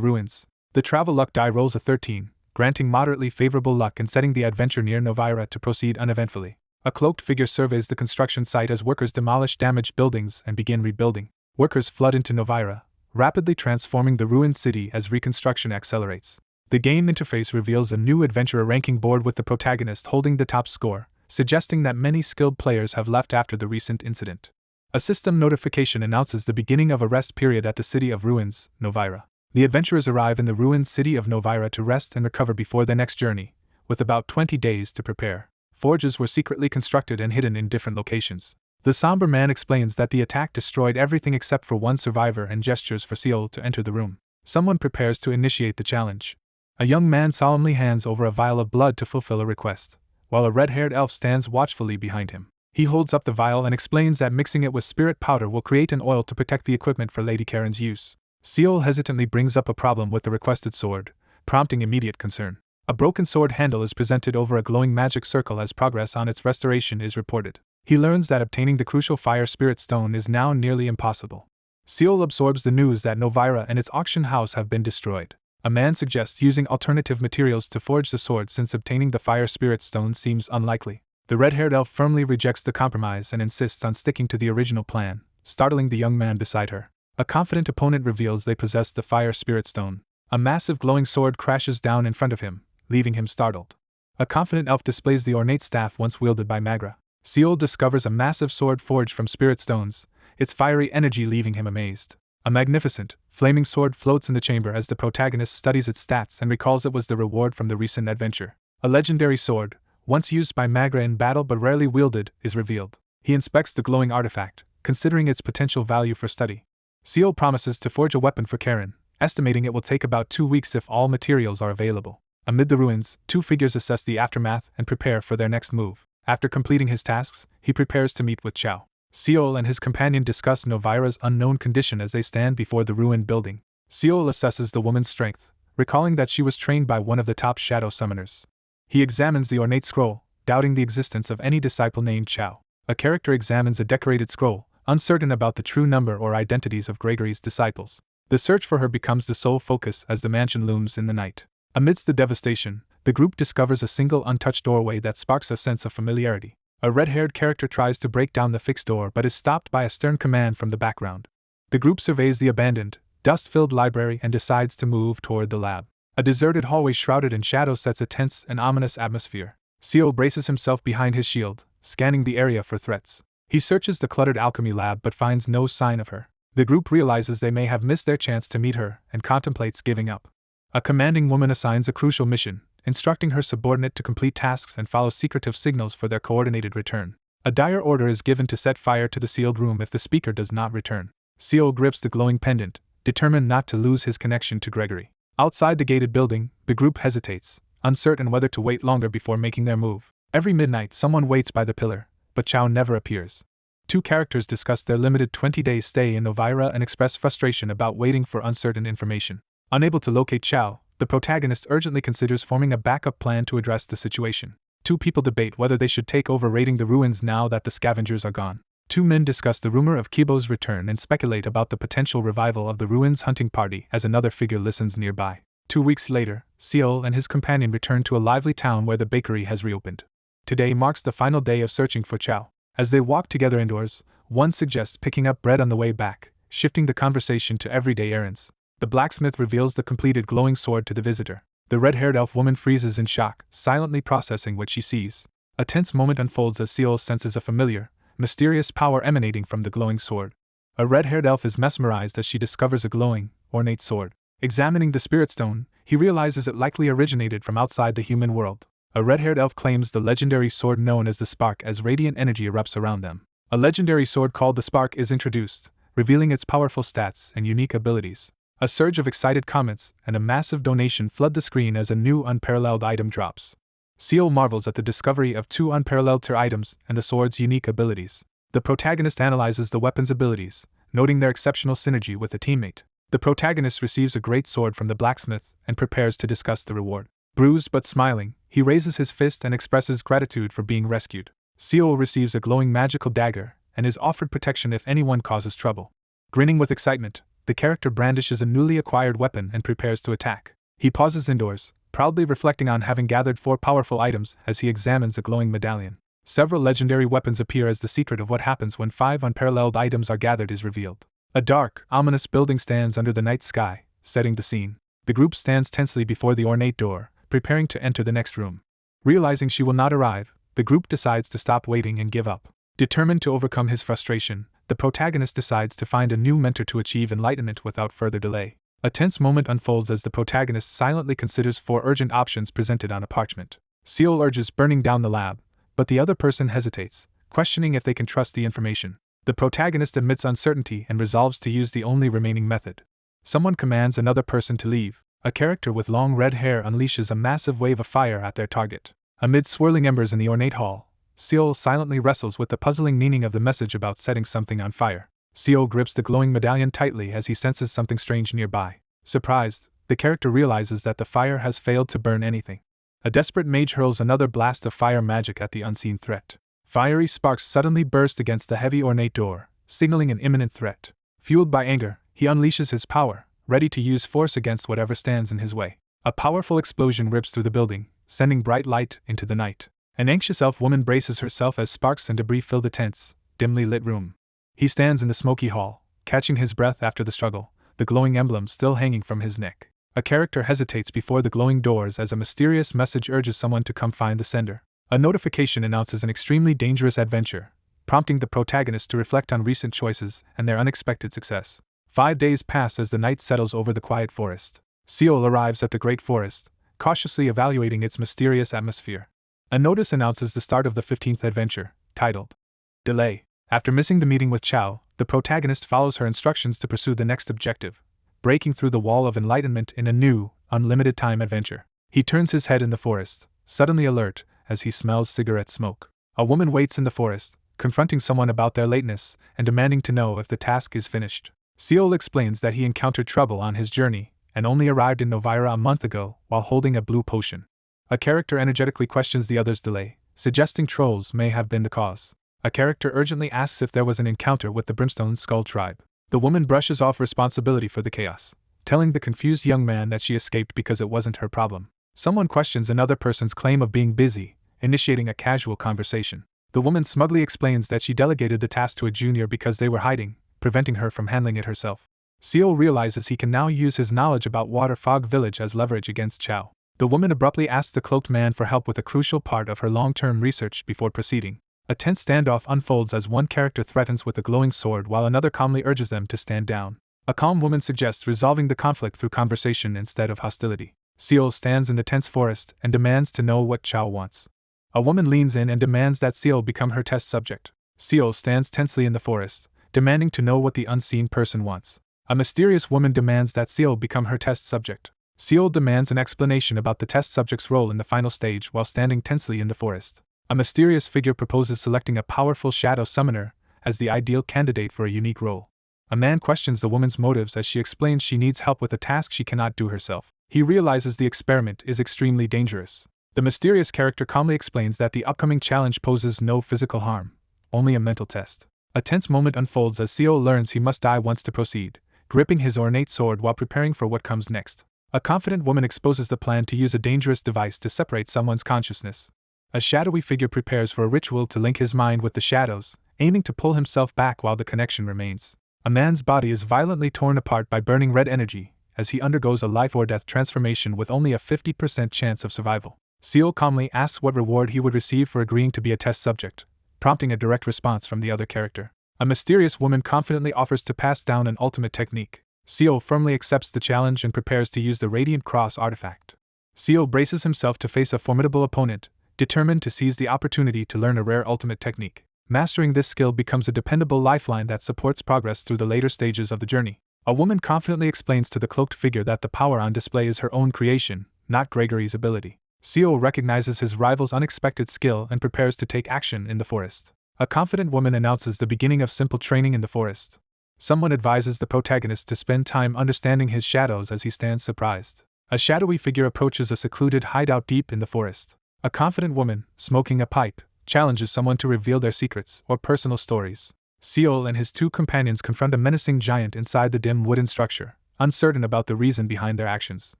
ruins. The travel luck die rolls a 13, granting moderately favorable luck and setting the adventure near Novara to proceed uneventfully. A cloaked figure surveys the construction site as workers demolish damaged buildings and begin rebuilding. Workers flood into Novara, rapidly transforming the ruined city as reconstruction accelerates. The game interface reveals a new adventurer ranking board with the protagonist holding the top score, suggesting that many skilled players have left after the recent incident. A system notification announces the beginning of a rest period at the city of ruins, Novara. The adventurers arrive in the ruined city of Novara to rest and recover before their next journey, with about 20 days to prepare. Forges were secretly constructed and hidden in different locations. The somber man explains that the attack destroyed everything except for one survivor and gestures for Seol to enter the room. Someone prepares to initiate the challenge. A young man solemnly hands over a vial of blood to fulfill a request, while a red-haired elf stands watchfully behind him. He holds up the vial and explains that mixing it with spirit powder will create an oil to protect the equipment for Lady Karen's use. Seol hesitantly brings up a problem with the requested sword, prompting immediate concern. A broken sword handle is presented over a glowing magic circle as progress on its restoration is reported. He learns that obtaining the crucial fire spirit stone is now nearly impossible. Seol absorbs the news that Novara and its auction house have been destroyed. A man suggests using alternative materials to forge the sword since obtaining the fire spirit stone seems unlikely. The red-haired elf firmly rejects the compromise and insists on sticking to the original plan, startling the young man beside her. A confident opponent reveals they possess the fire spirit stone. A massive glowing sword crashes down in front of him, leaving him startled. A confident elf displays the ornate staff once wielded by Manga. Seol discovers a massive sword forged from spirit stones, its fiery energy leaving him amazed. A magnificent, flaming sword floats in the chamber as the protagonist studies its stats and recalls it was the reward from the recent adventure. A legendary sword, once used by Manga in battle but rarely wielded, is revealed. He inspects the glowing artifact, considering its potential value for study. Seol promises to forge a weapon for Karen, estimating it will take about 2 weeks if all materials are available. Amid the ruins, two figures assess the aftermath and prepare for their next move. After completing his tasks, he prepares to meet with Chiao. Seol and his companion discuss Novara's unknown condition as they stand before the ruined building. Seol assesses the woman's strength, recalling that she was trained by one of the top shadow summoners. He examines the ornate scroll, doubting the existence of any disciple named Chiao. A character examines a decorated scroll, uncertain about the true number or identities of Gregory's disciples. The search for her becomes the sole focus as the mansion looms in the night. Amidst the devastation, the group discovers a single untouched doorway that sparks a sense of familiarity. A red-haired character tries to break down the fixed door but is stopped by a stern command from the background. The group surveys the abandoned, dust-filled library and decides to move toward the lab. A deserted hallway shrouded in shadow sets a tense and ominous atmosphere. Seol braces himself behind his shield, scanning the area for threats. He searches the cluttered alchemy lab but finds no sign of her. The group realizes they may have missed their chance to meet her and contemplates giving up. A commanding woman assigns a crucial mission, instructing her subordinate to complete tasks and follow secretive signals for their coordinated return. A dire order is given to set fire to the sealed room if the speaker does not return. Seol grips the glowing pendant, determined not to lose his connection to Gregory. Outside the gated building, the group hesitates, uncertain whether to wait longer before making their move. Every midnight someone waits by the pillar, but Chiao never appears. Two characters discuss their limited 20-day stay in Novara and express frustration about waiting for uncertain information. Unable to locate Chiao, the protagonist urgently considers forming a backup plan to address the situation. Two people debate whether they should take over raiding the ruins now that the scavengers are gone. Two men discuss the rumor of Kibo's return and speculate about the potential revival of the ruins hunting party as another figure listens nearby. 2 weeks later, Seol and his companion return to a lively town where the bakery has reopened. Today marks the final day of searching for Chiao. As they walk together indoors, one suggests picking up bread on the way back, shifting the conversation to everyday errands. The blacksmith reveals the completed glowing sword to the visitor. The red-haired elf woman freezes in shock, silently processing what she sees. A tense moment unfolds as Seol senses a familiar, mysterious power emanating from the glowing sword. A red-haired elf is mesmerized as she discovers a glowing, ornate sword. Examining the spirit stone, he realizes it likely originated from outside the human world. A red-haired elf claims the legendary sword known as the Spark as radiant energy erupts around them. A legendary sword called the Spark is introduced, revealing its powerful stats and unique abilities. A surge of excited comments and a massive donation flood the screen as a new unparalleled item drops. Seol marvels at the discovery of two unparalleled tier items and the sword's unique abilities. The protagonist analyzes the weapon's abilities, noting their exceptional synergy with a teammate. The protagonist receives a great sword from the blacksmith and prepares to discuss the reward. Bruised but smiling, he raises his fist and expresses gratitude for being rescued. Seol receives a glowing magical dagger and is offered protection if anyone causes trouble. Grinning with excitement, the character brandishes a newly acquired weapon and prepares to attack. He pauses indoors, proudly reflecting on having gathered 4 powerful items as he examines a glowing medallion. Several legendary weapons appear as the secret of what happens when 5 unparalleled items are gathered is revealed. A dark, ominous building stands under the night sky, setting the scene. The group stands tensely before the ornate door, preparing to enter the next room. Realizing she will not arrive, the group decides to stop waiting and give up. Determined to overcome his frustration, the protagonist decides to find a new mentor to achieve enlightenment without further delay. A tense moment unfolds as the protagonist silently considers 4 urgent options presented on a parchment. Seol urges burning down the lab, but the other person hesitates, questioning if they can trust the information. The protagonist admits uncertainty and resolves to use the only remaining method. Someone commands another person to leave. A character with long red hair unleashes a massive wave of fire at their target. Amid swirling embers in the ornate hall, Seol silently wrestles with the puzzling meaning of the message about setting something on fire. Seol grips the glowing medallion tightly as he senses something strange nearby. Surprised, the character realizes that the fire has failed to burn anything. A desperate mage hurls another blast of fire magic at the unseen threat. Fiery sparks suddenly burst against the heavy ornate door, signaling an imminent threat. Fueled by anger, he unleashes his power, ready to use force against whatever stands in his way. A powerful explosion rips through the building, sending bright light into the night. An anxious elf woman braces herself as sparks and debris fill the tense, dimly lit room. He stands in the smoky hall, catching his breath after the struggle, the glowing emblem still hanging from his neck. A character hesitates before the glowing doors as a mysterious message urges someone to come find the sender. A notification announces an extremely dangerous adventure, prompting the protagonist to reflect on recent choices and their unexpected success. 5 days pass as the night settles over the quiet forest. Seol arrives at the great forest, cautiously evaluating its mysterious atmosphere. A notice announces the start of the 15th adventure, titled Delay. After missing the meeting with Chiao, the protagonist follows her instructions to pursue the next objective, breaking through the wall of enlightenment in a new, unlimited time adventure. He turns his head in the forest, suddenly alert, as he smells cigarette smoke. A woman waits in the forest, confronting someone about their lateness and demanding to know if the task is finished. Seol explains that he encountered trouble on his journey and only arrived in Novara a month ago while holding a blue potion. A character energetically questions the other's delay, suggesting trolls may have been the cause. A character urgently asks if there was an encounter with the Brimstone Skull tribe. The woman brushes off responsibility for the chaos, telling the confused young man that she escaped because it wasn't her problem. Someone questions another person's claim of being busy, initiating a casual conversation. The woman smugly explains that she delegated the task to a junior because they were hiding, preventing her from handling it herself. Seol realizes he can now use his knowledge about Water Fog Village as leverage against Chiao. The woman abruptly asks the cloaked man for help with a crucial part of her long-term research before proceeding. A tense standoff unfolds as one character threatens with a glowing sword while another calmly urges them to stand down. A calm woman suggests resolving the conflict through conversation instead of hostility. Seol stands in the tense forest and demands to know what Chiao wants. A woman leans in and demands that Seol become her test subject. Seol stands tensely in the forest, demanding to know what the unseen person wants. A mysterious woman demands that Seol become her test subject. Seol demands an explanation about the test subject's role in the final stage while standing tensely in the forest. A mysterious figure proposes selecting a powerful shadow summoner as the ideal candidate for a unique role. A man questions the woman's motives as she explains she needs help with a task she cannot do herself. He realizes the experiment is extremely dangerous. The mysterious character calmly explains that the upcoming challenge poses no physical harm, only a mental test. A tense moment unfolds as Seol learns he must die once to proceed, gripping his ornate sword while preparing for what comes next. A confident woman exposes the plan to use a dangerous device to separate someone's consciousness. A shadowy figure prepares for a ritual to link his mind with the shadows, aiming to pull himself back while the connection remains. A man's body is violently torn apart by burning red energy, as he undergoes a life-or-death transformation with only a 50% chance of survival. Seol calmly asks what reward he would receive for agreeing to be a test subject, prompting a direct response from the other character. A mysterious woman confidently offers to pass down an ultimate technique. Seol firmly accepts the challenge and prepares to use the Radiant Cross artifact. Seol braces himself to face a formidable opponent, determined to seize the opportunity to learn a rare ultimate technique. Mastering this skill becomes a dependable lifeline that supports progress through the later stages of the journey. A woman confidently explains to the cloaked figure that the power on display is her own creation, not Gregory's ability. Seol recognizes his rival's unexpected skill and prepares to take action in the forest. A confident woman announces the beginning of simple training in the forest. Someone advises the protagonist to spend time understanding his shadows as he stands surprised. A shadowy figure approaches a secluded hideout deep in the forest. A confident woman, smoking a pipe, challenges someone to reveal their secrets or personal stories. Seol and his 2 companions confront a menacing giant inside the dim wooden structure, uncertain about the reason behind their actions.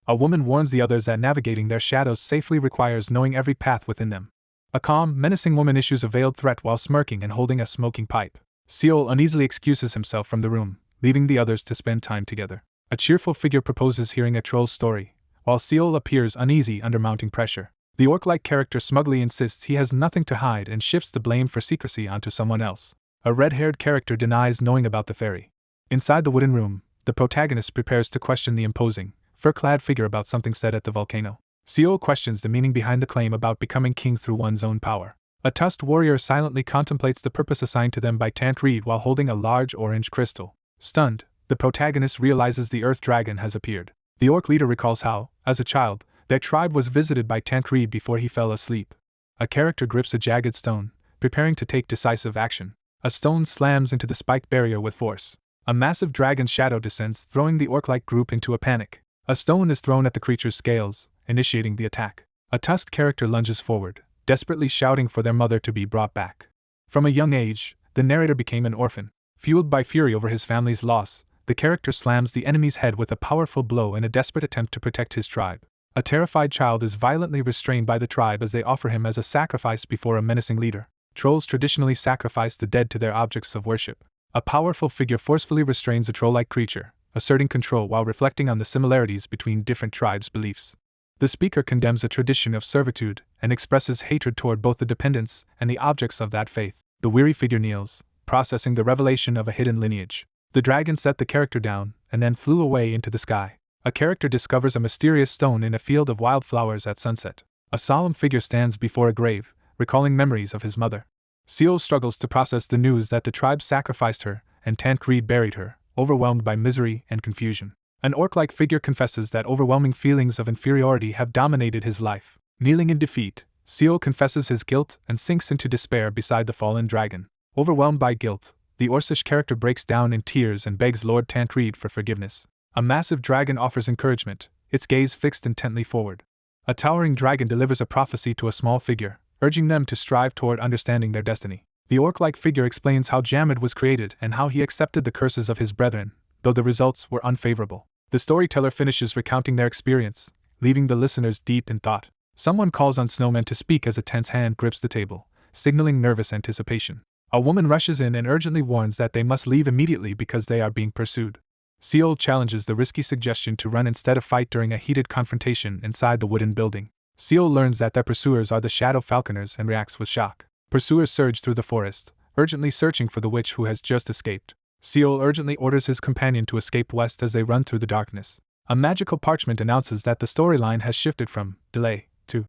A woman warns the others that navigating their shadows safely requires knowing every path within them. A calm, menacing woman issues a veiled threat while smirking and holding a smoking pipe. Seol uneasily excuses himself from the room, leaving the others to spend time together. A cheerful figure proposes hearing a troll's story, while Seol appears uneasy under mounting pressure. The orc-like character smugly insists he has nothing to hide and shifts the blame for secrecy onto someone else. A red-haired character denies knowing about the fairy. Inside the wooden room, the protagonist prepares to question the imposing, fur-clad figure about something said at the volcano. Seol questions the meaning behind the claim about becoming king through one's own power. A tusked warrior silently contemplates the purpose assigned to them by Tancred while holding a large orange crystal. Stunned, the protagonist realizes the earth dragon has appeared. The orc leader recalls how, as a child, their tribe was visited by Tancred before he fell asleep. A character grips a jagged stone, preparing to take decisive action. A stone slams into the spiked barrier with force. A massive dragon's shadow descends, throwing the orc-like group into a panic. A stone is thrown at the creature's scales, initiating the attack. A tusked character lunges forward, desperately shouting for their mother to be brought back. From a young age, the narrator became an orphan. Fueled by fury over his family's loss, the character slams the enemy's head with a powerful blow in a desperate attempt to protect his tribe. A terrified child is violently restrained by the tribe as they offer him as a sacrifice before a menacing leader. Trolls traditionally sacrifice the dead to their objects of worship. A powerful figure forcefully restrains a troll-like creature, asserting control while reflecting on the similarities between different tribes' beliefs. The speaker condemns a tradition of servitude and expresses hatred toward both the dependents and the objects of that faith. The weary figure kneels, processing the revelation of a hidden lineage. The dragon set the character down and then flew away into the sky. A character discovers a mysterious stone in a field of wildflowers at sunset. A solemn figure stands before a grave, recalling memories of his mother. Seol struggles to process the news that the tribe sacrificed her and Tancred buried her, overwhelmed by misery and confusion. An orc-like figure confesses that overwhelming feelings of inferiority have dominated his life. Kneeling in defeat, Seol confesses his guilt and sinks into despair beside the fallen dragon. Overwhelmed by guilt, the Orcish character breaks down in tears and begs Lord Tancred for forgiveness. A massive dragon offers encouragement, its gaze fixed intently forward. A towering dragon delivers a prophecy to a small figure, urging them to strive toward understanding their destiny. The orc-like figure explains how Jammed was created and how he accepted the curses of his brethren, though the results were unfavorable. The storyteller finishes recounting their experience, leaving the listeners deep in thought. Someone calls on Snowman to speak as a tense hand grips the table, signaling nervous anticipation. A woman rushes in and urgently warns that they must leave immediately because they are being pursued. Seol challenges the risky suggestion to run instead of fight during a heated confrontation inside the wooden building. Seol learns that their pursuers are the Shadow Falconers and reacts with shock. Pursuers surge through the forest, urgently searching for the witch who has just escaped. Seol urgently orders his companion to escape west as they run through the darkness. A magical parchment announces that the storyline has shifted from delay to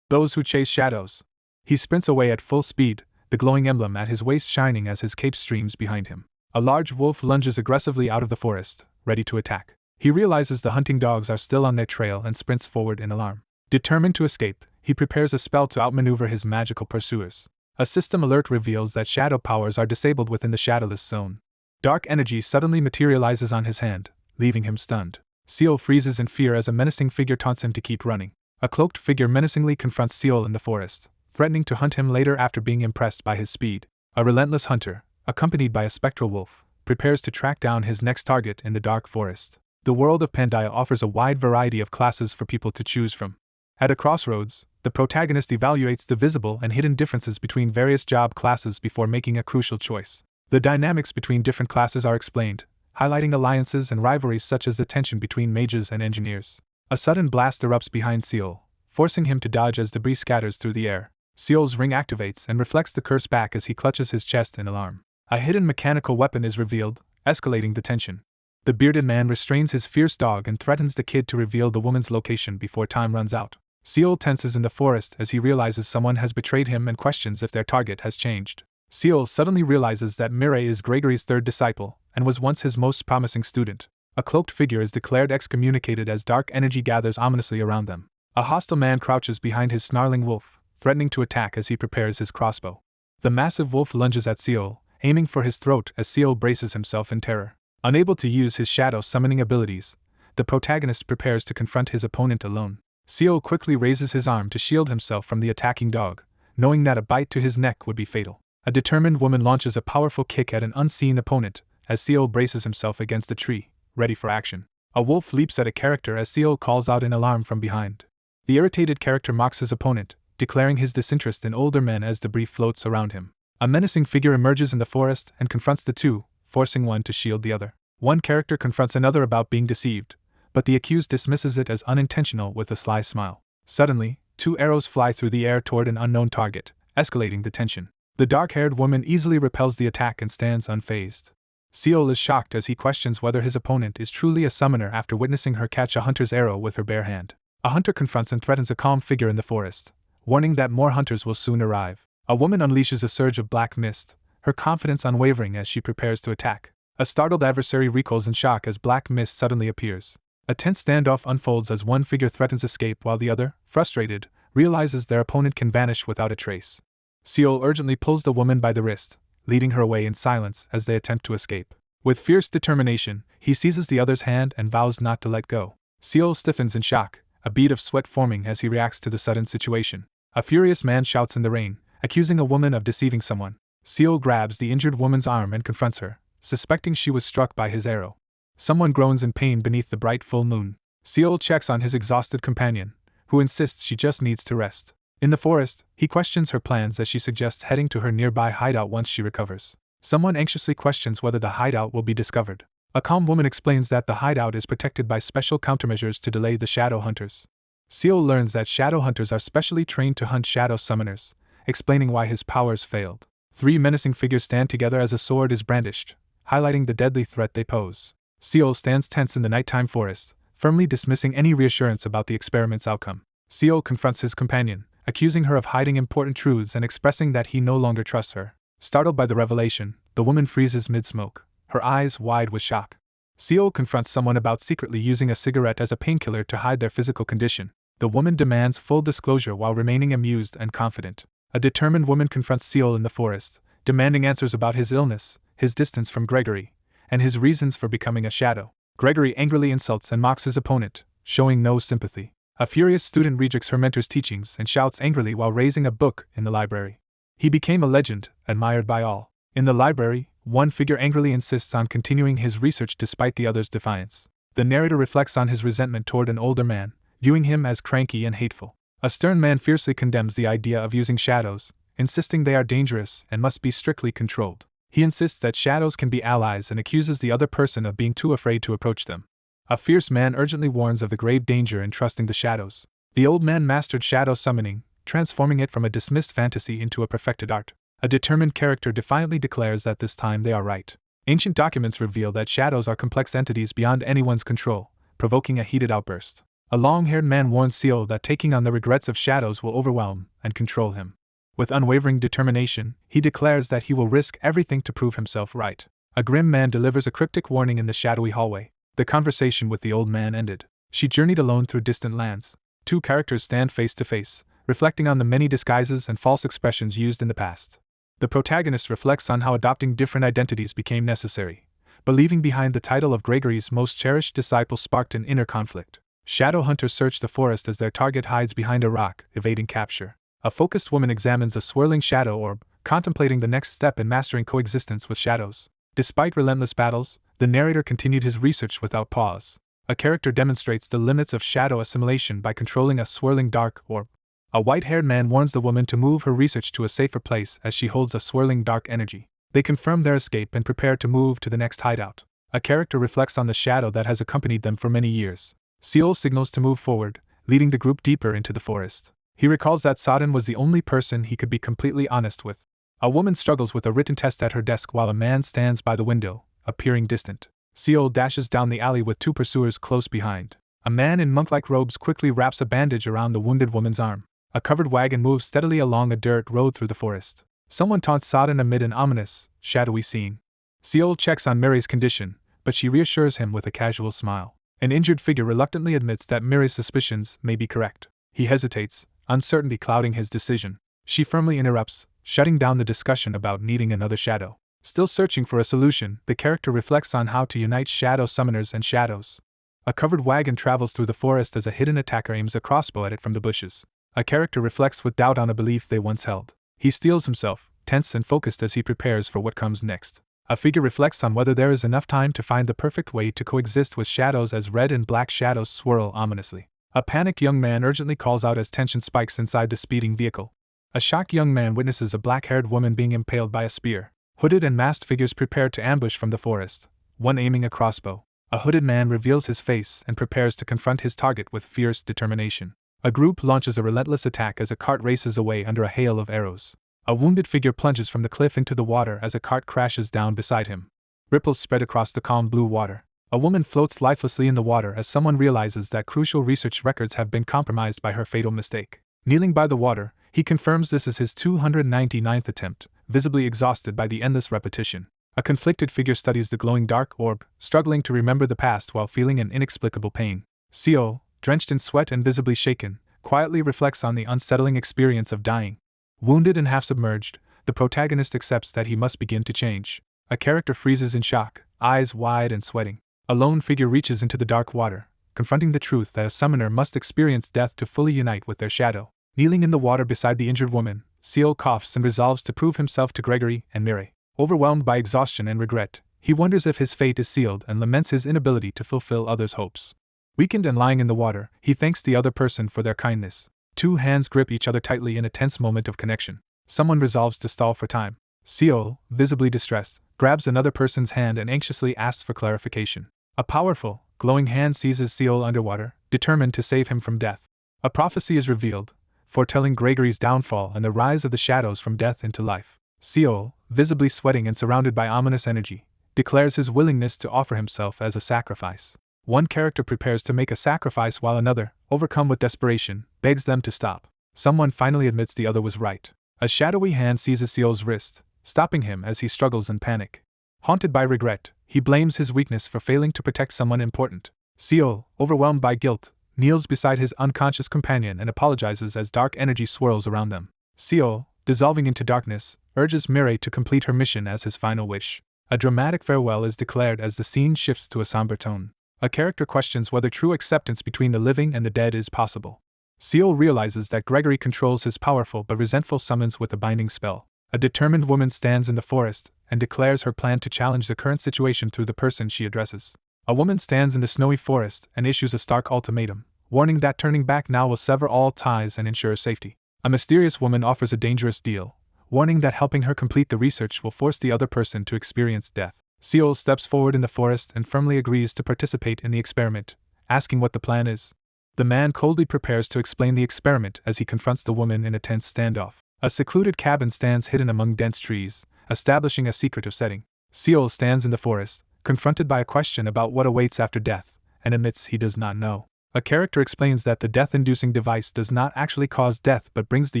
those who chase shadows. He sprints away at full speed, the glowing emblem at his waist shining as his cape streams behind him. A large wolf lunges aggressively out of the forest, ready to attack. He realizes the hunting dogs are still on their trail and sprints forward in alarm. Determined to escape, he prepares a spell to outmaneuver his magical pursuers. A system alert reveals that shadow powers are disabled within the shadowless zone. Dark energy suddenly materializes on his hand, leaving him stunned. Seol freezes in fear as a menacing figure taunts him to keep running. A cloaked figure menacingly confronts Seol in the forest, threatening to hunt him later after being impressed by his speed. A relentless hunter, accompanied by a spectral wolf, prepares to track down his next target in the dark forest. The world of Pandeia offers a wide variety of classes for people to choose from. At a crossroads, the protagonist evaluates the visible and hidden differences between various job classes before making a crucial choice. The dynamics between different classes are explained, highlighting alliances and rivalries such as the tension between mages and engineers. A sudden blast erupts behind Seol, forcing him to dodge as debris scatters through the air. Seol's ring activates and reflects the curse back as he clutches his chest in alarm. A hidden mechanical weapon is revealed, escalating the tension. The bearded man restrains his fierce dog and threatens the kid to reveal the woman's location before time runs out. Seol tenses in the forest as he realizes someone has betrayed him and questions if their target has changed. Seol suddenly realizes that Mireille is Gregory's third disciple, and was once his most promising student. A cloaked figure is declared excommunicated as dark energy gathers ominously around them. A hostile man crouches behind his snarling wolf, threatening to attack as he prepares his crossbow. The massive wolf lunges at Seol, aiming for his throat as Seol braces himself in terror. Unable to use his shadow summoning abilities, the protagonist prepares to confront his opponent alone. Seol quickly raises his arm to shield himself from the attacking dog, knowing that a bite to his neck would be fatal. A determined woman launches a powerful kick at an unseen opponent as Seol braces himself against a tree, ready for action. A wolf leaps at a character as Seol calls out in alarm from behind. The irritated character mocks his opponent, declaring his disinterest in older men as debris floats around him. A menacing figure emerges in the forest and confronts the two, forcing one to shield the other. One character confronts another about being deceived, but the accused dismisses it as unintentional with a sly smile. Suddenly, 2 arrows fly through the air toward an unknown target, escalating the tension. The dark-haired woman easily repels the attack and stands unfazed. Seol is shocked as he questions whether his opponent is truly a summoner after witnessing her catch a hunter's arrow with her bare hand. A hunter confronts and threatens a calm figure in the forest, warning that more hunters will soon arrive. A woman unleashes a surge of black mist, her confidence unwavering as she prepares to attack. A startled adversary recoils in shock as black mist suddenly appears. A tense standoff unfolds as one figure threatens escape while the other, frustrated, realizes their opponent can vanish without a trace. Seol urgently pulls the woman by the wrist, leading her away in silence as they attempt to escape. With fierce determination, he seizes the other's hand and vows not to let go. Seol stiffens in shock, a bead of sweat forming as he reacts to the sudden situation. A furious man shouts in the rain, accusing a woman of deceiving someone. Seol grabs the injured woman's arm and confronts her, suspecting she was struck by his arrow. Someone groans in pain beneath the bright full moon. Seol checks on his exhausted companion, who insists she just needs to rest. In the forest, he questions her plans as she suggests heading to her nearby hideout once she recovers. Someone anxiously questions whether the hideout will be discovered. A calm woman explains that the hideout is protected by special countermeasures to delay the shadow hunters. Seol learns that shadow hunters are specially trained to hunt shadow summoners, explaining why his powers failed. 3 menacing figures stand together as a sword is brandished, highlighting the deadly threat they pose. Seol stands tense in the nighttime forest, firmly dismissing any reassurance about the experiment's outcome. Seol confronts his companion, accusing her of hiding important truths and expressing that he no longer trusts her. Startled by the revelation, the woman freezes mid-smoke, her eyes wide with shock. Seol confronts someone about secretly using a cigarette as a painkiller to hide their physical condition. The woman demands full disclosure while remaining amused and confident. A determined woman confronts Seol in the forest, demanding answers about his illness, his distance from Gregory, and his reasons for becoming a shadow. Gregory angrily insults and mocks his opponent, showing no sympathy. A furious student rejects her mentor's teachings and shouts angrily while raising a book in the library. He became a legend, admired by all. In the library, one figure angrily insists on continuing his research despite the other's defiance. The narrator reflects on his resentment toward an older man, viewing him as cranky and hateful. A stern man fiercely condemns the idea of using shadows, insisting they are dangerous and must be strictly controlled. He insists that shadows can be allies and accuses the other person of being too afraid to approach them. A fierce man urgently warns of the grave danger in trusting the shadows. The old man mastered shadow summoning, transforming it from a dismissed fantasy into a perfected art. A determined character defiantly declares that this time they are right. Ancient documents reveal that shadows are complex entities beyond anyone's control, provoking a heated outburst. A long-haired man warns Seol that taking on the regrets of shadows will overwhelm and control him. With unwavering determination, he declares that he will risk everything to prove himself right. A grim man delivers a cryptic warning in the shadowy hallway. The conversation with the old man ended. She journeyed alone through distant lands. 2 characters stand face to face, reflecting on the many disguises and false expressions used in the past. The protagonist reflects on how adopting different identities became necessary, but leaving behind the title of Gregory's most cherished disciple sparked an inner conflict. Shadow hunters search the forest as their target hides behind a rock, evading capture. A focused woman examines a swirling shadow orb, contemplating the next step in mastering coexistence with shadows. Despite relentless battles, the narrator continued his research without pause. A character demonstrates the limits of shadow assimilation by controlling a swirling dark orb. A white-haired man warns the woman to move her research to a safer place as she holds a swirling dark energy. They confirm their escape and prepare to move to the next hideout. A character reflects on the shadow that has accompanied them for many years. Seol signals to move forward, leading the group deeper into the forest. He recalls that Sodden was the only person he could be completely honest with. A woman struggles with a written test at her desk while a man stands by the window, appearing distant. Seol dashes down the alley with 2 pursuers close behind. A man in monk-like robes quickly wraps a bandage around the wounded woman's arm. A covered wagon moves steadily along a dirt road through the forest. Someone taunts Sodden amid an ominous, shadowy scene. Seol checks on Mary's condition, but she reassures him with a casual smile. An injured figure reluctantly admits that Mary's suspicions may be correct. He hesitates, uncertainty clouding his decision. She firmly interrupts, shutting down the discussion about needing another shadow. Still searching for a solution, the character reflects on how to unite shadow summoners and shadows. A covered wagon travels through the forest as a hidden attacker aims a crossbow at it from the bushes. A character reflects with doubt on a belief they once held. He steels himself, tense and focused as he prepares for what comes next. A figure reflects on whether there is enough time to find the perfect way to coexist with shadows as red and black shadows swirl ominously. A panicked young man urgently calls out as tension spikes inside the speeding vehicle. A shocked young man witnesses a black-haired woman being impaled by a spear. Hooded and masked figures prepare to ambush from the forest, one aiming a crossbow. A hooded man reveals his face and prepares to confront his target with fierce determination. A group launches a relentless attack as a cart races away under a hail of arrows. A wounded figure plunges from the cliff into the water as a cart crashes down beside him. Ripples spread across the calm blue water. A woman floats lifelessly in the water as someone realizes that crucial research records have been compromised by her fatal mistake. Kneeling by the water, he confirms this is his 299th attempt, visibly exhausted by the endless repetition. A conflicted figure studies the glowing dark orb, struggling to remember the past while feeling an inexplicable pain. Seol, drenched in sweat and visibly shaken, quietly reflects on the unsettling experience of dying. Wounded and half-submerged, the protagonist accepts that he must begin to change. A character freezes in shock, eyes wide and sweating. A lone figure reaches into the dark water, confronting the truth that a summoner must experience death to fully unite with their shadow. Kneeling in the water beside the injured woman, Seol coughs and resolves to prove himself to Gregory and Mireille. Overwhelmed by exhaustion and regret, he wonders if his fate is sealed and laments his inability to fulfill others' hopes. Weakened and lying in the water, he thanks the other person for their kindness. Two hands grip each other tightly in a tense moment of connection. Someone resolves to stall for time. Seol, visibly distressed, grabs another person's hand and anxiously asks for clarification. A powerful, glowing hand seizes Seol underwater, determined to save him from death. A prophecy is revealed, foretelling Gregory's downfall and the rise of the shadows from death into life. Seol, visibly sweating and surrounded by ominous energy, declares his willingness to offer himself as a sacrifice. One character prepares to make a sacrifice while another, overcome with desperation, begs them to stop. Someone finally admits the other was right. A shadowy hand seizes Seol's wrist, stopping him as he struggles in panic. Haunted by regret, he blames his weakness for failing to protect someone important. Seol, overwhelmed by guilt, kneels beside his unconscious companion and apologizes as dark energy swirls around them. Seol, dissolving into darkness, urges Mireille to complete her mission as his final wish. A dramatic farewell is declared as the scene shifts to a somber tone. A character questions whether true acceptance between the living and the dead is possible. Seol realizes that Gregory controls his powerful but resentful summons with a binding spell. A determined woman stands in the forest and declares her plan to challenge the current situation through the person she addresses. A woman stands in the snowy forest and issues a stark ultimatum, warning that turning back now will sever all ties and ensure safety. A mysterious woman offers a dangerous deal, warning that helping her complete the research will force the other person to experience death. Seol steps forward in the forest and firmly agrees to participate in the experiment, asking what the plan is. The man coldly prepares to explain the experiment as he confronts the woman in a tense standoff. A secluded cabin stands hidden among dense trees, establishing a secretive setting. Seol stands in the forest, confronted by a question about what awaits after death, and admits he does not know. A character explains that the death-inducing device does not actually cause death but brings the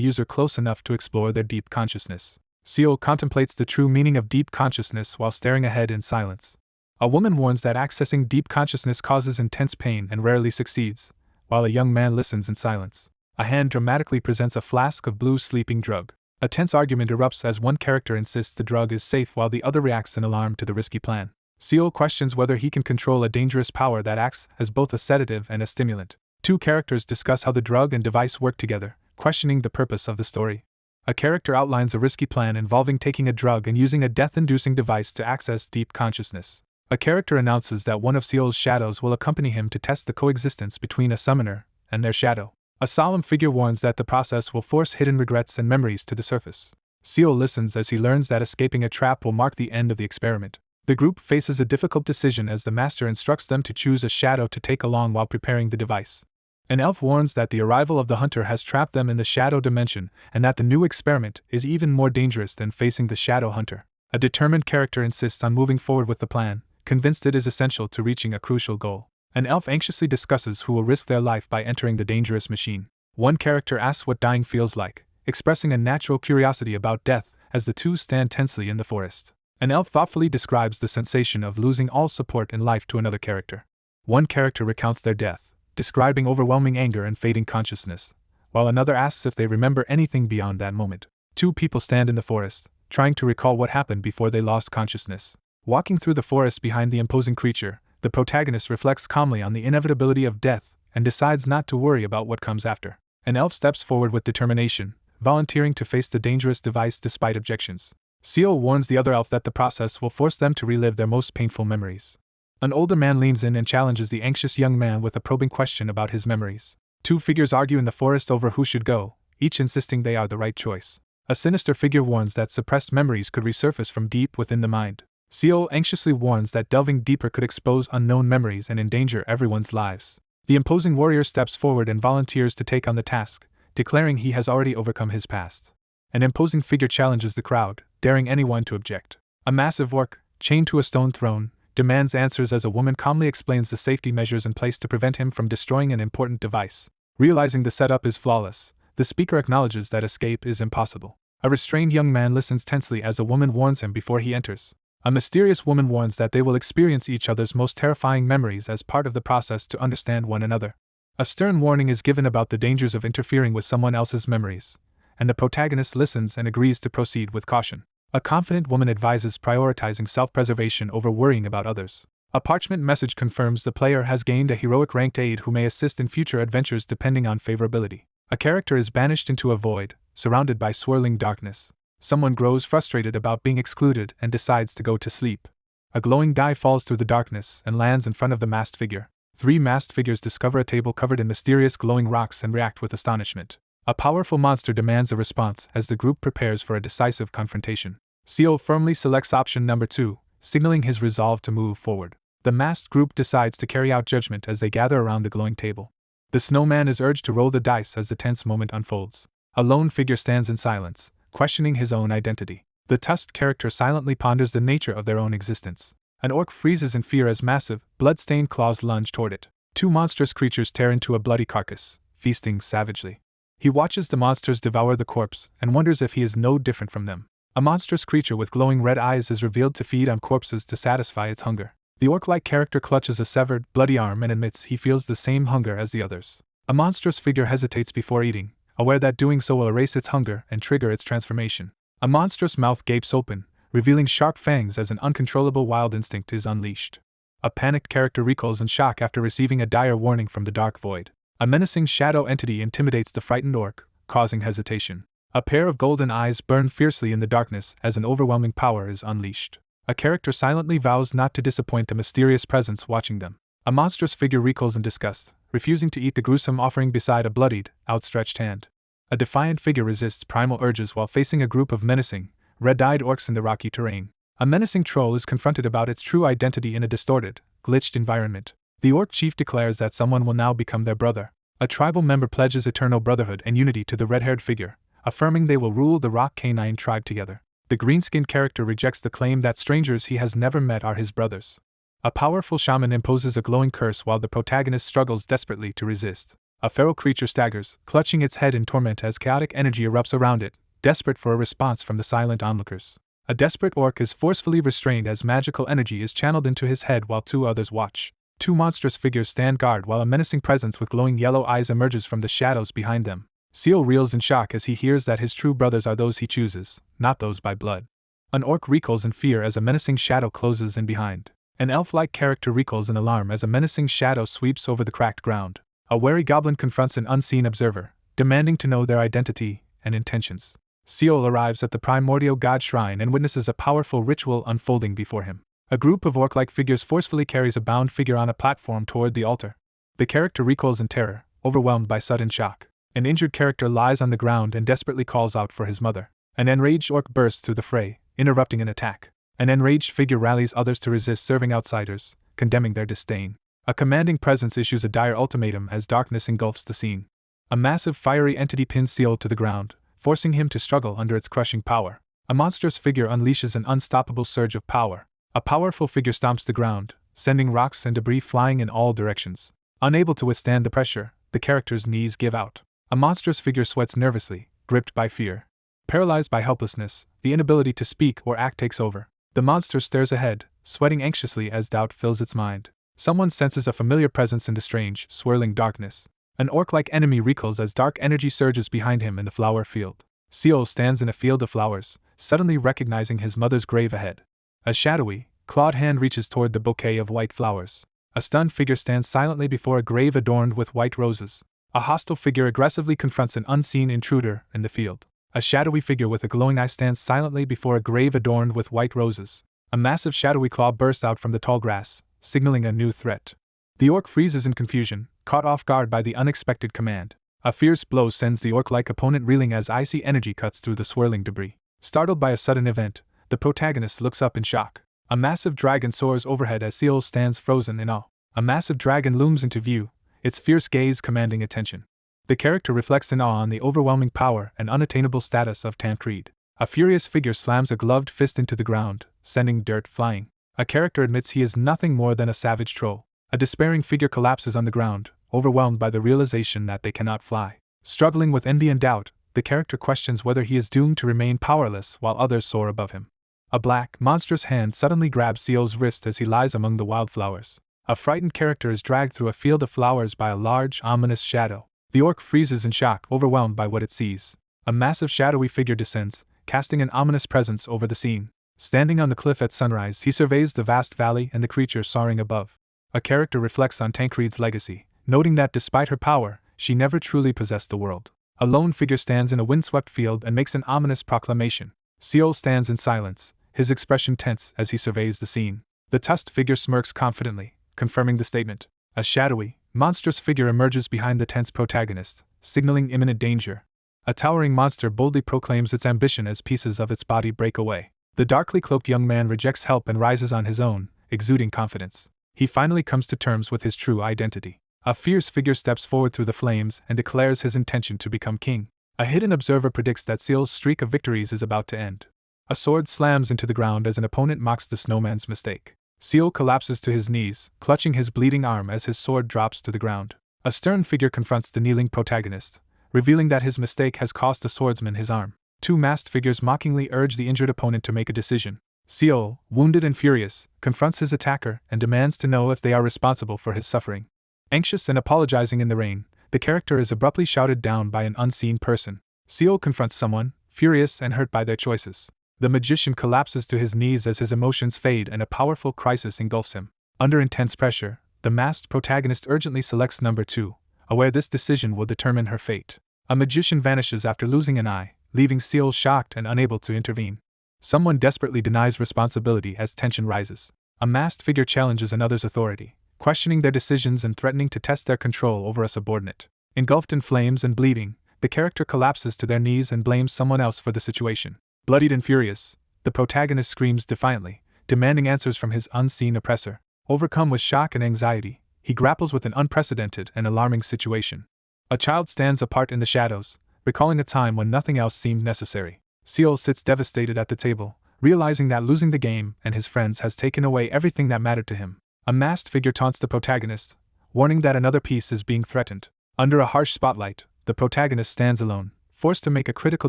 user close enough to explore their deep consciousness. Seol contemplates the true meaning of deep consciousness while staring ahead in silence. A woman warns that accessing deep consciousness causes intense pain and rarely succeeds, while a young man listens in silence. A hand dramatically presents a flask of blue sleeping drug. A tense argument erupts as one character insists the drug is safe while the other reacts in alarm to the risky plan. Seol questions whether he can control a dangerous power that acts as both a sedative and a stimulant. Two characters discuss how the drug and device work together, questioning the purpose of the story. A character outlines a risky plan involving taking a drug and using a death-inducing device to access deep consciousness. A character announces that one of Seol's shadows will accompany him to test the coexistence between a summoner and their shadow. A solemn figure warns that the process will force hidden regrets and memories to the surface. Seol listens as he learns that escaping a trap will mark the end of the experiment. The group faces a difficult decision as the master instructs them to choose a shadow to take along while preparing the device. An elf warns that the arrival of the hunter has trapped them in the shadow dimension and that the new experiment is even more dangerous than facing the shadow hunter. A determined character insists on moving forward with the plan, convinced it is essential to reaching a crucial goal. An elf anxiously discusses who will risk their life by entering the dangerous machine. One character asks what dying feels like, expressing a natural curiosity about death as the two stand tensely in the forest. An elf thoughtfully describes the sensation of losing all support and life to another character. One character recounts their death, describing overwhelming anger and fading consciousness, while another asks if they remember anything beyond that moment. Two people stand in the forest, trying to recall what happened before they lost consciousness. Walking through the forest behind the imposing creature, the protagonist reflects calmly on the inevitability of death and decides not to worry about what comes after. An elf steps forward with determination, volunteering to face the dangerous device despite objections. Seol warns the other elf that the process will force them to relive their most painful memories. An older man leans in and challenges the anxious young man with a probing question about his memories. Two figures argue in the forest over who should go, each insisting they are the right choice. A sinister figure warns that suppressed memories could resurface from deep within the mind. Seol anxiously warns that delving deeper could expose unknown memories and endanger everyone's lives. The imposing warrior steps forward and volunteers to take on the task, declaring he has already overcome his past. An imposing figure challenges the crowd, daring anyone to object. A massive orc, chained to a stone throne, demands answers as a woman calmly explains the safety measures in place to prevent him from destroying an important device. Realizing the setup is flawless, the speaker acknowledges that escape is impossible. A restrained young man listens tensely as a woman warns him before he enters. A mysterious woman warns that they will experience each other's most terrifying memories as part of the process to understand one another. A stern warning is given about the dangers of interfering with someone else's memories, and the protagonist listens and agrees to proceed with caution. A confident woman advises prioritizing self-preservation over worrying about others. A parchment message confirms the player has gained a heroic ranked aide who may assist in future adventures depending on favorability. A character is banished into a void, surrounded by swirling darkness. Someone grows frustrated about being excluded and decides to go to sleep. A glowing die falls through the darkness and lands in front of the masked figure. Three masked figures discover a table covered in mysterious glowing rocks and react with astonishment. A powerful monster demands a response as the group prepares for a decisive confrontation. Seol firmly selects option number 2, signaling his resolve to move forward. The masked group decides to carry out judgment as they gather around the glowing table. The snowman is urged to roll the dice as the tense moment unfolds. A lone figure stands in silence, questioning his own identity. The tusked character silently ponders the nature of their own existence. An orc freezes in fear as massive, blood-stained claws lunge toward it. Two monstrous creatures tear into a bloody carcass, feasting savagely. He watches the monsters devour the corpse and wonders if he is no different from them. A monstrous creature with glowing red eyes is revealed to feed on corpses to satisfy its hunger. The orc-like character clutches a severed, bloody arm and admits he feels the same hunger as the others. A monstrous figure hesitates before eating, aware that doing so will erase its hunger and trigger its transformation. A monstrous mouth gapes open, revealing sharp fangs as an uncontrollable wild instinct is unleashed. A panicked character recoils in shock after receiving a dire warning from the dark void. A menacing shadow entity intimidates the frightened orc, causing hesitation. A pair of golden eyes burn fiercely in the darkness as an overwhelming power is unleashed. A character silently vows not to disappoint the mysterious presence watching them. A monstrous figure recoils in disgust, refusing to eat the gruesome offering beside a bloodied, outstretched hand. A defiant figure resists primal urges while facing a group of menacing, red-eyed orcs in the rocky terrain. A menacing troll is confronted about its true identity in a distorted, glitched environment. The orc chief declares that someone will now become their brother. A tribal member pledges eternal brotherhood and unity to the red-haired figure, affirming they will rule the rock canine tribe together. The green-skinned character rejects the claim that strangers he has never met are his brothers. A powerful shaman imposes a glowing curse while the protagonist struggles desperately to resist. A feral creature staggers, clutching its head in torment as chaotic energy erupts around it, desperate for a response from the silent onlookers. A desperate orc is forcefully restrained as magical energy is channeled into his head while two others watch. Two monstrous figures stand guard while a menacing presence with glowing yellow eyes emerges from the shadows behind them. Seol reels in shock as he hears that his true brothers are those he chooses, not those by blood. An orc recoils in fear as a menacing shadow closes in behind. An elf-like character recoils in alarm as a menacing shadow sweeps over the cracked ground. A wary goblin confronts an unseen observer, demanding to know their identity and intentions. Seol arrives at the primordial god shrine and witnesses a powerful ritual unfolding before him. A group of orc-like figures forcefully carries a bound figure on a platform toward the altar. The character recoils in terror, overwhelmed by sudden shock. An injured character lies on the ground and desperately calls out for his mother. An enraged orc bursts through the fray, interrupting an attack. An enraged figure rallies others to resist serving outsiders, condemning their disdain. A commanding presence issues a dire ultimatum as darkness engulfs the scene. A massive fiery entity pins Seol to the ground, forcing him to struggle under its crushing power. A monstrous figure unleashes an unstoppable surge of power. A powerful figure stomps the ground, sending rocks and debris flying in all directions. Unable to withstand the pressure, the character's knees give out. A monstrous figure sweats nervously, gripped by fear. Paralyzed by helplessness, the inability to speak or act takes over. The monster stares ahead, sweating anxiously as doubt fills its mind. Someone senses a familiar presence in the strange, swirling darkness. An orc-like enemy recoils as dark energy surges behind him in the flower field. Seol stands in a field of flowers, suddenly recognizing his mother's grave ahead. A shadowy, clawed hand reaches toward the bouquet of white flowers. A stunned figure stands silently before a grave adorned with white roses. A hostile figure aggressively confronts an unseen intruder in the field. A shadowy figure with a glowing eye stands silently before a grave adorned with white roses. A massive shadowy claw bursts out from the tall grass, signaling a new threat. The orc freezes in confusion, caught off guard by the unexpected command. A fierce blow sends the orc-like opponent reeling as icy energy cuts through the swirling debris. Startled by a sudden event, the protagonist looks up in shock. A massive dragon soars overhead as Seol stands frozen in awe. A massive dragon looms into view, its fierce gaze commanding attention. The character reflects in awe on the overwhelming power and unattainable status of Tancred. A furious figure slams a gloved fist into the ground, sending dirt flying. A character admits he is nothing more than a savage troll. A despairing figure collapses on the ground, overwhelmed by the realization that they cannot fly. Struggling with envy and doubt, the character questions whether he is doomed to remain powerless while others soar above him. A black, monstrous hand suddenly grabs Seol's wrist as he lies among the wildflowers. A frightened character is dragged through a field of flowers by a large, ominous shadow. The orc freezes in shock, overwhelmed by what it sees. A massive shadowy figure descends, casting an ominous presence over the scene. Standing on the cliff at sunrise, he surveys the vast valley and the creature soaring above. A character reflects on Tancred's legacy, noting that despite her power, she never truly possessed the world. A lone figure stands in a windswept field and makes an ominous proclamation. Seol stands in silence, his expression tense as he surveys the scene. The tusked figure smirks confidently, confirming the statement. A shadowy, monstrous figure emerges behind the tense protagonist, signaling imminent danger. A towering monster boldly proclaims its ambition as pieces of its body break away. The darkly cloaked young man rejects help and rises on his own, exuding confidence. He finally comes to terms with his true identity. A fierce figure steps forward through the flames and declares his intention to become king. A hidden observer predicts that Seol's streak of victories is about to end. A sword slams into the ground as an opponent mocks the snowman's mistake. Seol collapses to his knees, clutching his bleeding arm as his sword drops to the ground. A stern figure confronts the kneeling protagonist, revealing that his mistake has cost the swordsman his arm. Two masked figures mockingly urge the injured opponent to make a decision. Seol, wounded and furious, confronts his attacker and demands to know if they are responsible for his suffering. Anxious and apologizing in the rain, the character is abruptly shouted down by an unseen person. Seol confronts someone, furious and hurt by their choices. The magician collapses to his knees as his emotions fade and a powerful crisis engulfs him. Under intense pressure, the masked protagonist urgently selects number 2, aware this decision will determine her fate. A magician vanishes after losing an eye, leaving Seol shocked and unable to intervene. Someone desperately denies responsibility as tension rises. A masked figure challenges another's authority, questioning their decisions and threatening to test their control over a subordinate. Engulfed in flames and bleeding, the character collapses to their knees and blames someone else for the situation. Bloodied and furious, the protagonist screams defiantly, demanding answers from his unseen oppressor. Overcome with shock and anxiety, he grapples with an unprecedented and alarming situation. A child stands apart in the shadows, recalling a time when nothing else seemed necessary. Seol sits devastated at the table, realizing that losing the game and his friends has taken away everything that mattered to him. A masked figure taunts the protagonist, warning that another piece is being threatened. Under a harsh spotlight, the protagonist stands alone, forced to make a critical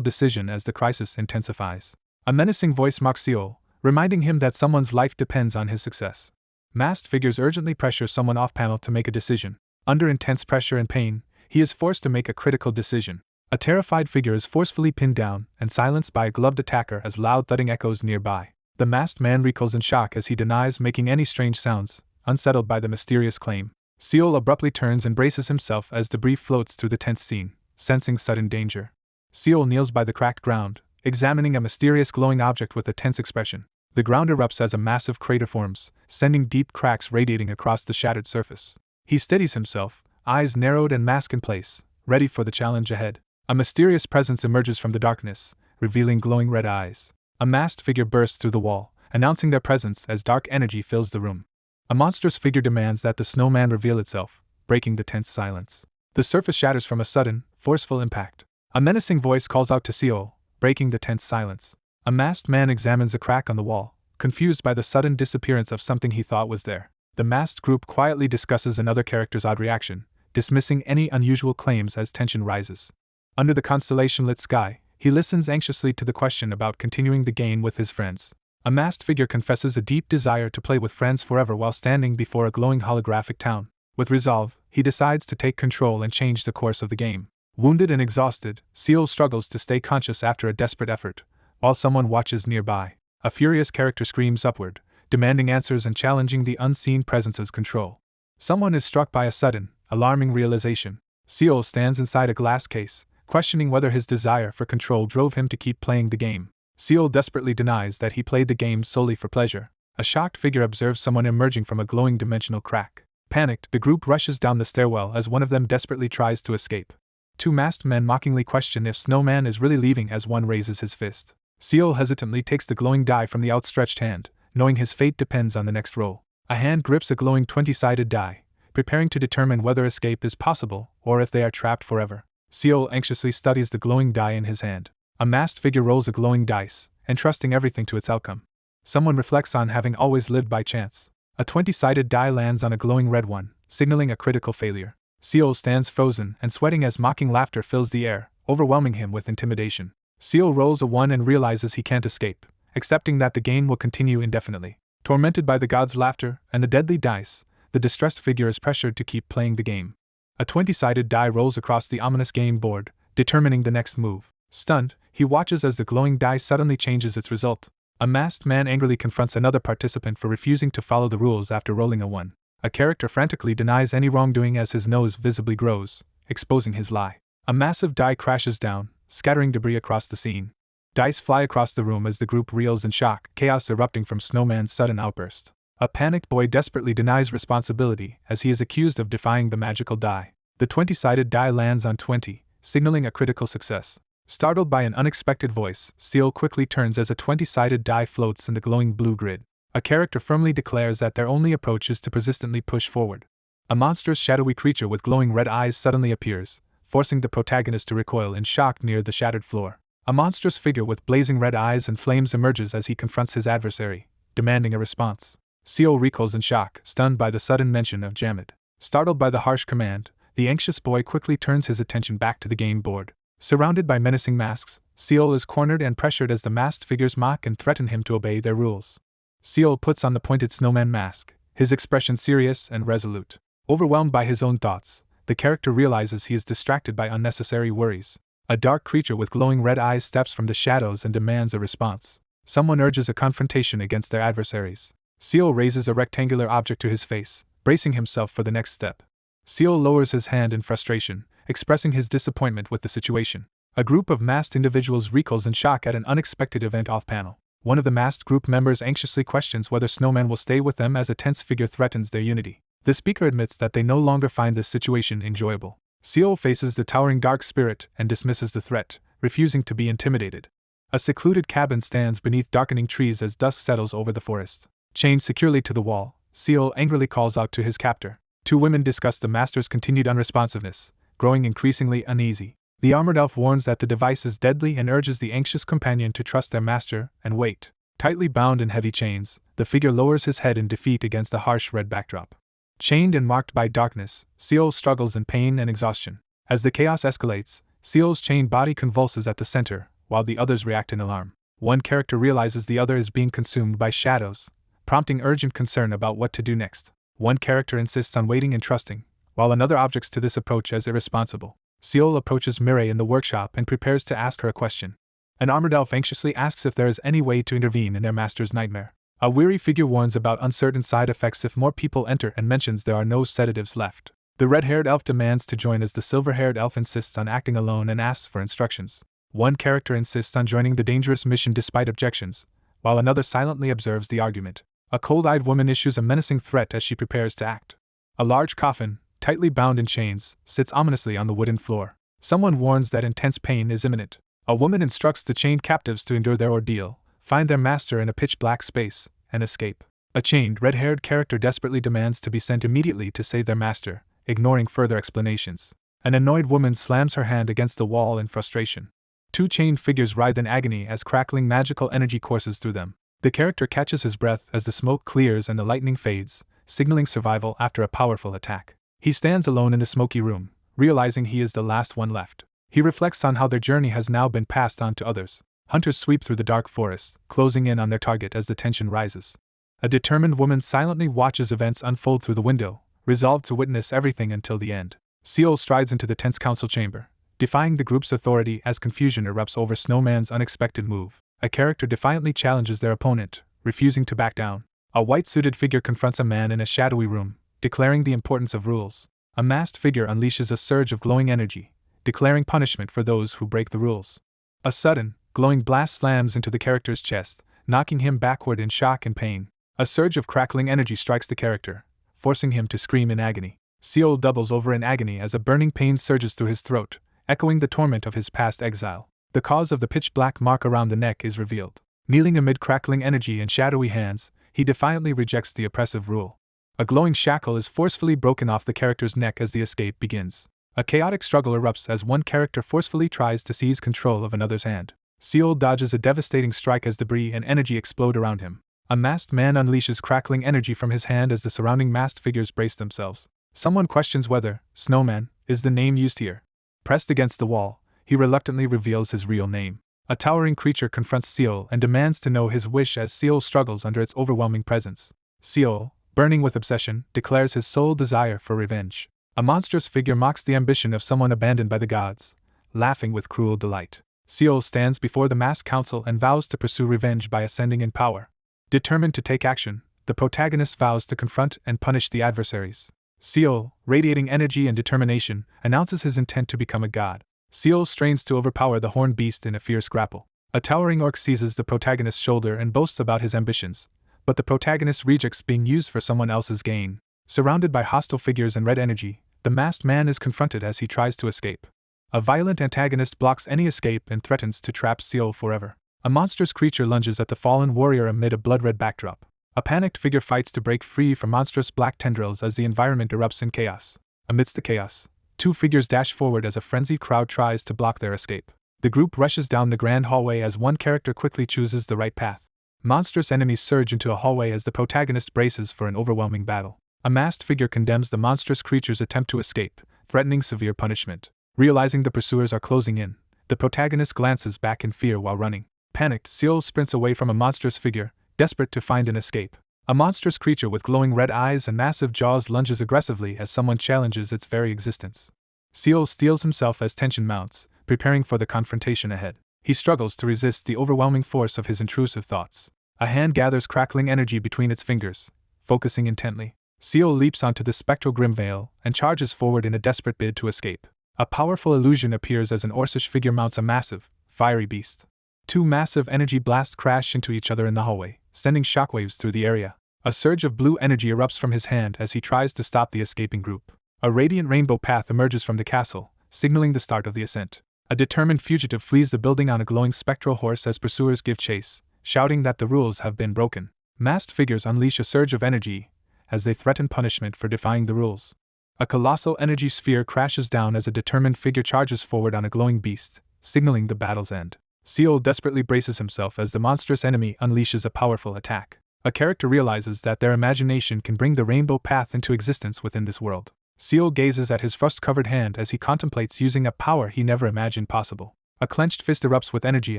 decision as the crisis intensifies. A menacing voice mocks Seol, reminding him that someone's life depends on his success. Masked figures urgently pressure someone off-panel to make a decision. Under intense pressure and pain, he is forced to make a critical decision. A terrified figure is forcefully pinned down and silenced by a gloved attacker as loud thudding echoes nearby. The masked man recoils in shock as he denies making any strange sounds, unsettled by the mysterious claim. Seol abruptly turns and braces himself as debris floats through the tense scene, sensing sudden danger. Seol kneels by the cracked ground, examining a mysterious glowing object with a tense expression. The ground erupts as a massive crater forms, sending deep cracks radiating across the shattered surface. He steadies himself, eyes narrowed and mask in place, ready for the challenge ahead. A mysterious presence emerges from the darkness, revealing glowing red eyes. A masked figure bursts through the wall, announcing their presence as dark energy fills the room. A monstrous figure demands that the snowman reveal itself, breaking the tense silence. The surface shatters from a sudden, forceful impact. A menacing voice calls out to Seol, breaking the tense silence. A masked man examines a crack on the wall, confused by the sudden disappearance of something he thought was there. The masked group quietly discusses another character's odd reaction, dismissing any unusual claims as tension rises. Under the constellation-lit sky, he listens anxiously to the question about continuing the game with his friends. A masked figure confesses a deep desire to play with friends forever while standing before a glowing holographic town. With resolve, he decides to take control and change the course of the game. Wounded and exhausted, Seol struggles to stay conscious after a desperate effort, while someone watches nearby. A furious character screams upward, demanding answers and challenging the unseen presence's control. Someone is struck by a sudden, alarming realization. Seol stands inside a glass case, questioning whether his desire for control drove him to keep playing the game. Seol desperately denies that he played the game solely for pleasure. A shocked figure observes someone emerging from a glowing dimensional crack. Panicked, the group rushes down the stairwell as one of them desperately tries to escape. Two masked men mockingly question if Snowman is really leaving as one raises his fist. Seol hesitantly takes the glowing die from the outstretched hand, knowing his fate depends on the next roll. A hand grips a glowing 20-sided die, preparing to determine whether escape is possible or if they are trapped forever. Seol anxiously studies the glowing die in his hand. A masked figure rolls a glowing dice, entrusting everything to its outcome. Someone reflects on having always lived by chance. A 20-sided die lands on a glowing red one, signaling a critical failure. Seol stands frozen and sweating as mocking laughter fills the air, overwhelming him with intimidation. Seol rolls a 1 and realizes he can't escape, accepting that the game will continue indefinitely. Tormented by the god's laughter and the deadly dice, the distressed figure is pressured to keep playing the game. A 20-sided die rolls across the ominous game board, determining the next move. Stunned, he watches as the glowing die suddenly changes its result. A masked man angrily confronts another participant for refusing to follow the rules after rolling a 1. A character frantically denies any wrongdoing as his nose visibly grows, exposing his lie. A massive die crashes down, scattering debris across the scene. Dice fly across the room as the group reels in shock, chaos erupting from Snowman's sudden outburst. A panicked boy desperately denies responsibility as he is accused of defying the magical die. The 20-sided die lands on 20, signaling a critical success. Startled by an unexpected voice, Seol quickly turns as a 20-sided die floats in the glowing blue grid. A character firmly declares that their only approach is to persistently push forward. A monstrous shadowy creature with glowing red eyes suddenly appears, forcing the protagonist to recoil in shock near the shattered floor. A monstrous figure with blazing red eyes and flames emerges as he confronts his adversary, demanding a response. Seol recoils in shock, stunned by the sudden mention of Jammed. Startled by the harsh command, the anxious boy quickly turns his attention back to the game board. Surrounded by menacing masks, Seol is cornered and pressured as the masked figures mock and threaten him to obey their rules. Seol puts on the pointed snowman mask, his expression serious and resolute. Overwhelmed by his own thoughts, the character realizes he is distracted by unnecessary worries. A dark creature with glowing red eyes steps from the shadows and demands a response. Someone urges a confrontation against their adversaries. Seol raises a rectangular object to his face, bracing himself for the next step. Seol lowers his hand in frustration, expressing his disappointment with the situation. A group of masked individuals recoils in shock at an unexpected event off-panel. One of the masked group members anxiously questions whether Snowman will stay with them as a tense figure threatens their unity. The speaker admits that they no longer find this situation enjoyable. Seol faces the towering dark spirit and dismisses the threat, refusing to be intimidated. A secluded cabin stands beneath darkening trees as dusk settles over the forest. Chained securely to the wall, Seol angrily calls out to his captor. Two women discuss the master's continued unresponsiveness, growing increasingly uneasy. The armored elf warns that the device is deadly and urges the anxious companion to trust their master and wait. Tightly bound in heavy chains, the figure lowers his head in defeat against the harsh red backdrop. Chained and marked by darkness, Seol struggles in pain and exhaustion. As the chaos escalates, Seol's chained body convulses at the center, while the others react in alarm. One character realizes the other is being consumed by shadows, prompting urgent concern about what to do next. One character insists on waiting and trusting, while another objects to this approach as irresponsible. Seol approaches Mireille in the workshop and prepares to ask her a question. An armored elf anxiously asks if there is any way to intervene in their master's nightmare. A weary figure warns about uncertain side effects if more people enter and mentions there are no sedatives left. The red-haired elf demands to join as the silver-haired elf insists on acting alone and asks for instructions. One character insists on joining the dangerous mission despite objections, while another silently observes the argument. A cold-eyed woman issues a menacing threat as she prepares to act. A large coffin, tightly bound in chains, sits ominously on the wooden floor. Someone warns that intense pain is imminent. A woman instructs the chained captives to endure their ordeal, find their master in a pitch-black space, and escape. A chained, red-haired character desperately demands to be sent immediately to save their master, ignoring further explanations. An annoyed woman slams her hand against the wall in frustration. Two chained figures writhe in agony as crackling magical energy courses through them. The character catches his breath as the smoke clears and the lightning fades, signaling survival after a powerful attack. He stands alone in the smoky room, realizing he is the last one left. He reflects on how their journey has now been passed on to others. Hunters sweep through the dark forest, closing in on their target as the tension rises. A determined woman silently watches events unfold through the window, resolved to witness everything until the end. Seol strides into the tense council chamber, defying the group's authority as confusion erupts over Snowman's unexpected move. A character defiantly challenges their opponent, refusing to back down. A white-suited figure confronts a man in a shadowy room, declaring the importance of rules. A masked figure unleashes a surge of glowing energy, declaring punishment for those who break the rules. A sudden, glowing blast slams into the character's chest, knocking him backward in shock and pain. A surge of crackling energy strikes the character, forcing him to scream in agony. Seol doubles over in agony as a burning pain surges through his throat, echoing the torment of his past exile. The cause of the pitch-black mark around the neck is revealed. Kneeling amid crackling energy and shadowy hands, he defiantly rejects the oppressive rule. A glowing shackle is forcefully broken off the character's neck as the escape begins. A chaotic struggle erupts as one character forcefully tries to seize control of another's hand. Seol dodges a devastating strike as debris and energy explode around him. A masked man unleashes crackling energy from his hand as the surrounding masked figures brace themselves. Someone questions whether Snowman is the name used here. Pressed against the wall, he reluctantly reveals his real name. A towering creature confronts Seol and demands to know his wish as Seol struggles under its overwhelming presence. Seol, burning with obsession, declares his sole desire for revenge. A monstrous figure mocks the ambition of someone abandoned by the gods, laughing with cruel delight. Seol stands before the masked council and vows to pursue revenge by ascending in power. Determined to take action, the protagonist vows to confront and punish the adversaries. Seol, radiating energy and determination, announces his intent to become a god. Seol strains to overpower the horned beast in a fierce grapple. A towering orc seizes the protagonist's shoulder and boasts about his ambitions, but the protagonist rejects being used for someone else's gain. Surrounded by hostile figures and red energy, the masked man is confronted as he tries to escape. A violent antagonist blocks any escape and threatens to trap Seol forever. A monstrous creature lunges at the fallen warrior amid a blood-red backdrop. A panicked figure fights to break free from monstrous black tendrils as the environment erupts in chaos. Amidst the chaos, two figures dash forward as a frenzied crowd tries to block their escape. The group rushes down the grand hallway as one character quickly chooses the right path. Monstrous enemies surge into a hallway as the protagonist braces for an overwhelming battle. A masked figure condemns the monstrous creature's attempt to escape, threatening severe punishment. Realizing the pursuers are closing in, the protagonist glances back in fear while running. Panicked, Seol sprints away from a monstrous figure, desperate to find an escape. A monstrous creature with glowing red eyes and massive jaws lunges aggressively as someone challenges its very existence. Seol steels himself as tension mounts, preparing for the confrontation ahead. He struggles to resist the overwhelming force of his intrusive thoughts. A hand gathers crackling energy between its fingers, focusing intently. Seol leaps onto the spectral grim veil and charges forward in a desperate bid to escape. A powerful illusion appears as an orcish figure mounts a massive, fiery beast. Two massive energy blasts crash into each other in the hallway, sending shockwaves through the area. A surge of blue energy erupts from his hand as he tries to stop the escaping group. A radiant rainbow path emerges from the castle, signaling the start of the ascent. A determined fugitive flees the building on a glowing spectral horse as pursuers give chase, shouting that the rules have been broken. Masked figures unleash a surge of energy as they threaten punishment for defying the rules. A colossal energy sphere crashes down as a determined figure charges forward on a glowing beast, signaling the battle's end. Seol desperately braces himself as the monstrous enemy unleashes a powerful attack. A character realizes that their imagination can bring the rainbow path into existence within this world. Seol gazes at his frost-covered hand as he contemplates using a power he never imagined possible. A clenched fist erupts with energy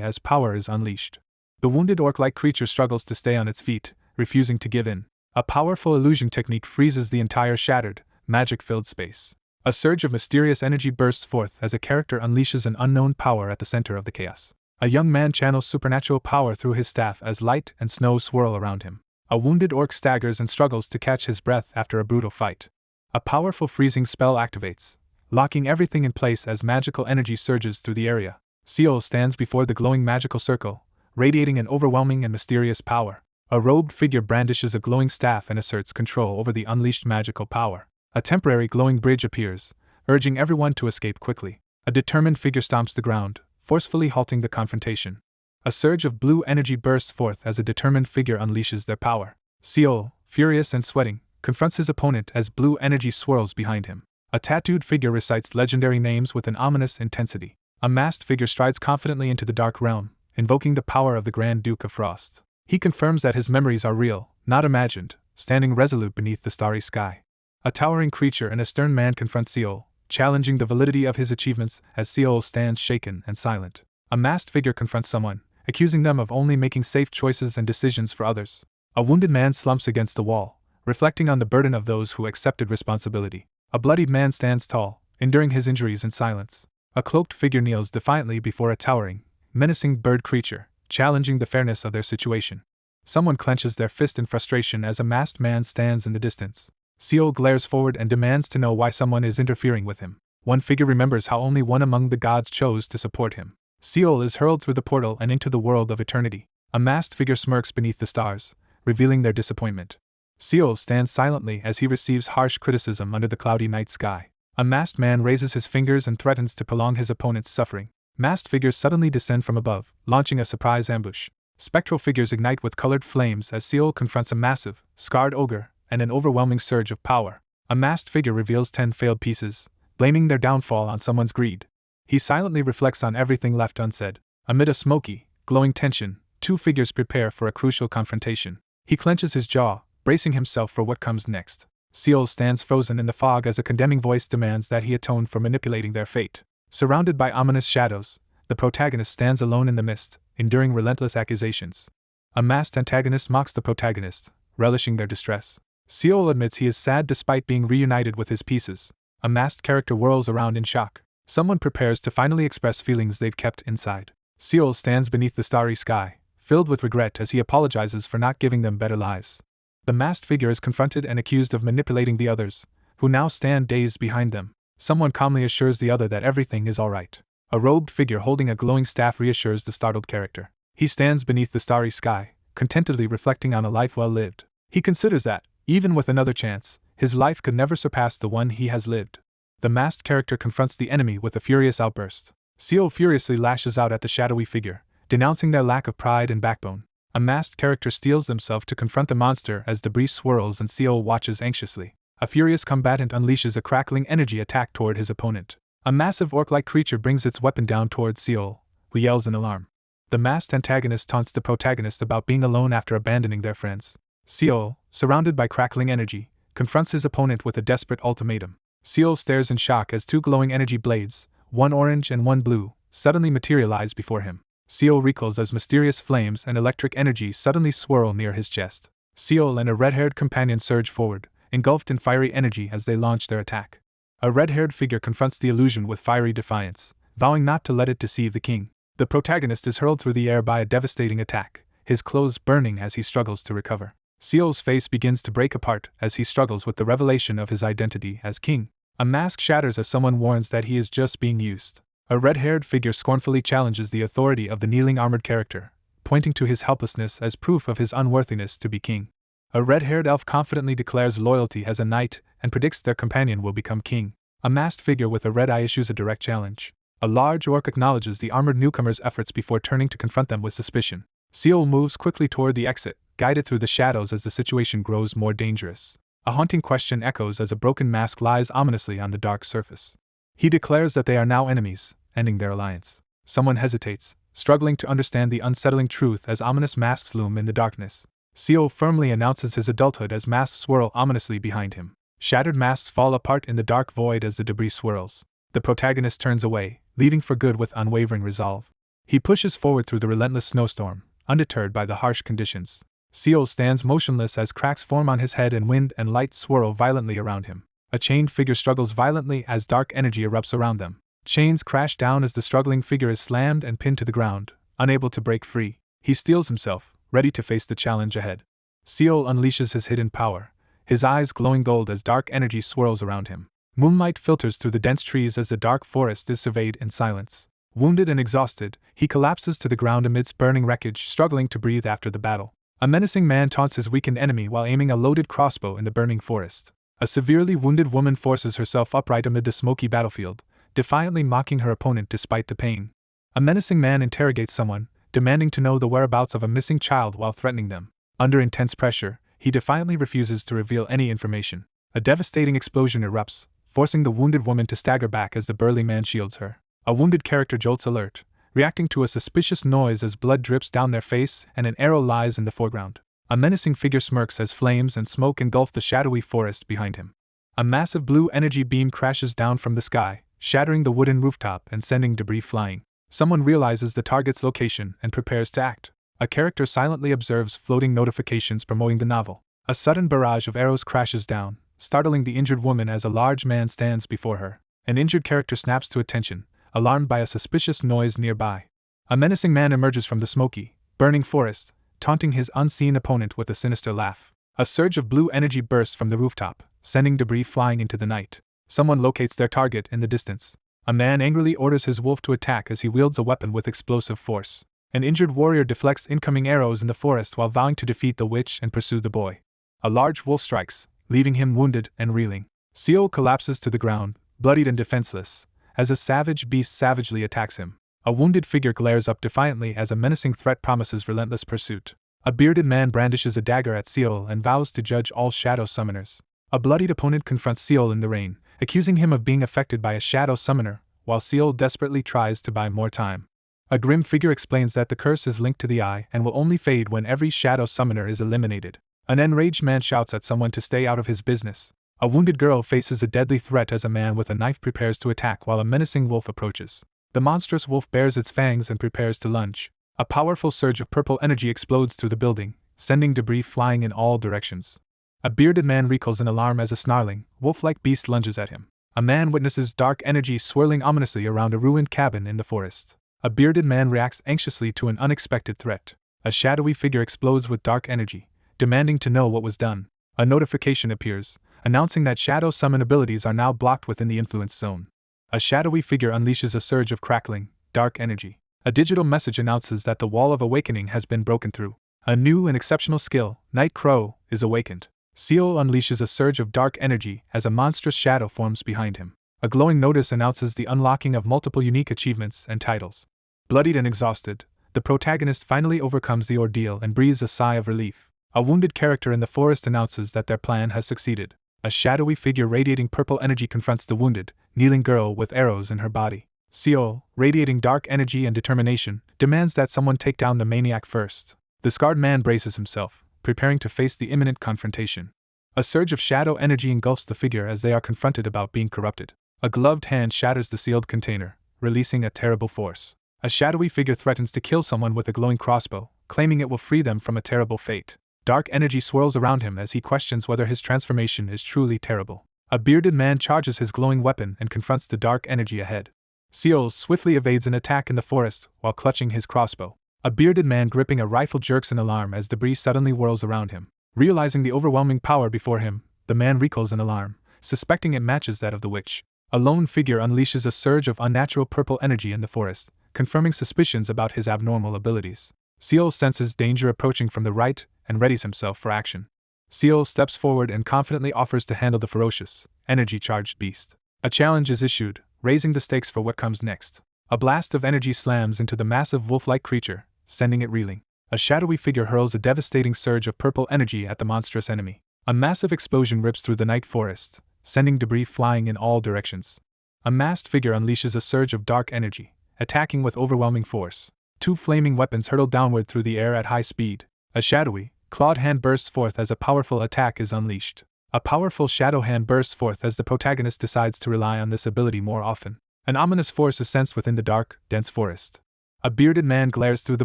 as power is unleashed. The wounded orc-like creature struggles to stay on its feet, refusing to give in. A powerful illusion technique freezes the entire shattered, magic-filled space. A surge of mysterious energy bursts forth as a character unleashes an unknown power at the center of the chaos. A young man channels supernatural power through his staff as light and snow swirl around him. A wounded orc staggers and struggles to catch his breath after a brutal fight. A powerful freezing spell activates, locking everything in place as magical energy surges through the area. Seol stands before the glowing magical circle, radiating an overwhelming and mysterious power. A robed figure brandishes a glowing staff and asserts control over the unleashed magical power. A temporary glowing bridge appears, urging everyone to escape quickly. A determined figure stomps the ground, forcefully halting the confrontation. A surge of blue energy bursts forth as a determined figure unleashes their power. Seol, furious and sweating, confronts his opponent as blue energy swirls behind him. A tattooed figure recites legendary names with an ominous intensity. A masked figure strides confidently into the dark realm, invoking the power of the Grand Duke of Frost. He confirms that his memories are real, not imagined, standing resolute beneath the starry sky. A towering creature and a stern man confront Seol, challenging the validity of his achievements as Seol stands shaken and silent. A masked figure confronts someone, accusing them of only making safe choices and decisions for others. A wounded man slumps against the wall, reflecting on the burden of those who accepted responsibility. A bloodied man stands tall, enduring his injuries in silence. A cloaked figure kneels defiantly before a towering, menacing bird creature, challenging the fairness of their situation. Someone clenches their fist in frustration as a masked man stands in the distance. Seol glares forward and demands to know why someone is interfering with him. One figure remembers how only one among the gods chose to support him. Seol is hurled through the portal and into the world of eternity. A masked figure smirks beneath the stars, revealing their disappointment. Seol stands silently as he receives harsh criticism under the cloudy night sky. A masked man raises his fingers and threatens to prolong his opponent's suffering. Masked figures suddenly descend from above, launching a surprise ambush. Spectral figures ignite with colored flames as Seol confronts a massive, scarred ogre and an overwhelming surge of power. A masked figure reveals 10 failed pieces, blaming their downfall on someone's greed. He silently reflects on everything left unsaid. Amid a smoky, glowing tension, 2 figures prepare for a crucial confrontation. He clenches his jaw, bracing himself for what comes next. Seol stands frozen in the fog as a condemning voice demands that he atone for manipulating their fate. Surrounded by ominous shadows, the protagonist stands alone in the mist, enduring relentless accusations. A masked antagonist mocks the protagonist, relishing their distress. Seol admits he is sad despite being reunited with his pieces. A masked character whirls around in shock. Someone prepares to finally express feelings they've kept inside. Seol stands beneath the starry sky, filled with regret as he apologizes for not giving them better lives. The masked figure is confronted and accused of manipulating the others, who now stand dazed behind them. Someone calmly assures the other that everything is alright. A robed figure holding a glowing staff reassures the startled character. He stands beneath the starry sky, contentedly reflecting on a life well lived. He considers that, even with another chance, his life could never surpass the one he has lived. The masked character confronts the enemy with a furious outburst. Seol furiously lashes out at the shadowy figure, denouncing their lack of pride and backbone. A masked character steels themselves to confront the monster as debris swirls and Seol watches anxiously. A furious combatant unleashes a crackling energy attack toward his opponent. A massive orc-like creature brings its weapon down towards Seol, who yells in alarm. The masked antagonist taunts the protagonist about being alone after abandoning their friends. Seol, surrounded by crackling energy, confronts his opponent with a desperate ultimatum. Seol stares in shock as 2 glowing energy blades, one orange and one blue, suddenly materialize before him. Seol recoils as mysterious flames and electric energy suddenly swirl near his chest. Seol and a red-haired companion surge forward, engulfed in fiery energy as they launch their attack. A red-haired figure confronts the illusion with fiery defiance, vowing not to let it deceive the king. The protagonist is hurled through the air by a devastating attack, his clothes burning as he struggles to recover. Seol's face begins to break apart as he struggles with the revelation of his identity as king. A mask shatters as someone warns that he is just being used. A red-haired figure scornfully challenges the authority of the kneeling armored character, pointing to his helplessness as proof of his unworthiness to be king. A red-haired elf confidently declares loyalty as a knight and predicts their companion will become king. A masked figure with a red eye issues a direct challenge. A large orc acknowledges the armored newcomer's efforts before turning to confront them with suspicion. Seol moves quickly toward the exit, guided through the shadows as the situation grows more dangerous. A haunting question echoes as a broken mask lies ominously on the dark surface. He declares that they are now enemies, ending their alliance. Someone hesitates, struggling to understand the unsettling truth as ominous masks loom in the darkness. Seol firmly announces his adulthood as masks swirl ominously behind him. Shattered masks fall apart in the dark void as the debris swirls. The protagonist turns away, leaving for good with unwavering resolve. He pushes forward through the relentless snowstorm, undeterred by the harsh conditions. Seol stands motionless as cracks form on his head and wind and light swirl violently around him. A chained figure struggles violently as dark energy erupts around them. Chains crash down as the struggling figure is slammed and pinned to the ground, unable to break free. He steels himself, ready to face the challenge ahead. Seol unleashes his hidden power, his eyes glowing gold as dark energy swirls around him. Moonlight filters through the dense trees as the dark forest is surveyed in silence. Wounded and exhausted, he collapses to the ground amidst burning wreckage, struggling to breathe after the battle. A menacing man taunts his weakened enemy while aiming a loaded crossbow in the burning forest. A severely wounded woman forces herself upright amid the smoky battlefield, defiantly mocking her opponent despite the pain. A menacing man interrogates someone, demanding to know the whereabouts of a missing child while threatening them. Under intense pressure, he defiantly refuses to reveal any information. A devastating explosion erupts, forcing the wounded woman to stagger back as the burly man shields her. A wounded character jolts alert, reacting to a suspicious noise as blood drips down their face and an arrow lies in the foreground. A menacing figure smirks as flames and smoke engulf the shadowy forest behind him. A massive blue energy beam crashes down from the sky, shattering the wooden rooftop and sending debris flying. Someone realizes the target's location and prepares to act. A character silently observes floating notifications promoting the novel. A sudden barrage of arrows crashes down, startling the injured woman as a large man stands before her. An injured character snaps to attention, alarmed by a suspicious noise nearby. A menacing man emerges from the smoky, burning forest, taunting his unseen opponent with a sinister laugh. A surge of blue energy bursts from the rooftop, sending debris flying into the night. Someone locates their target in the distance. A man angrily orders his wolf to attack as he wields a weapon with explosive force. An injured warrior deflects incoming arrows in the forest while vowing to defeat the witch and pursue the boy. A large wolf strikes, leaving him wounded and reeling. Seol collapses to the ground, bloodied and defenseless, as a savage beast savagely attacks him. A wounded figure glares up defiantly as a menacing threat promises relentless pursuit. A bearded man brandishes a dagger at Seol and vows to judge all shadow summoners. A bloodied opponent confronts Seol in the rain, accusing him of being affected by a shadow summoner, while Seol desperately tries to buy more time. A grim figure explains that the curse is linked to the eye and will only fade when every shadow summoner is eliminated. An enraged man shouts at someone to stay out of his business. A wounded girl faces a deadly threat as a man with a knife prepares to attack while a menacing wolf approaches. The monstrous wolf bares its fangs and prepares to lunge. A powerful surge of purple energy explodes through the building, sending debris flying in all directions. A bearded man recoils in alarm as a snarling, wolf-like beast lunges at him. A man witnesses dark energy swirling ominously around a ruined cabin in the forest. A bearded man reacts anxiously to an unexpected threat. A shadowy figure explodes with dark energy, demanding to know what was done. A notification appears, announcing that shadow summon abilities are now blocked within the influence zone. A shadowy figure unleashes a surge of crackling, dark energy. A digital message announces that the wall of awakening has been broken through. A new and exceptional skill, Nightcrow, is awakened. Seol unleashes a surge of dark energy as a monstrous shadow forms behind him. A glowing notice announces the unlocking of multiple unique achievements and titles. Bloodied and exhausted, the protagonist finally overcomes the ordeal and breathes a sigh of relief. A wounded character in the forest announces that their plan has succeeded. A shadowy figure radiating purple energy confronts the wounded, kneeling girl with arrows in her body. Seol, radiating dark energy and determination, demands that someone take down the maniac first. The scarred man braces himself, preparing to face the imminent confrontation. A surge of shadow energy engulfs the figure as they are confronted about being corrupted. A gloved hand shatters the sealed container, releasing a terrible force. A shadowy figure threatens to kill someone with a glowing crossbow, claiming it will free them from a terrible fate. Dark energy swirls around him as he questions whether his transformation is truly terrible. A bearded man charges his glowing weapon and confronts the dark energy ahead. Seol swiftly evades an attack in the forest while clutching his crossbow. A bearded man gripping a rifle jerks in alarm as debris suddenly whirls around him. Realizing the overwhelming power before him, the man recoils in alarm, suspecting it matches that of the witch. A lone figure unleashes a surge of unnatural purple energy in the forest, confirming suspicions about his abnormal abilities. Seol senses danger approaching from the right and readies himself for action. Seol steps forward and confidently offers to handle the ferocious, energy-charged beast. A challenge is issued, raising the stakes for what comes next. A blast of energy slams into the massive wolf-like creature, sending it reeling. A shadowy figure hurls a devastating surge of purple energy at the monstrous enemy. A massive explosion rips through the night forest, sending debris flying in all directions. A masked figure unleashes a surge of dark energy, attacking with overwhelming force. Two flaming weapons hurtle downward through the air at high speed. A shadowy, clawed hand bursts forth as a powerful attack is unleashed. A powerful shadow hand bursts forth as the protagonist decides to rely on this ability more often. An ominous force is sensed within the dark, dense forest. A bearded man glares through the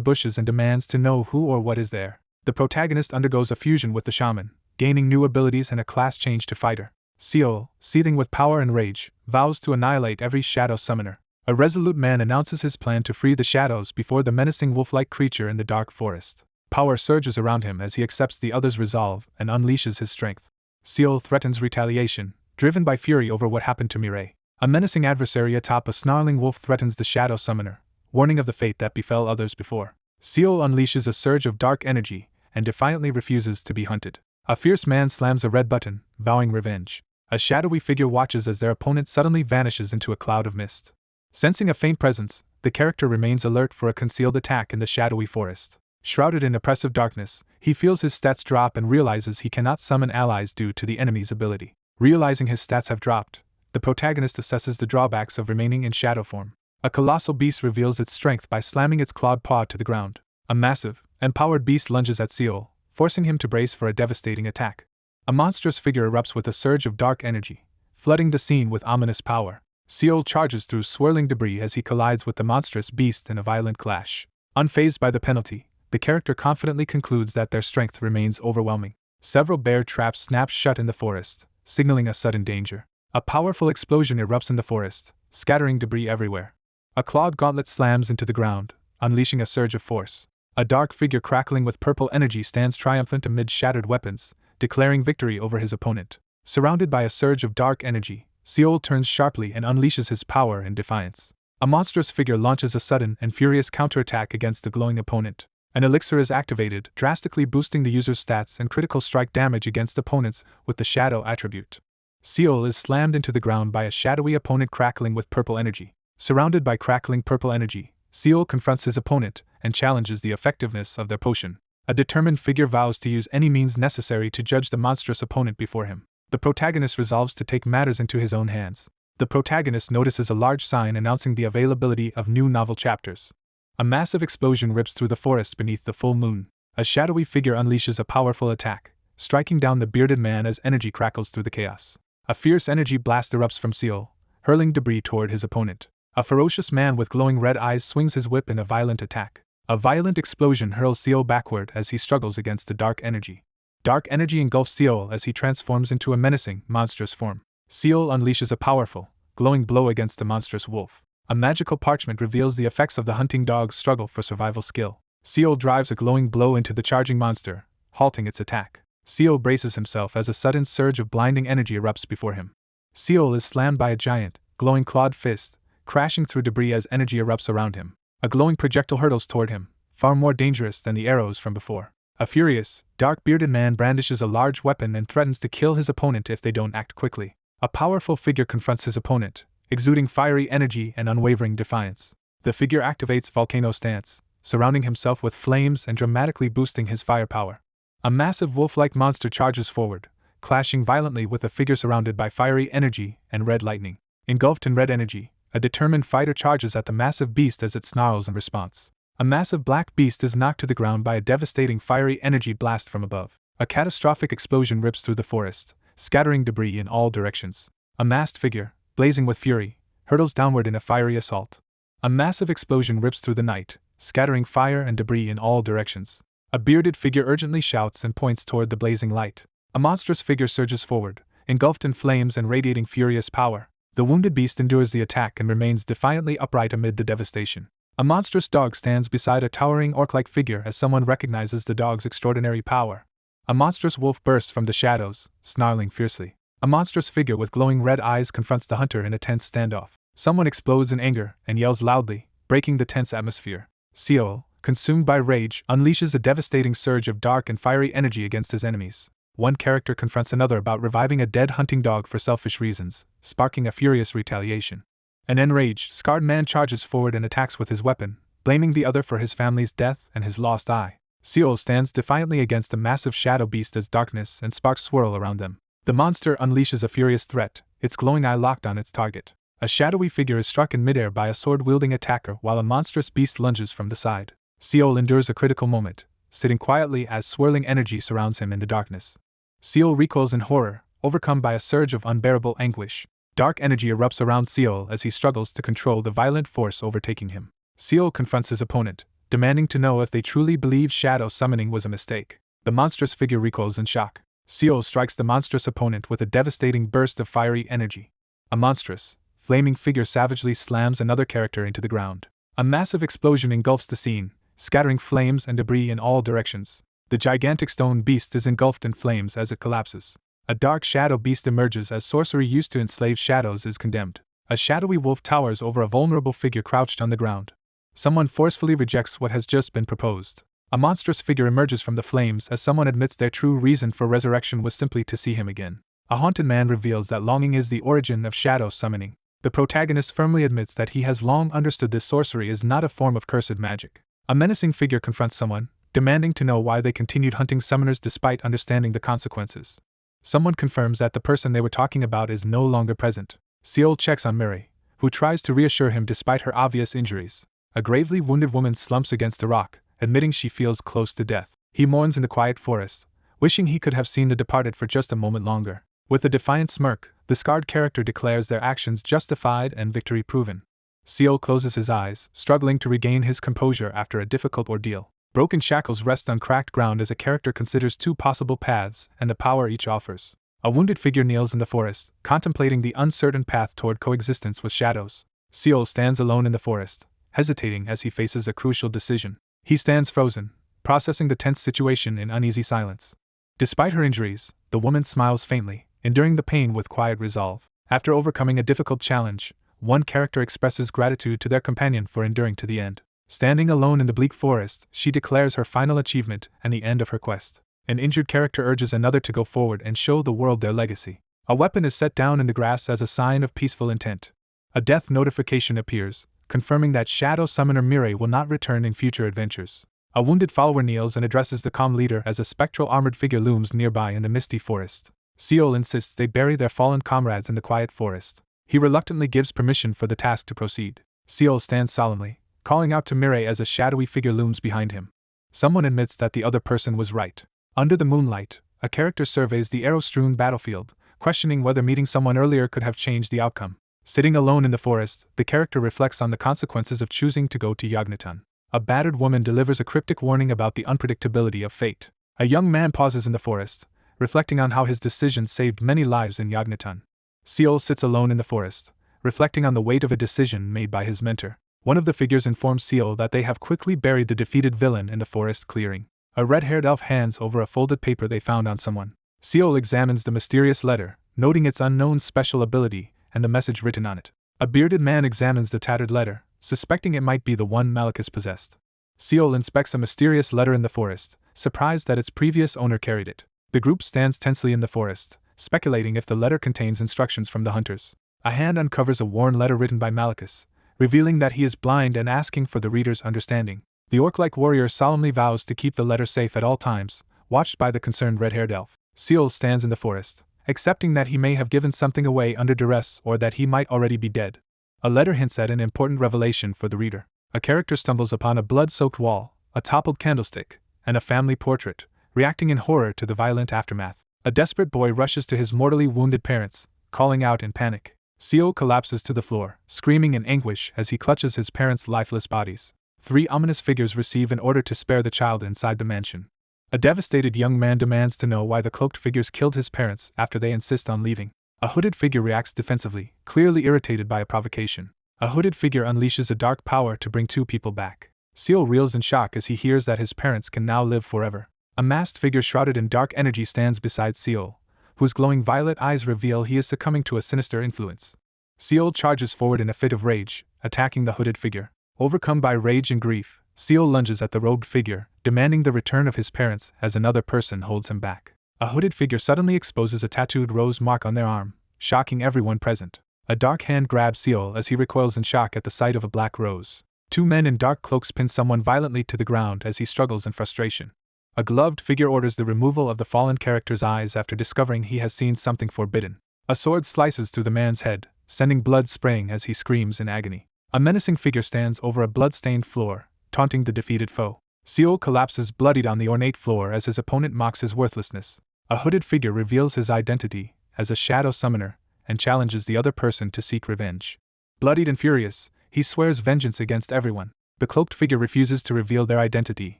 bushes and demands to know who or what is there. The protagonist undergoes a fusion with the shaman, gaining new abilities and a class change to fighter. Seol, seething with power and rage, vows to annihilate every shadow summoner. A resolute man announces his plan to free the shadows before the menacing wolf-like creature in the dark forest. Power surges around him as he accepts the other's resolve and unleashes his strength. Seol threatens retaliation, driven by fury over what happened to Mireille. A menacing adversary atop a snarling wolf threatens the shadow summoner, warning of the fate that befell others before. Seol unleashes a surge of dark energy and defiantly refuses to be hunted. A fierce man slams a red button, vowing revenge. A shadowy figure watches as their opponent suddenly vanishes into a cloud of mist. Sensing a faint presence, the character remains alert for a concealed attack in the shadowy forest. Shrouded in oppressive darkness, he feels his stats drop and realizes he cannot summon allies due to the enemy's ability. Realizing his stats have dropped, the protagonist assesses the drawbacks of remaining in shadow form. A colossal beast reveals its strength by slamming its clawed paw to the ground. A massive, empowered beast lunges at Seol, forcing him to brace for a devastating attack. A monstrous figure erupts with a surge of dark energy, flooding the scene with ominous power. Seol charges through swirling debris as he collides with the monstrous beast in a violent clash. Unfazed by the penalty, the character confidently concludes that their strength remains overwhelming. Several bear traps snap shut in the forest, signaling a sudden danger. A powerful explosion erupts in the forest, scattering debris everywhere. A clawed gauntlet slams into the ground, unleashing a surge of force. A dark figure crackling with purple energy stands triumphant amid shattered weapons, declaring victory over his opponent. Surrounded by a surge of dark energy, Seol turns sharply and unleashes his power in defiance. A monstrous figure launches a sudden and furious counterattack against the glowing opponent. An elixir is activated, drastically boosting the user's stats and critical strike damage against opponents with the shadow attribute. Seol is slammed into the ground by a shadowy opponent crackling with purple energy. Surrounded by crackling purple energy, Seol confronts his opponent and challenges the effectiveness of their potion. A determined figure vows to use any means necessary to judge the monstrous opponent before him. The protagonist resolves to take matters into his own hands. The protagonist notices a large sign announcing the availability of new novel chapters. A massive explosion rips through the forest beneath the full moon. A shadowy figure unleashes a powerful attack, striking down the bearded man as energy crackles through the chaos. A fierce energy blast erupts from Seol, hurling debris toward his opponent. A ferocious man with glowing red eyes swings his whip in a violent attack. A violent explosion hurls Seol backward as he struggles against the dark energy. Dark energy engulfs Seol as he transforms into a menacing, monstrous form. Seol unleashes a powerful, glowing blow against the monstrous wolf. A magical parchment reveals the effects of the hunting dog's struggle for survival skill. Seol drives a glowing blow into the charging monster, halting its attack. Seol braces himself as a sudden surge of blinding energy erupts before him. Seol is slammed by a giant, glowing clawed fist, crashing through debris as energy erupts around him. A glowing projectile hurtles toward him, far more dangerous than the arrows from before. A furious, dark-bearded man brandishes a large weapon and threatens to kill his opponent if they don't act quickly. A powerful figure confronts his opponent, exuding fiery energy and unwavering defiance. The figure activates Volcano Stance, surrounding himself with flames and dramatically boosting his firepower. A massive wolf-like monster charges forward, clashing violently with a figure surrounded by fiery energy and red lightning. Engulfed in red energy, a determined fighter charges at the massive beast as it snarls in response. A massive black beast is knocked to the ground by a devastating fiery energy blast from above. A catastrophic explosion rips through the forest, scattering debris in all directions. A masked figure, blazing with fury, hurtles downward in a fiery assault. A massive explosion rips through the night, scattering fire and debris in all directions. A bearded figure urgently shouts and points toward the blazing light. A monstrous figure surges forward, engulfed in flames and radiating furious power. The wounded beast endures the attack and remains defiantly upright amid the devastation. A monstrous dog stands beside a towering orc-like figure as someone recognizes the dog's extraordinary power. A monstrous wolf bursts from the shadows, snarling fiercely. A monstrous figure with glowing red eyes confronts the hunter in a tense standoff. Someone explodes in anger and yells loudly, breaking the tense atmosphere. Seol, consumed by rage, unleashes a devastating surge of dark and fiery energy against his enemies. One character confronts another about reviving a dead hunting dog for selfish reasons, sparking a furious retaliation. An enraged, scarred man charges forward and attacks with his weapon, blaming the other for his family's death and his lost eye. Seol stands defiantly against a massive shadow beast as darkness and sparks swirl around them. The monster unleashes a furious threat, its glowing eye locked on its target. A shadowy figure is struck in midair by a sword-wielding attacker while a monstrous beast lunges from the side. Seol endures a critical moment, sitting quietly as swirling energy surrounds him in the darkness. Seol recoils in horror, overcome by a surge of unbearable anguish. Dark energy erupts around Seol as he struggles to control the violent force overtaking him. Seol confronts his opponent, demanding to know if they truly believe shadow summoning was a mistake. The monstrous figure recoils in shock. Seol strikes the monstrous opponent with a devastating burst of fiery energy. A monstrous, flaming figure savagely slams another character into the ground. A massive explosion engulfs the scene, scattering flames and debris in all directions. The gigantic stone beast is engulfed in flames as it collapses. A dark shadow beast emerges as sorcery used to enslave shadows is condemned. A shadowy wolf towers over a vulnerable figure crouched on the ground. Someone forcefully rejects what has just been proposed. A monstrous figure emerges from the flames as someone admits their true reason for resurrection was simply to see him again. A haunted man reveals that longing is the origin of shadow summoning. The protagonist firmly admits that he has long understood this sorcery is not a form of cursed magic. A menacing figure confronts someone, demanding to know why they continued hunting summoners despite understanding the consequences. Someone confirms that the person they were talking about is no longer present. Seol checks on Miri, who tries to reassure him despite her obvious injuries. A gravely wounded woman slumps against a rock, admitting she feels close to death. He mourns in the quiet forest, wishing he could have seen the departed for just a moment longer. With a defiant smirk, the scarred character declares their actions justified and victory proven. Seol closes his eyes, struggling to regain his composure after a difficult ordeal. Broken shackles rest on cracked ground as a character considers two possible paths and the power each offers. A wounded figure kneels in the forest, contemplating the uncertain path toward coexistence with shadows. Seol stands alone in the forest, hesitating as he faces a crucial decision. He stands frozen, processing the tense situation in uneasy silence. Despite her injuries, the woman smiles faintly, enduring the pain with quiet resolve. After overcoming a difficult challenge, One character expresses gratitude to their companion for enduring to the end. Standing alone in the bleak forest, she declares her final achievement and the end of her quest. An injured character urges another to go forward and show the world their legacy. A weapon is set down in the grass as a sign of peaceful intent. A death notification appears, confirming that Shadow Summoner Mirai will not return in future adventures. A wounded follower kneels and addresses the calm leader as a spectral armored figure looms nearby in the misty forest. Seol insists they bury their fallen comrades in the quiet forest. He reluctantly gives permission for the task to proceed. Seol stands solemnly, calling out to Mirai as a shadowy figure looms behind him. Someone admits that the other person was right. Under the moonlight, a character surveys the arrow-strewn battlefield, questioning whether meeting someone earlier could have changed the outcome. Sitting alone in the forest, the character reflects on the consequences of choosing to go to Yagnaton. A battered woman delivers a cryptic warning about the unpredictability of fate. A young man pauses in the forest, reflecting on how his decision saved many lives in Yagnaton. Seol sits alone in the forest, reflecting on the weight of a decision made by his mentor. One of the figures informs Seol that they have quickly buried the defeated villain in the forest clearing. A red-haired elf hands over a folded paper they found on someone. Seol examines the mysterious letter, noting its unknown special ability and the message written on it. A bearded man examines the tattered letter, suspecting it might be the one Malachus possessed. Seol inspects a mysterious letter in the forest, surprised that its previous owner carried it. The group stands tensely in the forest, speculating if the letter contains instructions from the hunters. A hand uncovers a worn letter written by Malachus, revealing that he is blind and asking for the reader's understanding. The orc-like warrior solemnly vows to keep the letter safe at all times, watched by the concerned red-haired elf. Seol stands in the forest, accepting that he may have given something away under duress or that he might already be dead. A letter hints at an important revelation for the reader. A character stumbles upon a blood-soaked wall, a toppled candlestick, and a family portrait, reacting in horror to the violent aftermath. A desperate boy rushes to his mortally wounded parents, calling out in panic. Seol collapses to the floor, screaming in anguish as he clutches his parents' lifeless bodies. 3 ominous figures receive an order to spare the child inside the mansion. A devastated young man demands to know why the cloaked figures killed his parents after they insist on leaving. A hooded figure reacts defensively, clearly irritated by a provocation. A hooded figure unleashes a dark power to bring 2 people back. Seol reels in shock as he hears that his parents can now live forever. A masked figure shrouded in dark energy stands beside Seol, whose glowing violet eyes reveal he is succumbing to a sinister influence. Seol charges forward in a fit of rage, attacking the hooded figure. Overcome by rage and grief, Seol lunges at the robed figure, demanding the return of his parents as another person holds him back. A hooded figure suddenly exposes a tattooed rose mark on their arm, shocking everyone present. A dark hand grabs Seol as he recoils in shock at the sight of a black rose. 2 men in dark cloaks pin someone violently to the ground as he struggles in frustration. A gloved figure orders the removal of the fallen character's eyes after discovering he has seen something forbidden. A sword slices through the man's head, sending blood spraying as he screams in agony. A menacing figure stands over a blood-stained floor, taunting the defeated foe. Seol collapses bloodied on the ornate floor as his opponent mocks his worthlessness. A hooded figure reveals his identity as a shadow summoner and challenges the other person to seek revenge. Bloodied and furious, he swears vengeance against everyone. The cloaked figure refuses to reveal their identity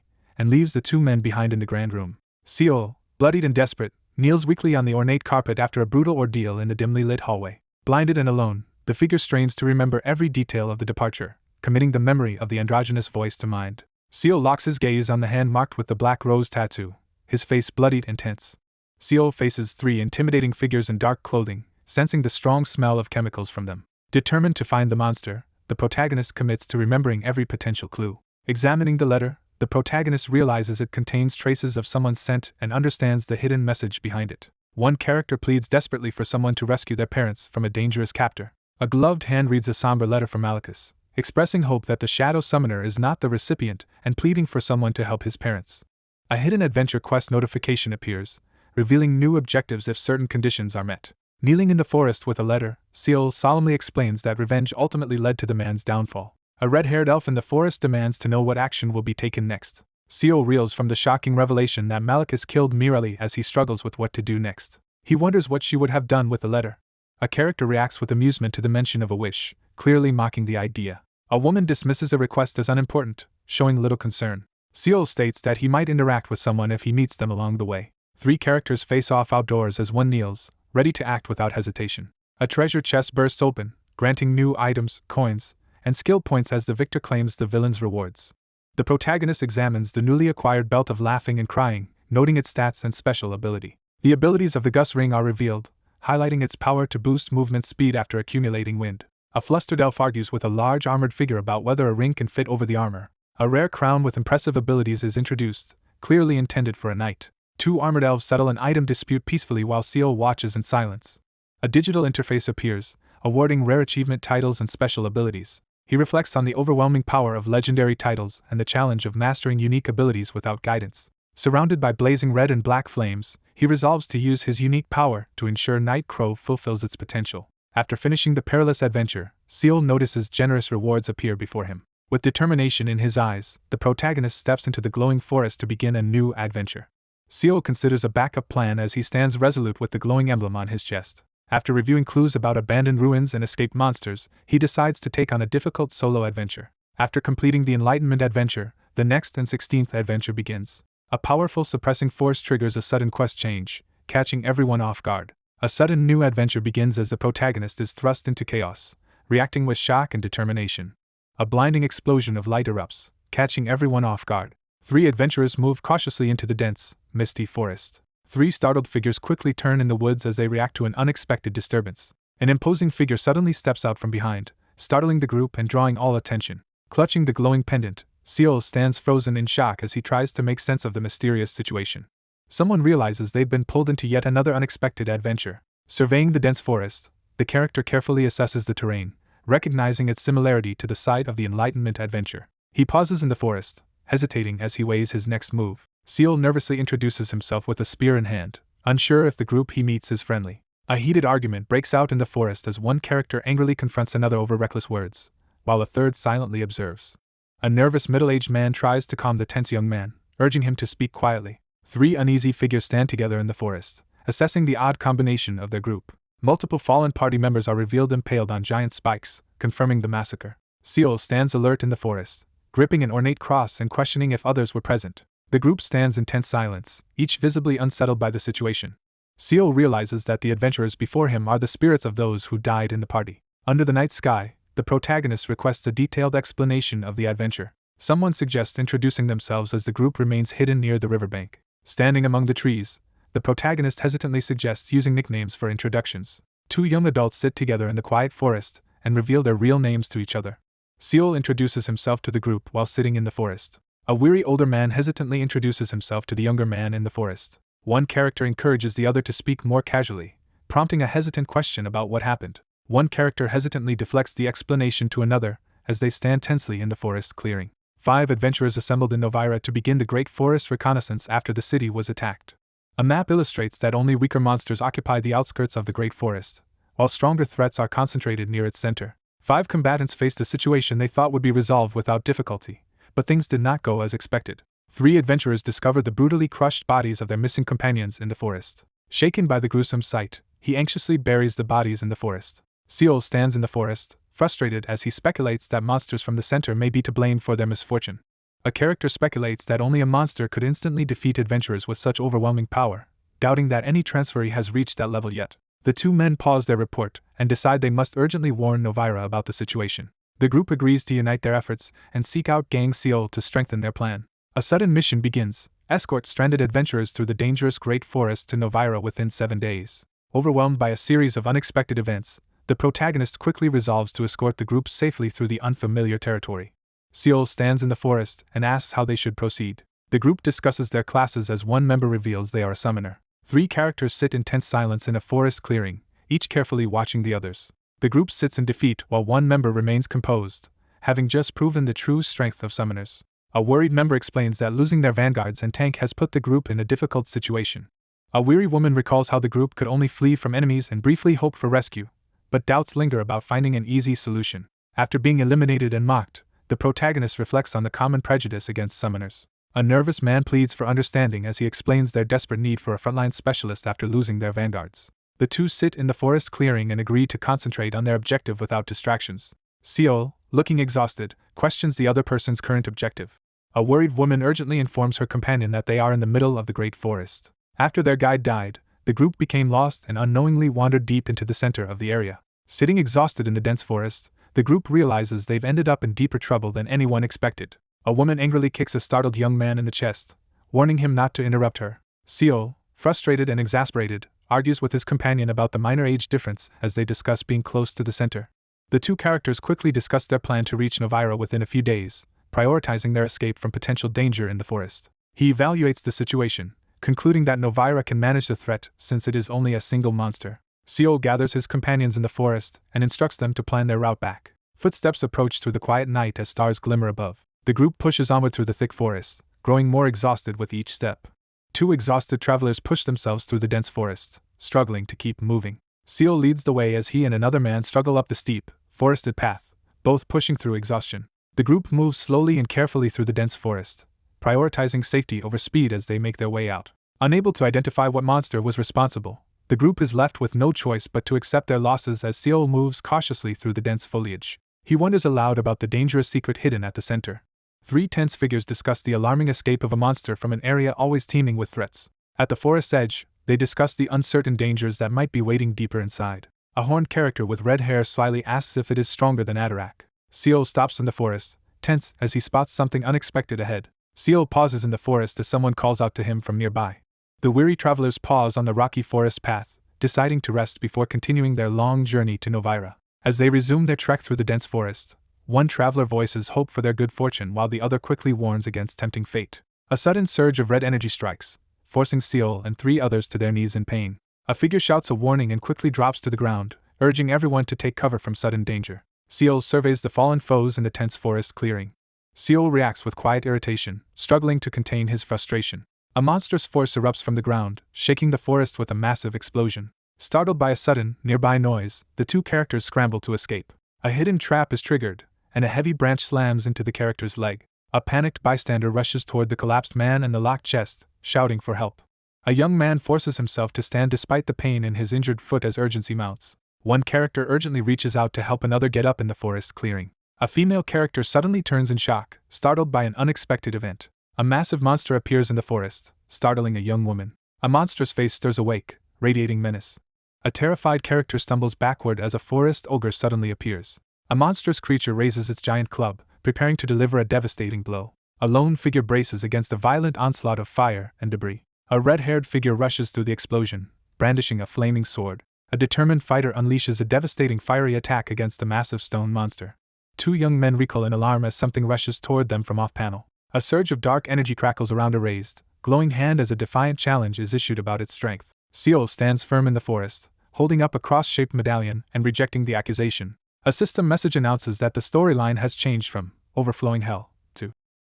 and leaves the 2 men behind in the grand room. Seol, bloodied and desperate, kneels weakly on the ornate carpet after a brutal ordeal in the dimly lit hallway. Blinded and alone, the figure strains to remember every detail of the departure, committing the memory of the androgynous voice to mind. Seol locks his gaze on the hand marked with the black rose tattoo, his face bloodied and tense. Seol faces 3 intimidating figures in dark clothing, sensing the strong smell of chemicals from them. Determined to find the monster, the protagonist commits to remembering every potential clue. Examining the letter, the protagonist realizes it contains traces of someone's scent and understands the hidden message behind it. One character pleads desperately for someone to rescue their parents from a dangerous captor. A gloved hand reads a somber letter from Malachus, expressing hope that the shadow summoner is not the recipient and pleading for someone to help his parents. A hidden adventure quest notification appears, revealing new objectives if certain conditions are met. Kneeling in the forest with a letter, Seol solemnly explains that revenge ultimately led to the man's downfall. A red-haired elf in the forest demands to know what action will be taken next. Seol reels from the shocking revelation that Malachus killed Mirali as he struggles with what to do next. He wonders what she would have done with the letter. A character reacts with amusement to the mention of a wish, clearly mocking the idea. A woman dismisses a request as unimportant, showing little concern. Seol states that he might interact with someone if he meets them along the way. 3 characters face off outdoors as one kneels, ready to act without hesitation. A treasure chest bursts open, granting new items, coins, and skill points as the victor claims the villain's rewards. The protagonist examines the newly acquired belt of laughing and crying, noting its stats and special ability. The abilities of the Gus ring are revealed, highlighting its power to boost movement speed after accumulating wind. A flustered elf argues with a large armored figure about whether a ring can fit over the armor. A rare crown with impressive abilities is introduced, clearly intended for a knight. Two armored elves settle an item dispute peacefully while Seol watches in silence. A digital interface appears, awarding rare achievement titles and special abilities. He reflects on the overwhelming power of legendary titles and the challenge of mastering unique abilities without guidance. Surrounded by blazing red and black flames, he resolves to use his unique power to ensure Nightcrow fulfills its potential. After finishing the perilous adventure, Seol notices generous rewards appear before him. With determination in his eyes, the protagonist steps into the glowing forest to begin a new adventure. Seol considers a backup plan as he stands resolute with the glowing emblem on his chest. After reviewing clues about abandoned ruins and escaped monsters, he decides to take on a difficult solo adventure. After completing the Enlightenment adventure, the next and 16th adventure begins. A powerful suppressing force triggers a sudden quest change, catching everyone off guard. A sudden new adventure begins as the protagonist is thrust into chaos, reacting with shock and determination. A blinding explosion of light erupts, catching everyone off guard. 3 adventurers move cautiously into the dense, misty forest. 3 startled figures quickly turn in the woods as they react to an unexpected disturbance. An imposing figure suddenly steps out from behind, startling the group and drawing all attention. Clutching the glowing pendant, Seol stands frozen in shock as he tries to make sense of the mysterious situation. Someone realizes they've been pulled into yet another unexpected adventure. Surveying the dense forest, the character carefully assesses the terrain, recognizing its similarity to the site of the Enlightenment adventure. He pauses in the forest, hesitating as he weighs his next move. Seol nervously introduces himself with a spear in hand, unsure if the group he meets is friendly. A heated argument breaks out in the forest as one character angrily confronts another over reckless words, while a third silently observes. A nervous middle-aged man tries to calm the tense young man, urging him to speak quietly. 3 uneasy figures stand together in the forest, assessing the odd combination of their group. Multiple fallen party members are revealed impaled on giant spikes, confirming the massacre. Seol stands alert in the forest, gripping an ornate cross and questioning if others were present. The group stands in tense silence, each visibly unsettled by the situation. Seol realizes that the adventurers before him are the spirits of those who died in the party. Under the night sky, the protagonist requests a detailed explanation of the adventure. Someone suggests introducing themselves as the group remains hidden near the riverbank. Standing among the trees, the protagonist hesitantly suggests using nicknames for introductions. 2 young adults sit together in the quiet forest and reveal their real names to each other. Seol introduces himself to the group while sitting in the forest. A weary older man hesitantly introduces himself to the younger man in the forest. One character encourages the other to speak more casually, prompting a hesitant question about what happened. One character hesitantly deflects the explanation to another as they stand tensely in the forest clearing. 5 adventurers assembled in Novara to begin the Great Forest reconnaissance after the city was attacked. A map illustrates that only weaker monsters occupy the outskirts of the Great Forest, while stronger threats are concentrated near its center. 5 combatants faced a situation they thought would be resolved without difficulty, but things did not go as expected. 3 adventurers discovered the brutally crushed bodies of their missing companions in the forest. Shaken by the gruesome sight, he anxiously buries the bodies in the forest. Seol stands in the forest, frustrated as he speculates that monsters from the center may be to blame for their misfortune. A character speculates that only a monster could instantly defeat adventurers with such overwhelming power, doubting that any transferee has reached that level yet. The 2 men pause their report and decide they must urgently warn Novara about the situation. The group agrees to unite their efforts and seek out Gang Seol to strengthen their plan. A sudden mission begins: escort stranded adventurers through the dangerous Great Forest to Novara within 7 days. Overwhelmed by a series of unexpected events, the protagonist quickly resolves to escort the group safely through the unfamiliar territory. Seol stands in the forest and asks how they should proceed. The group discusses their classes as one member reveals they are a summoner. 3 characters sit in tense silence in a forest clearing, each carefully watching the others. The group sits in defeat while one member remains composed, having just proven the true strength of summoners. A worried member explains that losing their vanguards and tank has put the group in a difficult situation. A weary woman recalls how the group could only flee from enemies and briefly hope for rescue, but doubts linger about finding an easy solution. After being eliminated and mocked, the protagonist reflects on the common prejudice against summoners. A nervous man pleads for understanding as he explains their desperate need for a frontline specialist after losing their vanguards. The 2 sit in the forest clearing and agree to concentrate on their objective without distractions. Seol, looking exhausted, questions the other person's current objective. A worried woman urgently informs her companion that they are in the middle of the Great Forest. After their guide died, the group became lost and unknowingly wandered deep into the center of the area. Sitting exhausted in the dense forest, the group realizes they've ended up in deeper trouble than anyone expected. A woman angrily kicks a startled young man in the chest, warning him not to interrupt her. Seol, frustrated and exasperated, argues with his companion about the minor age difference as they discuss being close to the center. The two characters quickly discuss their plan to reach Novara within a few days, prioritizing their escape from potential danger in the forest. He evaluates the situation, concluding that Novara can manage the threat since it is only a single monster. Seol gathers his companions in the forest and instructs them to plan their route back. Footsteps approach through the quiet night as stars glimmer above. The group pushes onward through the thick forest, growing more exhausted with each step. Two exhausted travelers push themselves through the dense forest, struggling to keep moving. Seol leads the way as he and another man struggle up the steep, forested path, both pushing through exhaustion. The group moves slowly and carefully through the dense forest, prioritizing safety over speed as they make their way out. Unable to identify what monster was responsible, the group is left with no choice but to accept their losses as Seol moves cautiously through the dense foliage. He wonders aloud about the dangerous secret hidden at the center. Three tense figures discuss the alarming escape of a monster from an area always teeming with threats. At the forest's edge, they discuss the uncertain dangers that might be waiting deeper inside. A horned character with red hair slyly asks if it is stronger than Atarak. Seol stops in the forest, tense as he spots something unexpected ahead. Seol pauses in the forest as someone calls out to him from nearby. The weary travelers pause on the rocky forest path, deciding to rest before continuing their long journey to Novara. As they resume their trek through the dense forest, one traveler voices hope for their good fortune while the other quickly warns against tempting fate. A sudden surge of red energy strikes, forcing Seol and three others to their knees in pain. A figure shouts a warning and quickly drops to the ground, urging everyone to take cover from sudden danger. Seol surveys the fallen foes in the tense forest clearing. Seol reacts with quiet irritation, struggling to contain his frustration. A monstrous force erupts from the ground, shaking the forest with a massive explosion. Startled by a sudden, nearby noise, the two characters scramble to escape. A hidden trap is triggered, and a heavy branch slams into the character's leg. A panicked bystander rushes toward the collapsed man and the locked chest, shouting for help. A young man forces himself to stand despite the pain in his injured foot as urgency mounts. One character urgently reaches out to help another get up in the forest clearing. A female character suddenly turns in shock, startled by an unexpected event. A massive monster appears in the forest, startling a young woman. A monstrous face stirs awake, radiating menace. A terrified character stumbles backward as a forest ogre suddenly appears. A monstrous creature raises its giant club, preparing to deliver a devastating blow. A lone figure braces against a violent onslaught of fire and debris. A red-haired figure rushes through the explosion, brandishing a flaming sword. A determined fighter unleashes a devastating fiery attack against the massive stone monster. Two young men recoil in alarm as something rushes toward them from off-panel. A surge of dark energy crackles around a raised, glowing hand as a defiant challenge is issued about its strength. Seol stands firm in the forest, holding up a cross-shaped medallion and rejecting the accusation. A system message announces that the storyline has changed from overflowing hell to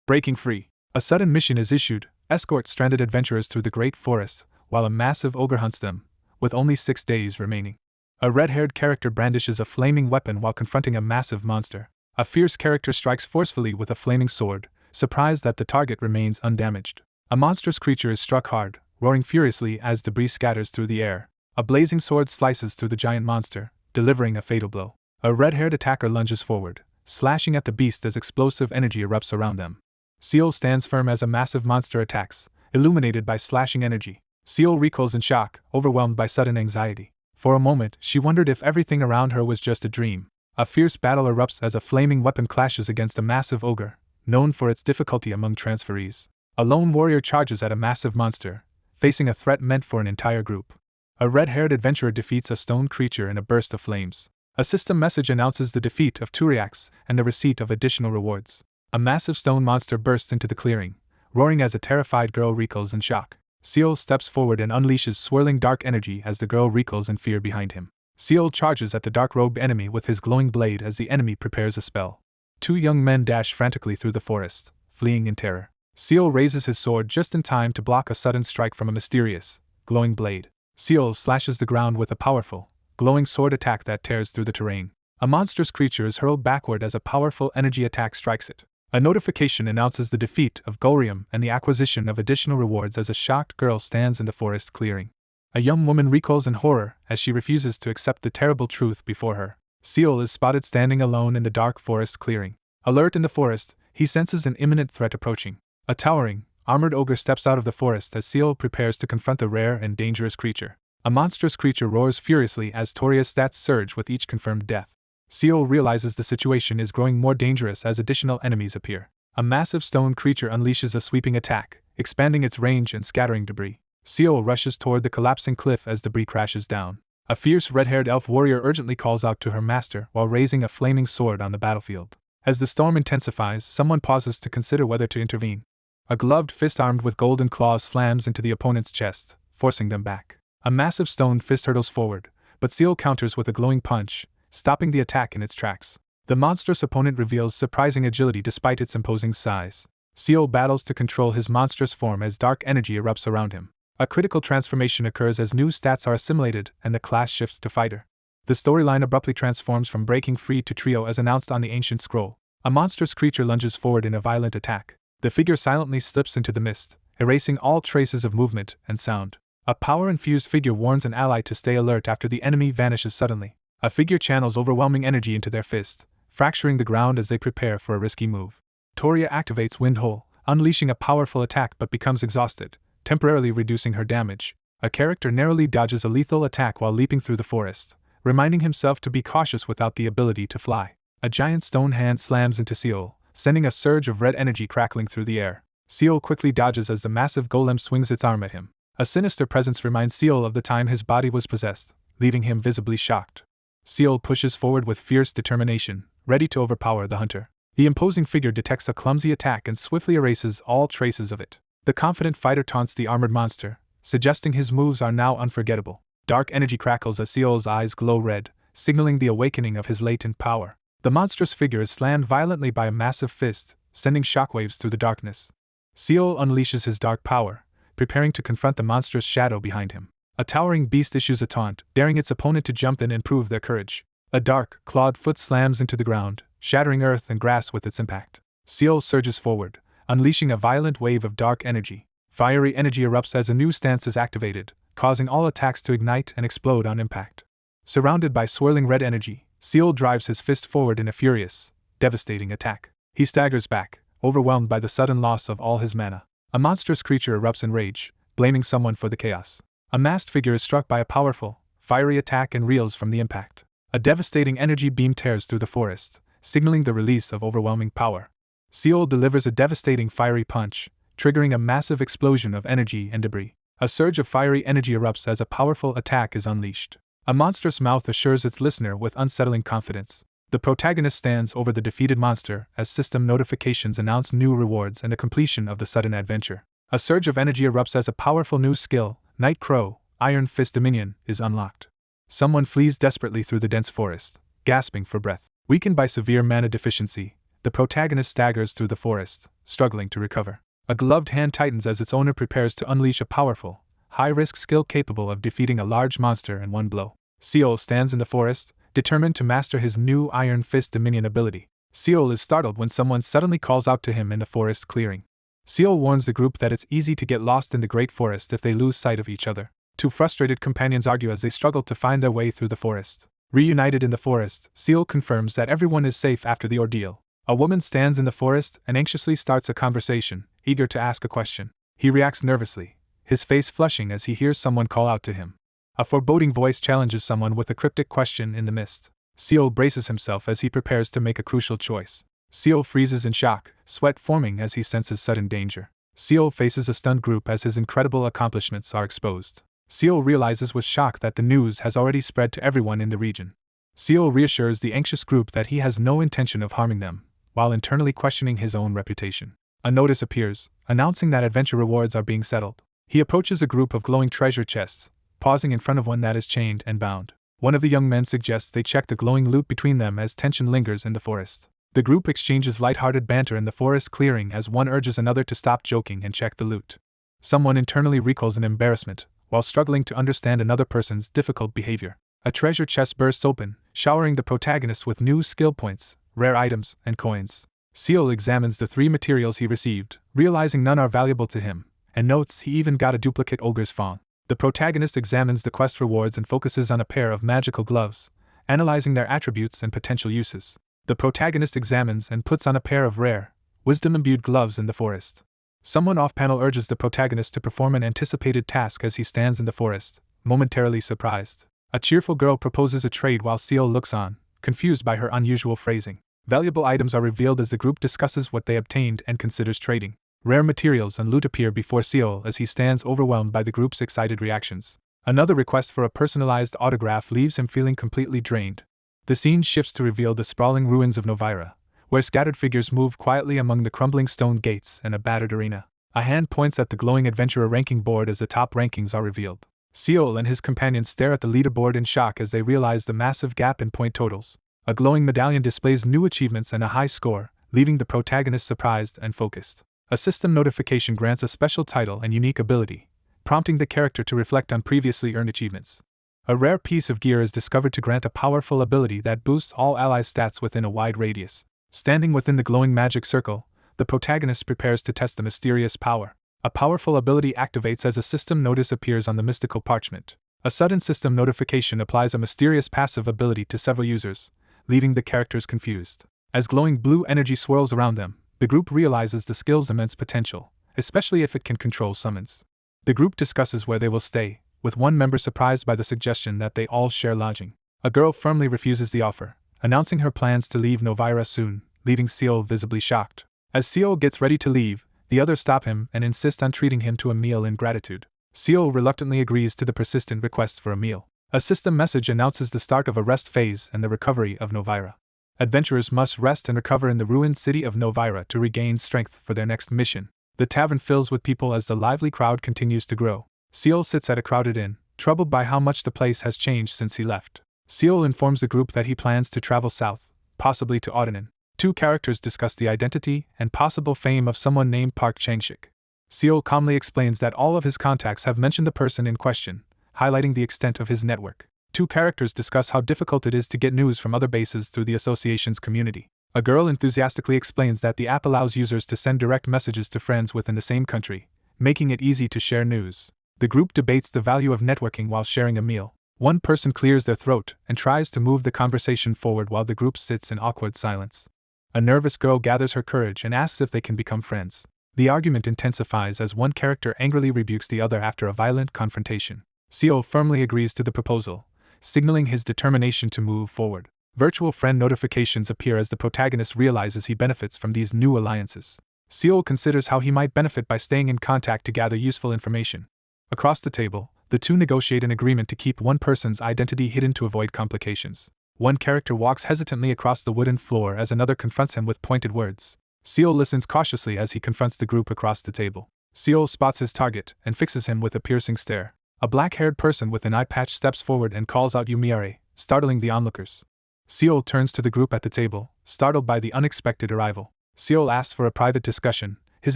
breaking free. A sudden mission is issued: escort stranded adventurers through the great forest, while a massive ogre hunts them, with only 6 days remaining. A red-haired character brandishes a flaming weapon while confronting a massive monster. A fierce character strikes forcefully with a flaming sword, surprised that the target remains undamaged. A monstrous creature is struck hard, roaring furiously as debris scatters through the air. A blazing sword slices through the giant monster, delivering a fatal blow. A red-haired attacker lunges forward, slashing at the beast as explosive energy erupts around them. Seol stands firm as a massive monster attacks, illuminated by slashing energy. Seol recoils in shock, overwhelmed by sudden anxiety. For a moment, she wondered if everything around her was just a dream. A fierce battle erupts as a flaming weapon clashes against a massive ogre, known for its difficulty among transferees. A lone warrior charges at a massive monster, facing a threat meant for an entire group. A red-haired adventurer defeats a stone creature in a burst of flames. A system message announces the defeat of Turiax and the receipt of additional rewards. A massive stone monster bursts into the clearing, roaring as a terrified girl recoils in shock. Seol steps forward and unleashes swirling dark energy as the girl recoils in fear behind him. Seol charges at the dark-robed enemy with his glowing blade as the enemy prepares a spell. Two young men dash frantically through the forest, fleeing in terror. Seol raises his sword just in time to block a sudden strike from a mysterious, glowing blade. Seol slashes the ground with a powerful, glowing sword attack that tears through the terrain. A monstrous creature is hurled backward as a powerful energy attack strikes it. A notification announces the defeat of Golem and the acquisition of additional rewards as a shocked girl stands in the forest clearing. A young woman recoils in horror as she refuses to accept the terrible truth before her. Seol is spotted standing alone in the dark forest clearing. Alert in the forest, he senses an imminent threat approaching. A towering, armored ogre steps out of the forest as Seol prepares to confront the rare and dangerous creature. A monstrous creature roars furiously as Toria's stats surge with each confirmed death. Seol realizes the situation is growing more dangerous as additional enemies appear. A massive stone creature unleashes a sweeping attack, expanding its range and scattering debris. Seol rushes toward the collapsing cliff as debris crashes down. A fierce red-haired elf warrior urgently calls out to her master while raising a flaming sword on the battlefield. As the storm intensifies, someone pauses to consider whether to intervene. A gloved fist armed with golden claws slams into the opponent's chest, forcing them back. A massive stone fist hurtles forward, but Seol counters with a glowing punch, stopping the attack in its tracks. The monstrous opponent reveals surprising agility despite its imposing size. Seol battles to control his monstrous form as dark energy erupts around him. A critical transformation occurs as new stats are assimilated and the class shifts to fighter. The storyline abruptly transforms from breaking free to trio as announced on the ancient scroll. A monstrous creature lunges forward in a violent attack. The figure silently slips into the mist, erasing all traces of movement and sound. A power-infused figure warns an ally to stay alert after the enemy vanishes suddenly. A figure channels overwhelming energy into their fist, fracturing the ground as they prepare for a risky move. Toria activates Wind Hole, unleashing a powerful attack but becomes exhausted, temporarily reducing her damage. A character narrowly dodges a lethal attack while leaping through the forest, reminding himself to be cautious without the ability to fly. A giant stone hand slams into Seol, sending a surge of red energy crackling through the air. Seol quickly dodges as the massive golem swings its arm at him. A sinister presence reminds Seol of the time his body was possessed, leaving him visibly shocked. Seol pushes forward with fierce determination, ready to overpower the hunter. The imposing figure detects a clumsy attack and swiftly erases all traces of it. The confident fighter taunts the armored monster, suggesting his moves are now unforgettable. Dark energy crackles as Seol's eyes glow red, signaling the awakening of his latent power. The monstrous figure is slammed violently by a massive fist, sending shockwaves through the darkness. Seol unleashes his dark power, preparing to confront the monstrous shadow behind him. A towering beast issues a taunt, daring its opponent to jump in and prove their courage. A dark, clawed foot slams into the ground, shattering earth and grass with its impact. Seol surges forward, unleashing a violent wave of dark energy. Fiery energy erupts as a new stance is activated, causing all attacks to ignite and explode on impact. Surrounded by swirling red energy, Seol drives his fist forward in a furious, devastating attack. He staggers back, overwhelmed by the sudden loss of all his mana. A monstrous creature erupts in rage, blaming someone for the chaos. A masked figure is struck by a powerful, fiery attack and reels from the impact. A devastating energy beam tears through the forest, signaling the release of overwhelming power. Seol delivers a devastating fiery punch, triggering a massive explosion of energy and debris. A surge of fiery energy erupts as a powerful attack is unleashed. A monstrous mouth assures its listener with unsettling confidence. The protagonist stands over the defeated monster as system notifications announce new rewards and the completion of the sudden adventure. A surge of energy erupts as a powerful new skill, Nightcrow, Iron Fist Dominion, is unlocked. Someone flees desperately through the dense forest, gasping for breath. Weakened by severe mana deficiency, the protagonist staggers through the forest, struggling to recover. A gloved hand tightens as its owner prepares to unleash a powerful, high-risk skill capable of defeating a large monster in one blow. Seol stands in the forest, determined to master his new Iron Fist Dominion ability. Seol is startled when someone suddenly calls out to him in the forest clearing. Seol warns the group that it's easy to get lost in the great forest if they lose sight of each other. Two frustrated companions argue as they struggle to find their way through the forest. Reunited in the forest, Seol confirms that everyone is safe after the ordeal. A woman stands in the forest and anxiously starts a conversation, eager to ask a question. He reacts nervously, his face flushing as he hears someone call out to him. A foreboding voice challenges someone with a cryptic question in the mist. Seol braces himself as he prepares to make a crucial choice. Seol freezes in shock, sweat forming as he senses sudden danger. Seol faces a stunned group as his incredible accomplishments are exposed. Seol realizes with shock that the news has already spread to everyone in the region. Seol reassures the anxious group that he has no intention of harming them, while internally questioning his own reputation. A notice appears, announcing that adventure rewards are being settled. He approaches a group of glowing treasure chests, pausing in front of one that is chained and bound. One of the young men suggests they check the glowing loot between them as tension lingers in the forest. The group exchanges lighthearted banter in the forest clearing as one urges another to stop joking and check the loot. Someone internally recalls in embarrassment, while struggling to understand another person's difficult behavior. A treasure chest bursts open, showering the protagonist with new skill points, rare items, and coins. Seol examines the 3 materials he received, realizing none are valuable to him, and notes he even got a duplicate ogre's fawn. The protagonist examines the quest rewards and focuses on a pair of magical gloves, analyzing their attributes and potential uses. The protagonist examines and puts on a pair of rare, wisdom-imbued gloves in the forest. Someone off-panel urges the protagonist to perform an anticipated task as he stands in the forest, momentarily surprised. A cheerful girl proposes a trade while Seol looks on, confused by her unusual phrasing. Valuable items are revealed as the group discusses what they obtained and considers trading. Rare materials and loot appear before Seol as he stands overwhelmed by the group's excited reactions. Another request for a personalized autograph leaves him feeling completely drained. The scene shifts to reveal the sprawling ruins of Novara, where scattered figures move quietly among the crumbling stone gates and a battered arena. A hand points at the glowing adventurer ranking board as the top rankings are revealed. Seol and his companions stare at the leaderboard in shock as they realize the massive gap in point totals. A glowing medallion displays new achievements and a high score, leaving the protagonist surprised and focused. A system notification grants a special title and unique ability, prompting the character to reflect on previously earned achievements. A rare piece of gear is discovered to grant a powerful ability that boosts all allies' stats within a wide radius. Standing within the glowing magic circle, the protagonist prepares to test the mysterious power. A powerful ability activates as a system notice appears on the mystical parchment. A sudden system notification applies a mysterious passive ability to several users, leaving the characters confused. As glowing blue energy swirls around them, the group realizes the skill's immense potential, especially if it can control summons. The group discusses where they will stay, with one member surprised by the suggestion that they all share lodging. A girl firmly refuses the offer, announcing her plans to leave Novara soon, leaving Seol visibly shocked. As Seol gets ready to leave, the others stop him and insist on treating him to a meal in gratitude. Seol reluctantly agrees to the persistent request for a meal. A system message announces the start of a rest phase and the recovery of Novara. Adventurers must rest and recover in the ruined city of Novara to regain strength for their next mission. The tavern fills with people as the lively crowd continues to grow. Seol sits at a crowded inn, troubled by how much the place has changed since he left. Seol informs the group that he plans to travel south, possibly to Ottonin. Two characters discuss the identity and possible fame of someone named Park Changshik. Seol calmly explains that all of his contacts have mentioned the person in question, highlighting the extent of his network. Two characters discuss how difficult it is to get news from other bases through the association's community. A girl enthusiastically explains that the app allows users to send direct messages to friends within the same country, making it easy to share news. The group debates the value of networking while sharing a meal. One person clears their throat and tries to move the conversation forward while the group sits in awkward silence. A nervous girl gathers her courage and asks if they can become friends. The argument intensifies as one character angrily rebukes the other after a violent confrontation. Seol firmly agrees to the proposal, signaling his determination to move forward. Virtual friend notifications appear as the protagonist realizes he benefits from these new alliances. Seol considers how he might benefit by staying in contact to gather useful information. Across the table, the two negotiate an agreement to keep one person's identity hidden to avoid complications. One character walks hesitantly across the wooden floor as another confronts him with pointed words. Seol listens cautiously as he confronts the group across the table. Seol spots his target and fixes him with a piercing stare. A black-haired person with an eye patch steps forward and calls out Yumiare, startling the onlookers. Seol turns to the group at the table, startled by the unexpected arrival. Seol asks for a private discussion, his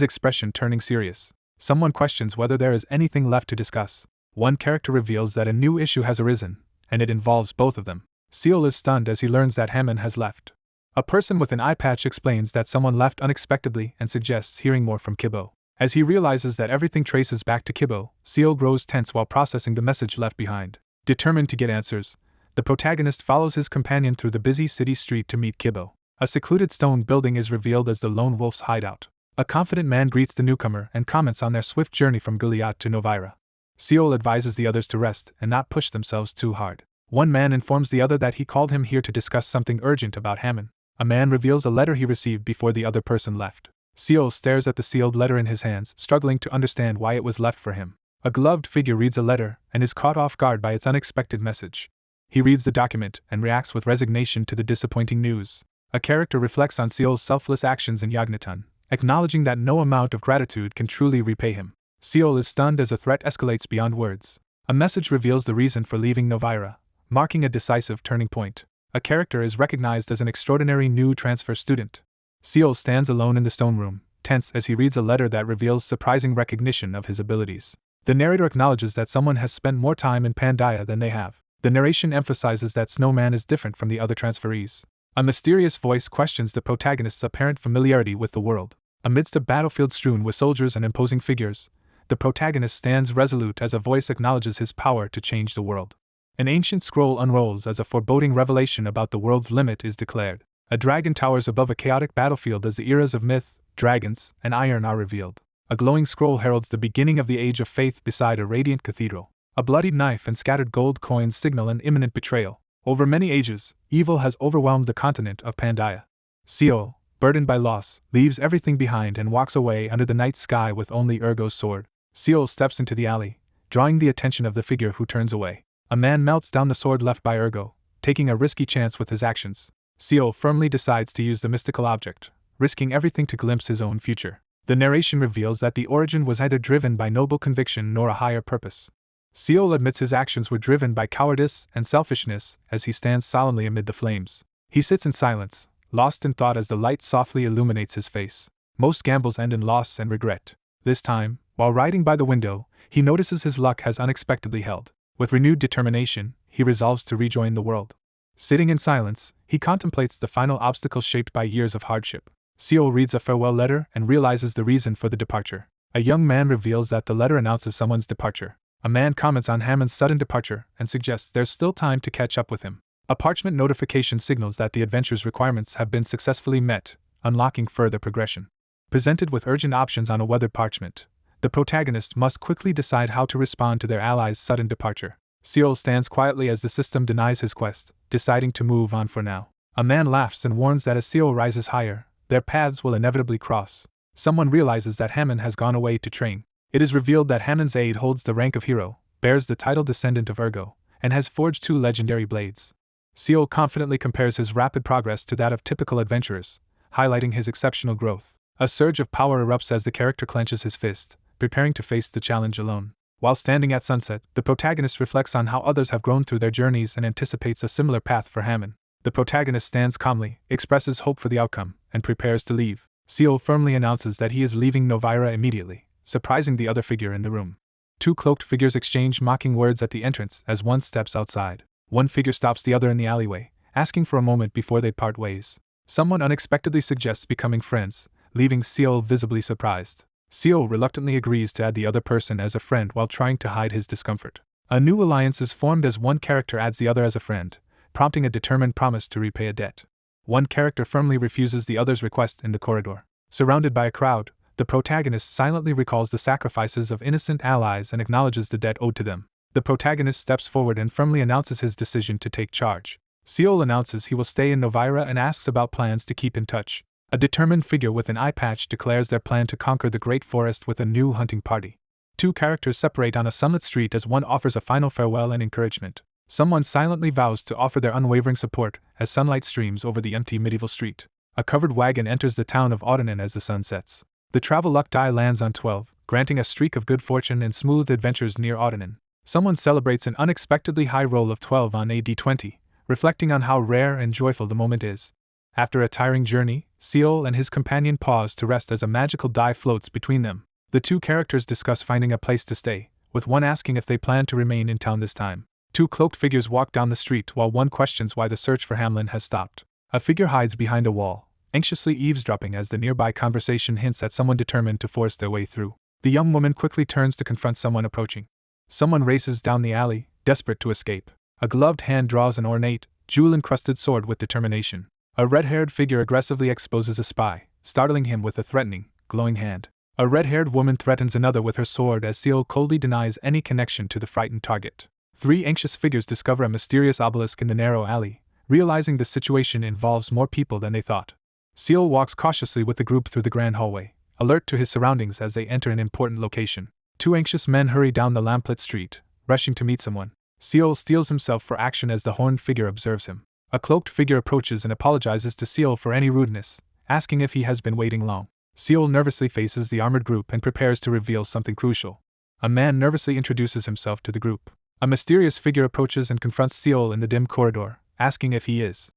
expression turning serious. Someone questions whether there is anything left to discuss. One character reveals that a new issue has arisen, and it involves both of them. Seol is stunned as he learns that Hammond has left. A person with an eye patch explains that someone left unexpectedly and suggests hearing more from Kibo. As he realizes that everything traces back to Kibo, Seol grows tense while processing the message left behind. Determined to get answers, the protagonist follows his companion through the busy city street to meet Kibo. A secluded stone building is revealed as the lone wolf's hideout. A confident man greets the newcomer and comments on their swift journey from Gilead to Novara. Seol advises the others to rest and not push themselves too hard. One man informs the other that he called him here to discuss something urgent about Hammond. A man reveals a letter he received before the other person left. Seol stares at the sealed letter in his hands, struggling to understand why it was left for him. A gloved figure reads a letter and is caught off guard by its unexpected message. He reads the document and reacts with resignation to the disappointing news. A character reflects on Seol's selfless actions in Yagnaton, acknowledging that no amount of gratitude can truly repay him. Seol is stunned as the threat escalates beyond words. A message reveals the reason for leaving Novara, marking a decisive turning point. A character is recognized as an extraordinary new transfer student. Seol stands alone in the stone room, tense as he reads a letter that reveals surprising recognition of his abilities. The narrator acknowledges that someone has spent more time in Pandeia than they have. The narration emphasizes that Snowman is different from the other transferees. A mysterious voice questions the protagonist's apparent familiarity with the world. Amidst a battlefield strewn with soldiers and imposing figures, the protagonist stands resolute as a voice acknowledges his power to change the world. An ancient scroll unrolls as a foreboding revelation about the world's limit is declared. A dragon towers above a chaotic battlefield as the eras of myth, dragons, and iron are revealed. A glowing scroll heralds the beginning of the Age of Faith beside a radiant cathedral. A bloodied knife and scattered gold coins signal an imminent betrayal. Over many ages, evil has overwhelmed the continent of Pandeia. Seol, burdened by loss, leaves everything behind and walks away under the night sky with only Ergo's sword. Seol steps into the alley, drawing the attention of the figure who turns away. A man melts down the sword left by Ergo, taking a risky chance with his actions. Seol firmly decides to use the mystical object, risking everything to glimpse his own future. The narration reveals that the origin was neither driven by noble conviction nor a higher purpose. Seol admits his actions were driven by cowardice and selfishness as he stands solemnly amid the flames. He sits in silence, lost in thought as the light softly illuminates his face. Most gambles end in loss and regret. This time, while riding by the window, he notices his luck has unexpectedly held. With renewed determination, he resolves to rejoin the world. Sitting in silence, he contemplates the final obstacle shaped by years of hardship. Seol reads a farewell letter and realizes the reason for the departure. A young man reveals that the letter announces someone's departure. A man comments on Hammond's sudden departure and suggests there's still time to catch up with him. A parchment notification signals that the adventure's requirements have been successfully met, unlocking further progression. Presented with urgent options on a weathered parchment, the protagonist must quickly decide how to respond to their allies' sudden departure. Seol stands quietly as the system denies his quest, deciding to move on for now. A man laughs and warns that as Seol rises higher, their paths will inevitably cross. Someone realizes that Hammond has gone away to train. It is revealed that Hammond's aide holds the rank of hero, bears the title descendant of Ergo, and has forged 2 legendary blades. Seol confidently compares his rapid progress to that of typical adventurers, highlighting his exceptional growth. A surge of power erupts as the character clenches his fist, preparing to face the challenge alone. While standing at sunset, the protagonist reflects on how others have grown through their journeys and anticipates a similar path for Hammond. The protagonist stands calmly, expresses hope for the outcome, and prepares to leave. Seol firmly announces that he is leaving Novara immediately, surprising the other figure in the room. 2 cloaked figures exchange mocking words at the entrance as one steps outside. One figure stops the other in the alleyway, asking for a moment before they part ways. Someone unexpectedly suggests becoming friends, leaving Seol visibly surprised. Seol reluctantly agrees to add the other person as a friend while trying to hide his discomfort. A new alliance is formed as one character adds the other as a friend, prompting a determined promise to repay a debt. One character firmly refuses the other's request in the corridor. Surrounded by a crowd, the protagonist silently recalls the sacrifices of innocent allies and acknowledges the debt owed to them. The protagonist steps forward and firmly announces his decision to take charge. Seol announces he will stay in Novara and asks about plans to keep in touch. A determined figure with an eye patch declares their plan to conquer the Great Forest with a new hunting party. 2 characters separate on a sunlit street as one offers a final farewell and encouragement. Someone silently vows to offer their unwavering support as sunlight streams over the empty medieval street. A covered wagon enters the town of Autonin as the sun sets. The travel luck die lands on 12, granting a streak of good fortune and smooth adventures near Autonin. Someone celebrates an unexpectedly high roll of 12 on a d20, reflecting on how rare and joyful the moment is. After a tiring journey, Seol and his companion pause to rest as a magical die floats between them. The 2 characters discuss finding a place to stay, with one asking if they plan to remain in town this time. 2 cloaked figures walk down the street while one questions why the search for Hamlin has stopped. A figure hides behind a wall, anxiously eavesdropping as the nearby conversation hints at someone determined to force their way through. The young woman quickly turns to confront someone approaching. Someone races down the alley, desperate to escape. A gloved hand draws an ornate, jewel-encrusted sword with determination. A red-haired figure aggressively exposes a spy, startling him with a threatening, glowing hand. A red-haired woman threatens another with her sword as Seol coldly denies any connection to the frightened target. 3 anxious figures discover a mysterious obelisk in the narrow alley, realizing the situation involves more people than they thought. Seol walks cautiously with the group through the grand hallway, alert to his surroundings as they enter an important location. 2 anxious men hurry down the lamplit street, rushing to meet someone. Seol steels himself for action as the horned figure observes him. A cloaked figure approaches and apologizes to Seol for any rudeness, asking if he has been waiting long. Seol nervously faces the armored group and prepares to reveal something crucial. A man nervously introduces himself to the group. A mysterious figure approaches and confronts Seol in the dim corridor, asking if he is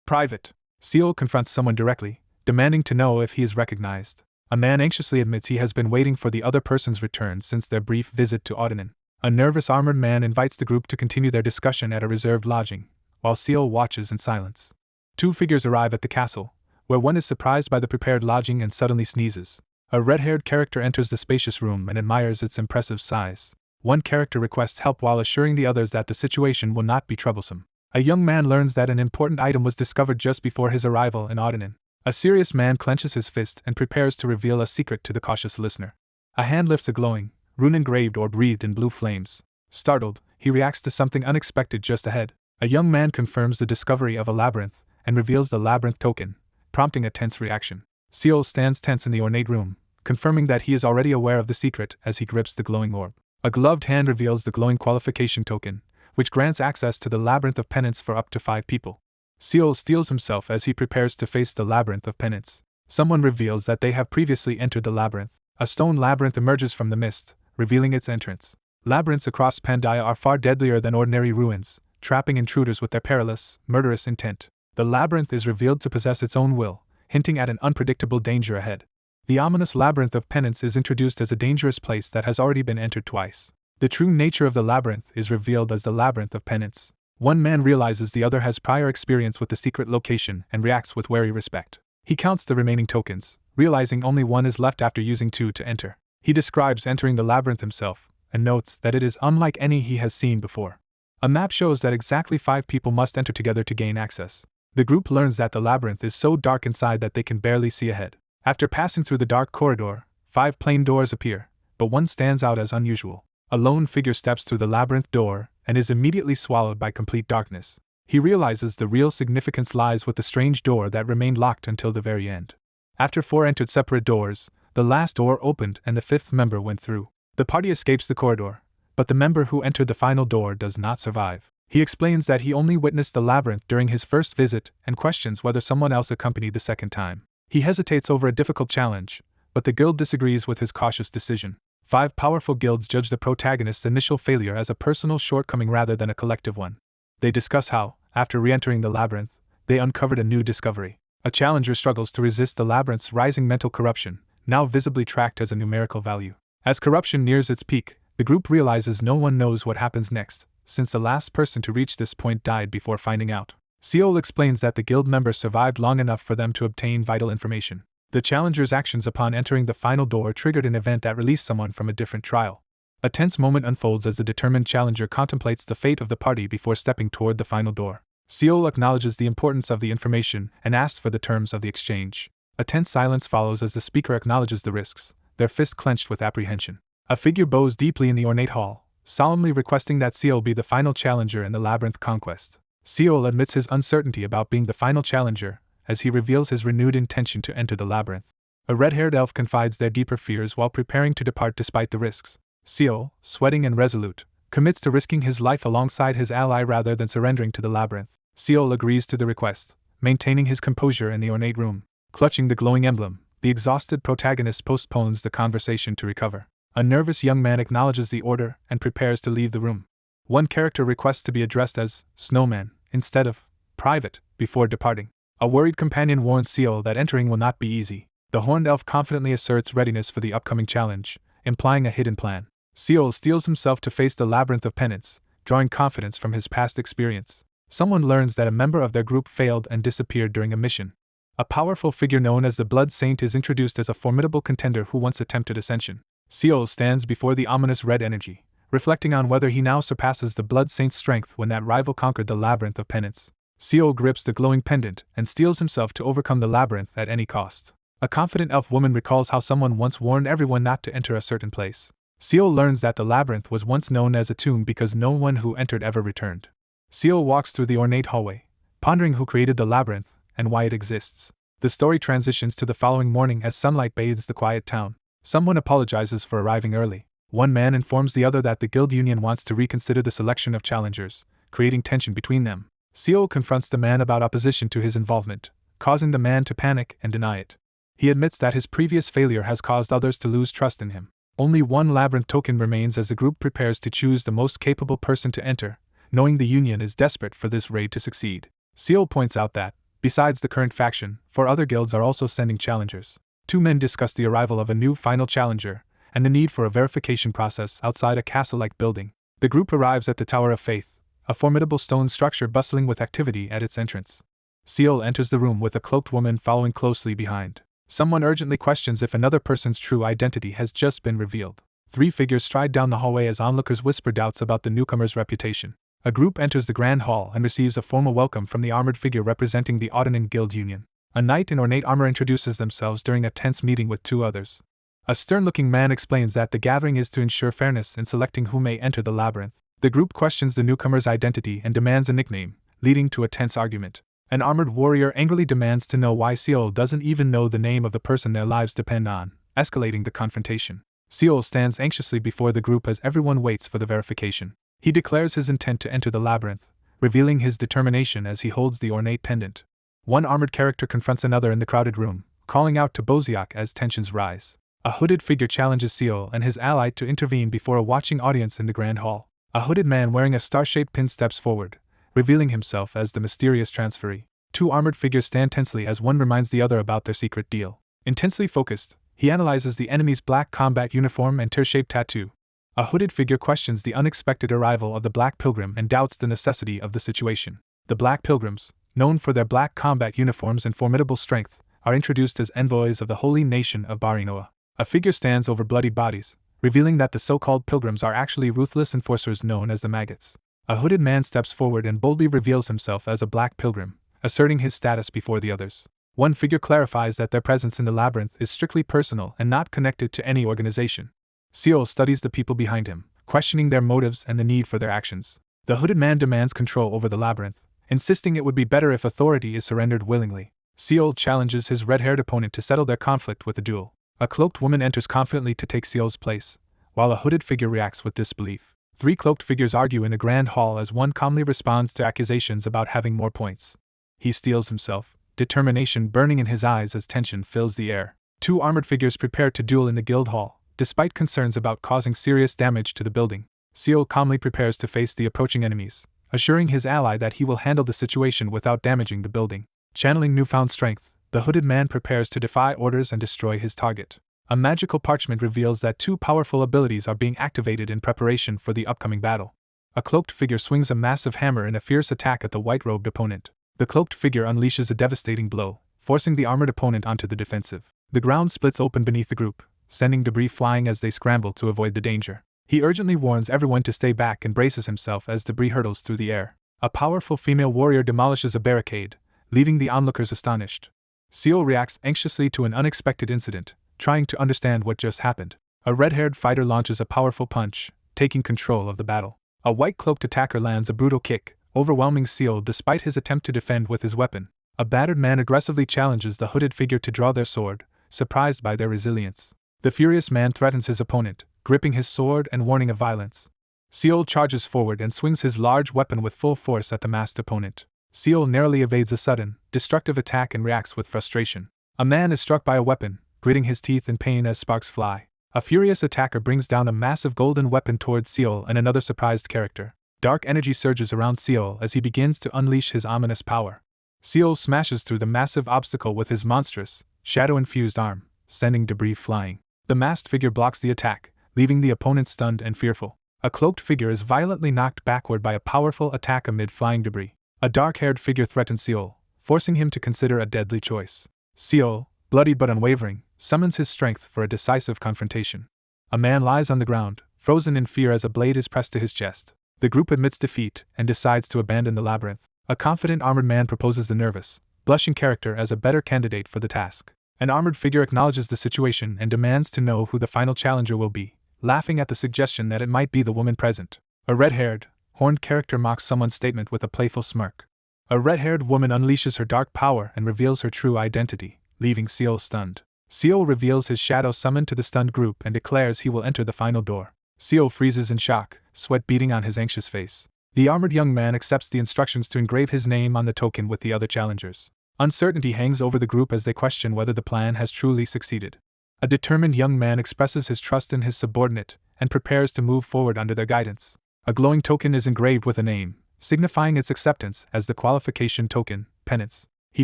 private. Seol confronts someone directly, demanding to know if he is recognized. A man anxiously admits he has been waiting for the other person's return since their brief visit to Autonin. A nervous armored man invites the group to continue their discussion at a reserved lodging, while Seol watches in silence. 2 figures arrive at the castle, where one is surprised by the prepared lodging and suddenly sneezes. A red-haired character enters the spacious room and admires its impressive size. One character requests help while assuring the others that the situation will not be troublesome. A young man learns that an important item was discovered just before his arrival in Autonin. A serious man clenches his fist and prepares to reveal a secret to the cautious listener. A hand lifts a glowing, rune-engraved orb wreathed in blue flames. Startled, he reacts to something unexpected just ahead. A young man confirms the discovery of a labyrinth and reveals the labyrinth token, prompting a tense reaction. Seol stands tense in the ornate room, confirming that he is already aware of the secret as he grips the glowing orb. A gloved hand reveals the glowing qualification token, which grants access to the Labyrinth of Penance for up to 5 people. Seol steels himself as he prepares to face the Labyrinth of Penance. Someone reveals that they have previously entered the labyrinth. A stone labyrinth emerges from the mist, revealing its entrance. Labyrinths across Pandeia are far deadlier than ordinary ruins, trapping intruders with their perilous, murderous intent. The labyrinth is revealed to possess its own will, hinting at an unpredictable danger ahead. The ominous Labyrinth of Penance is introduced as a dangerous place that has already been entered twice. The true nature of the labyrinth is revealed as the Labyrinth of Penance. One man realizes the other has prior experience with the secret location and reacts with wary respect. He counts the remaining tokens, realizing only one is left after using 2 to enter. He describes entering the labyrinth himself, and notes that it is unlike any he has seen before. A map shows that exactly 5 people must enter together to gain access. The group learns that the labyrinth is so dark inside that they can barely see ahead. After passing through the dark corridor, 5 plain doors appear, but one stands out as unusual. A lone figure steps through the labyrinth door and is immediately swallowed by complete darkness. He realizes the real significance lies with the strange door that remained locked until the very end. After 4 entered separate doors, the last door opened and the 5th member went through. The party escapes the corridor, but the member who entered the final door does not survive. He explains that he only witnessed the labyrinth during his first visit and questions whether someone else accompanied the second time. He hesitates over a difficult challenge, but the guild disagrees with his cautious decision. 5 powerful guilds judge the protagonist's initial failure as a personal shortcoming rather than a collective one. They discuss how, after re-entering the labyrinth, they uncovered a new discovery. A challenger struggles to resist the labyrinth's rising mental corruption, now visibly tracked as a numerical value. As corruption nears its peak, the group realizes no one knows what happens next, since the last person to reach this point died before finding out. Seol explains that the guild members survived long enough for them to obtain vital information. The challenger's actions upon entering the final door triggered an event that released someone from a different trial. A tense moment unfolds as the determined challenger contemplates the fate of the party before stepping toward the final door. Seol acknowledges the importance of the information and asks for the terms of the exchange. A tense silence follows as the speaker acknowledges the risks, their fists clenched with apprehension. A figure bows deeply in the ornate hall, solemnly requesting that Seol be the final challenger in the labyrinth conquest. Seol admits his uncertainty about being the final challenger, as he reveals his renewed intention to enter the labyrinth. A red-haired elf confides their deeper fears while preparing to depart despite the risks. Seol, sweating and resolute, commits to risking his life alongside his ally rather than surrendering to the labyrinth. Seol agrees to the request, maintaining his composure in the ornate room. Clutching the glowing emblem, the exhausted protagonist postpones the conversation to recover. A nervous young man acknowledges the order and prepares to leave the room. One character requests to be addressed as Snowman instead of Private before departing. A worried companion warns Seol that entering will not be easy. The horned elf confidently asserts readiness for the upcoming challenge, implying a hidden plan. Seol steels himself to face the Labyrinth of Penance, drawing confidence from his past experience. Someone learns that a member of their group failed and disappeared during a mission. A powerful figure known as the Blood Saint is introduced as a formidable contender who once attempted Ascension. Seol stands before the ominous red energy, reflecting on whether he now surpasses the Blood Saint's strength when that rival conquered the Labyrinth of Penance. Seol grips the glowing pendant and steels himself to overcome the labyrinth at any cost. A confident elf woman recalls how someone once warned everyone not to enter a certain place. Seol learns that the labyrinth was once known as a tomb because no one who entered ever returned. Seol walks through the ornate hallway, pondering who created the labyrinth and why it exists. The story transitions to the following morning as sunlight bathes the quiet town. Someone apologizes for arriving early. One man informs the other that the guild union wants to reconsider the selection of challengers, creating tension between them. Seol confronts the man about opposition to his involvement, causing the man to panic and deny it. He admits that his previous failure has caused others to lose trust in him. Only one labyrinth token remains as the group prepares to choose the most capable person to enter, knowing the union is desperate for this raid to succeed. Seol points out that, besides the current faction, 4 other guilds are also sending challengers. 2 men discuss the arrival of a new final challenger and the need for a verification process outside a castle-like building. The group arrives at the Tower of Faith, a formidable stone structure bustling with activity at its entrance. Seol enters the room with a cloaked woman following closely behind. Someone urgently questions if another person's true identity has just been revealed. 3 figures stride down the hallway as onlookers whisper doubts about the newcomer's reputation. A group enters the grand hall and receives a formal welcome from the armored figure representing the Ottoman Guild Union. A knight in ornate armor introduces themselves during a tense meeting with 2 others. A stern-looking man explains that the gathering is to ensure fairness in selecting who may enter the labyrinth. The group questions the newcomer's identity and demands a nickname, leading to a tense argument. An armored warrior angrily demands to know why Seol doesn't even know the name of the person their lives depend on, escalating the confrontation. Seol stands anxiously before the group as everyone waits for the verification. He declares his intent to enter the labyrinth, revealing his determination as he holds the ornate pendant. One armored character confronts another in the crowded room, calling out to Boziak as tensions rise. A hooded figure challenges Seol and his ally to intervene before a watching audience in the grand hall. A hooded man wearing a star-shaped pin steps forward, revealing himself as the mysterious transferee. Two armored figures stand tensely as one reminds the other about their secret deal. Intensely focused, he analyzes the enemy's black combat uniform and tear-shaped tattoo. A hooded figure questions the unexpected arrival of the Black Pilgrim and doubts the necessity of the situation. The Black Pilgrims, known for their black combat uniforms and formidable strength, are introduced as envoys of the holy nation of Barinoa. A figure stands over bloody bodies, revealing that the so-called pilgrims are actually ruthless enforcers known as the maggots. A hooded man steps forward and boldly reveals himself as a black pilgrim, asserting his status before the others. One figure clarifies that their presence in the labyrinth is strictly personal and not connected to any organization. Seol studies the people behind him, questioning their motives and the need for their actions. The hooded man demands control over the labyrinth, insisting it would be better if authority is surrendered willingly. Seol challenges his red-haired opponent to settle their conflict with a duel. A cloaked woman enters confidently to take Seol's place, while a hooded figure reacts with disbelief. Three cloaked figures argue in a grand hall as one calmly responds to accusations about having more points. He steels himself, determination burning in his eyes as tension fills the air. Two armored figures prepare to duel in the guild hall, despite concerns about causing serious damage to the building. Seol calmly prepares to face the approaching enemies, assuring his ally that he will handle the situation without damaging the building. Channeling newfound strength, the hooded man prepares to defy orders and destroy his target. A magical parchment reveals that two powerful abilities are being activated in preparation for the upcoming battle. A cloaked figure swings a massive hammer in a fierce attack at the white-robed opponent. The cloaked figure unleashes a devastating blow, forcing the armored opponent onto the defensive. The ground splits open beneath the group, sending debris flying as they scramble to avoid the danger. He urgently warns everyone to stay back and braces himself as debris hurtles through the air. A powerful female warrior demolishes a barricade, leaving the onlookers astonished. Seol reacts anxiously to an unexpected incident, trying to understand what just happened. A red-haired fighter launches a powerful punch, taking control of the battle. A white-cloaked attacker lands a brutal kick, overwhelming Seol despite his attempt to defend with his weapon. A battered man aggressively challenges the hooded figure to draw their sword, surprised by their resilience. The furious man threatens his opponent, gripping his sword and warning of violence. Seol charges forward and swings his large weapon with full force at the masked opponent. Seol narrowly evades a sudden, destructive attack and reacts with frustration. A man is struck by a weapon, gritting his teeth in pain as sparks fly. A furious attacker brings down a massive golden weapon towards Seol and another surprised character. Dark energy surges around Seol as he begins to unleash his ominous power. Seol smashes through the massive obstacle with his monstrous, shadow-infused arm, sending debris flying. The masked figure blocks the attack, leaving the opponent stunned and fearful. A cloaked figure is violently knocked backward by a powerful attack amid flying debris. A dark-haired figure threatens Seol, forcing him to consider a deadly choice. Seol, bloody but unwavering, summons his strength for a decisive confrontation. A man lies on the ground, frozen in fear as a blade is pressed to his chest. The group admits defeat and decides to abandon the labyrinth. A confident armored man proposes the nervous, blushing character as a better candidate for the task. An armored figure acknowledges the situation and demands to know who the final challenger will be, laughing at the suggestion that it might be the woman present. A red-haired, horned character mocks someone's statement with a playful smirk. A red-haired woman unleashes her dark power and reveals her true identity, leaving Seol stunned. Seol reveals his shadow summoned to the stunned group and declares he will enter the final door. Seol freezes in shock, sweat beading on his anxious face. The armored young man accepts the instructions to engrave his name on the token with the other challengers. Uncertainty hangs over the group as they question whether the plan has truly succeeded. A determined young man expresses his trust in his subordinate and prepares to move forward under their guidance. A glowing token is engraved with a name, signifying its acceptance as the qualification token, penance. He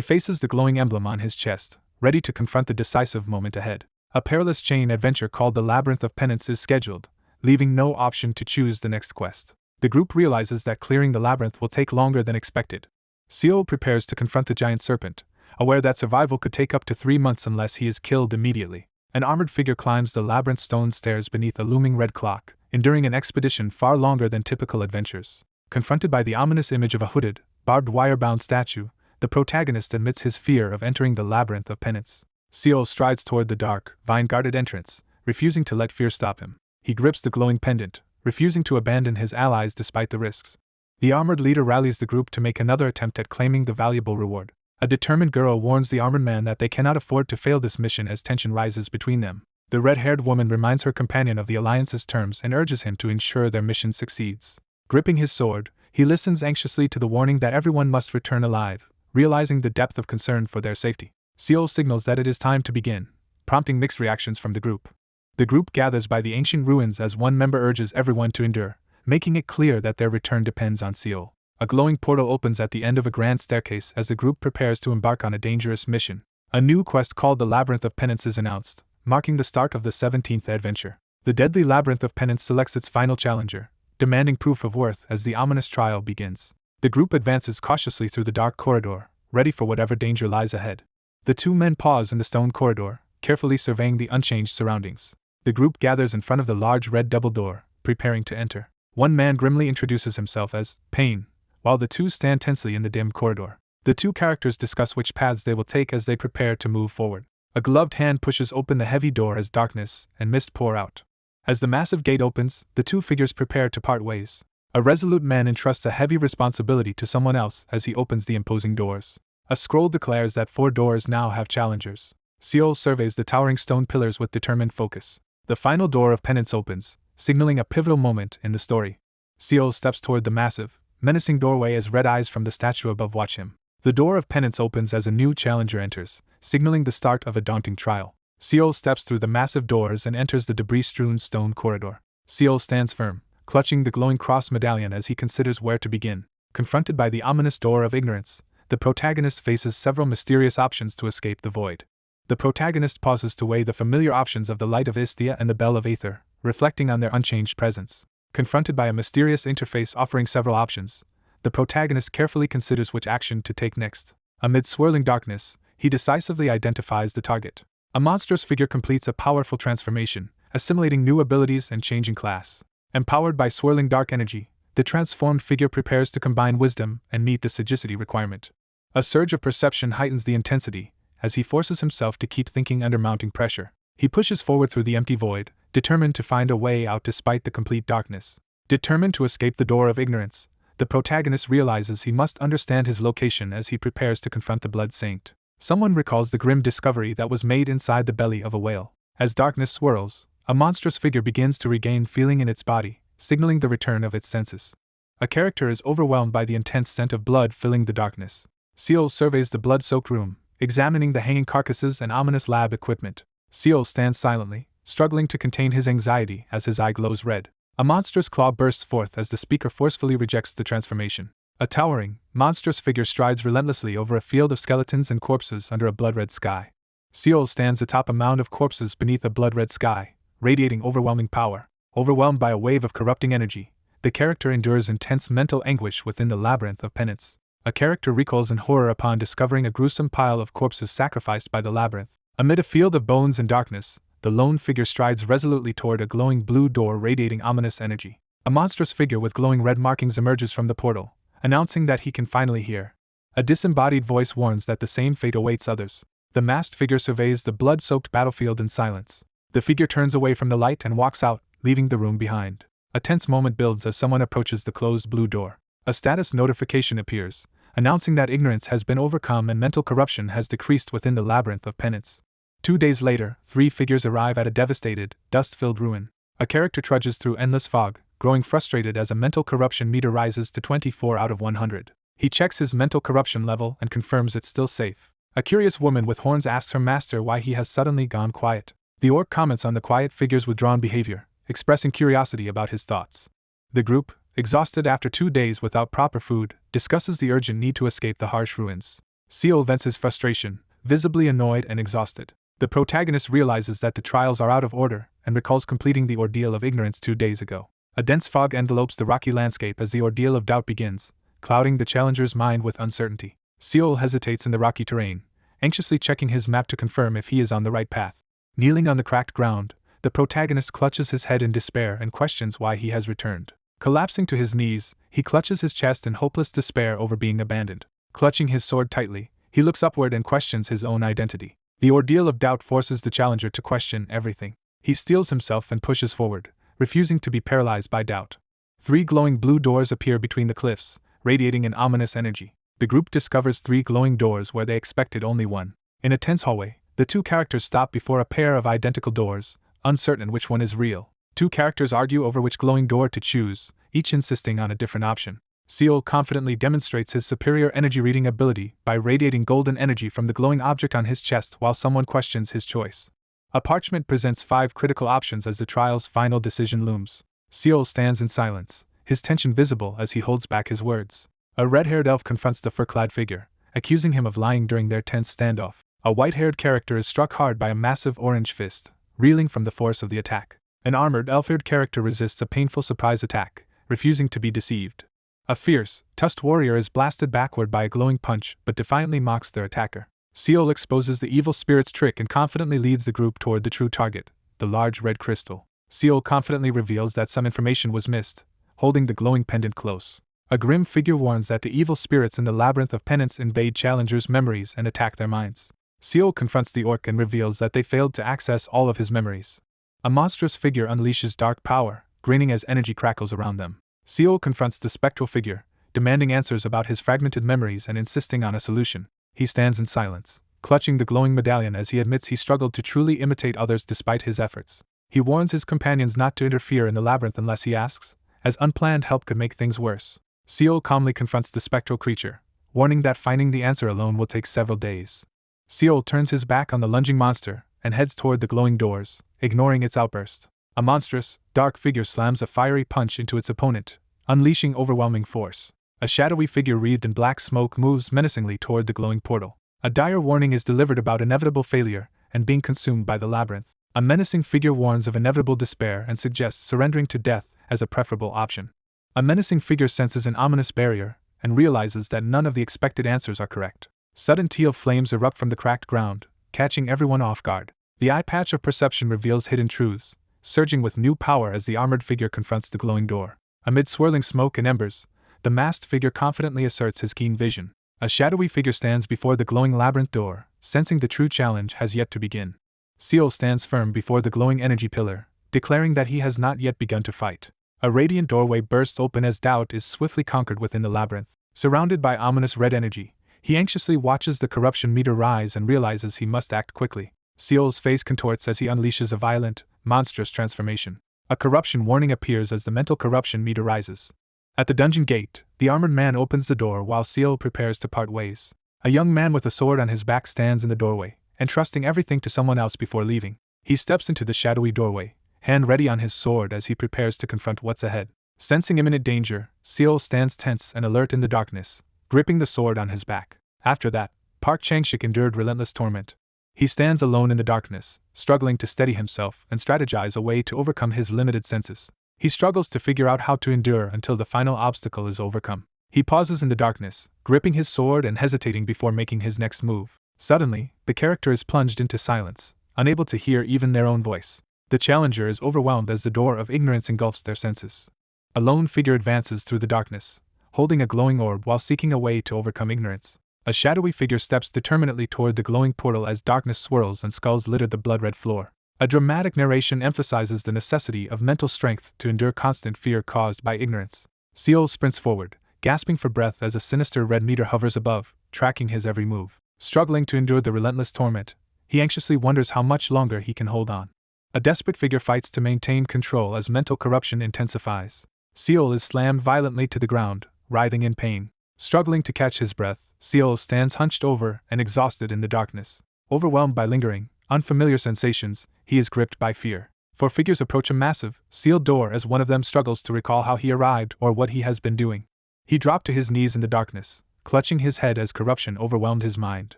faces the glowing emblem on his chest, ready to confront the decisive moment ahead. A perilous chain adventure called the Labyrinth of Penance is scheduled, leaving no option to choose the next quest. The group realizes that clearing the labyrinth will take longer than expected. Seol prepares to confront the giant serpent, aware that survival could take up to 3 months unless he is killed immediately. An armored figure climbs the labyrinth stone stairs beneath a looming red clock, enduring an expedition far longer than typical adventures. Confronted by the ominous image of a hooded, barbed wire-bound statue, the protagonist admits his fear of entering the Labyrinth of Penance. Seol strides toward the dark, vine-guarded entrance, refusing to let fear stop him. He grips the glowing pendant, refusing to abandon his allies despite the risks. The armored leader rallies the group to make another attempt at claiming the valuable reward. A determined girl warns the armored man that they cannot afford to fail this mission as tension rises between them. The red-haired woman reminds her companion of the Alliance's terms and urges him to ensure their mission succeeds. Gripping his sword, he listens anxiously to the warning that everyone must return alive, realizing the depth of concern for their safety. Seol signals that it is time to begin, prompting mixed reactions from the group. The group gathers by the ancient ruins as one member urges everyone to endure, making it clear that their return depends on Seol. A glowing portal opens at the end of a grand staircase as the group prepares to embark on a dangerous mission. A new quest called the Labyrinth of Penance is announced, marking the start of the 17th adventure. The deadly Labyrinth of Penance selects its final challenger, demanding proof of worth as the ominous trial begins. The group advances cautiously through the dark corridor, ready for whatever danger lies ahead. The two men pause in the stone corridor, carefully surveying the unchanged surroundings. The group gathers in front of the large red double door, preparing to enter. One man grimly introduces himself as Pain, while the two stand tensely in the dim corridor. The two characters discuss which paths they will take as they prepare to move forward. A gloved hand pushes open the heavy door as darkness and mist pour out. As the massive gate opens, the two figures prepare to part ways. A resolute man entrusts a heavy responsibility to someone else as he opens the imposing doors. A scroll declares that 4 doors now have challengers. Seol surveys the towering stone pillars with determined focus. The final door of penance opens, signaling a pivotal moment in the story. Seol steps toward the massive, menacing doorway as red eyes from the statue above watch him. The door of penance opens as a new challenger enters, signaling the start of a daunting trial. Seol steps through the massive doors and enters the debris-strewn stone corridor. Seol stands firm, clutching the glowing cross medallion as he considers where to begin. Confronted by the ominous door of ignorance, the protagonist faces several mysterious options to escape the void. The protagonist pauses to weigh the familiar options of the Light of Isthia and the Bell of Aether, reflecting on their unchanged presence. Confronted by a mysterious interface offering several options, the protagonist carefully considers which action to take next. Amid swirling darkness, he decisively identifies the target. A monstrous figure completes a powerful transformation, assimilating new abilities and changing class. Empowered by swirling dark energy, the transformed figure prepares to combine wisdom and meet the sagacity requirement. A surge of perception heightens the intensity, as he forces himself to keep thinking under mounting pressure. He pushes forward through the empty void, determined to find a way out despite the complete darkness. Determined to escape the door of ignorance, the protagonist realizes he must understand his location as he prepares to confront the Blood Saint. Someone recalls the grim discovery that was made inside the belly of a whale. As darkness swirls, a monstrous figure begins to regain feeling in its body, signaling the return of its senses. A character is overwhelmed by the intense scent of blood filling the darkness. Seol surveys the blood-soaked room, examining the hanging carcasses and ominous lab equipment. Seol stands silently, struggling to contain his anxiety as his eye glows red. A monstrous claw bursts forth as the speaker forcefully rejects the transformation. A towering, monstrous figure strides relentlessly over a field of skeletons and corpses under a blood-red sky. Seol stands atop a mound of corpses beneath a blood-red sky, radiating overwhelming power. Overwhelmed by a wave of corrupting energy, the character endures intense mental anguish within the labyrinth of penance. A character recoils in horror upon discovering a gruesome pile of corpses sacrificed by the labyrinth. Amid a field of bones and darkness, the lone figure strides resolutely toward a glowing blue door radiating ominous energy. A monstrous figure with glowing red markings emerges from the portal, announcing that he can finally hear. A disembodied voice warns that the same fate awaits others. The masked figure surveys the blood-soaked battlefield in silence. The figure turns away from the light and walks out, leaving the room behind. A tense moment builds as someone approaches the closed blue door. A status notification appears, announcing that ignorance has been overcome and mental corruption has decreased within the labyrinth of penance. 2 days later, 3 figures arrive at a devastated, dust-filled ruin. A character trudges through endless fog, growing frustrated as a mental corruption meter rises to 24 out of 100. He checks his mental corruption level and confirms it's still safe. A curious woman with horns asks her master why he has suddenly gone quiet. The orc comments on the quiet figure's withdrawn behavior, expressing curiosity about his thoughts. The group, exhausted after 2 days without proper food, discusses the urgent need to escape the harsh ruins. Seol vents his frustration, visibly annoyed and exhausted. The protagonist realizes that the trials are out of order and recalls completing the ordeal of ignorance 2 days ago. A dense fog envelopes the rocky landscape as the ordeal of doubt begins, clouding the challenger's mind with uncertainty. Seol hesitates in the rocky terrain, anxiously checking his map to confirm if he is on the right path. Kneeling on the cracked ground, the protagonist clutches his head in despair and questions why he has returned. Collapsing to his knees, he clutches his chest in hopeless despair over being abandoned. Clutching his sword tightly, he looks upward and questions his own identity. The ordeal of doubt forces the challenger to question everything. He steels himself and pushes forward, refusing to be paralyzed by doubt. 3 glowing blue doors appear between the cliffs, radiating an ominous energy. The group discovers 3 glowing doors where they expected only one. In a tense hallway, The two characters stop before a pair of identical doors, uncertain which one is real. Two characters argue over which glowing door to choose, each insisting on a different option. Seol confidently demonstrates his superior energy reading ability by radiating golden energy from the glowing object on his chest while someone questions his choice. A parchment presents 5 critical options as the trial's final decision looms. Seol stands in silence, his tension visible as he holds back his words. A red-haired elf confronts the fur-clad figure, accusing him of lying during their tense standoff. A white-haired character is struck hard by a massive orange fist, reeling from the force of the attack. An armored elf-haired character resists a painful surprise attack, refusing to be deceived. A fierce, tusked warrior is blasted backward by a glowing punch but defiantly mocks their attacker. Seol exposes the evil spirit's trick and confidently leads the group toward the true target, the large red crystal. Seol confidently reveals that some information was missed, holding the glowing pendant close. A grim figure warns that the evil spirits in the labyrinth of penance invade challengers' memories and attack their minds. Seol confronts the orc and reveals that they failed to access all of his memories. A monstrous figure unleashes dark power, grinning as energy crackles around them. Seol confronts the spectral figure, demanding answers about his fragmented memories and insisting on a solution. He stands in silence, clutching the glowing medallion as he admits he struggled to truly imitate others despite his efforts. He warns his companions not to interfere in the labyrinth unless he asks, as unplanned help could make things worse. Seol calmly confronts the spectral creature, warning that finding the answer alone will take several days. Seol turns his back on the lunging monster and heads toward the glowing doors, ignoring its outburst. A monstrous, dark figure slams a fiery punch into its opponent, unleashing overwhelming force. A shadowy figure wreathed in black smoke moves menacingly toward the glowing portal. A dire warning is delivered about inevitable failure and being consumed by the labyrinth. A menacing figure warns of inevitable despair and suggests surrendering to death as a preferable option. A menacing figure senses an ominous barrier and realizes that none of the expected answers are correct. Sudden teal flames erupt from the cracked ground, catching everyone off guard. The eye patch of perception reveals hidden truths, surging with new power as the armored figure confronts the glowing door. Amid swirling smoke and embers, the masked figure confidently asserts his keen vision. A shadowy figure stands before the glowing labyrinth door, sensing the true challenge has yet to begin. Seol stands firm before the glowing energy pillar, declaring that he has not yet begun to fight. A radiant doorway bursts open as doubt is swiftly conquered within the labyrinth. Surrounded by ominous red energy, he anxiously watches the corruption meter rise and realizes he must act quickly. Seol's face contorts as he unleashes a violent, monstrous transformation. A corruption warning appears as the mental corruption meter rises. At the dungeon gate, the armored man opens the door while Seol prepares to part ways. A young man with a sword on his back stands in the doorway, entrusting everything to someone else before leaving. He steps into the shadowy doorway, hand ready on his sword as he prepares to confront what's ahead. Sensing imminent danger, Seol stands tense and alert in the darkness, gripping the sword on his back. After that, Park Changshik endured relentless torment. He stands alone in the darkness, struggling to steady himself and strategize a way to overcome his limited senses. He struggles to figure out how to endure until the final obstacle is overcome. He pauses in the darkness, gripping his sword and hesitating before making his next move. Suddenly, the character is plunged into silence, unable to hear even their own voice. The challenger is overwhelmed as the door of ignorance engulfs their senses. A lone figure advances through the darkness, holding a glowing orb while seeking a way to overcome ignorance. A shadowy figure steps determinedly toward the glowing portal as darkness swirls and skulls litter the blood-red floor. A dramatic narration emphasizes the necessity of mental strength to endure constant fear caused by ignorance. Seol sprints forward, gasping for breath as a sinister red meter hovers above, tracking his every move. Struggling to endure the relentless torment, he anxiously wonders how much longer he can hold on. A desperate figure fights to maintain control as mental corruption intensifies. Seol is slammed violently to the ground, writhing in pain. Struggling to catch his breath, Seol stands hunched over and exhausted in the darkness. Overwhelmed by lingering, unfamiliar sensations, he is gripped by fear. Four figures approach a massive, sealed door as one of them struggles to recall how he arrived or what he has been doing. He dropped to his knees in the darkness, clutching his head as corruption overwhelmed his mind.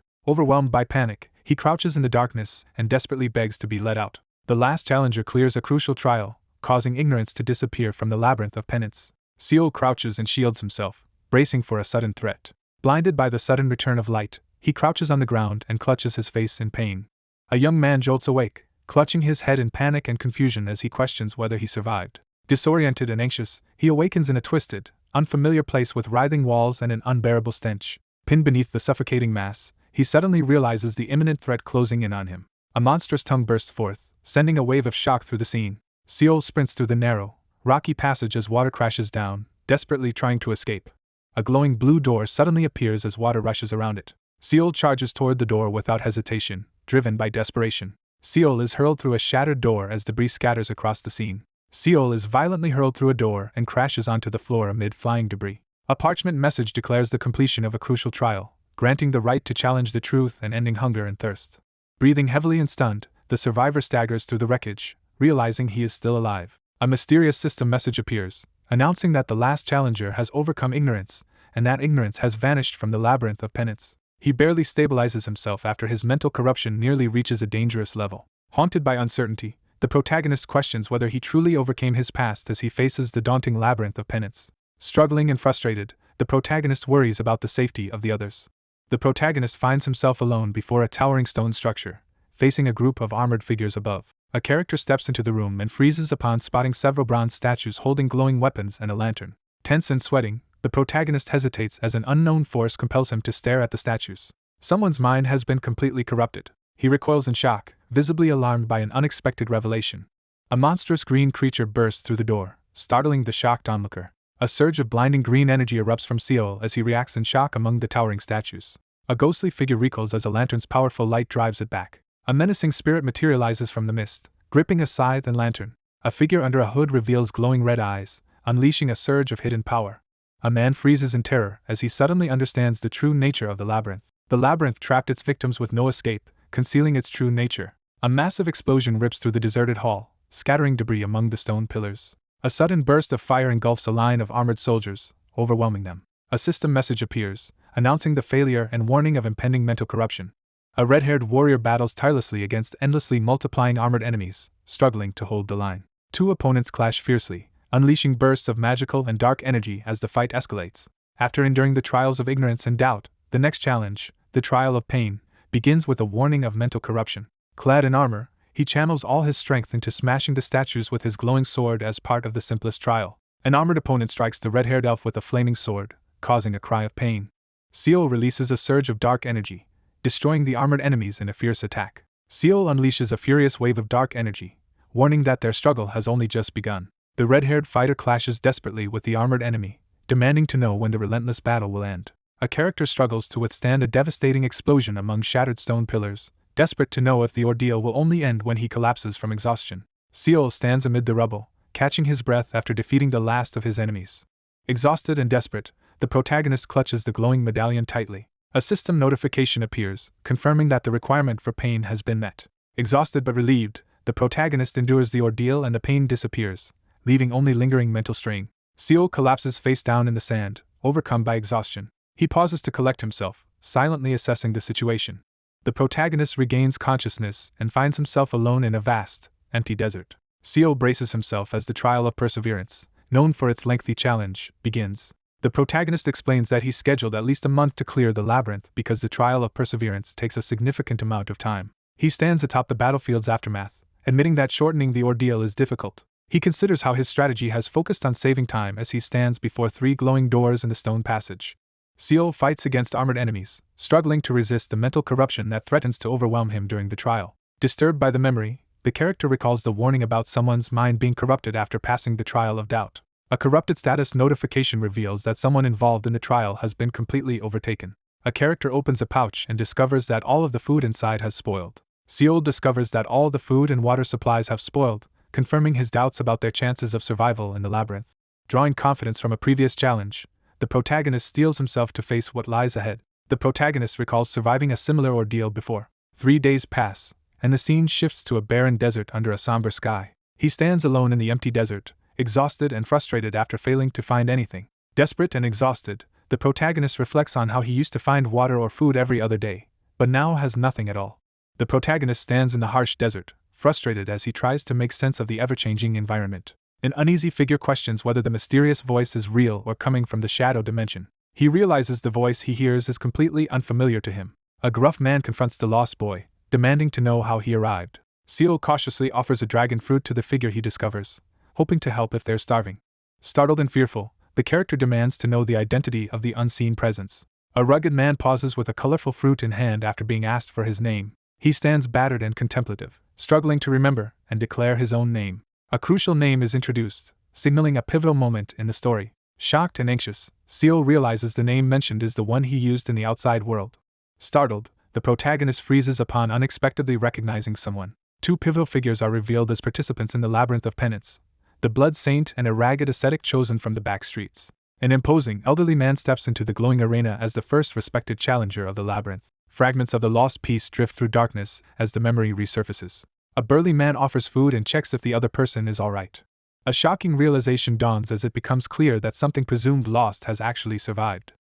Overwhelmed by panic, he crouches in the darkness and desperately begs to be let out. The last challenger clears a crucial trial, causing ignorance to disappear from the labyrinth of penance. Seol crouches and shields himself, bracing for a sudden threat. Blinded by the sudden return of light, he crouches on the ground and clutches his face in pain. A young man jolts awake, clutching his head in panic and confusion as he questions whether he survived. Disoriented and anxious, he awakens in a twisted, unfamiliar place with writhing walls and an unbearable stench. Pinned beneath the suffocating mass, he suddenly realizes the imminent threat closing in on him. A monstrous tongue bursts forth, sending a wave of shock through the scene. Seol sprints through the narrow, rocky passage as water crashes down, desperately trying to escape. A glowing blue door suddenly appears as water rushes around it. Seol charges toward the door without hesitation, driven by desperation. Seol is hurled through a shattered door as debris scatters across the scene. Seol is violently hurled through a door and crashes onto the floor amid flying debris. A parchment message declares the completion of a crucial trial, granting the right to challenge the truth and ending hunger and thirst. Breathing heavily and stunned, the survivor staggers through the wreckage, realizing he is still alive. A mysterious system message appears, announcing that the last challenger has overcome ignorance, and that ignorance has vanished from the labyrinth of penance. He barely stabilizes himself after his mental corruption nearly reaches a dangerous level. Haunted by uncertainty, the protagonist questions whether he truly overcame his past as he faces the daunting labyrinth of penance. Struggling and frustrated, the protagonist worries about the safety of the others. The protagonist finds himself alone before a towering stone structure, facing a group of armored figures above. A character steps into the room and freezes upon spotting several bronze statues holding glowing weapons and a lantern. Tense and sweating, the protagonist hesitates as an unknown force compels him to stare at the statues. Someone's mind has been completely corrupted. He recoils in shock, visibly alarmed by an unexpected revelation. A monstrous green creature bursts through the door, startling the shocked onlooker. A surge of blinding green energy erupts from Seol as he reacts in shock among the towering statues. A ghostly figure recoils as a lantern's powerful light drives it back. A menacing spirit materializes from the mist, gripping a scythe and lantern. A figure under a hood reveals glowing red eyes, unleashing a surge of hidden power. A man freezes in terror as he suddenly understands the true nature of the labyrinth. The labyrinth trapped its victims with no escape, concealing its true nature. A massive explosion rips through the deserted hall, scattering debris among the stone pillars. A sudden burst of fire engulfs a line of armored soldiers, overwhelming them. A system message appears, announcing the failure and warning of impending mental corruption. A red-haired warrior battles tirelessly against endlessly multiplying armored enemies, struggling to hold the line. Two opponents clash fiercely, unleashing bursts of magical and dark energy as the fight escalates. After enduring the trials of ignorance and doubt, the next challenge, the trial of pain, begins with a warning of mental corruption. Clad in armor, he channels all his strength into smashing the statues with his glowing sword as part of the simplest trial. An armored opponent strikes the red-haired elf with a flaming sword, causing a cry of pain. Seol releases a surge of dark energy, destroying the armored enemies in a fierce attack. Seol unleashes a furious wave of dark energy, warning that their struggle has only just begun. The red-haired fighter clashes desperately with the armored enemy, demanding to know when the relentless battle will end. A character struggles to withstand a devastating explosion among shattered stone pillars, desperate to know if the ordeal will only end when he collapses from exhaustion. Seol stands amid the rubble, catching his breath after defeating the last of his enemies. Exhausted and desperate, the protagonist clutches the glowing medallion tightly. A system notification appears, confirming that the requirement for pain has been met. Exhausted but relieved, the protagonist endures the ordeal and the pain disappears, leaving only lingering mental strain. Seol collapses face down in the sand, overcome by exhaustion. He pauses to collect himself, silently assessing the situation. The protagonist regains consciousness and finds himself alone in a vast, empty desert. Seol braces himself as the trial of perseverance, known for its lengthy challenge, begins. The protagonist explains that he's scheduled at least a month to clear the labyrinth because the trial of perseverance takes a significant amount of time. He stands atop the battlefield's aftermath, admitting that shortening the ordeal is difficult. He considers how his strategy has focused on saving time as he stands before three glowing doors in the stone passage. Seol fights against armored enemies, struggling to resist the mental corruption that threatens to overwhelm him during the trial. Disturbed by the memory, the character recalls the warning about someone's mind being corrupted after passing the trial of doubt. A corrupted status notification reveals that someone involved in the trial has been completely overtaken. A character opens a pouch and discovers that all of the food inside has spoiled. Seol discovers that all the food and water supplies have spoiled, confirming his doubts about their chances of survival in the labyrinth. Drawing confidence from a previous challenge, the protagonist steels himself to face what lies ahead. The protagonist recalls surviving a similar ordeal before. 3 days pass, and the scene shifts to a barren desert under a somber sky. He stands alone in the empty desert, exhausted and frustrated after failing to find anything. Desperate and exhausted, the protagonist reflects on how he used to find water or food every other day, but now has nothing at all. The protagonist stands in the harsh desert, frustrated as he tries to make sense of the ever-changing environment. An uneasy figure questions whether the mysterious voice is real or coming from the shadow dimension. He realizes the voice he hears is completely unfamiliar to him. A gruff man confronts the lost boy, demanding to know how he arrived. Seol cautiously offers a dragon fruit to the figure he discovers, hoping to help if they're starving. Startled and fearful, the character demands to know the identity of the unseen presence. A rugged man pauses with a colorful fruit in hand after being asked for his name. He stands battered and contemplative, struggling to remember and declare his own name. A crucial name is introduced, signaling a pivotal moment in the story. Shocked and anxious, Seol realizes the name mentioned is the one he used in the outside world. Startled, The protagonist freezes upon unexpectedly recognizing someone. Two pivotal figures are revealed as participants in the labyrinth of penance: the blood saint and a ragged ascetic chosen from the back streets. An imposing, elderly man steps into the glowing arena as the first respected challenger of the labyrinth. Fragments of the lost piece drift through darkness as the memory resurfaces. A burly man offers food and checks if the other person is alright. A shocking realization dawns as it becomes clear that something presumed lost has actually survived.